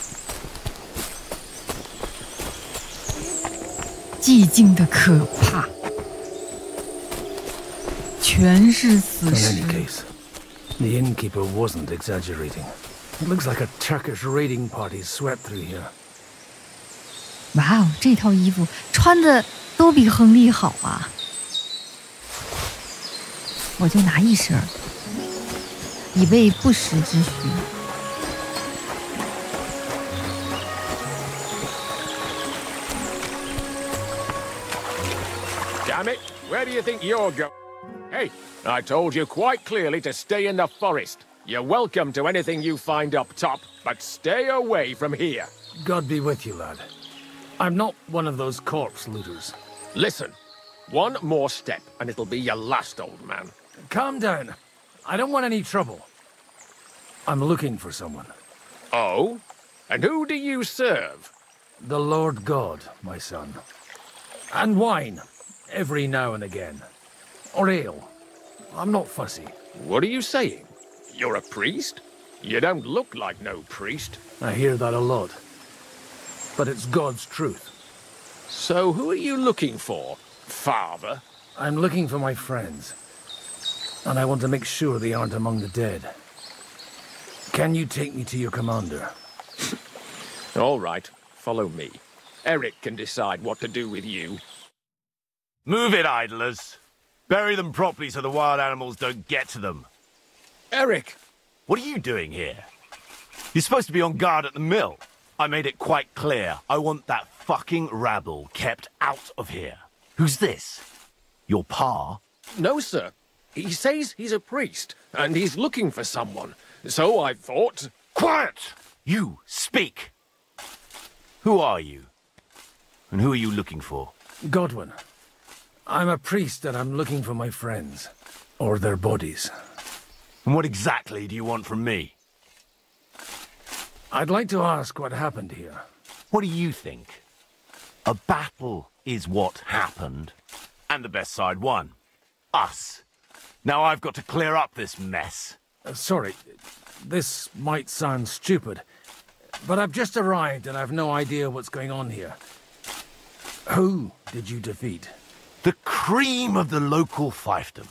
寂静的可怕，全是死尸。 In any case, the innkeeper wasn't exaggerating. It looks like a Turkish raiding party swept through here. 哇哦，这套衣服穿的都比亨利好啊！我就拿一身，以备不时之需。 Damn it! Where do you think you're going? Hey, I told you quite clearly to stay in the forest. You're welcome to anything you find up top, but stay away from here. God be with you, lad. I'm not one of those corpse looters. Listen, one more step and it'll be your last, old man. Calm down. I don't want any trouble. I'm looking for someone. Oh? And who do you serve? The Lord God, my son. And wine. Every now and again. Or ale. I'm not fussy. What are you saying? You're a priest? You don't look like no priest. I hear that a lot. But it's God's truth. So who are you looking for, Father? I'm looking for my friends. And I want to make sure they aren't among the dead. Can you take me to your commander? All right, follow me. Eric can decide what to do with you. Move it, idlers. Bury them properly so the wild animals don't get to them. Eric! What are you doing here? You're supposed to be on guard at the mill. I made it quite clear. I want that fucking rabble kept out of here. Who's this? Your pa? No, sir. He says he's a priest, and he's looking for someone. So I thought... Quiet! You, speak! Who are you? And who are you looking for? Godwin. I'm a priest and I'm looking for my friends. Or their bodies. And what exactly do you want from me? I'd like to ask what happened here. What do you think? A battle is what happened. And the best side won. Us. Now I've got to clear up this mess. Sorry, this might sound stupid, but I've just arrived and I've no idea what's going on here. Who did you defeat? The cream of the local fiefdom.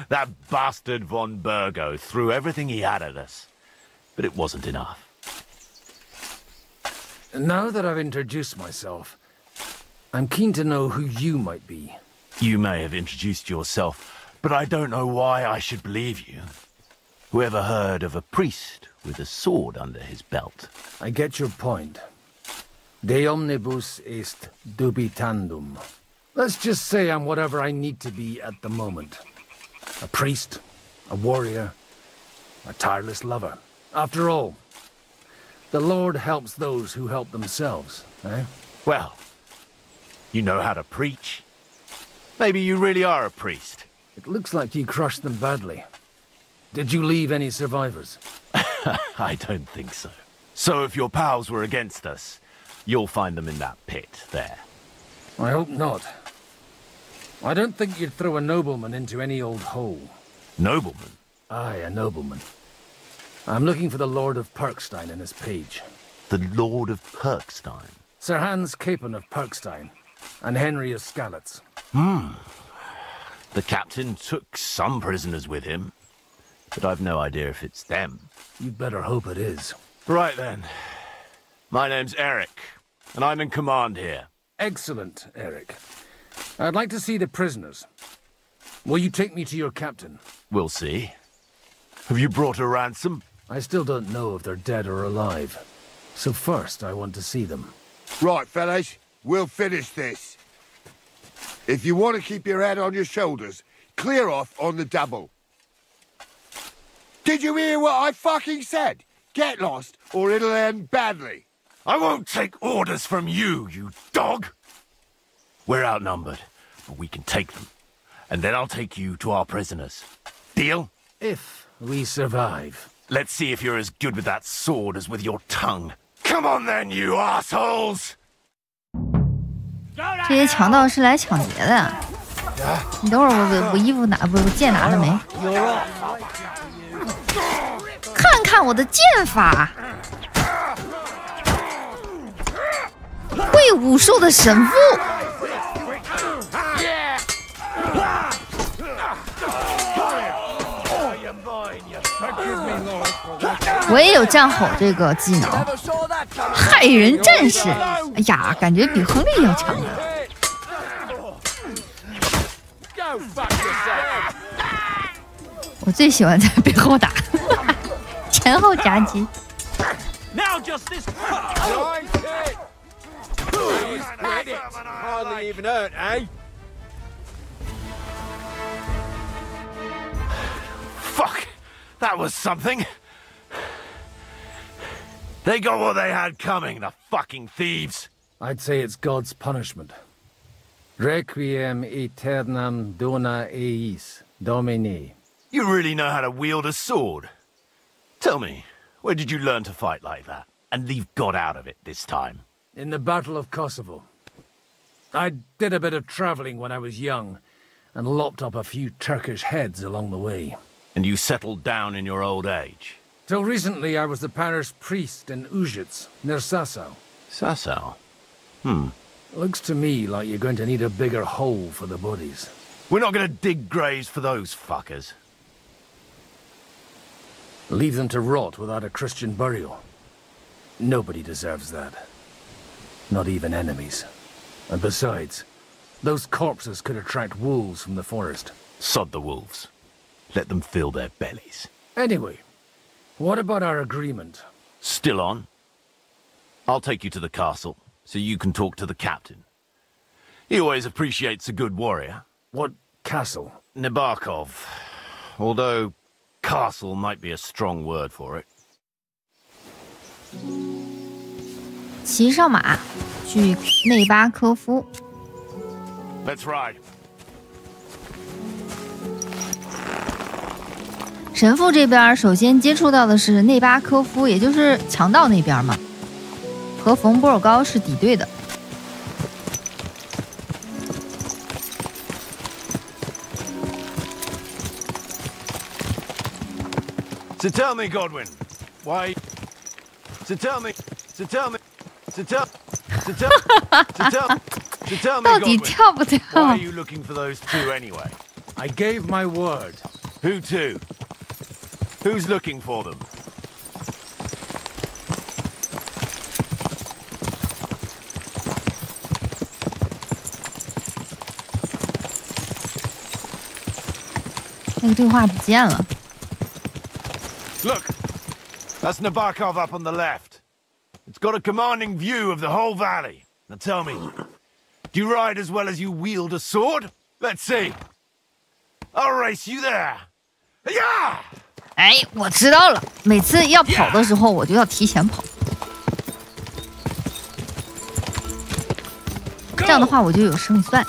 That bastard von Burgo threw everything he had at us, but it wasn't enough. Now that I've introduced myself, I'm keen to know who you might be. You may have introduced yourself, but I don't know why I should believe you. Whoever heard of a priest with a sword under his belt? I get your point. De omnibus est dubitandum. Let's just say I'm whatever I need to be at the moment. A priest, a warrior, a tireless lover. After all, the Lord helps those who help themselves, eh? Well, you know how to preach. Maybe you really are a priest. It looks like you crushed them badly. Did you leave any survivors? I don't think so. So if your pals were against us, you'll find them in that pit there. I hope not. I don't think you'd throw a nobleman into any old hole. Nobleman? Aye, a nobleman. I'm looking for the Lord of Perkstein and his page. The Lord of Perkstein? Sir Hans Capon of Perkstein, and Henry of Skalitz. The captain took some prisoners with him, but I've no idea if it's them. You'd better hope it is. Right then. My name's Eric, and I'm in command here. Excellent, Eric. I'd like to see the prisoners. Will you take me to your captain? We'll see. Have you brought a ransom? I still don't know if they're dead or alive. So first, I want to see them. Right, fellas. We'll finish this. If you want to keep your head on your shoulders, clear off on the double. Did you hear what I fucking said? Get lost, or it'll end badly. I won't take orders from you, you dog! We're outnumbered, but we can take them. And then I'll take you to our prisoners. Deal? If we survive. Let's see if you're as good with that sword as with your tongue. Come on then, you assholes! 这些强盗是来抢劫的。你等会儿，我衣服拿不是我剑拿了没？看看我的剑法，会武术的神父。我也有战吼这个技能，害人战士。哎呀，感觉比亨利要强啊！我最喜欢在背后打，前后夹击。Hardly even hurt, eh? Fuck! That was something. They got what they had coming, the fucking thieves. I'd say it's God's punishment. Requiem aeternam dona eis, Domine. You really know how to wield a sword. Tell me, where did you learn to fight like that? And leave God out of it this time? In the Battle of Kosovo. I did a bit of traveling when I was young, and lopped up a few Turkish heads along the way. And you settled down in your old age? Till recently I was the parish priest in Uzhitz, near Sasau. Sasau? Looks to me like you're going to need a bigger hole for the bodies. We're not going to dig graves for those fuckers. Leave them to rot without a Christian burial. Nobody deserves that. Not even enemies. And besides, those corpses could attract wolves from the forest. Sod the wolves. Let them fill their bellies. Anyway, what about our agreement? Still on. I'll take you to the castle, so you can talk to the captain. He always appreciates a good warrior. What castle? Nabokov. Although, castle might be a strong word for it. 骑上马，去内巴科夫。Let's ride. 神父这边首先接触到的是内巴科夫，也就是强盗那边嘛，和冯波尔高是敌对的。So tell me, Godwin, why? So tell me,到底跳不跳 why are you looking for those two anyway? I gave my word. Who to? Who's looking for them? Look, that's Nabokov up on the left. It's got a commanding view of the whole valley. Now tell me, do you ride as well as you wield a sword? Let's see. I'll race you there. Yeah! 哎，我知道了。每次要跑的时候，我就要提前跑，这样的话我就有胜算。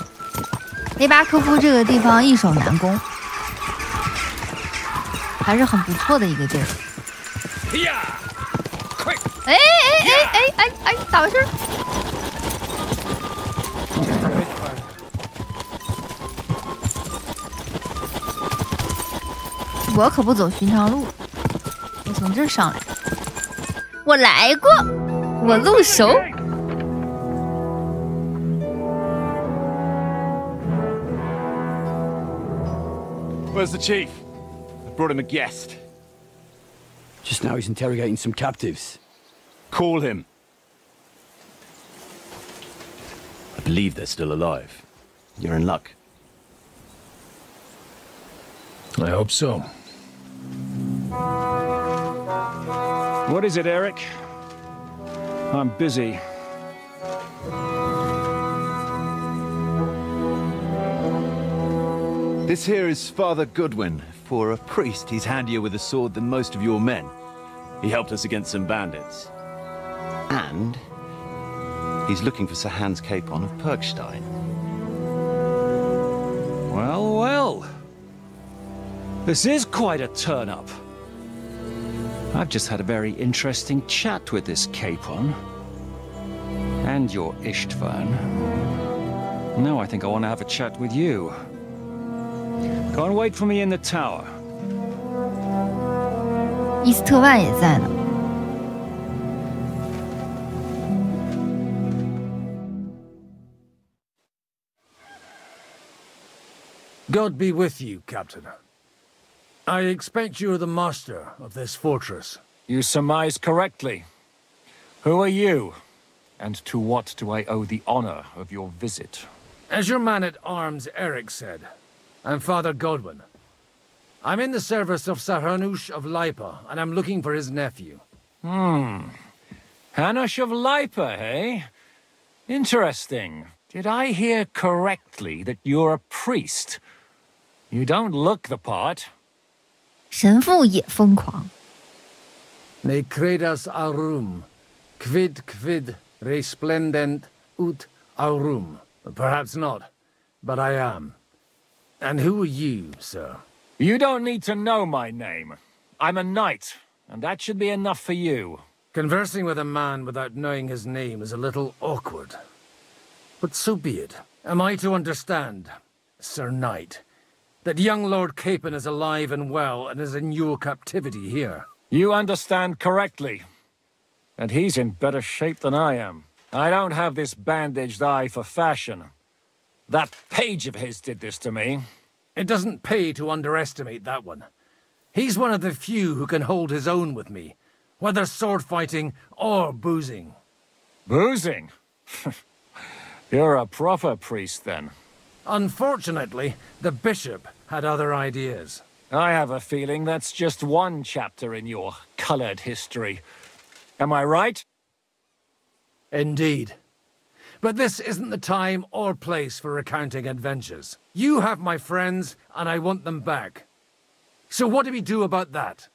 内巴科夫这个地方易守难攻，还是很不错的一个地儿。哎，咋回事？我可不走寻常路，我从这儿上来。我来过，我路熟。Where's the chief? I brought him a guest. Just now he's interrogating some captives. Call him. I believe they're still alive. You're in luck. I hope so. What is it, Eric? I'm busy. This here is Father Goodwin. For a priest, he's handier with a sword than most of your men. He helped us against some bandits. And he's looking for Sir Hans Capon of Perkstein. Well, well. This is quite a turn-up. I've just had a very interesting chat with this Capon. And your Istvan. Now I think I want to have a chat with you. Go and wait for me in the tower. 伊斯特万也在呢。God be with you, Captain. I expect you're the master of this fortress. You surmise correctly. Who are you? And to what do I owe the honor of your visit? As your man-at-arms Eric said, I'm Father Godwin. I'm in the service of Hanush of Lipa, and I'm looking for his nephew. Hanush of Lipa, eh? Interesting. Did I hear correctly that you're a priest? You don't look the part. 神父也疯狂。Ne credas aurum, quid resplendent ut aurum. Perhaps not, but I am. And who are you, sir? You don't need to know my name. I'm a knight, and that should be enough for you. Conversing with a man without knowing his name is a little awkward. But so be it. Am I to understand, Sir Knight, that young Lord Capon is alive and well and is in your captivity here? You understand correctly. And he's in better shape than I am. I don't have this bandaged eye for fashion. That page of his did this to me. It doesn't pay to underestimate that one. He's one of the few who can hold his own with me, whether sword fighting or boozing. Boozing? You're a proper priest, then. Unfortunately, the bishop had other ideas. I have a feeling that's just one chapter in your colored history. Am I right? Indeed. But this isn't the time or place for recounting adventures. You have my friends, and I want them back. So what do we do about that?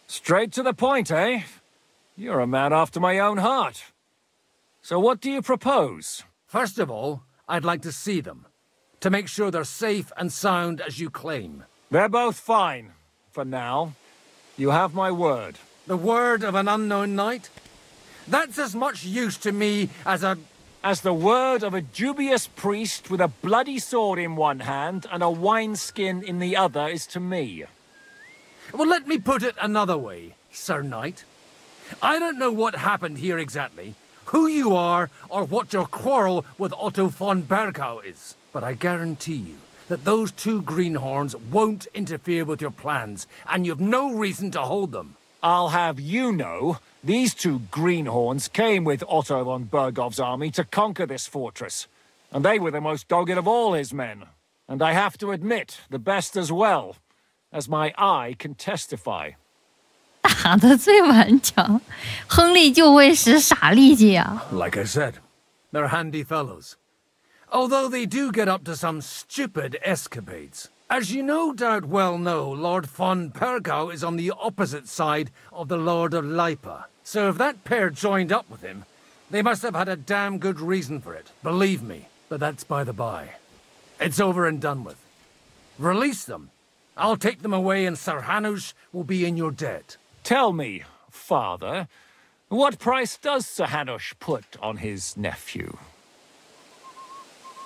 Straight to the point, eh? You're a man after my own heart. So what do you propose? First of all, I'd like to see them, to make sure they're safe and sound as you claim. They're both fine, for now. You have my word. The word of an unknown knight? That's as much use to me as the word of a dubious priest with a bloody sword in one hand and a wineskin in the other is to me. Well, let me put it another way, Sir Knight. I don't know what happened here exactly, who you are, or what your quarrel with Otto von Bergau is. But I guarantee you that those two greenhorns won't interfere with your plans, and you've no reason to hold them. I'll have you know, these two greenhorns came with Otto von Bergov's army to conquer this fortress, and they were the most dogged of all his men. And I have to admit, the best as well, as my eye can testify. 打得最顽强，亨利就会使傻力气啊。Like I said, they're handy fellows. Although they do get up to some stupid escapades. As you no doubt well know, Lord von Bergau is on the opposite side of the Lord of Lipa. So if that pair joined up with him, they must have had a damn good reason for it. Believe me, but that's by the by. It's over and done with. Release them. I'll take them away and Sir Hanush will be in your debt. Tell me, Father, what price does Sir Hanush put on his nephew?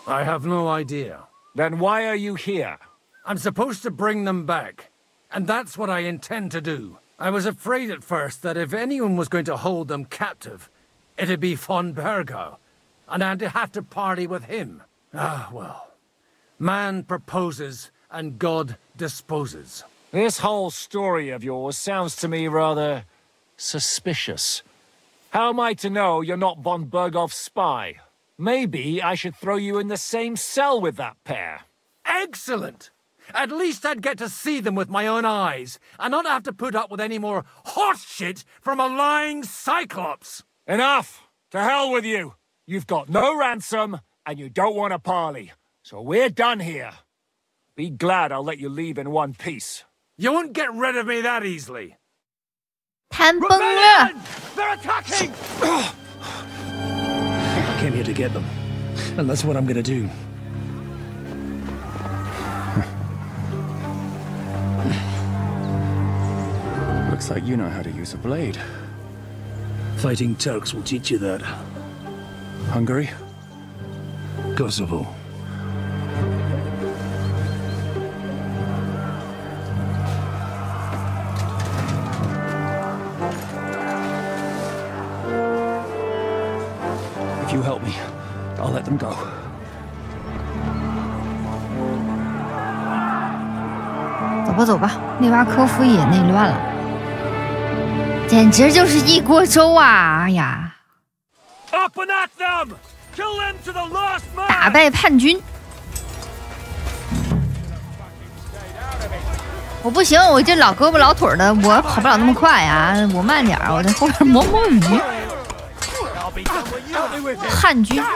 I have no idea. Then why are you here? I'm supposed to bring them back, and that's what I intend to do. I was afraid at first that if anyone was going to hold them captive, it'd be von Bergau, and I'd have to party with him. Ah, well. Man proposes, and God disposes. This whole story of yours sounds to me rather suspicious. How am I to know you're not von Bergov's spy? Maybe I should throw you in the same cell with that pair. Excellent! At least I'd get to see them with my own eyes, and not have to put up with any more horse shit from a lying cyclops! Enough! To hell with you! You've got no ransom, and you don't want to parley. So we're done here. Be glad I'll let you leave in one piece. You won't get rid of me that easily. 谈崩了。 They're attacking! I came here to get them, and that's what I'm gonna do. Looks like you know how to use a blade. Fighting Turks will teach you that. Hungary? Kosovo. If you help me, I'll let them go. 走吧走吧，内瓦科夫也内乱了，简直就是一锅粥啊！哎呀， Up and at them! Kill them to the last man! 打败叛军。我不行，我这老胳膊老腿的，我跑不了那么快呀，我慢点儿，我在后边摸摸鱼。叛军。 啊，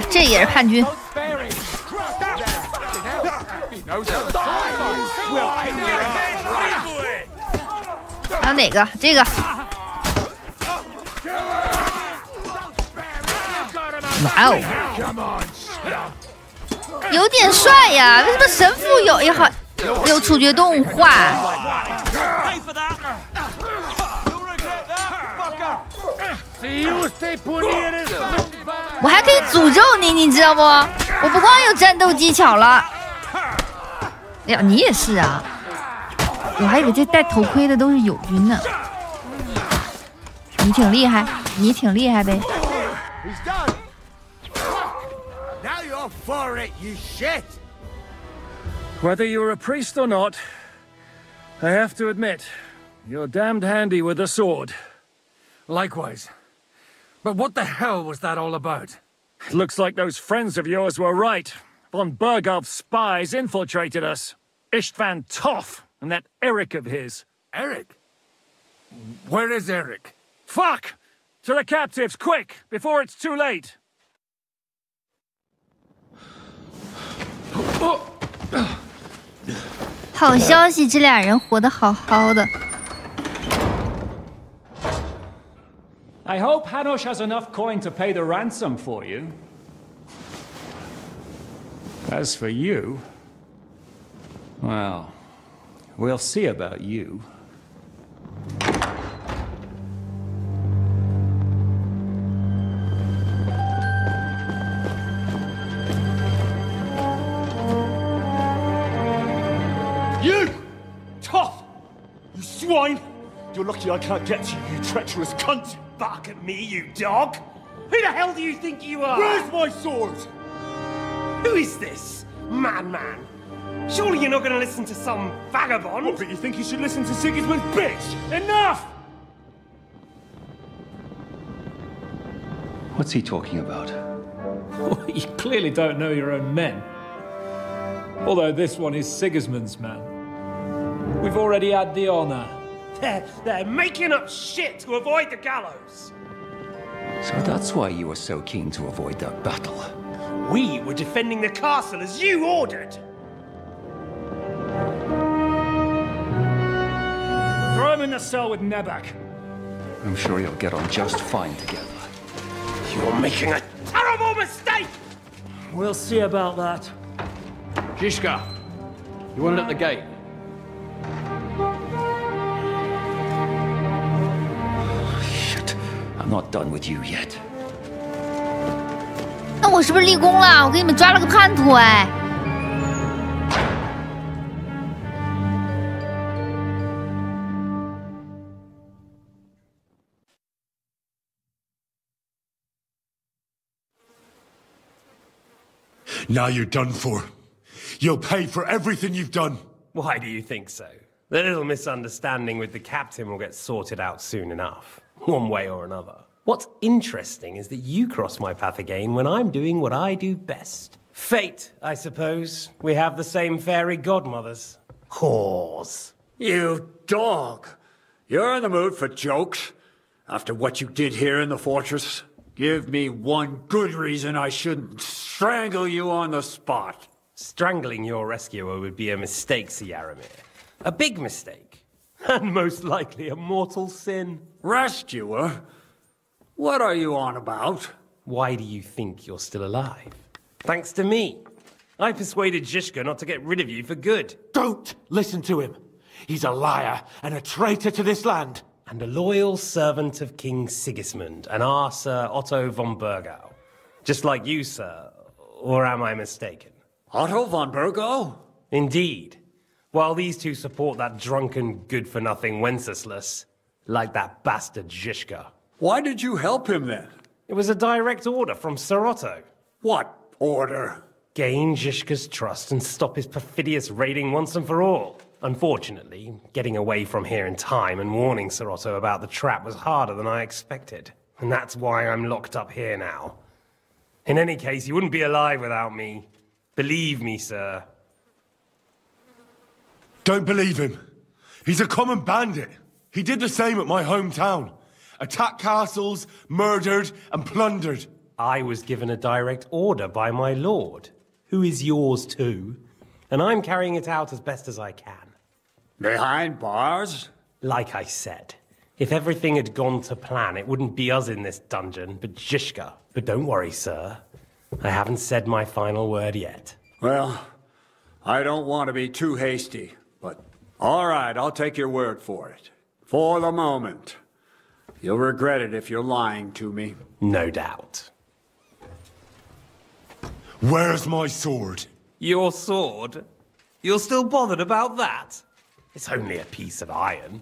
这也是叛军。还有哪个？这个。哇哦，有点帅呀！为什么神父有处决动画？ 我还可以诅咒你，你知道不？我不光有战斗技巧了。哎呀，你也是啊！我还以为这戴头盔的都是友军呢。你挺厉害，你挺厉害呗。 Whether you're a priest or not, I have to admit, you're damned handy with a sword. Likewise. But what the hell was that all about? Looks like those friends of yours were right. Von Bergov's spies infiltrated us. Istvan Toff and that Eric of his. Eric? Where is Eric? Fuck! To the captives, quick, before it's too late. Oh. 好消息，这俩人活得好好的。 I hope Hanush has enough coin to pay the ransom for you. As for you, well, we'll see about you. You! Tough! You swine! You're lucky I can't get to you, you treacherous cunt! Bark at me, you dog! Who the hell do you think you are? Where's my sword? Who is this? Madman! Surely you're not going to listen to some vagabond? What, but you think you should listen to Sigismund's bitch? Enough! What's he talking about? Well, you clearly don't know your own men. Although this one is Sigismund's man. We've already had the honor. They're making up shit to avoid the gallows. So that's why you were so keen to avoid that battle. We were defending the castle as you ordered. Throw him in the cell with Nebak. I'm sure you'll get on just fine together. You're making a terrible mistake! We'll see about that. Zhishka, you want it at the gate? Shit, I'm not done with you yet. 那我是不是立功了？我给你们抓了个叛徒哎！ Now you're done for. You'll pay for everything you've done. Why do you think so? The little misunderstanding with the captain will get sorted out soon enough, one way or another. What's interesting is that you cross my path again when I'm doing what I do best. Fate, I suppose. We have the same fairy godmothers. Whores. You dog! You're in the mood for jokes? After what you did here in the fortress? Give me one good reason I shouldn't strangle you on the spot. Strangling your rescuer would be a mistake, Sir Yaramir. A big mistake. And most likely a mortal sin. Rescuer? What are you on about? Why do you think you're still alive? Thanks to me. I persuaded Zhishka not to get rid of you for good. Don't listen to him. He's a liar and a traitor to this land. And a loyal servant of King Sigismund and our Sir Otto von Burgau. Just like you, sir. Or am I mistaken? Otto von Burgau? Indeed. While these two support that drunken, good-for-nothing Wenceslas, like that bastard Zhishka. Why did you help him then? It was a direct order from Sir Otto. What order? Gain Zhishka's trust and stop his perfidious raiding once and for all. Unfortunately, getting away from here in time and warning Sir Otto about the trap was harder than I expected. And that's why I'm locked up here now. In any case, you wouldn't be alive without me. Believe me, sir. Don't believe him. He's a common bandit. He did the same at my hometown. Attacked castles, murdered, and plundered. I was given a direct order by my lord, who is yours too, and I'm carrying it out as best as I can. Behind bars? Like I said, if everything had gone to plan, it wouldn't be us in this dungeon, but Zhishka. But don't worry, sir. I haven't said my final word yet. Well, I don't want to be too hasty, but all right, I'll take your word for it. For the moment. You'll regret it if you're lying to me. No doubt. Where's my sword? Your sword? You're still bothered about that? It's only a piece of iron.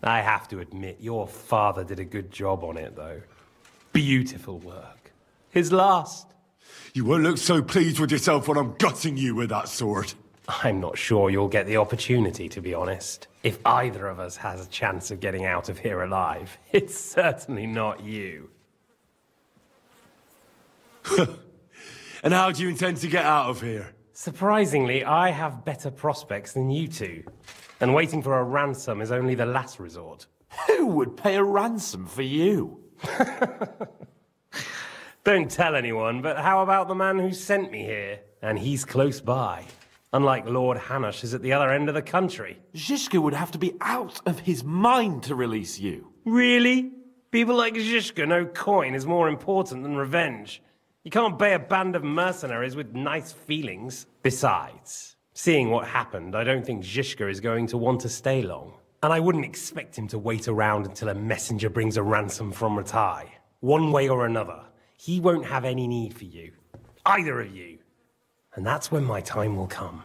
I have to admit, your father did a good job on it, though. Beautiful work. His last. You won't look so pleased with yourself when I'm gutting you with that sword. I'm not sure you'll get the opportunity, to be honest. If either of us has a chance of getting out of here alive, it's certainly not you. And how do you intend to get out of here? Surprisingly, I have better prospects than you two. And waiting for a ransom is only the last resort. Who would pay a ransom for you? Don't tell anyone, but how about the man who sent me here? And he's close by. Unlike Lord Hanush is at the other end of the country. Zhishka would have to be out of his mind to release you. Really? People like Zhishka know coin is more important than revenge. You can't pay a band of mercenaries with nice feelings. Besides, seeing what happened, I don't think Zhishka is going to want to stay long. And I wouldn't expect him to wait around until a messenger brings a ransom from Ratai. One way or another, he won't have any need for you. Either of you. And that's when my time will come.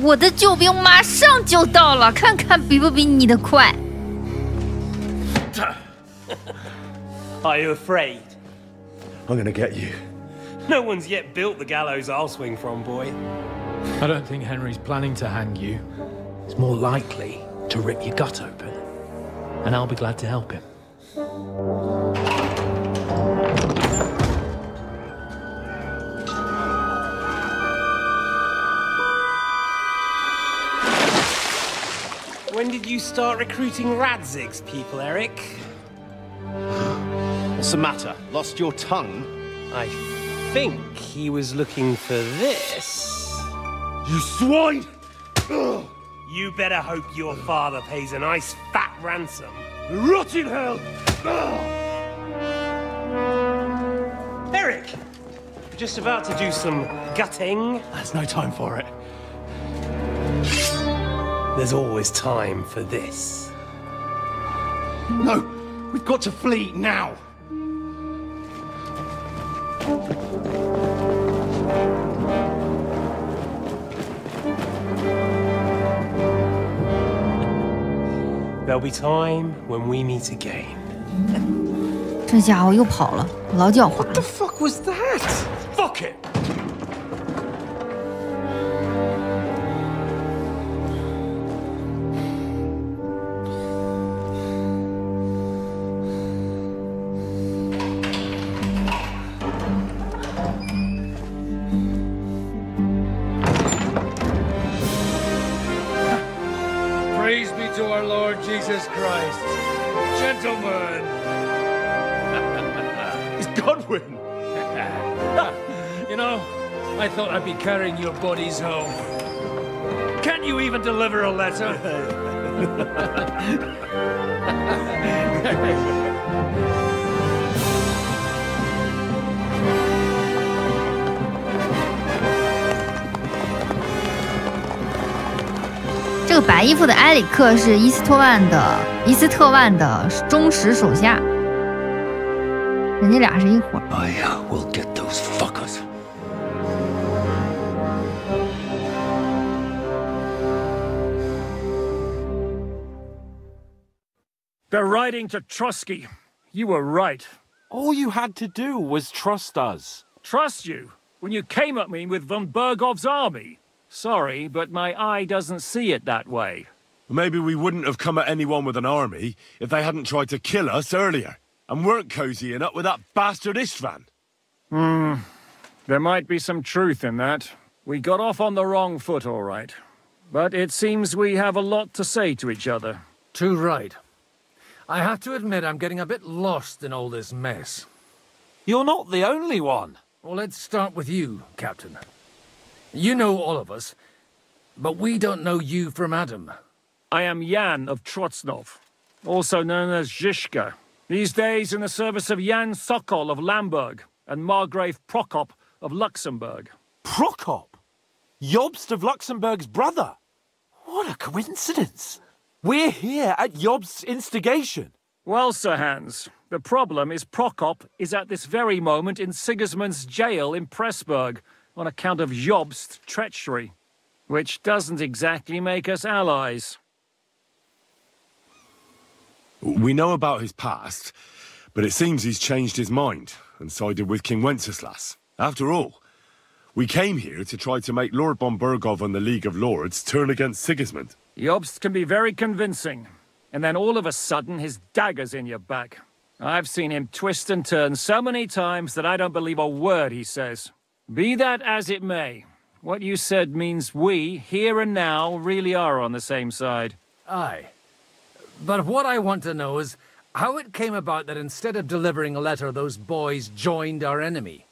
我的救兵马上就到了，看看比不比你的快。Are you afraid? I'm gonna get you. No one's yet built the gallows I'll swing from, boy. I don't think Henry's planning to hang you. He's more likely to rip your gut open. And I'll be glad to help him. When did you start recruiting Radzig's people, Eric? What's the matter? Lost your tongue? I think he was looking for this. You swine! You better hope your father pays a nice fat ransom. Rot in hell! Eric! You're just about to do some gutting. There's no time for it. There's always time for this. No! We've got to flee now! There'll be time when we meet again. 这家伙又跑了，老狡猾了。What the fuck was that? Fuck it! our Lord Jesus Christ. Gentlemen! It's Godwin! You know, I thought I'd be carrying your bodies home. Can't you even deliver a letter? 这个白衣服的埃里克是伊斯特万的忠实手下，人家俩是一伙。I will get those fuckers. They're riding to Trusky. You were right. All you had to do was trust us. Trust you? When you came at me with von Bergov's army? Sorry, but my eye doesn't see it that way. Maybe we wouldn't have come at anyone with an army if they hadn't tried to kill us earlier, and weren't cozying up with that bastard Istvan. There might be some truth in that. We got off on the wrong foot, all right. But it seems we have a lot to say to each other. Too right. I have to admit I'm getting a bit lost in all this mess. You're not the only one. Well, let's start with you, Captain. You know all of us, but we don't know you from Adam. I am Jan of Trotsnov, also known as Zhishka. These days in the service of Jan Sokol of Lamberg and Margrave Prokop of Luxembourg. Prokop? Jobst of Luxembourg's brother? What a coincidence. We're here at Jobst's instigation. Well, Sir Hans, the problem is Prokop is at this very moment in Sigismund's jail in Pressburg on account of Jobst's treachery, which doesn't exactly make us allies. We know about his past, but it seems he's changed his mind and sided with King Wenceslas. After all, we came here to try to make Lord von Bergov and the League of Lords turn against Sigismund. Jobst can be very convincing, and then all of a sudden his dagger's in your back. I've seen him twist and turn so many times that I don't believe a word he says. Be that as it may, what you said means we, here and now, really are on the same side. Aye. But what I want to know is how it came about that instead of delivering a letter, those boys joined our enemy.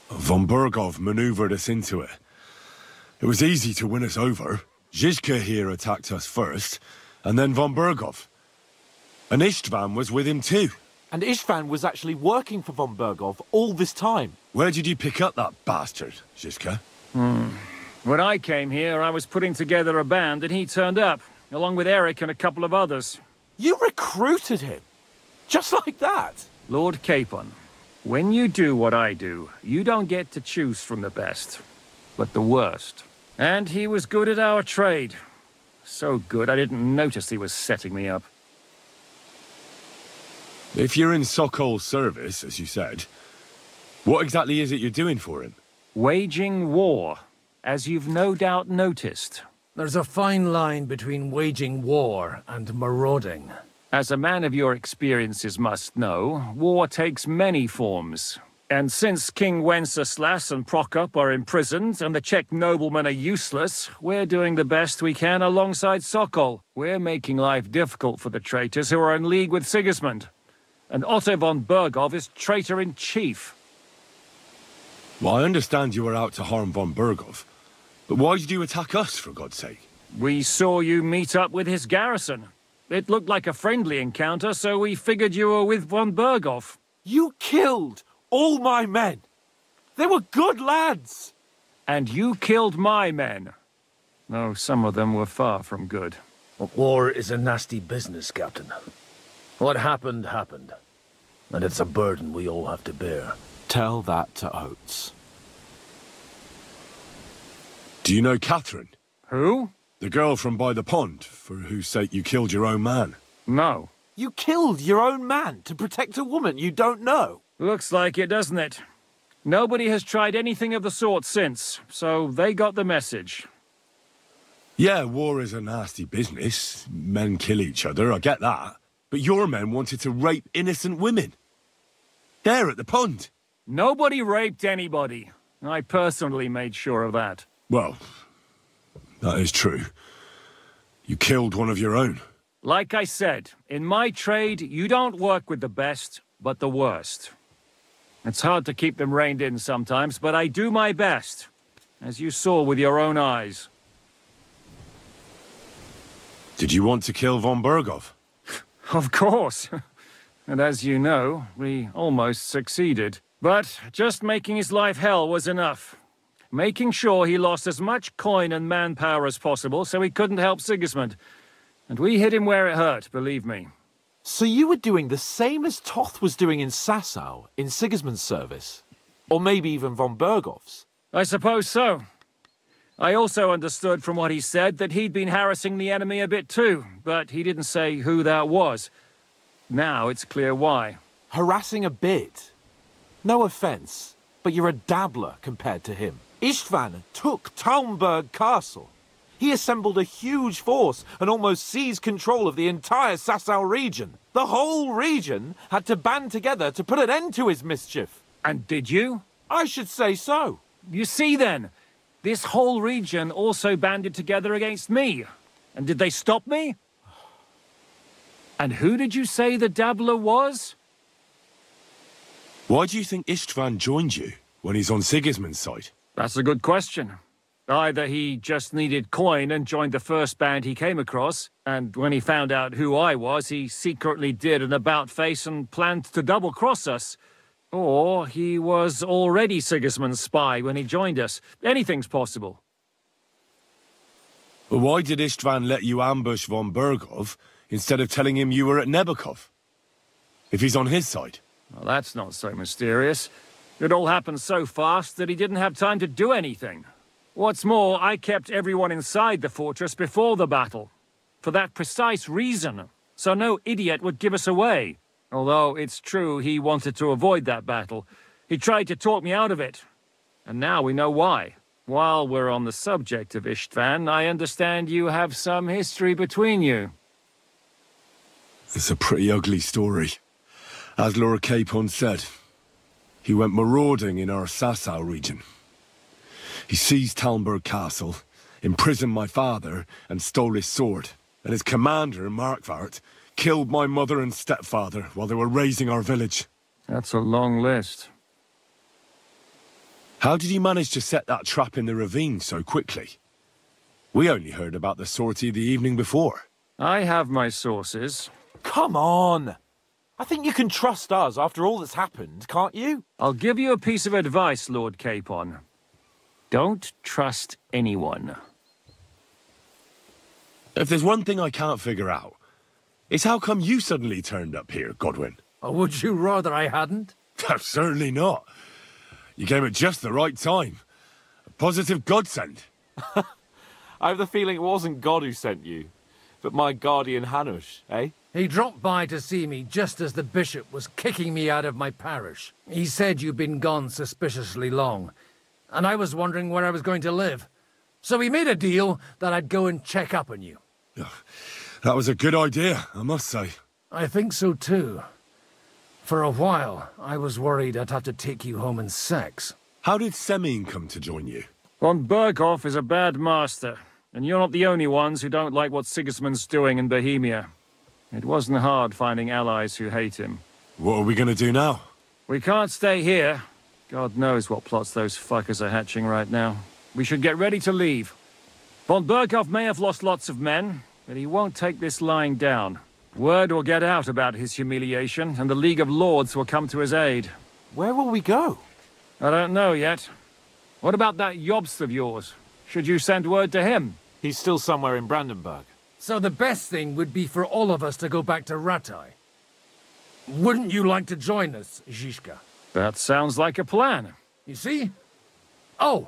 Von Bergov maneuvered us into it. It was easy to win us over. Zhizka here attacked us first, and then von Bergov. And Istvan was with him too. And Istvan was actually working for von Bergov all this time. Where did you pick up that bastard, Zhizka? When I came here, I was putting together a band and he turned up, along with Eric and a couple of others. You recruited him? Just like that? Lord Capon, when you do what I do, you don't get to choose from the best, but the worst. And he was good at our trade. So good, I didn't notice he was setting me up. If you're in Sokol's service, as you said, what exactly is it you're doing for him? Waging war, as you've no doubt noticed. There's a fine line between waging war and marauding. As a man of your experiences must know, war takes many forms. And since King Wenceslas and Prokop are imprisoned and the Czech noblemen are useless, we're doing the best we can alongside Sokol. We're making life difficult for the traitors who are in league with Sigismund. And Otto von Bergov is traitor-in-chief. Well, I understand you were out to harm von Bergov. But why did you attack us, for God's sake? We saw you meet up with his garrison. It looked like a friendly encounter, so we figured you were with von Bergov. You killed all my men. They were good lads. And you killed my men. Though some of them were far from good. War is a nasty business, Captain. What happened, happened. And it's a burden we all have to bear. Tell that to Oates. Do you know Catherine? Who? The girl from by the pond, for whose sake you killed your own man. No. You killed your own man to protect a woman you don't know. Looks like it, doesn't it? Nobody has tried anything of the sort since, so they got the message. Yeah, war is a nasty business. Men kill each other, I get that. But your men wanted to rape innocent women. There at the pond. Nobody raped anybody. I personally made sure of that. Well, That is true. You killed one of your own. Like I said, in my trade, you don't work with the best, but the worst. It's hard to keep them reined in sometimes, but I do my best, as you saw with your own eyes. Did you want to kill von Berghoff? Of course. And as you know, we almost succeeded. But just making his life hell was enough. Making sure he lost as much coin and manpower as possible so he couldn't help Sigismund. And we hit him where it hurt, believe me. So you were doing the same as Toth was doing in Sasau, in Sigismund's service? Or maybe even von Berghoff's? I suppose so. I also understood from what he said that he'd been harassing the enemy a bit too, but he didn't say who that was. Now it's clear why. Harassing a bit? No offence, but you're a dabbler compared to him. Istvan took Talmberg Castle. He assembled a huge force and almost seized control of the entire Sasau region. The whole region had to band together to put an end to his mischief. And did you? I should say so. You see then, this whole region also banded together against me. And did they stop me? And who did you say the dabbler was? Why do you think Istvan joined you when he's on Sigismund's side? That's a good question. Either he just needed coin and joined the first band he came across, and when he found out who I was, he secretly did an about-face and planned to double-cross us. Or he was already Sigismund's spy when he joined us. Anything's possible. But why did Istvan let you ambush von Berghoff instead of telling him you were at Nebukov? If he's on his side? Well, that's not so mysterious. It all happened so fast that he didn't have time to do anything. What's more, I kept everyone inside the fortress before the battle. For that precise reason. So no idiot would give us away. Although it's true he wanted to avoid that battle. He tried to talk me out of it. And now we know why. While we're on the subject of Istvan, I understand you have some history between you. It's a pretty ugly story. As Lord Capon said, he went marauding in our Sasau region. He seized Talmberg Castle, imprisoned my father, and stole his sword. And his commander, Markvart, killed my mother and stepfather while they were raising our village. That's a long list. How did he manage to set that trap in the ravine so quickly? We only heard about the sortie the evening before. I have my sources. Come on! I think you can trust us after all that's happened, can't you? I'll give you a piece of advice, Lord Capon. Don't trust anyone. If there's one thing I can't figure out, it's how come you suddenly turned up here, Godwin? Or would you rather I hadn't? Certainly not. You came at just the right time. A positive godsend. I have the feeling it wasn't God who sent you, but my guardian Hanush, eh? He dropped by to see me just as the bishop was kicking me out of my parish. He said you'd been gone suspiciously long, and I was wondering where I was going to live. So we made a deal that I'd go and check up on you. That was a good idea, I must say. I think so too. For a while, I was worried I'd have to take you home in sex. How did Semine come to join you? Von Berghoff is a bad master, and you're not the only ones who don't like what Sigismund's doing in Bohemia. It wasn't hard finding allies who hate him. What are we going to do now? We can't stay here. God knows what plots those fuckers are hatching right now. We should get ready to leave. Von Berghoff may have lost lots of men, but he won't take this lying down. Word will get out about his humiliation, and the League of Lords will come to his aid. Where will we go? I don't know yet. What about that Jobst of yours? Should you send word to him? He's still somewhere in Brandenburg. So the best thing would be for all of us to go back to Ratai. Wouldn't you like to join us, Zizka? That sounds like a plan. You see? Oh,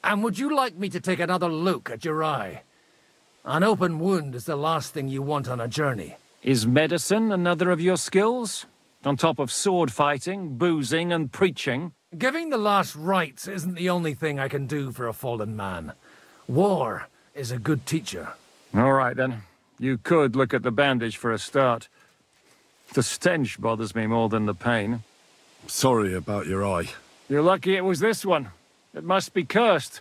and would you like me to take another look at your eye? An open wound is the last thing you want on a journey. Is medicine another of your skills? On top of sword fighting, boozing, and preaching? Giving the last rites isn't the only thing I can do for a fallen man. War is a good teacher. All right, then. You could look at the bandage for a start. The stench bothers me more than the pain. Sorry about your eye. You're lucky it was this one. It must be cursed.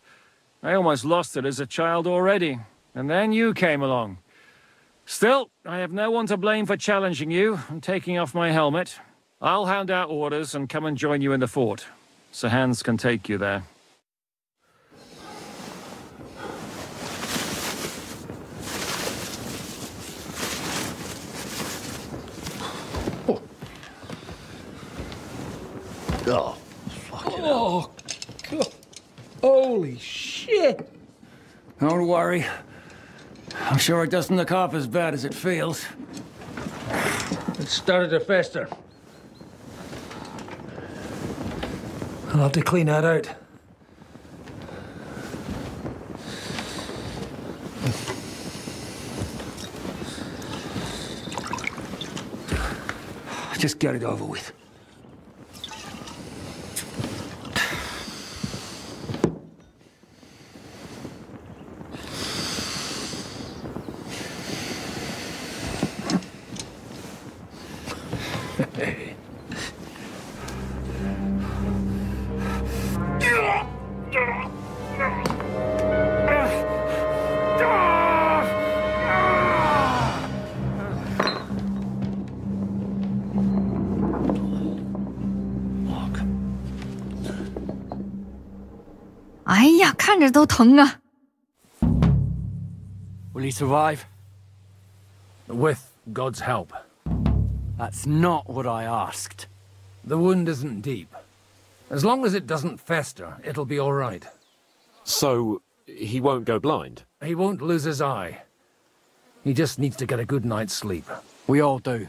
I almost lost it as a child already. And then you came along. Still, I have no one to blame for challenging you and taking off my helmet. I'll hand out orders and come and join you in the fort. Sir Hans can take you there. Oh, fucking hell. God. Holy shit! Don't worry. I'm sure it doesn't look half as bad as it feels. It started to fester. I'll have to clean that out. Just get it over with. Will he survive? With God's help. That's not what I asked. The wound isn't deep. As long as it doesn't fester, it'll be all right. So, he won't go blind? He won't lose his eye. He just needs to get a good night's sleep. We all do.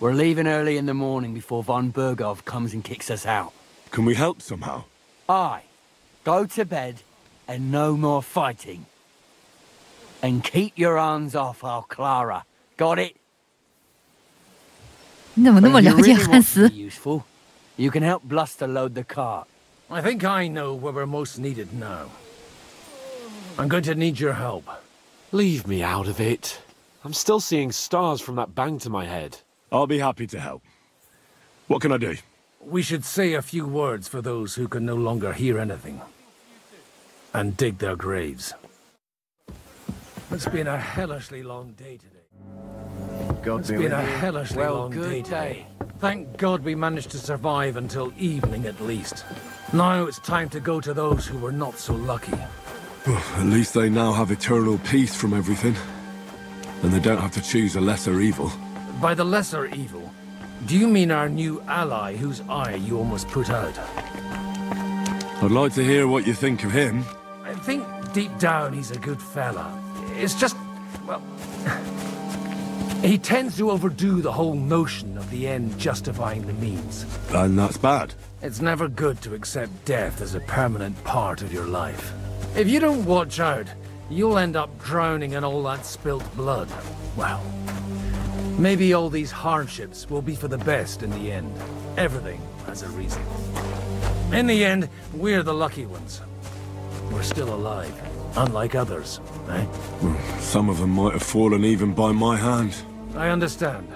We're leaving early in the morning before von Bergov comes and kicks us out. Can we help somehow? Aye. Go to bed and no more fighting. And keep your hands off our Clara. Got it? 你怎么那么了解汉斯？ Useful. You can help Bluster load the cart. I think I know where we're most needed now. I'm going to need your help. Leave me out of it. I'm still seeing stars from that bang to my head. I'll be happy to help. What can I do? We should say a few words for those who can no longer hear anything. And dig their graves. It's been a hellishly long day today. It's been a hellishly long day today. Thank God we managed to survive until evening at least. Now it's time to go to those who were not so lucky. Well, at least they now have eternal peace from everything. And they don't have to choose a lesser evil. By the lesser evil, do you mean our new ally whose eye you almost put out? I'd like to hear what you think of him. I think deep down he's a good fella. It's just, well, he tends to overdo the whole notion of the end justifying the means. And that's bad. It's never good to accept death as a permanent part of your life. If you don't watch out, you'll end up drowning in all that spilt blood. Well, maybe all these hardships will be for the best in the end. Everything has a reason. In the end, we're the lucky ones. We're still alive, unlike others, eh? Well, some of them might have fallen even by my hand. I understand.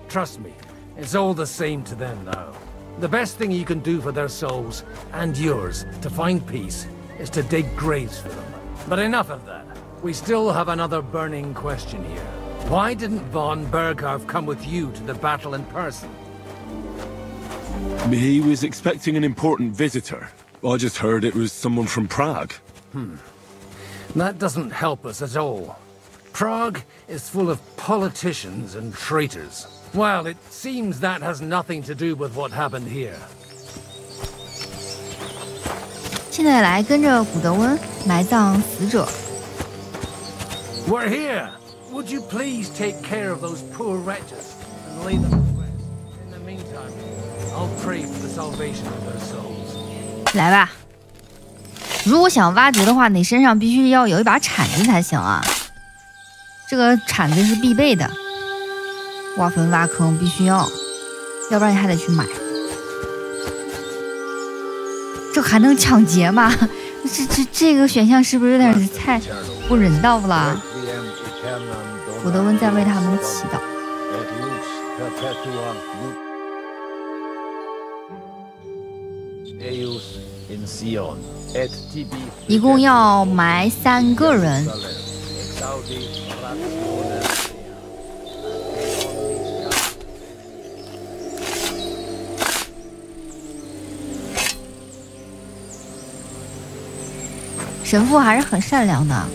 Trust me, it's all the same to them now. The best thing you can do for their souls, and yours, to find peace, is to dig graves for them. But enough of that. We still have another burning question here. Why didn't von Berghoff come with you to the battle in person? He was expecting an important visitor. I just heard it was someone from Prague. That doesn't help us at all. Prague is full of politicians and traitors. Well, it seems that has nothing to do with what happened here. 现在来跟着古德温埋葬死者。 We're here. Would you please take care of those poor wretches and lay them to rest? In the meantime, I'll pray for the salvation of their souls. 来吧，如果想挖掘的话，你身上必须要有一把铲子才行啊。这个铲子是必备的，挖坟挖坑必须要，要不然你还得去买。这还能抢劫吗？这个选项是不是有点太不人道了？古德温在为他们祈祷。一共要埋3个人。神父还是很善良的。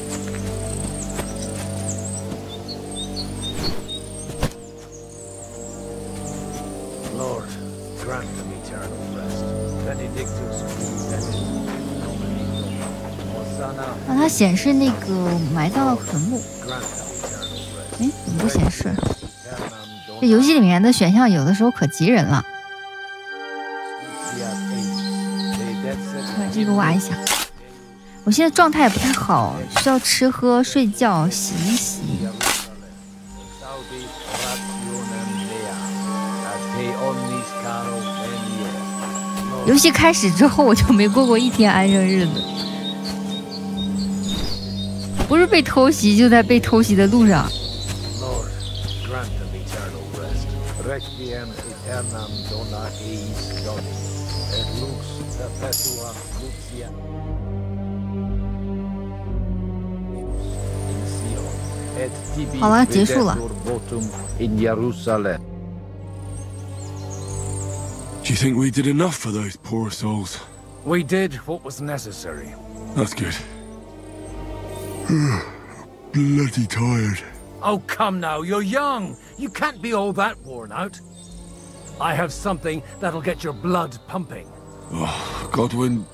让它显示那个埋葬的坟墓。哎，怎么不显示？这游戏里面的选项有的时候可急人了。把这个挖一下。我现在状态也不太好，需要吃喝睡觉洗一洗。游戏开始之后，我就没过过一天安生日子，不是被偷袭，就在被偷袭的路上。好了，结束了。Do you think we did enough for those poor souls? We did what was necessary. That's good. Bloody tired. Oh, come now, you're young. You can't be all that worn out. I have something that'll get your blood pumping. Oh, Godwin,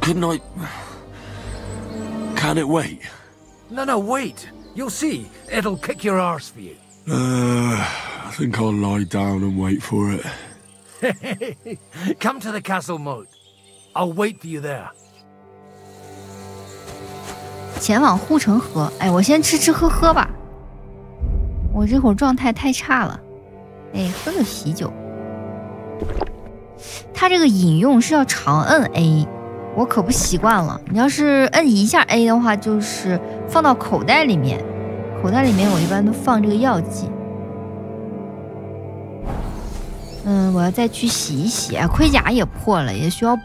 couldn't I... Can it wait? No, wait. You'll see. It'll kick your arse for you. I think I'll lie down and wait for it. Come to the castle moat. I'll wait for you there. 前往护城河。哎，我先吃吃喝喝吧。我这会儿状态太差了。哎，喝个喜酒。它这个饮用是要长摁 A， 我可不习惯了。你要是摁一下 A 的话，就是放到口袋里面。口袋里面我一般都放这个药剂。我要再去洗一洗，盔甲也破了，也需要补，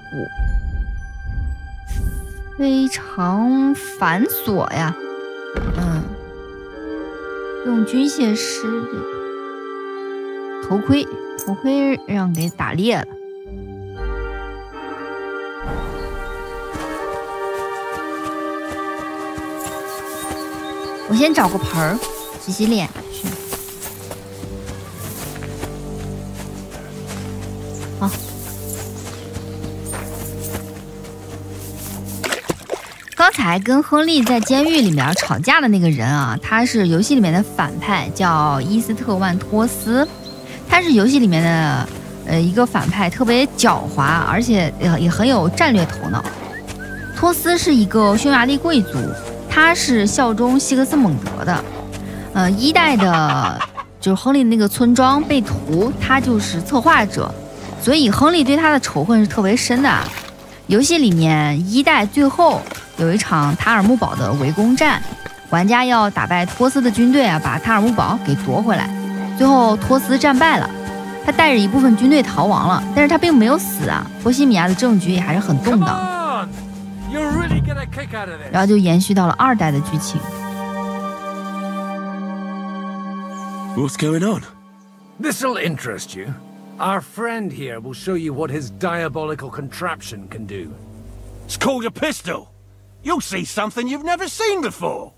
非常繁琐呀。用军械师这个头盔让给打裂了。我先找个盆儿洗洗脸去。好，刚才跟亨利在监狱里面吵架的那个人啊，他是游戏里面的反派，叫伊斯特万托斯。他是游戏里面的一个反派，特别狡猾，而且也很有战略头脑。托斯是一个匈牙利贵族，他是效忠西格斯蒙德的。一代的就是亨利那个村庄被屠，他就是策划者。所以亨利对他的仇恨是特别深的。游戏里面一代最后有一场塔尔木堡的围攻战，玩家要打败托斯的军队啊，把塔尔木堡给夺回来。最后托斯战败了，他带着一部分军队逃亡了，但是他并没有死啊。波西米亚的政局也还是很动荡，然后就延续到了2代的剧情。What's going on? This'll interest you. Our friend here will show you what his diabolical contraption can do. It's called a pistol. You'll see something you've never seen before.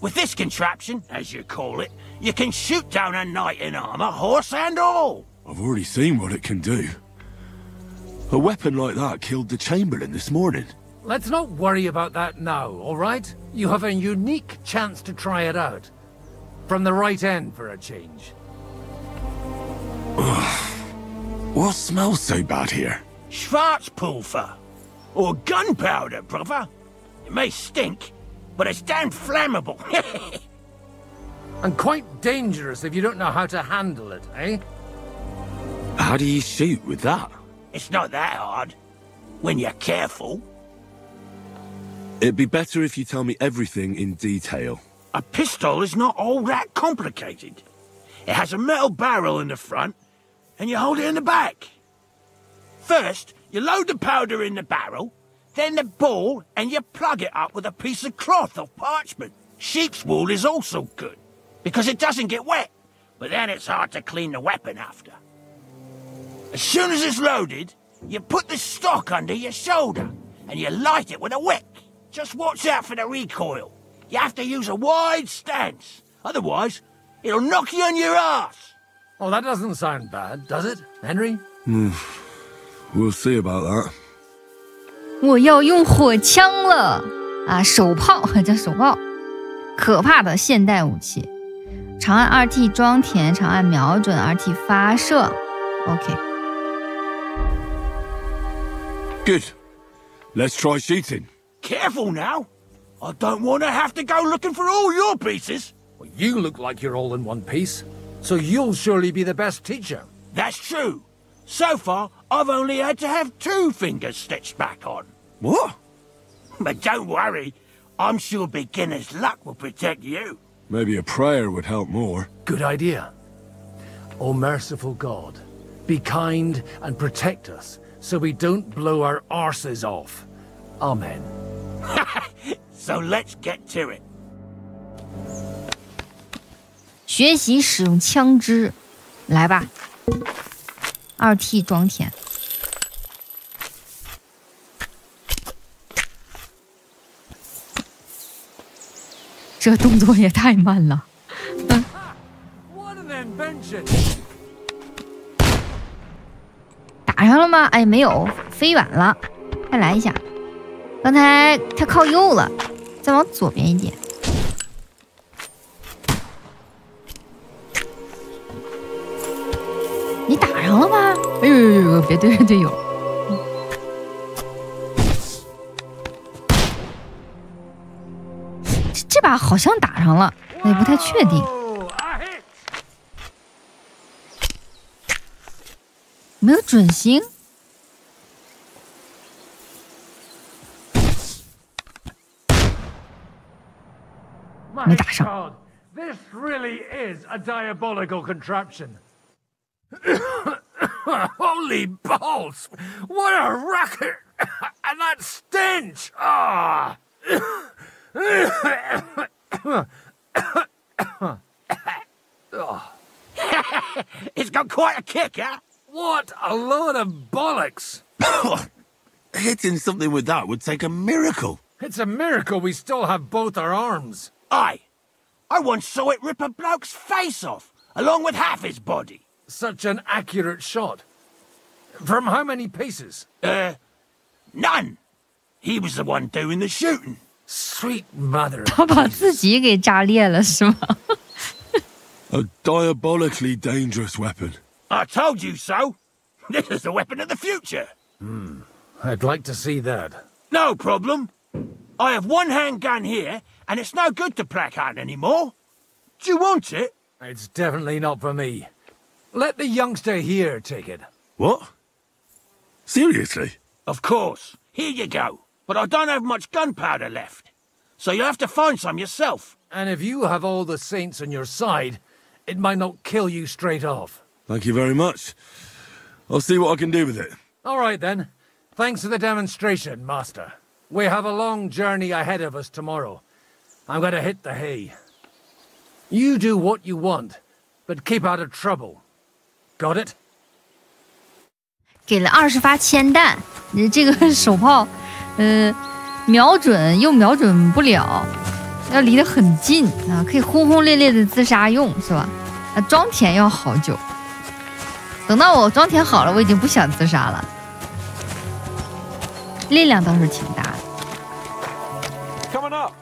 With this contraption, as you call it, you can shoot down a knight in armor, horse and all. I've already seen what it can do. A weapon like that killed the Chamberlain this morning. Let's not worry about that now, all right? You have a unique chance to try it out. From the right end for a change. What smells so bad here? Schwarzpulver. Or gunpowder, brother. It may stink, but it's damn flammable. And quite dangerous if you don't know how to handle it, eh? How do you shoot with that? It's not that hard. When you're careful. It'd be better if you tell me everything in detail. A pistol is not all that complicated. It has a metal barrel in the front, and you hold it in the back. First, You load the powder in the barrel, then the ball, and you plug it up with a piece of cloth or parchment. Sheep's wool is also good, because it doesn't get wet, but then it's hard to clean the weapon after. As soon as it's loaded, you put the stock under your shoulder, and you light it with a wick. Just watch out for the recoil. You have to use a wide stance, otherwise it'll knock you on your ass. Oh, that doesn't sound bad, does it, Henry? We'll see about that. 我要用火枪了啊！手炮叫手炮，可怕的现代武器。长按 RT 装填，长按瞄准 RT 发射。OK。Good. Let's try shooting. Careful now. I don't want to have to go looking for all your pieces. Well, you look like you're all in one piece, so you'll surely be the best teacher. That's true. So far, I've only had to have 2 fingers stitched back on. What? But don't worry. I'm sure beginner's luck will protect you. Maybe a prayer would help more. Good idea. O merciful God, be kind and protect us so we don't blow our arses off. Amen. So let's get to it. 学习使用枪支，来吧。2T 装填。这动作也太慢了。打上了吗？哎，没有，飞远了。再来一下。刚才他靠右了，再往左边一点。你打上了吗？哎呦，别对着队友。这把好像打上了，我也不太确定。没有准星。没打上。This really is a diabolical contraption. Holy balls! What a racket! And that stench! Ah! It's got quite a kick, huh? What a load of bollocks! Hitting something with that would take a miracle. It's a miracle we still have both our arms. Aye. I once saw it rip a bloke's face off, along with half his body. Such an accurate shot. From how many paces? None. He was the one doing the shooting. Sweet mother. 他把自己给炸裂了是吗？ A diabolically dangerous weapon. I told you so. This is the weapon of the future. I'd like to see that. No problem. I have one handgun here, and it's no good to placard anymore. Do you want it? It's definitely not for me. Let the youngster here take it. What? Seriously? Of course. Here you go. But I don't have much gunpowder left. So you have to find some yourself. And if you have all the saints on your side, it might not kill you straight off. Thank you very much. I'll see what I can do with it. All right, then. Thanks for the demonstration, Master. We have a long journey ahead of us tomorrow. I'm going to hit the hay. You do what you want, but keep out of trouble. Got it? 给了20发铅弹，这个手炮，瞄准又瞄准不了，要离得很近啊，可以轰轰烈烈的自杀用，是吧？啊，装填要好久。等到我装填好了，我已经不想自杀了。力量倒是挺大的。Come on up.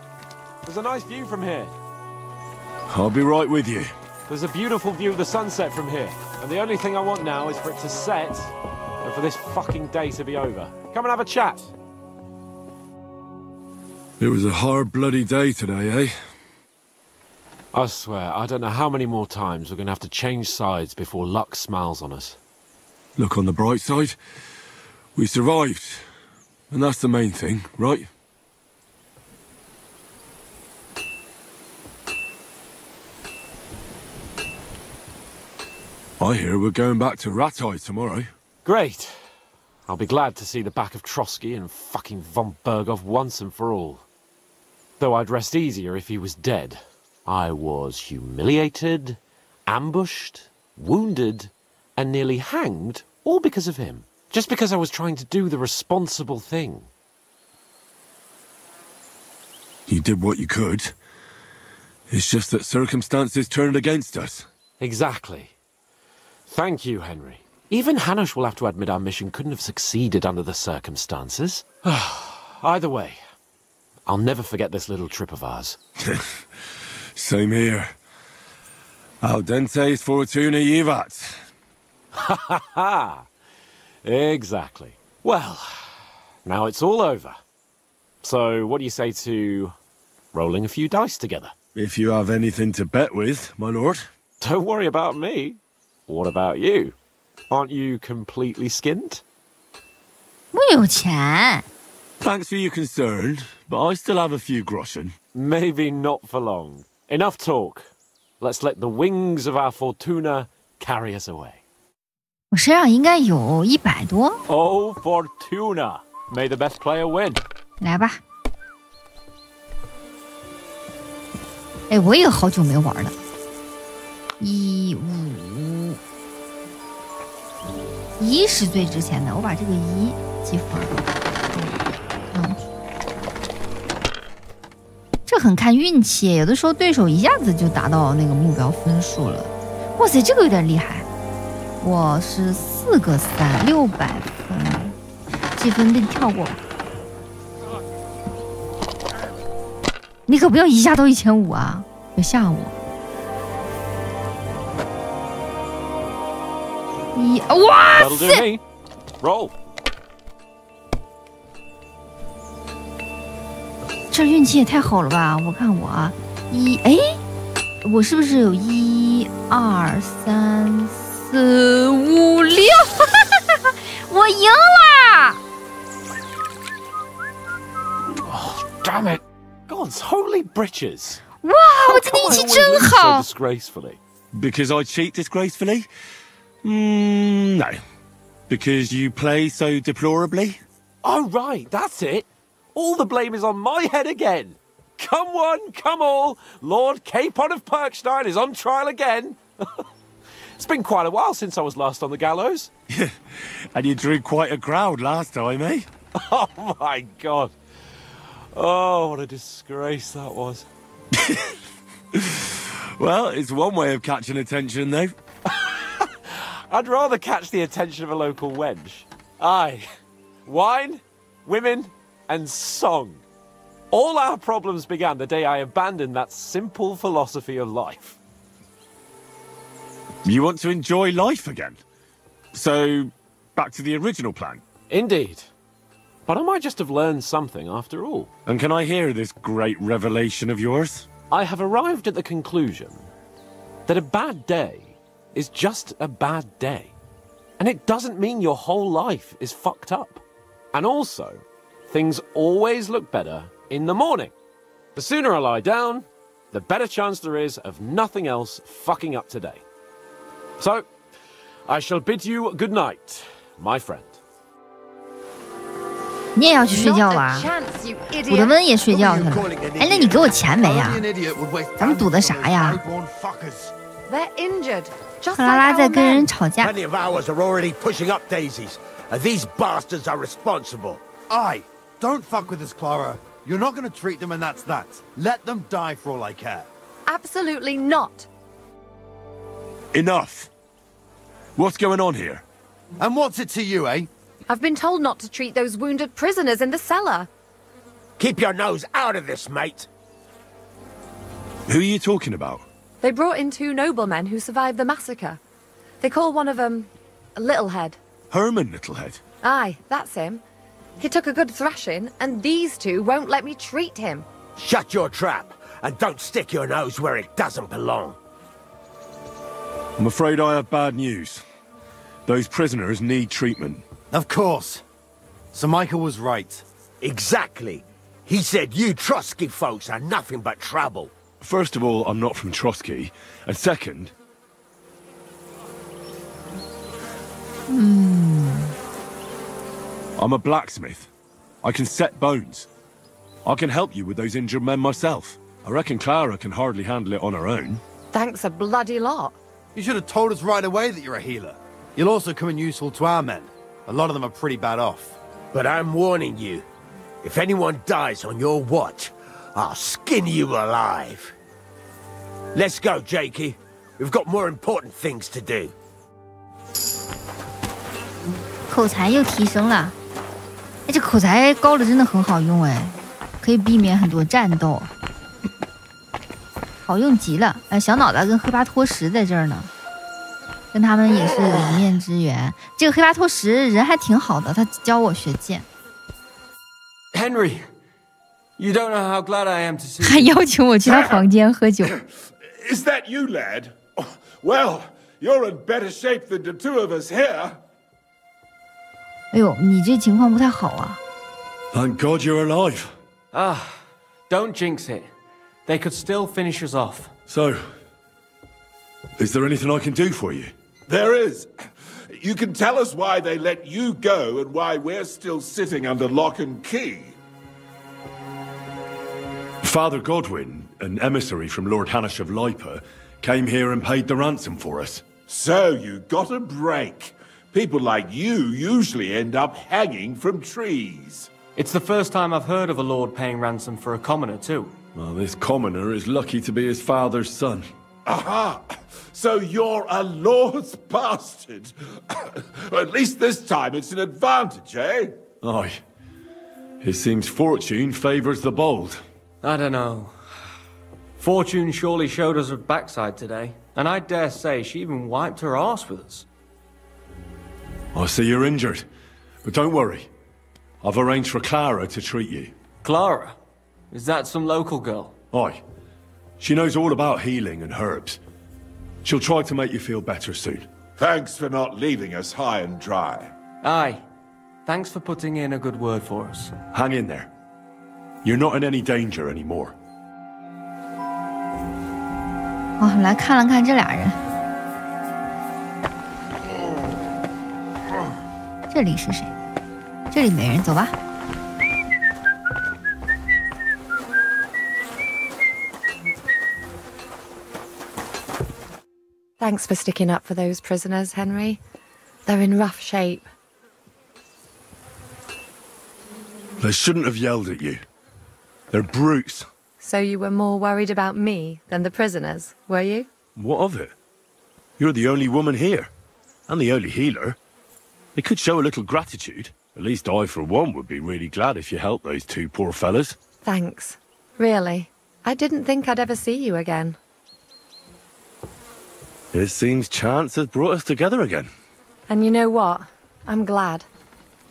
There's a nice view from here. I'll be right with you. There's a beautiful view of the sunset from here. And the only thing I want now is for it to set and for this fucking day to be over. Come and have a chat. It was a hard bloody day today, eh? I swear, I don't know how many more times we're going to have to change sides before luck smiles on us. Look on the bright side. We survived. And that's the main thing, right? I hear we're going back to Ratai tomorrow. Great. I'll be glad to see the back of Trotsky and fucking von Berghoff once and for all. Though I'd rest easier if he was dead. I was humiliated, ambushed, wounded, and nearly hanged, all because of him. Just because I was trying to do the responsible thing. You did what you could. It's just that circumstances turned against us. Exactly. Thank you, Henry. Even Hanush will have to admit our mission couldn't have succeeded under the circumstances. Either way, I'll never forget this little trip of ours. Same here. Al dentes fortuna jivat. Ha ha ha! Exactly. Well, now it's all over. So, what do you say to rolling a few dice together? If you have anything to bet with, my lord. Don't worry about me. What about you? Aren't you completely skinned? 我有钱。 Thanks for your concern, but I still have a few groschen. Maybe not for long. Enough talk. Let's let the wings of our fortuna carry us away. 我身上应该有100多。Oh, fortuna! May the best player win. 来吧。哎，我也好久没玩了。1、5、1是最值钱的，我把这个1记分。这很看运气，有的时候对手一下子就达到那个目标分数了。哇塞，这个有点厉害。我是4个3，600分，积分被跳过吧。你可不要一下到1500啊，别吓我。哇塞！ Roll. 这运气也太好了吧！我看我啊，我是不是有1、2、3、4、5、6？我赢了 ！Oh, damn it! God's holy britches! 哇，我今天运气真好。 So disgracefully. Because I cheat disgracefully? No. Because you play so deplorably? Oh, right, that's it. All the blame is on my head again. Come one, come all. Lord Capon of Perkstein is on trial again. It's been quite a while since I was last on the gallows. And you drew quite a crowd last time, eh? Oh, my God. Oh, what a disgrace that was. Well, it's one way of catching attention, though. I'd rather catch the attention of a local wench. Aye. Wine, women, and song. All our problems began the day I abandoned that simple philosophy of life. You want to enjoy life again? So, back to the original plan? Indeed. But I might just have learned something after all. And can I hear this great revelation of yours? I have arrived at the conclusion that a bad day is just a bad day. And it doesn't mean your whole life is fucked up. And also, things always look better in the morning. The sooner I lie down, the better chance there is of nothing else fucking up today. So, I shall bid you good night, my friend. 你也要去睡觉了？古德温也睡觉去了。哎，那你给我钱没呀？咱们赌的啥呀？克拉拉在跟人吵架。 Plenty of ours are already pushing up daisies, and these bastards are responsible. Aye, don't fuck with us, Clara. You're not going to treat them and that's that. Let them die for all I care. Absolutely not. Enough. What's going on here? And what's it to you, eh? I've been told not to treat those wounded prisoners in the cellar. Keep your nose out of this, mate. Who are you talking about? They brought in 2 noblemen who survived the massacre. They call one of them Littlehead. Herman Littlehead? Aye, that's him. He took a good thrashing, and these 2 won't let me treat him. Shut your trap, and don't stick your nose where it doesn't belong. I'm afraid I have bad news. Those prisoners need treatment. Of course. Sir Michael was right. Exactly. He said you Trotsky folks are nothing but trouble. First of all, I'm not from Trotsky. And second... I'm a blacksmith. I can set bones. I can help you with those injured men myself. I reckon Clara can hardly handle it on her own. Thanks a bloody lot. You should have told us right away that you're a healer. You'll also come in useful to our men. A lot of them are pretty bad off. But I'm warning you. If anyone dies on your watch, I'll skin you alive. Let's go, Jakey. We've got more important things to do. 口才又提升了，哎，这口才高了真的很好用哎，可以避免很多战斗，好用极了。哎，小脑袋跟黑巴托什在这儿呢，跟他们也是一面之缘。这个黑巴托什人还挺好的，他教我学剑。Henry, you don't know how glad I am to see you. 还邀请我去他房间喝酒。Is that you, lad? Well, you're in better shape than the two of us here. 哎呦，你这情况不太好啊。Thank God you're alive. Ah, don't jinx it. They could still finish us off. So, is there anything I can do for you? There is. You can tell us why they let you go and why we're still sitting under lock and key. Father Godwin, an emissary from Lord Hanish of Lipa, came here and paid the ransom for us. So you got a break. People like you usually end up hanging from trees. It's the first time I've heard of a lord paying ransom for a commoner, too. Well, this commoner is lucky to be his father's son. Aha! So you're a lord's bastard. At least this time it's an advantage, eh? Aye. It seems fortune favours the bold. I don't know. Fortune surely showed us her backside today, and I dare say she even wiped her arse with us. I see you're injured, but don't worry. I've arranged for Clara to treat you. Clara? Is that some local girl? Aye. She knows all about healing and herbs. She'll try to make you feel better soon. Thanks for not leaving us high and dry. Aye. Thanks for putting in a good word for us. Hang in there. You're not in any danger anymore. 好，来看了看这俩人。这里是谁？这里没人，走吧。Thanks for sticking up for those prisoners, Henry. They're in rough shape. They shouldn't have yelled at you. They're brutes. So you were more worried about me than the prisoners, were you? What of it? You're the only woman here, and the only healer. They could show a little gratitude. At least I, for one, would be really glad if you helped those two poor fellas. Thanks. Really. I didn't think I'd ever see you again. It seems chance has brought us together again. And you know what? I'm glad.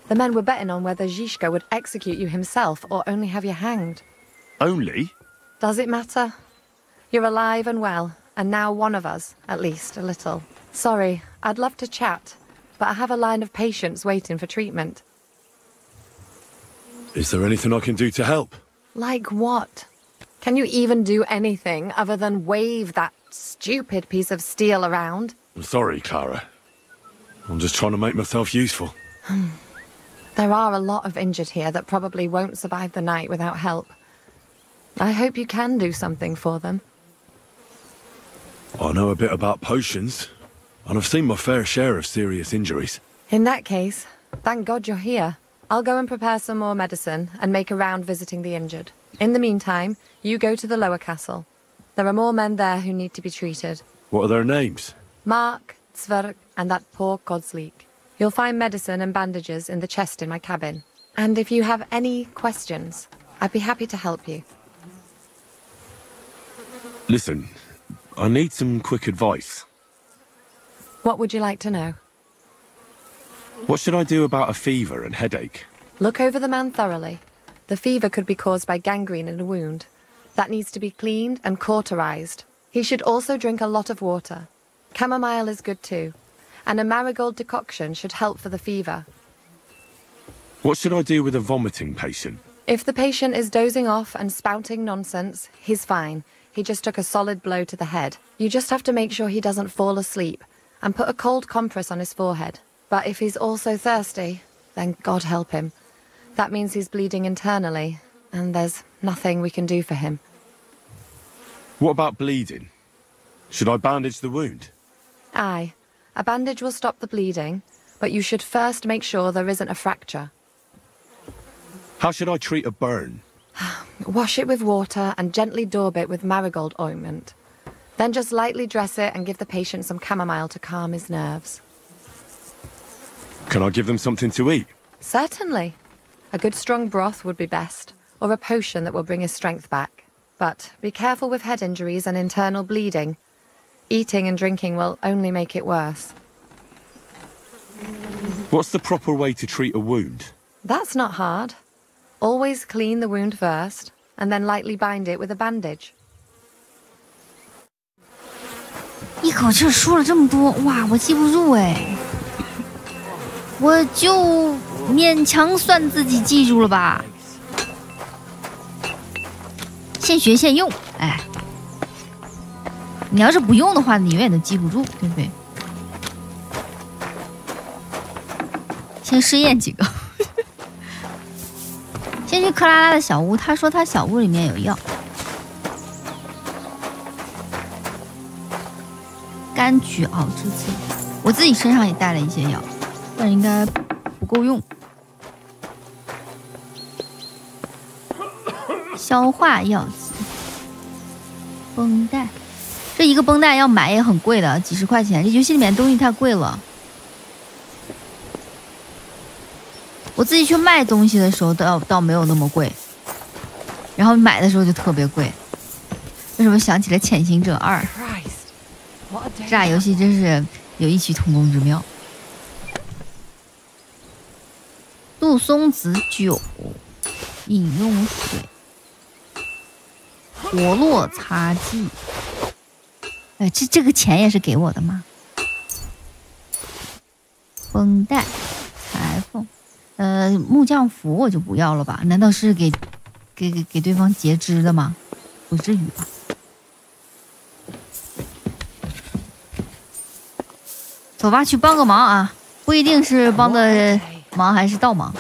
The men were betting on whether Zhishka would execute you himself or only have you hanged. Only? Does it matter? You're alive and well, and now one of us, at least, a little. Sorry, I'd love to chat, but I have a line of patients waiting for treatment. Is there anything I can do to help? Like what? Can you even do anything other than wave that stupid piece of steel around? I'm sorry, Clara. I'm just trying to make myself useful. There are a lot of injured here that probably won't survive the night without help. I hope you can do something for them. I know a bit about potions, and I've seen my fair share of serious injuries. In that case, thank God you're here. I'll go and prepare some more medicine and make a round visiting the injured. In the meantime, you go to the lower castle. There are more men there who need to be treated. What are their names? Mark, Zverk, and that poor Godsleek. You'll find medicine and bandages in the chest in my cabin. And if you have any questions, I'd be happy to help you. Listen, I need some quick advice. What would you like to know? What should I do about a fever and headache? Look over the man thoroughly. The fever could be caused by gangrene in a wound. That needs to be cleaned and cauterized. He should also drink a lot of water. Chamomile is good too. And a marigold decoction should help for the fever. What should I do with a vomiting patient? If the patient is dozing off and spouting nonsense, he's fine. He just took a solid blow to the head. You just have to make sure he doesn't fall asleep and put a cold compress on his forehead. But if he's also thirsty, then God help him. That means he's bleeding internally, and there's nothing we can do for him. What about bleeding? Should I bandage the wound? Aye. A bandage will stop the bleeding, but you should first make sure there isn't a fracture. How should I treat a burn? Wash it with water and gently daub it with marigold ointment. Then just lightly dress it and give the patient some chamomile to calm his nerves. Can I give them something to eat? Certainly. A good strong broth would be best, or a potion that will bring his strength back. But be careful with head injuries and internal bleeding. Eating and drinking will only make it worse. What's the proper way to treat a wound? That's not hard. Always clean the wound first, and then lightly bind it with a bandage. 一口气说了这么多，哇，我记不住哎，我就勉强算自己记住了吧。现学现用，哎，你要是不用的话，你永远都记不住，对不对？先试验几个。先去克拉拉的小屋，他说他小屋里面有药，柑橘熬制剂。我自己身上也带了一些药，但应该不够用。消化药剂，绷带，这一个绷带要买也很贵的，几十块钱。这游戏里面东西太贵了。我自己去卖东西的时候倒没有那么贵，然后买的时候就特别贵。为什么想起了《潜行者2》？这俩游戏真是有异曲同工之妙。杜松子酒，饮用水，活络擦剂。哎，这个钱也是给我的吗？绷带，裁缝。木匠服我就不要了吧？难道是给对方截肢的吗？不至于吧？走吧，去帮个忙啊！不一定是帮的忙还是倒忙，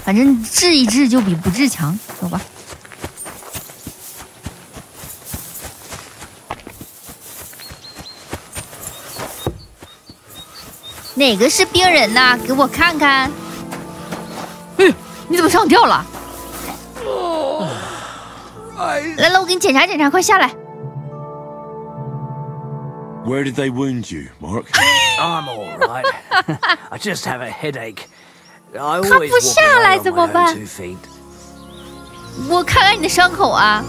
反正治一治就比不治强。走吧。哪个是病人呐？给我看看。你怎么上吊了？来了，我给你检查检查，快下来。Where did they wound you, Mark? I'm all right. I just have a headache. I 他 always 不 walk 下来 around 怎 on 么 my 办 own 2 feet. 我看看你的伤口啊。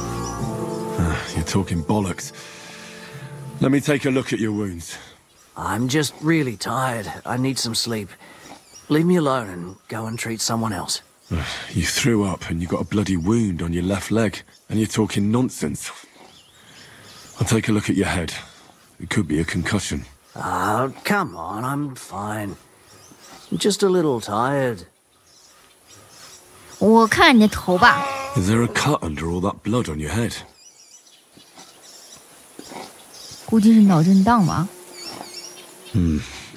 You're talking bollocks. Let me take a look at your wounds. I'm just really tired. I need some sleep. Leave me alone and go and treat someone else. You threw up and you got a bloody wound on your left leg, and you're talking nonsense. I'll take a look at your head. It could be a concussion. Oh, come on, I'm fine. I'm just a little tired. 我看你的头吧。 Is there a cut under all that blood on your head? 估计是脑震荡吧。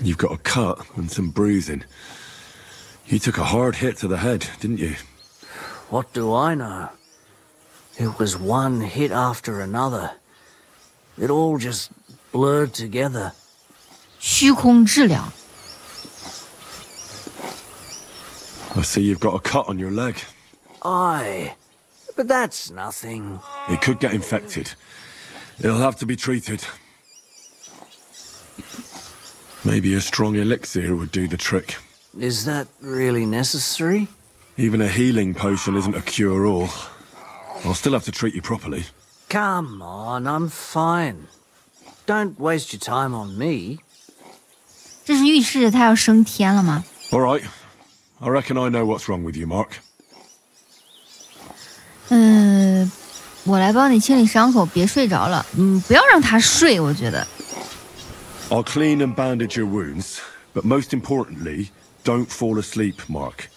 You've got a cut and some bruising. You took a hard hit to the head, didn't you? What do I know? It was one hit after another. It all just blurred together. 虚空治疗。 I see you've got a cut on your leg. Aye, but that's nothing. It could get infected. It'll have to be treated. Maybe a strong elixir would do the trick. Is that really necessary? Even a healing potion isn't a cure-all. I'll still have to treat you properly. Come on, I'm fine. Don't waste your time on me. 这是预示他要升天了吗？ All right. I reckon I know what's wrong with you, Mark. 我来帮你清理伤口，别睡着了。不要让他睡，我觉得。 I'll clean and bandage your wounds, but most importantly, don't fall asleep, Mark.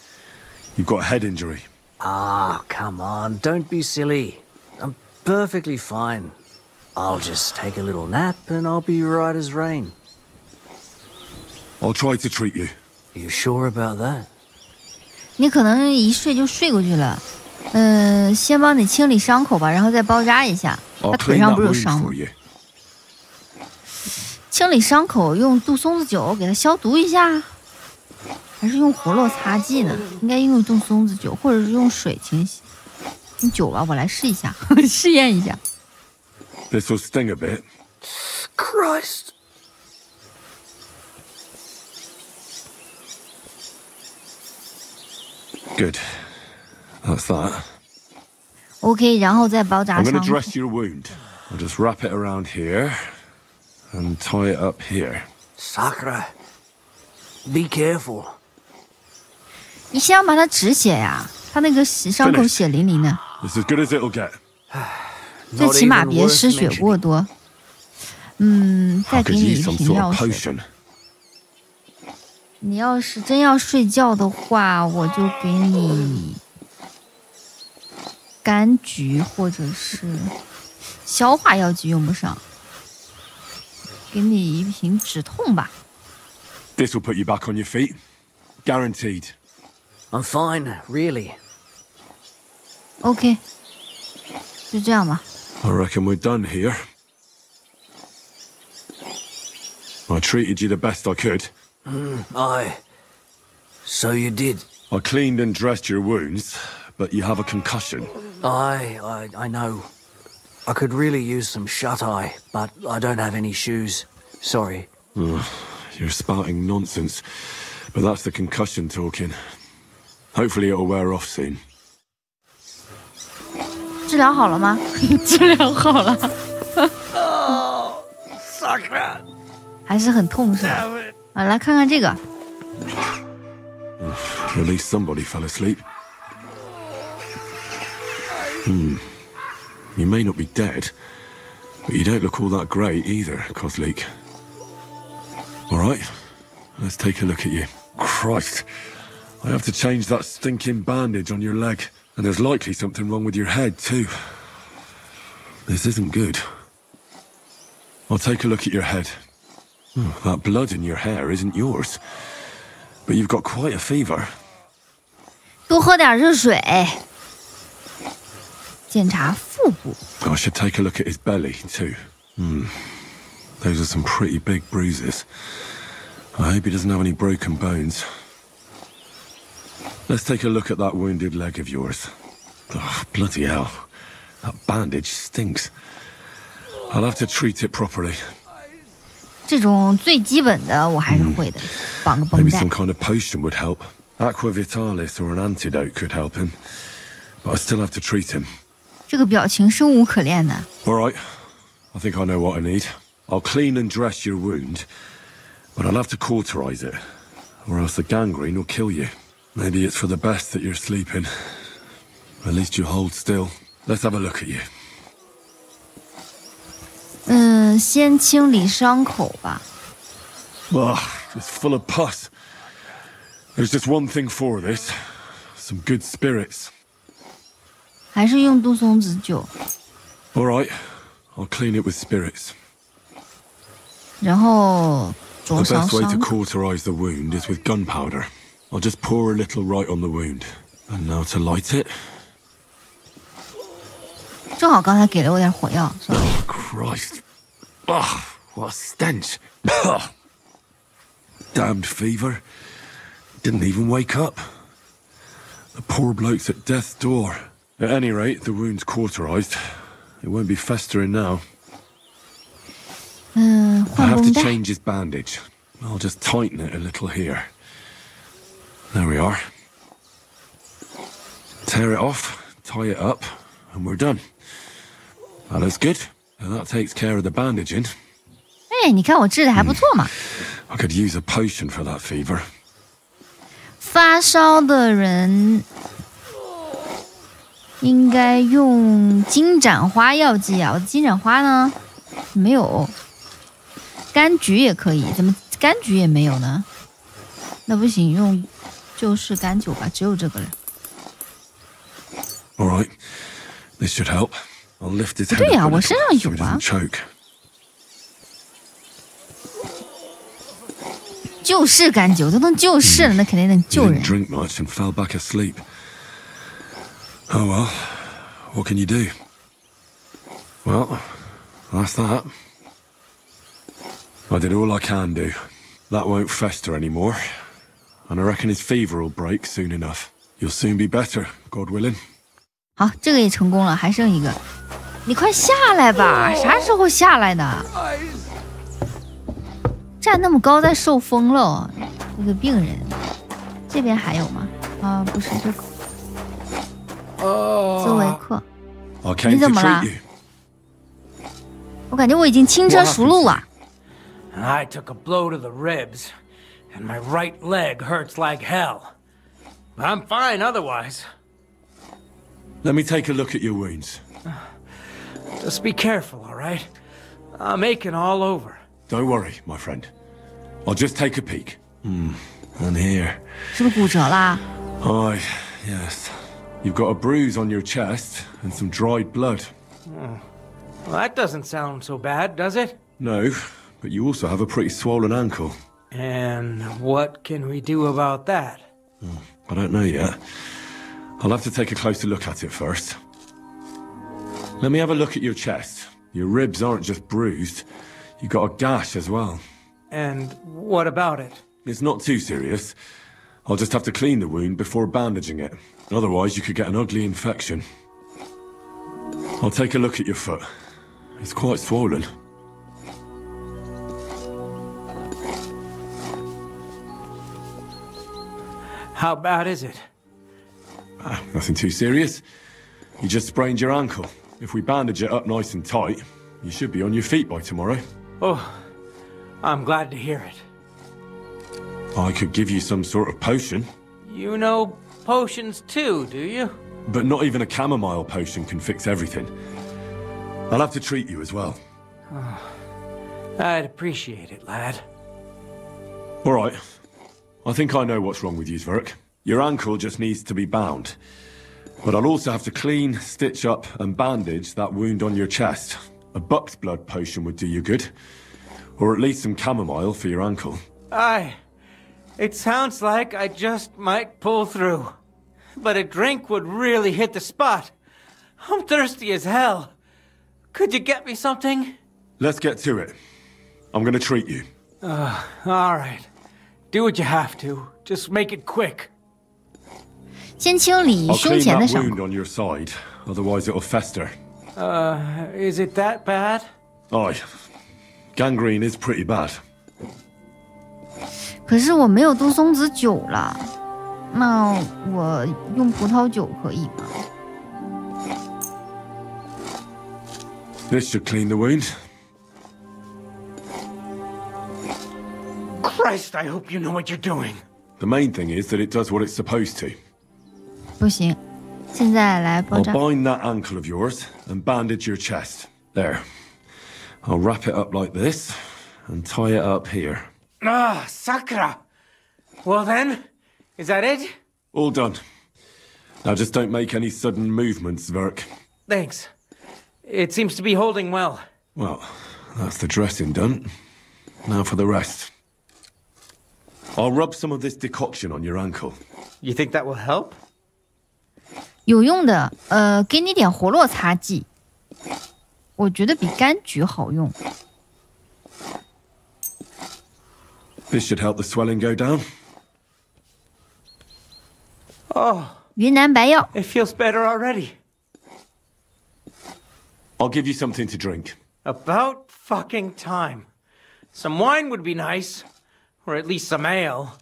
You've got a head injury. Ah, come on, don't be silly. I'm perfectly fine. I'll just take a little nap and I'll be right as rain. I'll try to treat you. You sure about that? 你可能一睡就睡过去了。先帮你清理伤口吧，然后再包扎一下。他腿上不是有伤吗？清理伤口用杜松子酒给它消毒一下，还是用活络擦剂呢？应该用杜松子酒，或者是用水清洗。用酒吧，我来试一下，试验一下。This will sting a bit. Christ. Good. That's that. OK， 然后再包扎伤口。I'm going to dress your wound. I'll just wrap it around here and tie it up here. Sakura, be careful. 你先要把它止血呀，他那个伤口血淋淋的。It's as good as it'll get. 最起码别失血过多。再给你一瓶药水。你要是真要睡觉的话，我就给你柑橘或者是消化药剂用不上，给你一瓶止痛吧。This will put you back on your feet, guaranteed. I'm fine, really. OK， 就这样吧。I reckon we're done here. I treated you the best I could. Aye. So you did. I cleaned and dressed your wounds, but you have a concussion. I know. I could really use some shut-eye, but I don't have any shoes. Sorry. You're spouting nonsense, but that's the concussion talking. Hopefully it'll wear off soon. 治疗好了吗？治疗好了。Sakura. 还是很痛是吧？啊，来看看这个。At least somebody fell asleep. You may not be dead, but you don't look all that great either, Kozlik. All right, let's take a look at you. Christ, I have to change that stinking bandage on your leg, and there's likely something wrong with your head too. This isn't good. I'll take a look at your head. That blood in your hair isn't yours, but you've got quite a fever. 多喝点热水。检查腹部。I should take a look at his belly too. Those are some pretty big bruises. I hope he doesn't have any broken bones. Let's take a look at that wounded leg of yours. Oh, bloody hell. That bandage stinks. I'll have to treat it properly. 这种最基本的我还是会的，绑个绷 Maybe 带。 some kind of potion would help. Aqua Vitalis or an antidote could help him. But I still have to treat him. 这个表情生无可恋的。 All right. I think I know what I need. I'll clean and dress your wound, but I'll have to cauterize it, or else the gangrene will kill you. Maybe it's for the best that you're sleeping. At least you hold still. Let's have a look at you. 先清理伤口吧。 It's full of pus. There's just one thing for this. Some good spirits. 还是用杜松子酒。 All right. I'll clean it with spirits. 然后 The 灼伤 best way to 伤口。 cauterize the wound is with gunpowder. I'll just pour a little right on the wound. And now to light it. 正好刚才给了我点火药，是吧？ Christ. What a stench. Damned fever. Didn't even wake up. The poor bloke's at death's door. At any rate, the wound's cauterized. It won't be festering now. I 换 have 绷 to 带。 change his bandage. I'll just tighten it a little here. There we are. Tear it off, tie it up, and we're done. That looks good. And that takes care of the bandaging. 哎，你看我治的还不错嘛。 I could use a potion for that fever. 发烧的人应该用金盏花药剂啊。我的金盏花呢？没有。柑橘也可以，怎么柑橘也没有呢？那不行，用就是甘酒吧，只有这个了。 All right. This should help. I'll lift his 不 head 对呀、 up a 我 little 身上 so 有 he 啊 doesn't，choke. 就救世干酒都能救世了，那肯定能救人。 Drink much and fell back asleep. Oh well, what can you do? Well, that's that. I did all I can do. That won't fester anymore. And I reckon his fever will break soon enough. You'll soon be better, God willing. 好，这个也成功了，还剩一个。你快下来吧，啥时候下来的？站那么高，再受风了。这个病人，这边还有吗？啊，不是这个。兹维克，你怎么了？我感觉我已经轻车熟路了。 I took a blow to the ribs, and my right leg hurts like hell. I'm fine otherwise. Let me take a look at your wounds. Just be careful, all right? I'm aching all over. Don't worry, my friend. I'll just take a peek. And here. 是不是骨折啦？ Aye, yes. You've got a bruise on your chest and some dried blood. Well, that doesn't sound so bad, does it? No, but you also have a pretty swollen ankle. And what can we do about that? I don't know yet. I'll have to take a closer look at it first. Let me have a look at your chest. Your ribs aren't just bruised. You've got a gash as well. And what about it? It's not too serious. I'll just have to clean the wound before bandaging it. Otherwise, you could get an ugly infection. I'll take a look at your foot. It's quite swollen. How bad is it? Nothing too serious. You just sprained your ankle. If we bandage it up nice and tight, you should be on your feet by tomorrow. Oh, I'm glad to hear it. I could give you some sort of potion. You know potions too, do you? But not even a chamomile potion can fix everything. I'll have to treat you as well. Oh, I'd appreciate it, lad. All right. I think I know what's wrong with you, Zverk. Your ankle just needs to be bound. But I'll also have to clean, stitch up, and bandage that wound on your chest. A buck's blood potion would do you good. Or at least some chamomile for your ankle. Aye. It sounds like I just might pull through. But a drink would really hit the spot. I'm thirsty as hell. Could you get me something? Let's get to it. I'm gonna treat you. All right. Do what you have to. Just make it quick. 先清理胸前的伤 wound on your side, otherwise it'll fester. Is it that bad? Aye. Gangrene is pretty bad. 可是我没有杜松子酒了，那我用葡萄酒可以吗？ This should clean the wound. Christ, I hope you know what you're doing. The main thing is that it does what it's supposed to. 不行，现在来包 I'll 扎。 bind that ankle of yours and bandage your chest. There. I'll wrap it up like this and tie it up here. Ah, Sakura. Well then, is that it? All done. Now just don't make any sudden movements, Zverk. Thanks. It seems to be holding well. Well, that's the dressing done. Now for the rest. I'll rub some of this decoction on your ankle. You think that will help? 有用的，给你点活络擦剂，我觉得比柑橘好用。 This should help the swelling go down. Oh, 云南白药。 It feels better already. I'll give you something to drink. About fucking time. Some wine would be nice. Or at least some ale.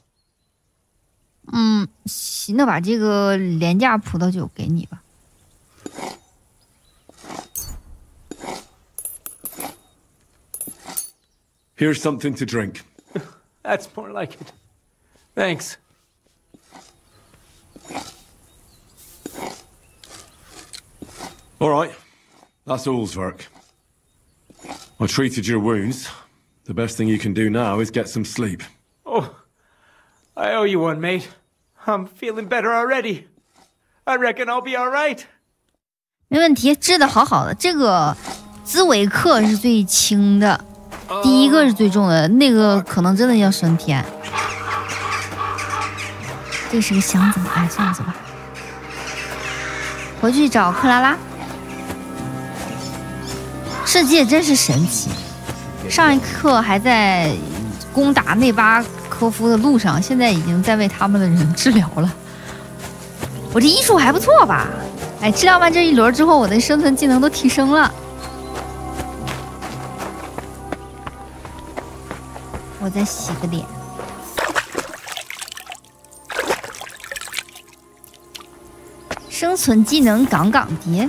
那把这个廉价葡萄酒给你吧。 Here's something to drink. That's more like it. Thanks. All right. That's all, Zverk. I treated your wounds. The best thing you can do now is get some sleep. Oh, I owe you one, mate. I'm feeling better already. I reckon I'll be all right. 没问题，治得好好的。这个兹维克是最轻的，第一个是最重的，那个可能真的要升天。这是个箱子吗？哎，算了，走吧。回去找克拉拉。世界真是神奇。上一刻还在攻打内巴科夫的路上，现在已经在为他们的人治疗了。我这医术还不错吧？哎，治疗完这一轮之后，我的生存技能都提升了。我再洗个脸。生存技能杠杠叠。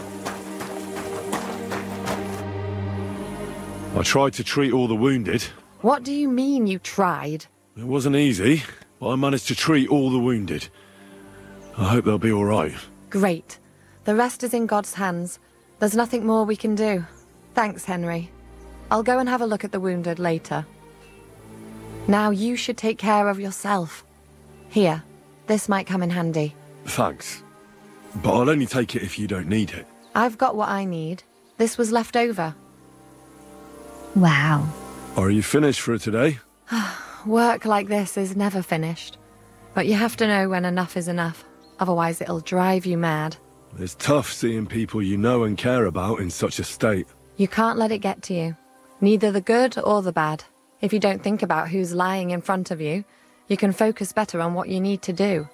I tried to treat all the wounded. What do you mean you tried? It wasn't easy, but I managed to treat all the wounded. I hope they'll be all right. Great. The rest is in God's hands. There's nothing more we can do. Thanks, Henry. I'll go and have a look at the wounded later. Now you should take care of yourself. Here, this might come in handy. Thanks. But I'll only take it if you don't need it. I've got what I need. This was left over. Wow. Are you finished for today? Work like this is never finished. But you have to know when enough is enough. Otherwise it'll drive you mad. It's tough seeing people you know and care about in such a state. You can't let it get to you. Neither the good or the bad. If you don't think about who's lying in front of you, you can focus better on what you need to do.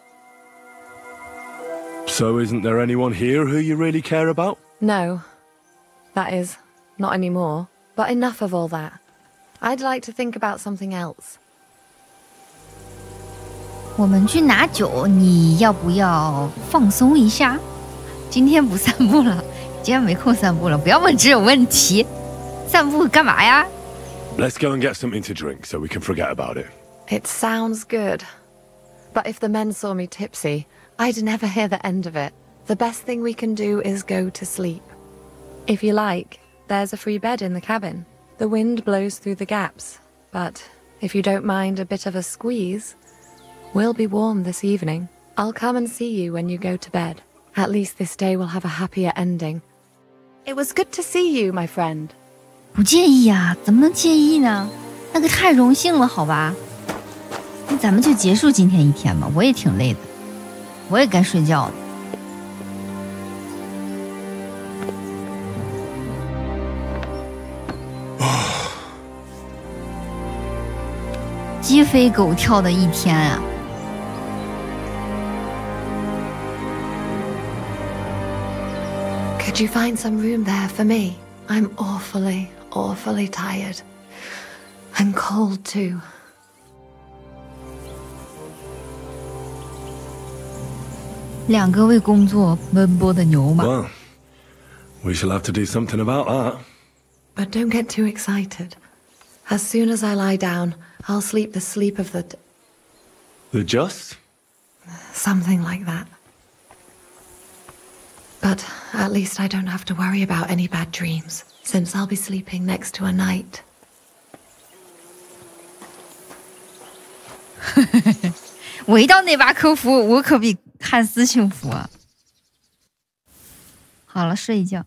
So isn't there anyone here who you really care about? No. That is, not anymore. But enough of all that. I'd like to think about something else. 我们去拿酒，你要不要放松一下？今天不散步了，今天没空散步了，不要问这种问题。散步干嘛呀？ Let's go and get something to drink so we can forget about it. It sounds good. But if the men saw me tipsy, I'd never hear the end of it. The best thing we can do is go to sleep. If you like, there's a free bed in the cabin. The wind blows through the gaps, but if you don't mind a bit of a squeeze, we'll be warm this evening. I'll come and see you when you go to bed. At least this day will have a happier ending. It was good to see you, my friend. 不介意啊，怎么能介意呢？那个太荣幸了，好吧？那咱们就结束今天一天吧，我也挺累的，我也该睡觉了。鸡飞狗跳的一天啊！ Could you find some room there for me? I'm awfully tired. And cold too. 两个为工作奔波的牛马。 Well, we shall have to do something about that. But don't get too excited. As soon as I lie down, I'll sleep the sleep of the... The just? Something like that. But at least I don't have to worry about any bad dreams, since I'll be sleeping next to a knight. 我一到内巴科夫，我可比汉斯幸福啊！好了，睡一觉。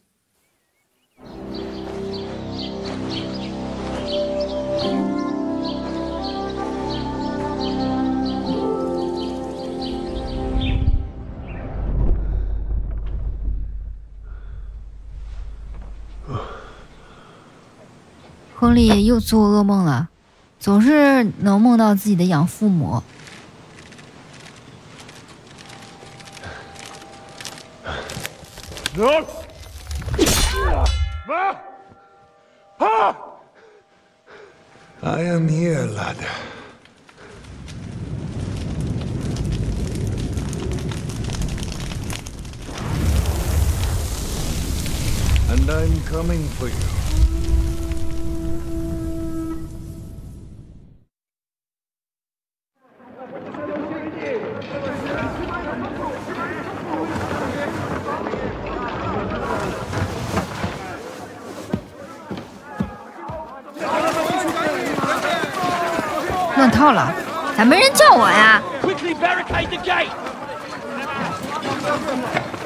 亨利又做噩梦了，总是能梦到自己的养父母。I am here, lad. And I'm coming for you. "乱套了，咋没人叫我呀？ Quickly barricade the gate!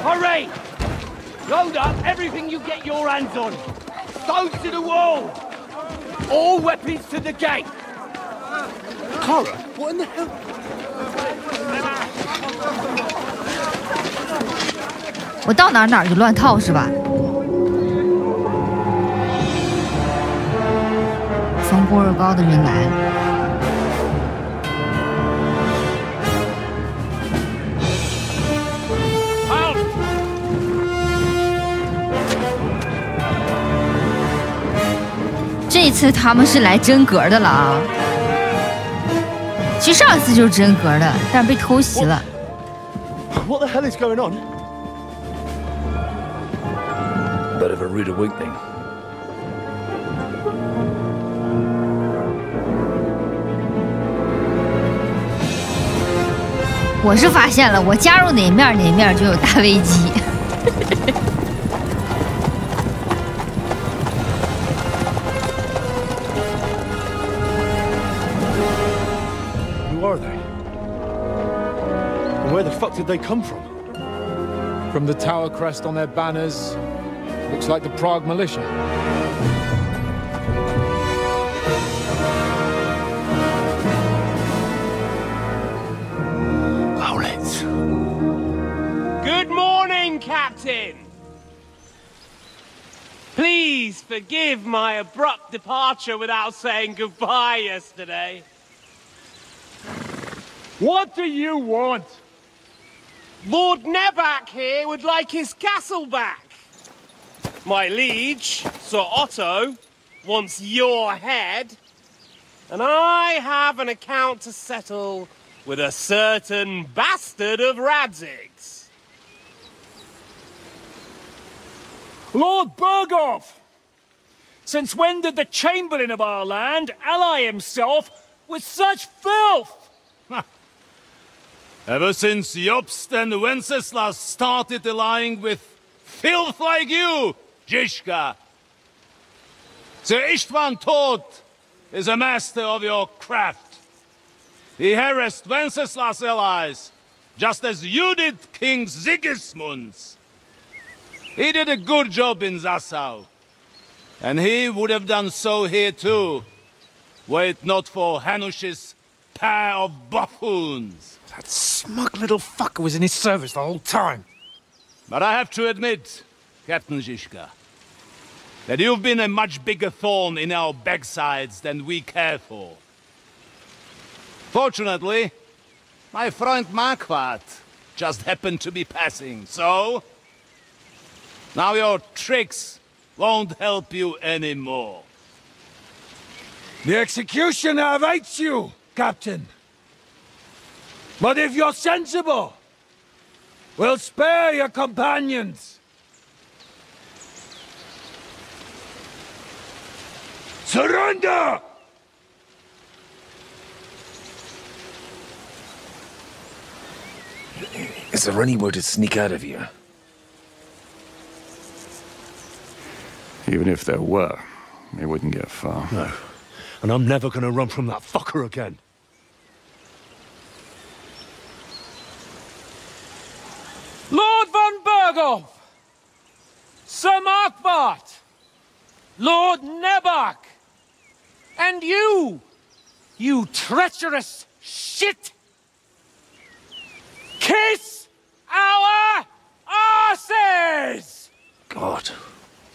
Hurry! Load up everything you get your hands on. Stones to the wall. All weapons to the gate. Cora, what in the hell? 我到哪儿就乱套是吧？放锅肉糕的人来了。这次他们是来真格的了啊！其实上次就是真格的，但是被偷袭了。What the hell is going on? Bit of a rude awakening. 我是发现了，我加入哪面就有大危机。Who are they? And where the fuck did they come from? From the tower crest on their banners, looks like the Prague militia. Good morning, Captain! Please forgive my abrupt departure without saying goodbye yesterday. What do you want? Lord Nebak here would like his castle back. My liege, Sir Otto, wants your head. And I have an account to settle with a certain bastard of Radzig's. Lord Berghoff! Since when did the Chamberlain of our land ally himself with such filth? Ever since Jobst and Wenceslas started allying with filth like you, Zizka. Sir Istvan Tod is a master of your craft. He harassed Wenceslas' allies, just as you did King Sigismund's. He did a good job in Zassau, and he would have done so here too, were it not for Hanush's pair of buffoons. That smug little fucker was in his service the whole time. But I have to admit, Captain Zizka, that you've been a much bigger thorn in our backsides than we care for. Fortunately, my friend Marquardt just happened to be passing, so... now your tricks won't help you anymore. The executioner awaits you, Captain. But if you're sensible, we'll spare your companions. Surrender! Is there any way to sneak out of here? Even if there were, it wouldn't get far. No. And I'm never gonna run from that fucker again. Lord von Berghoff! Sir Marquardt! Lord Nebak! And you! You treacherous shit! Kiss our arses! God,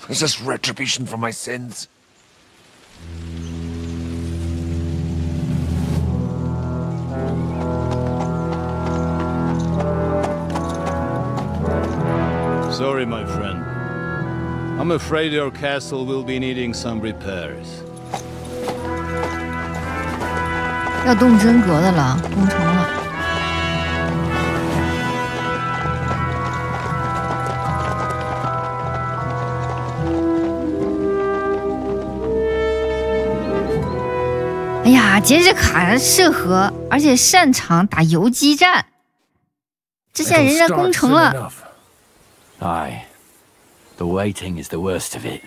is this retribution for my sins? Sorry, my friend. I'm afraid your castle will be needing some repairs. 要动真格的了，攻城了。哎呀，杰日卡适合，而且擅长打游击战。这现在人家攻城了。Aye. The waiting is the worst of it.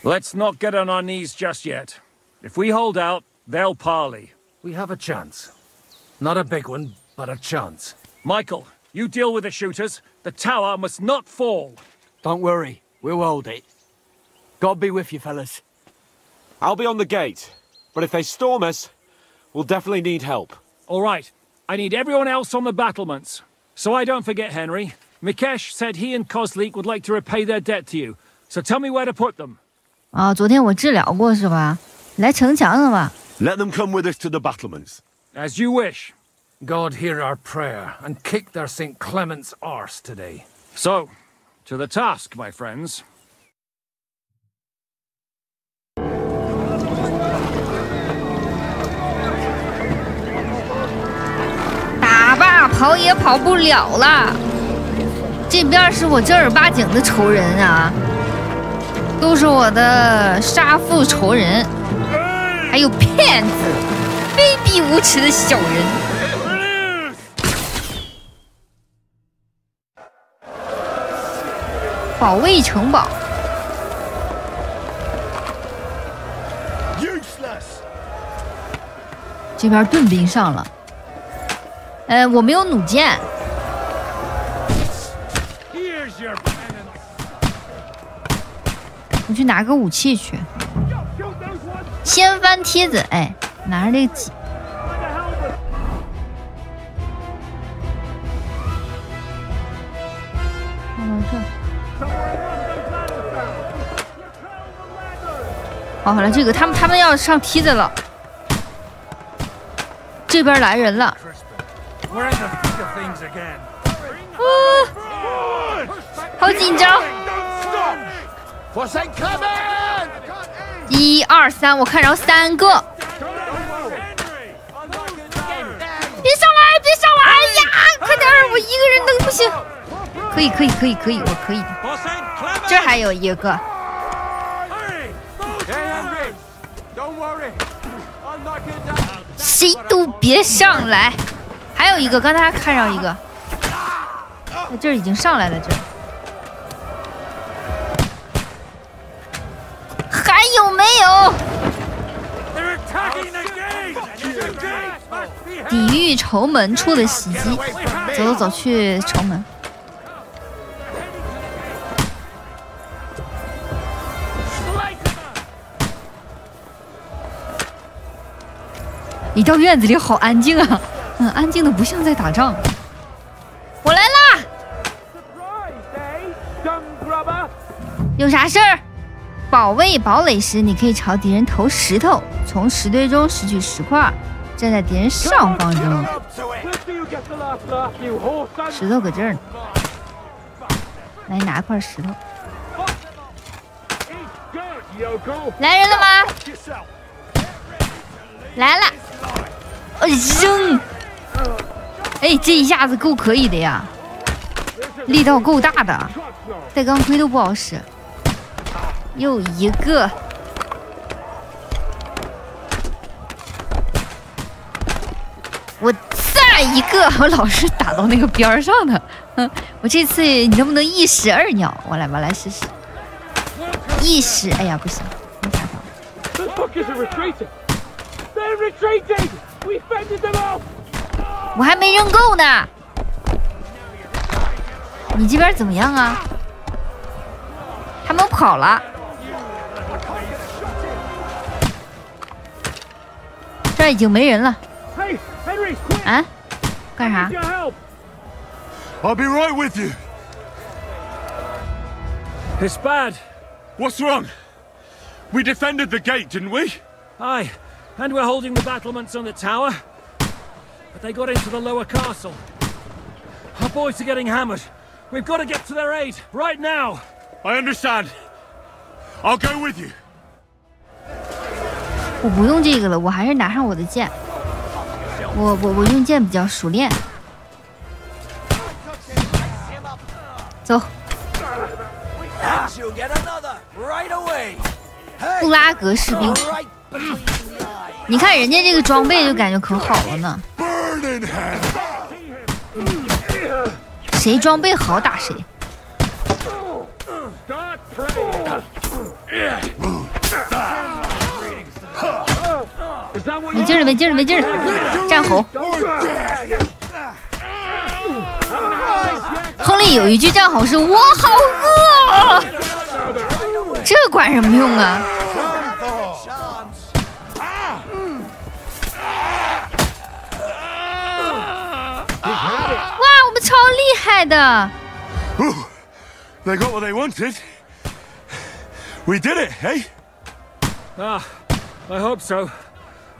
Let's not get on our knees just yet. If we hold out, they'll parley. We have a chance. Not a big one, but a chance. Michael, you deal with the shooters. The tower must not fall. Don't worry. We'll hold it. God be with you, fellas. I'll be on the gate. But if they storm us, we'll definitely need help. All right. I need everyone else on the battlements. So I don't forget, Henry. Mikesh said he and Kozlik would like to repay their debt to you. So tell me where to put them. 啊，昨天我治疗过是吧？来城墙了吧？ Let them come with us to the battlements. As you wish. God hear our prayer and kick their St. Clement's arse today. So, to the task, my friends. 打吧，跑也跑不了了。这边是我正儿八经的仇人啊，都是我的杀父仇人，还有骗子，卑鄙无耻的小人。保卫城堡。这边盾兵上了。我没有弩箭。我去拿个武器去。掀翻梯子，哎，拿着这个戟。放到这儿。好了，这个他们要上梯子了。这边来人了。好紧张！1、2、3，我看着3个。别上来，别上来呀！快点，我一个人都不行。可以，我可以的。这还有一个。谁都别上来！还有一个，刚才看上一个，这已经上来了，这还有没有？抵御城门处的袭击，走，去城门。一到院子里好安静啊，安静的不像在打仗。我来啦！有啥事儿？保卫堡垒时，你可以朝敌人投石头，从石堆中拾取石块，站在敌人上方扔。石头搁这儿呢，来拿块石头。来人了吗？来了。扔！哎，这一下子够可以的呀，力道够大的，带钢盔都不好使。又一个，我再一个，我老是打到那个边上的。我这次你能不能一石二鸟？我来试试。一石，哎呀，不行，没打到。我还没扔够呢，你这边怎么样啊？他们跑了，这儿已经没人了。啊？干啥 I'll be right with you. It's bad. What's wrong? We defended the gate, didn't we? Aye. And we're holding the battlements on the tower. But they got into the lower castle. Our boys are getting hammered. We've got to get to their aid, right now. I understand. I'll go with you. 我不用这个了，我还是拿上我的剑。我用剑比较熟练。走。布拉格士兵。你看人家这个装备就感觉可好了呢。谁装备好打谁。没劲儿，没劲儿，没劲儿！战吼。亨利有一句战吼是“我好饿”，这管什么用啊？哇，我们超来的。They got what they wanted. We did it, eh? Ah, I hope so.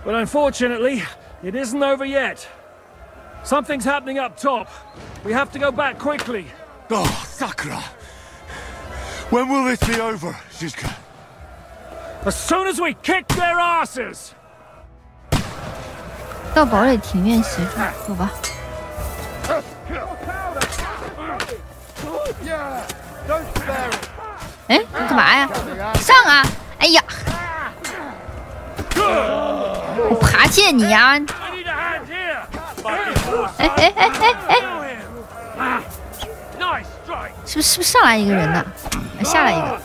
But unfortunately, it isn't over yet. Something's happening up top. We have to go back quickly. Oh, Sakura. When will this be over, Shizuka? As soon as we kick their asses! 到堡垒庭院协助，走吧。哎，你干嘛呀？上啊！哎呀，我爬切你呀！哎哎哎哎哎！是不是上来一个人呢？下来一个。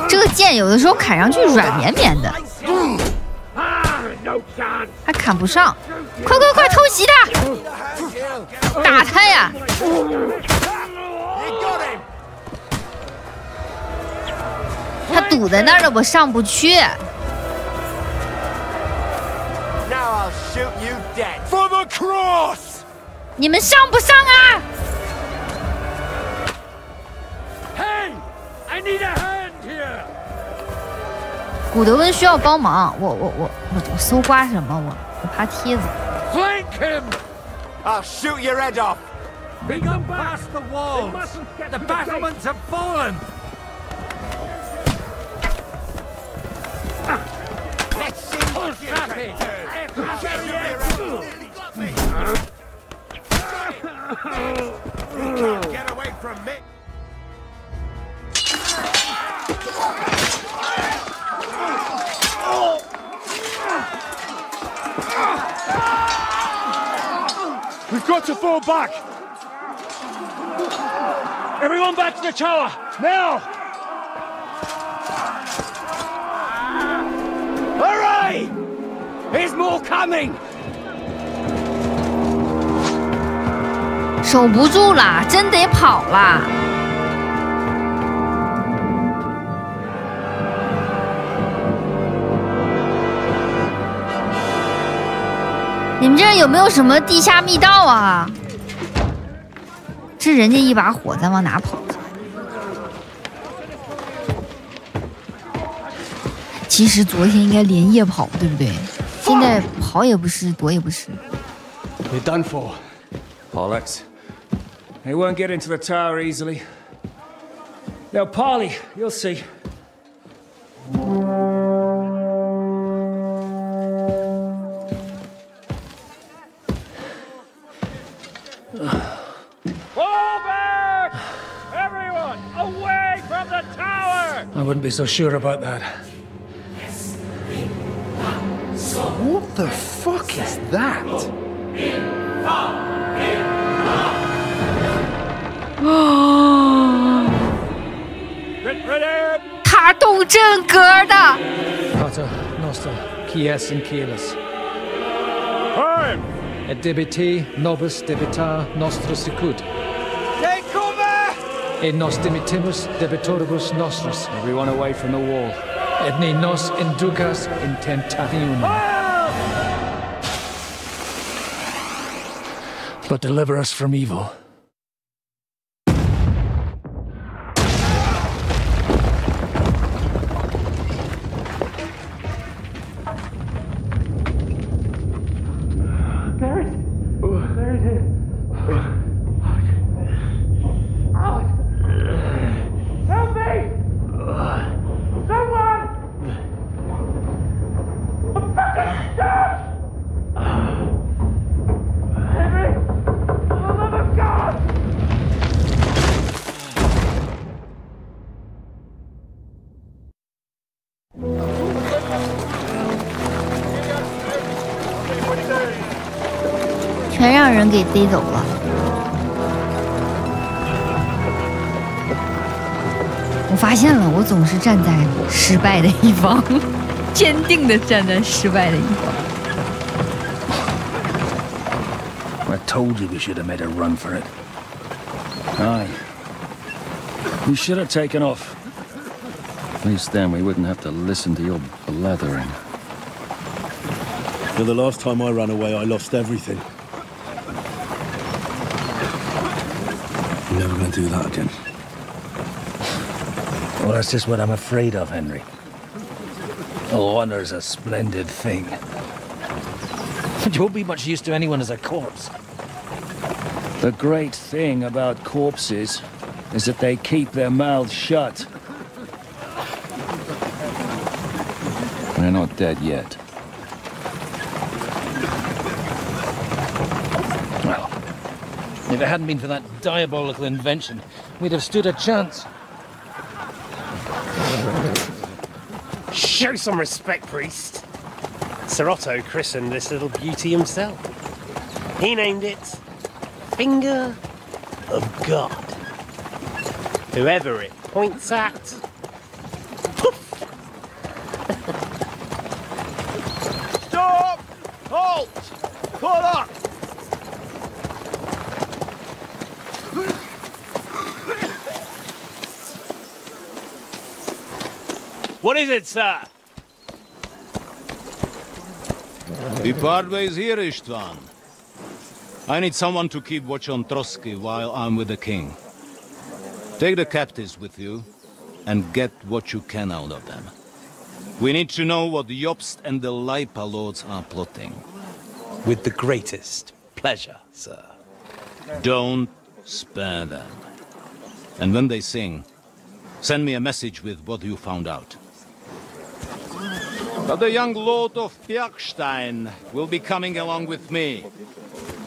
这个剑有的时候砍上去软绵绵的，还砍不上。快快快，偷袭他！打他呀！他堵在那儿了，我上不去。你们上不上啊？ 古德温需要帮忙，我搜刮什么？我爬梯子。Flank him! I'll shoot your head off. We go past the walls. The battlements have fallen. Let's see who's happy. You can't get away from me. We've got to fall back! Everyone back to the tower! Now! Hurry! There's more coming! 守不住了，真得跑了。你们这有没有什么地下密道啊？这人家一把火，咱往哪跑去？其实昨天应该连夜跑，对不对？现在跑也不是，躲也不是。You're done for, Pollux. They won't get into the tower easily. Now, Polly, you'll see. I wouldn't be so sure about that. What the fuck is that? 他动真格的。Pater noster, quies in caelus. Et debite nobis debita nostra sicut. Take cover! Et nos dimitimus debitoribus nostris. Everyone away from the wall. Et ne nos inducas in tentationem. But deliver us from evil.全让人给逮走了。我发现了，我总是站在失败的一方，坚定的站在失败的一方。I told you we should have made a run for it. Aye. We should have taken off. At least then we wouldn't have to listen to your blathering. But the last time I ran away, I lost everything. I'm never going to do that again. Well, that's just what I'm afraid of, Henry. Honor's a splendid thing. But you won't be much use to anyone as a corpse. The great thing about corpses is that they keep their mouths shut. They're not dead yet. Well, if it hadn't been for that diabolical invention, we'd have stood a chance. Show some respect, priest. Sir Otto christened this little beauty himself. He named it Finger of God. Whoever it points at, poof! Stop! Halt! Pull up! What is it, sir? We part ways here, Istvan. I need someone to keep watch on Trotsky while I'm with the king. Take the captives with you, and get what you can out of them. We need to know what the Jobst and the Leipa lords are plotting. With the greatest pleasure, sir. Don't spare them. And when they sing, send me a message with what you found out. But the young lord of Bjergstein will be coming along with me.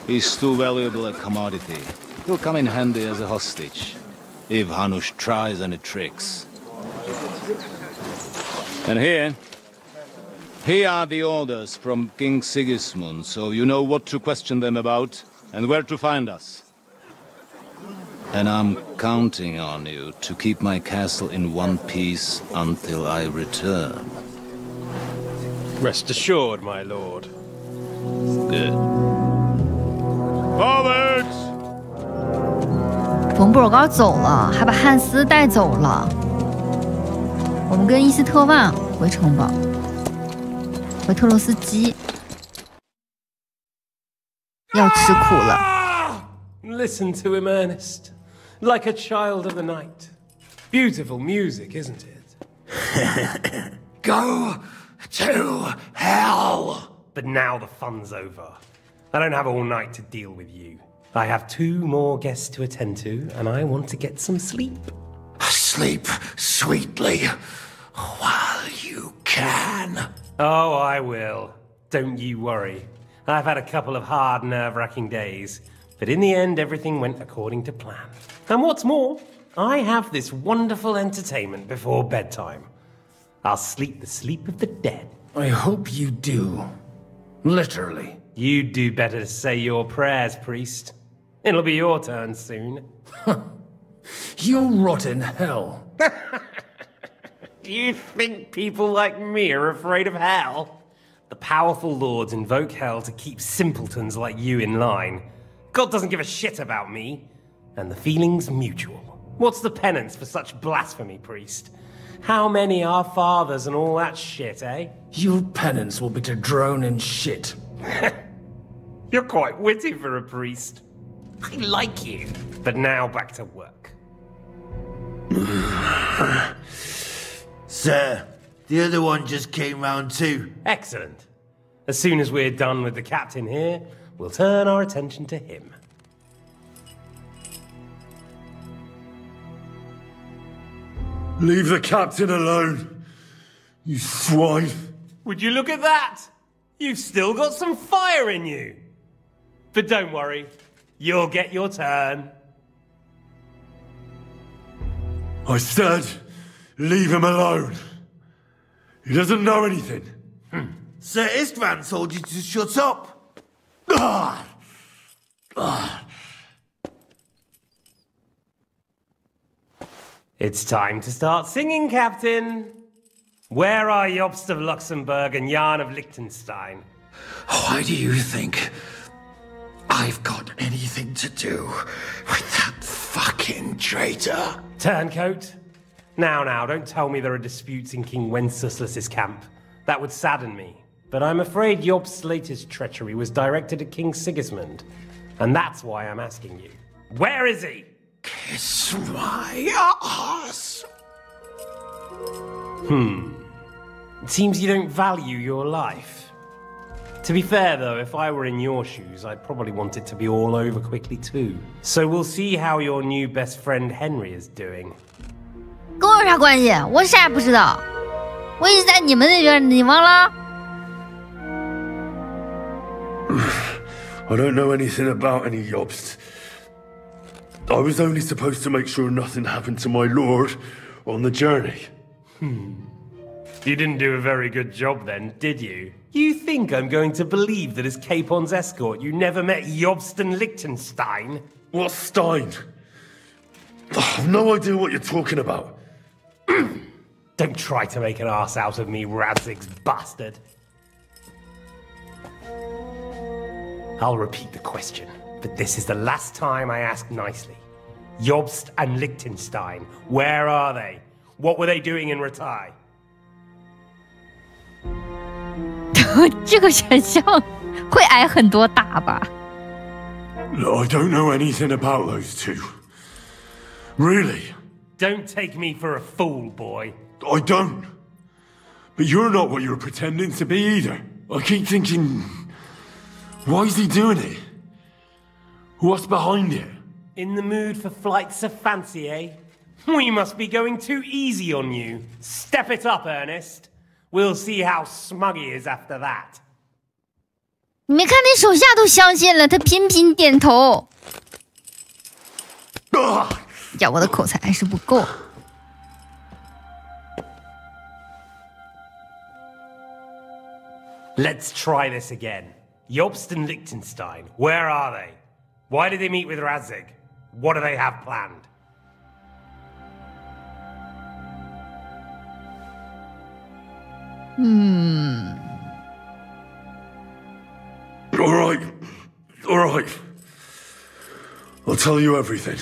He's too valuable a commodity. He'll come in handy as a hostage, if Hanush tries any tricks. And here are the orders from King Sigismund, so you know what to question them about, and where to find us. And I'm counting on you to keep my castle in one piece until I return. Rest assured, my lord. Good. Forward! 冯布尔高走了，还把汉斯带走了。我们跟伊斯特万回城堡，回特洛斯基。要吃苦了。Listen to him, Ernest. Like a child of the night. Beautiful music, isn't it? Go to hell! But now the fun's over. I don't have all night to deal with you. I have 2 more guests to attend to, and I want to get some sleep. Sleep sweetly while you can. Oh, I will. Don't you worry. I've had a couple of hard, nerve-wracking days, but in the end, everything went according to plan. And what's more, I have this wonderful entertainment before bedtime. I'll sleep the sleep of the dead. I hope you do. Literally. You'd do better to say your prayers, priest. It'll be your turn soon. You'll rot in hell. Do you think people like me are afraid of hell? The powerful lords invoke hell to keep simpletons like you in line. God doesn't give a shit about me. And the feeling's mutual. What's the penance for such blasphemy, priest? How many are fathers and all that shit, eh? Your penance will be to drown in shit. You're quite witty for a priest. I like you. But now back to work. Sir, the other one just came round too. Excellent. As soon as we're done with the captain here, we'll turn our attention to him. Leave the captain alone, you swine. Would you look at that? You've still got some fire in you. But don't worry, you'll get your turn. I said, leave him alone. He doesn't know anything. Sir Istvan told you to shut up. It's time to start singing, Captain. Where are Jobst of Luxembourg and Jan of Liechtenstein? Why do you think I've got anything to do with that fucking traitor? Turncoat. Now, don't tell me there are disputes in King Wenceslas's camp. That would sadden me. but I'm afraid Jobst's latest treachery was directed at King Sigismund, and that's why I'm asking you. Where is he? Kiss my ass. It seems you don't value your life. To be fair, though, if I were in your shoes, I'd probably want it to be all over quickly too. So we'll see how your new best friend Henry is doing. 跟我有啥关系？我啥也不知道。我一直在你们那边，你忘了？ I don't know anything about any Jobst. I was only supposed to make sure nothing happened to my lord on the journey. You didn't do a very good job then, did you? You think I'm going to believe that as Capon's escort you never met Jobst and Liechtenstein? What Stein? I've no idea what you're talking about. Don't try to make an ass out of me, Radzig's bastard. I'll repeat the question, but this is the last time I ask nicely. Jobst and Liechtenstein, where are they? What were they doing in Ratai? 这个选项会挨很多打吧 I don't know anything about those two. Really? Don't take me for a fool, boy. I don't. But you're not what you're pretending to be either. I keep thinking, why is he doing it? What's behind it? In the mood for flights of fancy, eh? We must be going too easy on you. Step it up, Ernest. We'll see how smug he is after that. 你没看那手下都相信了，他频频点头。呀，我的口才还是不够。Let's try this again. Jobst and Liechtenstein, where are they? Why did they meet with Radzig? What do they have planned? All right. I'll tell you everything.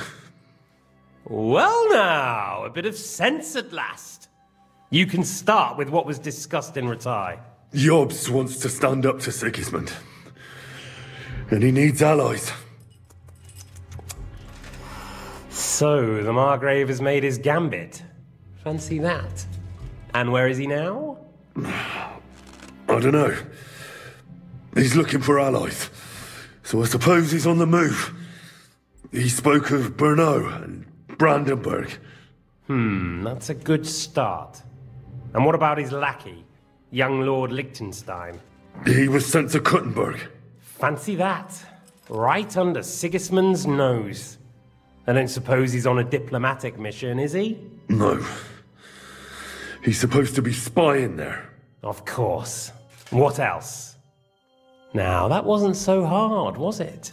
Well now, a bit of sense at last. You can start with what was discussed in Ratai. Jobst wants to stand up to Sigismund. And he needs allies. So, the Margrave has made his gambit. Fancy that. And where is he now? I don't know. He's looking for allies. So I suppose he's on the move. He spoke of Brno and Brandenburg. That's a good start. And what about his lackey, young Lord Liechtenstein? He was sent to Kuttenberg. Fancy that. Right under Sigismund's nose. I don't suppose he's on a diplomatic mission, is he? No. He's supposed to be spying there. Of course. What else? Now, that wasn't so hard, was it?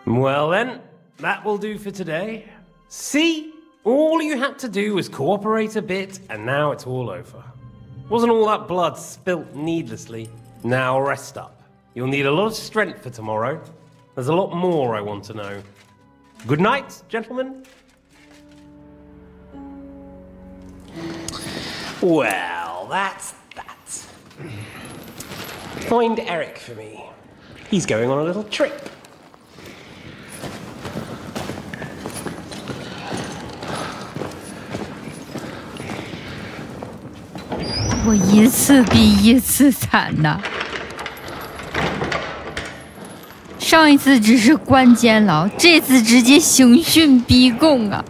Well then, that will do for today. See? All you had to do was cooperate a bit, and now it's all over. Wasn't all that blood spilt needlessly. Now rest up. You'll need a lot of strength for tomorrow. There's a lot more I want to know. Good night, gentlemen. Well, that's that. Find Eric for me. He's going on a little trip. 我一次比一次惨呐！上一次只是关监牢，这次直接刑讯逼供啊！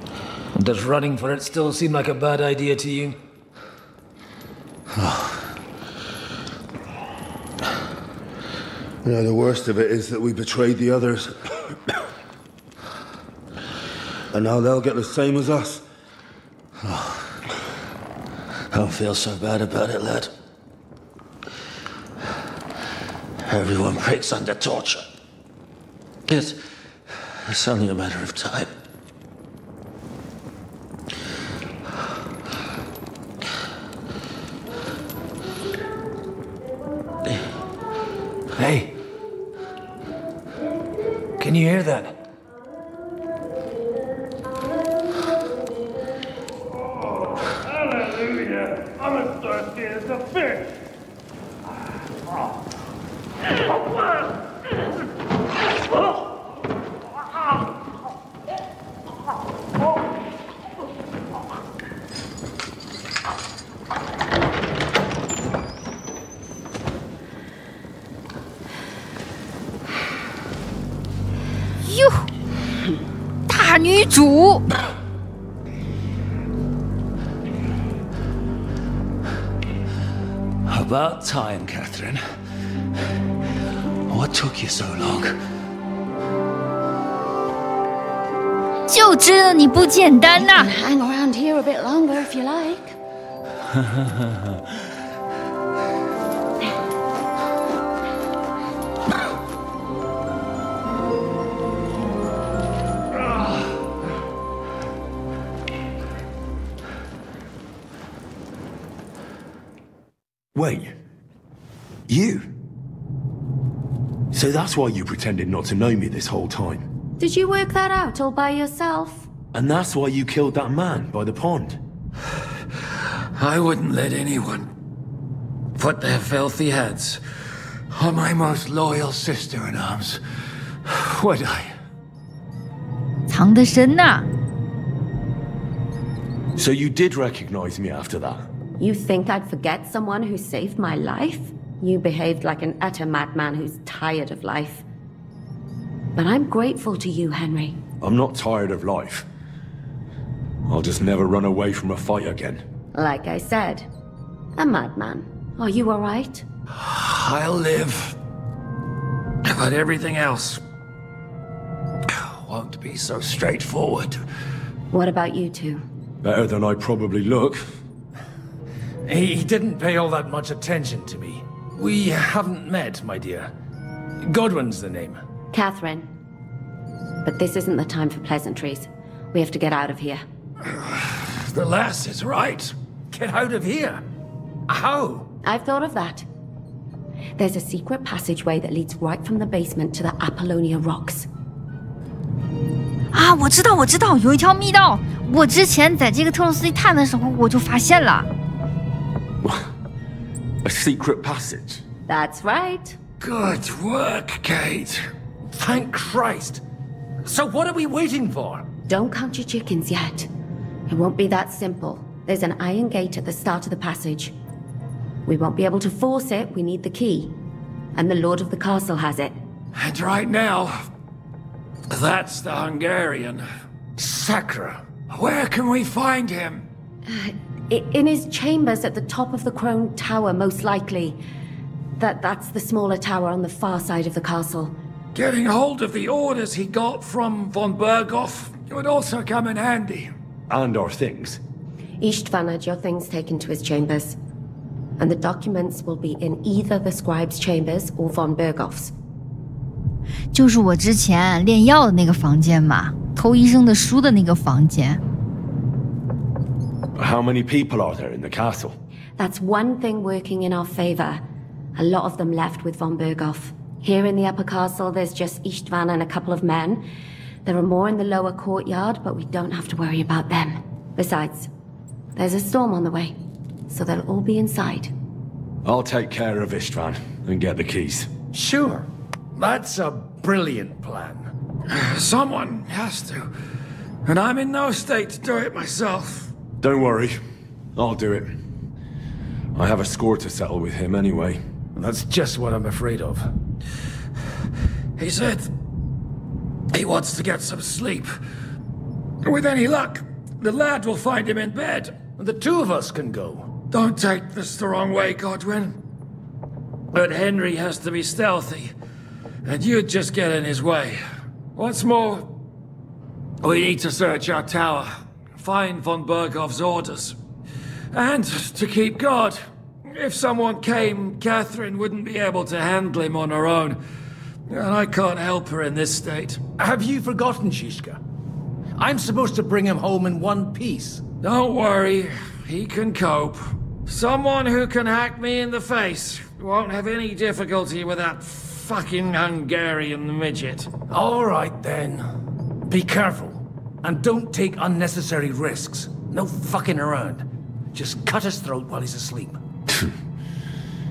Does running for it still seem like a bad idea to you? You know, the worst of it is that we betrayed the others. And now they'll get the same as us. Don't feel so bad about it, lad. Everyone breaks under torture. It's only a matter of time. Hey. Can you hear that? Hallelujah! I'm as thirsty as a fish! 哟，大女主。 About time, Catherine. What took you so long? 就知道你不简单呐！ Hang around here a bit longer if you like. Wait. You? So that's why you pretended not to know me this whole time? Did you work that out all by yourself? And that's why you killed that man by the pond? I wouldn't let anyone put their filthy heads on my most loyal sister-in-arms, would I? 藏得深呐。 So you did recognize me after that? You think I'd forget someone who saved my life? You behaved like an utter madman who's tired of life. But I'm grateful to you, Henry. I'm not tired of life. I'll just never run away from a fight again. Like I said, a madman. Are you all right? I'll live. But everything else won't be so straightforward. What about you two? Better than I probably look. He didn't pay all that much attention to me. We haven't met, my dear. Godwin's the name. Catherine. But this isn't the time for pleasantries. We have to get out of here. The lass is right. Get out of here. How? I've thought of that. There's a secret passageway that leads right from the basement to the Apollonia Rocks. 啊，我知道，有一条密道。我之前在这个特洛斯基探的时候，我就发现了。A secret passage? That's right. Good work, Kate. Thank Christ. So what are we waiting for? Don't count your chickens yet. It won't be that simple. There's an iron gate at the start of the passage. We won't be able to force it. We need the key. And the Lord of the Castle has it. And right now, that's the Hungarian. Sakra. Where can we find him? In his chambers at the top of the Crone Tower, most likely. That's the smaller tower on the far side of the castle. Getting hold of the orders he got from von Berghoff would also come in handy. And our things. Istvan had your things taken to his chambers. And the documents will be in either the scribe's chambers or von Berghoff's. 就是我之前炼药的那个房间嘛，偷医生的书的那个房间。How many people are there in the castle? That's one thing working in our favor. A lot of them left with von Berghoff. Here in the upper castle, there's just Istvan and a couple of men. There are more in the lower courtyard, but we don't have to worry about them. Besides, there's a storm on the way, so they'll all be inside. I'll take care of Istvan and get the keys. Sure. That's a brilliant plan. Someone has to. And I'm in no state to do it myself. Don't worry. I'll do it. I have a score to settle with him anyway. That's just what I'm afraid of. He said he wants to get some sleep. With any luck, the lad will find him in bed, and the two of us can go. Don't take this the wrong way, Godwin. But Henry has to be stealthy, and you'd just get in his way. What's more, we need to search our tower, find von Berghoff's orders, and to keep guard. If someone came, Catherine wouldn't be able to handle him on her own. And I can't help her in this state. Have you forgotten, Shishka? I'm supposed to bring him home in one piece. Don't worry, he can cope. Someone who can hack me in the face won't have any difficulty with that fucking Hungarian midget. All right, then. Be careful. And don't take unnecessary risks. No fucking around. Just cut his throat while he's asleep.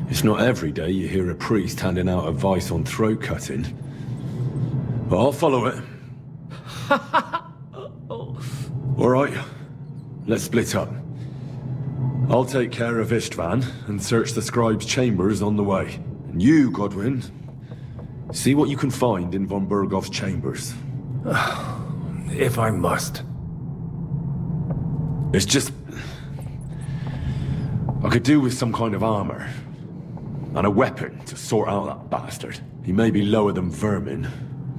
It's not every day you hear a priest handing out advice on throat cutting. But I'll follow it. Alright, let's split up. I'll take care of Istvan and search the scribe's chambers on the way. And you, Godwin, see what you can find in von Bergov's chambers. If I must. It's just... I could do with some kind of armor. And a weapon to sort out that bastard. He may be lower than vermin,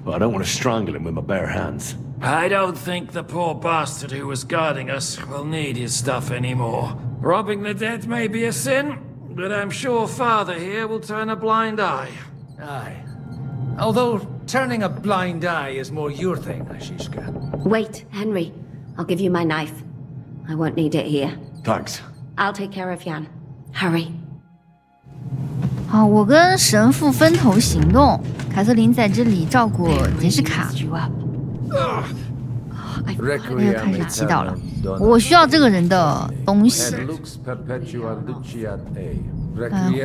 but I don't want to strangle him with my bare hands. I don't think the poor bastard who was guarding us will need his stuff anymore. Robbing the dead may be a sin, but I'm sure Father here will turn a blind eye. Aye. Although turning a blind eye is more your thing, Ashishka. Wait, Henry. I'll give you my knife. I won't need it here. Thanks. I'll take care of Jan. Hurry. 好，我跟神父分头行动。凯瑟琳在这里照顾杰西卡。他又开始祈祷了。我需要这个人的东西。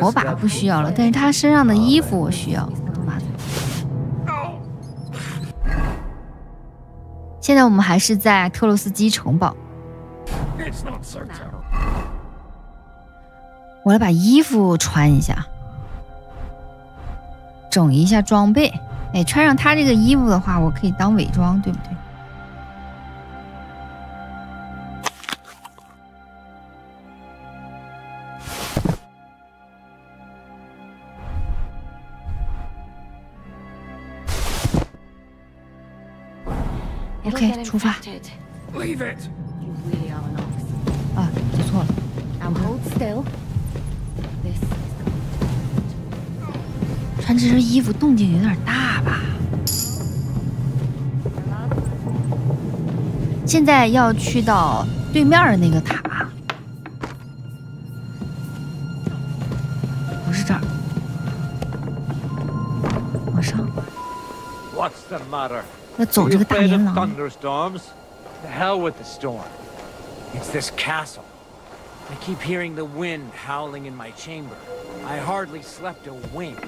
火把不需要了，但是他身上的衣服我需要。现在我们还是在特洛斯基城堡。我来把衣服穿一下。整一下装备，哎，穿上他这个衣服的话，我可以当伪装，对不对？OK， 出发。啊，走错了。穿这身衣服动静有点大吧？现在要去到对面的那个塔，不是这儿，往上。要走这个大连廊。 The hell with the storm. It's this castle. I keep hearing the wind howling in my chamber. I hardly slept a wink.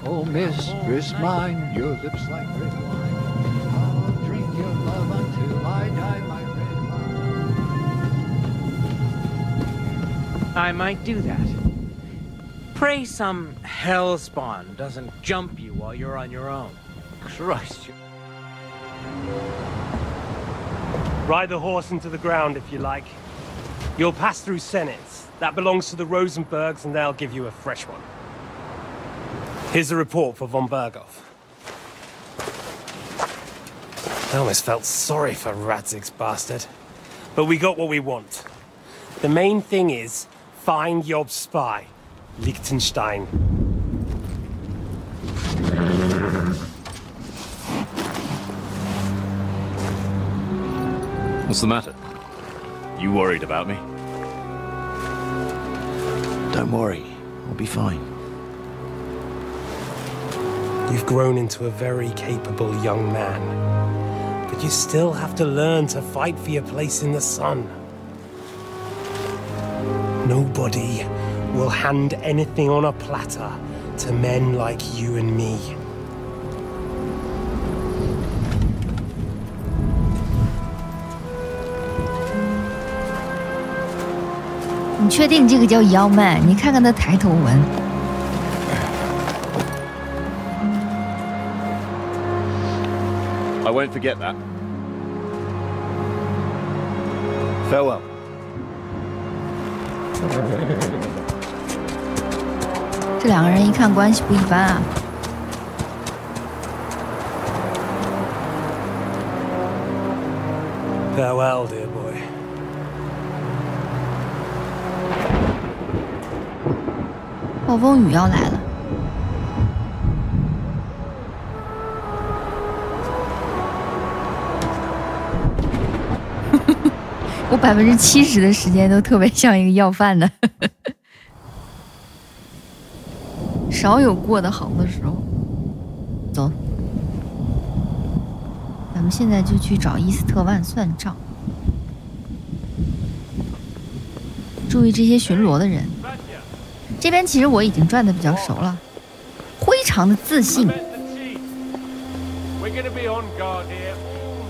Oh, mistress mine, your lips like red wine. I'll drink your love until I die, my red wine. I might do that. Pray some hellspawn doesn't jump you while you're on your own. Christ. Ride the horse into the ground if you like. You'll pass through Senates. That belongs to the Rosenbergs, and they'll give you a fresh one. Here's a report for von Berghoff. I almost felt sorry for Radzig's bastard. But we got what we want. The main thing is, find Job's spy, Liechtenstein. What's the matter? You worried about me? Don't worry, I'll be fine. You've grown into a very capable young man. But you still have to learn to fight for your place in the sun. Nobody will hand anything on a platter to men like you and me. 你确定这个叫妖曼？你看看他抬头纹。I won't forget that. Farewell. 这两个人一看关系不一般啊。Farewell, dear boy. 暴风雨要来了。我70%的时间都特别像一个要饭的，少有过得好的时候。走，咱们现在就去找伊斯特万算账。注意这些巡逻的人。这边其实我已经转的比较熟了，非常的自信。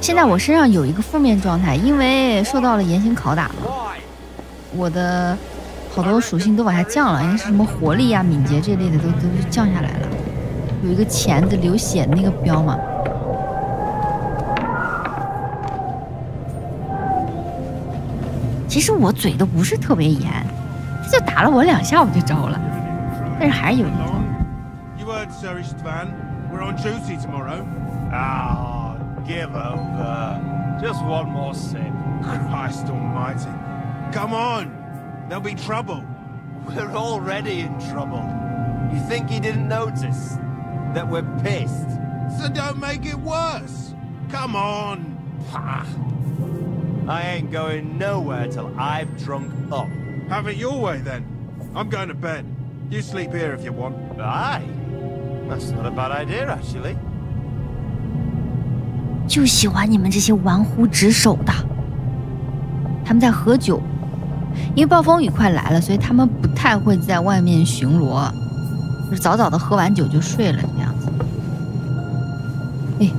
现在我身上有一个负面状态，因为受到了严刑拷打嘛，我的好多属性都往下降了，应该是什么活力啊、敏捷这类的都降下来了。有一个钳子流血的那个标嘛。其实我嘴都不是特别严，他就打了我2下我就招了，但是还是有一点。You heard, Sir Istvan. We're on duty tomorrow. Ah, give over. Just one more sip. Christ almighty. Come on. There'll be trouble. We're already in trouble. You think he didn't notice that we're pissed? So don't make it worse. Come on. I ain't going nowhere till I've drunk up. Have it your way then. I'm going to bed. You sleep here if you want. Aye. That's not a bad idea, actually. 就喜欢你们这些玩忽职守的。他们在喝酒，因为暴风雨快来了，所以他们不太会在外面巡逻，就是早早的喝完酒就睡了这样子。哎，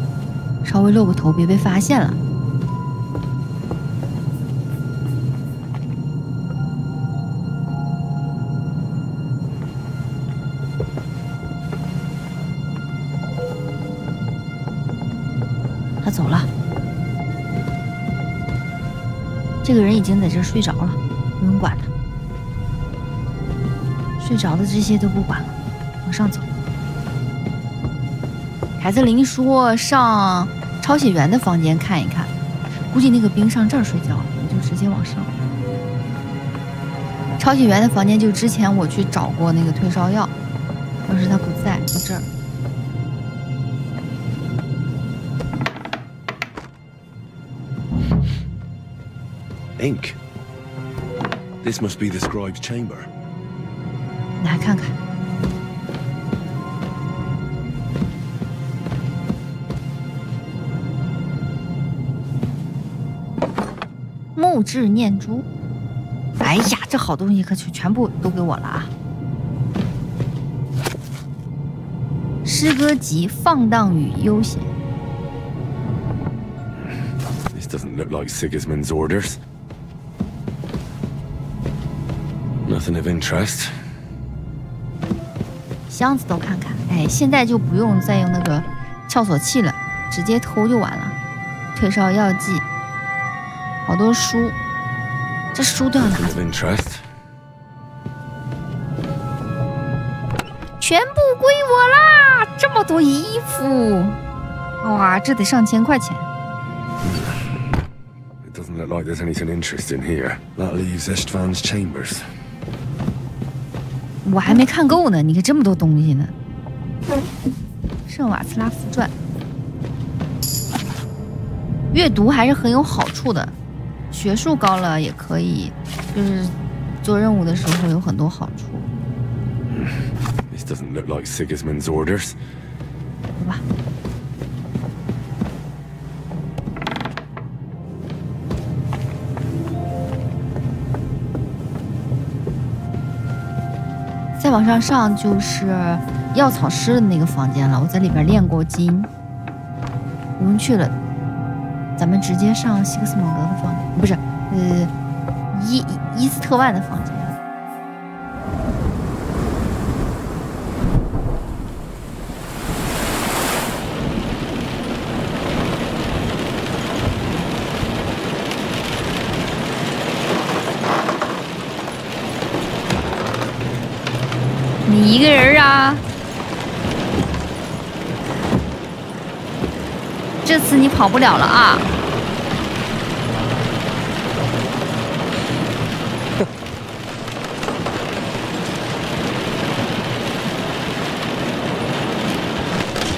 稍微露个头，别被发现了。他走了，这个人已经在这睡着了，不用管他。睡着的这些都不管了，往上走。凯瑟琳说上抄写员的房间看一看，估计那个兵上这儿睡觉了，我们就直接往上。抄写员的房间就之前我去找过那个退烧药，当时他不在，在这儿。Ink. This must be the scribe's chamber. 来看看。木质念珠。哎呀，这好东西可全部都给我了啊！诗歌集放荡与悠闲。This doesn't look like Sigismund's orders. Nothing of interest. 箱子都看看，哎，现在就不用再用那个撬锁器了，直接偷就完了。退烧药剂，好多书，这书都要拿走。全部归我啦！这么多衣服，哇，这得上1000块钱。It doesn't look like there's anything interesting here. That leaves Istvan's chambers. 我还没看够呢，你看这么多东西呢。圣瓦茨拉夫传，阅读还是很有好处的，学术高了也可以，就是做任务的时候有很多好处。This doesn't look like Sigismund's orders. 走吧。再往上就是药草师的那个房间了，我在里边练过金，不用去了。咱们直接上西克斯蒙德的房间，不是，伊斯特万的房间。你一个人啊？这次你跑不了了啊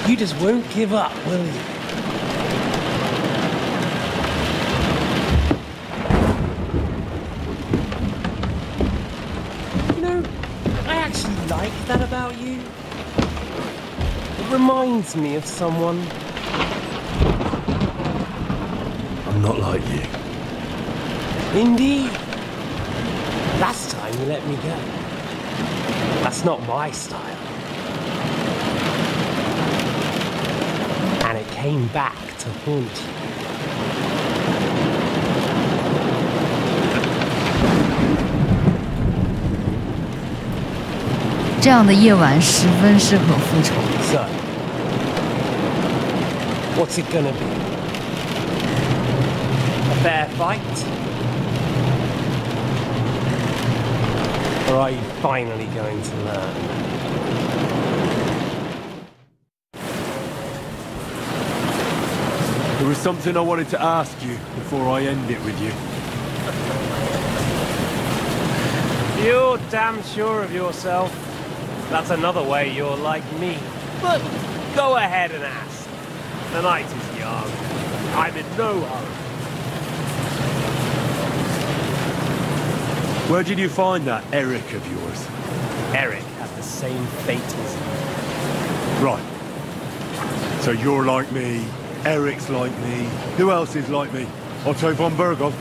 ！You just won't give up, will you? Like that about you? It reminds me of someone. I'm not like you. Indeed. Last time you let me go. That's not my style. And it came back to haunt you. 这样的夜晚十分适合复仇。So, what's it gonna be? A fair fight? Or are you finally going to learn? There was something I wanted to ask you before I end it with you. You're damn sure of yourself. That's another way you're like me. But go ahead and ask. The night is young. I'm in no hurry. Where did you find that Eric of yours? Eric had the same fate as you. Right. So you're like me, Eric's like me. Who else is like me? Otto von Berghoff?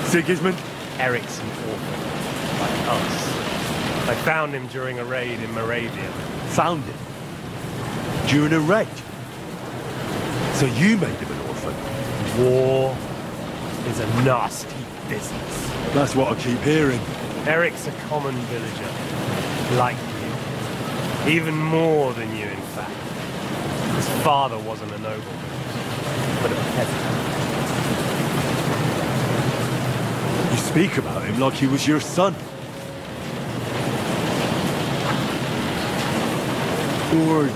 Sigismund? Eric's an orphan, like us. I found him during a raid in Moravia. Found him? During a raid? So you made him an orphan? War is a nasty business. That's what I keep hearing. Eric's a common villager, like you. Even more than you, in fact. His father wasn't a nobleman, but a peasant. You speak about him like he was your son. Or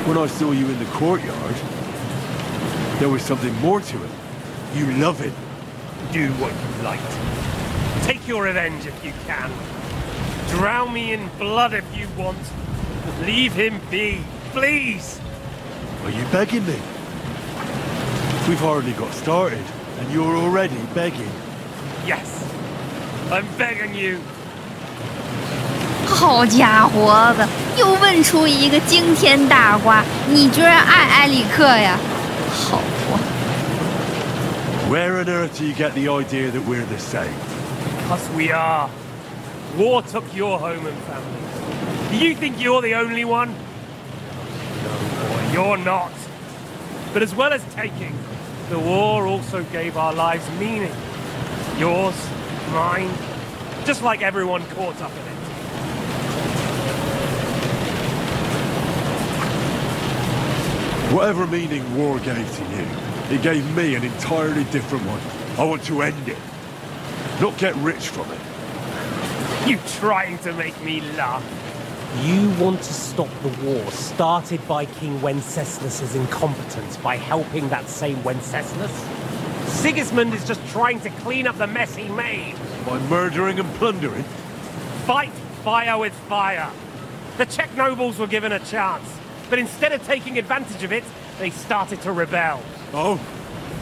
when I saw you in the courtyard, there was something more to him. You love him. Do what you like. Take your revenge if you can. Drown me in blood if you want. Leave him be, please. Are you begging me? We've hardly got started, and you're already begging. Yes, I'm begging you. 好家伙子，又问出一个惊天大瓜！你居然爱埃里克呀？好啊。Where on earth do you get the idea that we're the same? Because we are. War took your home and family. Do you think you're the only one? No, boy, you're not. But as well as taking, the war also gave our lives meaning. Yours, mine, just like everyone caught up in it. Whatever meaning war gave to you, it gave me an entirely different one. I want to end it, not get rich from it. You trying to make me laugh? You want to stop the war started by King Wenceslas's incompetence by helping that same Wenceslas? Sigismund is just trying to clean up the mess he made. By murdering and plundering? Fight fire with fire. The Czech nobles were given a chance, but instead of taking advantage of it, they started to rebel. Oh?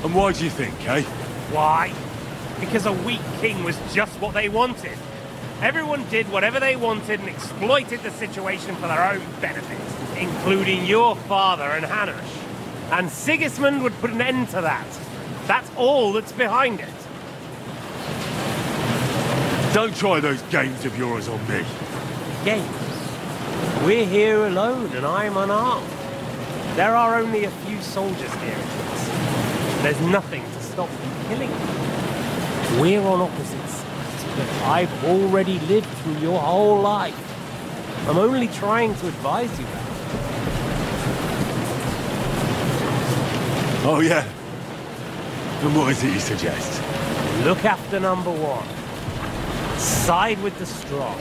And why do you think, eh? Why? Because a weak king was just what they wanted. Everyone did whatever they wanted and exploited the situation for their own benefit, including your father and Hanush. And Sigismund would put an end to that. That's all that's behind it. Don't try those games of yours on me. Games? We're here alone and I'm unarmed. There are only a few soldiers here at least. There's nothing to stop them killing you. We're on opposite sides, but I've already lived through your whole life. I'm only trying to advise you that. Oh, yeah? And what is it you suggest? Look after number one. Side with the strong.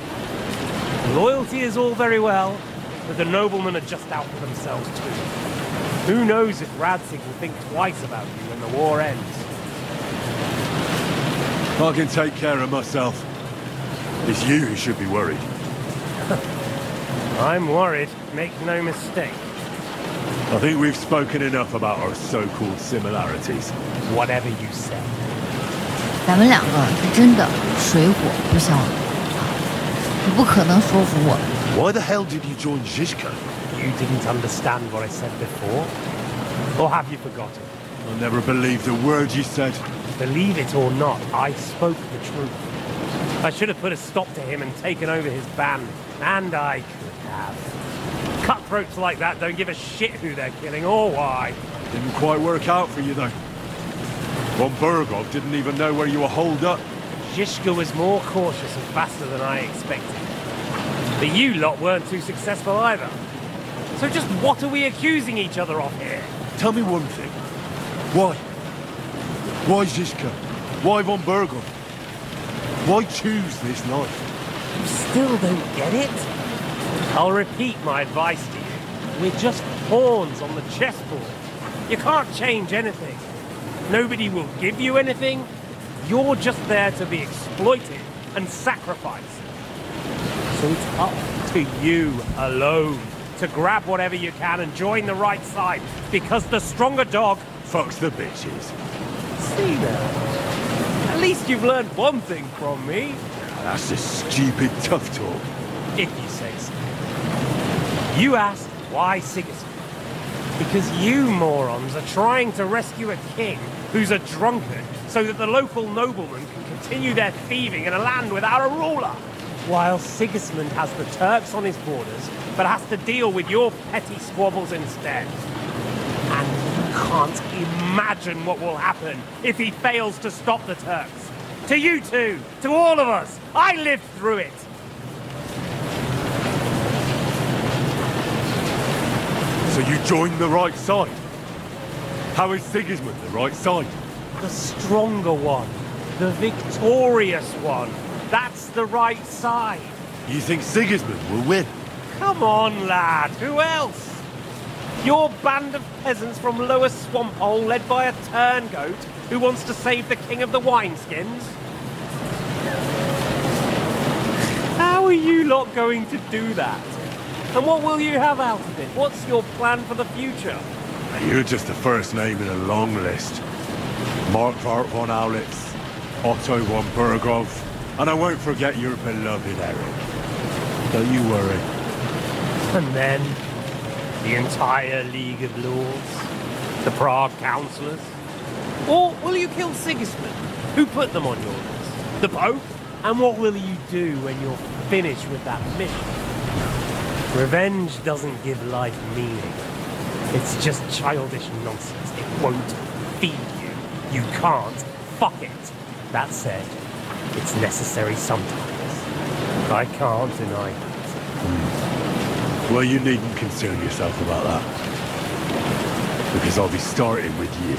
Loyalty is all very well, but the noblemen are just out for themselves too. Who knows if Radzig will think twice about you when the war ends. I can take care of myself. It's you who should be worried. I'm worried, make no mistake. I think we've spoken enough about our so-called similarities. Whatever you say. 咱们两个是真的水火不相容，你不可能说服我。Why the hell did you join Zizka? You didn't understand what I said before? Or have you forgotten? I never believed a word you said. Believe it or not, I spoke the truth. I should have put a stop to him and taken over his band. And I could have. Cutthroats like that don't give a shit who they're killing or why. Didn't quite work out for you, though. Von Burgov didn't even know where you were holed up. Zhishka was more cautious and faster than I expected. But you lot weren't too successful either. So just what are we accusing each other of here? Tell me one thing. Why? Why Zhishka? Why Von Burgov? Why choose this life? You still don't get it? I'll repeat my advice to you. We're just pawns on the chessboard. You can't change anything. Nobody will give you anything. You're just there to be exploited and sacrificed. So it's up to you alone to grab whatever you can and join the right side, because the stronger dog fucks the bitches. See now. At least you've learned one thing from me. That's just stupid tough talk. If you say so. You asked why Sigismund. Because you morons are trying to rescue a king who's a drunkard so that the local noblemen can continue their thieving in a land without a ruler. While Sigismund has the Turks on his borders, but has to deal with your petty squabbles instead. And you can't imagine what will happen if he fails to stop the Turks. To you two, to all of us, I lived through it. So you joined the right side? How is Sigismund the right side? The stronger one. The victorious one. That's the right side. You think Sigismund will win? Come on, lad. Who else? Your band of peasants from Lower Swamphole led by a turngoat who wants to save the king of the wineskins? How are you lot going to do that? And what will you have out of it? What's your plan for the future? You're just the first name in a long list. Markvart von Aulitz, Otto von Burgov, and I won't forget your beloved Eric. Don't you worry. And then, the entire League of Lords? The Prague Councillors? Or will you kill Sigismund? Who put them on your list? The Pope? And what will you do when you're finished with that mission? Revenge doesn't give life meaning. It's just childish nonsense. It won't feed you. You can't fuck it. That said, it's necessary sometimes. I can't deny that. Well, you needn't concern yourself about that. Because I'll be starting with you.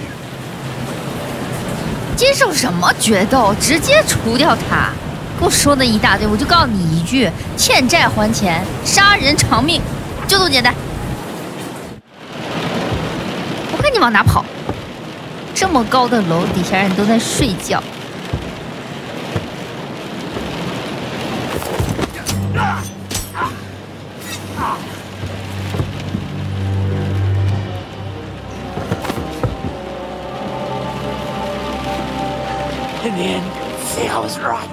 接受什么决斗？直接除掉他！给我说的一大堆，我就告诉你一句：欠债还钱，杀人偿命，就这么简单。我看你往哪跑？这么高的楼，底下人都在睡觉。In the end, see, I was right.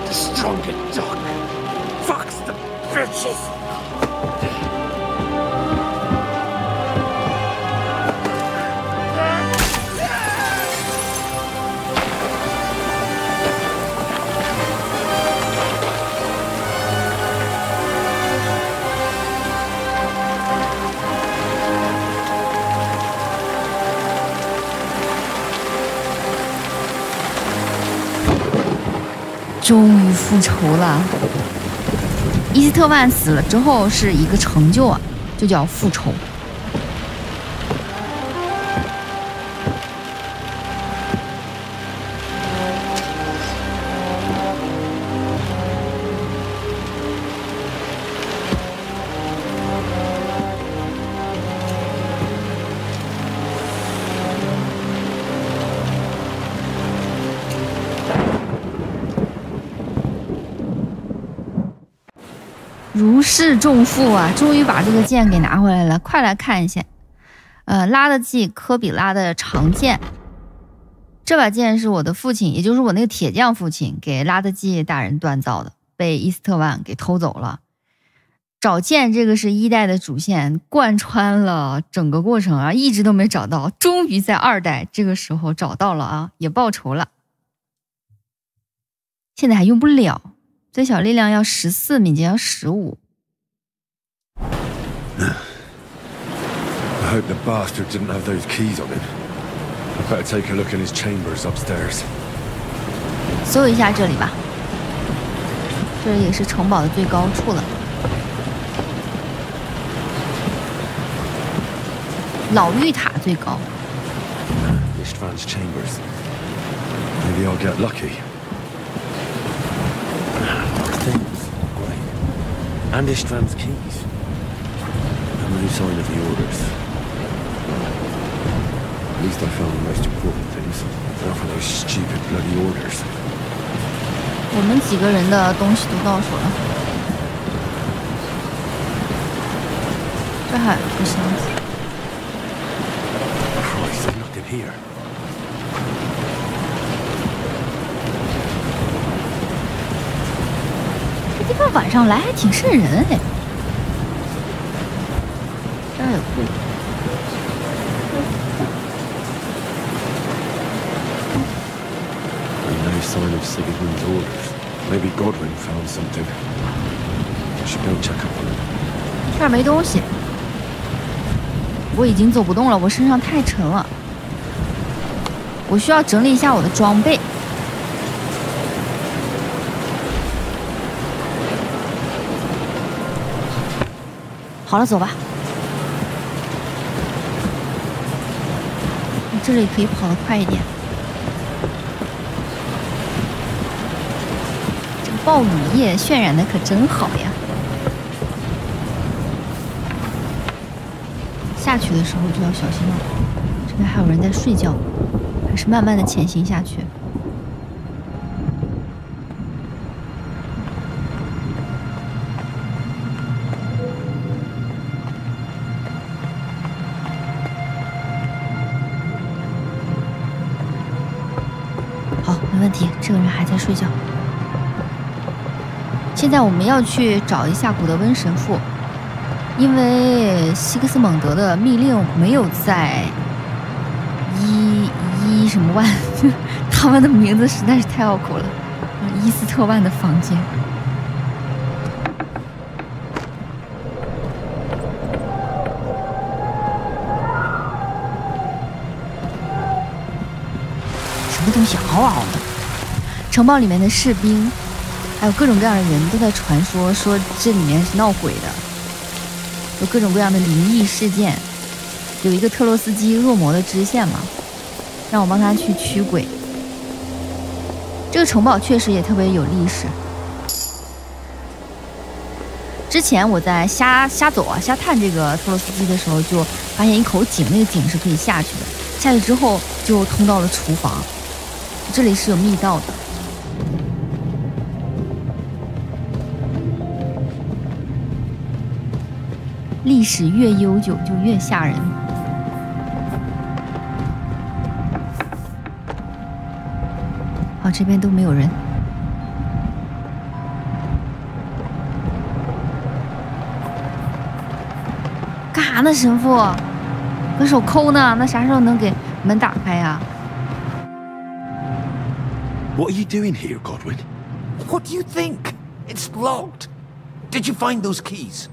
The stronger dog fucks the bitches. 终于复仇了！伊斯特万死了之后是一个成就啊，就叫复仇。如释重负啊！终于把这个剑给拿回来了，快来看一下。拉的记科比拉的长剑，这把剑是我的父亲，也就是我那个铁匠父亲给拉的记大人锻造的，被伊斯特万给偷走了。找剑这个是1代的主线，贯穿了整个过程啊，一直都没找到，终于在2代这个时候找到了啊，也报仇了。现在还用不了，最小力量要14，敏捷要15。I hope the bastard didn't have those keys on him. I better take a look in his chambers upstairs. 搜一下这里吧，这也是城堡的最高处了。老玉塔最高。Ishtvan's chambers. Maybe I'll get lucky. More things. Great. And Ishtvan's keys. And no sign of the orders. At least I found the most important things. Not for those stupid bloody orders. 我们几个人的东西都到手了。这还有一个箱子。Christ, they locked him here. 这地方晚上来还挺瘆人哎。这儿有柜。No sign of Sigismund's orders. Maybe Godwin found something. I should go check up on him. 这儿没东西，我已经走不动了，我身上太沉了，我需要整理一下我的装备。好了，走吧。这里可以跑得快一点。这个暴雨夜渲染的可真好呀！下去的时候就要小心了，这边还有人在睡觉，还是慢慢的前行下去。好，没问题，这个人还在睡觉。现在我们要去找一下古德温神父。因为西克斯蒙德的密令没有在伊什么万，他们的名字实在是太拗口了。伊斯特万的房间。什么东西嗷嗷的？城堡里面的士兵，还有各种各样的人都在传说这里面是闹鬼的。有各种各样的灵异事件，有一个特洛斯基恶魔的支线嘛，让我帮他去驱鬼。这个城堡确实也特别有历史。之前我在瞎走啊、瞎探这个特洛斯基的时候，就发现一口井，那个井是可以下去的。下去之后就通到了厨房，这里是有密道的。历史越悠久就越吓人。好，这边都没有人。干啥呢，神父？搁手抠呢？那啥时候能给门打开呀？What are you doing here, Godwin? What do you think? It's locked. Did you find those keys?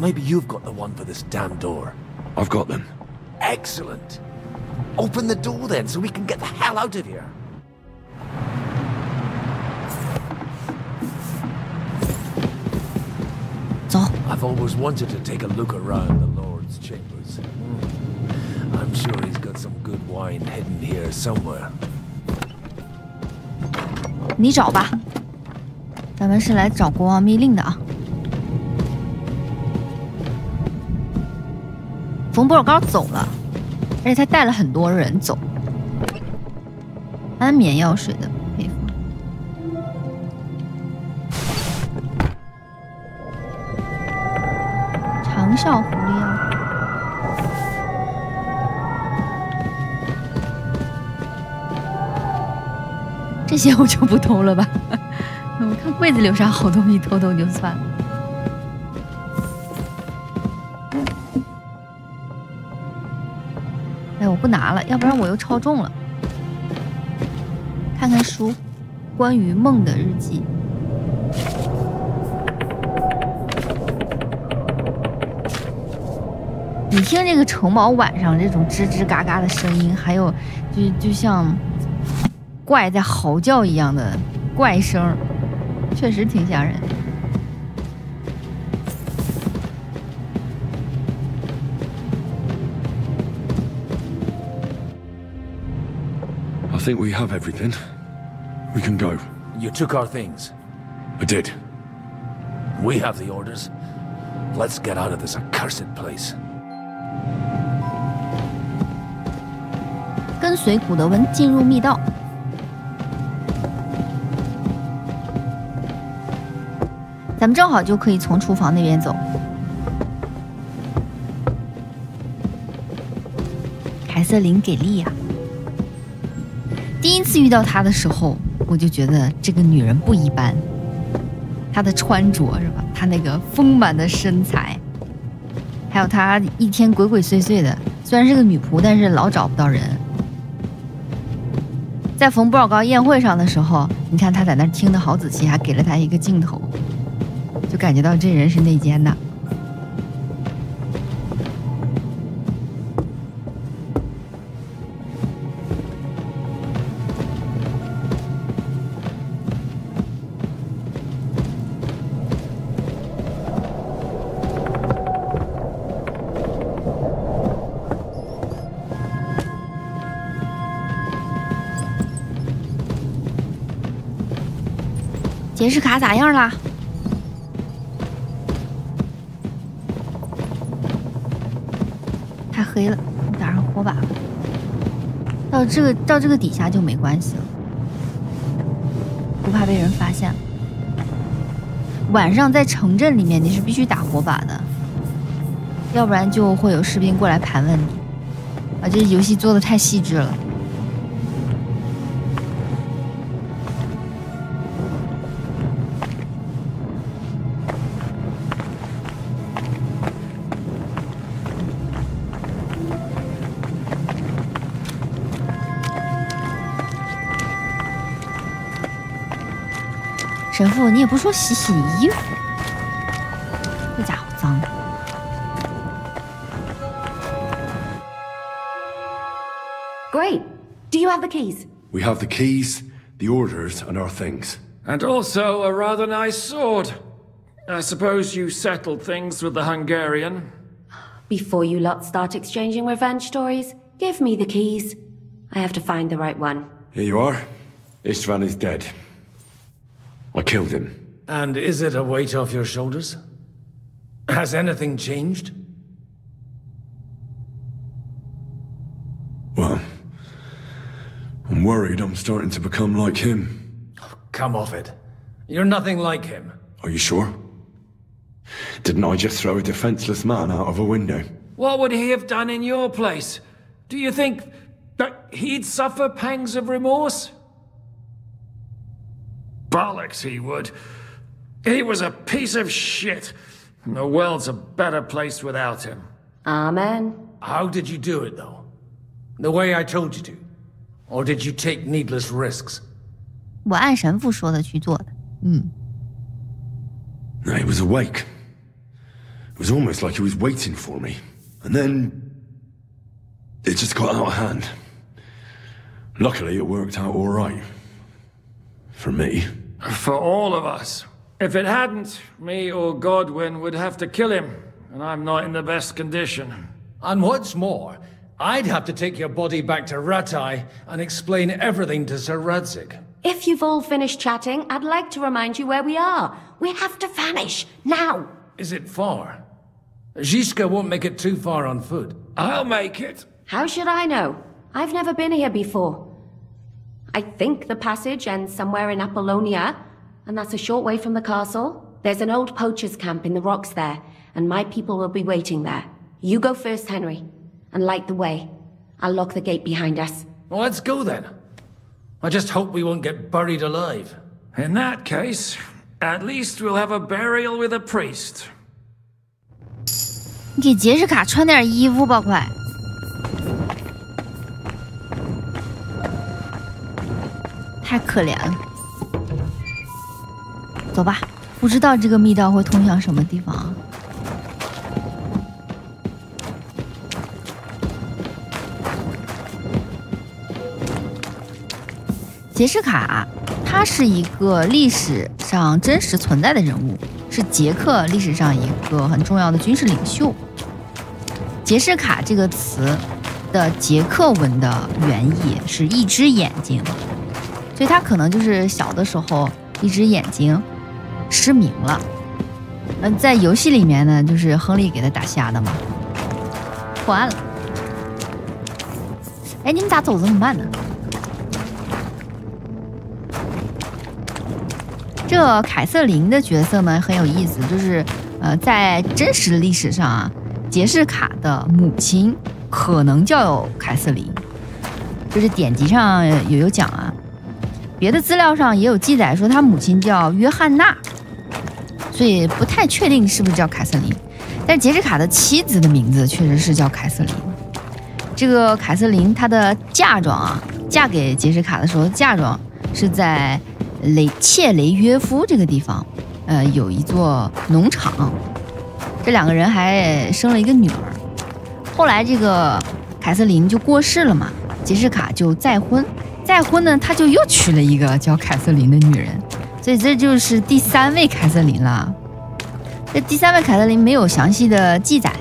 Maybe you've got the one for this damn door. I've got them. Excellent. Open the door then, so we can get the hell out of here. I've always wanted to take a look around the Lord's chambers. I'm sure he's got some good wine hidden here somewhere. 你找吧，咱们是来找国王密令的啊。冯博尔高走了，而且他带了很多人走。安眠药水的配方。长效狐狸药。这些我就不偷了吧。我看柜子里有啥好东西，偷偷就算了。哎，我不拿了，要不然我又超重了。看看书，关于梦的日记。你听这个城堡晚上这种吱吱嘎嘎的声音，还有就像怪在嚎叫一样的怪声，确实挺吓人。I think we have everything. We can go. You took our things. I did. We have the orders. Let's get out of this accursed place. 跟随古德温进入密道。咱们正好就可以从厨房那边走。凯瑟琳·给力呀！第一次遇到她的时候，我就觉得这个女人不一般。她的穿着是吧？她那个丰满的身材，还有她一天鬼鬼祟祟的，虽然是个女仆，但是老找不到人。在冯布尔高宴会上的时候，你看她在那儿听得好仔细，还给了她一个镜头，就感觉到这人是内奸的。杰士卡咋样啦？太黑了，打上火把。到这个底下就没关系了，不怕被人发现了。晚上在城镇里面你是必须打火把的，要不然就会有士兵过来盘问你。啊，这游戏做的太细致了。神父，你也不说洗洗衣服，这家伙脏。Great. Do you have the keys? We have the keys, the orders, and our things. And also a rather nice sword. I suppose you settled things with the Hungarian. Before you lot start exchanging revenge stories, give me the keys. I have to find the right one. Here you are. Istvan is dead. I killed him. And is it a weight off your shoulders? Has anything changed? Well, I'm worried I'm starting to become like him. Oh, come off it. You're nothing like him. Are you sure? Didn't I just throw a defenseless man out of a window? What would he have done in your place? Do you think that he'd suffer pangs of remorse? Bollocks, he would. He was a piece of shit. And the world's a better place without him. Amen. How did you do it, though? The way I told you to? Or did you take needless risks? 我按神父说的去做的。No, he was awake. It was almost like he was waiting for me. And then it just got out of hand. Luckily, it worked out all right. For me. For all of us. If it hadn't, me or Godwin would have to kill him, and I'm not in the best condition. And what's more, I'd have to take your body back to Ratai and explain everything to Sir Radzig. If you've all finished chatting, I'd like to remind you where we are. We have to vanish, now! Is it far? Zizka won't make it too far on foot. I'll make it. How should I know? I've never been here before. I think the passage ends somewhere in Apollonia, and that's a short way from the castle. There's an old poacher's camp in the rocks there, and my people will be waiting there. You go first, Henry, and light the way. I'll lock the gate behind us. Well, let's go then. I just hope we won't get buried alive. In that case, at least we'll have a burial with a priest. 你给杰士卡穿点衣服吧，快！太可怜了。走吧，不知道这个密道会通向什么地方啊？杰什卡，他是一个历史上真实存在的人物，是捷克历史上一个很重要的军事领袖。杰什卡这个词的捷克文的原意是一只眼睛，所以他可能就是小的时候一只眼睛失明了。在游戏里面呢，就是亨利给他打瞎的嘛。破案了。哎，你们咋走这么慢呢？这凯瑟琳的角色呢很有意思，就是在真实历史上啊，杰什卡的母亲可能叫凯瑟琳，就是典籍上有讲啊，别的资料上也有记载说他母亲叫约翰娜，所以不太确定是不是叫凯瑟琳。但杰什卡的妻子的名字确实是叫凯瑟琳。这个凯瑟琳她的嫁妆啊，嫁给杰什卡的时候，嫁妆是在切雷约夫这个地方，有一座农场，这两个人还生了一个女儿。后来这个凯瑟琳就过世了嘛，杰什卡就再婚，再婚呢，他就又娶了一个叫凯瑟琳的女人，所以这就是第3位凯瑟琳了。这第3位凯瑟琳没有详细的记载，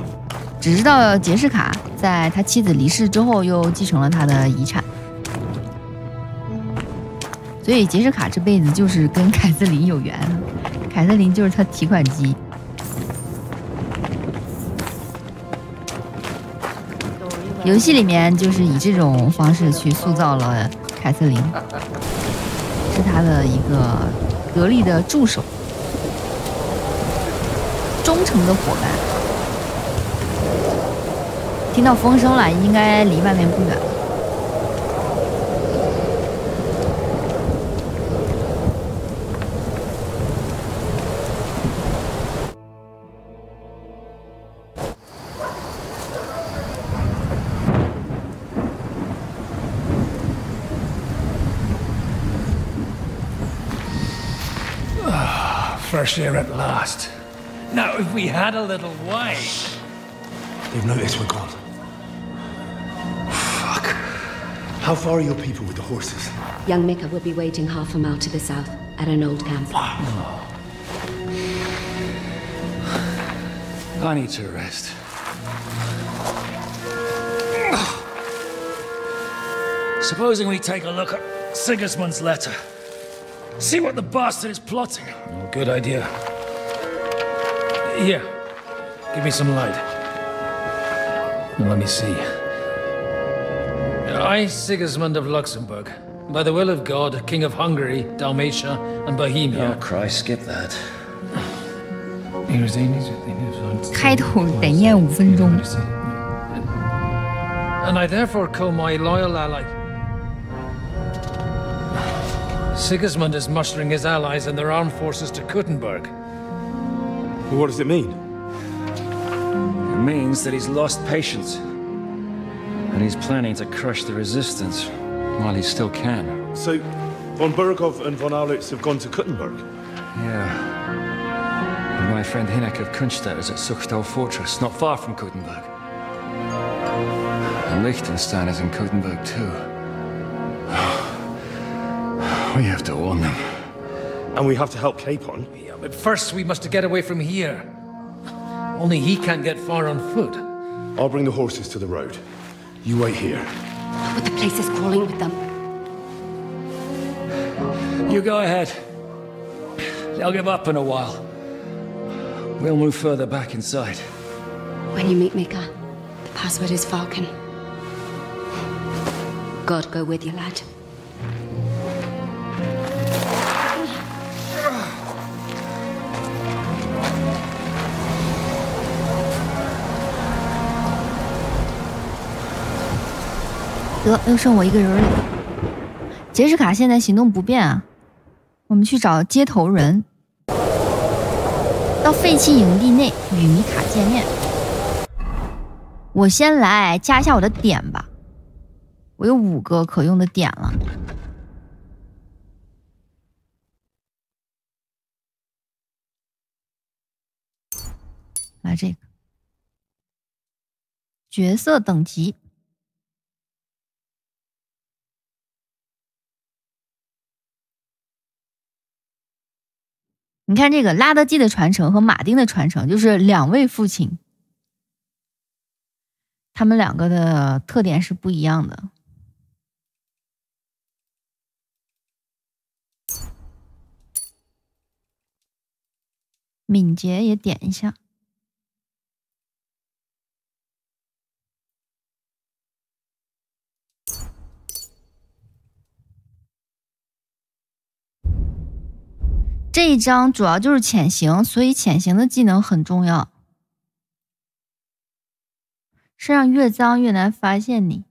只知道杰什卡在他妻子离世之后又继承了他的遗产。所以杰什卡这辈子就是跟凯瑟琳有缘，凯瑟琳就是他提款机。游戏里面就是以这种方式去塑造了凯瑟琳，是他的一个得力的助手，忠诚的伙伴。听到风声了，应该离外面不远了。Fresh air at last. Now, if we had a little wine... They've noticed we're gone. Fuck. How far are your people with the horses? Young Mika will be waiting half a mile to the south, at an old camp. I need to rest. Supposing we take a look at Sigismund's letter. See what the bastard is plotting. Oh, good idea. Here, give me some light. Now, let me see. I, Sigismund of Luxembourg, by the will of God, King of Hungary, Dalmatia, and Bohemia. Oh, Christ, skip that. 开头得念5分钟。 And I therefore call my loyal ally. Sigismund is mustering his allies and their armed forces to Kuttenberg. What does it mean? It means that he's lost patience. And he's planning to crush the resistance while he still can. So, von Burgov and von Aulitz have gone to Kuttenberg? Yeah. And my friend Hinek of Kunstadt is at Suchtal Fortress, not far from Kuttenberg. And Liechtenstein is in Kuttenberg too. We have to warn them. And we have to help Capon? Yeah, but first we must get away from here. Only he can't get far on foot. I'll bring the horses to the road. You wait here. But the place is crawling with them. You go ahead. They'll give up in a while. We'll move further back inside. When you meet Mika, the password is Falcon. God go with you, lad.得，又剩我一个人了。杰什卡现在行动不便啊，我们去找接头人。到废弃营地内与米卡见面。我先来加一下我的点吧，我有5个可用的点了。来这个角色等级。你看这个拉德基的传承和马丁的传承，就是2位父亲，他们2个的特点是不一样的。敏捷也点一下。这一章主要就是潜行，所以潜行的技能很重要，身上越脏越难发现你。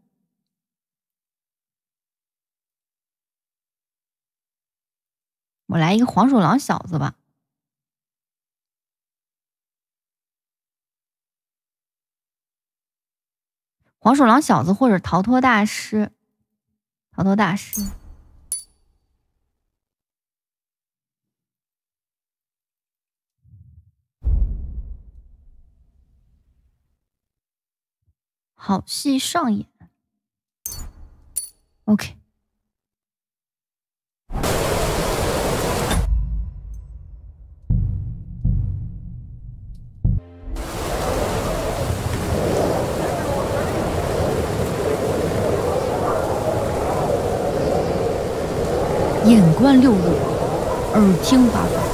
我来一个黄鼠狼小子吧。黄鼠狼小子或者逃脱大师，逃脱大师。好戏上演。OK。眼观六路，耳听八方。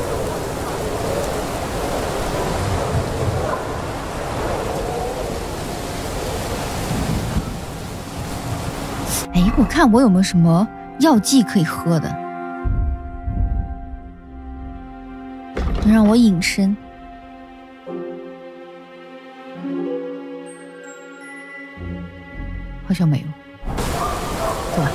哎，我看我有没有什么药剂可以喝的，能让我隐身。好像没有，走吧。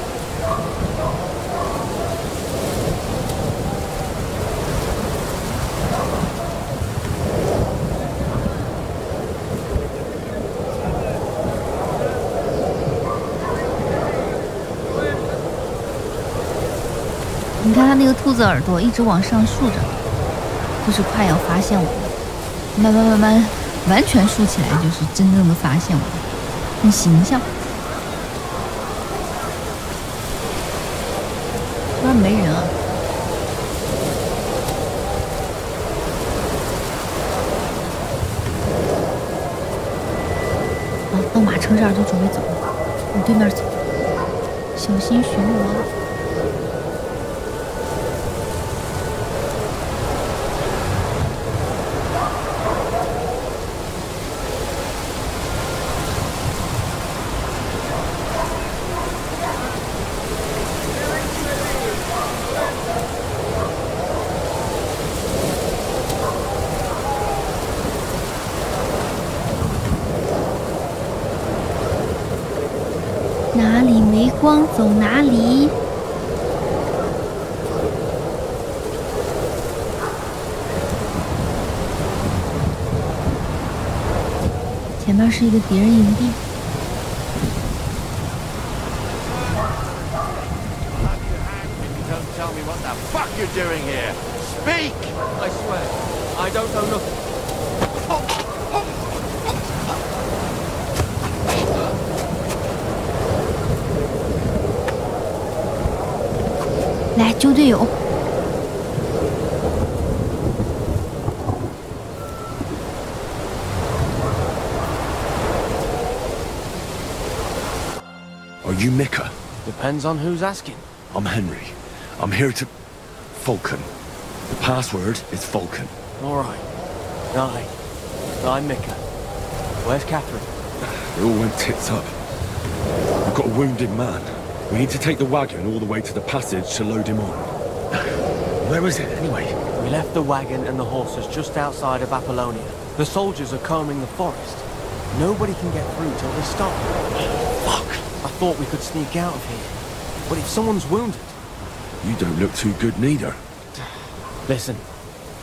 你看他那个兔子耳朵一直往上竖着，就是快要发现我了。慢慢，完全竖起来就是真正的发现我了，很形象。突然没人啊！啊，到马车这儿就准备走了，往对面走，小心巡逻。哪里没光走哪里。前面是一个敌人营地。Tell me what the fuck you're doing here. Speak! I swear, I don't know nothing. 来救队友。Are you Mika? Depends on who's asking. I'm Henry. I'm here to... Falcon. The password is Falcon. Alright. I'm Mika. Where's Catherine? It all went tits up. We've got a wounded man. We need to take the wagon all the way to the passage to load him on. Where is it, anyway? We left the wagon and the horses just outside of Apollonia. The soldiers are combing the forest. Nobody can get through till they stop. Fuck! I thought we could sneak out of here. But if someone's wounded... You don't look too good neither. Listen,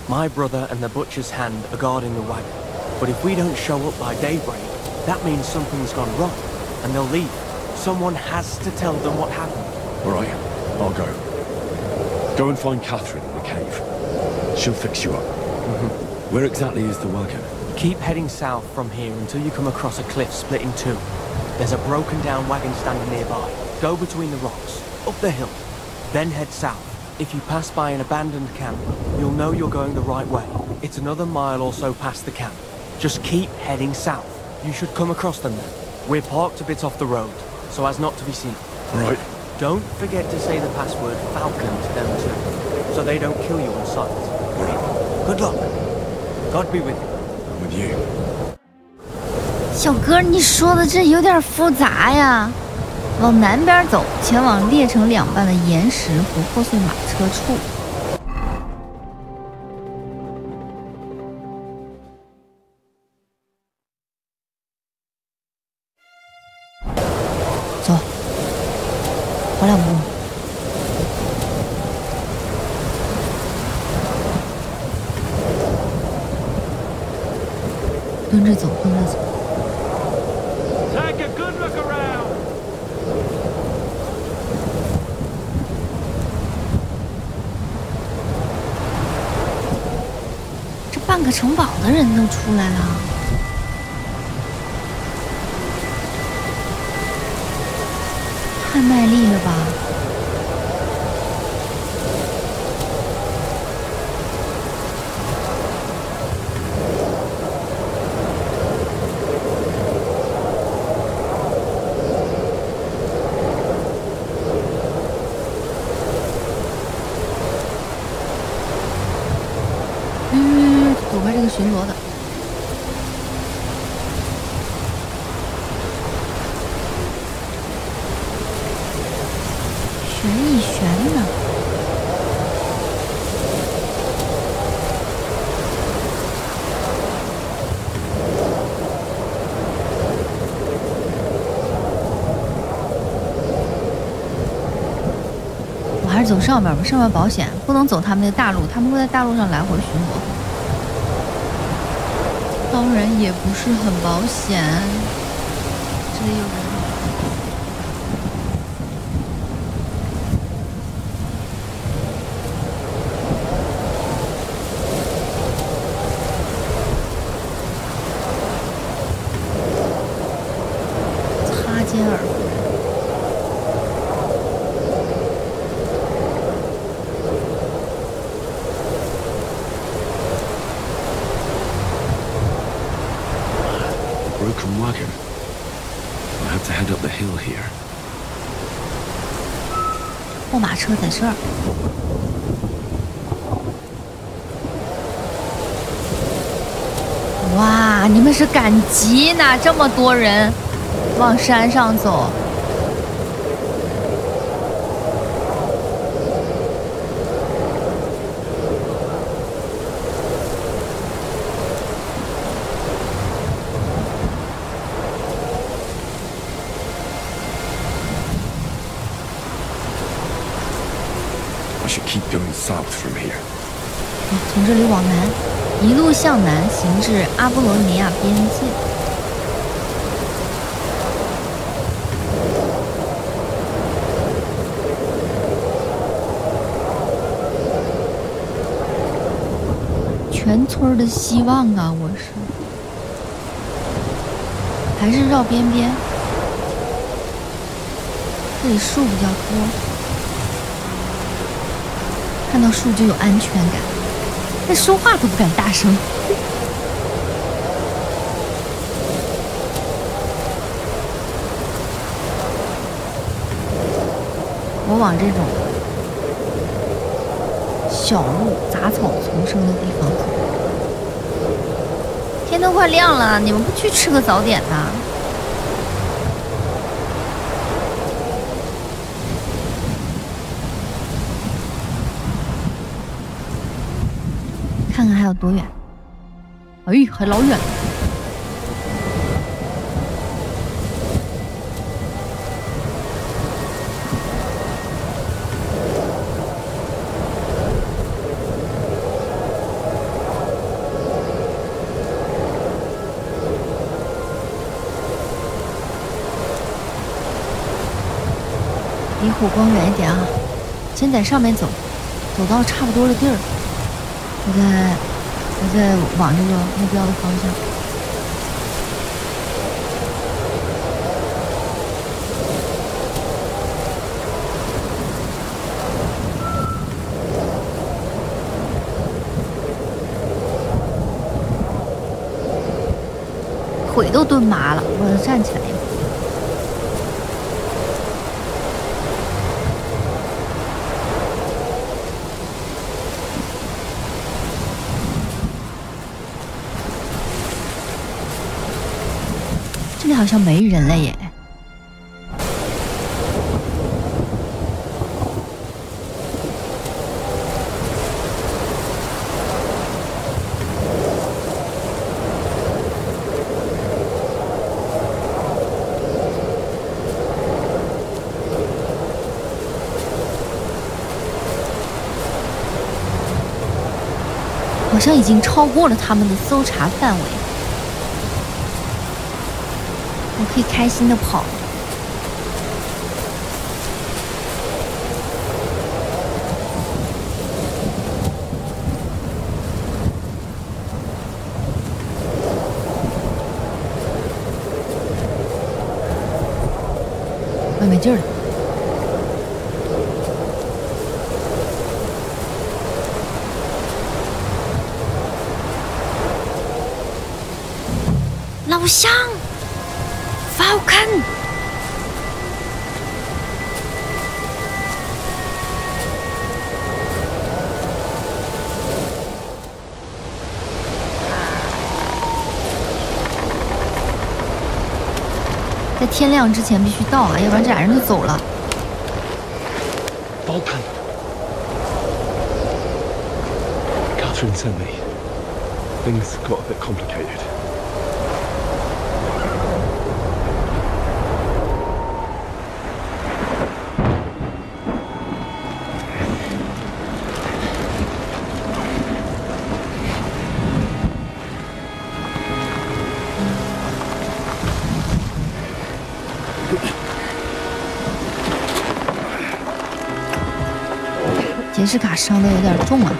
my brother and the butcher's hand are guarding the wagon. But if we don't show up by daybreak, that means something's gone wrong, and they'll leave. Someone has to tell them what happened. All right, I'll go. Go and find Catherine in the cave. She'll fix you up. Where exactly is the wagon? Keep heading south from here until you come across a cliff split in two. There's a broken down wagon standing nearby. Go between the rocks, up the hill, then head south. If you pass by an abandoned camp, you'll know you're going the right way. It's another mile or so past the camp. Just keep heading south. You should come across them then. We're parked a bit off the road, so as not to be seen. Right. Don't forget to say the password Falcon to them too, so they don't kill you on sight. Right. Good luck. God be with you. I'm with you. 小哥，你说的这有点复杂呀。往南边走，前往裂成两半的岩石和破碎马车处。走，跑两步。蹲着走，蹲着走。 Take a good look around. 这半个城堡的人都出来了，太卖力了吧！躲开这个巡逻的。悬一悬呢。我还是走上面吧，上面保险，不能走他们那个大路，他们会在大路上来回巡逻。 当然也不是很保险，这里有人。擦肩而过。 Broken wagon. I have to head up the hill here. 货马车在这儿。哇，你们是赶集呢？这么多人往山上走。 Keep going south from here. 从这里往南，一路向南，行至阿波罗尼亚边界。全村的希望啊！我是，还是绕边边，这里树比较多。 看到树就有安全感，但说话都不敢大声。我往这种小路、杂草丛生的地方走。天都快亮了，你们不去吃个早点呐？ 看看还有多远？哎，还老远。离火光远一点啊！先在上面走，走到差不多的地儿。我再我在往这个目标的方向。腿都蹲麻了，我得站起来一会儿。这里好像没人了耶。好像已经超过了他们的搜查范围，我可以开心的跑。快没劲儿了。老乡 ，Falcon， 在天亮之前必须到啊，要不然这俩人就走了。Falcon， Catherine sent me. Things got a bit complicated.杰西卡伤的有点重啊。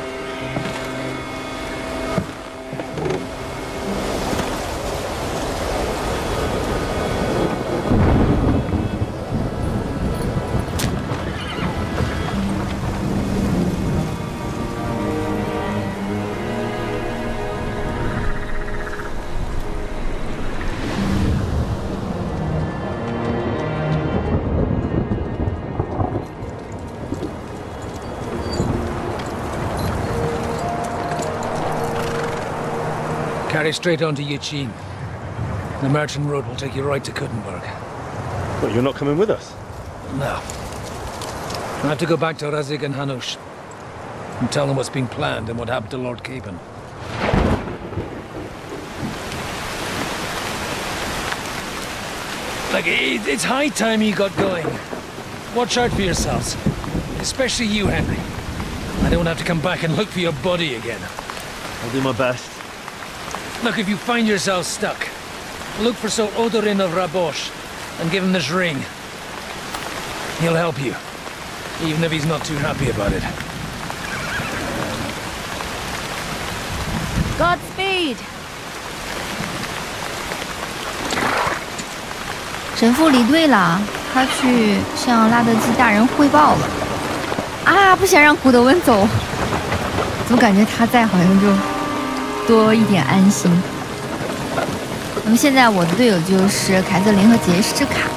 Carry straight on to Yuqin. The merchant road will take you right to Kuttenberg. Well, you're not coming with us? No. I have to go back to Razik and Hanush and tell them what's been planned and what happened to Lord Capen. Like, it's high time you got going. Watch out for yourselves. Especially you, Henry. I don't want to have to come back and look for your body again. I'll do my best. Look, if you find yourself stuck, look for Sir Odorin of Rabosh and give him this ring. He'll help you, even if he's not too happy about it. Godspeed. 神父离队了，他去向拉德基大人汇报了。啊，不想让古德温走，总感觉他在好像就多一点安心。那么现在我的队友就是凯瑟琳和杰西卡。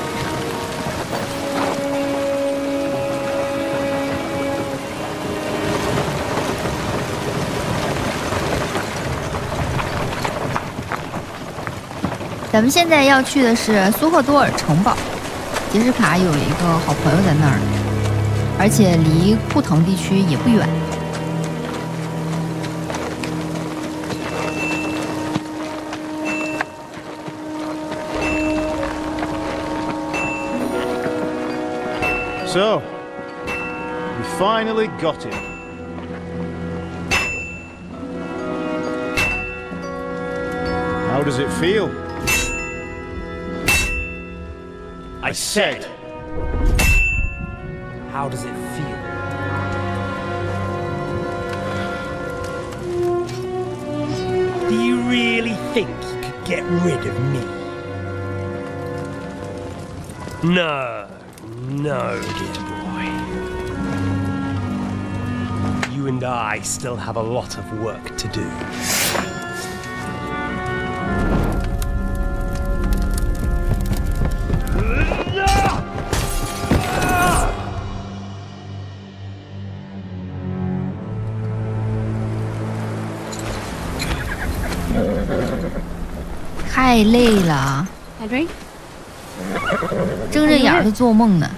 咱们现在要去的是苏赫多尔城堡，杰西卡有一个好朋友在那儿，而且离库腾地区也不远。So, we finally got him. How does it feel? I said, how does it feel? really think you could get rid of me? No, no, dear boy. You and I still have a lot of work to do. 太累了 Henry? 睁着眼都做梦呢。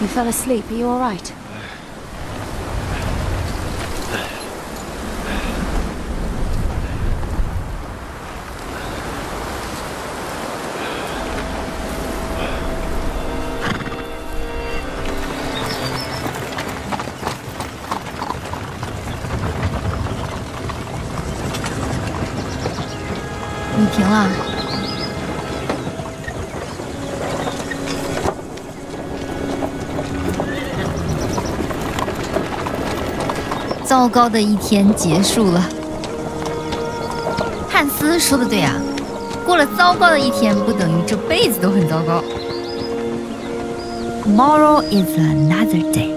You fell asleep. Are you all right?你停了。糟糕的一天结束了。汉斯说的对啊，过了糟糕的一天，不等于这辈子都很糟糕。Tomorrow is another day.